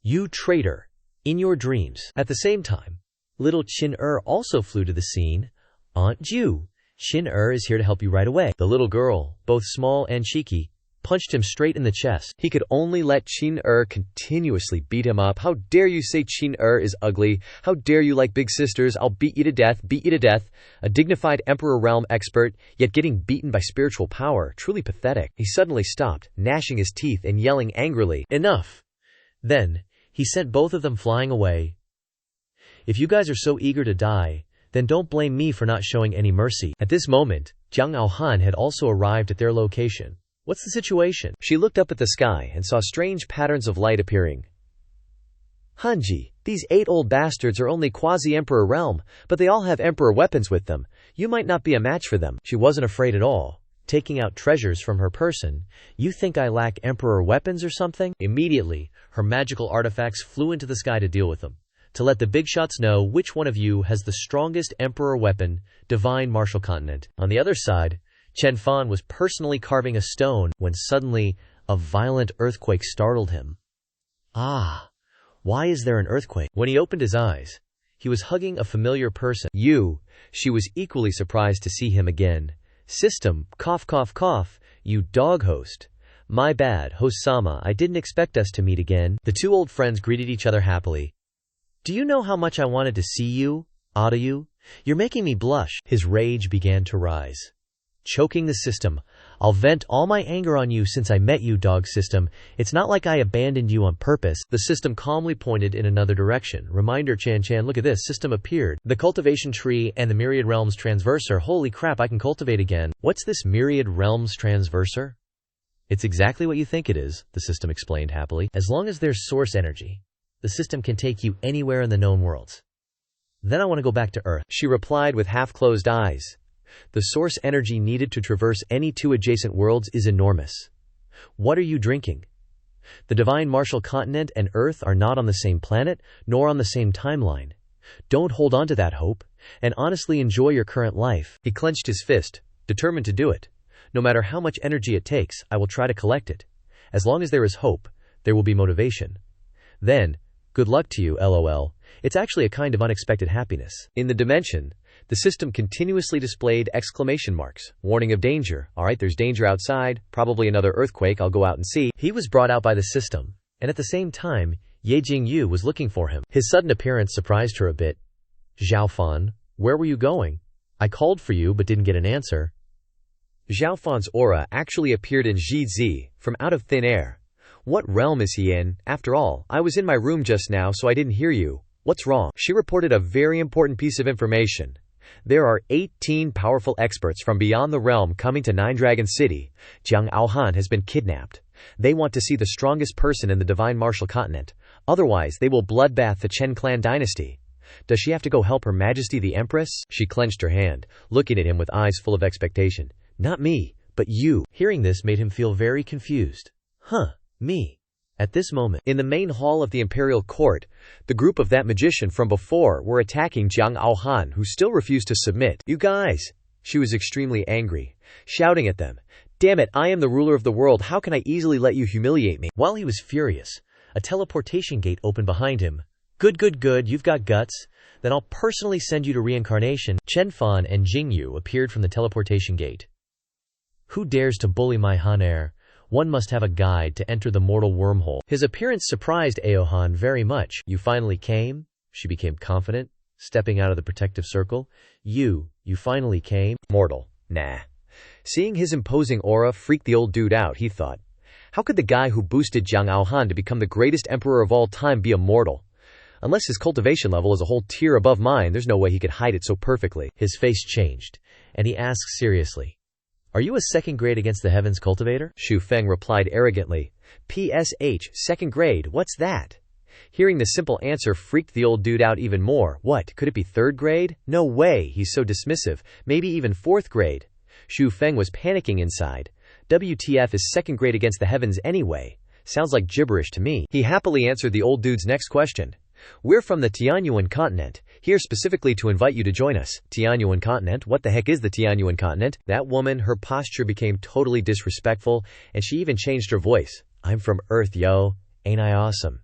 You traitor! In your dreams. At the same time, little Qin also flew to the scene. Aunt Ju, Qin is here to help you right away. The little girl, both small and cheeky, punched him straight in the chest. He could only let Qin continuously beat him up. How dare you say Qin is ugly? How dare you like big sisters? I'll beat you to death, beat you to death. A dignified Emperor Realm expert, yet getting beaten by spiritual power. Truly pathetic. He suddenly stopped, gnashing his teeth and yelling angrily. Enough! Then, he sent both of them flying away. If you guys are so eager to die, Then don't blame me for not showing any mercy. At this moment, Jiang Aohan had also arrived at their location. What's the situation? She looked up at the sky and saw strange patterns of light appearing. Hanji, these 8 old bastards are only quasi-emperor realm, but they all have emperor weapons with them. You might not be a match for them. She wasn't afraid at all, taking out treasures from her person. You think I lack emperor weapons or something? Immediately, her magical artifacts flew into the sky to deal with them, to let the big shots know which one of you has the strongest emperor weapon, divine martial continent. On the other side, Chen Fan was personally carving a stone when suddenly a violent earthquake startled him. Ah, why is there an earthquake? When he opened his eyes, he was hugging a familiar person. She was equally surprised to see him again. System, cough cough cough, you dog host. My bad, host-sama, I didn't expect us to meet again. The two old friends greeted each other happily. Do you know how much I wanted to see you, Adayu? You're making me blush. His rage began to rise. Choking the system, I'll vent all my anger on you since I met you, dog system. It's not like I abandoned you on purpose. The system calmly pointed in another direction. Reminder, Chan, look at this. System appeared. The cultivation tree and the myriad realms transverser. Holy crap, I can cultivate again. What's this myriad realms transverser? It's exactly what you think it is, the system explained happily. As long as there's source energy, the system can take you anywhere in the known worlds. Then I want to go back to Earth, she replied with half-closed eyes. The source energy needed to traverse any 2 adjacent worlds is enormous. What are you drinking? The divine martial continent and Earth are not on the same planet, nor on the same timeline. Don't hold on to that hope, and honestly enjoy your current life. He clenched his fist, determined to do it. No matter how much energy it takes, I will try to collect it. As long as there is hope, there will be motivation. Then, good luck to you, lol. It's actually a kind of unexpected happiness. In the dimension, the system continuously displayed exclamation marks, warning of danger. Alright, there's danger outside, probably another earthquake, I'll go out and see. He was brought out by the system, and at the same time, Ye Jingyu was looking for him. His sudden appearance surprised her a bit. Xiaofan, where were you going? I called for you but didn't get an answer. Xiaofan's aura actually appeared in Zhizi, from out of thin air. What realm is he in? After all, I was in my room just now so I didn't hear you. What's wrong? She reported a very important piece of information. There are 18 powerful experts from beyond the realm coming to Nine Dragon City. Jiang Aohan has been kidnapped. They want to see the strongest person in the divine martial continent. Otherwise, they will bloodbath the Chen clan dynasty. Does she have to go help Her Majesty the Empress? She clenched her hand, looking at him with eyes full of expectation. Not me, but you. Hearing this made him feel very confused. Me. At this moment, in the main hall of the imperial court, the group of that magician from before were attacking Jiang Aohan, who still refused to submit. You guys! She was extremely angry, shouting at them. Damn it, I am the ruler of the world, how can I easily let you humiliate me? While he was furious, a teleportation gate opened behind him. Good, you've got guts. Then I'll personally send you to reincarnation. Chen Fan and Jingyu appeared from the teleportation gate. Who dares to bully my Han heir? One must have a guide to enter the mortal wormhole. His appearance surprised Aohan very much. You finally came? She became confident, stepping out of the protective circle. You finally came? Mortal. Nah. Seeing his imposing aura freaked the old dude out, he thought. How could the guy who boosted Jiang Aohan to become the greatest emperor of all time be a mortal? Unless his cultivation level is a whole tier above mine, there's no way he could hide it so perfectly. His face changed, and he asked seriously. Are you a second grade against the heavens cultivator? Xu Feng replied arrogantly. PSH, second grade, what's that? Hearing the simple answer freaked the old dude out even more. What, could it be third grade? No way, he's so dismissive. Maybe even fourth grade. Xu Feng was panicking inside. WTF is second grade against the heavens anyway? Sounds like gibberish to me. He happily answered the old dude's next question. We're from the Tianyuan continent, here specifically to invite you to join us. Tianyuan continent? What the heck is the Tianyuan continent? That woman, her posture became totally disrespectful, and she even changed her voice. I'm from Earth, yo. Ain't I awesome?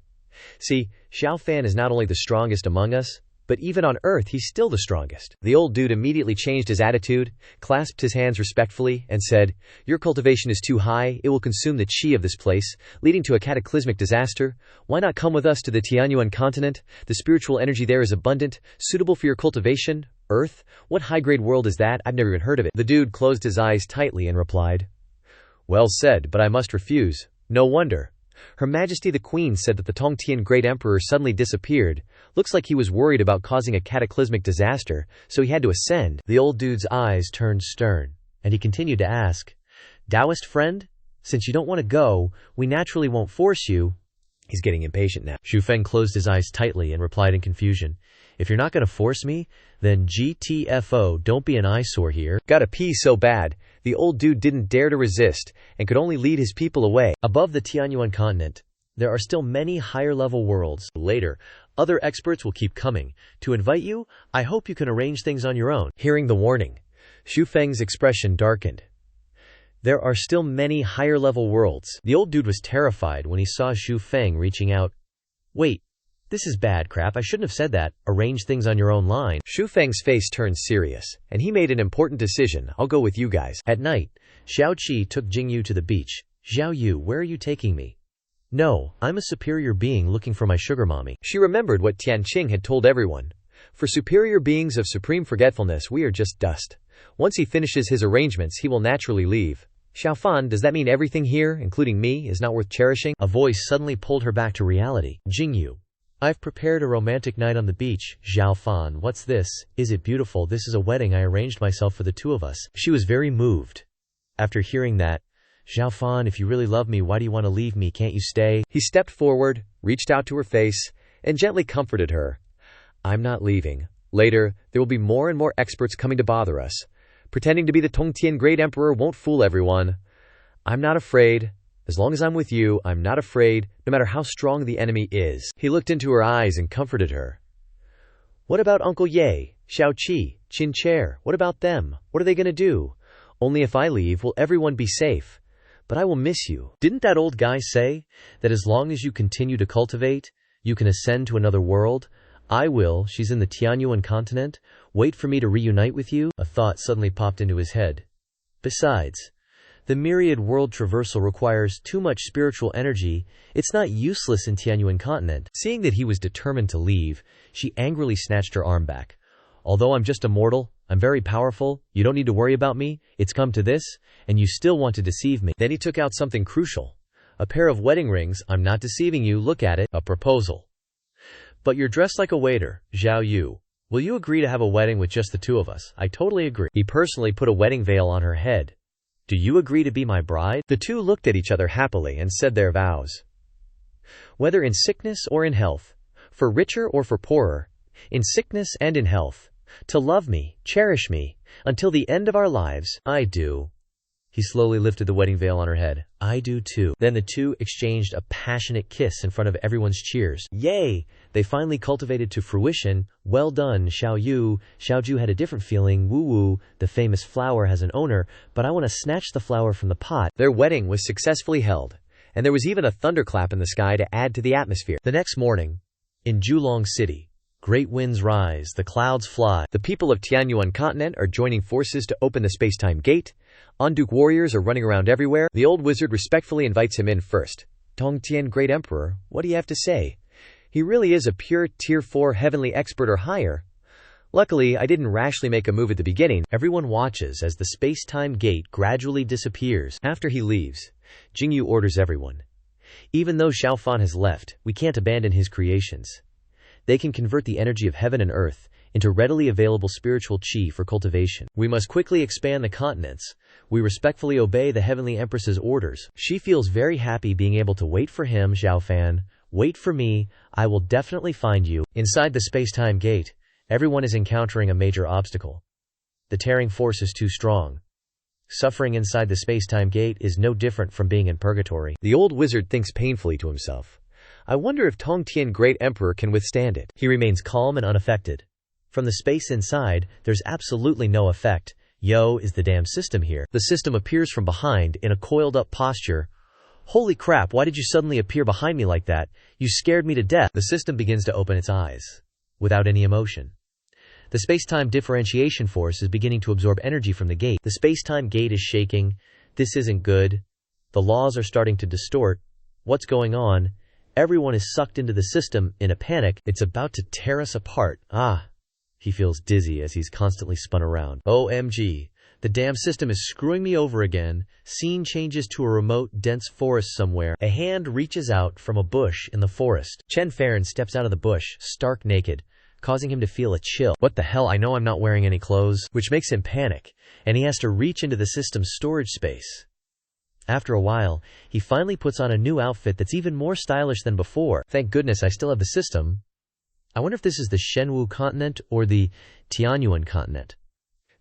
See, Xiao Fan is not only the strongest among us, but even on Earth he's still the strongest. The old dude immediately changed his attitude, clasped his hands respectfully, and said, Your cultivation is too high, it will consume the chi of this place, leading to a cataclysmic disaster. Why not come with us to the Tianyuan continent? The spiritual energy there is abundant, suitable for your cultivation. Earth? What high-grade world is that? I've never even heard of it. The dude closed his eyes tightly and replied, Well said, but I must refuse. No wonder. Her Majesty the Queen said that the Tongtian Great Emperor suddenly disappeared. Looks like he was worried about causing a cataclysmic disaster, so he had to ascend. The old dude's eyes turned stern, and he continued to ask, Taoist friend? Since you don't want to go, we naturally won't force you. He's getting impatient now. Xu Feng closed his eyes tightly and replied in confusion, If you're not going to force me, then GTFO, don't be an eyesore here. Gotta pee so bad. The old dude didn't dare to resist, and could only lead his people away. Above the Tianyuan continent, there are still many higher-level worlds. Later, other experts will keep coming. To invite you, I hope you can arrange things on your own. Hearing the warning, Xu Feng's expression darkened. There are still many higher-level worlds. The old dude was terrified when he saw Xu Feng reaching out. Wait, this is bad crap. I shouldn't have said that. Arrange things on your own line. Xu Feng's face turned serious, and he made an important decision. I'll go with you guys. At night, Xiao Qi took Jingyu to the beach. Xiao Yu, where are you taking me? No, I'm a superior being looking for my sugar mommy. She remembered what Tianqing had told everyone. For superior beings of supreme forgetfulness, we are just dust. Once he finishes his arrangements, he will naturally leave. Xiaofan, does that mean everything here, including me, is not worth cherishing? A voice suddenly pulled her back to reality. Jingyu, I've prepared a romantic night on the beach. Xiao Fan, what's this? Is it beautiful? This is a wedding I arranged myself for the two of us. She was very moved. After hearing that, Xiao Fan, if you really love me, why do you want to leave me? Can't you stay? He stepped forward, reached out to her face, and gently comforted her. I'm not leaving. Later, there will be more and more experts coming to bother us. Pretending to be the Tongtian Great Emperor won't fool everyone. I'm not afraid. As long as I'm with you, I'm not afraid, no matter how strong the enemy is. He looked into her eyes and comforted her. What about Uncle Ye, Xiao Qi, Qin Chair? What about them? What are they going to do? Only if I leave will everyone be safe. But I will miss you. Didn't that old guy say that as long as you continue to cultivate, you can ascend to another world? I will. She's in the Tianyuan continent. Wait for me to reunite with you? A thought suddenly popped into his head. Besides, the myriad world traversal requires too much spiritual energy. It's not useless in Tianyuan continent. Seeing that he was determined to leave, she angrily snatched her arm back. Although I'm just a mortal, I'm very powerful. You don't need to worry about me. It's come to this, and you still want to deceive me. Then he took out something crucial. A pair of wedding rings. I'm not deceiving you. Look at it. A proposal. But you're dressed like a waiter, Xiao Yu. Will you agree to have a wedding with just the two of us? I totally agree. He personally put a wedding veil on her head. Do you agree to be my bride? The two looked at each other happily and said their vows. Whether in sickness or in health, for richer or for poorer, in sickness and in health, to love me, cherish me, until the end of our lives. I do. He slowly lifted the wedding veil on her head. I do too. Then the two exchanged a passionate kiss in front of everyone's cheers. Yay! They finally cultivated to fruition. Well done, Xiao Yu. Xiao Ju had a different feeling. Woo woo, the famous flower has an owner, but I want to snatch the flower from the pot. Their wedding was successfully held, and there was even a thunderclap in the sky to add to the atmosphere. The next morning, in Julong City, great winds rise, the clouds fly. The people of Tianyuan continent are joining forces to open the space-time gate. Onduk warriors are running around everywhere. The old wizard respectfully invites him in first. Tongtian Great Emperor, what do you have to say? He really is a pure Tier 4 heavenly expert or higher. Luckily, I didn't rashly make a move at the beginning. Everyone watches as the space-time gate gradually disappears. After he leaves, Jingyu orders everyone. Even though Xiaofan has left, we can't abandon his creations. They can convert the energy of heaven and earth into readily available spiritual qi for cultivation. We must quickly expand the continents. We respectfully obey the Heavenly Empress's orders. She feels very happy being able to wait for him, Xiaofan. Wait for me, I will definitely find you. Inside the space-time gate, everyone is encountering a major obstacle. The tearing force is too strong. Suffering inside the space-time gate is no different from being in purgatory. The old wizard thinks painfully to himself. I wonder if Tongtian Great Emperor can withstand it. He remains calm and unaffected. From the space inside, there's absolutely no effect. Yo, is the damn system here? The system appears from behind in a coiled-up posture. Holy crap, why did you suddenly appear behind me like that? You scared me to death. The system begins to open its eyes, without any emotion. The space-time differentiation force is beginning to absorb energy from the gate. The space-time gate is shaking. This isn't good. The laws are starting to distort. What's going on? Everyone is sucked into the system in a panic. It's about to tear us apart. He feels dizzy as he's constantly spun around. OMG. The damn system is screwing me over again. Scene changes to a remote, dense forest somewhere. A hand reaches out from a bush in the forest. Chen Fan steps out of the bush, stark naked, causing him to feel a chill. What the hell, I know I'm not wearing any clothes, which makes him panic, and he has to reach into the system's storage space. After a while, he finally puts on a new outfit that's even more stylish than before. Thank goodness I still have the system. I wonder if this is the Shenwu continent or the Tianyuan continent.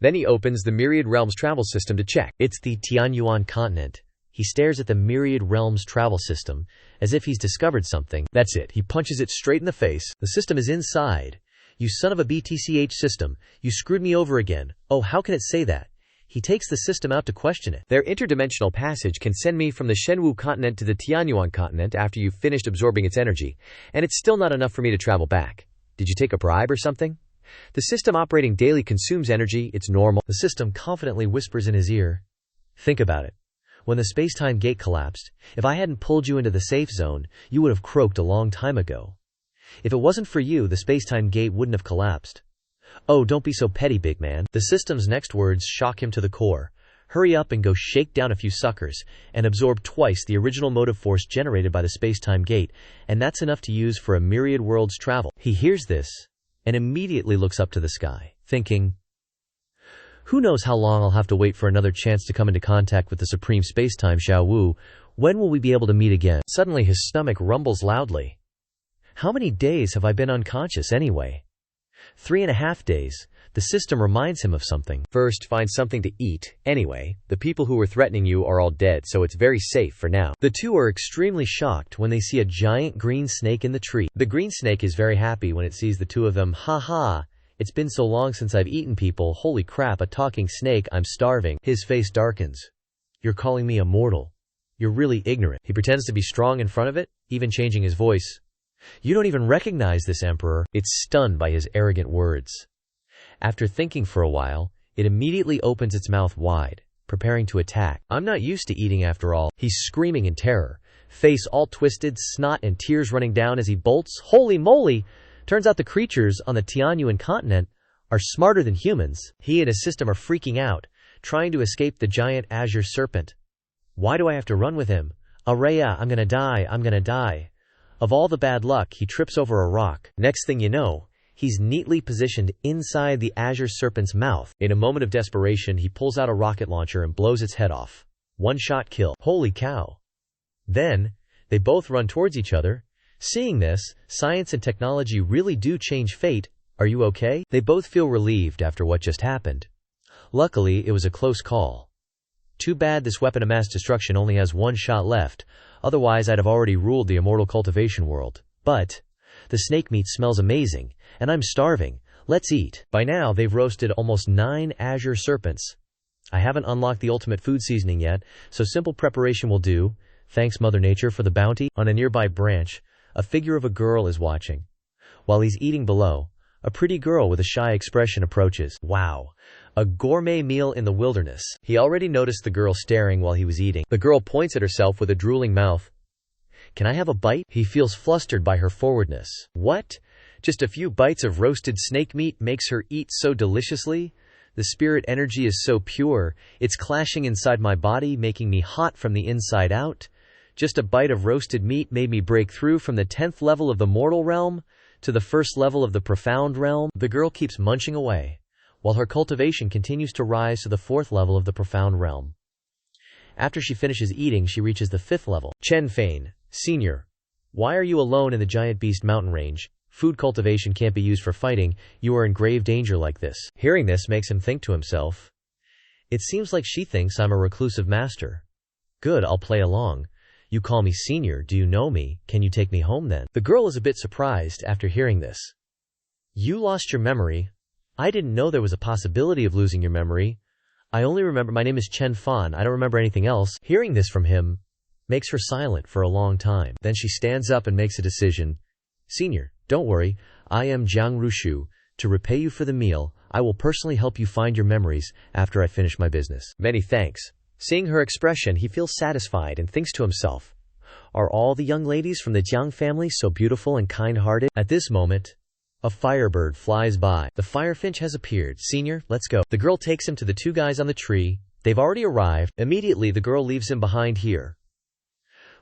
Then he opens the Myriad Realms travel system to check. It's the Tianyuan continent. He stares at the Myriad Realms travel system, as if he's discovered something. That's it. He punches it straight in the face. The system is inside. You son of a BTCH system. You screwed me over again. Oh, how can it say that? He takes the system out to question it. Their interdimensional passage can send me from the Shenwu continent to the Tianyuan continent after you've finished absorbing its energy, and it's still not enough for me to travel back. Did you take a bribe or something? The system operating daily consumes energy, it's normal. The system confidently whispers in his ear. Think about it. When the space-time gate collapsed, if I hadn't pulled you into the safe zone, you would have croaked a long time ago. If it wasn't for you, the space-time gate wouldn't have collapsed. Oh, don't be so petty, big man. The system's next words shock him to the core. Hurry up and go shake down a few suckers, and absorb twice the original motive force generated by the space-time gate, and that's enough to use for a myriad worlds travel. He hears this, and immediately looks up to the sky, thinking, who knows how long I'll have to wait for another chance to come into contact with the Supreme Spacetime Xiao Wu. When will we be able to meet again? Suddenly his stomach rumbles loudly. How many days have I been unconscious anyway? 3.5 days. The system reminds him of something. First, find something to eat. Anyway, the people who were threatening you are all dead, so it's very safe for now. The two are extremely shocked when they see a giant green snake in the tree. The green snake is very happy when it sees the two of them. Ha ha! It's been so long since I've eaten people. Holy crap, a talking snake, I'm starving. His face darkens. You're calling me immortal. You're really ignorant. He pretends to be strong in front of it, even changing his voice. You don't even recognize this emperor. It's stunned by his arrogant words. After thinking for a while, it immediately opens its mouth wide, preparing to attack. I'm not used to eating after all. He's screaming in terror, face all twisted, snot and tears running down as he bolts. Holy moly! Turns out the creatures on the Tianyuan continent are smarter than humans. He and his system are freaking out, trying to escape the giant azure serpent. Why do I have to run with him? Araya, I'm gonna die, I'm gonna die. Of all the bad luck, he trips over a rock. Next thing you know, he's neatly positioned inside the azure serpent's mouth. In a moment of desperation, he pulls out a rocket launcher and blows its head off. One-shot kill. Holy cow. Then, they both run towards each other. Seeing this, science and technology really do change fate. Are you okay? They both feel relieved after what just happened. Luckily, it was a close call. Too bad this weapon of mass destruction only has one shot left. Otherwise, I'd have already ruled the immortal cultivation world. But the snake meat smells amazing, and I'm starving. Let's eat. By now, they've roasted almost 9 azure serpents. I haven't unlocked the ultimate food seasoning yet, so simple preparation will do. Thanks, Mother Nature, for the bounty. On a nearby branch, a figure of a girl is watching. While he's eating below, a pretty girl with a shy expression approaches. Wow. A gourmet meal in the wilderness. He already noticed the girl staring while he was eating. The girl points at herself with a drooling mouth. Can I have a bite? He feels flustered by her forwardness. What? Just a few bites of roasted snake meat makes her eat so deliciously? The spirit energy is so pure, it's clashing inside my body, making me hot from the inside out. Just a bite of roasted meat made me break through from the 10th level of the mortal realm to the 1st level of the profound realm. The girl keeps munching away, while her cultivation continues to rise to the 4th level of the profound realm. After she finishes eating, she reaches the 5th level. Chen Fan, Senior, why are you alone in the Giant Beast mountain range? Food cultivation can't be used for fighting. You are in grave danger like this. Hearing this makes him think to himself. It seems like she thinks I'm a reclusive master. Good, I'll play along. You call me Senior, do you know me? Can you take me home then? The girl is a bit surprised after hearing this. You lost your memory? I didn't know there was a possibility of losing your memory. I only remember my name is Chen Fan, I don't remember anything else. Hearing this from him makes her silent for a long time. Then she stands up and makes a decision. Senior, don't worry, I am Jiang Rushu. To repay you for the meal, I will personally help you find your memories after I finish my business. Many thanks. Seeing her expression, he feels satisfied and thinks to himself, are all the young ladies from the Jiang family so beautiful and kind-hearted? At this moment, A firebird flies by. The firefinch has appeared. Senior, let's go. The girl takes him to the two guys on the tree. They've already arrived. Immediately the girl leaves him behind here.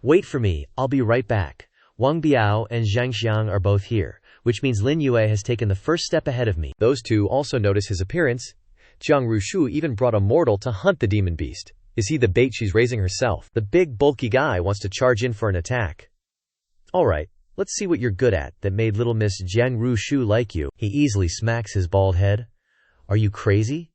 Wait for me, I'll be right back. Wang Biao and Xianxia are both here, which means Lin Yue has taken the first step ahead of me. Those two also notice his appearance. Jiang Rushu even brought a mortal to hunt the demon beast. Is he the bait she's raising herself? The big bulky guy wants to charge in for an attack. Alright, let's see what you're good at that made little Miss Jiang Rushu like you. He easily smacks his bald head. Are you crazy?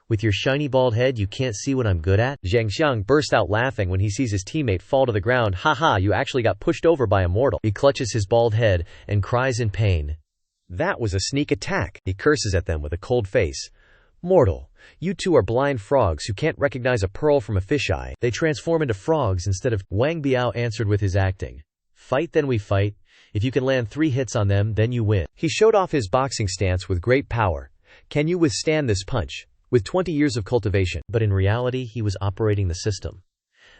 With your shiny bald head you can't see what I'm good at? Xianxia bursts out laughing when he sees his teammate fall to the ground. Haha, you actually got pushed over by a mortal. He clutches his bald head and cries in pain. That was a sneak attack. He curses at them with a cold face. Mortal, you two are blind frogs who can't recognize a pearl from a fisheye. They transform into frogs instead of— Wang Biao answered with his acting. Fight then we fight. If you can land 3 hits on them, then you win. He showed off his boxing stance with great power. Can you withstand this punch? With 20 years of cultivation. But in reality, he was operating the system.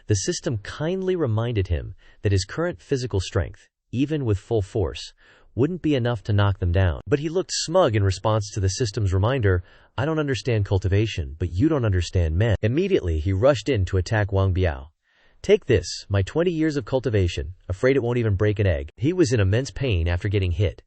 The system kindly reminded him that his current physical strength, even with full force, wouldn't be enough to knock them down. But he looked smug in response to the system's reminder, I don't understand cultivation, but you don't understand men. Immediately, he rushed in to attack Wang Biao. Take this, my 20 years of cultivation, afraid it won't even break an egg. He was in immense pain after getting hit.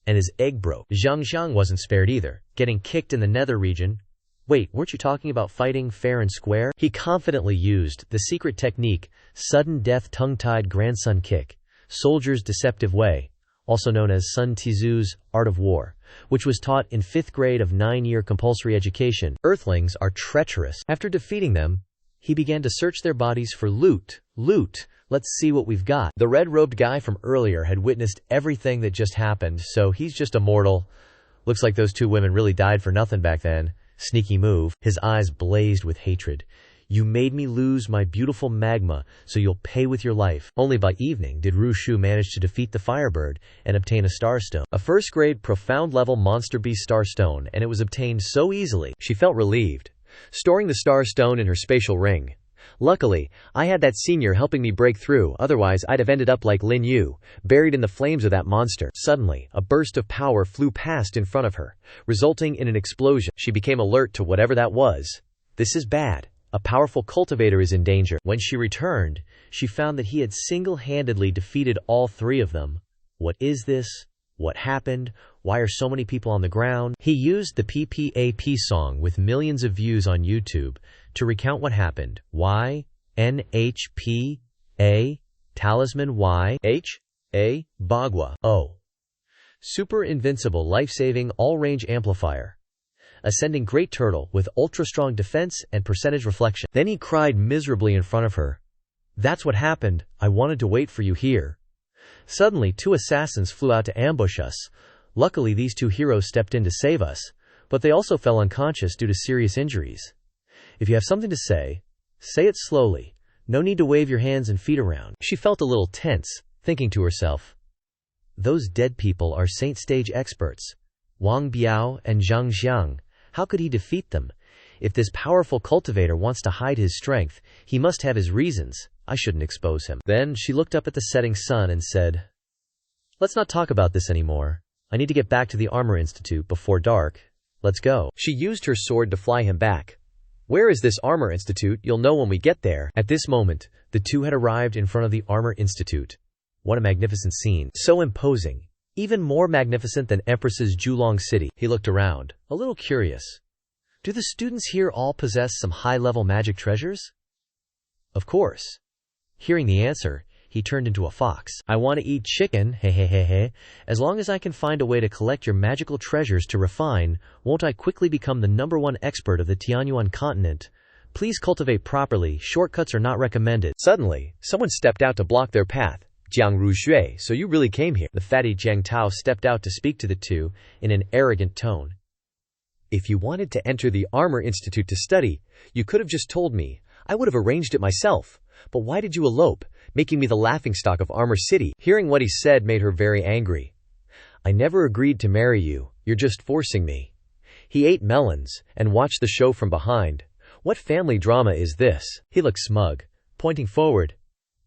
And his egg broke. Xianxia wasn't spared either, getting kicked in the nether region. Wait, weren't you talking about fighting fair and square? He confidently used the secret technique, sudden death tongue-tied grandson kick, soldier's deceptive way, also known as Sun Tzu's art of war, which was taught in 5th grade of 9-year compulsory education. Earthlings are treacherous. After defeating them, he began to search their bodies for loot. Loot, let's see what we've got. The red-robed guy from earlier had witnessed everything that just happened, so he's just a mortal. Looks like those 2 women really died for nothing back then. Sneaky move. His eyes blazed with hatred. You made me lose my beautiful magma, so you'll pay with your life. Only by evening did Rushu manage to defeat the Firebird and obtain a Starstone. A 1st grade profound level Monster Beast Starstone, and it was obtained so easily. She felt relieved, storing the Starstone in her spatial ring. Luckily, I had that senior helping me break through, otherwise I'd have ended up like Lin Yu, buried in the flames of that monster. Suddenly, a burst of power flew past in front of her, resulting in an explosion. She became alert to whatever that was. This is bad. A powerful cultivator is in danger. When she returned, she found that he had single-handedly defeated all 3 of them. What is this? What happened? Why are so many people on the ground? He used the PPAP song with millions of views on YouTube to recount what happened. Y, N, H, P, A, Talisman Y, H, A, Bagua, O. Super Invincible Life-Saving All-Range Amplifier. Ascending Great Turtle with ultra-strong defense and percentage reflection. Then he cried miserably in front of her. That's what happened. I wanted to wait for you here. Suddenly, 2 assassins flew out to ambush us. Luckily, these 2 heroes stepped in to save us, but they also fell unconscious due to serious injuries. If you have something to say it slowly. No need to wave your hands and feet around. She felt a little tense, thinking to herself, those dead people are Saint Stage experts. Wang Biao and Zhang Xiang. How could he defeat them? If this powerful cultivator wants to hide his strength, he must have his reasons. I shouldn't expose him. Then she looked up at the setting sun and said, let's not talk about this anymore. I need to get back to the Armor Institute before dark. Let's go. She used her sword to fly him back. Where is this Armor Institute? You'll know when we get there. At this moment, the 2 had arrived in front of the Armor Institute. What a magnificent scene. So imposing. Even more magnificent than Empress's Julong City. He looked around, a little curious. Do the students here all possess some high-level magic treasures? Of course. Hearing the answer, he turned into a fox. I want to eat chicken, hey. As long as I can find a way to collect your magical treasures to refine, won't I quickly become the #1 expert of the Tianyuan continent? Please cultivate properly, shortcuts are not recommended. Suddenly, someone stepped out to block their path. Jiang Rushui, so you really came here. The fatty Jiang Tao stepped out to speak to the 2 in an arrogant tone. If you wanted to enter the Armor Institute to study, you could have just told me. I would have arranged it myself. But why did you elope, making me the laughingstock of Armor City? Hearing what he said made her very angry. I never agreed to marry you. You're just forcing me. He ate melons and watched the show from behind. What family drama is this? He looked smug, pointing forward.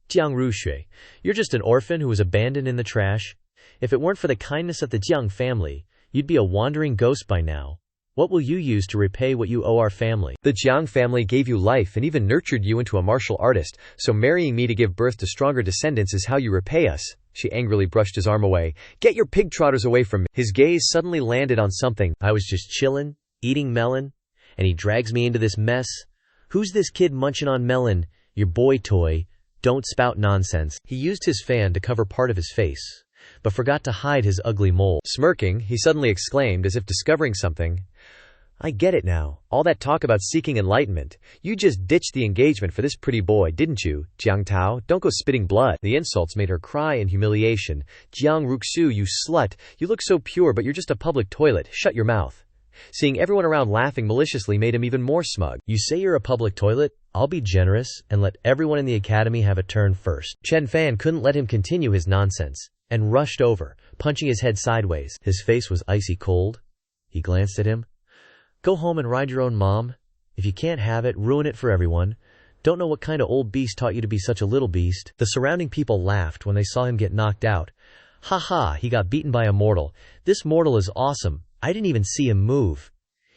Jiang Rushui, you're just an orphan who was abandoned in the trash. If it weren't for the kindness of the Jiang family, You'd be a wandering ghost by now. What will you use to repay what you owe our family? The Jiang family gave you life and even nurtured you into a martial artist, so marrying me to give birth to stronger descendants is how you repay us. She angrily brushed his arm away. Get your pig trotters away from me. His gaze suddenly landed on something. I was just chillin', eating melon, and he drags me into this mess. Who's this kid munching on melon? Your boy toy. Don't spout nonsense. He used his fan to cover part of his face, but forgot to hide his ugly mole. Smirking, he suddenly exclaimed as if discovering something. I get it now. All that talk about seeking enlightenment. You just ditched the engagement for this pretty boy, didn't you? Jiang Tao, don't go spitting blood. The insults made her cry in humiliation. Jiang Ruxu, you slut. You look so pure, but you're just a public toilet. Shut your mouth. Seeing everyone around laughing maliciously made him even more smug. You say you're a public toilet? I'll be generous and let everyone in the academy have a turn first. Chen Fan couldn't let him continue his nonsense and rushed over, punching his head sideways. His face was icy cold. He glanced at him. Go home and ride your own mom. If you can't have it, ruin it for everyone. Don't know what kind of old beast taught you to be such a little beast. The surrounding people laughed when they saw him get knocked out. Ha ha, he got beaten by a mortal. This mortal is awesome. I didn't even see him move.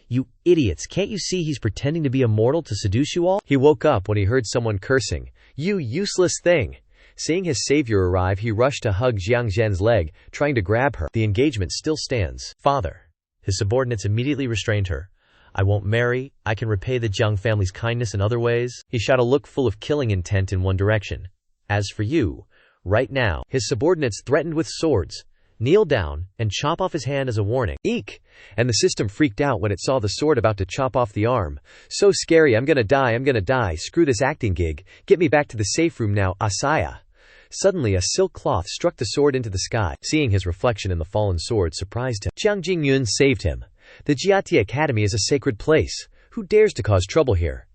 You idiots, can't you see he's pretending to be a mortal to seduce you all? He woke up when he heard someone cursing. You useless thing. Seeing his savior arrive, he rushed to hug Xianxia's leg, trying to grab her. The engagement still stands. Father. His subordinates immediately restrained her. I won't marry. I can repay the Jiang family's kindness in other ways. He shot a look full of killing intent in one direction. As for you, right now. His subordinates threatened with swords. Kneel down and chop off his hand as a warning. Eek! And the system freaked out when it saw the sword about to chop off the arm. So scary, I'm gonna die. Screw this acting gig. Get me back to the safe room now, Asaya. Suddenly a silk cloth struck the sword into the sky. Seeing his reflection in the fallen sword surprised him. Jiang Jingyun saved him. The Jiatia Academy is a sacred place. Who dares to cause trouble here?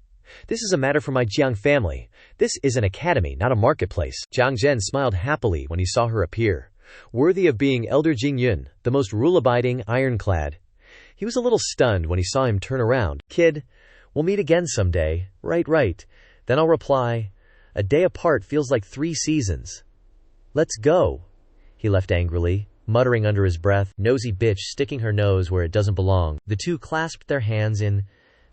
This is a matter for my Jiang family. This is an academy, not a marketplace. Jiang Zhen smiled happily when he saw her appear. Worthy of being Elder Jingyun, the most rule-abiding, ironclad. He was a little stunned when he saw him turn around. Kid, we'll meet again someday. Right. Then I'll reply, a day apart feels like 3 seasons. Let's go. He left angrily, muttering under his breath, nosy bitch sticking her nose where it doesn't belong. The two clasped their hands in,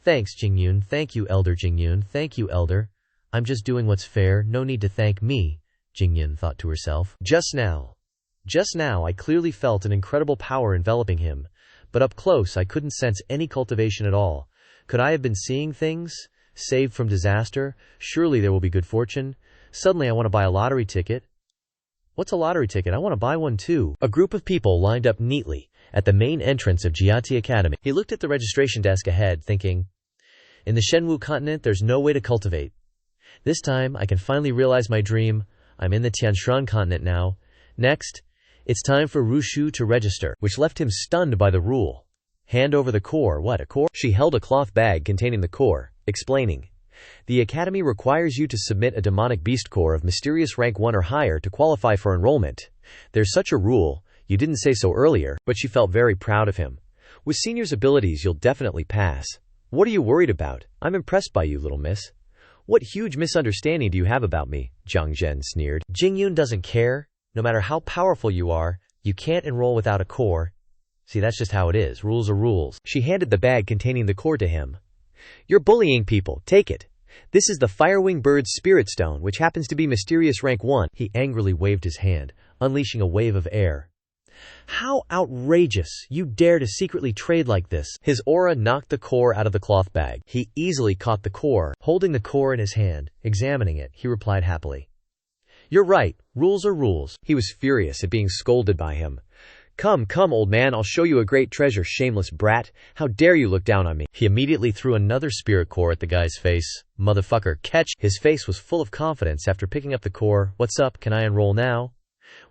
thanks Jingyun, thank you Elder Jingyun, thank you Elder. I'm just doing what's fair, no need to thank me, Jingyun thought to herself. Just now I clearly felt an incredible power enveloping him, but up close I couldn't sense any cultivation at all. Could I have been seeing things? Saved from disaster? Surely there will be good fortune. Suddenly I want to buy a lottery ticket. What's a lottery ticket? I want to buy one too. A group of people lined up neatly at the main entrance of Jiati Academy. He looked at the registration desk ahead, thinking, in the Shenwu continent there's no way to cultivate. This time I can finally realize my dream. I'm in the Tianshan continent now. Next, it's time for Rushu to register, which left him stunned by the rule. Hand over the core. What, a core? She held a cloth bag containing the core, explaining. The Academy requires you to submit a demonic beast core of mysterious rank 1 or higher to qualify for enrollment. There's such a rule. You didn't say so earlier, but she felt very proud of him. With senior's abilities you'll definitely pass. What are you worried about? I'm impressed by you, little miss. What huge misunderstanding do you have about me? Jiang Zhen sneered. Jingyun doesn't care. No matter how powerful you are, you can't enroll without a core. See, that's just how it is. Rules are rules. She handed the bag containing the core to him. You're bullying people. Take it. This is the Firewing Bird's Spirit Stone, which happens to be mysterious rank 1. He angrily waved his hand, unleashing a wave of air. How outrageous! You dare to secretly trade like this. His aura knocked the core out of the cloth bag. He easily caught the core. Holding the core in his hand, examining it, he replied happily. You're right. Rules are rules. He was furious at being scolded by him. Come, old man, I'll show you a great treasure, shameless brat. How dare you look down on me? He immediately threw another spirit core at the guy's face. Motherfucker, catch! His face was full of confidence after picking up the core. What's up? Can I enroll now?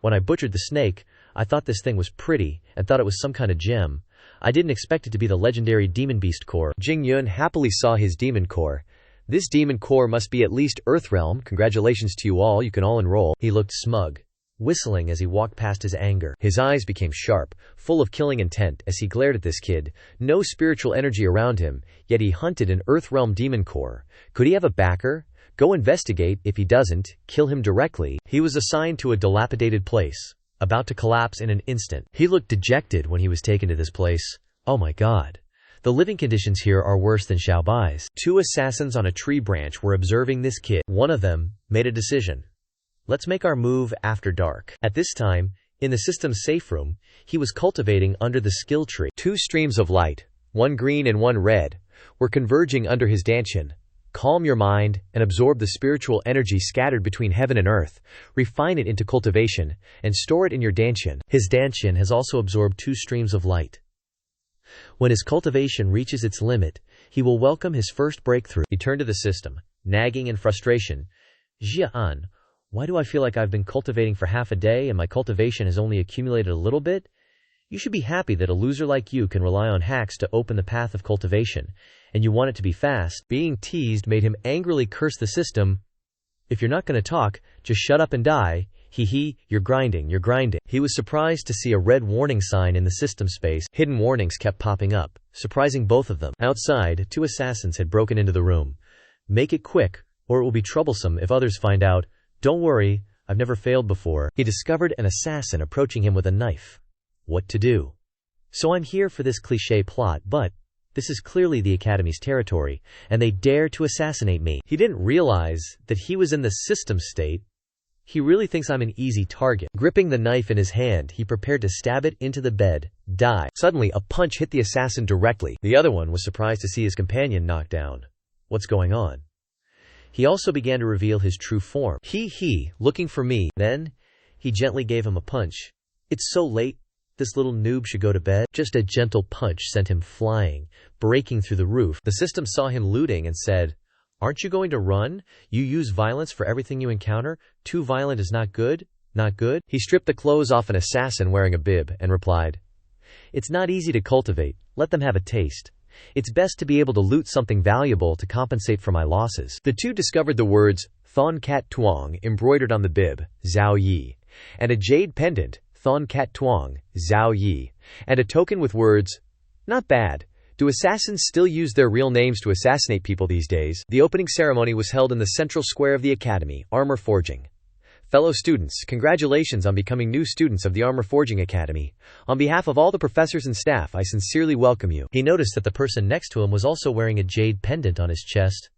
When I butchered the snake, I thought this thing was pretty and thought it was some kind of gem. I didn't expect it to be the legendary demon beast core. Jingyun happily saw his demon core. This demon core must be at least Earthrealm. Congratulations to you all, you can all enroll. He looked smug, whistling as he walked past his anger. His eyes became sharp, full of killing intent as he glared at this kid. No spiritual energy around him, yet he hunted an Earthrealm demon core. Could he have a backer? Go investigate. If he doesn't, kill him directly. He was assigned to a dilapidated place, about to collapse in an instant. He looked dejected when he was taken to this place. Oh my god. The living conditions here are worse than Xiaobai's. 2 assassins on a tree branch were observing this kid. One of them made a decision. Let's make our move after dark. At this time, in the system's safe room, he was cultivating under the skill tree. 2 streams of light, one green and one red, were converging under his dantian. Calm your mind and absorb the spiritual energy scattered between heaven and earth, refine it into cultivation, and store it in your dantian. His dantian has also absorbed 2 streams of light. When his cultivation reaches its limit, he will welcome his first breakthrough. He turned to the system, nagging in frustration. Xian, why do I feel like I've been cultivating for half a day and my cultivation has only accumulated a little bit? You should be happy that a loser like you can rely on hacks to open the path of cultivation, and you want it to be fast. Being teased made him angrily curse the system. If you're not going to talk, just shut up and die. You're grinding. He was surprised to see a red warning sign in the system space. Hidden warnings kept popping up, surprising both of them. Outside, 2 assassins had broken into the room. Make it quick, or it will be troublesome if others find out. Don't worry, I've never failed before. He discovered an assassin approaching him with a knife. What to do? So I'm here for this cliché plot, but this is clearly the Academy's territory, and they dare to assassinate me. He didn't realize that he was in the system state. He really thinks I'm an easy target. Gripping the knife in his hand, he prepared to stab it into the bed. Die. Suddenly, a punch hit the assassin directly. The other one was surprised to see his companion knocked down. What's going on? He also began to reveal his true form. Looking for me. Then, he gently gave him a punch. It's so late. This little noob should go to bed. Just a gentle punch sent him flying, breaking through the roof. The system saw him looting and said, Aren't you going to run? You use violence for everything you encounter. Too violent is not good. Not good. He stripped the clothes off an assassin wearing a bib and replied, It's not easy to cultivate. Let them have a taste. It's best to be able to loot something valuable to compensate for my losses. The 2 discovered the words Thon Cat Tuong embroidered on the bib, Zhao Yi, and a jade pendant, Thon Cat Tuong, Zhao Yi, and a token with words, Not bad. Do assassins still use their real names to assassinate people these days? The opening ceremony was held in the central square of the Academy, Armor Forging. Fellow students, congratulations on becoming new students of the Armor Forging Academy. On behalf of all the professors and staff, I sincerely welcome you. He noticed that the person next to him was also wearing a jade pendant on his chest.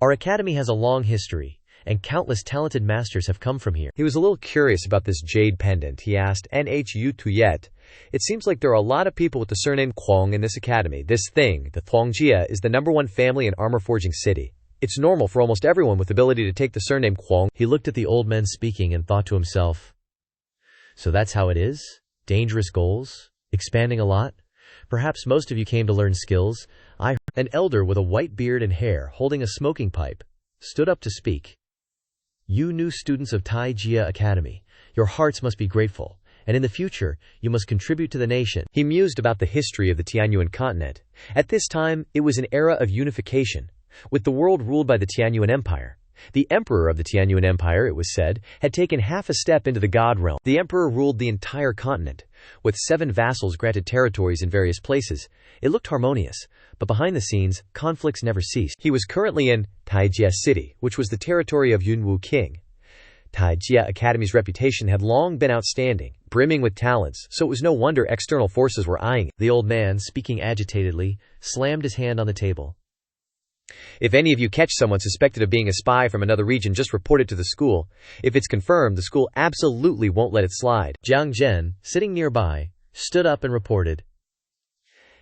Our academy has a long history, and countless talented masters have come from here. He was a little curious about this jade pendant. He asked, Nhu Tuyet, it seems like there are a lot of people with the surname Kwong in this academy. This thing, the Xianxia, is the #1 family in Armor Forging City. It's normal for almost everyone with the ability to take the surname Kwong. He looked at the old men speaking and thought to himself, So that's how it is? Dangerous goals? Expanding a lot? Perhaps most of you came to learn skills. An elder with a white beard and hair, holding a smoking pipe, stood up to speak. You new students of Taijia Academy, your hearts must be grateful, and in the future, you must contribute to the nation. He mused about the history of the Tianyuan continent. At this time, it was an era of unification, with the world ruled by the Tianyuan Empire. The emperor of the Tianyuan Empire, it was said, had taken half a step into the god realm. The emperor ruled the entire continent, with 7 vassals granted territories in various places. It looked harmonious, but behind the scenes, conflicts never ceased. He was currently in Taijia City, which was the territory of Yunwu King. Taijia Academy's reputation had long been outstanding, brimming with talents, so it was no wonder external forces were eyeing it. The old man, speaking agitatedly, slammed his hand on the table. If any of you catch someone suspected of being a spy from another region, just report it to the school. If it's confirmed, the school absolutely won't let it slide. Jiang Zhen, sitting nearby, stood up and reported.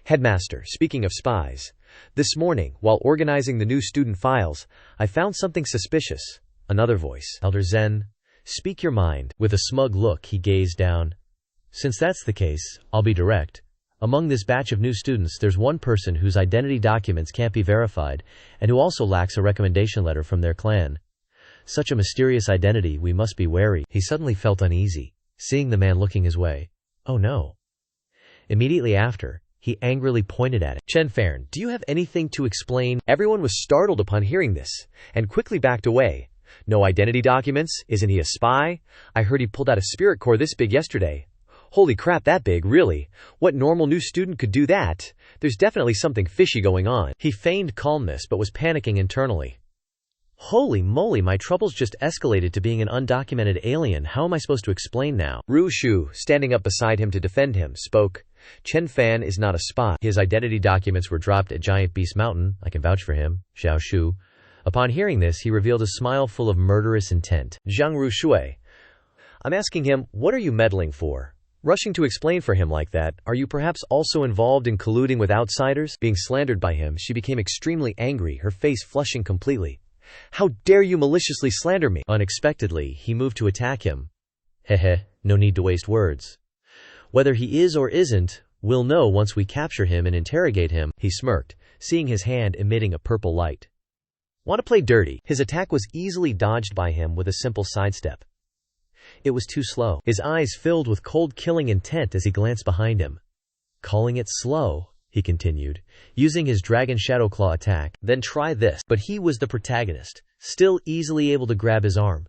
Headmaster, speaking of spies, this morning, while organizing the new student files, I found something suspicious. Another voice. Elder Zen, speak your mind. With a smug look, he gazed down. Since that's the case, I'll be direct. Among this batch of new students, there's one person whose identity documents can't be verified, and who also lacks a recommendation letter from their clan. Such a mysterious identity, we must be wary. He suddenly felt uneasy, seeing the man looking his way. Oh no. Immediately after, he angrily pointed at it. Chen Fan, do you have anything to explain? Everyone was startled upon hearing this, and quickly backed away. No identity documents? Isn't he a spy? I heard he pulled out a spirit core this big yesterday. Holy crap, that big, really? What normal new student could do that? There's definitely something fishy going on. He feigned calmness but was panicking internally. Holy moly, my troubles just escalated to being an undocumented alien. How am I supposed to explain now? Ru Shu, standing up beside him to defend him, spoke. Chen Fan is not a spy. His identity documents were dropped at Giant Beast Mountain. I can vouch for him. Xiao Shu. Upon hearing this, he revealed a smile full of murderous intent. Zhang Ru Shui. I'm asking him, what are you meddling for? Rushing to explain for him like that, are you perhaps also involved in colluding with outsiders? Being slandered by him, she became extremely angry, her face flushing completely. How dare you maliciously slander me? Unexpectedly, he moved to attack him. Heh, no need to waste words. Whether he is or isn't, we'll know once we capture him and interrogate him, he smirked, seeing his hand emitting a purple light. Want to play dirty? His attack was easily dodged by him with a simple sidestep. It was too slow. His eyes filled with cold killing intent as he glanced behind him. Calling it slow, he continued, using his Dragon Shadow Claw attack. Then try this. But he was the protagonist, still easily able to grab his arm.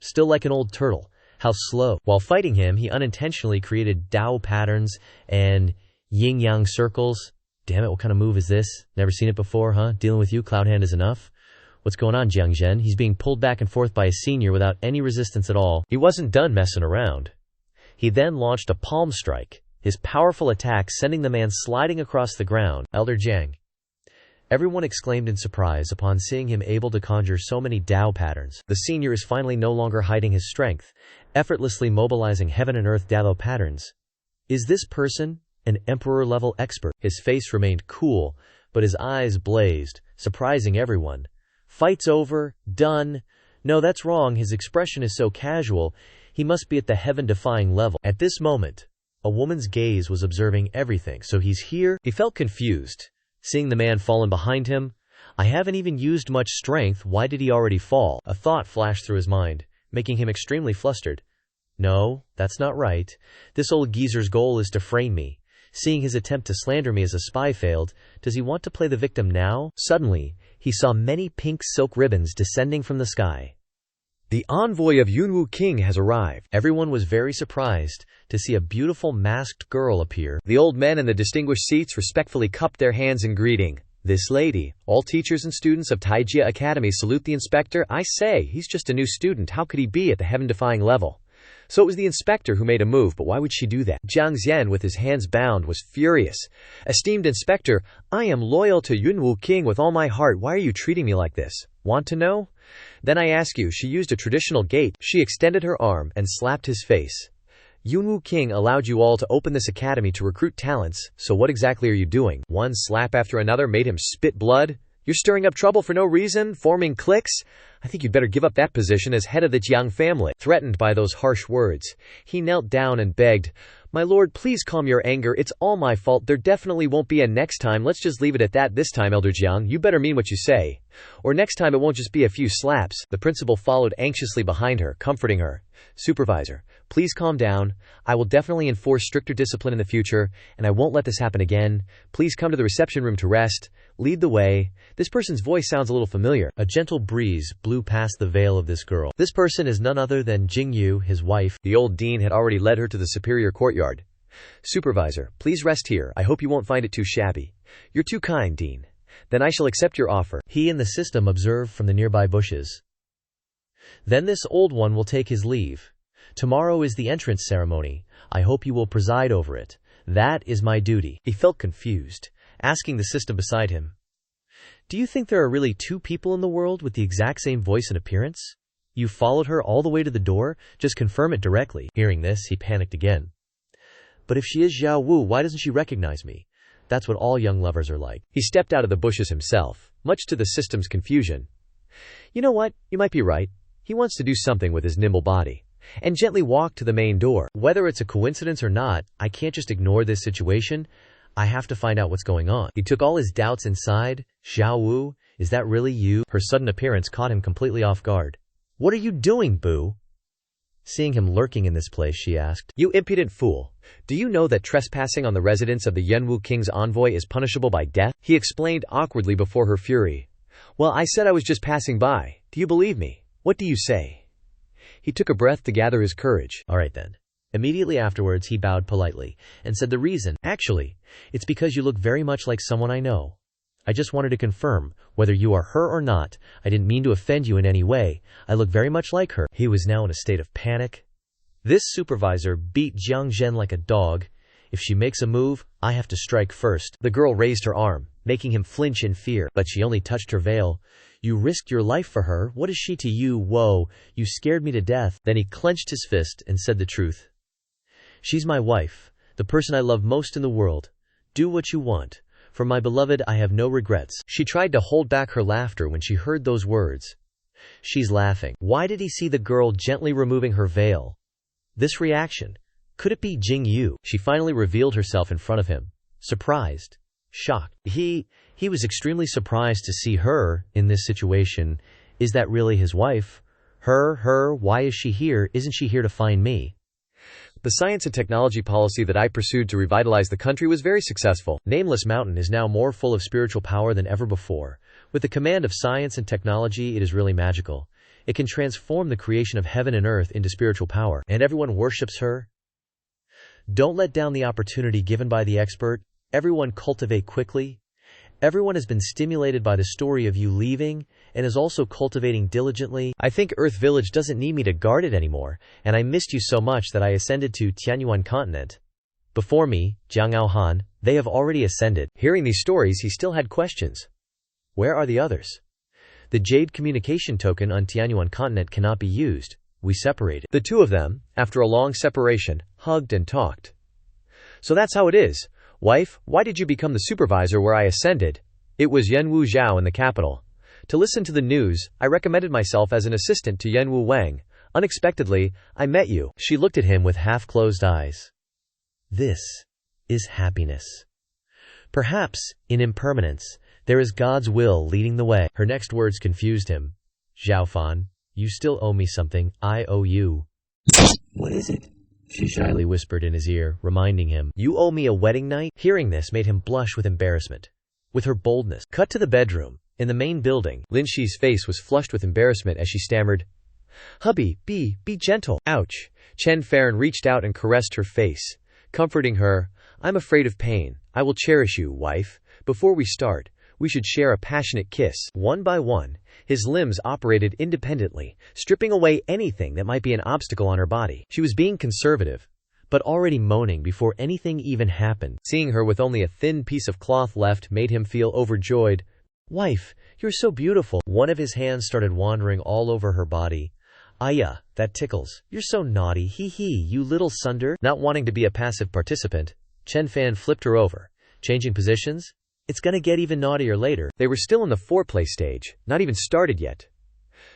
Still like an old turtle. How slow. While fighting him, he unintentionally created Dao patterns and yin-yang circles. Damn it, what kind of move is this? Never seen it before, huh? Dealing with you, Cloud Hand, is enough? What's going on, Jiang Zhen? He's being pulled back and forth by a senior without any resistance at all. He wasn't done messing around. He then launched a palm strike, his powerful attack sending the man sliding across the ground. Elder Jiang. Everyone exclaimed in surprise upon seeing him able to conjure so many Dao patterns. The senior is finally no longer hiding his strength, effortlessly mobilizing heaven and earth Dao patterns. Is this person an emperor-level expert? His face remained cool, but his eyes blazed, surprising everyone. Fight's over. Done. No, that's wrong. His expression is so casual. He must be at the heaven-defying level. At this moment, a woman's gaze was observing everything. So he's here? He felt confused, seeing the man fallen behind him. I haven't even used much strength. Why did he already fall? A thought flashed through his mind, making him extremely flustered. No, that's not right. This old geezer's goal is to frame me. Seeing his attempt to slander me as a spy failed, does he want to play the victim now? Suddenly, he saw many pink silk ribbons descending from the sky. The envoy of Yunwu King has arrived. Everyone was very surprised to see a beautiful masked girl appear. The old men in the distinguished seats respectfully cupped their hands in greeting. This lady. All teachers and students of Taijia Academy salute the inspector. I say, he's just a new student. How could he be at the heaven-defying level? So it was the inspector who made a move, but why would she do that? Jiang Xian, with his hands bound, was furious. Esteemed inspector, I am loyal to Yunwu King with all my heart. Why are you treating me like this? Want to know? Then I ask you, she used a traditional gate. She extended her arm and slapped his face. Yunwu King allowed you all to open this academy to recruit talents, so what exactly are you doing? One slap after another made him spit blood. You're stirring up trouble for no reason, forming cliques? I think you'd better give up that position as head of the Jiang family. Threatened by those harsh words, he knelt down and begged, My lord, please calm your anger. It's all my fault. There definitely won't be a next time. Let's just leave it at that this time, Elder Jiang. You better mean what you say. Or next time it won't just be a few slaps. The principal followed anxiously behind her, comforting her. Supervisor, please calm down. I will definitely enforce stricter discipline in the future, and I won't let this happen again. Please come to the reception room to rest. Lead the way. This person's voice sounds a little familiar. A gentle breeze blew past the veil of this girl. This person is none other than Jingyu, his wife. The old dean had already led her to the superior courtyard. Supervisor, please rest here. I hope you won't find it too shabby. You're too kind, Dean. Then I shall accept your offer. He and the system observed from the nearby bushes. Then this old one will take his leave. Tomorrow is the entrance ceremony. I hope you will preside over it. That is my duty. He felt confused, asking the system beside him. Do you think there are really two people in the world with the exact same voice and appearance? You followed her all the way to the door? Just confirm it directly. Hearing this, he panicked again. But if she is Xiao Wu, why doesn't she recognize me? That's what all young lovers are like. He stepped out of the bushes himself, much to the system's confusion. You know what? You might be right. He wants to do something with his nimble body. And gently walked to the main door. Whether it's a coincidence or not, I can't just ignore this situation. I have to find out what's going on. He took all his doubts inside. Xiao Wu, is that really you? Her sudden appearance caught him completely off guard. What are you doing, Boo? Seeing him lurking in this place, she asked. You impudent fool. Do you know that trespassing on the residence of the Yunwu King's envoy is punishable by death? He explained awkwardly before her fury. Well, I said I was just passing by. Do you believe me? What do you say? He took a breath to gather his courage. All right then. Immediately afterwards, he bowed politely and said the reason. Actually, it's because you look very much like someone I know. I just wanted to confirm, whether you are her or not. I didn't mean to offend you in any way. I look very much like her." He was now in a state of panic. This supervisor beat Jiang Zhen like a dog. If she makes a move, I have to strike first. The girl raised her arm, making him flinch in fear, but she only touched her veil. "You risked your life for her. What is she to you? Whoa, you scared me to death." Then he clenched his fist and said the truth. "She's my wife, the person I love most in the world. Do what you want. For my beloved, I have no regrets." She tried to hold back her laughter when she heard those words. She's laughing. Why did he see the girl gently removing her veil? This reaction. Could it be Jing Yu? She finally revealed herself in front of him. Surprised. Shocked. He was extremely surprised to see her in this situation. Is that really his wife? Her, why is she here? Isn't she here to find me? The science and technology policy that I pursued to revitalize the country was very successful. Nameless Mountain is now more full of spiritual power than ever before. With the command of science and technology, it is really magical. It can transform the creation of heaven and earth into spiritual power, and everyone worships her. Don't let down the opportunity given by the expert. Everyone cultivate quickly. Everyone has been stimulated by the story of you leaving and is also cultivating diligently. I think Earth Village doesn't need me to guard it anymore, and I missed you so much that I ascended to Tianyuan continent. Before me, Jiang Han, they have already ascended. Hearing these stories, he still had questions. Where are the others? The Jade communication token on Tianyuan continent cannot be used. We separated. The two of them, after a long separation, hugged and talked. So that's how it is. Wife, why did you become the supervisor where I ascended? It was Yenwu Zhao in the capital. To listen to the news, I recommended myself as an assistant to Yenwu Wang. Unexpectedly, I met you. She looked at him with half-closed eyes. This is happiness. Perhaps, in impermanence, there is God's will leading the way. Her next words confused him. Zhao Fan, you still owe me something. I owe you. What is it? She shyly whispered in his ear, reminding him, "You owe me a wedding night?" Hearing this made him blush with embarrassment. With her boldness, cut to the bedroom. In the main building, Lin Shi's face was flushed with embarrassment as she stammered, "Hubby, be gentle." Ouch. Chen Fan reached out and caressed her face, comforting her. "I'm afraid of pain. I will cherish you, wife. Before we start, we should share a passionate kiss." One by one, his limbs operated independently, stripping away anything that might be an obstacle on her body. She was being conservative, but already moaning before anything even happened. Seeing her with only a thin piece of cloth left made him feel overjoyed. "Wife, you're so beautiful." One of his hands started wandering all over her body. "Aya, that tickles. You're so naughty, you little sunder." Not wanting to be a passive participant, Chen Fan flipped her over, changing positions. It's gonna get even naughtier later. They were still in the foreplay stage, not even started yet.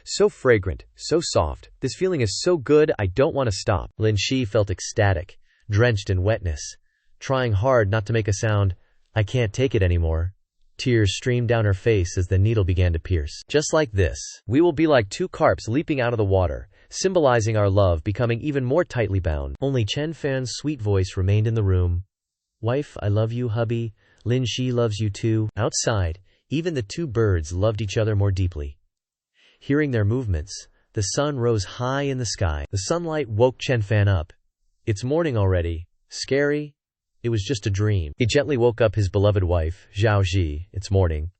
So fragrant, so soft, this feeling is so good, I don't want to stop. Lin Shi felt ecstatic, drenched in wetness, trying hard not to make a sound. I can't take it anymore. Tears streamed down her face as the needle began to pierce. Just like this, we will be like two carps leaping out of the water, symbolizing our love becoming even more tightly bound. Only Chen Fan's sweet voice remained in the room. Wife, I love you, hubby. Lin Shi loves you too. Outside, even the two birds loved each other more deeply. Hearing their movements, the sun rose high in the sky. The sunlight woke Chen Fan up. It's morning already. Scary? It was just a dream. He gently woke up his beloved wife, Zhao Ji. It's morning.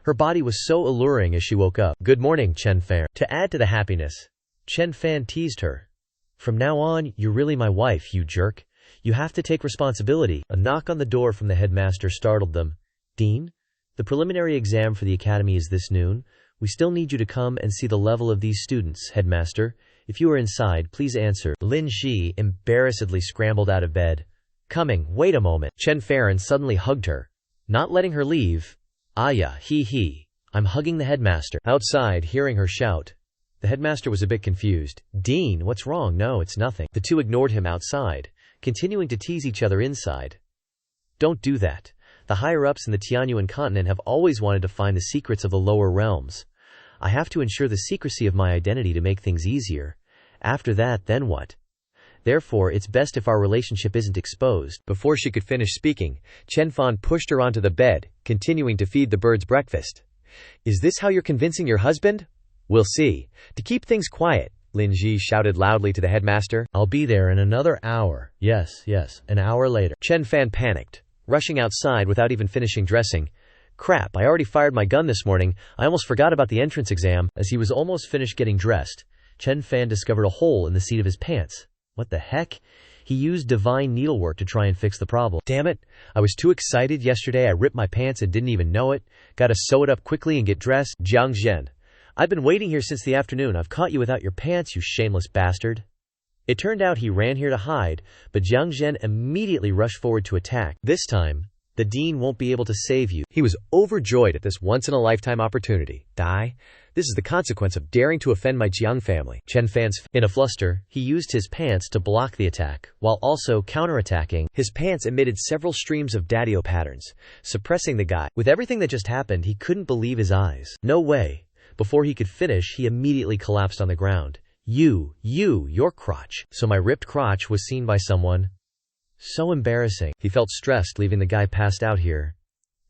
Her body was so alluring as she woke up. Good morning, Chen Fan. To add to the happiness, Chen Fan teased her. From now on, you're really my wife, you jerk. You have to take responsibility. A knock on the door from the headmaster startled them. Dean? The preliminary exam for the academy is this noon. We still need you to come and see the level of these students, headmaster. If you are inside, please answer. Lin Shi embarrassedly scrambled out of bed. Coming, wait a moment. Chen Fan suddenly hugged her, not letting her leave. Aya, I'm hugging the headmaster. Outside, hearing her shout, the headmaster was a bit confused. Dean, what's wrong? No, it's nothing. The two ignored him outside, continuing to tease each other inside. Don't do that. The higher-ups in the Tianyuan continent have always wanted to find the secrets of the lower realms. I have to ensure the secrecy of my identity to make things easier. After that, then what? Therefore, it's best if our relationship isn't exposed. Before she could finish speaking, Chen Fan pushed her onto the bed, continuing to feed the birds breakfast. Is this how you're convincing your husband? We'll see. To keep things quiet, Lin Ji shouted loudly to the headmaster. I'll be there in another hour. Yes, an hour later. Chen Fan panicked, rushing outside without even finishing dressing. Crap, I already fired my gun this morning. I almost forgot about the entrance exam. As he was almost finished getting dressed, Chen Fan discovered a hole in the seat of his pants. What the heck? He used divine needlework to try and fix the problem. Damn it, I was too excited yesterday. I ripped my pants and didn't even know it. Gotta sew it up quickly and get dressed. Xianxia, I've been waiting here since the afternoon. I've caught you without your pants, you shameless bastard. It turned out he ran here to hide, but Xianxia immediately rushed forward to attack. This time, the dean won't be able to save you. He was overjoyed at this once-in-a-lifetime opportunity. Die. This is the consequence of daring to offend my Jiang family. Chen Fan's in a fluster, he used his pants to block the attack, while also counterattacking. His pants emitted several streams of daddio patterns, suppressing the guy. With everything that just happened, he couldn't believe his eyes. No way. Before he could finish, he immediately collapsed on the ground. Your crotch. So my ripped crotch was seen by someone. So embarrassing. He felt stressed leaving the guy passed out here.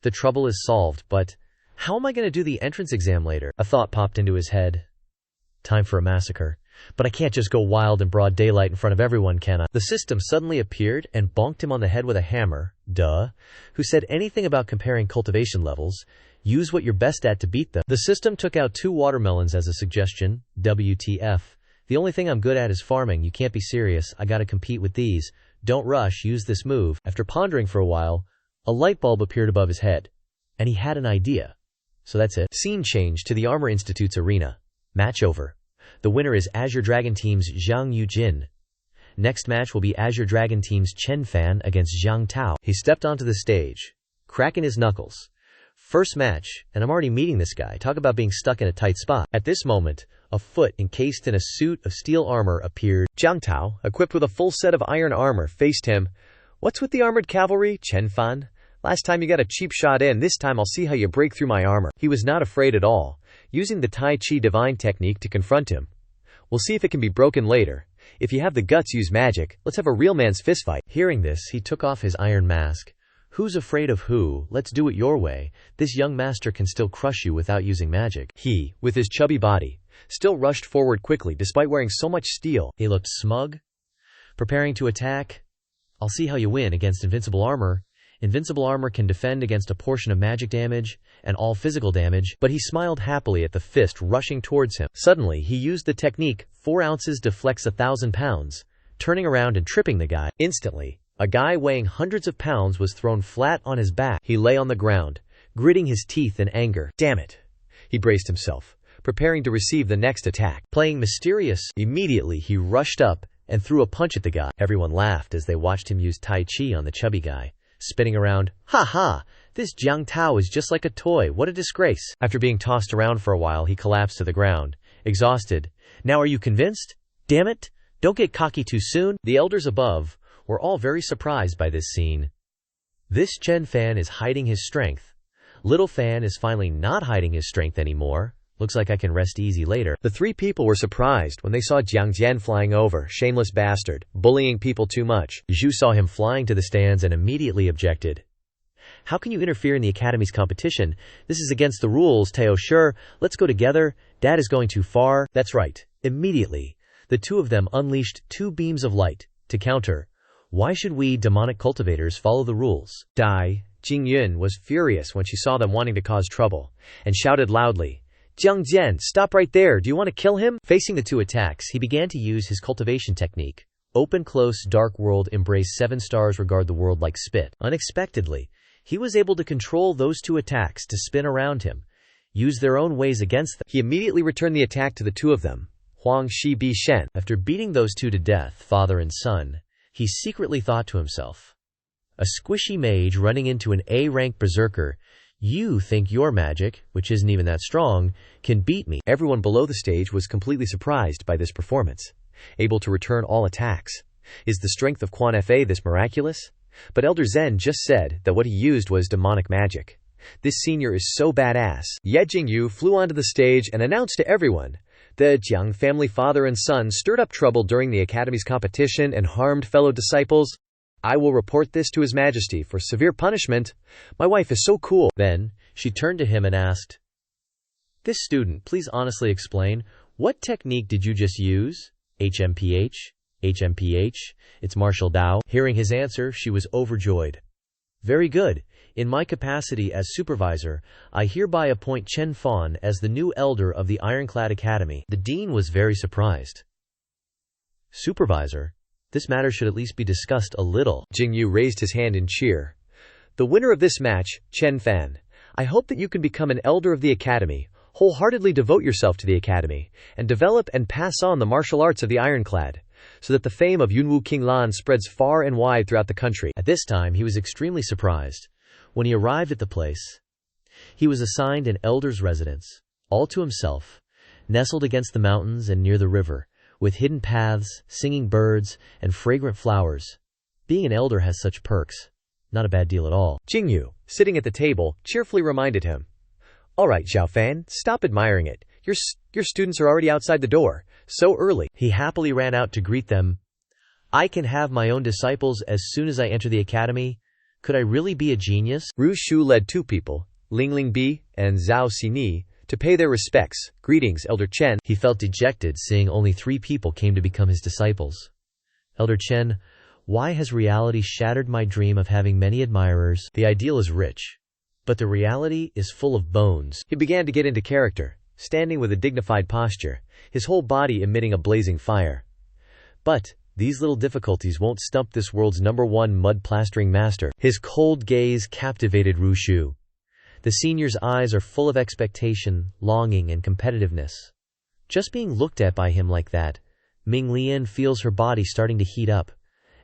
The trouble is solved, but how am I going to do the entrance exam later? A thought popped into his head. Time for a massacre. But I can't just go wild in broad daylight in front of everyone, can I? The system suddenly appeared and bonked him on the head with a hammer. Duh. Who said anything about comparing cultivation levels? Use what you're best at to beat them. The system took out 2 watermelons as a suggestion. WTF. The only thing I'm good at is farming. You can't be serious. I gotta compete with these. Don't rush. Use this move. After pondering for a while, a light bulb appeared above his head. And he had an idea. So that's it. Scene change to the Armor Institute's arena. Match over. The winner is Azure Dragon Team's Zhang Yujin. Next match will be Azure Dragon Team's Chen Fan against Zhang Tao. He stepped onto the stage, cracking his knuckles. First match, and I'm already meeting this guy. Talk about being stuck in a tight spot. At this moment, a foot encased in a suit of steel armor appeared. Zhang Tao, equipped with a full set of iron armor, faced him. What's with the armored cavalry, Chen Fan? Last time you got a cheap shot in, this time I'll see how you break through my armor. He was not afraid at all, using the Tai Chi divine technique to confront him. We'll see if it can be broken later. If you have the guts, use magic. Let's have a real man's fistfight. Hearing this, he took off his iron mask. Who's afraid of who? Let's do it your way. This young master can still crush you without using magic. He, with his chubby body, still rushed forward quickly despite wearing so much steel. He looked smug, preparing to attack. I'll see how you win against invincible armor. Invincible armor can defend against a portion of magic damage and all physical damage, but he smiled happily at the fist rushing towards him. Suddenly, he used the technique 4 ounces deflects 1,000 pounds, turning around and tripping the guy. Instantly, a guy weighing hundreds of pounds was thrown flat on his back. He lay on the ground, gritting his teeth in anger. Damn it! He braced himself, preparing to receive the next attack. Playing mysterious, immediately he rushed up and threw a punch at the guy. Everyone laughed as they watched him use Tai Chi on the chubby guy, spinning around. Ha ha! This Jiang Tao is just like a toy. What a disgrace. After being tossed around for a while, he collapsed to the ground, exhausted. Now are you convinced? Damn it! Don't get cocky too soon. The elders above were all very surprised by this scene. This Chen Fan is hiding his strength. Little Fan is finally not hiding his strength anymore. Looks like I can rest easy later. The 3 people were surprised when they saw Jiang Jian flying over. Shameless bastard, bullying people too much. Zhu saw him flying to the stands and immediately objected. How can you interfere in the academy's competition? This is against the rules, Teo. Sure, let's go together. Dad is going too far. That's right. Immediately, the 2 of them unleashed 2 beams of light to counter. Why should we, demonic cultivators, follow the rules? Dai Jingyun was furious when she saw them wanting to cause trouble, and shouted loudly, Jiang Jian, stop right there. Do you want to kill him? Facing the 2 attacks, he began to use his cultivation technique. Open, close, dark world, embrace 7 stars, regard the world like spit. Unexpectedly, he was able to control those 2 attacks to spin around him, use their own ways against them. He immediately returned the attack to the 2 of them, Huang Shi Bi Shen. After beating those 2 to death, father and son, he secretly thought to himself, a squishy mage running into an A-rank berserker. You think your magic, which isn't even that strong, can beat me. Everyone below the stage was completely surprised by this performance. Able to return all attacks. Is the strength of Quan Fa this miraculous? But Elder Zen just said that what he used was demonic magic. This senior is so badass. Ye Jingyu flew onto the stage and announced to everyone, the Jiang family father and son stirred up trouble during the academy's competition and harmed fellow disciples. I will report this to His Majesty for severe punishment. My wife is so cool. Then, she turned to him and asked, this student, please honestly explain, what technique did you just use? HMPH? HMPH? It's martial Dao. Hearing his answer, she was overjoyed. Very good. In my capacity as supervisor, I hereby appoint Chen Fan as the new elder of the Ironclad Academy." The dean was very surprised. "Supervisor? This matter should at least be discussed a little." Jingyu raised his hand in cheer. "The winner of this match, Chen Fan. I hope that you can become an elder of the academy, wholeheartedly devote yourself to the academy, and develop and pass on the martial arts of the Ironclad, so that the fame of Yunwu Qinglan spreads far and wide throughout the country." At this time he was extremely surprised. When he arrived at the place, he was assigned an elder's residence, all to himself, nestled against the mountains and near the river, with hidden paths, singing birds, and fragrant flowers. Being an elder has such perks. Not a bad deal at all. Jingyu, sitting at the table, cheerfully reminded him, "All right, Xiao Fan, stop admiring it. Your students are already outside the door. So early." He happily ran out to greet them. "I can have my own disciples as soon as I enter the academy. Could I really be a genius?" Ru Shu led two people, Lingling Bi and Zhao Xini, to pay their respects. "Greetings, Elder Chen." He felt dejected seeing only 3 people came to become his disciples. "Elder Chen, why has reality shattered my dream of having many admirers? The ideal is rich, but the reality is full of bones." He began to get into character, standing with a dignified posture, his whole body emitting a blazing fire. "But these little difficulties won't stump this world's #1 mud-plastering master." His cold gaze captivated Ru Shu. The senior's eyes are full of expectation, longing, and competitiveness. Just being looked at by him like that, Ming Lian feels her body starting to heat up.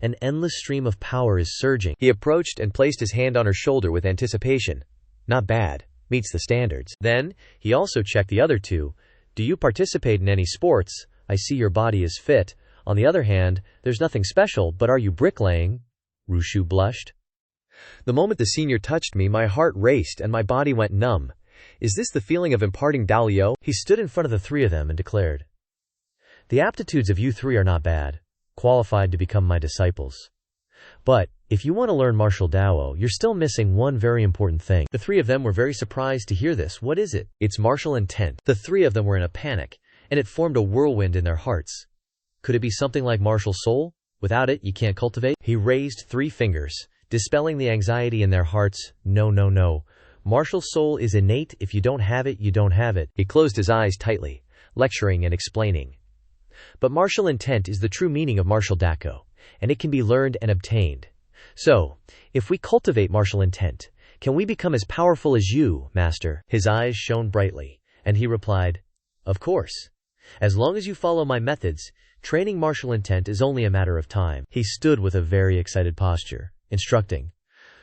An endless stream of power is surging. He approached and placed his hand on her shoulder with anticipation. "Not bad. Meets the standards." Then, he also checked the other 2. "Do you participate in any sports? I see your body is fit. On the other hand, there's nothing special, but are you bricklaying?" Ru Shu blushed. "The moment the senior touched me, my heart raced and my body went numb. Is this the feeling of imparting Daliao?" He stood in front of the 3 of them and declared, "The aptitudes of you 3 are not bad, qualified to become my disciples. But if you want to learn martial Dao, you're still missing one very important thing." The 3 of them were very surprised to hear this. "What is it?" "It's martial intent." The 3 of them were in a panic, and it formed a whirlwind in their hearts. Could it be something like martial soul? Without it, you can't cultivate? He raised 3 fingers, dispelling the anxiety in their hearts. "No, no, no. Martial soul is innate. If you don't have it, you don't have it." He closed his eyes tightly, lecturing and explaining. "But martial intent is the true meaning of martial Dako, and it can be learned and obtained. So, if we cultivate martial intent, can we become as powerful as you, Master?" His eyes shone brightly, and he replied, "Of course. As long as you follow my methods, training martial intent is only a matter of time." He stood with a very excited posture, instructing,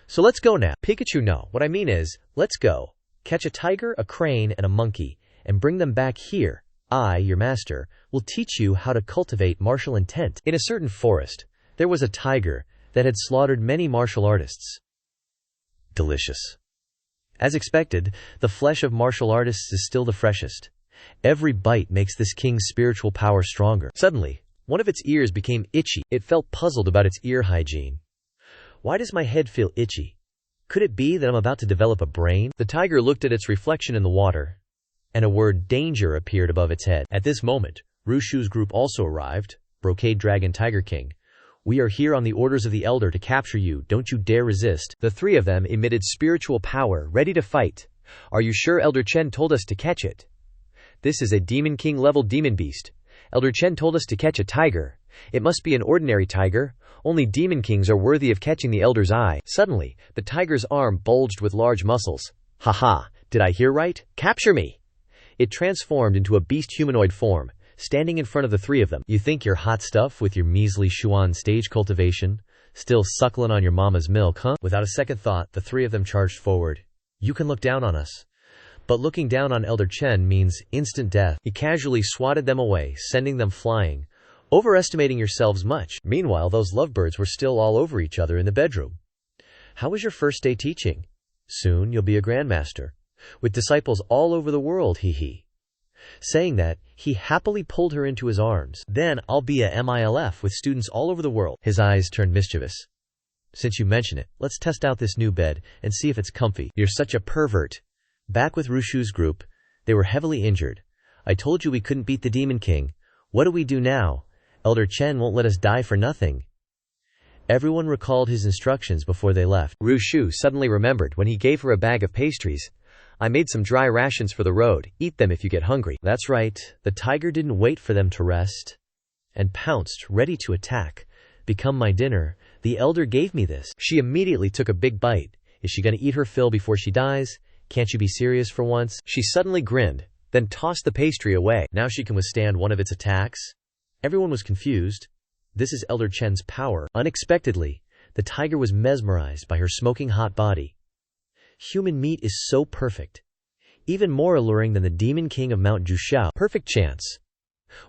"So let's go now." "Pikachu, no. What I mean is, let's go. Catch a tiger, a crane, and a monkey, and bring them back here. I, your master, will teach you how to cultivate martial intent." In a certain forest, there was a tiger that had slaughtered many martial artists. Delicious. As expected, the flesh of martial artists is still the freshest. Every bite makes this king's spiritual power stronger. Suddenly, one of its ears became itchy. It felt puzzled about its ear hygiene. "Why does my head feel itchy? Could it be that I'm about to develop a brain?" The tiger looked at its reflection in the water, and a word "danger" appeared above its head. At this moment, Ru Shu's group also arrived. "Brocade Dragon Tiger King, we are here on the orders of the elder to capture you. Don't you dare resist." The 3 of them emitted spiritual power, ready to fight. "Are you sure Elder Chen told us to catch it? This is a Demon King level demon beast. Elder Chen told us to catch a tiger. It must be an ordinary tiger. Only demon kings are worthy of catching the elder's eye." Suddenly, the tiger's arm bulged with large muscles. "Haha, did I hear right? Capture me!" It transformed into a beast humanoid form, standing in front of the 3 of them. "You think you're hot stuff with your measly Shuan stage cultivation? Still suckling on your mama's milk, huh?" Without a second thought, the 3 of them charged forward. "You can look down on us, but looking down on Elder Chen means instant death." He casually swatted them away, sending them flying. "Overestimating yourselves much." Meanwhile, those lovebirds were still all over each other in the bedroom. "How was your first day teaching? Soon you'll be a grandmaster, with disciples all over the world, hee. Saying that, he happily pulled her into his arms. "Then I'll be a MILF with students all over the world." His eyes turned mischievous. "Since you mention it, let's test out this new bed and see if it's comfy." "You're such a pervert." Back with Ru Shu's group, they were heavily injured. "I told you we couldn't beat the Demon King. What do we do now? Elder Chen won't let us die for nothing." Everyone recalled his instructions before they left. Ru Shu suddenly remembered when he gave her a bag of pastries. I made some dry rations for the road. Eat them if you get hungry. That's right. The tiger didn't wait for them to rest and pounced, ready to attack. Become my dinner. The elder gave me this. She immediately took a big bite. Is she gonna eat her fill before she dies? Can't you be serious for once? She suddenly grinned, then tossed the pastry away. Now she can withstand one of its attacks? Everyone was confused. This is Elder Chen's power. Unexpectedly, the tiger was mesmerized by her smoking hot body. Human meat is so perfect. Even more alluring than the demon king of Mount Jushao. Perfect chance.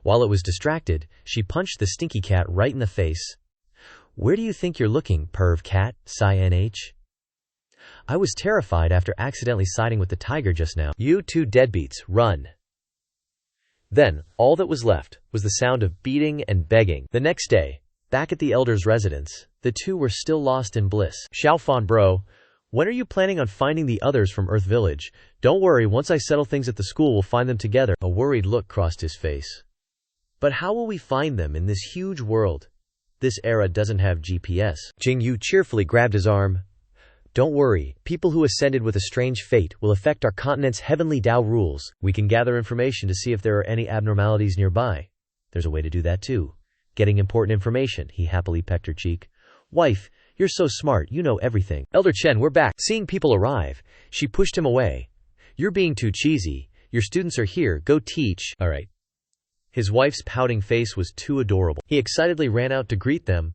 While it was distracted, she punched the stinky cat right in the face. Where do you think you're looking, perv cat? Sigh NH. I was terrified after accidentally siding with the tiger just now. You two deadbeats, run. Then, all that was left was the sound of beating and begging. The next day, back at the elder's residence, the two were still lost in bliss. Xiaofan bro, when are you planning on finding the others from Earth Village? Don't worry, once I settle things at the school we'll find them together. A worried look crossed his face. But how will we find them in this huge world? This era doesn't have GPS. Jing Yu cheerfully grabbed his arm. Don't worry, people who ascended with a strange fate will affect our continent's heavenly Tao rules. We can gather information to see if there are any abnormalities nearby. There's a way to do that too. Getting important information, he happily pecked her cheek. Wife, you're so smart, you know everything. Elder Chen, we're back. Seeing people arrive, she pushed him away. You're being too cheesy. Your students are here, go teach. All right. His wife's pouting face was too adorable. He excitedly ran out to greet them.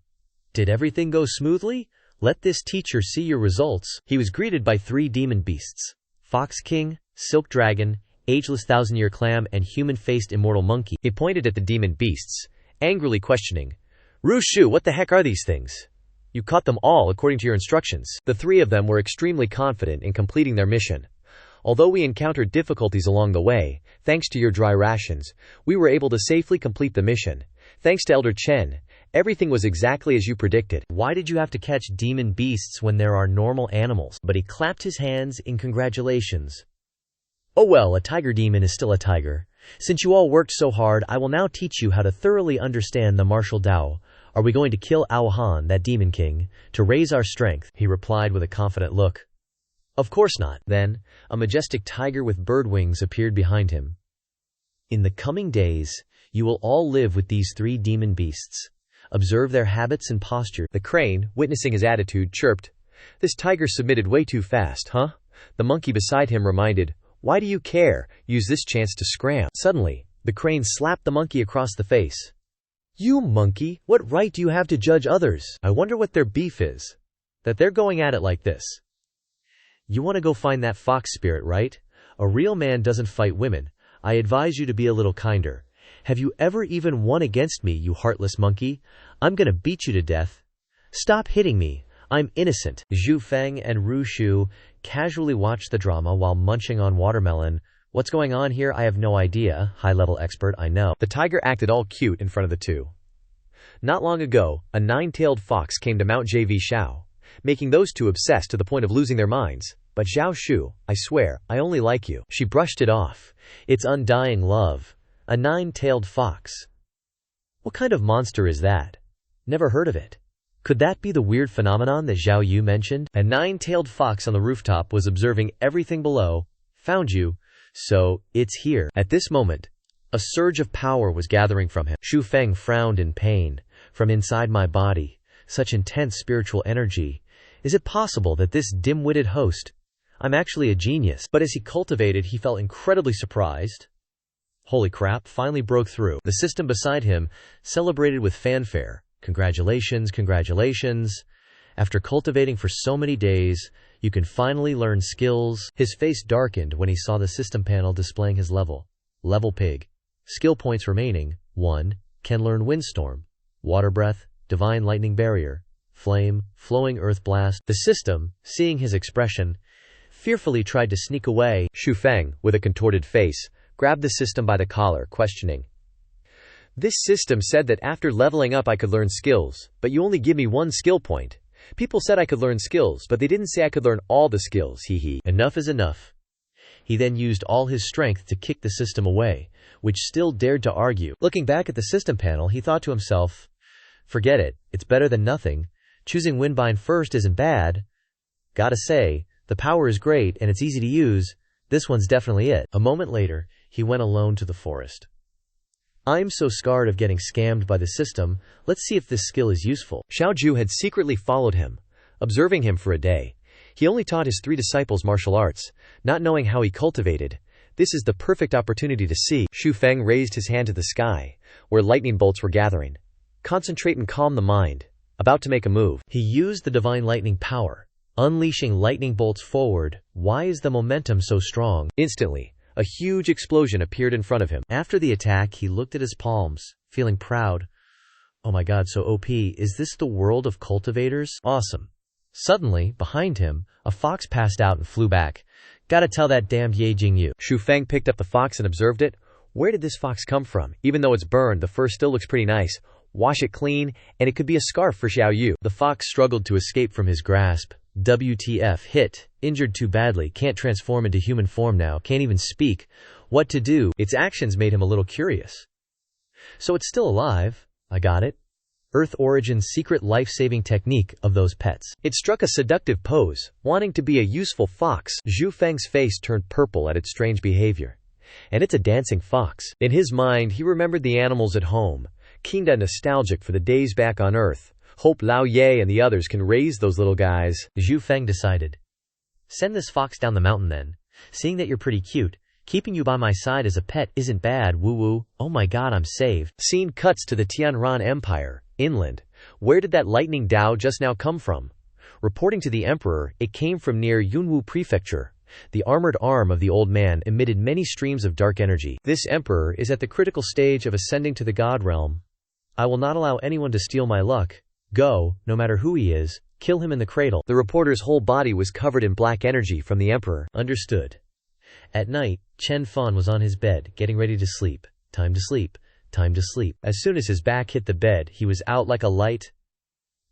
Did everything go smoothly? Let this teacher see your results. He was greeted by 3 demon beasts. Fox King, Silk Dragon, Ageless Thousand-Year Clam, and Human-Faced Immortal Monkey. He pointed at the demon beasts, angrily questioning, Ru Shu, what the heck are these things? You caught them all according to your instructions. The 3 of them were extremely confident in completing their mission. Although we encountered difficulties along the way, thanks to your dry rations, we were able to safely complete the mission. Thanks to Elder Chen, everything was exactly as you predicted. Why did you have to catch demon beasts when there are normal animals? But he clapped his hands in congratulations. Oh well, a tiger demon is still a tiger. Since you all worked so hard, I will now teach you how to thoroughly understand the martial Tao. Are we going to kill Aohan, that demon king, to raise our strength? He replied with a confident look. Of course not. Then, a majestic tiger with bird wings appeared behind him. In the coming days, you will all live with these 3 demon beasts. Observe their habits and posture. The crane, witnessing his attitude, chirped. This tiger submitted way too fast, huh? The monkey beside him reminded, Why do you care? Use this chance to scram. Suddenly, the crane slapped the monkey across the face. You monkey, what right do you have to judge others? I wonder what their beef is, that they're going at it like this. You want to go find that fox spirit, right? A real man doesn't fight women. I advise you to be a little kinder. Have you ever even won against me, you heartless monkey? I'm gonna beat you to death. Stop hitting me. I'm innocent. Zhu Feng and Ru Shu casually watched the drama while munching on watermelon. What's going on here? I have no idea. High-level expert, I know. The tiger acted all cute in front of the two. Not long ago, a 9-tailed fox came to Mount JV Shao, making those two obsessed to the point of losing their minds. But Zhao Shu, I swear, I only like you. She brushed it off. It's undying love. A 9-tailed fox. What kind of monster is that? Never heard of it. Could that be the weird phenomenon that Zhao Yu mentioned? A 9-tailed fox on the rooftop was observing everything below. Found you. So, it's here. At this moment, a surge of power was gathering from him. Xu Feng frowned in pain. From inside my body, such intense spiritual energy. Is it possible that this dim-witted host... I'm actually a genius. But as he cultivated, he felt incredibly surprised. Holy crap, finally broke through. The system beside him celebrated with fanfare. Congratulations, congratulations. After cultivating for so many days, you can finally learn skills. His face darkened when he saw the system panel displaying his level. Level pig. Skill points remaining. 1. Can learn windstorm, water breath, divine lightning barrier, flame, flowing earth blast. The system, seeing his expression, fearfully tried to sneak away. Xu Feng, with a contorted face, grabbed the system by the collar, questioning. This system said that after leveling up I could learn skills, but you only give me 1 skill point. People said I could learn skills, but they didn't say I could learn all the skills, hee. Enough is enough. He then used all his strength to kick the system away, which still dared to argue. Looking back at the system panel, he thought to himself, forget it, it's better than nothing. Choosing Windbind first isn't bad. Gotta say, the power is great and it's easy to use. This one's definitely it. A moment later, he went alone to the forest. I'm so scared of getting scammed by the system. Let's see if this skill is useful. Xiaoju had secretly followed him, observing him for a day. He only taught his 3 disciples martial arts, not knowing how he cultivated. This is the perfect opportunity to see. Xu Feng raised his hand to the sky, where lightning bolts were gathering. Concentrate and calm the mind. About to make a move. He used the divine lightning power, unleashing lightning bolts forward. Why is the momentum so strong? Instantly, a huge explosion appeared in front of him. After the attack, he looked at his palms, feeling proud. Oh my god, so OP. Is this the world of cultivators? Awesome. Suddenly, behind him, a fox passed out and flew back. Gotta tell that damned Ye Jingyu. Xu Feng picked up the fox and observed it. Where did this fox come from? Even though it's burned, the fur still looks pretty nice. Wash it clean, and it could be a scarf for Xiaoyu. The fox struggled to escape from his grasp. WTF, hit, injured too badly, can't transform into human form now, can't even speak. What to do? Its actions made him a little curious. So it's still alive. I got it. Earth Origin's secret life-saving technique of those pets. It struck a seductive pose, wanting to be a useful fox. Xu Feng's face turned purple at its strange behavior. And it's a dancing fox. In his mind, he remembered the animals at home, kinda nostalgic for the days back on Earth. Hope Lao Ye and the others can raise those little guys. Xu Feng decided. Send this fox down the mountain then. Seeing that you're pretty cute, keeping you by my side as a pet isn't bad, woo-woo. Oh my god, I'm saved. Scene cuts to the Tianran Empire, inland. Where did that lightning Dao just now come from? Reporting to the emperor, it came from near Yunwu Prefecture. The armored arm of the old man emitted many streams of dark energy. This emperor is at the critical stage of ascending to the god realm. I will not allow anyone to steal my luck. Go, no matter who he is, kill him in the cradle. The reporter's whole body was covered in black energy from the emperor. Understood. At night, Chen Fan was on his bed, getting ready to sleep. Time to sleep. Time to sleep. As soon as his back hit the bed, he was out like a light.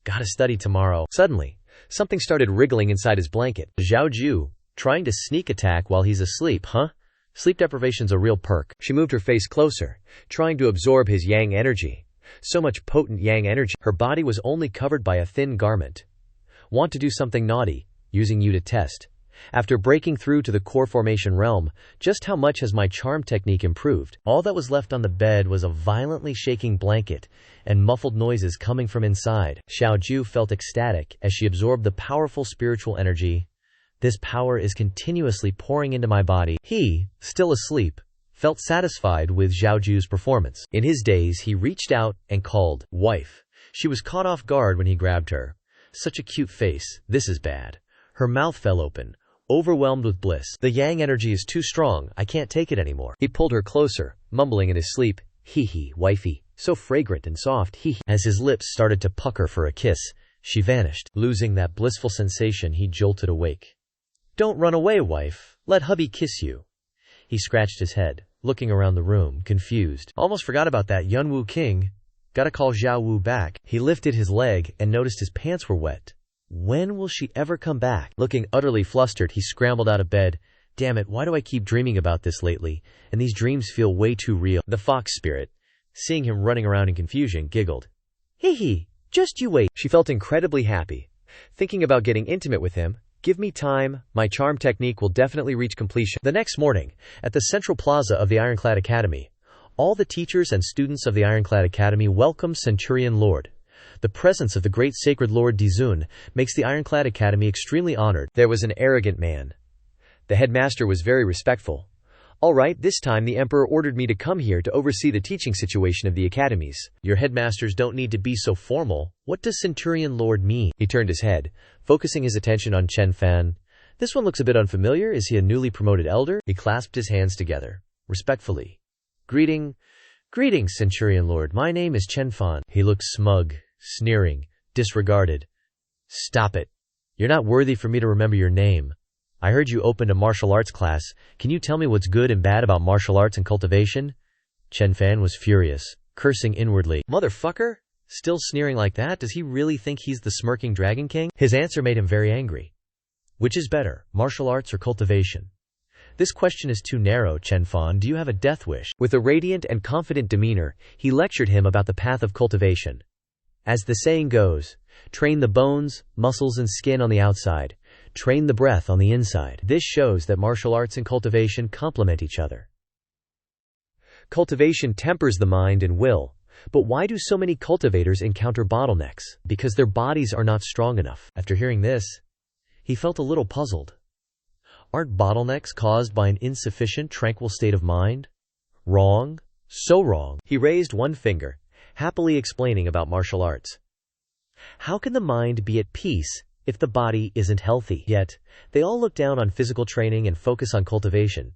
Gotta study tomorrow. Suddenly, something started wriggling inside his blanket. Xiaoju, trying to sneak attack while he's asleep, huh? Sleep deprivation's a real perk. She moved her face closer, trying to absorb his yang energy. So much potent yang energy. Her body was only covered by a thin garment. Want to do something naughty, using you to test. After breaking through to the core formation realm, just how much has my charm technique improved? All that was left on the bed was a violently shaking blanket and muffled noises coming from inside. Xiaoju felt ecstatic as she absorbed the powerful spiritual energy. This power is continuously pouring into my body. He, still asleep, felt satisfied with Xiaoju's performance. In his daze, he reached out and called, "Wife." She was caught off guard when he grabbed her. Such a cute face. This is bad. Her mouth fell open, overwhelmed with bliss. The yang energy is too strong. I can't take it anymore. He pulled her closer, mumbling in his sleep, "Hee-hee, wifey, so fragrant and soft, hee-hee." As his lips started to pucker for a kiss, she vanished. Losing that blissful sensation, he jolted awake. "Don't run away, wife. Let hubby kiss you." He scratched his head, looking around the room, confused. Almost forgot about that Yunwu king. Gotta call Xiao Wu back. He lifted his leg and noticed his pants were wet. When will she ever come back? Looking utterly flustered, he scrambled out of bed. Damn it, why do I keep dreaming about this lately? And these dreams feel way too real. The fox spirit, seeing him running around in confusion, giggled. Hee, just you wait. She felt incredibly happy, thinking about getting intimate with him. Give me time, my charm technique will definitely reach completion. The next morning, at the central plaza of the Ironclad Academy, all the teachers and students of the Ironclad Academy welcome Centurion Lord. The presence of the great sacred Lord Dizun makes the Ironclad Academy extremely honored. There was an arrogant man. The headmaster was very respectful. All right, this time the emperor ordered me to come here to oversee the teaching situation of the academies. Your headmasters don't need to be so formal. What does Centurion Lord mean? He turned his head, focusing his attention on Chen Fan. This one looks a bit unfamiliar. Is he a newly promoted elder? He clasped his hands together, respectfully. Greetings, Centurion Lord. My name is Chen Fan. He looked smug, sneering, disregarded. Stop it. You're not worthy for me to remember your name. I heard you opened a martial arts class. Can you tell me what's good and bad about martial arts and cultivation? Chen Fan was furious, cursing inwardly. Motherfucker? Still sneering like that? Does he really think he's the smirking Dragon King? His answer made him very angry. Which is better, martial arts or cultivation? This question is too narrow, Chen Fan. Do you have a death wish? With a radiant and confident demeanor, he lectured him about the path of cultivation. As the saying goes, Train the bones, muscles and skin on the outside. Train the breath on the inside. This shows that martial arts and cultivation complement each other. Cultivation tempers the mind and will. But why do so many cultivators encounter bottlenecks? Because their bodies are not strong enough. After hearing this, he felt a little puzzled. Aren't bottlenecks caused by an insufficient, tranquil state of mind? Wrong. So wrong. He raised one finger, happily explaining about martial arts. How can the mind be at peace if the body isn't healthy? Yet, they all look down on physical training and focus on cultivation.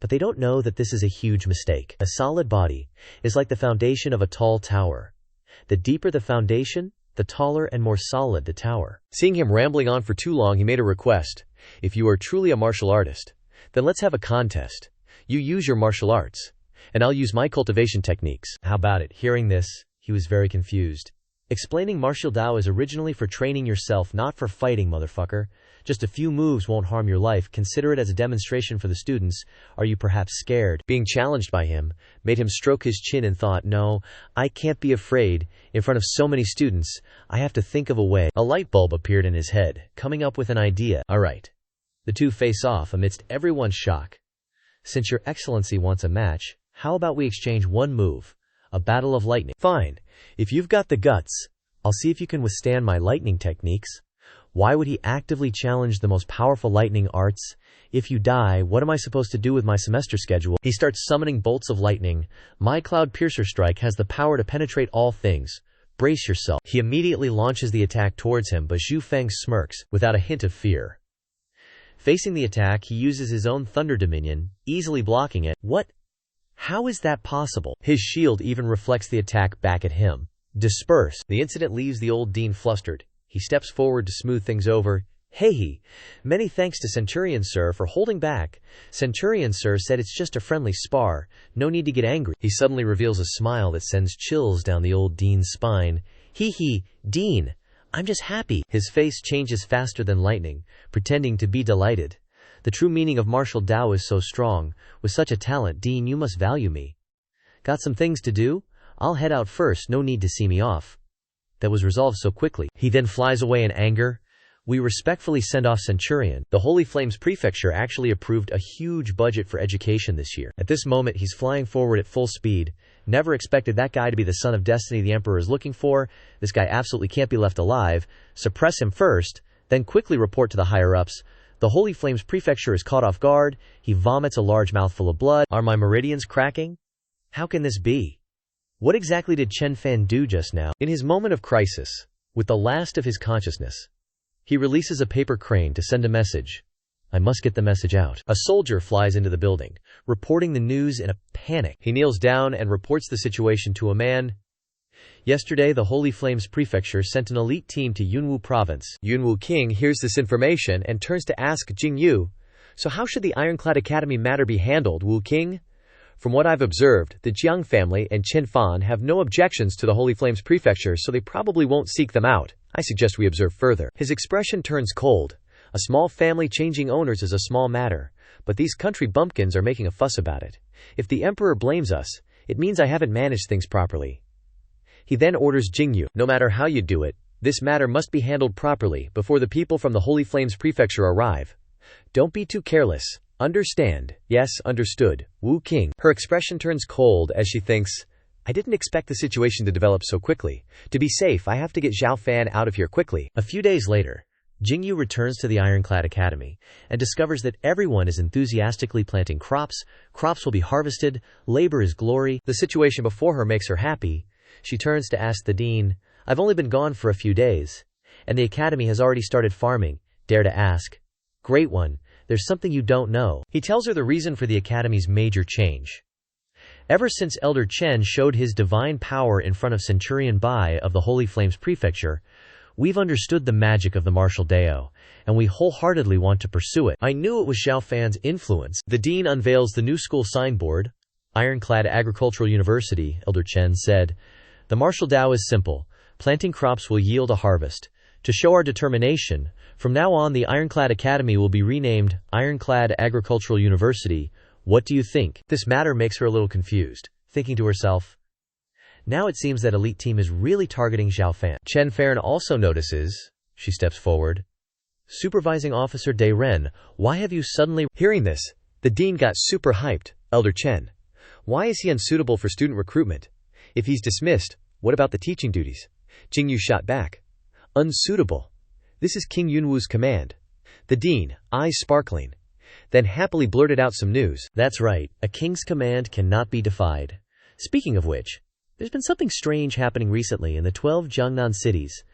But they don't know that this is a huge mistake. A solid body is like the foundation of a tall tower. The deeper the foundation, the taller and more solid the tower. Seeing him rambling on for too long, he made a request. If you are truly a martial artist, then let's have a contest. You use your martial arts, and I'll use my cultivation techniques. How about it? Hearing this, he was very confused. Explaining martial Dao is originally for training yourself, not for fighting, motherfucker. Just a few moves won't harm your life. Consider it as a demonstration for the students. Are you perhaps scared? Being challenged by him made him stroke his chin and thought, no, I can't be afraid. In front of so many students, I have to think of a way. A light bulb appeared in his head, coming up with an idea. All right. The two face off amidst everyone's shock. Since your excellency wants a match, how about we exchange one move? A battle of lightning. Fine. If you've got the guts, I'll see if you can withstand my lightning techniques. Why would he actively challenge the most powerful lightning arts? If you die, what am I supposed to do with my semester schedule? He starts summoning bolts of lightning. My Cloud Piercer Strike has the power to penetrate all things. Brace yourself. He immediately launches the attack towards him, but Zhu Feng smirks, without a hint of fear. Facing the attack, he uses his own Thunder Dominion, easily blocking it. What? How is that possible? His shield even reflects the attack back at him. Disperse. The incident leaves the old dean flustered. He steps forward to smooth things over. Hey, many thanks to Centurion Sir for holding back. Centurion Sir said it's just a friendly spar. No need to get angry. He suddenly reveals a smile that sends chills down the old dean's spine. Hee, Dean, I'm just happy. His face changes faster than lightning, pretending to be delighted. The true meaning of martial Dao is so strong. With such a talent, Dean, you must value me. Got some things to do? I'll head out first, no need to see me off. That was resolved so quickly. He then flies away in anger. We respectfully send off Centurion. The Holy Flames Prefecture actually approved a huge budget for education this year. At this moment, he's flying forward at full speed. Never expected that guy to be the son of destiny the Emperor is looking for. This guy absolutely can't be left alive. Suppress him first, then quickly report to the higher-ups. The Holy Flames Prefecture is caught off guard. He vomits a large mouthful of blood. Are my meridians cracking? How can this be? What exactly did Chen Fan do just now? In his moment of crisis, with the last of his consciousness, he releases a paper crane to send a message. I must get the message out. A soldier flies into the building, reporting the news in a panic. He kneels down and reports the situation to a man. Yesterday, the Holy Flames Prefecture sent an elite team to Yunwu Province. Yunwu King hears this information and turns to ask Jingyu, so how should the Ironclad Academy matter be handled, Wu King? From what I've observed, the Jiang family and Chen Fan have no objections to the Holy Flames Prefecture, so they probably won't seek them out. I suggest we observe further. His expression turns cold. A small family changing owners is a small matter, but these country bumpkins are making a fuss about it. If the Emperor blames us, it means I haven't managed things properly. He then orders Jingyu, no matter how you do it, this matter must be handled properly before the people from the Holy Flames Prefecture arrive. Don't be too careless. Understand? Yes, understood. Wu King. Her expression turns cold as she thinks, I didn't expect the situation to develop so quickly. To be safe, I have to get Xiao Fan out of here quickly. A few days later, Jingyu returns to the Ironclad Academy and discovers that everyone is enthusiastically planting crops. Crops will be harvested. Labor is glory. The situation before her makes her happy. She turns to ask the dean, I've only been gone for a few days, and the academy has already started farming. Dare to ask. Great one. There's something you don't know. He tells her the reason for the academy's major change. Ever since Elder Chen showed his divine power in front of Centurion Bai of the Holy Flames Prefecture, we've understood the magic of the martial Dao, and we wholeheartedly want to pursue it. I knew it was Xiao Fan's influence. The dean unveils the new school signboard. Ironclad Agricultural University, Elder Chen said. The martial Dao is simple. Planting crops will yield a harvest. To show our determination, from now on the Ironclad Academy will be renamed Ironclad Agricultural University. What do you think? This matter makes her a little confused, thinking to herself, Now it seems that elite team is really targeting Xiao Fan. Chen Fan also notices. She steps forward. Supervising Officer De Ren, why have you suddenly... Hearing this, the dean got super hyped. Elder Chen. Why is he unsuitable for student recruitment? If he's dismissed, what about the teaching duties? Jingyu shot back. Unsuitable. This is King Yunwu's command. The dean, eyes sparkling, then happily blurted out some news. That's right, a king's command cannot be defied. Speaking of which, there's been something strange happening recently in the 12 Jiangnan cities.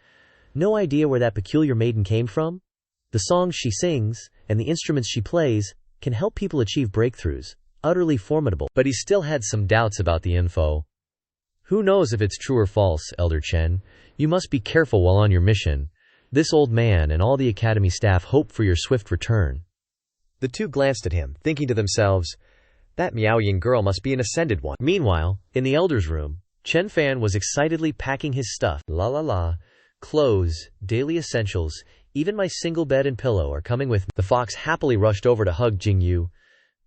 No idea where that peculiar maiden came from? The songs she sings, and the instruments she plays, can help people achieve breakthroughs. Utterly formidable. But he still had some doubts about the info. Who knows if it's true or false, Elder Chen? You must be careful while on your mission. This old man and all the academy staff hope for your swift return. The two glanced at him, thinking to themselves, that Miaoying girl must be an ascended one. Meanwhile, in the elder's room, Chen Fan was excitedly packing his stuff. La la la. Clothes, daily essentials, even my single bed and pillow are coming with me. The fox happily rushed over to hug Jingyu.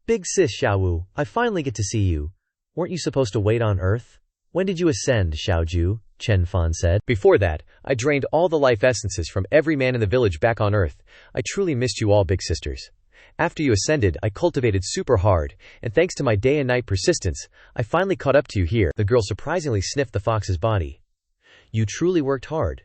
Big sis Xiaowu, I finally get to see you. Weren't you supposed to wait on Earth? When did you ascend, Xiaoju? Chen Fan said. Before that, I drained all the life essences from every man in the village back on Earth. I truly missed you all, big sisters. After you ascended, I cultivated super hard, and thanks to my day and night persistence, I finally caught up to you here. The girl surprisingly sniffed the fox's body. You truly worked hard.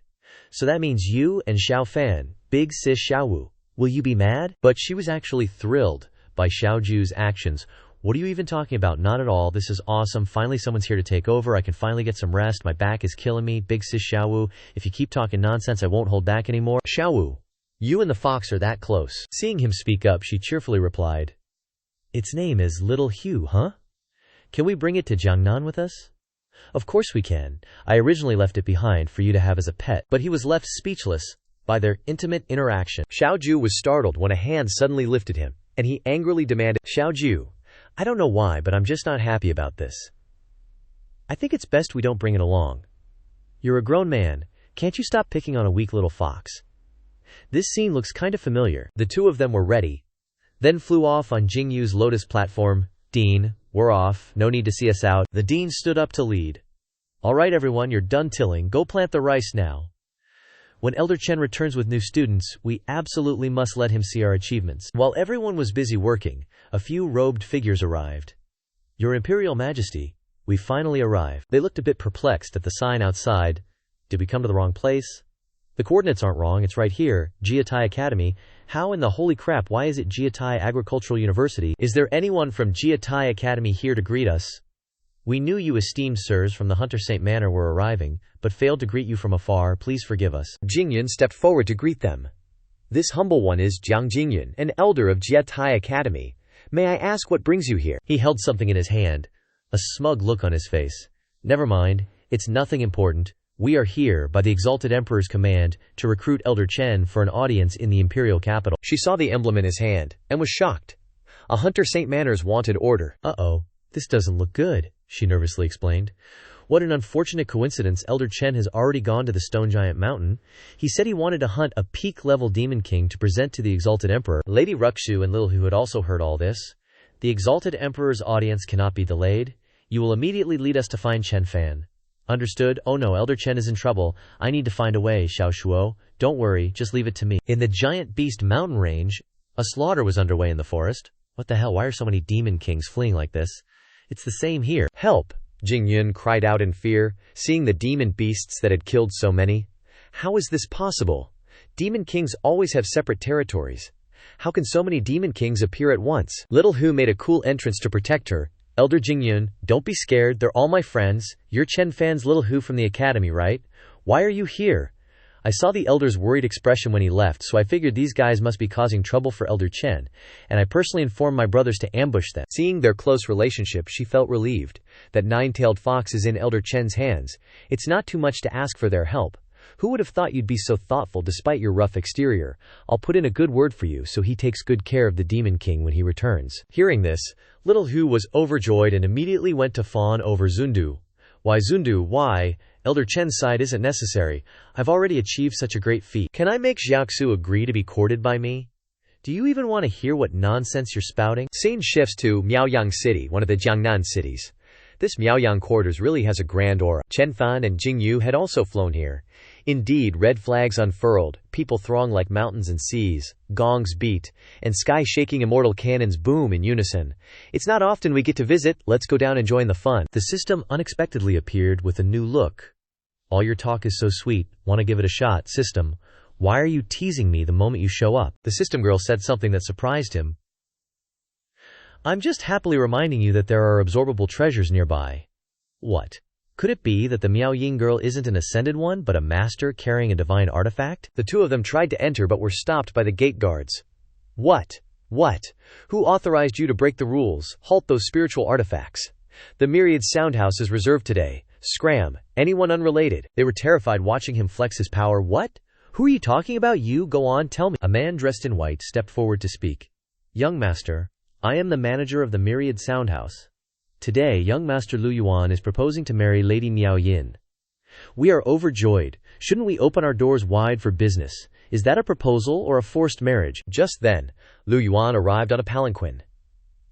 So that means you and Xiao Fan, big sis Xiaowu. Will you be mad? But she was actually thrilled by Xiaoju's actions. What are you even talking about? Not at all. This is awesome. Finally someone's here to take over. I can finally get some rest. My back is killing me. Big sis Xiaowu. If you keep talking nonsense, I won't hold back anymore. Xiaowu, you and the fox are that close. Seeing him speak up, she cheerfully replied. Its name is Little Hugh, huh? Can we bring it to Jiangnan with us? Of course we can. I originally left it behind for you to have as a pet. But he was left speechless by their intimate interaction. Xiaoju was startled when a hand suddenly lifted him, and he angrily demanded, Xiaoju, I don't know why, but I'm just not happy about this. I think it's best we don't bring it along. You're a grown man. Can't you stop picking on a weak little fox? This scene looks kind of familiar. The two of them were ready, then flew off on Jingyu's lotus platform. Dean, we're off. No need to see us out. The dean stood up to lead. All right, everyone, you're done tilling. Go plant the rice now. When Elder Chen returns with new students, we absolutely must let him see our achievements. While everyone was busy working, a few robed figures arrived. Your Imperial Majesty, we finally arrived. They looked a bit perplexed at the sign outside. Did we come to the wrong place? The coordinates aren't wrong, it's right here, Jiatai Academy. How in the holy crap, why is it Jiatai Agricultural University? Is there anyone from Jiatai Academy here to greet us? We knew you esteemed sirs from the Hunter Saint Manor were arriving, but failed to greet you from afar. Please forgive us. Jingyun stepped forward to greet them. This humble one is Jiang Jingyun, an elder of Jiatai Academy. May I ask what brings you here? He held something in his hand, a smug look on his face. Never mind, it's nothing important. We are here, by the Exalted Emperor's command, to recruit Elder Chen for an audience in the imperial capital. She saw the emblem in his hand, and was shocked. A Hunter Saint Manor's wanted order. Uh-oh, this doesn't look good, she nervously explained. What an unfortunate coincidence, Elder Chen has already gone to the Stone Giant Mountain. He said he wanted to hunt a peak-level Demon King to present to the Exalted Emperor. Lady Ruxu and Lil Hu had also heard all this. The Exalted Emperor's audience cannot be delayed. You will immediately lead us to find Chen Fan. Understood? Oh no, Elder Chen is in trouble. I need to find a way, Xiao Shuo. Don't worry, just leave it to me. In the Giant Beast Mountain Range, a slaughter was underway in the forest. What the hell, why are so many Demon Kings fleeing like this? It's the same here. Help! Jingyun cried out in fear, seeing the demon beasts that had killed so many. How is this possible? Demon Kings always have separate territories. How can so many Demon Kings appear at once? Little Hu made a cool entrance to protect her. Elder Jingyun, don't be scared, they're all my friends. You're Chen Fan's Little Hu from the academy, right? Why are you here? I saw the elder's worried expression when he left, so I figured these guys must be causing trouble for Elder Chen, and I personally informed my brothers to ambush them. Seeing their close relationship, she felt relieved that Nine-Tailed Fox is in Elder Chen's hands. It's not too much to ask for their help. Who would have thought you'd be so thoughtful despite your rough exterior? I'll put in a good word for you so he takes good care of the Demon King when he returns. Hearing this, Little Hu was overjoyed and immediately went to fawn over Zundu. Why Zundu, why? Elder Chen's side isn't necessary. I've already achieved such a great feat. Can I make Xiaoxu agree to be courted by me? Do you even want to hear what nonsense you're spouting? Scene shifts to Miaoyang City, one of the Jiangnan cities. This Miaoyang quarters really has a grand aura. Chen Fan and Jingyu had also flown here. Indeed, red flags unfurled, people throng like mountains and seas, gongs beat, and sky-shaking immortal cannons boom in unison. It's not often we get to visit, let's go down and join the fun. The system unexpectedly appeared with a new look. All your talk is so sweet, wanna give it a shot, system. Why are you teasing me the moment you show up? The system girl said something that surprised him. I'm just happily reminding you that there are absorbable treasures nearby. What? Could it be that the Miaoying girl isn't an ascended one, but a master carrying a divine artifact? The two of them tried to enter but were stopped by the gate guards. What? What? Who authorized you to break the rules? Halt those spiritual artifacts. The Myriad Soundhouse is reserved today. Scram. Anyone unrelated. They were terrified watching him flex his power. What? Who are you talking about? You go on, tell me. A man dressed in white stepped forward to speak. Young master, I am the manager of the Myriad Soundhouse. Today, young master Lu Yuan is proposing to marry Lady Miao Yin. We are overjoyed. Shouldn't we open our doors wide for business? Is that a proposal or a forced marriage? Just then, Lu Yuan arrived on a palanquin.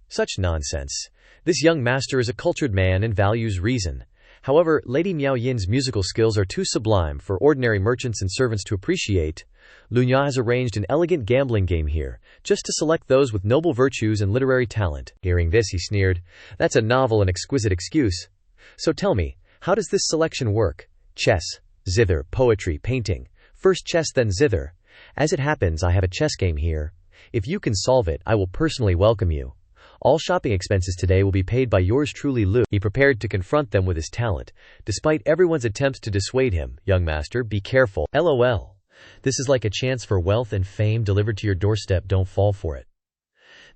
Such nonsense. This young master is a cultured man and values reason. However, Lady Miao Yin's musical skills are too sublime for ordinary merchants and servants to appreciate. Lu Nya has arranged an elegant gambling game here, just to select those with noble virtues and literary talent. Hearing this, he sneered. That's a novel and exquisite excuse. So tell me, how does this selection work? Chess, zither, poetry, painting. First chess, then zither. As it happens, I have a chess game here. If you can solve it, I will personally welcome you. All shopping expenses today will be paid by yours truly, Lu. He prepared to confront them with his talent. Despite everyone's attempts to dissuade him, young master, be careful. LOL. This is like a chance for wealth and fame delivered to your doorstep. Don't fall for it.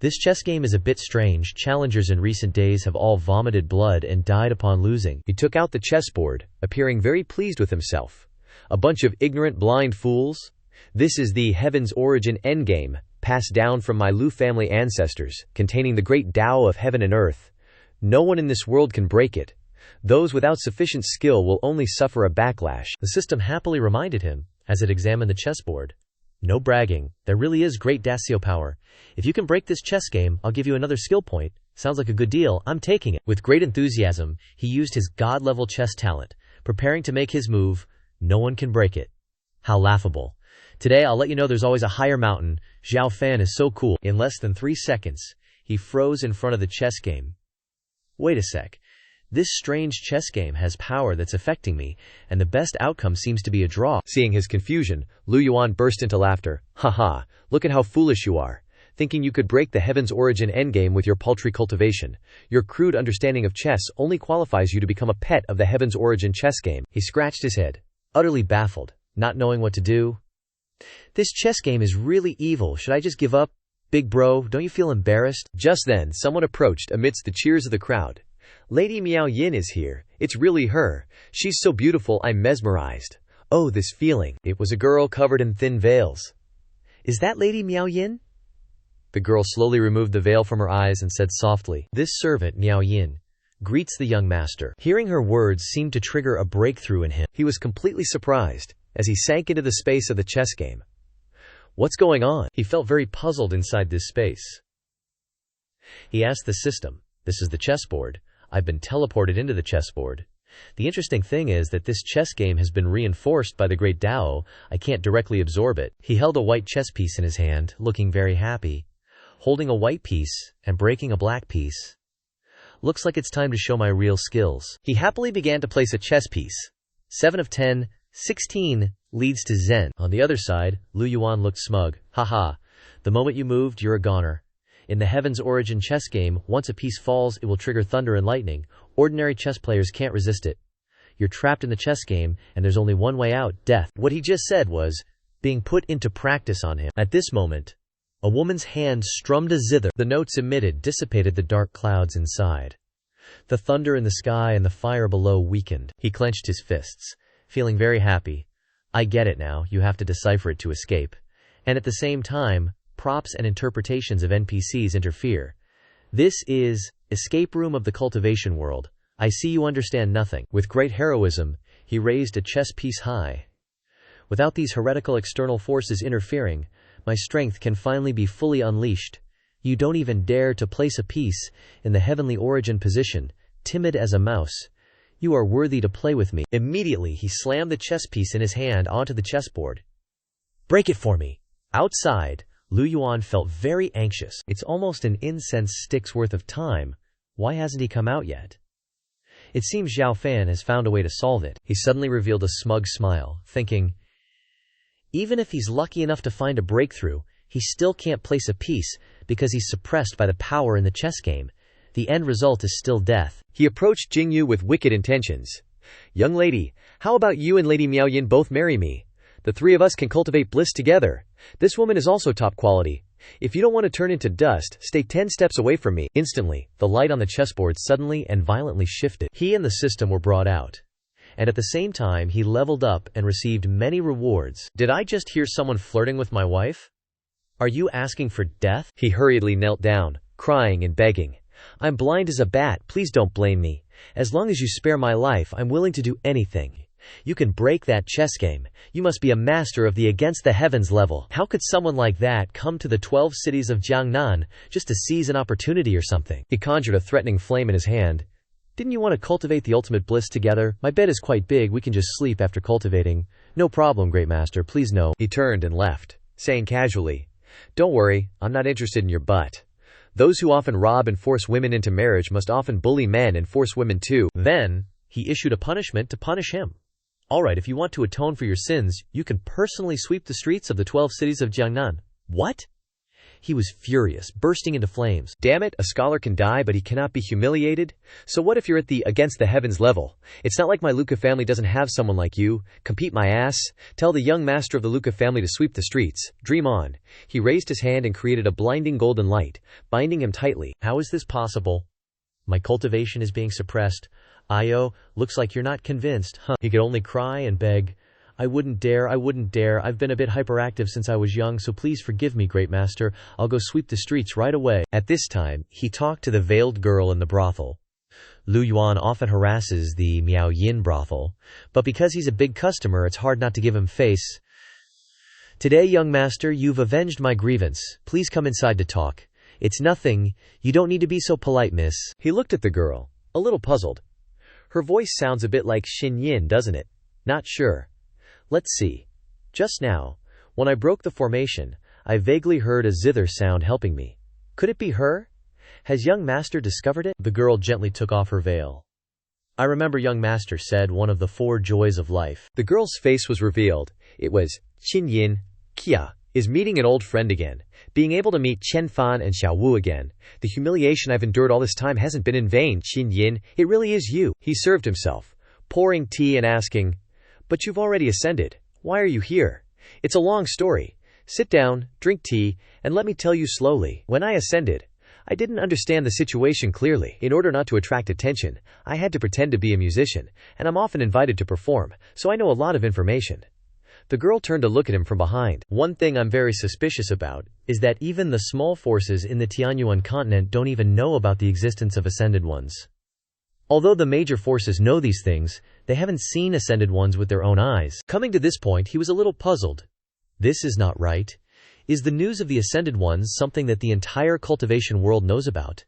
This chess game is a bit strange. Challengers in recent days have all vomited blood and died upon losing. He took out the chessboard, appearing very pleased with himself. A bunch of ignorant blind fools? This is the Heaven's Origin endgame, passed down from my Lu family ancestors, containing the great Tao of heaven and earth. No one in this world can break it. Those without sufficient skill will only suffer a backlash. The system happily reminded him, as it examined the chessboard. No bragging, there really is great Dacio power. If you can break this chess game, I'll give you another skill point. Sounds like a good deal, I'm taking it. With great enthusiasm, he used his god-level chess talent, preparing to make his move. No one can break it. How laughable. Today I'll let you know there's always a higher mountain. Xiao Fan is so cool. In less than 3 seconds, he froze in front of the chess game. Wait a sec. This strange chess game has power that's affecting me, and the best outcome seems to be a draw. Seeing his confusion, Lu Yuan burst into laughter. Haha, look at how foolish you are. Thinking you could break the Heaven's Origin endgame with your paltry cultivation. Your crude understanding of chess only qualifies you to become a pet of the Heaven's Origin chess game. He scratched his head, utterly baffled, not knowing what to do. This chess game is really evil. Should I just give up? Big bro, don't you feel embarrassed? Just then, someone approached amidst the cheers of the crowd. Lady Miao Yin is here. It's really her. She's so beautiful, I'm mesmerized. Oh, this feeling. It was a girl covered in thin veils. Is that Lady Miao Yin? The girl slowly removed the veil from her eyes and said softly, This servant, Miao Yin, greets the young master. Hearing her words seemed to trigger a breakthrough in him. He was completely surprised as he sank into the space of the chess game. What's going on? He felt very puzzled inside this space. He asked the system, This is the chessboard. I've been teleported into the chessboard. The interesting thing is that this chess game has been reinforced by the great Tao. I can't directly absorb it. He held a white chess piece in his hand, looking very happy. Holding a white piece and breaking a black piece. Looks like it's time to show my real skills. He happily began to place a chess piece. 7 of 10, 16 leads to Zen. On the other side, Lu Yuan looked smug. Haha, the moment you moved, you're a goner. In the Heaven's Origin chess game, once a piece falls, it will trigger thunder and lightning. Ordinary chess players can't resist it. You're trapped in the chess game, and there's only one way out, death. What he just said was being put into practice on him. At this moment, a woman's hand strummed a zither. The notes emitted dissipated the dark clouds inside. The thunder in the sky and the fire below weakened. He clenched his fists, feeling very happy. I get it now, you have to decipher it to escape. And at the same time, props and interpretations of NPCs interfere. This is escape room of the cultivation world. I see you understand nothing. With great heroism, he raised a chess piece high. Without these heretical external forces interfering, my strength can finally be fully unleashed. You don't even dare to place a piece in the heavenly origin position. timid as a mouse. You are worthy to play with me." Immediately he slammed the chess piece in his hand onto the chessboard. "Break it for me." Outside, Lu Yuan felt very anxious. It's almost an incense stick's worth of time. Why hasn't he come out yet? It seems Xiao Fan has found a way to solve it. He suddenly revealed a smug smile, thinking, even if he's lucky enough to find a breakthrough, he still can't place a piece because he's suppressed by the power in the chess game. The end result is still death. He approached Jingyu with wicked intentions. "Young lady, how about you and Lady Miaoyin both marry me? The three of us can cultivate bliss together. This woman is also top quality. If you don't want to turn into dust, stay 10 steps away from me." Instantly, the light on the chessboard suddenly and violently shifted. He and the system were brought out. And at the same time, he leveled up and received many rewards. Did I just hear someone flirting with my wife? Are you asking for death? He hurriedly knelt down, crying and begging. "I'm blind as a bat, please don't blame me. As long as you spare my life, I'm willing to do anything. You can break that chess game. You must be a master of the against the heavens level. How could someone like that come to the 12 cities of Jiangnan just to seize an opportunity or something?" He conjured a threatening flame in his hand. "Didn't you want to cultivate the ultimate bliss together? My bed is quite big, we can just sleep after cultivating." "No problem, great master, please no." He turned and left, saying casually, "Don't worry, I'm not interested in your butt. Those who often rob and force women into marriage must often bully men and force women too." Then, he issued a punishment to punish him. "Alright, if you want to atone for your sins, you can personally sweep the streets of the 12 cities of Jiangnan." What? He was furious, bursting into flames. "Damn it, a scholar can die but he cannot be humiliated? So what if you're at the against the heavens level? It's not like my Luca family doesn't have someone like you. Compete my ass. Tell the young master of the Luca family to sweep the streets. Dream on." He raised his hand and created a blinding golden light, binding him tightly. "How is this possible? My cultivation is being suppressed. Io, looks like you're not convinced, huh?" He could only cry and beg. I wouldn't dare, I've been a bit hyperactive since I was young, so please forgive me, great master. I'll go sweep the streets right away." At this time, he talked to the veiled girl in the brothel. Lu Yuan often harasses the Miao Yin brothel, but because he's a big customer, it's hard not to give him face. "Today, young master, you've avenged my grievance. Please come inside to talk." "It's nothing. You don't need to be so polite, miss." He looked at the girl, a little puzzled. Her voice sounds a bit like Xin Yin, doesn't it? Not sure. Let's see. Just now, when I broke the formation, I vaguely heard a zither sound helping me. Could it be her? Has young master discovered it? The girl gently took off her veil. "I remember young master said one of the 4 joys of life." The girl's face was revealed. It was Qin Yin, Kia, is meeting an old friend again. Being able to meet Chen Fan and Xiao Wu again. The humiliation I've endured all this time hasn't been in vain, Qin Yin. It really is you. He served himself, pouring tea and asking, "But you've already ascended. Why are you here? It's a long story. Sit down, drink tea, and let me tell you slowly. When I ascended, I didn't understand the situation clearly. In order not to attract attention, I had to pretend to be a musician, and I'm often invited to perform, so I know a lot of information." The girl turned to look at him from behind. "One thing I'm very suspicious about is that even the small forces in the Tianyuan continent don't even know about the existence of ascended ones. Although the major forces know these things, they haven't seen ascended ones with their own eyes." Coming to this point, he was a little puzzled. This is not right. Is the news of the ascended ones something that the entire cultivation world knows about?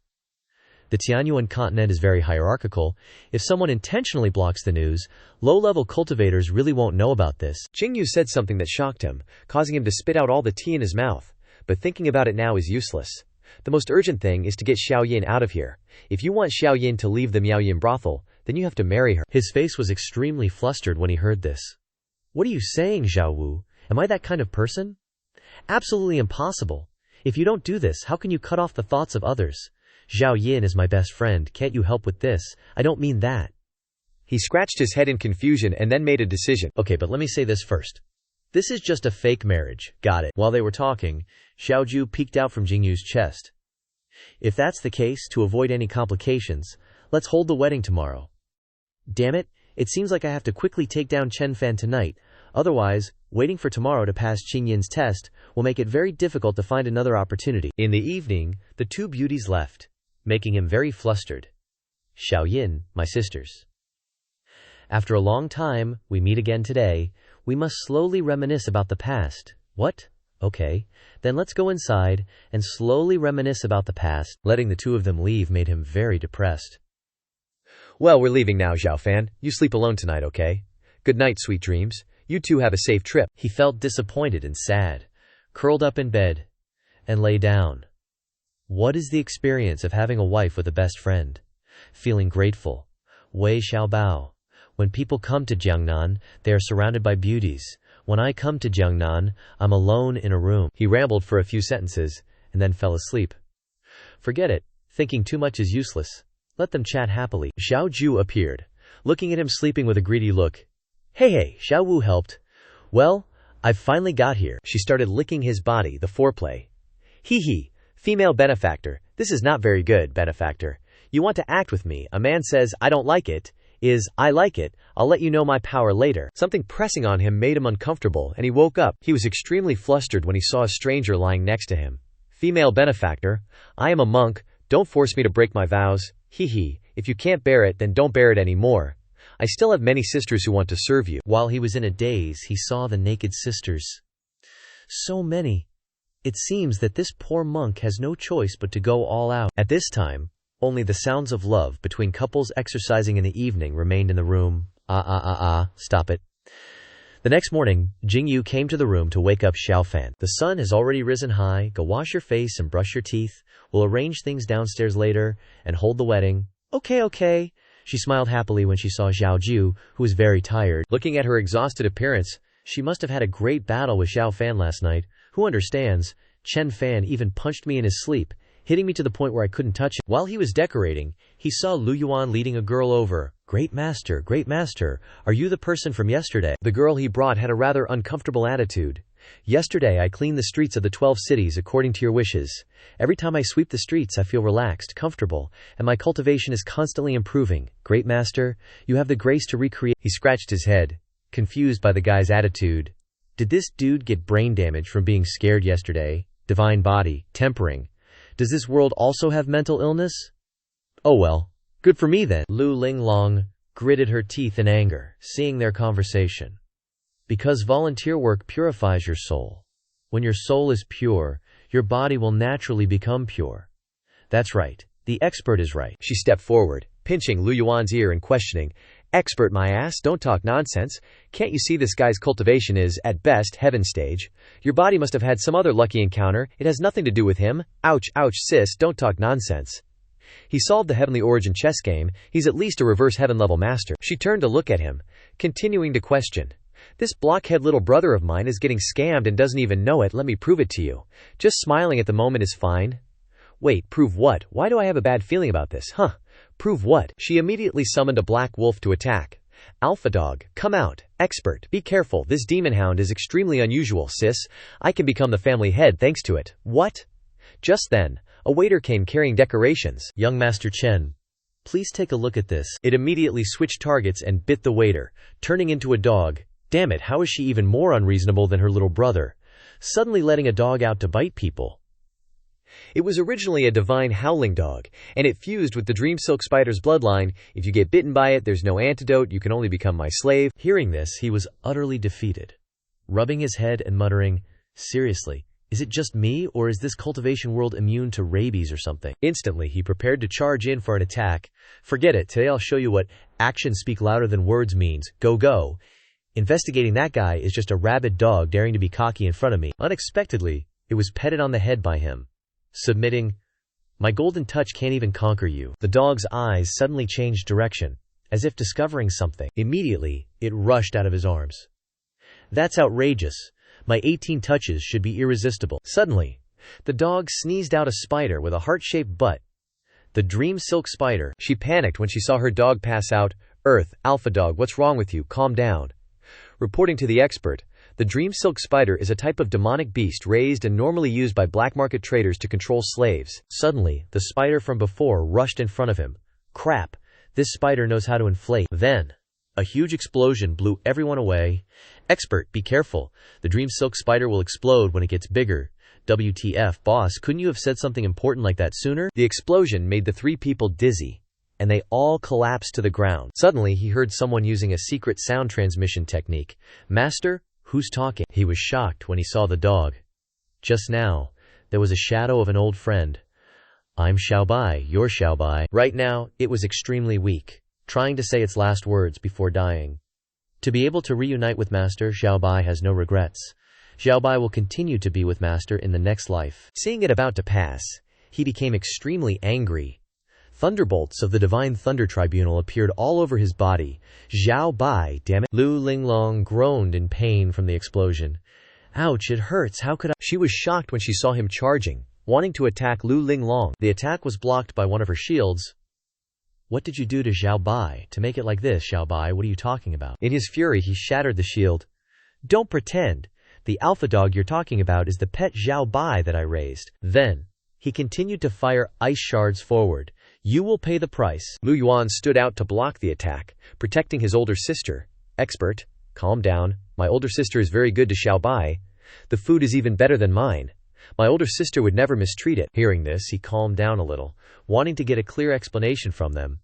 The Tianyuan continent is very hierarchical. If someone intentionally blocks the news, low-level cultivators really won't know about this. Jingyu said something that shocked him, causing him to spit out all the tea in his mouth. But thinking about it now is useless. The most urgent thing is to get Xiaoyin out of here. If you want Xiaoyin to leave the Miaoyin brothel, then you have to marry her. His face was extremely flustered when he heard this. "What are you saying, Xiao Wu? Am I that kind of person? Absolutely impossible. If you don't do this, how can you cut off the thoughts of others? Xiao Yin is my best friend, can't you help with this? I don't mean that." He scratched his head in confusion and then made a decision. "Okay, but let me say this first. This is just a fake marriage, got it?" While they were talking, Xiaoju peeked out from Jingyu's chest. "If that's the case, to avoid any complications, let's hold the wedding tomorrow." "Damn it, it seems like I have to quickly take down Chen Fan tonight, otherwise, waiting for tomorrow to pass Qin Yin's test will make it very difficult to find another opportunity." In the evening, the 2 beauties left, making him very flustered. "Xiao Yin, my sisters. After a long time, we meet again today. We must slowly reminisce about the past." "What? Okay, then let's go inside and slowly reminisce about the past." Letting the 2 of them leave made him very depressed. Well, we're leaving now, Xiao Fan. You sleep alone tonight, okay? Good night, sweet dreams. You two have a safe trip. He felt disappointed and sad, curled up in bed, and lay down. What is the experience of having a wife with a best friend? Feeling grateful. Wei Xiaobao. When people come to Jiangnan, they are surrounded by beauties. When I come to Jiangnan, I'm alone in a room. He rambled for a few sentences, and then fell asleep. Forget it. Thinking too much is useless. Let them chat happily. Xiao Ju appeared, looking at him sleeping with a greedy look. Hey, Xiao Wu helped. Well, I've finally got here. She started licking his body, the foreplay. Hee, female benefactor. This is not very good, benefactor. You want to act with me. A man says, I don't like it, is, I like it, I'll let you know my power later. Something pressing on him made him uncomfortable, and he woke up. He was extremely flustered when he saw a stranger lying next to him. Female benefactor. I am a monk. Don't force me to break my vows. Hee, if you can't bear it, then don't bear it anymore. I still have many sisters who want to serve you. While he was in a daze, he saw the naked sisters. So many. It seems that this poor monk has no choice but to go all out. At this time, only the sounds of love between couples exercising in the evening remained in the room. Stop it. The next morning, Jingyu came to the room to wake up Xiao Fan. The sun has already risen high. Go wash your face and brush your teeth. We'll arrange things downstairs later and hold the wedding. Okay. She smiled happily when she saw Xiao Ju, who was very tired. Looking at her exhausted appearance, she must have had a great battle with Xiao Fan last night. Who understands? Chen Fan even punched me in his sleep, hitting me to the point where I couldn't touch him. While he was decorating, he saw Lu Yuan leading a girl over. Great master, are you the person from yesterday? The girl he brought had a rather uncomfortable attitude. Yesterday I cleaned the streets of the 12 cities according to your wishes. Every time I sweep the streets I feel relaxed, comfortable, and my cultivation is constantly improving. Great master, you have the grace to recreate. He scratched his head, confused by the guy's attitude. Did this dude get brain damage from being scared yesterday? Divine body, tempering. Does this world also have mental illness? Oh well, good for me then. Lu Linglong gritted her teeth in anger, seeing their conversation. Because volunteer work purifies your soul. When your soul is pure, your body will naturally become pure. That's right. The expert is right. She stepped forward, pinching Lu Yuan's ear and questioning. Expert my ass, don't talk nonsense. Can't you see this guy's cultivation is, at best, heaven stage? Your body must have had some other lucky encounter. It has nothing to do with him. Ouch, sis, don't talk nonsense. He solved the heavenly origin chess game. He's at least a reverse heaven level master. She turned to look at him, continuing to question. This blockhead little brother of mine is getting scammed and doesn't even know it. Let me prove it to you. Just smiling at the moment is fine. Wait, prove what? Why do I have a bad feeling about this? Prove what? She immediately summoned a black wolf to attack. Alpha dog, come out. Expert, be careful. This demon hound is extremely unusual, sis. I can become the family head thanks to it. What? Just then, a waiter came carrying decorations. Young Master Chen, please take a look at this. It immediately switched targets and bit the waiter, turning into a dog. Damn it, how is she even more unreasonable than her little brother? Suddenly letting a dog out to bite people. It was originally a divine howling dog, and it fused with the Dream Silk Spider's bloodline. If you get bitten by it, there's no antidote, you can only become my slave. Hearing this, he was utterly defeated. Rubbing his head and muttering, seriously, is it just me, or is this cultivation world immune to rabies or something? Instantly, he prepared to charge in for an attack. Forget it, today I'll show you what actions speak louder than words means. Go. Investigating that guy is just a rabid dog daring to be cocky in front of me. Unexpectedly, it was petted on the head by him. Submitting, my golden touch can't even conquer you. The dog's eyes suddenly changed direction, as if discovering something. Immediately, it rushed out of his arms. That's outrageous. My 18 touches should be irresistible. Suddenly, the dog sneezed out a spider with a heart-shaped butt. The Dream Silk Spider. She panicked when she saw her dog pass out. Earth, Alpha Dog, what's wrong with you? Calm down. Reporting to the expert, the Dream Silk Spider is a type of demonic beast raised and normally used by black market traders to control slaves. Suddenly, the spider from before rushed in front of him. Crap, this spider knows how to inflate. Then, a huge explosion blew everyone away. Expert, be careful. The Dream Silk Spider will explode when it gets bigger. WTF, boss, couldn't you have said something important like that sooner? The explosion made the three people dizzy, and they all collapsed to the ground. Suddenly, he heard someone using a secret sound transmission technique. Master, who's talking? He was shocked when he saw the dog. Just now, there was a shadow of an old friend. I'm Xiaobai, you're Xiaobai. Right now, it was extremely weak. trying to say its last words before dying. To be able to reunite with Master, Xiaobai has no regrets. Xiaobai will continue to be with Master in the next life. Seeing it about to pass, he became extremely angry. Thunderbolts of the Divine Thunder Tribunal appeared all over his body. Xiaobai, damn it. Lu Linglong groaned in pain from the explosion. Ouch, it hurts, how could I? She was shocked when she saw him charging, wanting to attack Lu Linglong. The attack was blocked by one of her shields. What did you do to Xiaobai to make it like this, Xiaobai? What are you talking about? In his fury, he shattered the shield. Don't pretend. The alpha dog you're talking about is the pet Xiaobai that I raised. Then, he continued to fire ice shards forward. You will pay the price. Lu Yuan stood out to block the attack, protecting his older sister. Expert, calm down. My older sister is very good to Xiaobai. The food is even better than mine. My older sister would never mistreat it. Hearing this, he calmed down a little, wanting to get a clear explanation from them.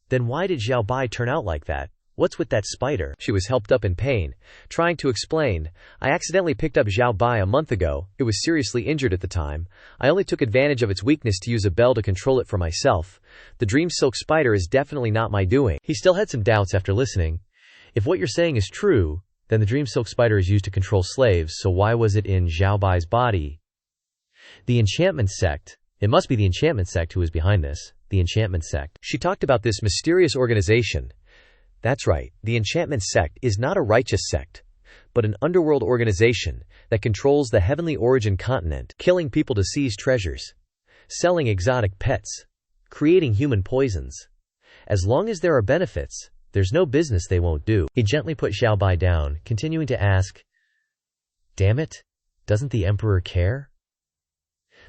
Then why did Xiaobai turn out like that? What's with that spider? She was helped up in pain, trying to explain. I accidentally picked up Xiaobai a month ago. It was seriously injured at the time. I only took advantage of its weakness to use a bell to control it for myself. The dream silk spider is definitely not my doing. He still had some doubts after listening. If what you're saying is true, then the dream silk spider is used to control slaves, so why was it in Xiaobai's body? The enchantment sect. It must be the enchantment sect who is behind this. The enchantment sect. She talked about this mysterious organization. That's right, the enchantment sect is not a righteous sect, but an underworld organization that controls the heavenly origin continent, killing people to seize treasures, selling exotic pets, creating human poisons. As long as there are benefits, there's no business they won't do. He gently put Xiaobai down, continuing to ask, Damn it, doesn't the Emperor care?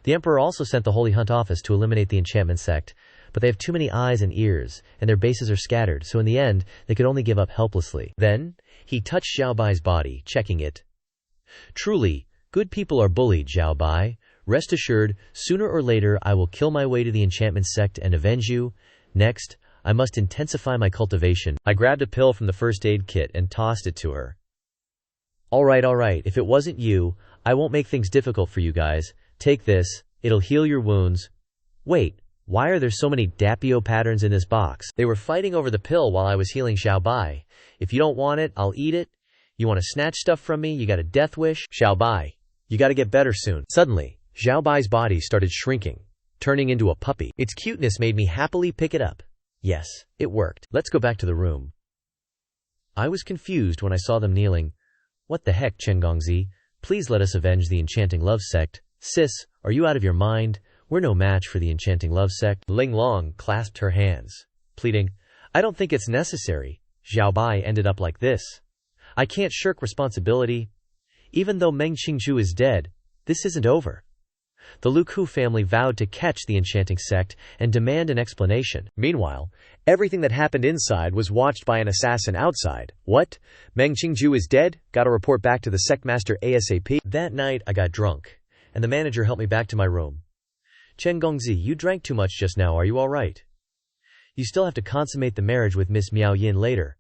The Emperor also sent the Holy Hunt office to eliminate the enchantment sect, but they have too many eyes and ears, and their bases are scattered, so in the end, they could only give up helplessly. Then, he touched Xiaobai's body, checking it. Truly, good people are bullied, Xiaobai. Rest assured, sooner or later I will kill my way to the enchantment sect and avenge you. Next, I must intensify my cultivation. I grabbed a pill from the first aid kit and tossed it to her. Alright, if it wasn't you, I won't make things difficult for you guys. Take this, it'll heal your wounds. Wait. Why are there so many Dapio patterns in this box? They were fighting over the pill while I was healing Xiaobai. If you don't want it, I'll eat it. You want to snatch stuff from me? You got a death wish? Xiaobai, you got to get better soon. Suddenly, Xiaobai's body started shrinking, turning into a puppy. Its cuteness made me happily pick it up. Yes, it worked. Let's go back to the room. I was confused when I saw them kneeling. What the heck, Chen Gongzi? Please let us avenge the enchanting love sect. Sis, are you out of your mind? We're no match for the enchanting love sect. Ling Long clasped her hands, pleading, I don't think it's necessary. Xiaobai ended up like this. I can't shirk responsibility. Even though Meng Qingzhu is dead, this isn't over. The Lu Ku family vowed to catch the enchanting sect and demand an explanation. Meanwhile, everything that happened inside was watched by an assassin outside. What? Meng Qingzhu is dead? Gotta report back to the sect master ASAP. That night, I got drunk, and the manager helped me back to my room. Chen Gongzi, you drank too much just now, are you alright? You still have to consummate the marriage with Miss Miao Yin later.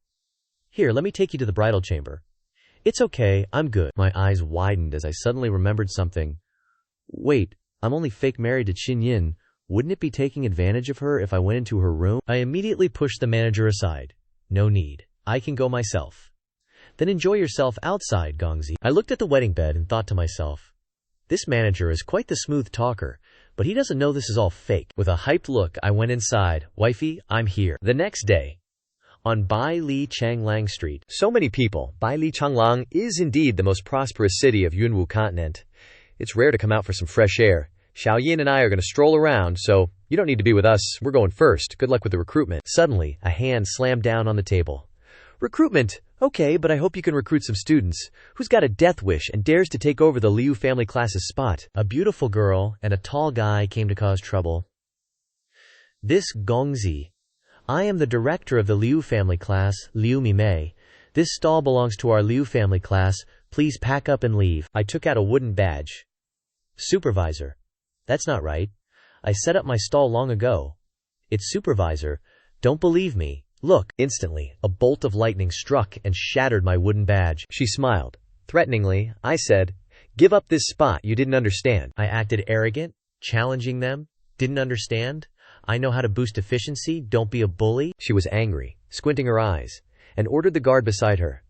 Here, let me take you to the bridal chamber. It's okay, I'm good. My eyes widened as I suddenly remembered something. Wait, I'm only fake married to Qin Yin. Wouldn't it be taking advantage of her if I went into her room? I immediately pushed the manager aside. No need. I can go myself. Then enjoy yourself outside, Gongzi. I looked at the wedding bed and thought to myself, this manager is quite the smooth talker, but he doesn't know this is all fake. With a hyped look, I went inside. Wifey, I'm here. The next day, on Bai Li Changlang Street. So many people. Bai Li Changlang is indeed the most prosperous city of Yunwu continent. It's rare to come out for some fresh air. Xiao Yin and I are going to stroll around, so you don't need to be with us. We're going first. Good luck with the recruitment. Suddenly, a hand slammed down on the table. Recruitment? Okay, but I hope you can recruit some students. Who's got a death wish and dares to take over the Liu family class's spot? A beautiful girl and a tall guy came to cause trouble. This Gongzi. I am the director of the Liu family class, Liu Mimei. This stall belongs to our Liu family class. Please pack up and leave. I took out a wooden badge. Supervisor. That's not right. I set up my stall long ago. It's supervisor. Don't believe me. Look. Instantly, a bolt of lightning struck and shattered my wooden badge. She smiled. Threateningly, I said, give up this spot, you didn't understand. I acted arrogant, challenging them. Didn't understand? I know how to boost efficiency, don't be a bully. She was angry, squinting her eyes, and ordered the guard beside her.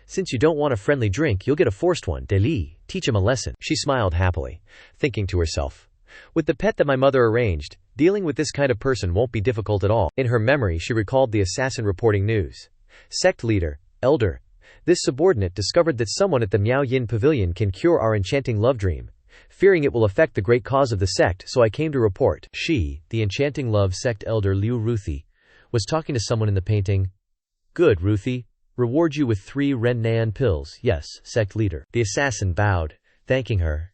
Since you don't want a friendly drink, you'll get a forced one. Deli, teach him a lesson. She smiled happily, thinking to herself, with the pet that my mother arranged, dealing with this kind of person won't be difficult at all. In her memory, she recalled the assassin reporting news. Sect leader, elder. This subordinate discovered that someone at the Miao Yin Pavilion can cure our enchanting love dream. Fearing it will affect the great cause of the sect, so I came to report. She, the enchanting love sect elder Liu Ruthie, was talking to someone in the painting. Good, Ruthie. Reward you with 3 Ren Nan pills. Yes, sect leader. The assassin bowed, thanking her.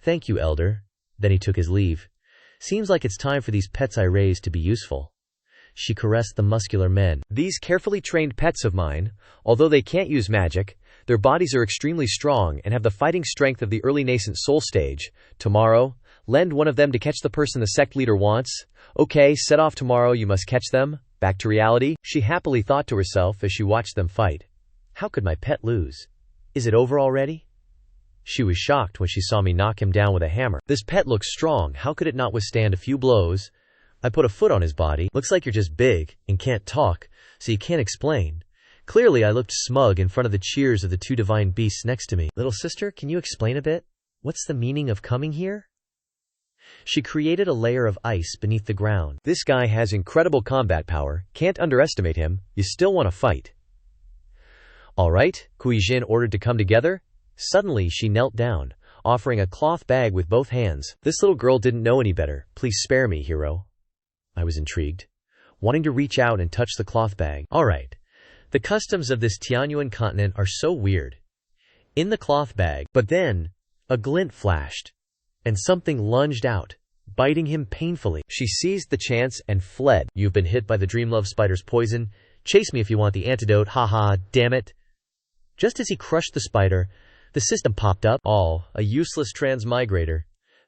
Thank you, elder. Then he took his leave. Seems like it's time for these pets I raised to be useful. She caressed the muscular men. These carefully trained pets of mine, although they can't use magic, their bodies are extremely strong and have the fighting strength of the early nascent soul stage. Tomorrow, lend one of them to catch the person the sect leader wants. Okay, set off tomorrow, you must catch them. Back to reality, she happily thought to herself as she watched them fight. How could my pet lose? Is it over already? She was shocked when she saw me knock him down with a hammer. This pet looks strong, how could it not withstand a few blows? I put a foot on his body. Looks like you're just big and can't talk, so you can't explain. Clearly I looked smug in front of the cheers of the 2 divine beasts next to me. Little sister, can you explain a bit? What's the meaning of coming here? She created a layer of ice beneath the ground. This guy has incredible combat power, can't underestimate him, you still want to fight. Alright, Kuijin ordered to come together. Suddenly she knelt down, offering a cloth bag with both hands. This little girl didn't know any better. Please spare me, hero. I was intrigued, wanting to reach out and touch the cloth bag. Alright. The customs of this Tianyuan continent are so weird. In the cloth bag, but then, a glint flashed, and something lunged out, biting him painfully. She seized the chance and fled. You've been hit by the Dreamlove spider's poison. Chase me if you want the antidote, haha, damn it. Just as he crushed the spider, the system popped up. All, a useless transmigrator.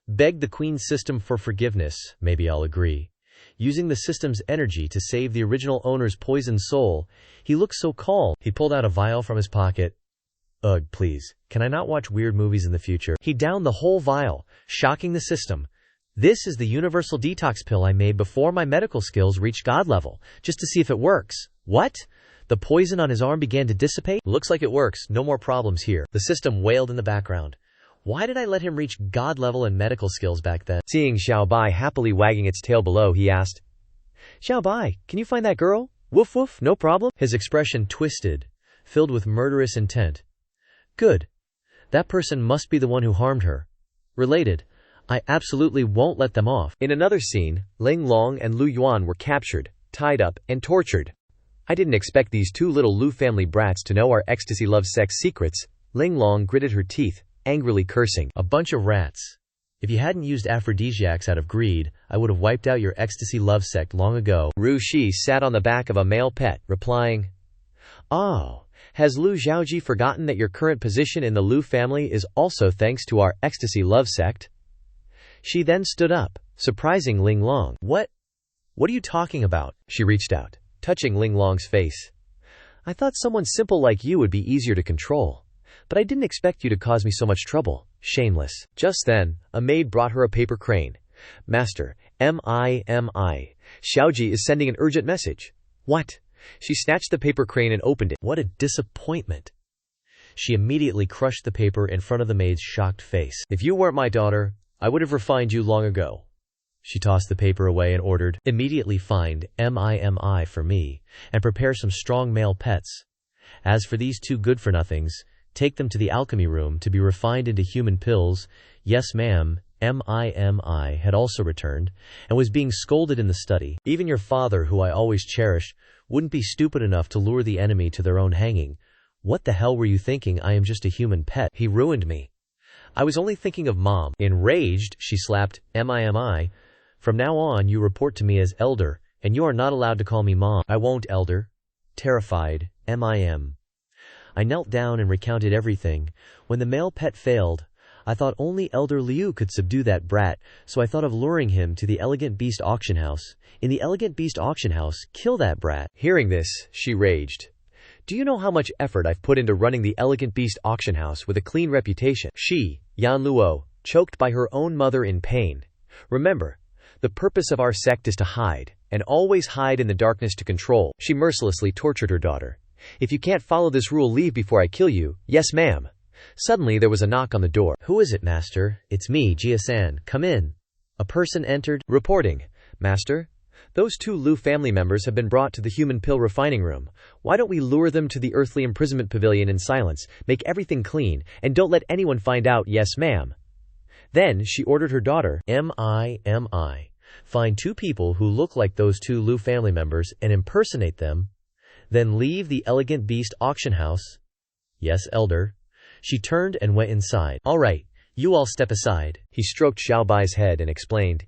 Begged the Queen's system for forgiveness, maybe I'll agree. Using the system's energy to save the original owner's poisoned soul, he looked so calm. He pulled out a vial from his pocket. Ugh, please, can I not watch weird movies in the future? He downed the whole vial, shocking the system. This is the universal detox pill I made before my medical skills reached God level, just to see if it works. What? The poison on his arm began to dissipate? Looks like it works, no more problems here. The system wailed in the background. Why did I let him reach God level and medical skills back then? Seeing Xiao Bai happily wagging its tail below, he asked, Xiao Bai, can you find that girl? Woof woof, no problem. His expression twisted, filled with murderous intent. Good. That person must be the one who harmed her. Related. I absolutely won't let them off. In another scene, Ling Long and Lu Yuan were captured, tied up, and tortured. I didn't expect these 2 little Lu family brats to know our ecstasy love sex secrets. Ling Long gritted her teeth, angrily cursing. A bunch of rats. If you hadn't used aphrodisiacs out of greed, I would have wiped out your ecstasy love sect long ago. Ru Shi sat on the back of a male pet, replying, Oh, has Lu Xiaoji forgotten that your current position in the Lu family is also thanks to our ecstasy love sect? She then stood up, surprising Ling Long. What are you talking about? She reached out, touching Ling Long's face. I thought someone simple like you would be easier to control. But I didn't expect you to cause me so much trouble. Shameless. Just then, a maid brought her a paper crane. Master, M.I. Xiaoji is sending an urgent message. What? She snatched the paper crane and opened it. What a disappointment. She immediately crushed the paper in front of the maid's shocked face. If you weren't my daughter, I would have refined you long ago. She tossed the paper away and ordered, Immediately find MIMI for me, and prepare some strong male pets. As for these 2 good-for-nothings, take them to the alchemy room to be refined into human pills. Yes, ma'am. MIMI had also returned, and was being scolded in the study. Even your father, who I always cherish, wouldn't be stupid enough to lure the enemy to their own hanging. What the hell were you thinking? I am just a human pet. He ruined me. I was only thinking of Mom. Enraged, she slapped MIMI. From now on, you report to me as Elder, and you are not allowed to call me Mom. I won't, Elder. Terrified, MIM. I knelt down and recounted everything. When the male pet failed, I thought only Elder Liu could subdue that brat, so I thought of luring him to the Elegant Beast auction house. In the Elegant Beast auction house, kill that brat. Hearing this, she raged. Do you know how much effort I've put into running the Elegant Beast auction house with a clean reputation? She, Yan Luo, choked by her own mother in pain. Remember, The purpose of our sect is to hide, and always hide in the darkness to control. She mercilessly tortured her daughter. If you can't follow this rule, leave before I kill you. Yes, ma'am. Suddenly there was a knock on the door. Who is it, master? It's me, Jia-san. Come in. A person entered. Reporting. Master? Those 2 Lu family members have been brought to the human pill refining room. Why don't we lure them to the earthly imprisonment pavilion in silence, make everything clean, and don't let anyone find out? Yes, ma'am. Then she ordered her daughter, M.I. Find 2 people who look like those 2 Lu family members and impersonate them. Then leave the elegant beast auction house. Yes, elder. She turned and went inside. All right, you all step aside. He stroked Xiaobai's head and explained.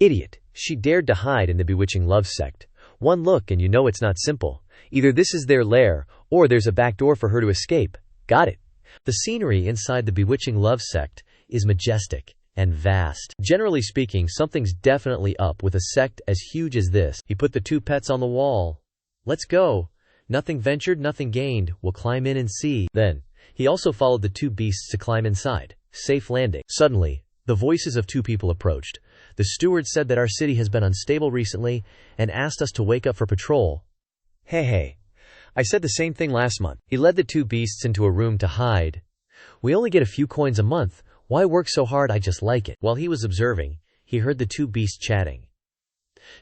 Idiot. She dared to hide in the bewitching love sect. One look and you know it's not simple. Either this is their lair, or there's a back door for her to escape. Got it. The scenery inside the bewitching love sect is majestic and vast. Generally speaking, something's definitely up with a sect as huge as this. He put the 2 pets on the wall. Let's go. Nothing ventured, nothing gained. We'll climb in and see. Then, he also followed the 2 beasts to climb inside. Safe landing. Suddenly, the voices of 2 people approached. The steward said that our city has been unstable recently and asked us to wake up for patrol. Hey. I said the same thing last month. He led the 2 beasts into a room to hide. We only get a few coins a month. Why work so hard? I just like it. While he was observing, he heard the 2 beasts chatting.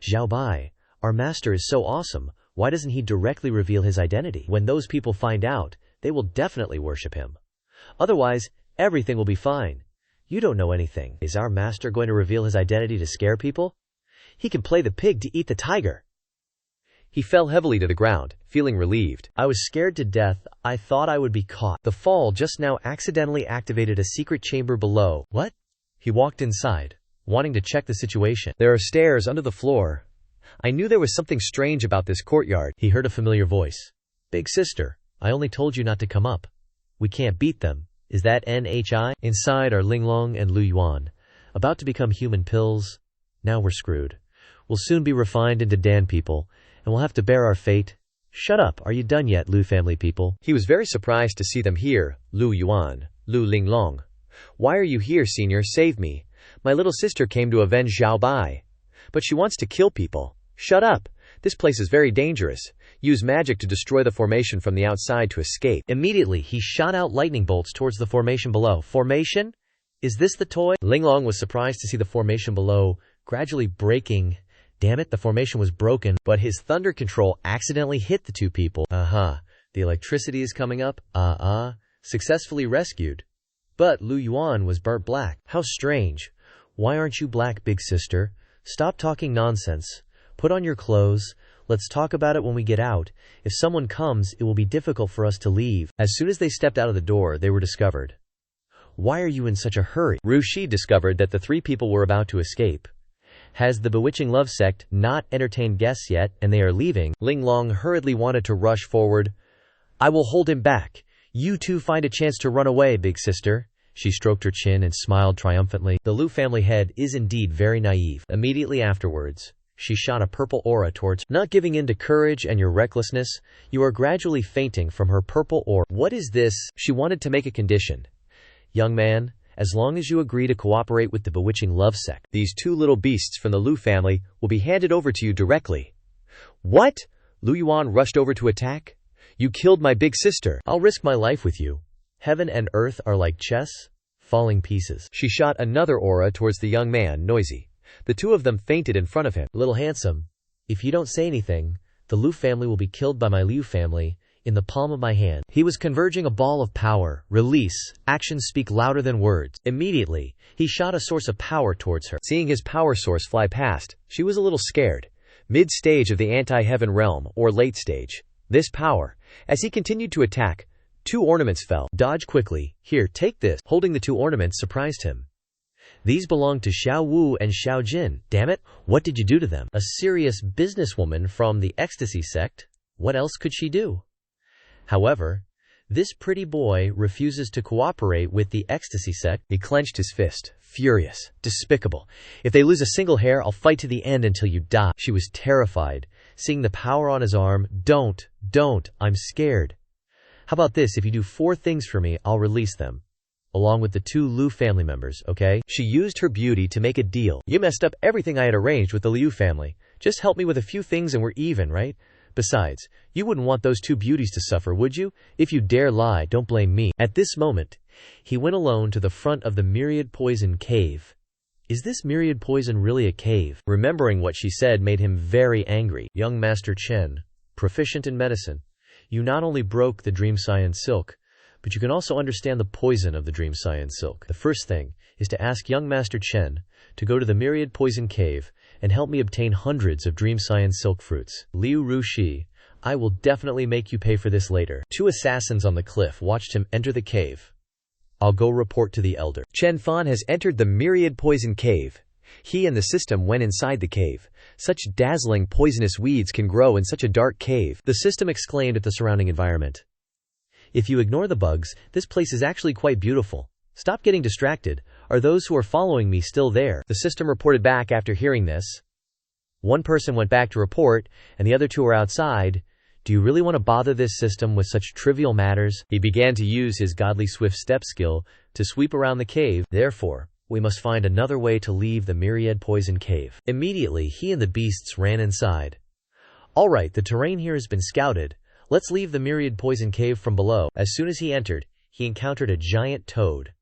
Xiaobai, our master is so awesome. Why doesn't he directly reveal his identity? When those people find out, they will definitely worship him. Otherwise, everything will be fine. You don't know anything. Is our master going to reveal his identity to scare people? He can play the pig to eat the tiger. He fell heavily to the ground, feeling relieved. I was scared to death. I thought I would be caught. The fall just now accidentally activated a secret chamber below. What? He walked inside, wanting to check the situation. There are stairs under the floor. I knew there was something strange about this courtyard. He heard a familiar voice. Big sister, I only told you not to come up. We can't beat them. Is that NHI? Inside are Linglong and Lu Yuan, about to become human pills. Now we're screwed. We'll soon be refined into Dan people, and we'll have to bear our fate. Shut up, are you done yet, Lu family people? He was very surprised to see them here. Lu Yuan, Lu Linglong. Why are you here, senior? Save me. My little sister came to avenge Xiaobai. But she wants to kill people. Shut up. This place is very dangerous. Use magic to destroy the formation from the outside to escape. Immediately, he shot out lightning bolts towards the formation below. Formation? Is this the toy? Linglong was surprised to see the formation below gradually breaking. Damn it, the formation was broken, but his thunder control accidentally hit the 2 people. The electricity is coming up. Successfully rescued. But Lu Yuan was burnt black. How strange. Why aren't you black, big sister? Stop talking nonsense. Put on your clothes. Let's talk about it when we get out. If someone comes, it will be difficult for us to leave. As soon as they stepped out of the door, they were discovered. Why are you in such a hurry? Rushi discovered that the 3 people were about to escape. Has the bewitching love sect not entertained guests yet, and they are leaving? Linglong hurriedly wanted to rush forward. I will hold him back. You 2 find a chance to run away, big sister. She stroked her chin and smiled triumphantly. The Lu family head is indeed very naive. Immediately afterwards, she shot a purple aura towards her. Not giving in to courage and your recklessness, you are gradually fainting from her purple aura. What is this? She wanted to make a condition. Young man, as long as you agree to cooperate with the bewitching love sect, these 2 little beasts from the Lu family will be handed over to you directly. What? Lu Yuan rushed over to attack. You killed my big sister. I'll risk my life with you. Heaven and earth are like chess, falling pieces. She shot another aura towards the young man, Noisy. The 2 of them fainted in front of him. Little handsome, if you don't say anything, the Lu family will be killed by my Liu family, in the palm of my hand. He was converging a ball of power. Release. Actions speak louder than words. Immediately, he shot a source of power towards her. Seeing his power source fly past, she was a little scared. Mid-stage of the anti-heaven realm, or late stage. This power. As he continued to attack, 2 ornaments fell. Dodge quickly. Here, take this. Holding the 2 ornaments surprised him. These belong to Xiao Wu and Xiao Jin. Damn it, what did you do to them? A serious businesswoman from the ecstasy sect. What else could she do? However, this pretty boy refuses to cooperate with the ecstasy sect. He clenched his fist, furious, despicable. If they lose a single hair, I'll fight to the end until you die. She was terrified, seeing the power on his arm. Don't, I'm scared. How about this, if you do 4 things for me, I'll release them. along with the 2 Liu family members, okay? She used her beauty to make a deal. You messed up everything I had arranged with the Liu family. Just help me with a few things and we're even, right? Besides, you wouldn't want those 2 beauties to suffer, would you? If you dare lie, don't blame me. At this moment, he went alone to the front of the Myriad Poison cave. Is this Myriad Poison really a cave? Remembering what she said made him very angry. Young Master Chen, proficient in medicine, you not only broke the Dream Science Silk, but you can also understand the poison of the Dream Science Silk. The first thing is to ask young Master Chen to go to the Myriad Poison Cave and help me obtain hundreds of Dream Science Silk fruits. Liu Rushi, I will definitely make you pay for this later. 2 assassins on the cliff watched him enter the cave. I'll go report to the elder. Chen Fan has entered the Myriad Poison Cave. He and the system went inside the cave. Such dazzling poisonous weeds can grow in such a dark cave. The system exclaimed at the surrounding environment. If you ignore the bugs, this place is actually quite beautiful. Stop getting distracted. Are those who are following me still there? The system reported back after hearing this. 1 person went back to report, and the other 2 are outside. Do you really want to bother this system with such trivial matters? He began to use his godly swift step skill to sweep around the cave. Therefore, we must find another way to leave the Myriad Poison Cave. Immediately, he and the beasts ran inside. Alright, the terrain here has been scouted. Let's leave the Myriad Poison Cave from below. As soon as he entered, he encountered a giant toad.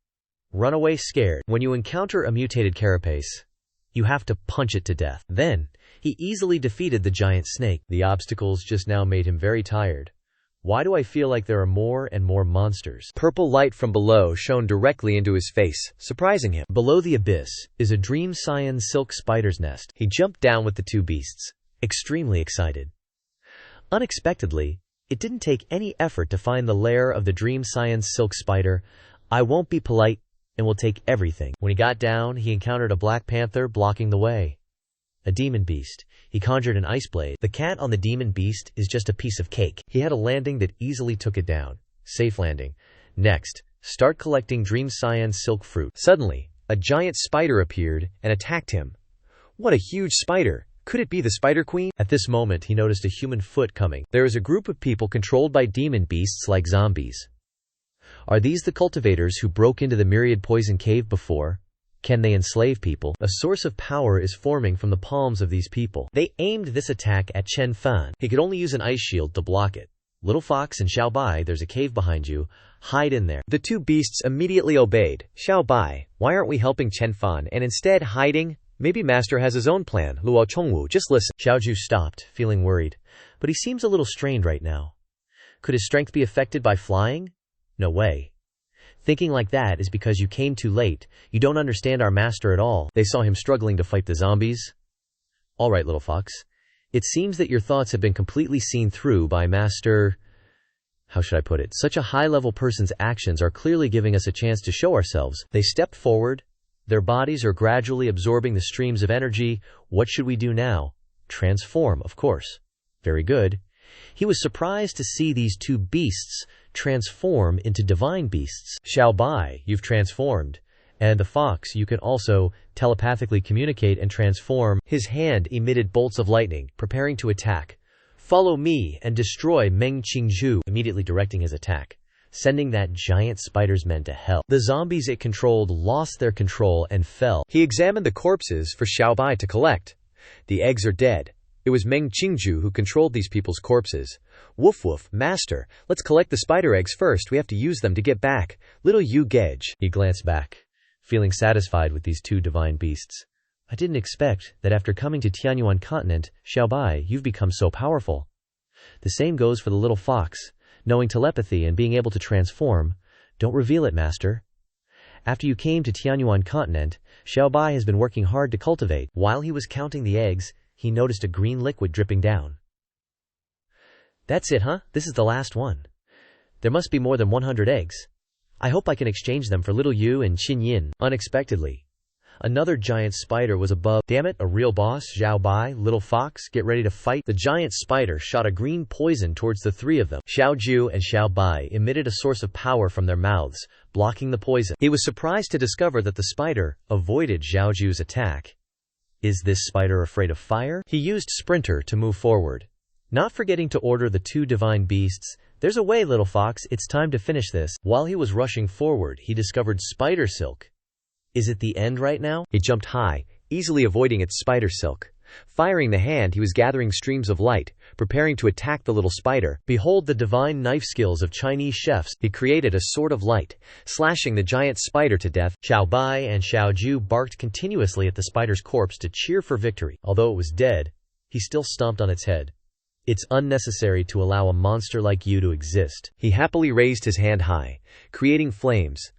Run away scared. When you encounter a mutated carapace, you have to punch it to death. Then, he easily defeated the giant snake. The obstacles just now made him very tired. Why do I feel like there are more and more monsters? Purple light from below shone directly into his face, surprising him. Below the abyss is a Dream Science Silk spider's nest. He jumped down with the 2 beasts, extremely excited. Unexpectedly, it didn't take any effort to find the lair of the Dream Science Silk spider. I won't be polite and will take everything. When he got down, he encountered a black panther blocking the way. A demon beast. He conjured an ice blade. The cat on the demon beast is just a piece of cake. He had a landing that easily took it down. Safe landing. Next, start collecting Dream Science Silk fruit. Suddenly, a giant spider appeared and attacked him. What a huge spider! Could it be the Spider Queen? At this moment, he noticed a human foot coming. There is a group of people controlled by demon beasts like zombies. Are these the cultivators who broke into the Myriad Poison Cave before? Can they enslave people? A source of power is forming from the palms of these people. They aimed this attack at Chen Fan. He could only use an ice shield to block it. Little Fox and Xiao Bai, there's a cave behind you. Hide in there. The 2 beasts immediately obeyed. Xiao Bai, why aren't we helping Chen Fan and instead hiding? Maybe Master has his own plan. Luo Chongwu, just listen. Xiaoju stopped, feeling worried. But he seems a little strained right now. Could his strength be affected by flying? No way. Thinking like that is because you came too late. You don't understand our master at all. They saw him struggling to fight the zombies. Alright, little fox. It seems that your thoughts have been completely seen through by Master... How should I put it? Such a high-level person's actions are clearly giving us a chance to show ourselves. They stepped forward. Their bodies are gradually absorbing the streams of energy. What should we do now? Transform, of course. Very good. He was surprised to see these 2 beasts transform into divine beasts. Xiao Bai, you've transformed. And the fox, you can also telepathically communicate and transform. His hand emitted bolts of lightning, preparing to attack. Follow me and destroy Meng Qingzhu, immediately directing his attack, sending that giant spider's men to hell. The zombies it controlled lost their control and fell. He examined the corpses for Xiao Bai to collect. The eggs are dead. It was Meng Qingzhu who controlled these people's corpses. Woof woof, master, let's collect the spider eggs first. We have to use them to get back. Little Yu Gej. He glanced back, feeling satisfied with these 2 divine beasts. I didn't expect that after coming to Tianyuan continent, Xiao Bai, you've become so powerful. The same goes for the little fox. Knowing telepathy and being able to transform. Don't reveal it, master. After you came to Tianyuan continent, Xiao Bai has been working hard to cultivate. While he was counting the eggs, he noticed a green liquid dripping down. That's it, huh? This is the last one. There must be more than 100 eggs. I hope I can exchange them for little Yu and Qin Yin. Unexpectedly, another giant spider was above. Damn it, a real boss. Xiao Bai, little fox, get ready to fight. The giant spider shot a green poison towards the 3 of them. Xiao Ju and Xiao Bai emitted a source of power from their mouths, blocking the poison. He was surprised to discover that the spider avoided Xiao Ju's attack. Is this spider afraid of fire? He used Sprinter to move forward. not forgetting to order the 2 divine beasts. There's a way, little fox, it's time to finish this. While he was rushing forward, he discovered spider silk. Is it the end right now? He jumped high, easily avoiding its spider silk. Firing the hand, he was gathering streams of light, preparing to attack the little spider. Behold the divine knife skills of Chinese chefs. He created a sword of light, slashing the giant spider to death. Xiao Bai and Xiao Ju barked continuously at the spider's corpse to cheer for victory. Although it was dead, he still stomped on its head. It's unnecessary to allow a monster like you to exist. He happily raised his hand high, creating flames.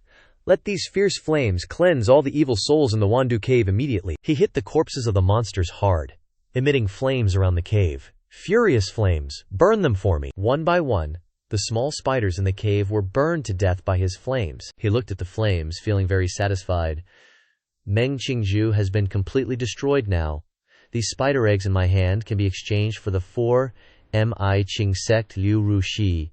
Let these fierce flames cleanse all the evil souls in the Wandu cave immediately. He hit the corpses of the monsters hard, emitting flames around the cave. Furious flames, burn them for me. One by one, the small spiders in the cave were burned to death by his flames. He looked at the flames, feeling very satisfied. Meng Qingzhu has been completely destroyed now. These spider eggs in my hand can be exchanged for the 4 Mi Sect Liu Rushi.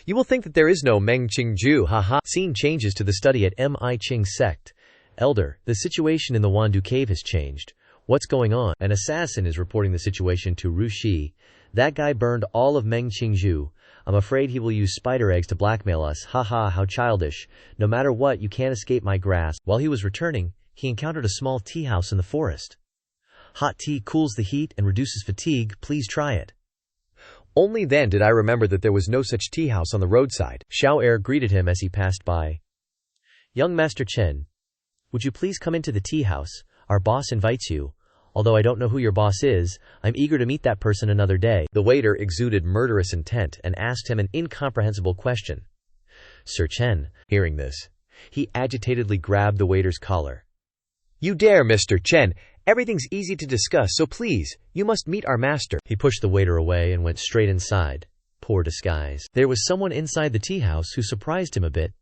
You will think that there is no Meng Qingzhu, haha. Scene changes to the study at Mi Sect. Elder, the situation in the Wandu cave has changed. What's going on? An assassin is reporting the situation to Rushi. That guy burned all of Meng Qingzhu. I'm afraid he will use spider eggs to blackmail us. Haha, how childish. No matter what, you can't escape my grasp. While he was returning, he encountered a small tea house in the forest. Hot tea cools the heat and reduces fatigue. Please try it. Only then did I remember that there was no such tea house on the roadside. Xiao Er greeted him as he passed by. Young Master Chen, would you please come into the tea house? Our boss invites you. Although I don't know who your boss is, I'm eager to meet that person another day. The waiter exuded murderous intent and asked him an incomprehensible question. Sir Chen, hearing this, he agitatedly grabbed the waiter's collar. You dare, Mr. Chen. Everything's easy to discuss, so please, you must meet our master. He pushed the waiter away and went straight inside. Poor disguise. There was someone inside the tea house who surprised him a bit.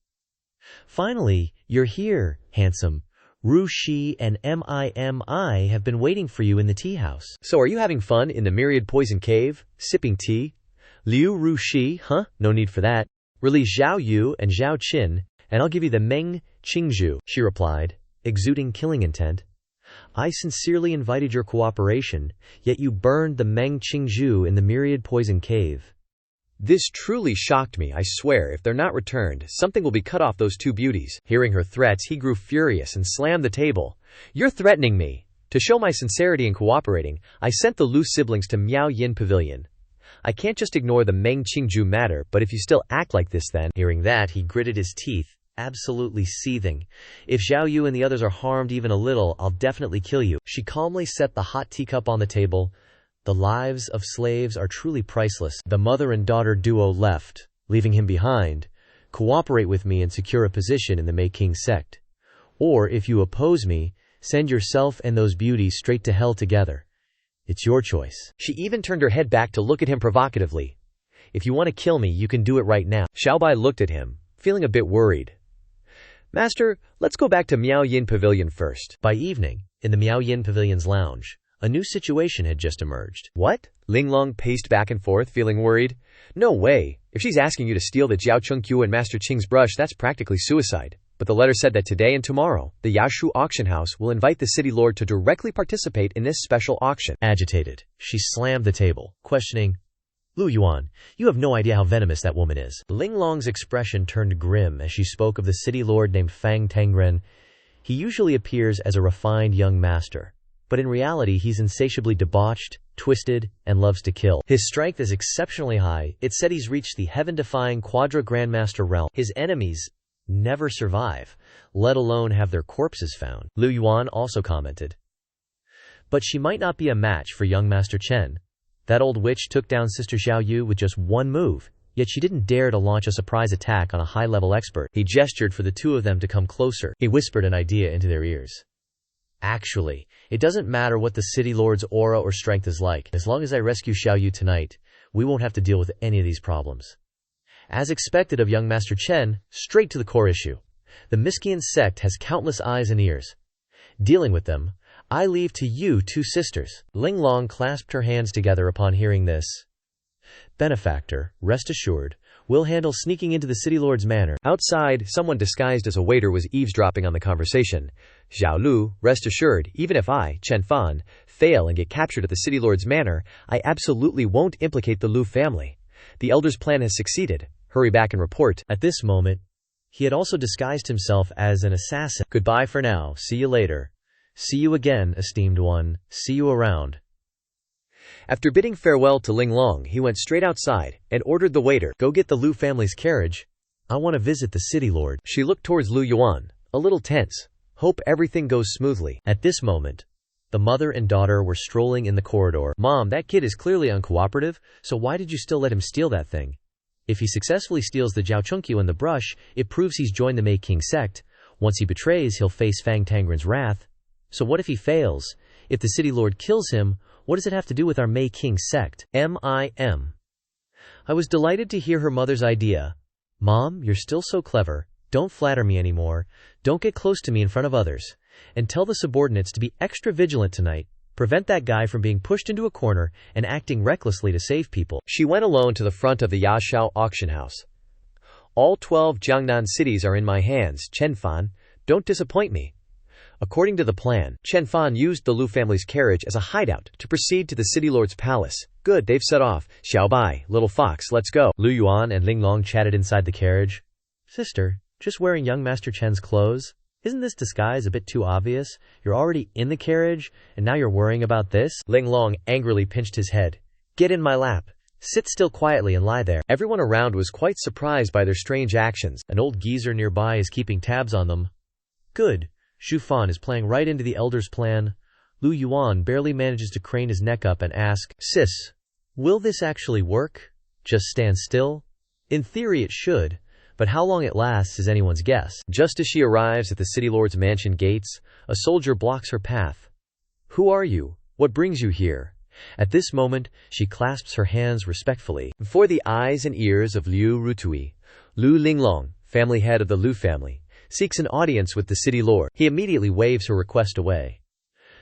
Finally, you're here, handsome. Ru Shi and Mimi have been waiting for you in the tea house. So are you having fun in the myriad poison cave, sipping tea? Liu Ru Shi, huh? No need for that. Release Zhao Yu and Zhao Qin, and I'll give you the Meng Qingzhu, she replied, exuding killing intent. I sincerely invited your cooperation, yet you burned the Meng Qingzhu in the myriad poison cave. This truly shocked me. I swear, if they're not returned, something will be cut off those 2 beauties. Hearing her threats, he grew furious and slammed the table. You're threatening me. To show my sincerity in cooperating, I sent the Lu siblings to Miao Yin Pavilion. I can't just ignore the Meng Qingzhu matter, but if you still act like this then— Hearing that, he gritted his teeth, absolutely seething. If Zhao Yu and the others are harmed even a little, I'll definitely kill you. She calmly set the hot teacup on the table. The lives of slaves are truly priceless. The mother and daughter duo left, leaving him behind. Cooperate with me and secure a position in the Mei King sect. Or, if you oppose me, send yourself and those beauties straight to hell together. It's your choice. She even turned her head back to look at him provocatively. If you want to kill me, you can do it right now. Xiaobai looked at him, feeling a bit worried. Master, let's go back to Miao Yin Pavilion first. By evening, in the Miao Yin Pavilion's lounge, a new situation had just emerged. What? Linglong paced back and forth, feeling worried. No way. If she's asking you to steal the Jiao Chengqiu and Master Qing's brush, that's practically suicide. But the letter said that today and tomorrow, the Yashu auction house will invite the city lord to directly participate in this special auction. Agitated, she slammed the table, questioning, Lu Yuan, you have no idea how venomous that woman is. Linglong's expression turned grim as she spoke of the city lord named Fang Tengren. He usually appears as a refined young master, but in reality he's insatiably debauched, twisted, and loves to kill. His strength is exceptionally high. It said he's reached the heaven-defying Quadra Grandmaster realm. His enemies never survive, let alone have their corpses found. Lu Yuan also commented. But she might not be a match for young Master Chen. That old witch took down Sister Xiao Yu with just one move, yet she didn't dare to launch a surprise attack on a high-level expert. He gestured for the 2 of them to come closer. He whispered an idea into their ears. Actually, it doesn't matter what the city lord's aura or strength is like. As long as I rescue Xiao Yu tonight, we won't have to deal with any of these problems. As expected of young Master Chen, straight to the core issue. The Miskian sect has countless eyes and ears. Dealing with them, I leave to you 2 sisters. Linglong clasped her hands together upon hearing this. Benefactor, rest assured, We'll handle sneaking into the city lord's manor. Outside, someone disguised as a waiter was eavesdropping on the conversation. Xiao Lu, rest assured, even if I, Chen Fan, fail and get captured at the city lord's manor, I absolutely won't implicate the Lu family. The elder's plan has succeeded. Hurry back and report. At this moment, he had also disguised himself as an assassin. Goodbye for now. See you later. See you again, esteemed one. See you around. After bidding farewell to Ling Long, he went straight outside and ordered the waiter, Go get the Lu family's carriage. I want to visit the city lord. She looked towards Lu Yuan, a little tense. Hope everything goes smoothly. At this moment, the mother and daughter were strolling in the corridor. Mom, that kid is clearly uncooperative, so why did you still let him steal that thing? If he successfully steals the Jiao Chunkyu and the brush, it proves he's joined the Mei King sect. Once he betrays, he'll face Fang Tangren's wrath. So what if he fails? If the city lord kills him, what does it have to do with our Mei King sect? M.I.M. I was delighted to hear her mother's idea. Mom, you're still so clever. Don't flatter me anymore. Don't get close to me in front of others. And tell the subordinates to be extra vigilant tonight. Prevent that guy from being pushed into a corner and acting recklessly to save people. She went alone to the front of the Yashao auction house. All 12 Jiangnan cities are in my hands, Chen Fan. Don't disappoint me. According to the plan, Chen Fan used the Lu family's carriage as a hideout to proceed to the city lord's palace. Good, they've set off. Xiao Bai, little fox, let's go. Lu Yuan and Ling Long chatted inside the carriage. Sister, just wearing young Master Chen's clothes? Isn't this disguise a bit too obvious? You're already in the carriage, and now you're worrying about this? Ling Long angrily pinched his head. Get in my lap. Sit still quietly and lie there. Everyone around was quite surprised by their strange actions. An old geezer nearby is keeping tabs on them. Good. Xu Fan is playing right into the elder's plan. Lu Yuan barely manages to crane his neck up and ask, Sis, will this actually work? Just stand still? In theory it should, but how long it lasts is anyone's guess. Just as she arrives at the city lord's mansion gates, a soldier blocks her path. Who are you? What brings you here? At this moment, she clasps her hands respectfully. Before the eyes and ears of Liu Rutui, Lu Linglong, family head of the Lu family, seeks an audience with the city lord. He immediately waves her request away.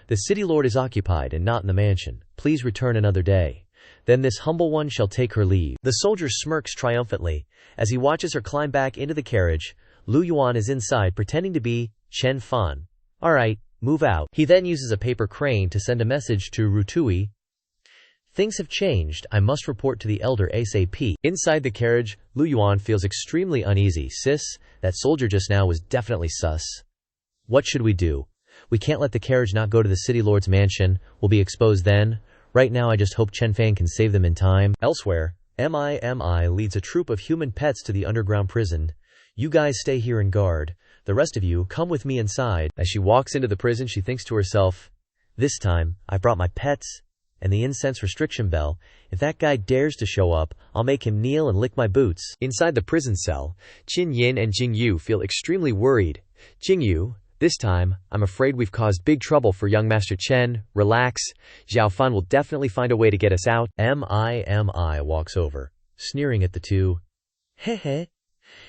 The city lord is occupied and not in the mansion. Please return another day. Then this humble one shall take her leave. The soldier smirks triumphantly. As he watches her climb back into the carriage, Lu Yuan is inside pretending to be Chen Fan. Alright, move out. He then uses a paper crane to send a message to Rutui. Things have changed. I must report to the elder ASAP. Inside the carriage, Lu Yuan feels extremely uneasy. Sis, that soldier just now was definitely sus. What should we do? We can't let the carriage not go to the city lord's mansion. We'll be exposed then. Right now I just hope Chen Fan can save them in time. Elsewhere, MIMI leads a troop of human pets to the underground prison. You guys stay here and guard. The rest of you, come with me inside. As she walks into the prison, she thinks to herself, this time, I've brought my pets and the incense restriction bell. If that guy dares to show up, I'll make him kneel and lick my boots. Inside the prison cell, Qin Yin and Jing Yu feel extremely worried. Jing Yu, this time, I'm afraid we've caused big trouble for young Master Chen. Relax. Xiao Fan will definitely find a way to get us out. MIMI walks over, sneering at the two. Heh.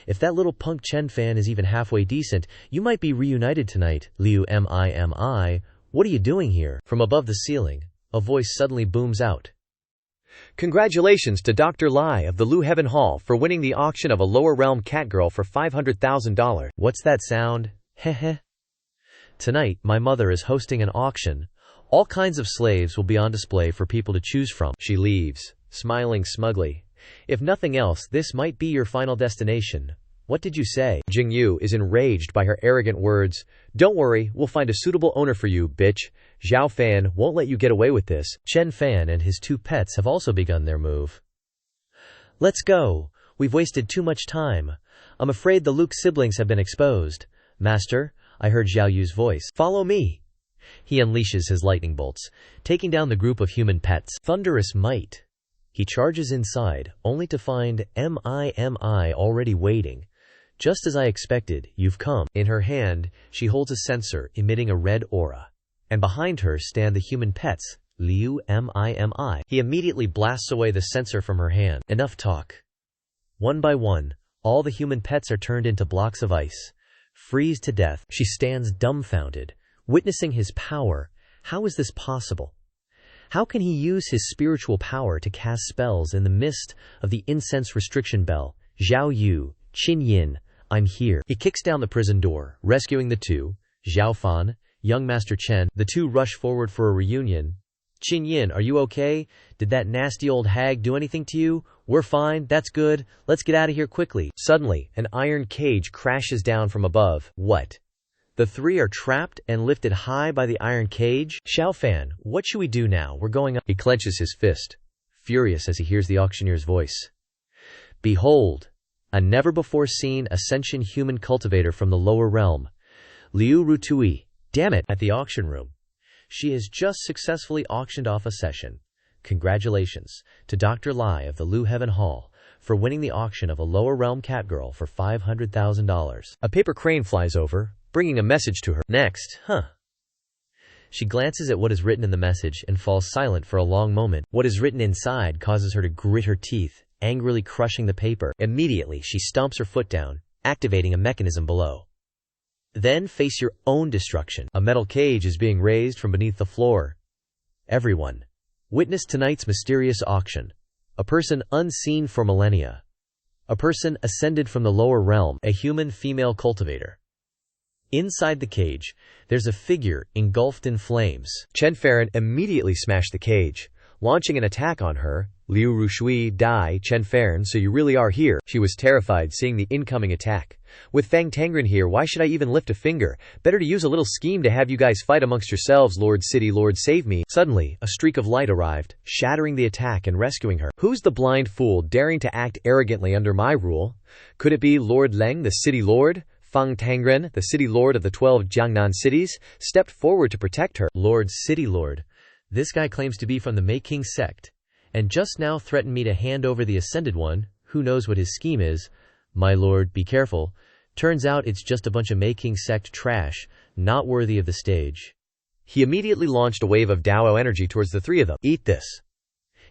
If that little punk Chen Fan is even halfway decent, you might be reunited tonight. Liu MIMI, what are you doing here? From above the ceiling, a voice suddenly booms out. Congratulations to Dr. Lai of the Lu Heaven Hall for winning the auction of a lower realm catgirl for $500,000. What's that sound? Heh. Tonight, my mother is hosting an auction. All kinds of slaves will be on display for people to choose from. She leaves, smiling smugly. If nothing else, this might be your final destination. What did you say? Jing Yu is enraged by her arrogant words. Don't worry, we'll find a suitable owner for you, bitch. Xiao Fan won't let you get away with this. Chen Fan and his two pets have also begun their move. Let's go. We've wasted too much time. I'm afraid the Luke siblings have been exposed. Master, I heard Xiao Yu's voice. Follow me. He unleashes his lightning bolts, taking down the group of human pets. Thunderous might. He charges inside, only to find MIMI already waiting. Just as I expected, you've come. In her hand, she holds a censer emitting a red aura. And behind her stand the human pets, Liu MIMI. He immediately blasts away the censer from her hand. Enough talk. One by one, all the human pets are turned into blocks of ice. Freeze to death. She stands dumbfounded, witnessing his power. How is this possible? How can he use his spiritual power to cast spells in the midst of the incense restriction bell? Zhao Yu, Qin Yin, I'm here. He kicks down the prison door, rescuing the two. Zhao Fan, young Master Chen. The two rush forward for a reunion. Qin Yin, are you okay? Did that nasty old hag do anything to you? We're fine, that's good. Let's get out of here quickly. Suddenly, an iron cage crashes down from above. What? The three are trapped and lifted high by the iron cage? Xiao Fan, what should we do now? We're going up. He clenches his fist, furious as he hears the auctioneer's voice. Behold, a never-before-seen ascension human cultivator from the lower realm. Liu Rutui. Damn it! At the auction room. She has just successfully auctioned off a session. Congratulations to Dr. Lai of the Lu Heaven Hall for winning the auction of a lower realm catgirl for $500,000. A paper crane flies over, bringing a message to her. Next, She glances at what is written in the message and falls silent for a long moment. What is written inside causes her to grit her teeth, angrily crushing the paper. Immediately, she stomps her foot down, activating a mechanism below. Then face your own destruction. A metal cage is being raised from beneath the floor. Everyone, witness tonight's mysterious auction. A person unseen for millennia. A person ascended from the lower realm, a human female cultivator. Inside the cage, there's a figure engulfed in flames. Chen Fan immediately smashed the cage, launching an attack on her. Liu Rushui, die, Chen Fan, so you really are here. She was terrified seeing the incoming attack. With Fang Tangren here, why should I even lift a finger? Better to use a little scheme to have you guys fight amongst yourselves. Lord City Lord, save me. Suddenly, a streak of light arrived, shattering the attack and rescuing her. Who's the blind fool daring to act arrogantly under my rule? Could it be Lord Leng, the City Lord? Fang Tangren, the City Lord of the 12 Jiangnan cities, stepped forward to protect her. Lord City Lord. This guy claims to be from the Mei Sect, and just now threatened me to hand over the Ascended One. Who knows what his scheme is? My lord, be careful. Turns out it's just a bunch of Mei Sect trash, not worthy of the stage. He immediately launched a wave of Dao energy towards the three of them. Eat this.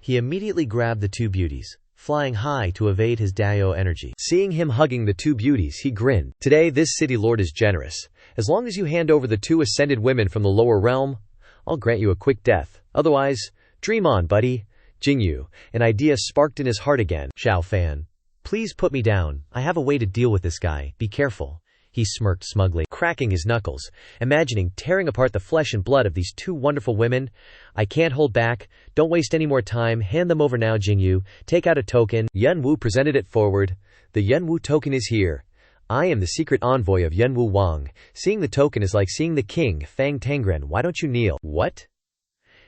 He immediately grabbed the two beauties, flying high to evade his Dao energy. Seeing him hugging the two beauties, he grinned. Today this city lord is generous. As long as you hand over the two ascended women from the lower realm, I'll grant you a quick death. Otherwise, dream on, buddy. Jingyu, an idea sparked in his heart again. Xiao Fan, please put me down. I have a way to deal with this guy. Be careful. He smirked smugly, cracking his knuckles, imagining tearing apart the flesh and blood of these two wonderful women. I can't hold back. Don't waste any more time. Hand them over now, Jingyu. Take out a token. Yunwu presented it forward. The Yunwu token is here. I am the secret envoy of Yunwu Wang. Seeing the token is like seeing the king, Fang Tangren. Why don't you kneel? What?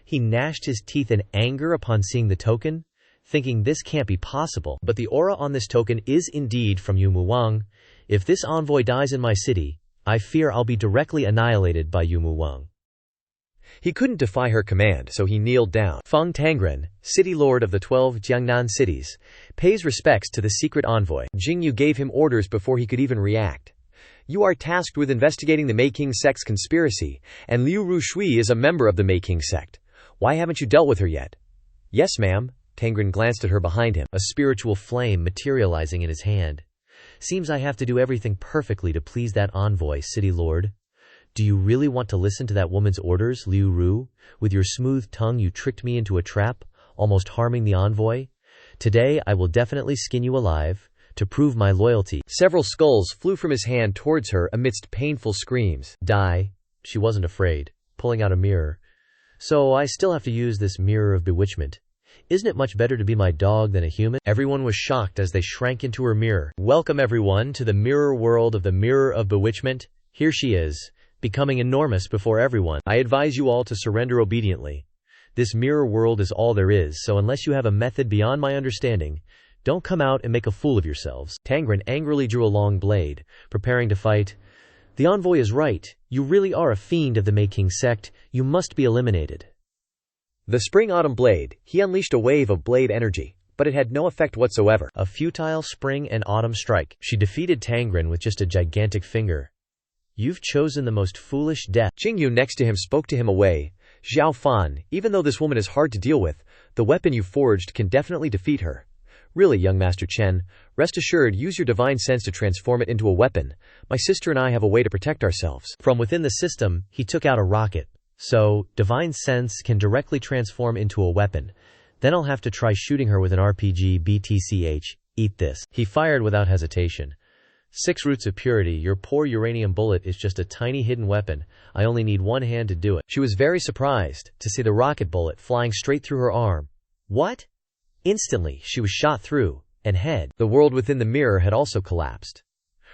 He gnashed his teeth in anger upon seeing the token, thinking this can't be possible. But the aura on this token is indeed from Yunwu Wang. If this envoy dies in my city, I fear I'll be directly annihilated by Yunwu Wang. He couldn't defy her command, so he kneeled down. Fang Tangren, city lord of the 12 Jiangnan cities, pays respects to the secret envoy. Jingyu gave him orders before he could even react. You are tasked with investigating the Mei Sect's conspiracy, and Liu Rushui is a member of the Mei Sect. Why haven't you dealt with her yet? Yes, ma'am. Tangren glanced at her behind him, a spiritual flame materializing in his hand. Seems I have to do everything perfectly to please that envoy, city lord. Do you really want to listen to that woman's orders, Liu Ru? With your smooth tongue you tricked me into a trap, almost harming the envoy. Today I will definitely skin you alive, to prove my loyalty. Several skulls flew from his hand towards her amidst painful screams. Die. She wasn't afraid, pulling out a mirror. So I still have to use this mirror of bewitchment. Isn't it much better to be my dog than a human? Everyone was shocked as they shrank into her mirror. Welcome everyone to the mirror world of the mirror of bewitchment. Here she is, becoming enormous before everyone. I advise you all to surrender obediently. This mirror world is all there is, so unless you have a method beyond my understanding, don't come out and make a fool of yourselves. Tangren angrily drew a long blade, preparing to fight. The envoy is right. You really are a fiend of the Mei Sect. You must be eliminated. The spring-autumn blade, he unleashed a wave of blade energy, but it had no effect whatsoever. A futile spring and autumn strike. She defeated Tangren with just a gigantic finger. You've chosen the most foolish death. Jingyu next to him spoke to him away. Xiao Fan, even though this woman is hard to deal with, the weapon you forged can definitely defeat her. Really, young Master Chen, rest assured, use your divine sense to transform it into a weapon. My sister and I have a way to protect ourselves. From within the system, he took out a rocket. So, divine sense can directly transform into a weapon. Then I'll have to try shooting her with an RPG BTCH. Eat this. He fired without hesitation. 6 roots of purity. Your poor uranium bullet is just a tiny hidden weapon. I only need one hand to do it. She was very surprised to see the rocket bullet flying straight through her arm. What? Instantly, she was shot through, and head. The world within the mirror had also collapsed.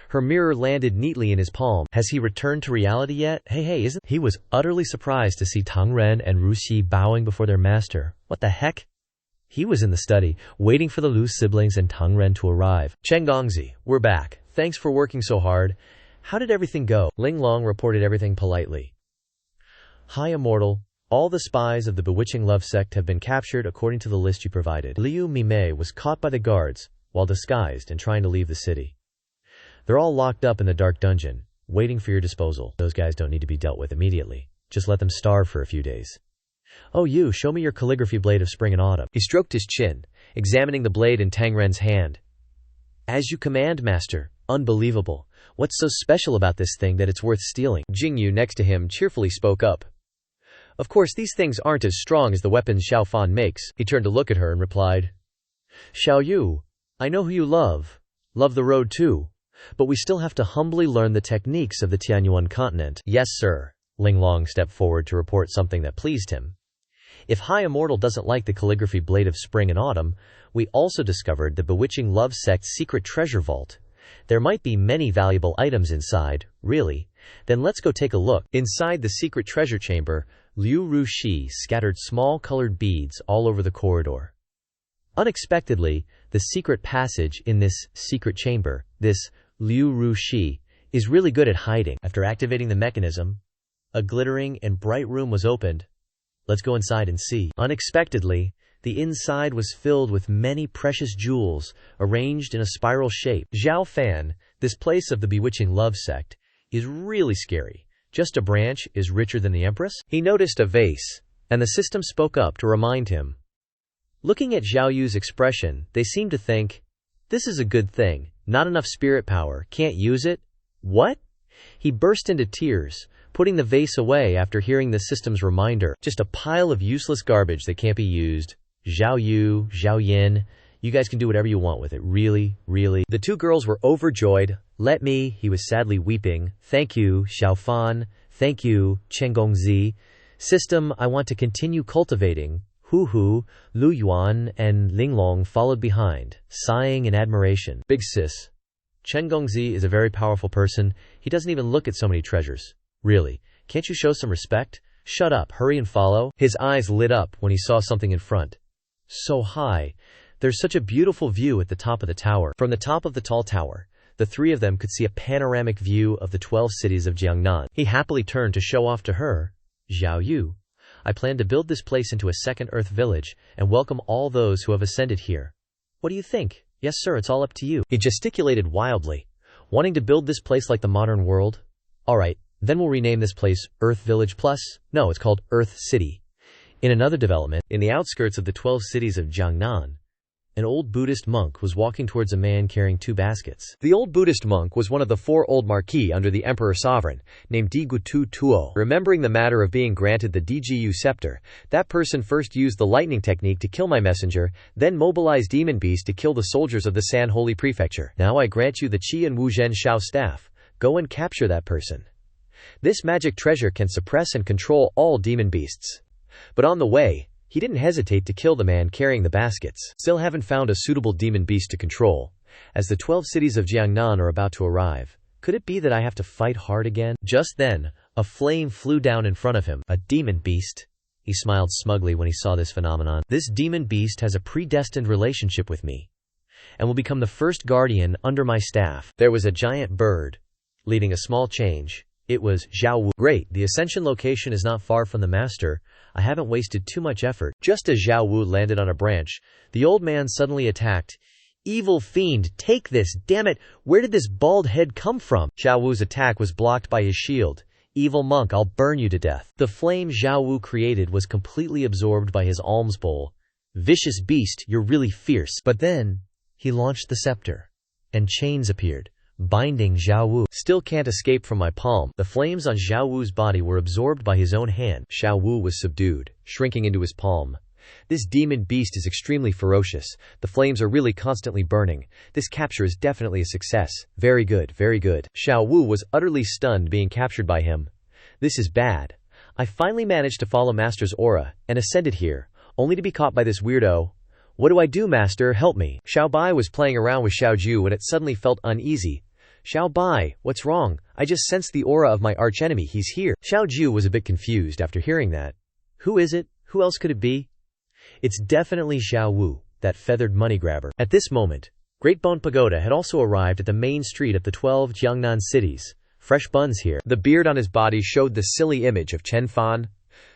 Her mirror landed neatly in his palm. Has he returned to reality yet? Hey, isn't he? Was utterly surprised to see Tang Ren and Ru Xi bowing before their master. What the heck? He was in the study, waiting for the Lu siblings and Tang Ren to arrive. Chen Gongzi, we're back. Thanks for working so hard. How did everything go? Ling Long reported everything politely. Hi, Immortal. All the spies of the bewitching love sect have been captured according to the list you provided. Liu Mimei was caught by the guards while disguised and trying to leave the city. They're all locked up in the dark dungeon, waiting for your disposal. Those guys don't need to be dealt with immediately. Just let them starve for a few days. Oh, you, show me your calligraphy blade of spring and autumn. He stroked his chin, examining the blade in Tang Ren's hand. As you command, master. Unbelievable. What's so special about this thing that it's worth stealing? Jingyu next to him cheerfully spoke up. Of course, these things aren't as strong as the weapons Xiao Fan makes. He turned to look at her and replied, Xiao Yu, I know who you love. Love the road too. But we still have to humbly learn the techniques of the Tianyuan continent. Yes, sir. Ling Long stepped forward to report something that pleased him. If High Immortal doesn't like the calligraphy blade of spring and autumn, we also discovered the bewitching love sect's secret treasure vault. There might be many valuable items inside, really. Then let's go take a look. Inside the secret treasure chamber, Liu Rushi scattered small colored beads all over the corridor. Unexpectedly, the secret passage in this secret chamber, this Liu Rushi, is really good at hiding. After activating the mechanism, a glittering and bright room was opened. Let's go inside and see. Unexpectedly, the inside was filled with many precious jewels arranged in a spiral shape. Xiao Fan, this place of the bewitching love sect, is really scary. Just a branch is richer than the empress? He noticed a vase, and the system spoke up to remind him. Looking at Xiao Yu's expression, they seemed to think, this is a good thing. Not enough spirit power, can't use it? What? He burst into tears, putting the vase away after hearing the system's reminder. Just a pile of useless garbage that can't be used. Xiao Yu, Xiao Yin, you guys can do whatever you want with it, really. The two girls were overjoyed. Let me, he was sadly weeping. Thank you, Xiao Fan. Thank you, Chen Gongzi. System, I want to continue cultivating. Hu, Lu Yuan and Ling Long followed behind, sighing in admiration. Big sis. Chen Gongzi is a very powerful person. He doesn't even look at so many treasures. Really, can't you show some respect? Shut up, hurry and follow. His eyes lit up when he saw something in front. So high. There's such a beautiful view at the top of the tower. From the top of the tall tower, the three of them could see a panoramic view of the 12 cities of Jiangnan. He happily turned to show off to her. Xiao Yu. I plan to build this place into a second Earth village and welcome all those who have ascended here. What do you think? Yes, sir, it's all up to you. He gesticulated wildly, wanting to build this place like the modern world. All right, then we'll rename this place Earth Village Plus. No, it's called Earth City. In another development, in the outskirts of the 12 cities of Jiangnan, an old Buddhist monk was walking towards a man carrying 2 baskets. The old Buddhist monk was one of the 4 old marquis under the emperor sovereign, named Digutu Tuo. Remembering the matter of being granted the Dgu scepter, that person first used the lightning technique to kill my messenger, then mobilized demon beast to kill the soldiers of the San Holy Prefecture. Now I grant you the Qi and Wu Zhen Shao staff. Go and capture that person. This magic treasure can suppress and control all demon beasts. But on the way, he didn't hesitate to kill the man carrying the baskets. Still haven't found a suitable demon beast to control. As the 12 cities of Jiangnan are about to arrive, could it be that I have to fight hard again? Just then, a flame flew down in front of him. A demon beast. He smiled smugly when he saw this phenomenon. This demon beast has a predestined relationship with me, and will become the first guardian under my staff. There was a giant bird, leading a small change. It was Zhao Wu. Great, the ascension location is not far from the master. I haven't wasted too much effort. Just as Zhao Wu landed on a branch, the old man suddenly attacked. Evil fiend, take this, damn it, where did this bald head come from? Zhao Wu's attack was blocked by his shield. Evil monk, I'll burn you to death. The flame Zhao Wu created was completely absorbed by his alms bowl. Vicious beast, you're really fierce. But then, he launched the scepter, and chains appeared, binding Xiao Wu. Still can't escape from my palm. The flames on Xiao Wu's body were absorbed by his own hand. Xiao Wu was subdued, shrinking into his palm. This demon beast is extremely ferocious. The flames are really constantly burning. This capture is definitely a success. Very good, very good. Xiao Wu was utterly stunned being captured by him. This is bad. I finally managed to follow Master's aura, and ascended here, only to be caught by this weirdo. What do I do, Master? Help me. Xiao Bai was playing around with Xiao Ju when it suddenly felt uneasy. Xiao Bai, what's wrong? I just sensed the aura of my archenemy. He's here. Xiao Ju was a bit confused after hearing that. Who is it? Who else could it be? It's definitely Xiao Wu, that feathered money grabber. At this moment, Great Bone Pagoda had also arrived at the main street of the 12 Jiangnan cities. Fresh buns here. The beard on his body showed the silly image of Chen Fan.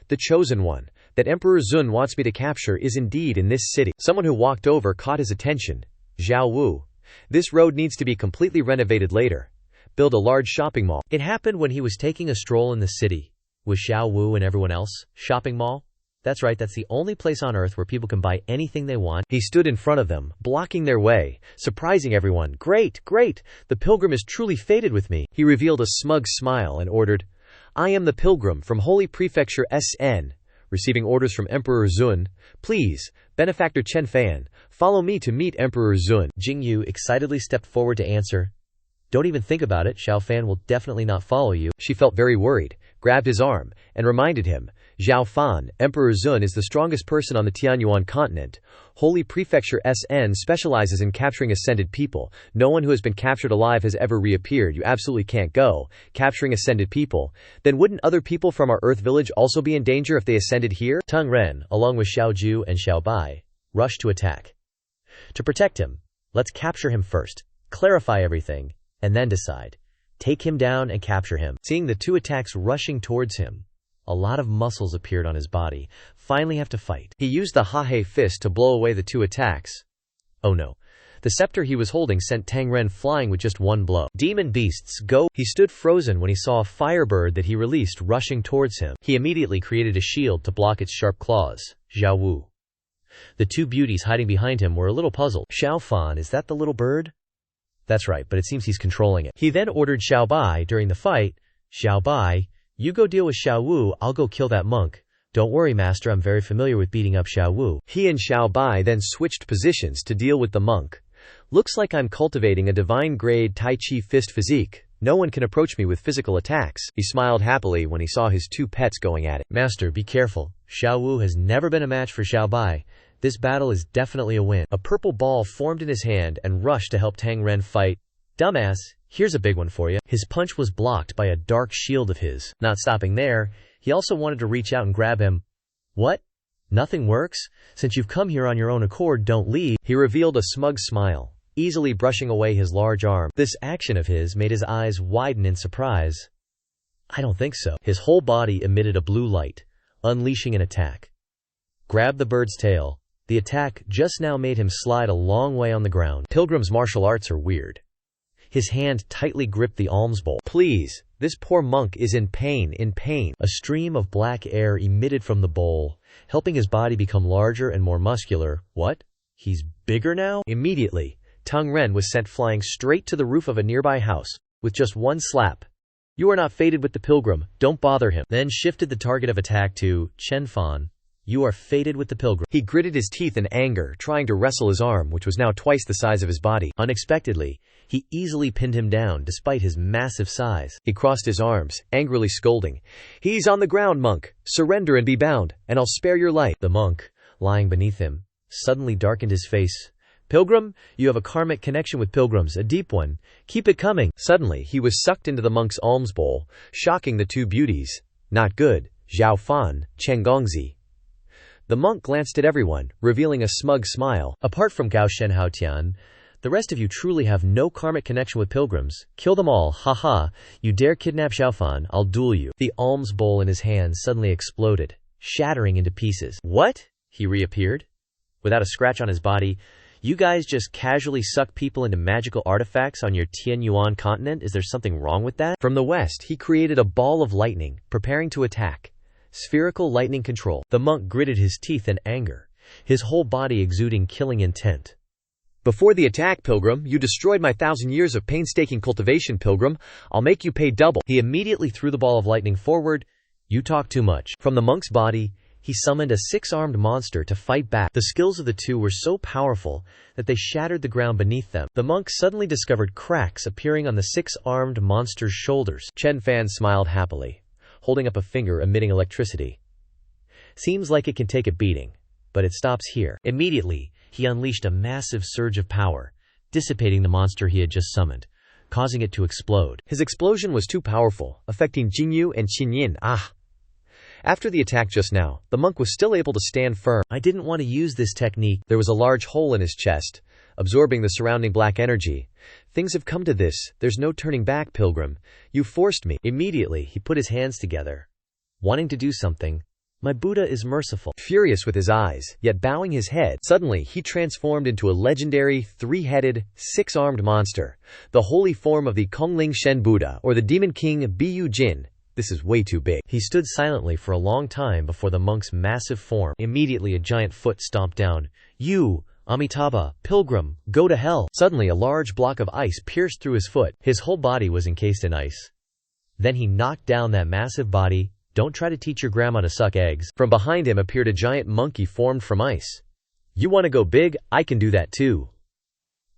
The chosen one, that Emperor Zun wants me to capture, is indeed in this city. Someone who walked over caught his attention. Xiao Wu. This road needs to be completely renovated later. Build a large shopping mall. It happened when he was taking a stroll in the city. With Xiao Wu and everyone else. Shopping mall? That's right, that's the only place on earth where people can buy anything they want. He stood in front of them, blocking their way, surprising everyone. Great, great! The pilgrim is truly fated with me. He revealed a smug smile and ordered, I am the pilgrim from Holy Prefecture SN. Receiving orders from Emperor Zun. Please, benefactor Chen Fan, follow me to meet Emperor Zun. Jing Yu excitedly stepped forward to answer. Don't even think about it, Xiao Fan will definitely not follow you. She felt very worried, grabbed his arm, and reminded him, Xiao Fan, Emperor Zun is the strongest person on the Tianyuan continent. Holy Prefecture SN specializes in capturing ascended people. No one who has been captured alive has ever reappeared. You absolutely can't go. Capturing ascended people. Then wouldn't other people from our Earth village also be in danger if they ascended here? Tang Ren, along with Xiao Ju and Xiao Bai, rushed to attack. To protect him, let's capture him first, clarify everything, and then decide. Take him down and capture him. Seeing the two attacks rushing towards him, a lot of muscles appeared on his body. Finally have to fight. He used the Ha-Hei fist to blow away the two attacks. Oh no. The scepter he was holding sent Tang Ren flying with just one blow. Demon beasts, go! He stood frozen when he saw a firebird that he released rushing towards him. He immediately created a shield to block its sharp claws. Xiao Wu. The two beauties hiding behind him were a little puzzled. Xiao Fan, is that the little bird? That's right, but it seems he's controlling it. He then ordered Xiao Bai during the fight, Xiao Bai, you go deal with Xiao Wu, I'll go kill that monk. Don't worry, Master, I'm very familiar with beating up Xiao Wu. He and Xiao Bai then switched positions to deal with the monk. Looks like I'm cultivating a divine-grade Tai Chi fist physique. No one can approach me with physical attacks. He smiled happily when he saw his two pets going at it. Master, be careful. Xiao Wu has never been a match for Xiao Bai. This battle is definitely a win. A purple ball formed in his hand and rushed to help Tang Ren fight. Dumbass, here's a big one for you. His punch was blocked by a dark shield of his. Not stopping there, he also wanted to reach out and grab him. What? Nothing works? Since you've come here on your own accord, don't leave. He revealed a smug smile, easily brushing away his large arm. This action of his made his eyes widen in surprise. I don't think so. His whole body emitted a blue light, unleashing an attack. Grab the bird's tail. The attack just now made him slide a long way on the ground. Pilgrim's martial arts are weird. His hand tightly gripped the alms bowl. Please, this poor monk is in pain, in pain. A stream of black air emitted from the bowl, helping his body become larger and more muscular. What? He's bigger now? Immediately, Tang Ren was sent flying straight to the roof of a nearby house, with just one slap. You are not fated with the pilgrim, don't bother him. Then shifted the target of attack to Chen Fan. You are fated with the pilgrim. He gritted his teeth in anger, trying to wrestle his arm, which was now twice the size of his body. Unexpectedly, he easily pinned him down despite his massive size. He crossed his arms, angrily scolding. He's on the ground, monk. Surrender and be bound, and I'll spare your life. The monk, lying beneath him, suddenly darkened his face. Pilgrim, you have a karmic connection with pilgrims, a deep one. Keep it coming. Suddenly, he was sucked into the monk's alms bowl, shocking the two beauties. Not good. Xiao Fan, Chen Gongzi. The monk glanced at everyone, revealing a smug smile. Apart from Gao Shen Haotian, the rest of you truly have no karmic connection with pilgrims. Kill them all, haha. You dare kidnap Xiaofan, I'll duel you. The alms bowl in his hand suddenly exploded, shattering into pieces. What? He reappeared. Without a scratch on his body. You guys just casually suck people into magical artifacts on your Tianyuan continent? Is there something wrong with that? From the west, he created a ball of lightning, preparing to attack. Spherical lightning control. The monk gritted his teeth in anger, his whole body exuding killing intent. Before the attack, pilgrim, you destroyed my 1,000 years of painstaking cultivation, pilgrim. I'll make you pay double. He immediately threw the ball of lightning forward. You talk too much. From the monk's body, he summoned a six-armed monster to fight back. The skills of the two were so powerful that they shattered the ground beneath them. The monk suddenly discovered cracks appearing on the six-armed monster's shoulders. Chen Fan smiled happily, holding up a finger emitting electricity. Seems like it can take a beating, but it stops here. Immediately, he unleashed a massive surge of power, dissipating the monster he had just summoned, causing it to explode. His explosion was too powerful, affecting Jingyu and Qinyin. After the attack just now, the monk was still able to stand firm. I didn't want to use this technique. There was a large hole in his chest, absorbing the surrounding black energy. Things have come to this. There's no turning back, pilgrim. You forced me. Immediately, he put his hands together, wanting to do something. My Buddha is merciful. Furious with his eyes, yet bowing his head, suddenly he transformed into a legendary, three-headed, six-armed monster, the holy form of the Kongling Shen Buddha, or the Demon King Bu Jin. This is way too big. He stood silently for a long time before the monk's massive form. Immediately a giant foot stomped down. You, Amitabha, pilgrim, go to hell. Suddenly a large block of ice pierced through his foot. His whole body was encased in ice. Then he knocked down that massive body. Don't try to teach your grandma to suck eggs. From behind him appeared a giant monkey formed from ice. You want to go big? I can do that too.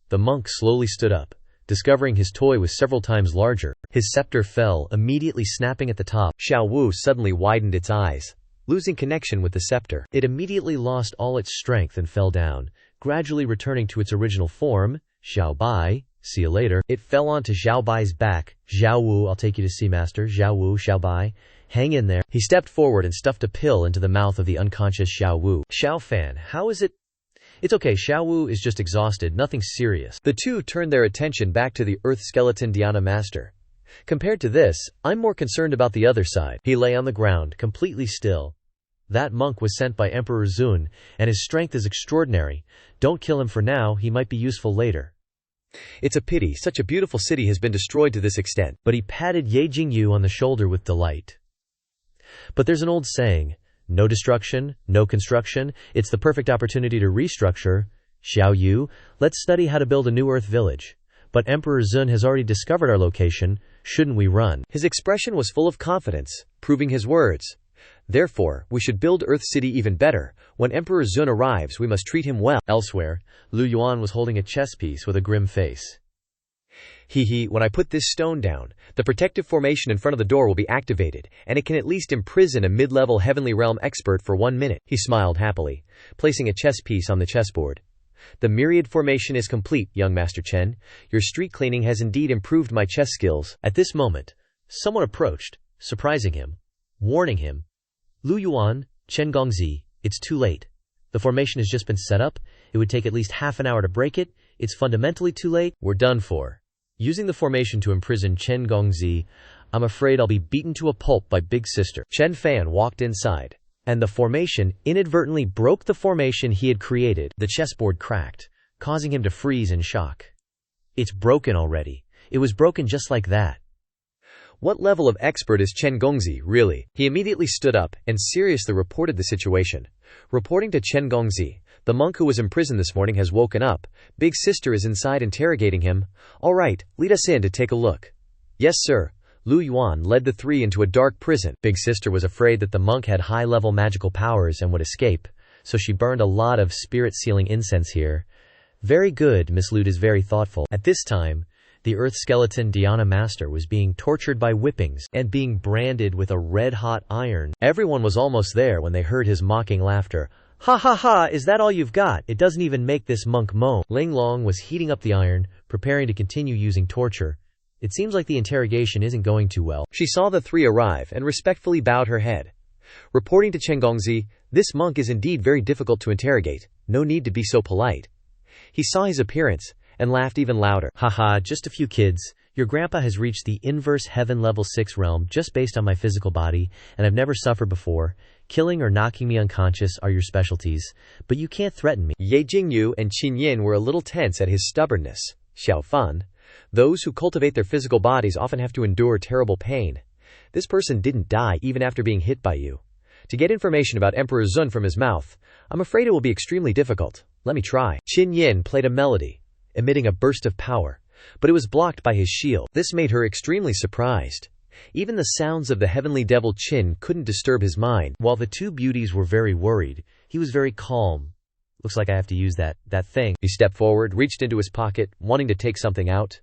The monk slowly stood up, discovering his toy was several times larger. His scepter fell, immediately snapping at the top. Xiao Wu suddenly widened its eyes, losing connection with the scepter. It immediately lost all its strength and fell down, gradually returning to its original form. Xiao Bai, see you later. It fell onto Xiao Bai's back. Xiao Wu, I'll take you to see master. Xiao Wu, Xiao Bai, hang in there. He stepped forward and stuffed a pill into the mouth of the unconscious Xiao Wu. Xiao Fan, how is it? It's okay, Xiao Wu is just exhausted, nothing serious. The two turned their attention back to the earth skeleton Dhyana master. Compared to this, I'm more concerned about the other side. He lay on the ground, completely still. That monk was sent by Emperor Zun, and his strength is extraordinary. Don't kill him for now, he might be useful later. It's a pity such a beautiful city has been destroyed to this extent. But he patted Ye Jingyu on the shoulder with delight. But there's an old saying, no destruction, no construction. It's the perfect opportunity to restructure. Xiao Yu, let's study how to build a new earth village. But Emperor Zun has already discovered our location. Shouldn't we run? His expression was full of confidence, proving his words. Therefore, we should build Earth City even better. When Emperor Zun arrives, we must treat him well. Elsewhere, Lu Yuan was holding a chess piece with a grim face. When I put this stone down, the protective formation in front of the door will be activated, and it can at least imprison a mid-level heavenly realm expert for 1 minute. He smiled happily, placing a chess piece on the chessboard. The myriad formation is complete, young Master Chen. Your street cleaning has indeed improved my chess skills. At this moment, someone approached, surprising him, warning him. Lu Yuan, Chen Gongzi, it's too late. The formation has just been set up. It would take at least half an hour to break it. It's fundamentally too late. We're done for. Using the formation to imprison Chen Gongzi, I'm afraid I'll be beaten to a pulp by Big Sister. Chen Fan walked inside, and the formation inadvertently broke the formation he had created. The chessboard cracked, causing him to freeze in shock. It's broken already. It was broken just like that. What level of expert is Chen Gongzi, really? He immediately stood up and seriously reported the situation. Reporting to Chen Gongzi, the monk who was imprisoned this morning has woken up. Big Sister is inside interrogating him. All right, lead us in to take a look. Yes, sir. Lu Yuan led the three into a dark prison. Big Sister was afraid that the monk had high-level magical powers and would escape, so she burned a lot of spirit-sealing incense here. Very good, Miss Lute is very thoughtful. At this time, the earth skeleton Dhyana master was being tortured by whippings and being branded with a red-hot iron. Everyone was almost there when they heard his mocking laughter. Ha ha ha, is that all you've got? It doesn't even make this monk moan. Ling Long was heating up the iron, preparing to continue using torture. It seems like the interrogation isn't going too well. She saw the three arrive and respectfully bowed her head. Reporting to Chen Gongzi, this monk is indeed very difficult to interrogate. No need to be so polite. He saw his appearance and laughed even louder. Haha, just a few kids. Your grandpa has reached the inverse heaven level 6 realm just based on my physical body, and I've never suffered before. Killing or knocking me unconscious are your specialties, but you can't threaten me. Ye Jingyu and Qinyin were a little tense at his stubbornness. Xiao Fan, those who cultivate their physical bodies often have to endure terrible pain. This person didn't die even after being hit by you. To get information about Emperor Zun from his mouth, I'm afraid it will be extremely difficult. Let me try. Qinyin played a melody, emitting a burst of power, but it was blocked by his shield. This made her extremely surprised. Even the sounds of the heavenly devil Qin couldn't disturb his mind. While the two beauties were very worried, he was very calm. Looks like I have to use that thing. He stepped forward, reached into his pocket, wanting to take something out.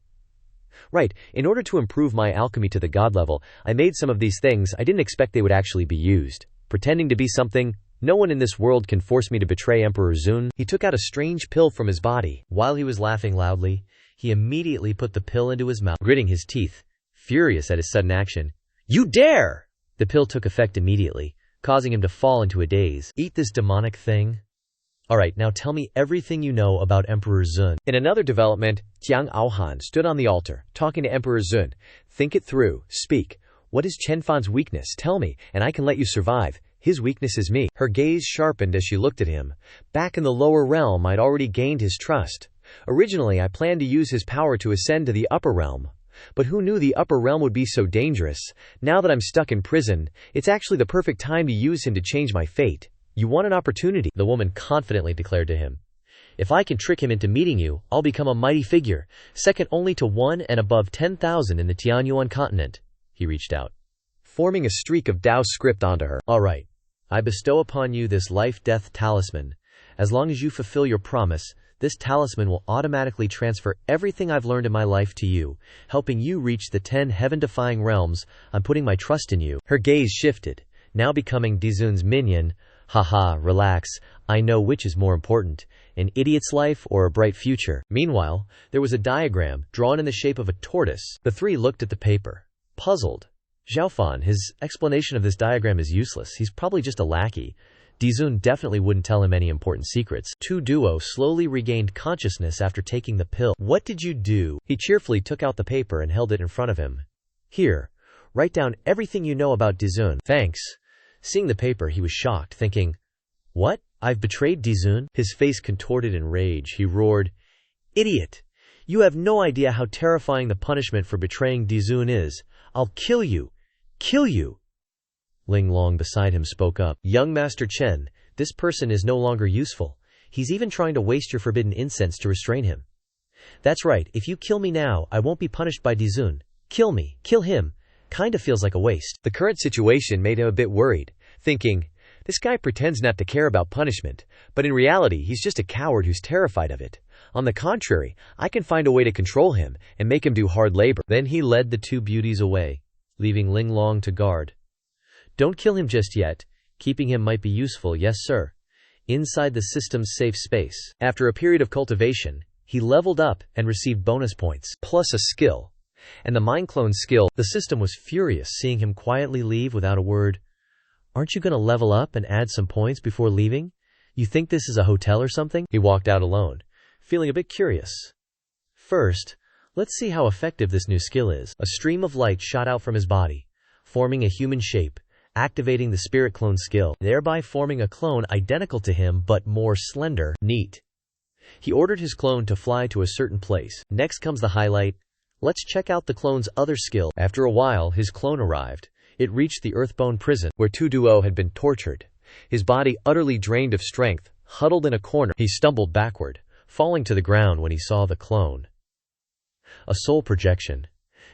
Right, in order to improve my alchemy to the god level, I made some of these things. I didn't expect they would actually be used. Pretending to be something, no one in this world can force me to betray Emperor Zun. He took out a strange pill from his body. While he was laughing loudly, he immediately put the pill into his mouth, gritting his teeth, furious at his sudden action. "You dare!" The pill took effect immediately, causing him to fall into a daze. "Eat this demonic thing." "Alright, now tell me everything you know about Emperor Zun." In another development, Jiang Aohan stood on the altar, talking to Emperor Zun. "Think it through. Speak. What is Chen Fan's weakness? Tell me, and I can let you survive. His weakness is me." Her gaze sharpened as she looked at him. Back in the lower realm, I'd already gained his trust. Originally, I planned to use his power to ascend to the upper realm. But who knew the upper realm would be so dangerous? Now that I'm stuck in prison, it's actually the perfect time to use him to change my fate. "You want an opportunity," the woman confidently declared to him. "If I can trick him into meeting you, I'll become a mighty figure, second only to one and above 10,000 in the Tianyuan continent." He reached out, forming a streak of Dao script onto her. "Alright, I bestow upon you this life-death talisman. As long as you fulfill your promise, this talisman will automatically transfer everything I've learned in my life to you, helping you reach the 10 heaven-defying realms. I'm putting my trust in you." Her gaze shifted, now becoming Dizun's minion. "Haha, relax. I know which is more important, an idiot's life or a bright future." Meanwhile, there was a diagram, drawn in the shape of a tortoise. The three looked at the paper, puzzled. Xiaofan, his explanation of this diagram is useless. He's probably just a lackey. Dizun definitely wouldn't tell him any important secrets. Tu Duo slowly regained consciousness after taking the pill. "What did you do?" He cheerfully took out the paper and held it in front of him. "Here, write down everything you know about Dizun." "Thanks." Seeing the paper, he was shocked, thinking, "What? I've betrayed Dizun?" His face contorted in rage. He roared, "Idiot! You have no idea how terrifying the punishment for betraying Dizun is. I'll kill you! Kill you!" Ling Long beside him spoke up. "Young Master Chen, this person is no longer useful. He's even trying to waste your forbidden incense to restrain him." "That's right, if you kill me now, I won't be punished by Dizun. Kill me, kill him. Kinda feels like a waste." The current situation made him a bit worried, thinking, this guy pretends not to care about punishment, but in reality he's just a coward who's terrified of it. On the contrary, I can find a way to control him and make him do hard labor. Then he led the two beauties away, leaving Ling Long to guard. "Don't kill him just yet. Keeping him might be useful, yes sir." Inside the system's safe space, after a period of cultivation, he leveled up and received bonus points, plus a skill. And the mind clone skill. The system was furious seeing him quietly leave without a word. "Aren't you gonna level up and add some points before leaving? You think this is a hotel or something?" He walked out alone, feeling a bit curious. "First, let's see how effective this new skill is." A stream of light shot out from his body, forming a human shape, activating the spirit clone skill, thereby forming a clone identical to him but more slender. Neat. He ordered his clone to fly to a certain place. Next comes the highlight. Let's check out the clone's other skill. After a while, his clone arrived. It reached the Earthbone prison, where Tu Duo had been tortured. His body utterly drained of strength, huddled in a corner, he stumbled backward, falling to the ground when he saw the clone. A soul projection.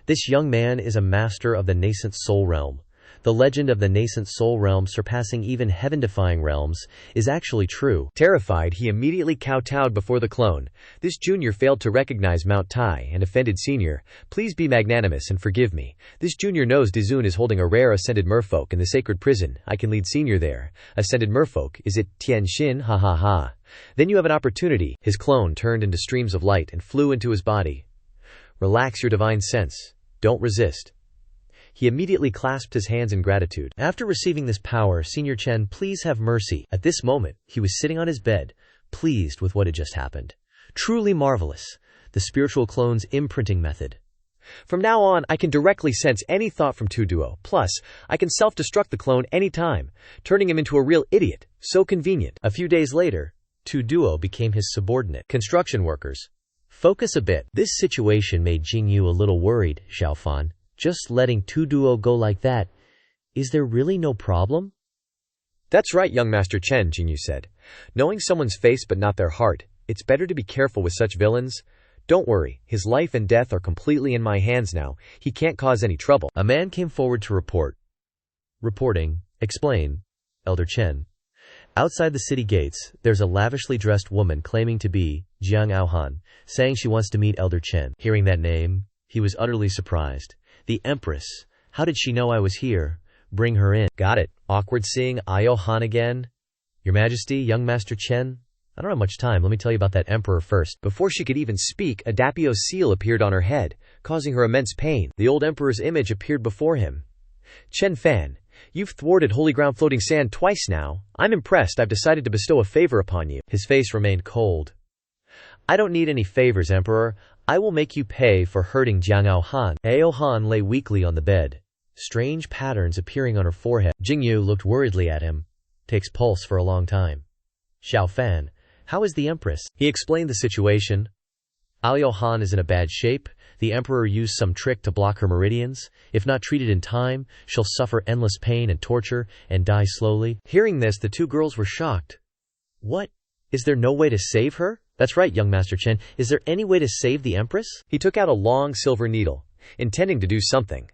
This young man is a master of the nascent soul realm. The legend of the nascent soul realm surpassing even heaven-defying realms is actually true. Terrified, he immediately kowtowed before the clone. This junior failed to recognize Mount Tai and offended senior. "Please be magnanimous and forgive me. This junior knows Dizun is holding a rare ascended merfolk in the sacred prison. I can lead senior there." "Ascended merfolk? Is it Tianxin? Ha ha ha. Then you have an opportunity." His clone turned into streams of light and flew into his body. "Relax your divine sense. Don't resist." He immediately clasped his hands in gratitude. "After receiving this power, Senior Chen, please have mercy." At this moment, he was sitting on his bed, pleased with what had just happened. Truly marvelous. The spiritual clone's imprinting method. "From now on, I can directly sense any thought from Tu Duo. Plus, I can self-destruct the clone anytime, turning him into a real idiot. So convenient." A few days later, Tu Duo became his subordinate. Construction workers. "Focus a bit." This situation made Jingyu a little worried. "Xiaofan, just letting Tu Duo go like that, is there really no problem?" "That's right, young Master Chen," Jingyu said. "Knowing someone's face but not their heart, it's better to be careful with such villains. Don't worry, his life and death are completely in my hands now. He can't cause any trouble. A man came forward to report. Reporting. Explain. Elder Chen. Outside the city gates, there's a lavishly dressed woman claiming to be Jiang Aohan, saying she wants to meet Elder Chen. Hearing that name, he was utterly surprised. The Empress. How did she know I was here? Bring her in. Got it. Awkward seeing Aohan again. Your Majesty, young Master Chen? I don't have much time. Let me tell you about that emperor first. Before she could even speak, a Dapio seal appeared on her head, causing her immense pain. The old emperor's image appeared before him. Chen Fan, you've thwarted holy ground floating sand twice now. I'm impressed. I've decided to bestow a favor upon you. His face remained cold. I don't need any favors, Emperor. I will make you pay for hurting Jiang Aohan. Aohan lay weakly on the bed, strange patterns appearing on her forehead. Jingyu looked worriedly at him. Takes pulse for a long time. Xiao Fan, how is the Empress? He explained the situation. Aohan is in a bad shape. The Emperor used some trick to block her meridians. If not treated in time, she'll suffer endless pain and torture and die slowly. Hearing this, the two girls were shocked. What? Is there no way to save her? That's right, young Master Chen. Is there any way to save the Empress? He took out a long silver needle, intending to do something.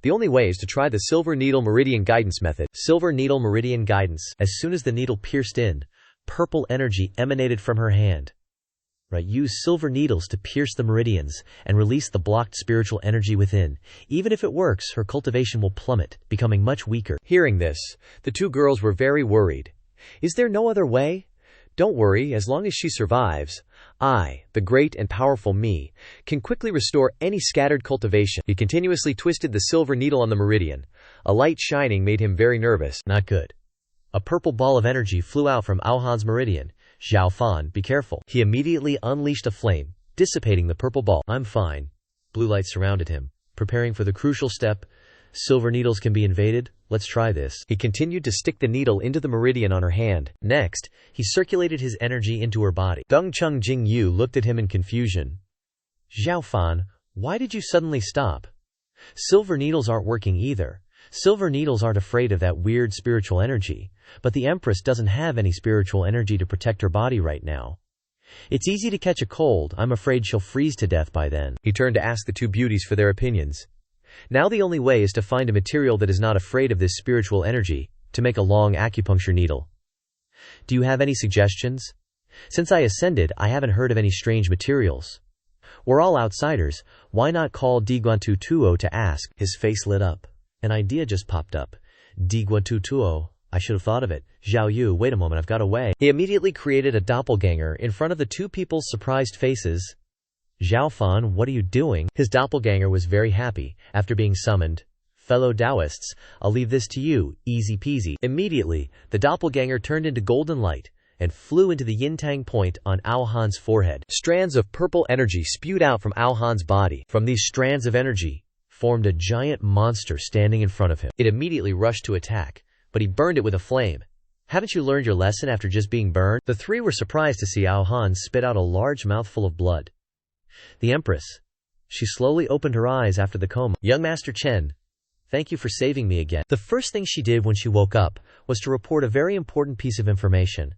The only way is to try the silver needle meridian guidance method. Silver needle meridian guidance. As soon as the needle pierced in, purple energy emanated from her hand. Right, use silver needles to pierce the meridians and release the blocked spiritual energy within. Even if it works, her cultivation will plummet, becoming much weaker. Hearing this, the two girls were very worried. Is there no other way? Don't worry, as long as she survives, I, the great and powerful me, can quickly restore any scattered cultivation. He continuously twisted the silver needle on the meridian. A light shining made him very nervous. Not good. A purple ball of energy flew out from Aohan's meridian. Xiao Fan, be careful. He immediately unleashed a flame, dissipating the purple ball. I'm fine. Blue light surrounded him, preparing for the crucial step. Silver needles can be invaded. Let's try this. He continued to stick the needle into the meridian on her hand. Next, he circulated his energy into her body. Dongcheng Jingyu looked at him in confusion. Xiao Fan, why did you suddenly stop? Silver needles aren't working either. Silver needles aren't afraid of that weird spiritual energy, but the Empress doesn't have any spiritual energy to protect her body right now. It's easy to catch a cold. I'm afraid she'll freeze to death by then. He turned to ask the two beauties for their opinions. Now the only way is to find a material that is not afraid of this spiritual energy, to make a long acupuncture needle. Do you have any suggestions? Since I ascended, I haven't heard of any strange materials. We're all outsiders. Why not call Diguantutuo to ask? His face lit up. An idea just popped up. Diguantutuo. I should have thought of it. Zhao Yu, wait a moment, I've got a way. He immediately created a doppelganger in front of the two people's surprised faces. Xiao Fan, what are you doing? His doppelganger was very happy, after being summoned. Fellow Taoists, I'll leave this to you, easy peasy. Immediately, the doppelganger turned into golden light, and flew into the yin-tang point on Aohan's forehead. Strands of purple energy spewed out from Aohan's body. From these strands of energy, formed a giant monster standing in front of him. It immediately rushed to attack, but he burned it with a flame. Haven't you learned your lesson after just being burned? The three were surprised to see Aohan spit out a large mouthful of blood. The Empress. She slowly opened her eyes after the coma. Young Master Chen, thank you for saving me again. The first thing she did when she woke up was to report a very important piece of information.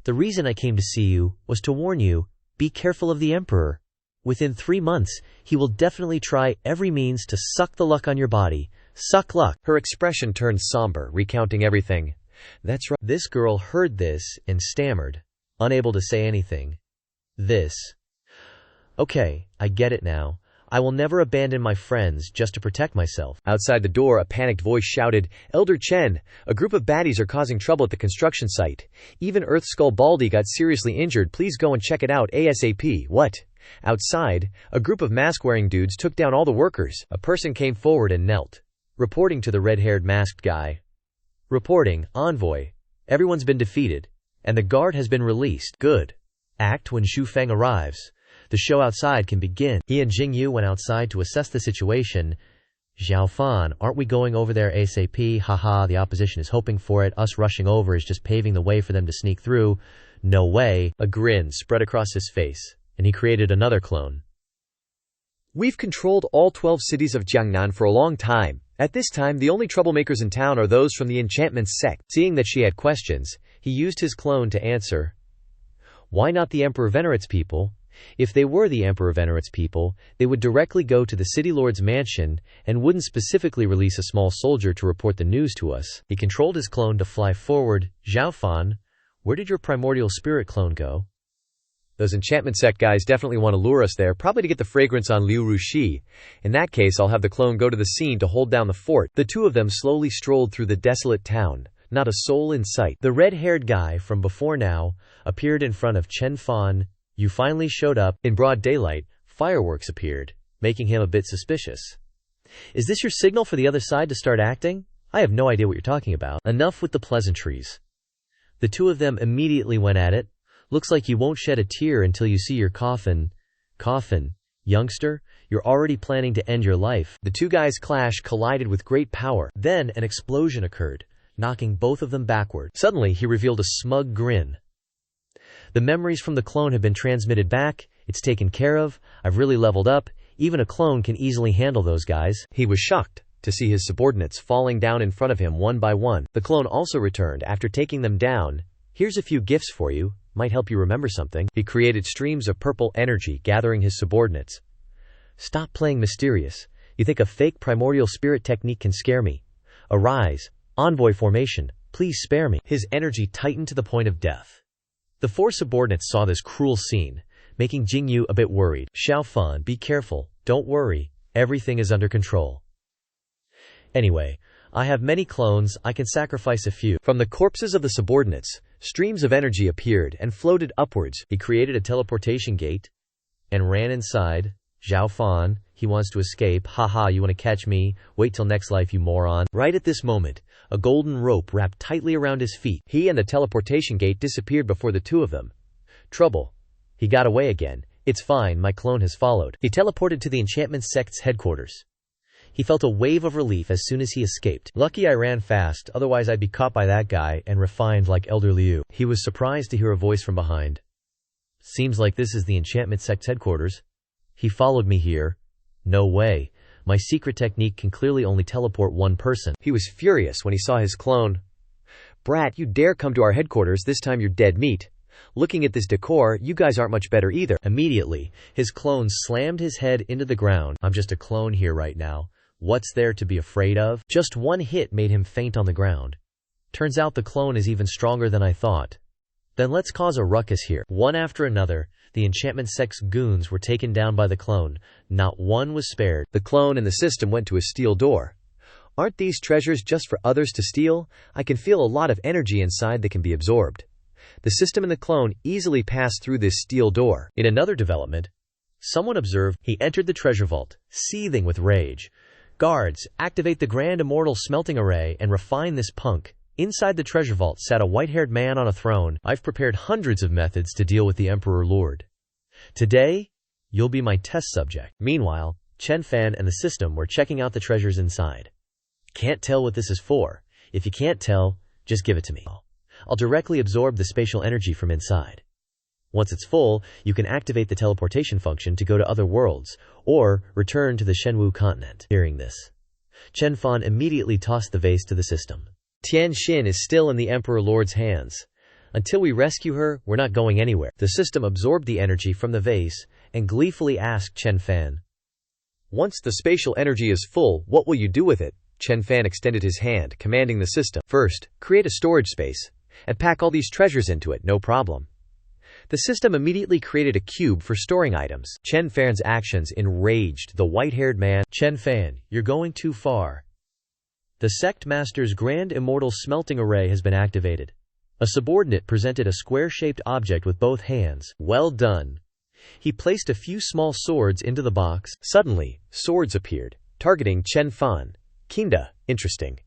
The reason I came to see you was to warn you, be careful of the Emperor. Within 3 months, he will definitely try every means to suck the luck on your body. Suck luck. Her expression turned somber, recounting everything. That's right. This girl heard this and stammered, unable to say anything. Okay, I get it now. I will never abandon my friends just to protect myself. Outside the door, a panicked voice shouted, Elder Chen, a group of baddies are causing trouble at the construction site. Even Earth Skull Baldy got seriously injured. Please go and check it out ASAP. What? Outside, a group of mask-wearing dudes took down all the workers. A person came forward and knelt, reporting to the red-haired masked guy. Reporting, Envoy. Everyone's been defeated, and the guard has been released. Good. Act when Xu Feng arrives. The show outside can begin. He and Jingyu went outside to assess the situation. Xiao Fan, aren't we going over there ASAP? Haha, the opposition is hoping for it. Us rushing over is just paving the way for them to sneak through. No way. A grin spread across his face, and he created another clone. We've controlled all 12 cities of Jiangnan for a long time. At this time, the only troublemakers in town are those from the Enchantment Sect. Seeing that she had questions, he used his clone to answer. Why not the Emperor venerates people? If they were the Emperor Venerat's people, they would directly go to the city lord's mansion and wouldn't specifically release a small soldier to report the news to us. He controlled his clone to fly forward. Xiao Fan, where did your primordial spirit clone go? Those enchantment sect guys definitely want to lure us there, probably to get the fragrance on Liu Rushi. In that case, I'll have the clone go to the scene to hold down the fort. The two of them slowly strolled through the desolate town. Not a soul in sight. The red-haired guy from before now appeared in front of Chen Fan. You finally showed up. In broad daylight, fireworks appeared, making him a bit suspicious. Is this your signal for the other side to start acting? I have no idea what you're talking about. Enough with the pleasantries. The two of them immediately went at it. Looks like you won't shed a tear until you see your coffin. Coffin, youngster, you're already planning to end your life. The two guys' clash collided with great power. Then an explosion occurred, knocking both of them backward. Suddenly, he revealed a smug grin. The memories from the clone have been transmitted back. It's taken care of. I've really leveled up. Even a clone can easily handle those guys. He was shocked to see his subordinates falling down in front of him one by one. The clone also returned after taking them down. Here's a few gifts for you. Might help you remember something. He created streams of purple energy, gathering his subordinates. Stop playing mysterious. You think a fake primordial spirit technique can scare me? Arise. Envoy formation. Please spare me. His energy tightened to the point of death. The four subordinates saw this cruel scene, making Jingyu a bit worried. Xiao Fan, be careful. Don't worry. Everything is under control. Anyway, I have many clones. I can sacrifice a few. From the corpses of the subordinates, streams of energy appeared and floated upwards. He created a teleportation gate and ran inside. Xiao Fan, he wants to escape. Haha, you want to catch me? Wait till next life, you moron. Right at this moment, a golden rope wrapped tightly around his feet. He and the teleportation gate disappeared before the two of them. Trouble. He got away again. It's fine, my clone has followed. He teleported to the enchantment sect's headquarters. He felt a wave of relief as soon as he escaped. Lucky I ran fast, otherwise I'd be caught by that guy and refined like Elder Liu. He was surprised to hear a voice from behind. Seems like this is the enchantment sect's headquarters. He followed me here. No way. My secret technique can clearly only teleport one person. He was furious when he saw his clone. Brat, you dare come to our headquarters, this time you're dead meat. Looking at this decor, you guys aren't much better either. Immediately, his clone slammed his head into the ground. I'm just a clone here right now. What's there to be afraid of? Just one hit made him faint on the ground. Turns out the clone is even stronger than I thought. Then let's cause a ruckus here. One after another, the enchantment sect's goons were taken down by the clone. Not one was spared. The clone and the system went to a steel door. Aren't these treasures just for others to steal? I can feel a lot of energy inside that can be absorbed. The system and the clone easily passed through this steel door. In another development, someone observed he entered the treasure vault, seething with rage. Guards, activate the Grand Immortal Smelting Array and refine this punk. Inside the treasure vault sat a white-haired man on a throne. I've prepared hundreds of methods to deal with the Emperor Lord. Today, you'll be my test subject. Meanwhile, Chen Fan and the system were checking out the treasures inside. Can't tell what this is for. If you can't tell, just give it to me. I'll directly absorb the spatial energy from inside. Once it's full, you can activate the teleportation function to go to other worlds, or return to the Shenwu continent. Hearing this, Chen Fan immediately tossed the vase to the system. Tian Xin is still in the Emperor Lord's hands. Until we rescue her, we're not going anywhere. The system absorbed the energy from the vase and gleefully asked Chen Fan. Once the spatial energy is full, what will you do with it? Chen Fan extended his hand, commanding the system. First, create a storage space and pack all these treasures into it, no problem. The system immediately created a cube for storing items. Chen Fan's actions enraged the white-haired man. Chen Fan, you're going too far. The sect master's Grand Immortal Smelting Array has been activated. A subordinate presented a square-shaped object with both hands. Well done. He placed a few small swords into the box. Suddenly, swords appeared, targeting Chen Fan. Kinda, interesting.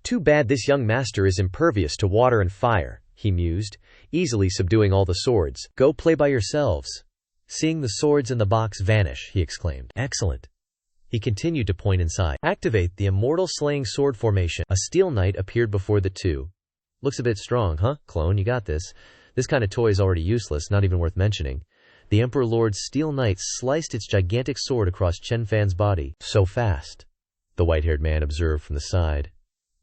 Too bad this young master is impervious to water and fire, he mused, easily subduing all the swords. Go play by yourselves. Seeing the swords in the box vanish, he exclaimed. Excellent. He continued to point inside. Activate the Immortal Slaying Sword formation. A steel knight appeared before the two. Looks a bit strong, huh, clone? You got this. This kind of toy is already useless, not even worth mentioning. The Emperor Lord's steel knight sliced its gigantic sword across Chen Fan's body. So fast, the white-haired man observed from the side,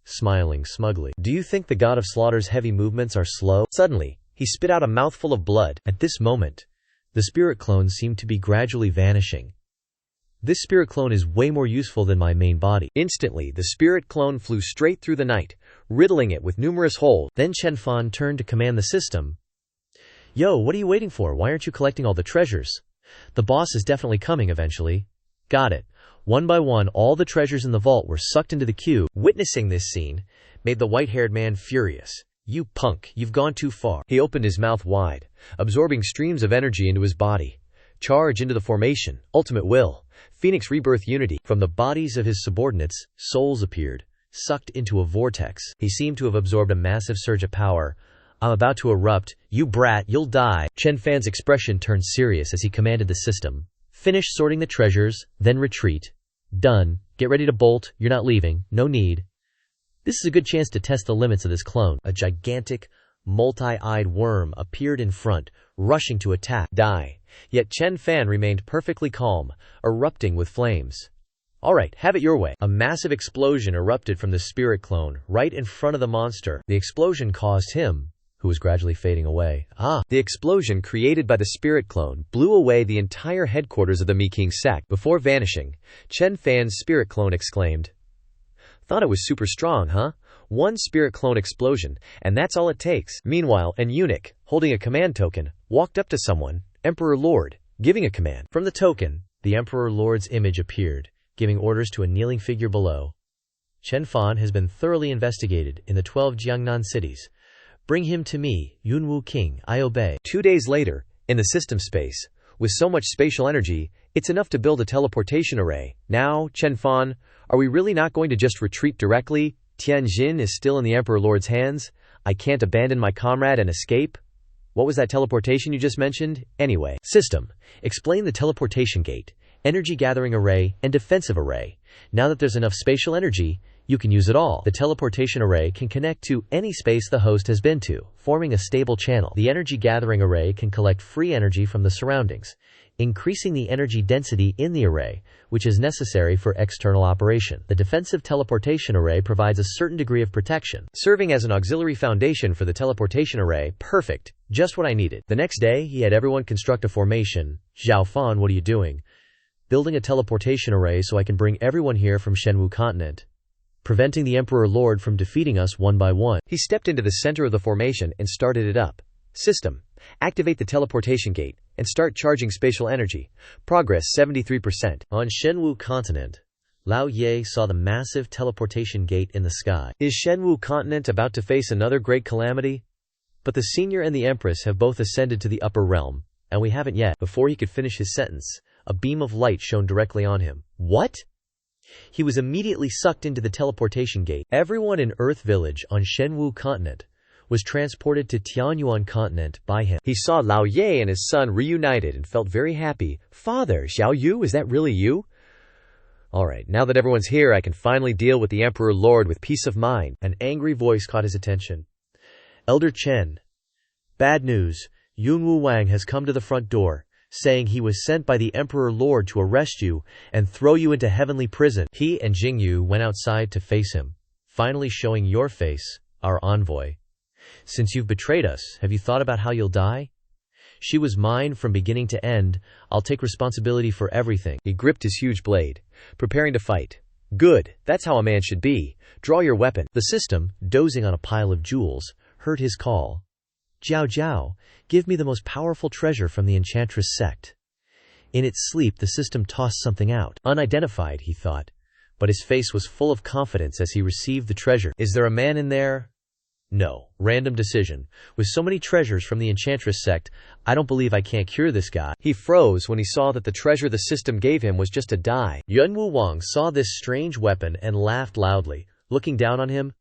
smiling smugly. Do you think the God of Slaughter's heavy movements are slow? Suddenly, he spit out a mouthful of blood. At this moment, The spirit clone seemed to be gradually vanishing. This spirit clone is way more useful than my main body. Instantly, the spirit clone flew straight through the night, riddling it with numerous holes. Then Chen Fan turned to command the system. Yo, what are you waiting for? Why aren't you collecting all the treasures? The boss is definitely coming eventually. Got it. One by one, all the treasures in the vault were sucked into the queue. Witnessing this scene made the white-haired man furious. You punk, you've gone too far. He opened his mouth wide, absorbing streams of energy into his body. Charge into the formation, ultimate will, Phoenix rebirth unity. From the bodies of his subordinates, souls appeared, sucked into a vortex. He seemed to have absorbed a massive surge of power. I'm about to erupt. You brat, you'll die. Chen Fan's expression turned serious as he commanded the system. Finish sorting the treasures, then retreat. Done. Get ready to bolt. You're not leaving. No need. This is a good chance to test the limits of this clone. A gigantic, multi-eyed worm appeared in front, rushing to attack. Die. Yet Chen Fan remained perfectly calm, erupting with flames. Alright, have it your way. A massive explosion erupted from the spirit clone, right in front of the monster. The explosion caused him, who was gradually fading away. The explosion created by the spirit clone blew away the entire headquarters of the Miking sect. Before vanishing, Chen Fan's spirit clone exclaimed, "Thought it was super strong, huh? One spirit clone explosion, and that's all it takes." Meanwhile, an eunuch, holding a command token, walked up to someone, Emperor Lord, giving a command. From the token, the Emperor Lord's image appeared, giving orders to a kneeling figure below. Chen Fan has been thoroughly investigated in the 12 Jiangnan cities. Bring him to me, Yunwu King, I obey. 2 days later, in the system space, with so much spatial energy, it's enough to build a teleportation array. Now, Chen Fan, are we really not going to just retreat directly? Tianjin is still in the Emperor Lord's hands. I can't abandon my comrade and escape. What was that teleportation you just mentioned? Anyway. System. Explain the teleportation gate, energy gathering array, and defensive array. Now that there's enough spatial energy, you can use it all. The teleportation array can connect to any space the host has been to, forming a stable channel. The energy gathering array can collect free energy from the surroundings, increasing the energy density in the array, which is necessary for external operation. The defensive teleportation array provides a certain degree of protection, serving as an auxiliary foundation for the teleportation array. Perfect. Just what I needed. The next day, he had everyone construct a formation. Xiao Fan, what are you doing? Building a teleportation array so I can bring everyone here from Shenwu continent, preventing the Emperor Lord from defeating us one by one. He stepped into the center of the formation and started it up. System. Activate the teleportation gate and start charging spatial energy. Progress 73%. On Shenwu continent, Lao Ye saw the massive teleportation gate in the sky. Is Shenwu continent about to face another great calamity? But the senior and the empress have both ascended to the upper realm, and we haven't yet. Before he could finish his sentence, a beam of light shone directly on him. What? He was immediately sucked into the teleportation gate. Everyone in Earth Village on Shenwu continent was transported to Tianyuan continent by him. He saw Lao Ye and his son reunited and felt very happy. Father, Xiao Yu, is that really you? Alright, now that everyone's here, I can finally deal with the Emperor Lord with peace of mind. An angry voice caught his attention. Elder Chen. Bad news. Yunwu Wang has come to the front door, saying he was sent by the Emperor Lord to arrest you and throw you into heavenly prison. He and Jingyu went outside to face him, finally showing your face, our envoy. Since you've betrayed us, have you thought about how you'll die? She was mine from beginning to end. I'll take responsibility for everything. He gripped his huge blade, preparing to fight. Good, that's how a man should be. Draw your weapon. The system, dozing on a pile of jewels, heard his call. Jiao Jiao, give me the most powerful treasure from the Enchantress sect. In its sleep, the system tossed something out. Unidentified, he thought, but his face was full of confidence as he received the treasure. Is there a man in there? No. Random decision. With so many treasures from the Enchantress sect, I don't believe I can't cure this guy. He froze when he saw that the treasure the system gave him was just a die. Yunwu Wang saw this strange weapon and laughed loudly, looking down on him.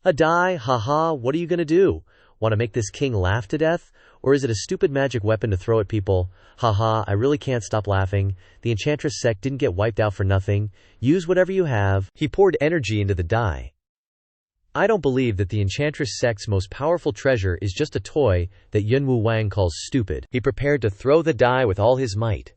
A die? Haha, what are you gonna do? Want to make this king laugh to death? Or is it a stupid magic weapon to throw at people? Haha, I really can't stop laughing. The Enchantress sect didn't get wiped out for nothing. Use whatever you have. He poured energy into the die. I don't believe that the Enchantress sect's most powerful treasure is just a toy that Yunwu Wang calls stupid. He prepared to throw the die with all his might.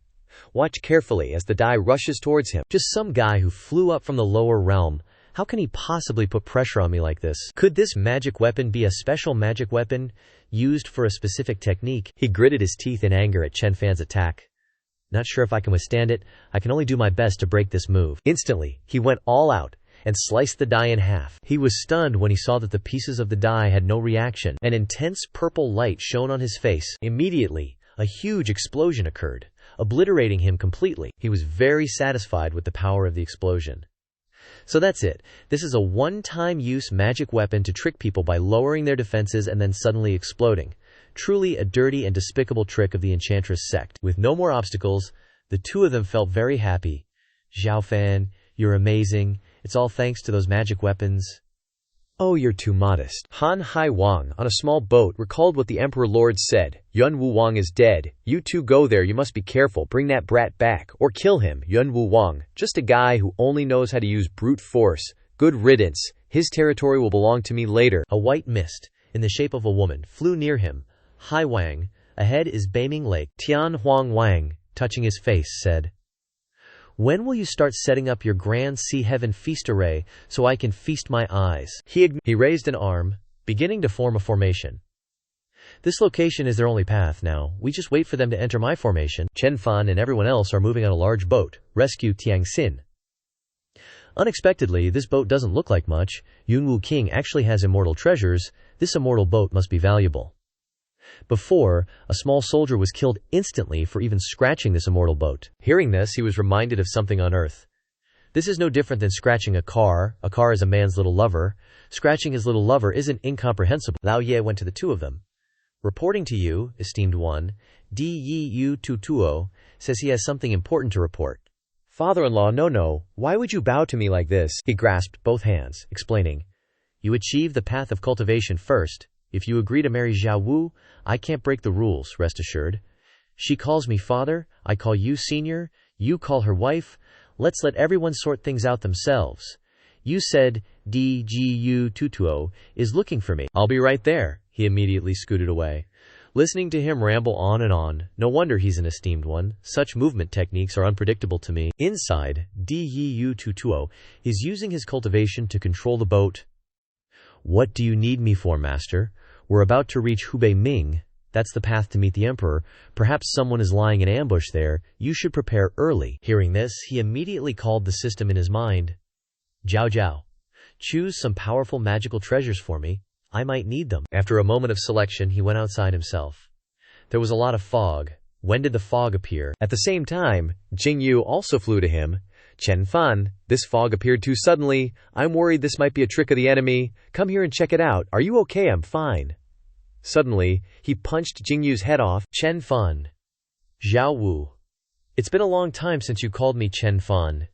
Watch carefully as the die rushes towards him. Just some guy who flew up from the lower realm. How can he possibly put pressure on me like this? Could this magic weapon be a special magic weapon used for a specific technique? He gritted his teeth in anger at Chen Fan's attack. Not sure if I can withstand it. I can only do my best to break this move. Instantly, he went all out and sliced the die in half. He was stunned when he saw that the pieces of the die had no reaction. An intense purple light shone on his face. Immediately, a huge explosion occurred, obliterating him completely. He was very satisfied with the power of the explosion. So that's it. This is a one-time use magic weapon to trick people by lowering their defenses and then suddenly exploding. Truly a dirty and despicable trick of the Enchantress sect. With no more obstacles, the two of them felt very happy. Xiao Fan, you're amazing. It's all thanks to those magic weapons. Oh, you're too modest. Han Hai Wang, on a small boat, recalled what the Emperor Lord said. Yun Wu Wang is dead. You two go there, you must be careful. Bring that brat back, or kill him. Yun Wu Wang, just a guy who only knows how to use brute force. Good riddance. His territory will belong to me later. A white mist, in the shape of a woman, flew near him. Hai Wang, ahead is Beiming Lake. Tian Huang Wang, touching his face, said, when will you start setting up your grand sea heaven feast array so I can feast my eyes? He raised an arm, beginning to form a formation. This location is their only path now. We just wait for them to enter my formation. Chen Fan and everyone else are moving on a large boat. Rescue Xianxia. Unexpectedly, this boat doesn't look like much. Yunwu King actually has immortal treasures. This immortal boat must be valuable. Before, a small soldier was killed instantly for even scratching this immortal boat. Hearing this, he was reminded of something on Earth. This is no different than scratching a car. A car is a man's little lover. Scratching his little lover isn't incomprehensible. Lao Ye went to the two of them. Reporting to you, esteemed one, Du Tutuo says he has something important to report. Father-in-law, no, why would you bow to me like this? He grasped both hands, explaining, you achieve the path of cultivation first. If you agree to marry Xiao Wu, I can't break the rules, rest assured. She calls me father, I call you senior, you call her wife. Let's let everyone sort things out themselves. You said Dgu Tutuo is looking for me. I'll be right there. He immediately scooted away. Listening to him ramble on and on, no wonder he's an esteemed one. Such movement techniques are unpredictable to me. Inside, Dgu Tutuo is using his cultivation to control the boat. What do you need me for, master? We're about to reach Hubei Ming. That's the path to meet the emperor. Perhaps someone is lying in ambush there. You should prepare early. Hearing this, he immediately called the system in his mind. Jiao Jiao, choose some powerful magical treasures for me. I might need them. After a moment of selection, he went outside himself. There was a lot of fog. When did the fog appear? At the same time, Jingyu also flew to him. Chen Fan, this fog appeared too suddenly. I'm worried this might be a trick of the enemy. Come here and check it out. Are you okay? I'm fine. Suddenly, he punched Jingyu's head off. Chen Fan. Xiao Wu. It's been a long time since you called me Chen Fan.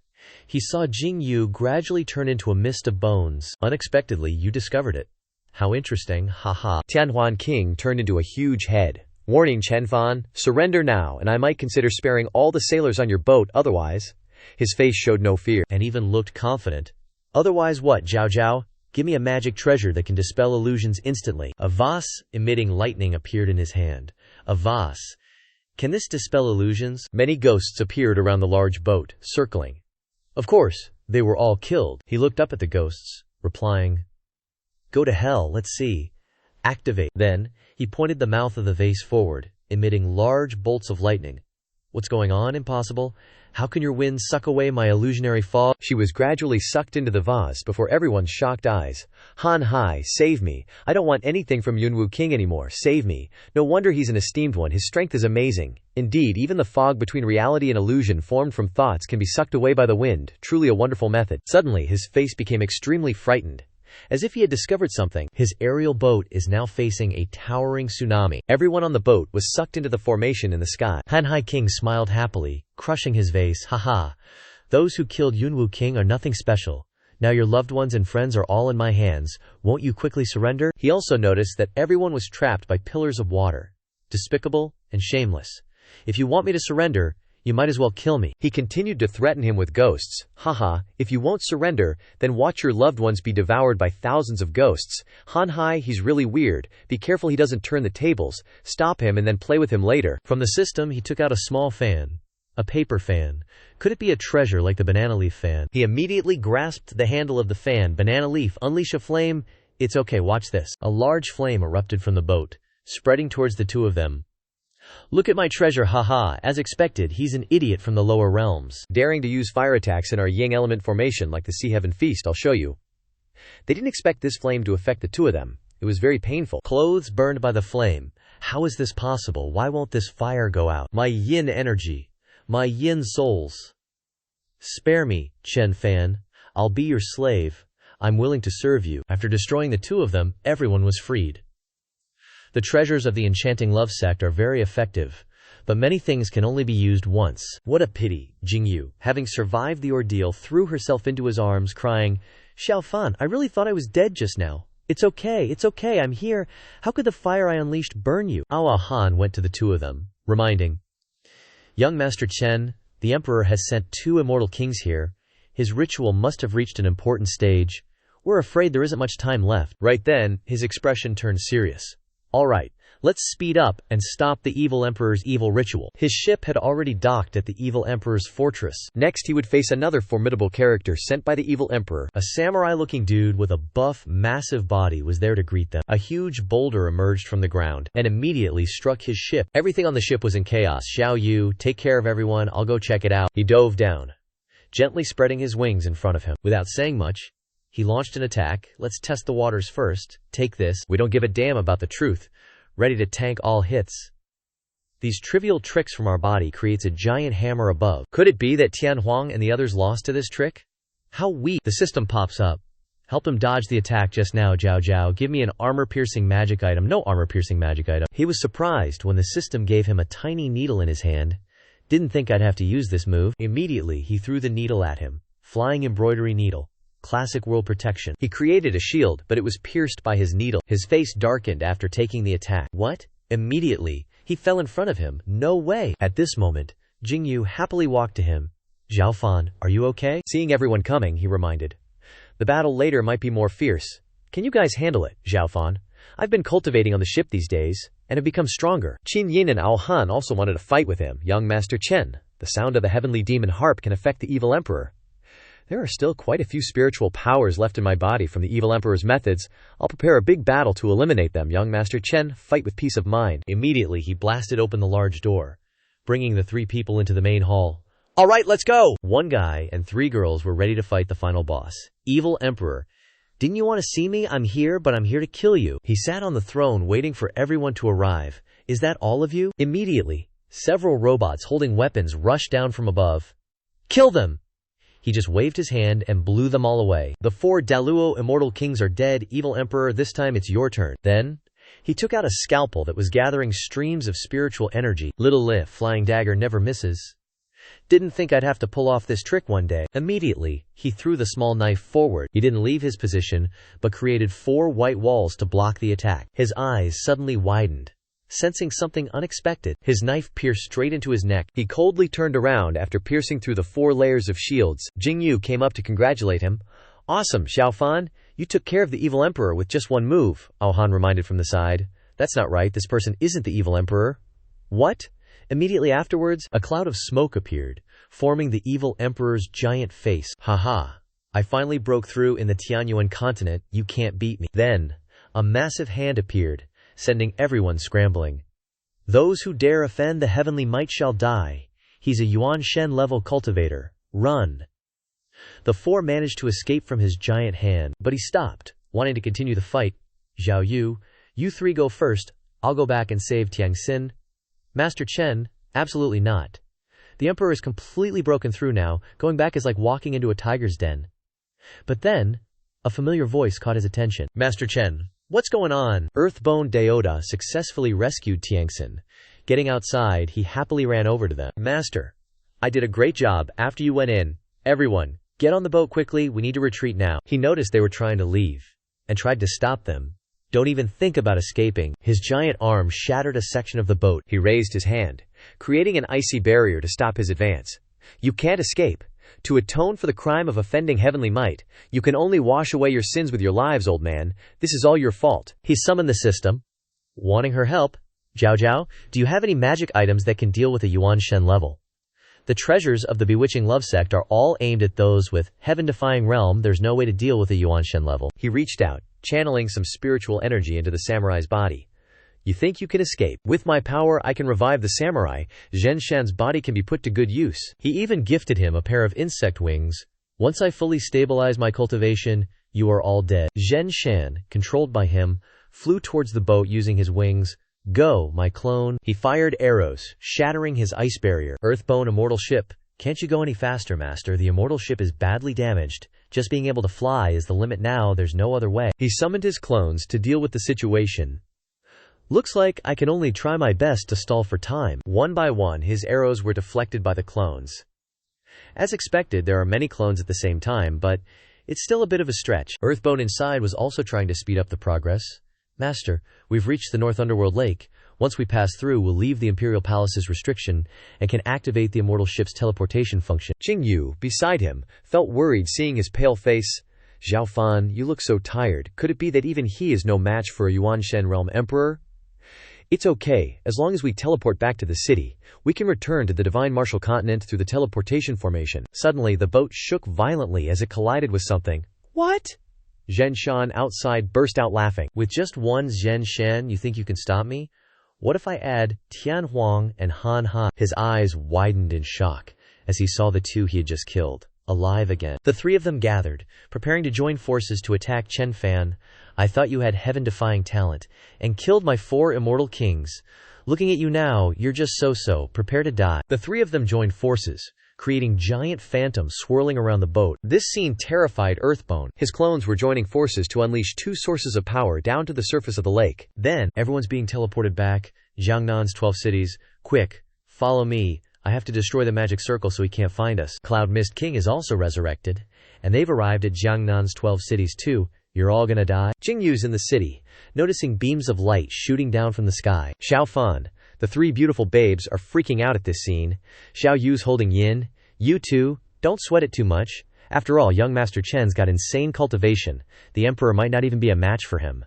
He saw Jingyu gradually turn into a mist of bones. Unexpectedly, you discovered it. How interesting, haha. Tianhuan King turned into a huge head. Warning, Chen Fan, surrender now, and I might consider sparing all the sailors on your boat otherwise. His face showed no fear, and even looked confident. Otherwise what, Jiao Jiao? Give me a magic treasure that can dispel illusions instantly. A vase emitting lightning appeared in his hand. A vase. Can this dispel illusions? Many ghosts appeared around the large boat, circling. Of course, they were all killed. He looked up at the ghosts, replying, go to hell, let's see. Activate. Then, he pointed the mouth of the vase forward, emitting large bolts of lightning. What's going on, impossible? How can your wind suck away my illusionary fog? She was gradually sucked into the vase before everyone's shocked eyes. Han Hai, save me. I don't want anything from Yunwu King anymore. Save me. No wonder he's an esteemed one. His strength is amazing. Indeed, even the fog between reality and illusion formed from thoughts can be sucked away by the wind. Truly a wonderful method. Suddenly, his face became extremely frightened. As if he had discovered something, his aerial boat is now facing a towering tsunami. Everyone on the boat was sucked into the formation in the sky. Han Hai King smiled happily, crushing his vase. Haha. Those who killed Yunwu King are nothing special. Now your loved ones and friends are all in my hands. Won't you quickly surrender? He also noticed that everyone was trapped by pillars of water. Despicable and shameless. If you want me to surrender, you might as well kill me. He continued to threaten him with ghosts. Haha, if you won't surrender, then watch your loved ones be devoured by thousands of ghosts. Han Hai, he's really weird. Be careful he doesn't turn the tables. Stop him and then play with him later. From the system, he took out a small fan. A paper fan. Could it be a treasure like the banana leaf fan? He immediately grasped the handle of the fan. Banana leaf, unleash a flame. It's okay, watch this. A large flame erupted from the boat, spreading towards the two of them. Look at my treasure, haha. As expected, he's an idiot from the lower realms. Daring to use fire attacks in our yin element formation like the Sea Heaven Feast, I'll show you. They didn't expect this flame to affect the two of them. It was very painful. Clothes burned by the flame. How is this possible? Why won't this fire go out? My yin energy. My yin souls. Spare me, Chen Fan. I'll be your slave. I'm willing to serve you. After destroying the two of them, everyone was freed. The treasures of the enchanting love sect are very effective, but many things can only be used once. What a pity. Jingyu, having survived the ordeal, threw herself into his arms, crying, Xiao Fan, I really thought I was dead just now. It's okay, I'm here. How could the fire I unleashed burn you? Awa Han went to the two of them, reminding, Young Master Chen, the Emperor has sent 2 immortal kings here. His ritual must have reached an important stage. We're afraid there isn't much time left. Right then, his expression turned serious. All right, let's speed up and stop the evil Emperor's evil ritual. His ship had already docked at the evil Emperor's fortress. Next, he would face another formidable character sent by the evil Emperor. A samurai-looking dude with a buff, massive body was there to greet them. A huge boulder emerged from the ground and immediately struck his ship. Everything on the ship was in chaos. Xiao Yu, take care of everyone, I'll go check it out. He dove down, gently spreading his wings in front of him. Without saying much, he launched an attack. Let's test the waters first. Take this. We don't give a damn about the truth. Ready to tank all hits. These trivial tricks from our body creates a giant hammer above. Could it be that Tian Huang and the others lost to this trick? How weak. The system pops up. Help him dodge the attack just now, Zhao Zhao. Give me an armor-piercing magic item. No armor-piercing magic item. He was surprised when the system gave him a tiny needle in his hand. Didn't think I'd have to use this move. Immediately, he threw the needle at him. Flying embroidery needle. Classic world protection. He created a shield, but it was pierced by his needle. His face darkened after taking the attack. What? Immediately, he fell in front of him. No way. At this moment, Jingyu happily walked to him. Xiao Fan, are you okay? Seeing everyone coming, he reminded. The battle later might be more fierce. Can you guys handle it, Xiao Fan? I've been cultivating on the ship these days, and have become stronger. Qin Yin and Ao Han also wanted to fight with him. Young Master Chen, the sound of the heavenly demon harp can affect the evil emperor. There are still quite a few spiritual powers left in my body from the evil emperor's methods. I'll prepare a big battle to eliminate them. Young Master Chen, fight with peace of mind. Immediately, he blasted open the large door, bringing the 3 people into the main hall. All right, let's go! 1 guy and 3 girls were ready to fight the final boss. Evil Emperor. Didn't you want to see me? I'm here, but I'm here to kill you. He sat on the throne waiting for everyone to arrive. Is that all of you? Immediately, several robots holding weapons rushed down from above. Kill them! He just waved his hand and blew them all away. The 4 Daluo immortal kings are dead. Evil Emperor, this time it's your turn. Then, he took out a scalpel that was gathering streams of spiritual energy. Little Lif, flying dagger never misses. Didn't think I'd have to pull off this trick one day. Immediately, he threw the small knife forward. He didn't leave his position, but created 4 white walls to block the attack. His eyes suddenly widened. Sensing something unexpected, his knife pierced straight into his neck. He coldly turned around after piercing through the 4 layers of shields. Jingyu came up to congratulate him. Awesome, Xiao Fan. You took care of the evil emperor with just 1 move, Ao Han reminded from the side. That's not right, this person isn't the evil emperor. What? Immediately afterwards, a cloud of smoke appeared, forming the evil emperor's giant face. Haha. I finally broke through in the Tianyuan continent, you can't beat me. Then, a massive hand appeared, sending everyone scrambling. Those who dare offend the heavenly might shall die. He's a Yuan Shen level cultivator. Run. The 4 managed to escape from his giant hand, but he stopped, wanting to continue the fight. Xiao Yu, you 3 go first. I'll go back and save Tiangxin. Master Chen, absolutely not. The emperor is completely broken through now. Going back is like walking into a tiger's den. But then, a familiar voice caught his attention. Master Chen, what's going on? Earthbone Deoda successfully rescued Tiangxin. Getting outside, he happily ran over to them. Master, I did a great job after you went in. Everyone, get on the boat quickly, we need to retreat now. He noticed they were trying to leave, and tried to stop them. Don't even think about escaping. His giant arm shattered a section of the boat. He raised his hand, creating an icy barrier to stop his advance. You can't escape. To atone for the crime of offending heavenly might, you can only wash away your sins with your lives, old man. This is all your fault. He summoned the system, wanting her help. Zhao Zhao, do you have any magic items that can deal with a Yuan Shen level? The treasures of the bewitching love sect are all aimed at those with heaven-defying realm. There's no way to deal with a Yuanshen level. He reached out, channeling some spiritual energy into the samurai's body. You think you can escape? With my power I can revive the samurai. Zhen Shan's body can be put to good use. He even gifted him a pair of insect wings. Once I fully stabilize my cultivation, you are all dead. Zhen Shan, controlled by him, flew towards the boat using his wings. Go, my clone. He fired arrows, shattering his ice barrier. Earthbone immortal ship. Can't you go any faster, master? The immortal ship is badly damaged. Just being able to fly is the limit now. There's no other way. He summoned his clones to deal with the situation. Looks like I can only try my best to stall for time. One by one, his arrows were deflected by the clones. As expected, there are many clones at the same time, but it's still a bit of a stretch. Earthbone inside was also trying to speed up the progress. Master, we've reached the North Underworld Lake. Once we pass through, we'll leave the Imperial Palace's restriction and can activate the immortal ship's teleportation function. Jingyu, beside him, felt worried seeing his pale face. Xiao Fan, you look so tired. Could it be that even he is no match for a Yuanshen realm emperor? It's okay, as long as we teleport back to the city, we can return to the Divine Martial Continent through the teleportation formation. Suddenly, the boat shook violently as it collided with something. What? Zhen Shan outside burst out laughing. With just one Zhen Shan, you think you can stop me? What if I add Tian Huang and Han Han? His eyes widened in shock as he saw the two he had just killed, alive again. The three of them gathered, preparing to join forces to attack Chen Fan. I thought you had heaven-defying talent, and killed my 4 immortal kings. Looking at you now, you're just so-so, prepare to die. The three of them joined forces, creating giant phantoms swirling around the boat. This scene terrified Earthbone. His clones were joining forces to unleash 2 sources of power down to the surface of the lake. Then, everyone's being teleported back. Jiangnan's 12 cities. Quick, follow me. I have to destroy the magic circle so he can't find us. Cloud Mist King is also resurrected, and they've arrived at Jiangnan's 12 cities too. You're all gonna die? Jingyu's in the city, noticing beams of light shooting down from the sky. Xiao Fan, the 3 beautiful babes are freaking out at this scene. Xiao Yu's holding Yin. You two, don't sweat it too much. After all, young Master Chen's got insane cultivation. The Emperor might not even be a match for him.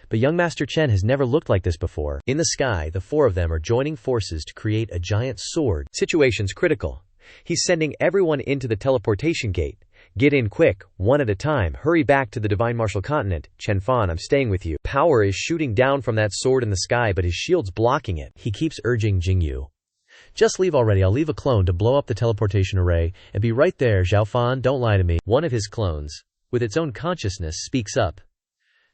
But young Master Chen has never looked like this before. In the sky, the 4 of them are joining forces to create a giant sword. Situation's critical. He's sending everyone into the teleportation gate. Get in quick, one at a time. Hurry back to the Divine Martial Continent. Chen Fan, I'm staying with you. Power is shooting down from that sword in the sky, but his shield's blocking it. He keeps urging Jingyu. Just leave already. I'll leave a clone to blow up the teleportation array and be right there. Xiao Fan, don't lie to me. One of his clones, with its own consciousness, speaks up.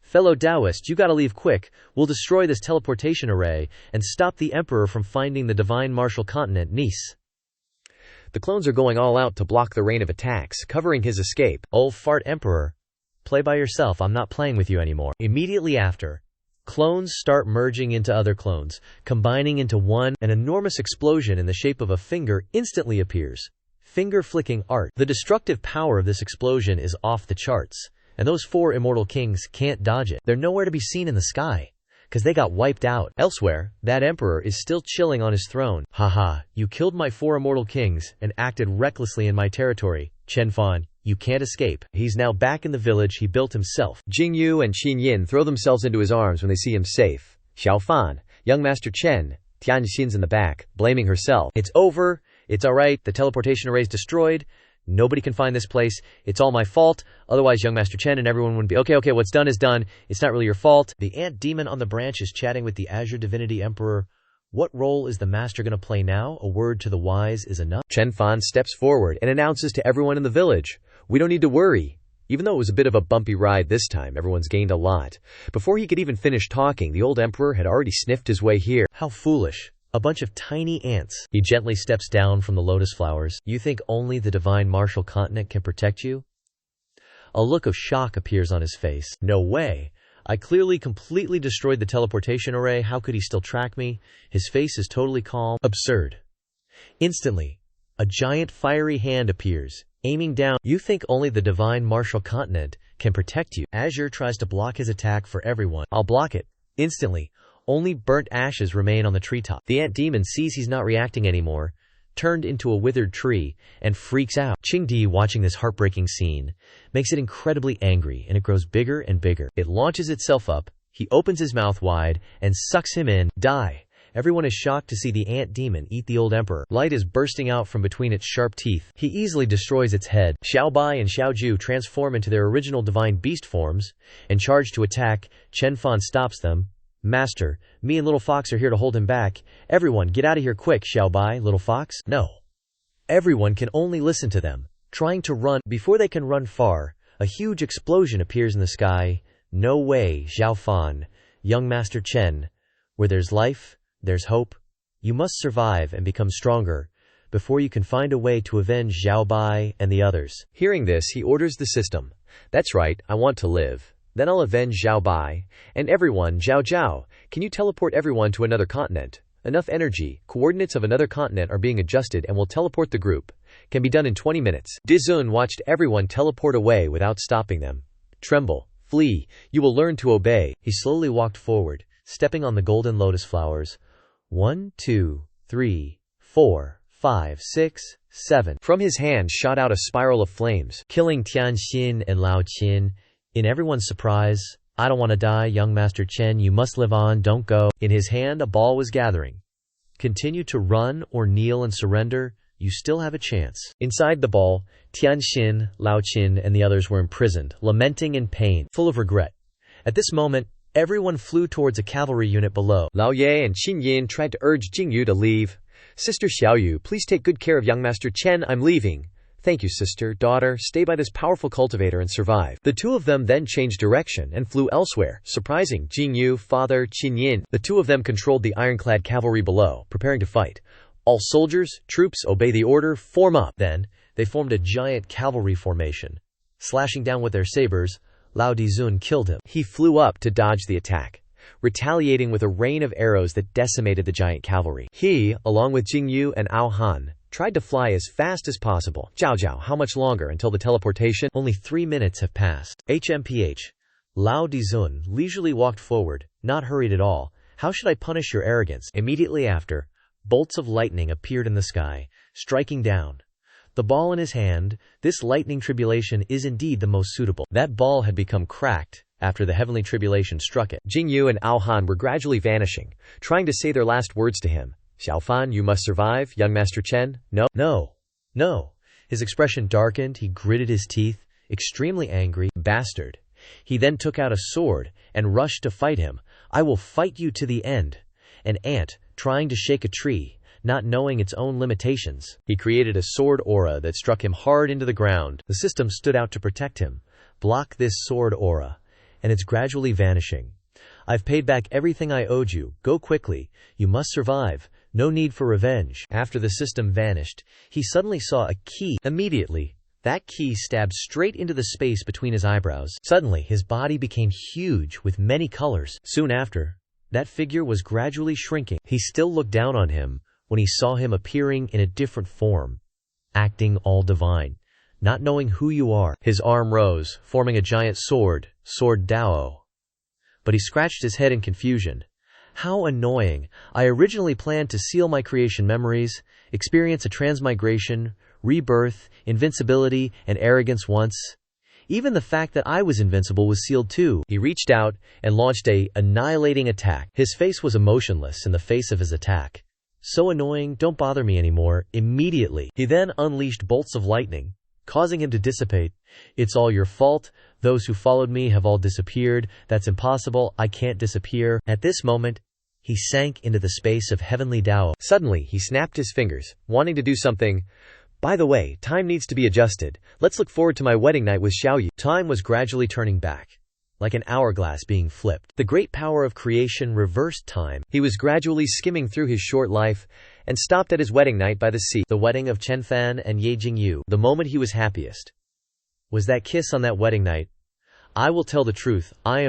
Fellow Taoist, you gotta leave quick. We'll destroy this teleportation array and stop the Emperor from finding the Divine Martial Continent. Nice. The clones are going all out to block the rain of attacks, covering his escape. Old fart Emperor. Play by yourself, I'm not playing with you anymore. Immediately after, clones start merging into other clones, combining into one. An enormous explosion in the shape of a finger instantly appears. Finger flicking art. The destructive power of this explosion is off the charts, and those 4 immortal kings can't dodge it. They're nowhere to be seen in the sky, because they got wiped out. Elsewhere, that emperor is still chilling on his throne. Haha, you killed my 4 immortal kings and acted recklessly in my territory. Chen Fan, you can't escape. He's now back in the village he built himself. Jingyu and Qin Yin throw themselves into his arms when they see him safe. Xiao Fan, young Master Chen, Tianxin's in the back, blaming herself. It's over. It's alright. The teleportation array's destroyed. Nobody can find this place. It's all my fault. Otherwise, young Master Chen and everyone wouldn't be. Okay, what's done is done. It's not really your fault. The ant demon on the branch is chatting with the Azure Divinity Emperor. What role is the master going to play now? A word to the wise is enough. Chen Fan steps forward and announces to everyone in the village, we don't need to worry. Even though it was a bit of a bumpy ride this time, everyone's gained a lot. Before he could even finish talking, the old emperor had already sniffed his way here. How foolish. A bunch of tiny ants. He gently steps down from the lotus flowers. You think only the Divine Martial Continent can protect you? A look of shock appears on his face. No way. I clearly completely destroyed the teleportation array. How could he still track me? His face is totally calm. Absurd. Instantly, a giant fiery hand appears, aiming down. You think only the Divine Martial Continent can protect you? Azure tries to block his attack for everyone. I'll block it. Instantly, only burnt ashes remain on the treetop. The ant demon sees he's not reacting anymore, turned into a withered tree, and freaks out. Qingdi, watching this heartbreaking scene, makes it incredibly angry, and it grows bigger and bigger. It launches itself up, he opens his mouth wide, and sucks him in. Die. Everyone is shocked to see the ant demon eat the old emperor. Light is bursting out from between its sharp teeth. He easily destroys its head. Xiaobai and Xiaoju transform into their original divine beast forms and charge to attack. Chen Fan stops them. Master, me and Little Fox are here to hold him back. Everyone, get out of here quick, Xiaobai, Little Fox. No. Everyone can only listen to them, trying to run. Before they can run far, a huge explosion appears in the sky. No way, Xiao Fan, young Master Chen. Where there's life, there's hope. You must survive and become stronger before you can find a way to avenge Xiao Bai and the others. Hearing this, he orders the system. That's right, I want to live. Then I'll avenge Xiao Bai. And everyone, Zhao Zhao, can you teleport everyone to another continent? Enough energy, coordinates of another continent are being adjusted and will teleport the group. Can be done in 20 minutes. Dizun watched everyone teleport away without stopping them. Tremble, flee, you will learn to obey. He slowly walked forward, stepping on the golden lotus flowers. 1, 2, 3, 4, 5, 6, 7. From his hand shot out a spiral of flames, killing Tianxin and Lao Qin. In everyone's surprise, I don't want to die, young Master Chen, you must live on, don't go. In his hand a ball was gathering. Continue to run or kneel and surrender, you still have a chance. Inside the ball, Tianxin, Lao Qin, and the others were imprisoned, lamenting in pain, full of regret. At this moment, everyone flew towards a cavalry unit below. Lao Ye and Qin Yin tried to urge Jingyu to leave. Sister Xiaoyu, please take good care of young Master Chen, I'm leaving. Thank you, sister, daughter, stay by this powerful cultivator and survive. The two of them then changed direction and flew elsewhere, surprising Jingyu, father, Qin Yin. The two of them controlled the ironclad cavalry below, preparing to fight. All soldiers, troops, obey the order, form up. Then, they formed a giant cavalry formation. Slashing down with their sabers, Lao Dizun killed him. He flew up to dodge the attack, retaliating with a rain of arrows that decimated the giant cavalry. He, along with Jingyu and Ao Han, tried to fly as fast as possible. Zhao Zhao, how much longer until the teleportation? Only 3 minutes have passed. HMPH. Lao Dizun leisurely walked forward, not hurried at all. How should I punish your arrogance? Immediately after, bolts of lightning appeared in the sky, striking down. The ball in his hand, this lightning tribulation is indeed the most suitable. That ball had become cracked after the heavenly tribulation struck it. Jingyu and Ao Han were gradually vanishing, trying to say their last words to him. Xiao Fan, you must survive, young Master Chen. No. No. No. His expression darkened, he gritted his teeth, extremely angry. Bastard. He then took out a sword and rushed to fight him. I will fight you to the end. An ant, trying to shake a tree, not knowing its own limitations. He created a sword aura that struck him hard into the ground. The system stood out to protect him. Block this sword aura, and it's gradually vanishing. I've paid back everything I owed you. Go quickly. You must survive. No need for revenge. After the system vanished, he suddenly saw a key. Immediately, that key stabbed straight into the space between his eyebrows. Suddenly, his body became huge with many colors. Soon after, that figure was gradually shrinking. He still looked down on him when he saw him appearing in a different form, acting all divine, not knowing who you are. His arm rose, forming a giant sword, Sword Dao. But he scratched his head in confusion. How annoying. I originally planned to seal my creation memories, experience a transmigration, rebirth, invincibility, and arrogance once. Even the fact that I was invincible was sealed too. He reached out and launched a annihilating attack. His face was emotionless in the face of his attack. So annoying, don't bother me anymore. Immediately, he then unleashed bolts of lightning, causing him to dissipate. It's all your fault. Those who followed me have all disappeared. That's impossible. I can't disappear. At this moment, he sank into the space of heavenly Dao. Suddenly, he snapped his fingers, wanting to do something. By the way, time needs to be adjusted. Let's look forward to my wedding night with Xiaoyu. Time was gradually turning back, like an hourglass being flipped. The great power of creation reversed time. He was gradually skimming through his short life and stopped at his wedding night by the sea. The wedding of Chen Fan and Ye Jingyu. The moment he was happiest was that kiss on that wedding night. I will tell the truth, I am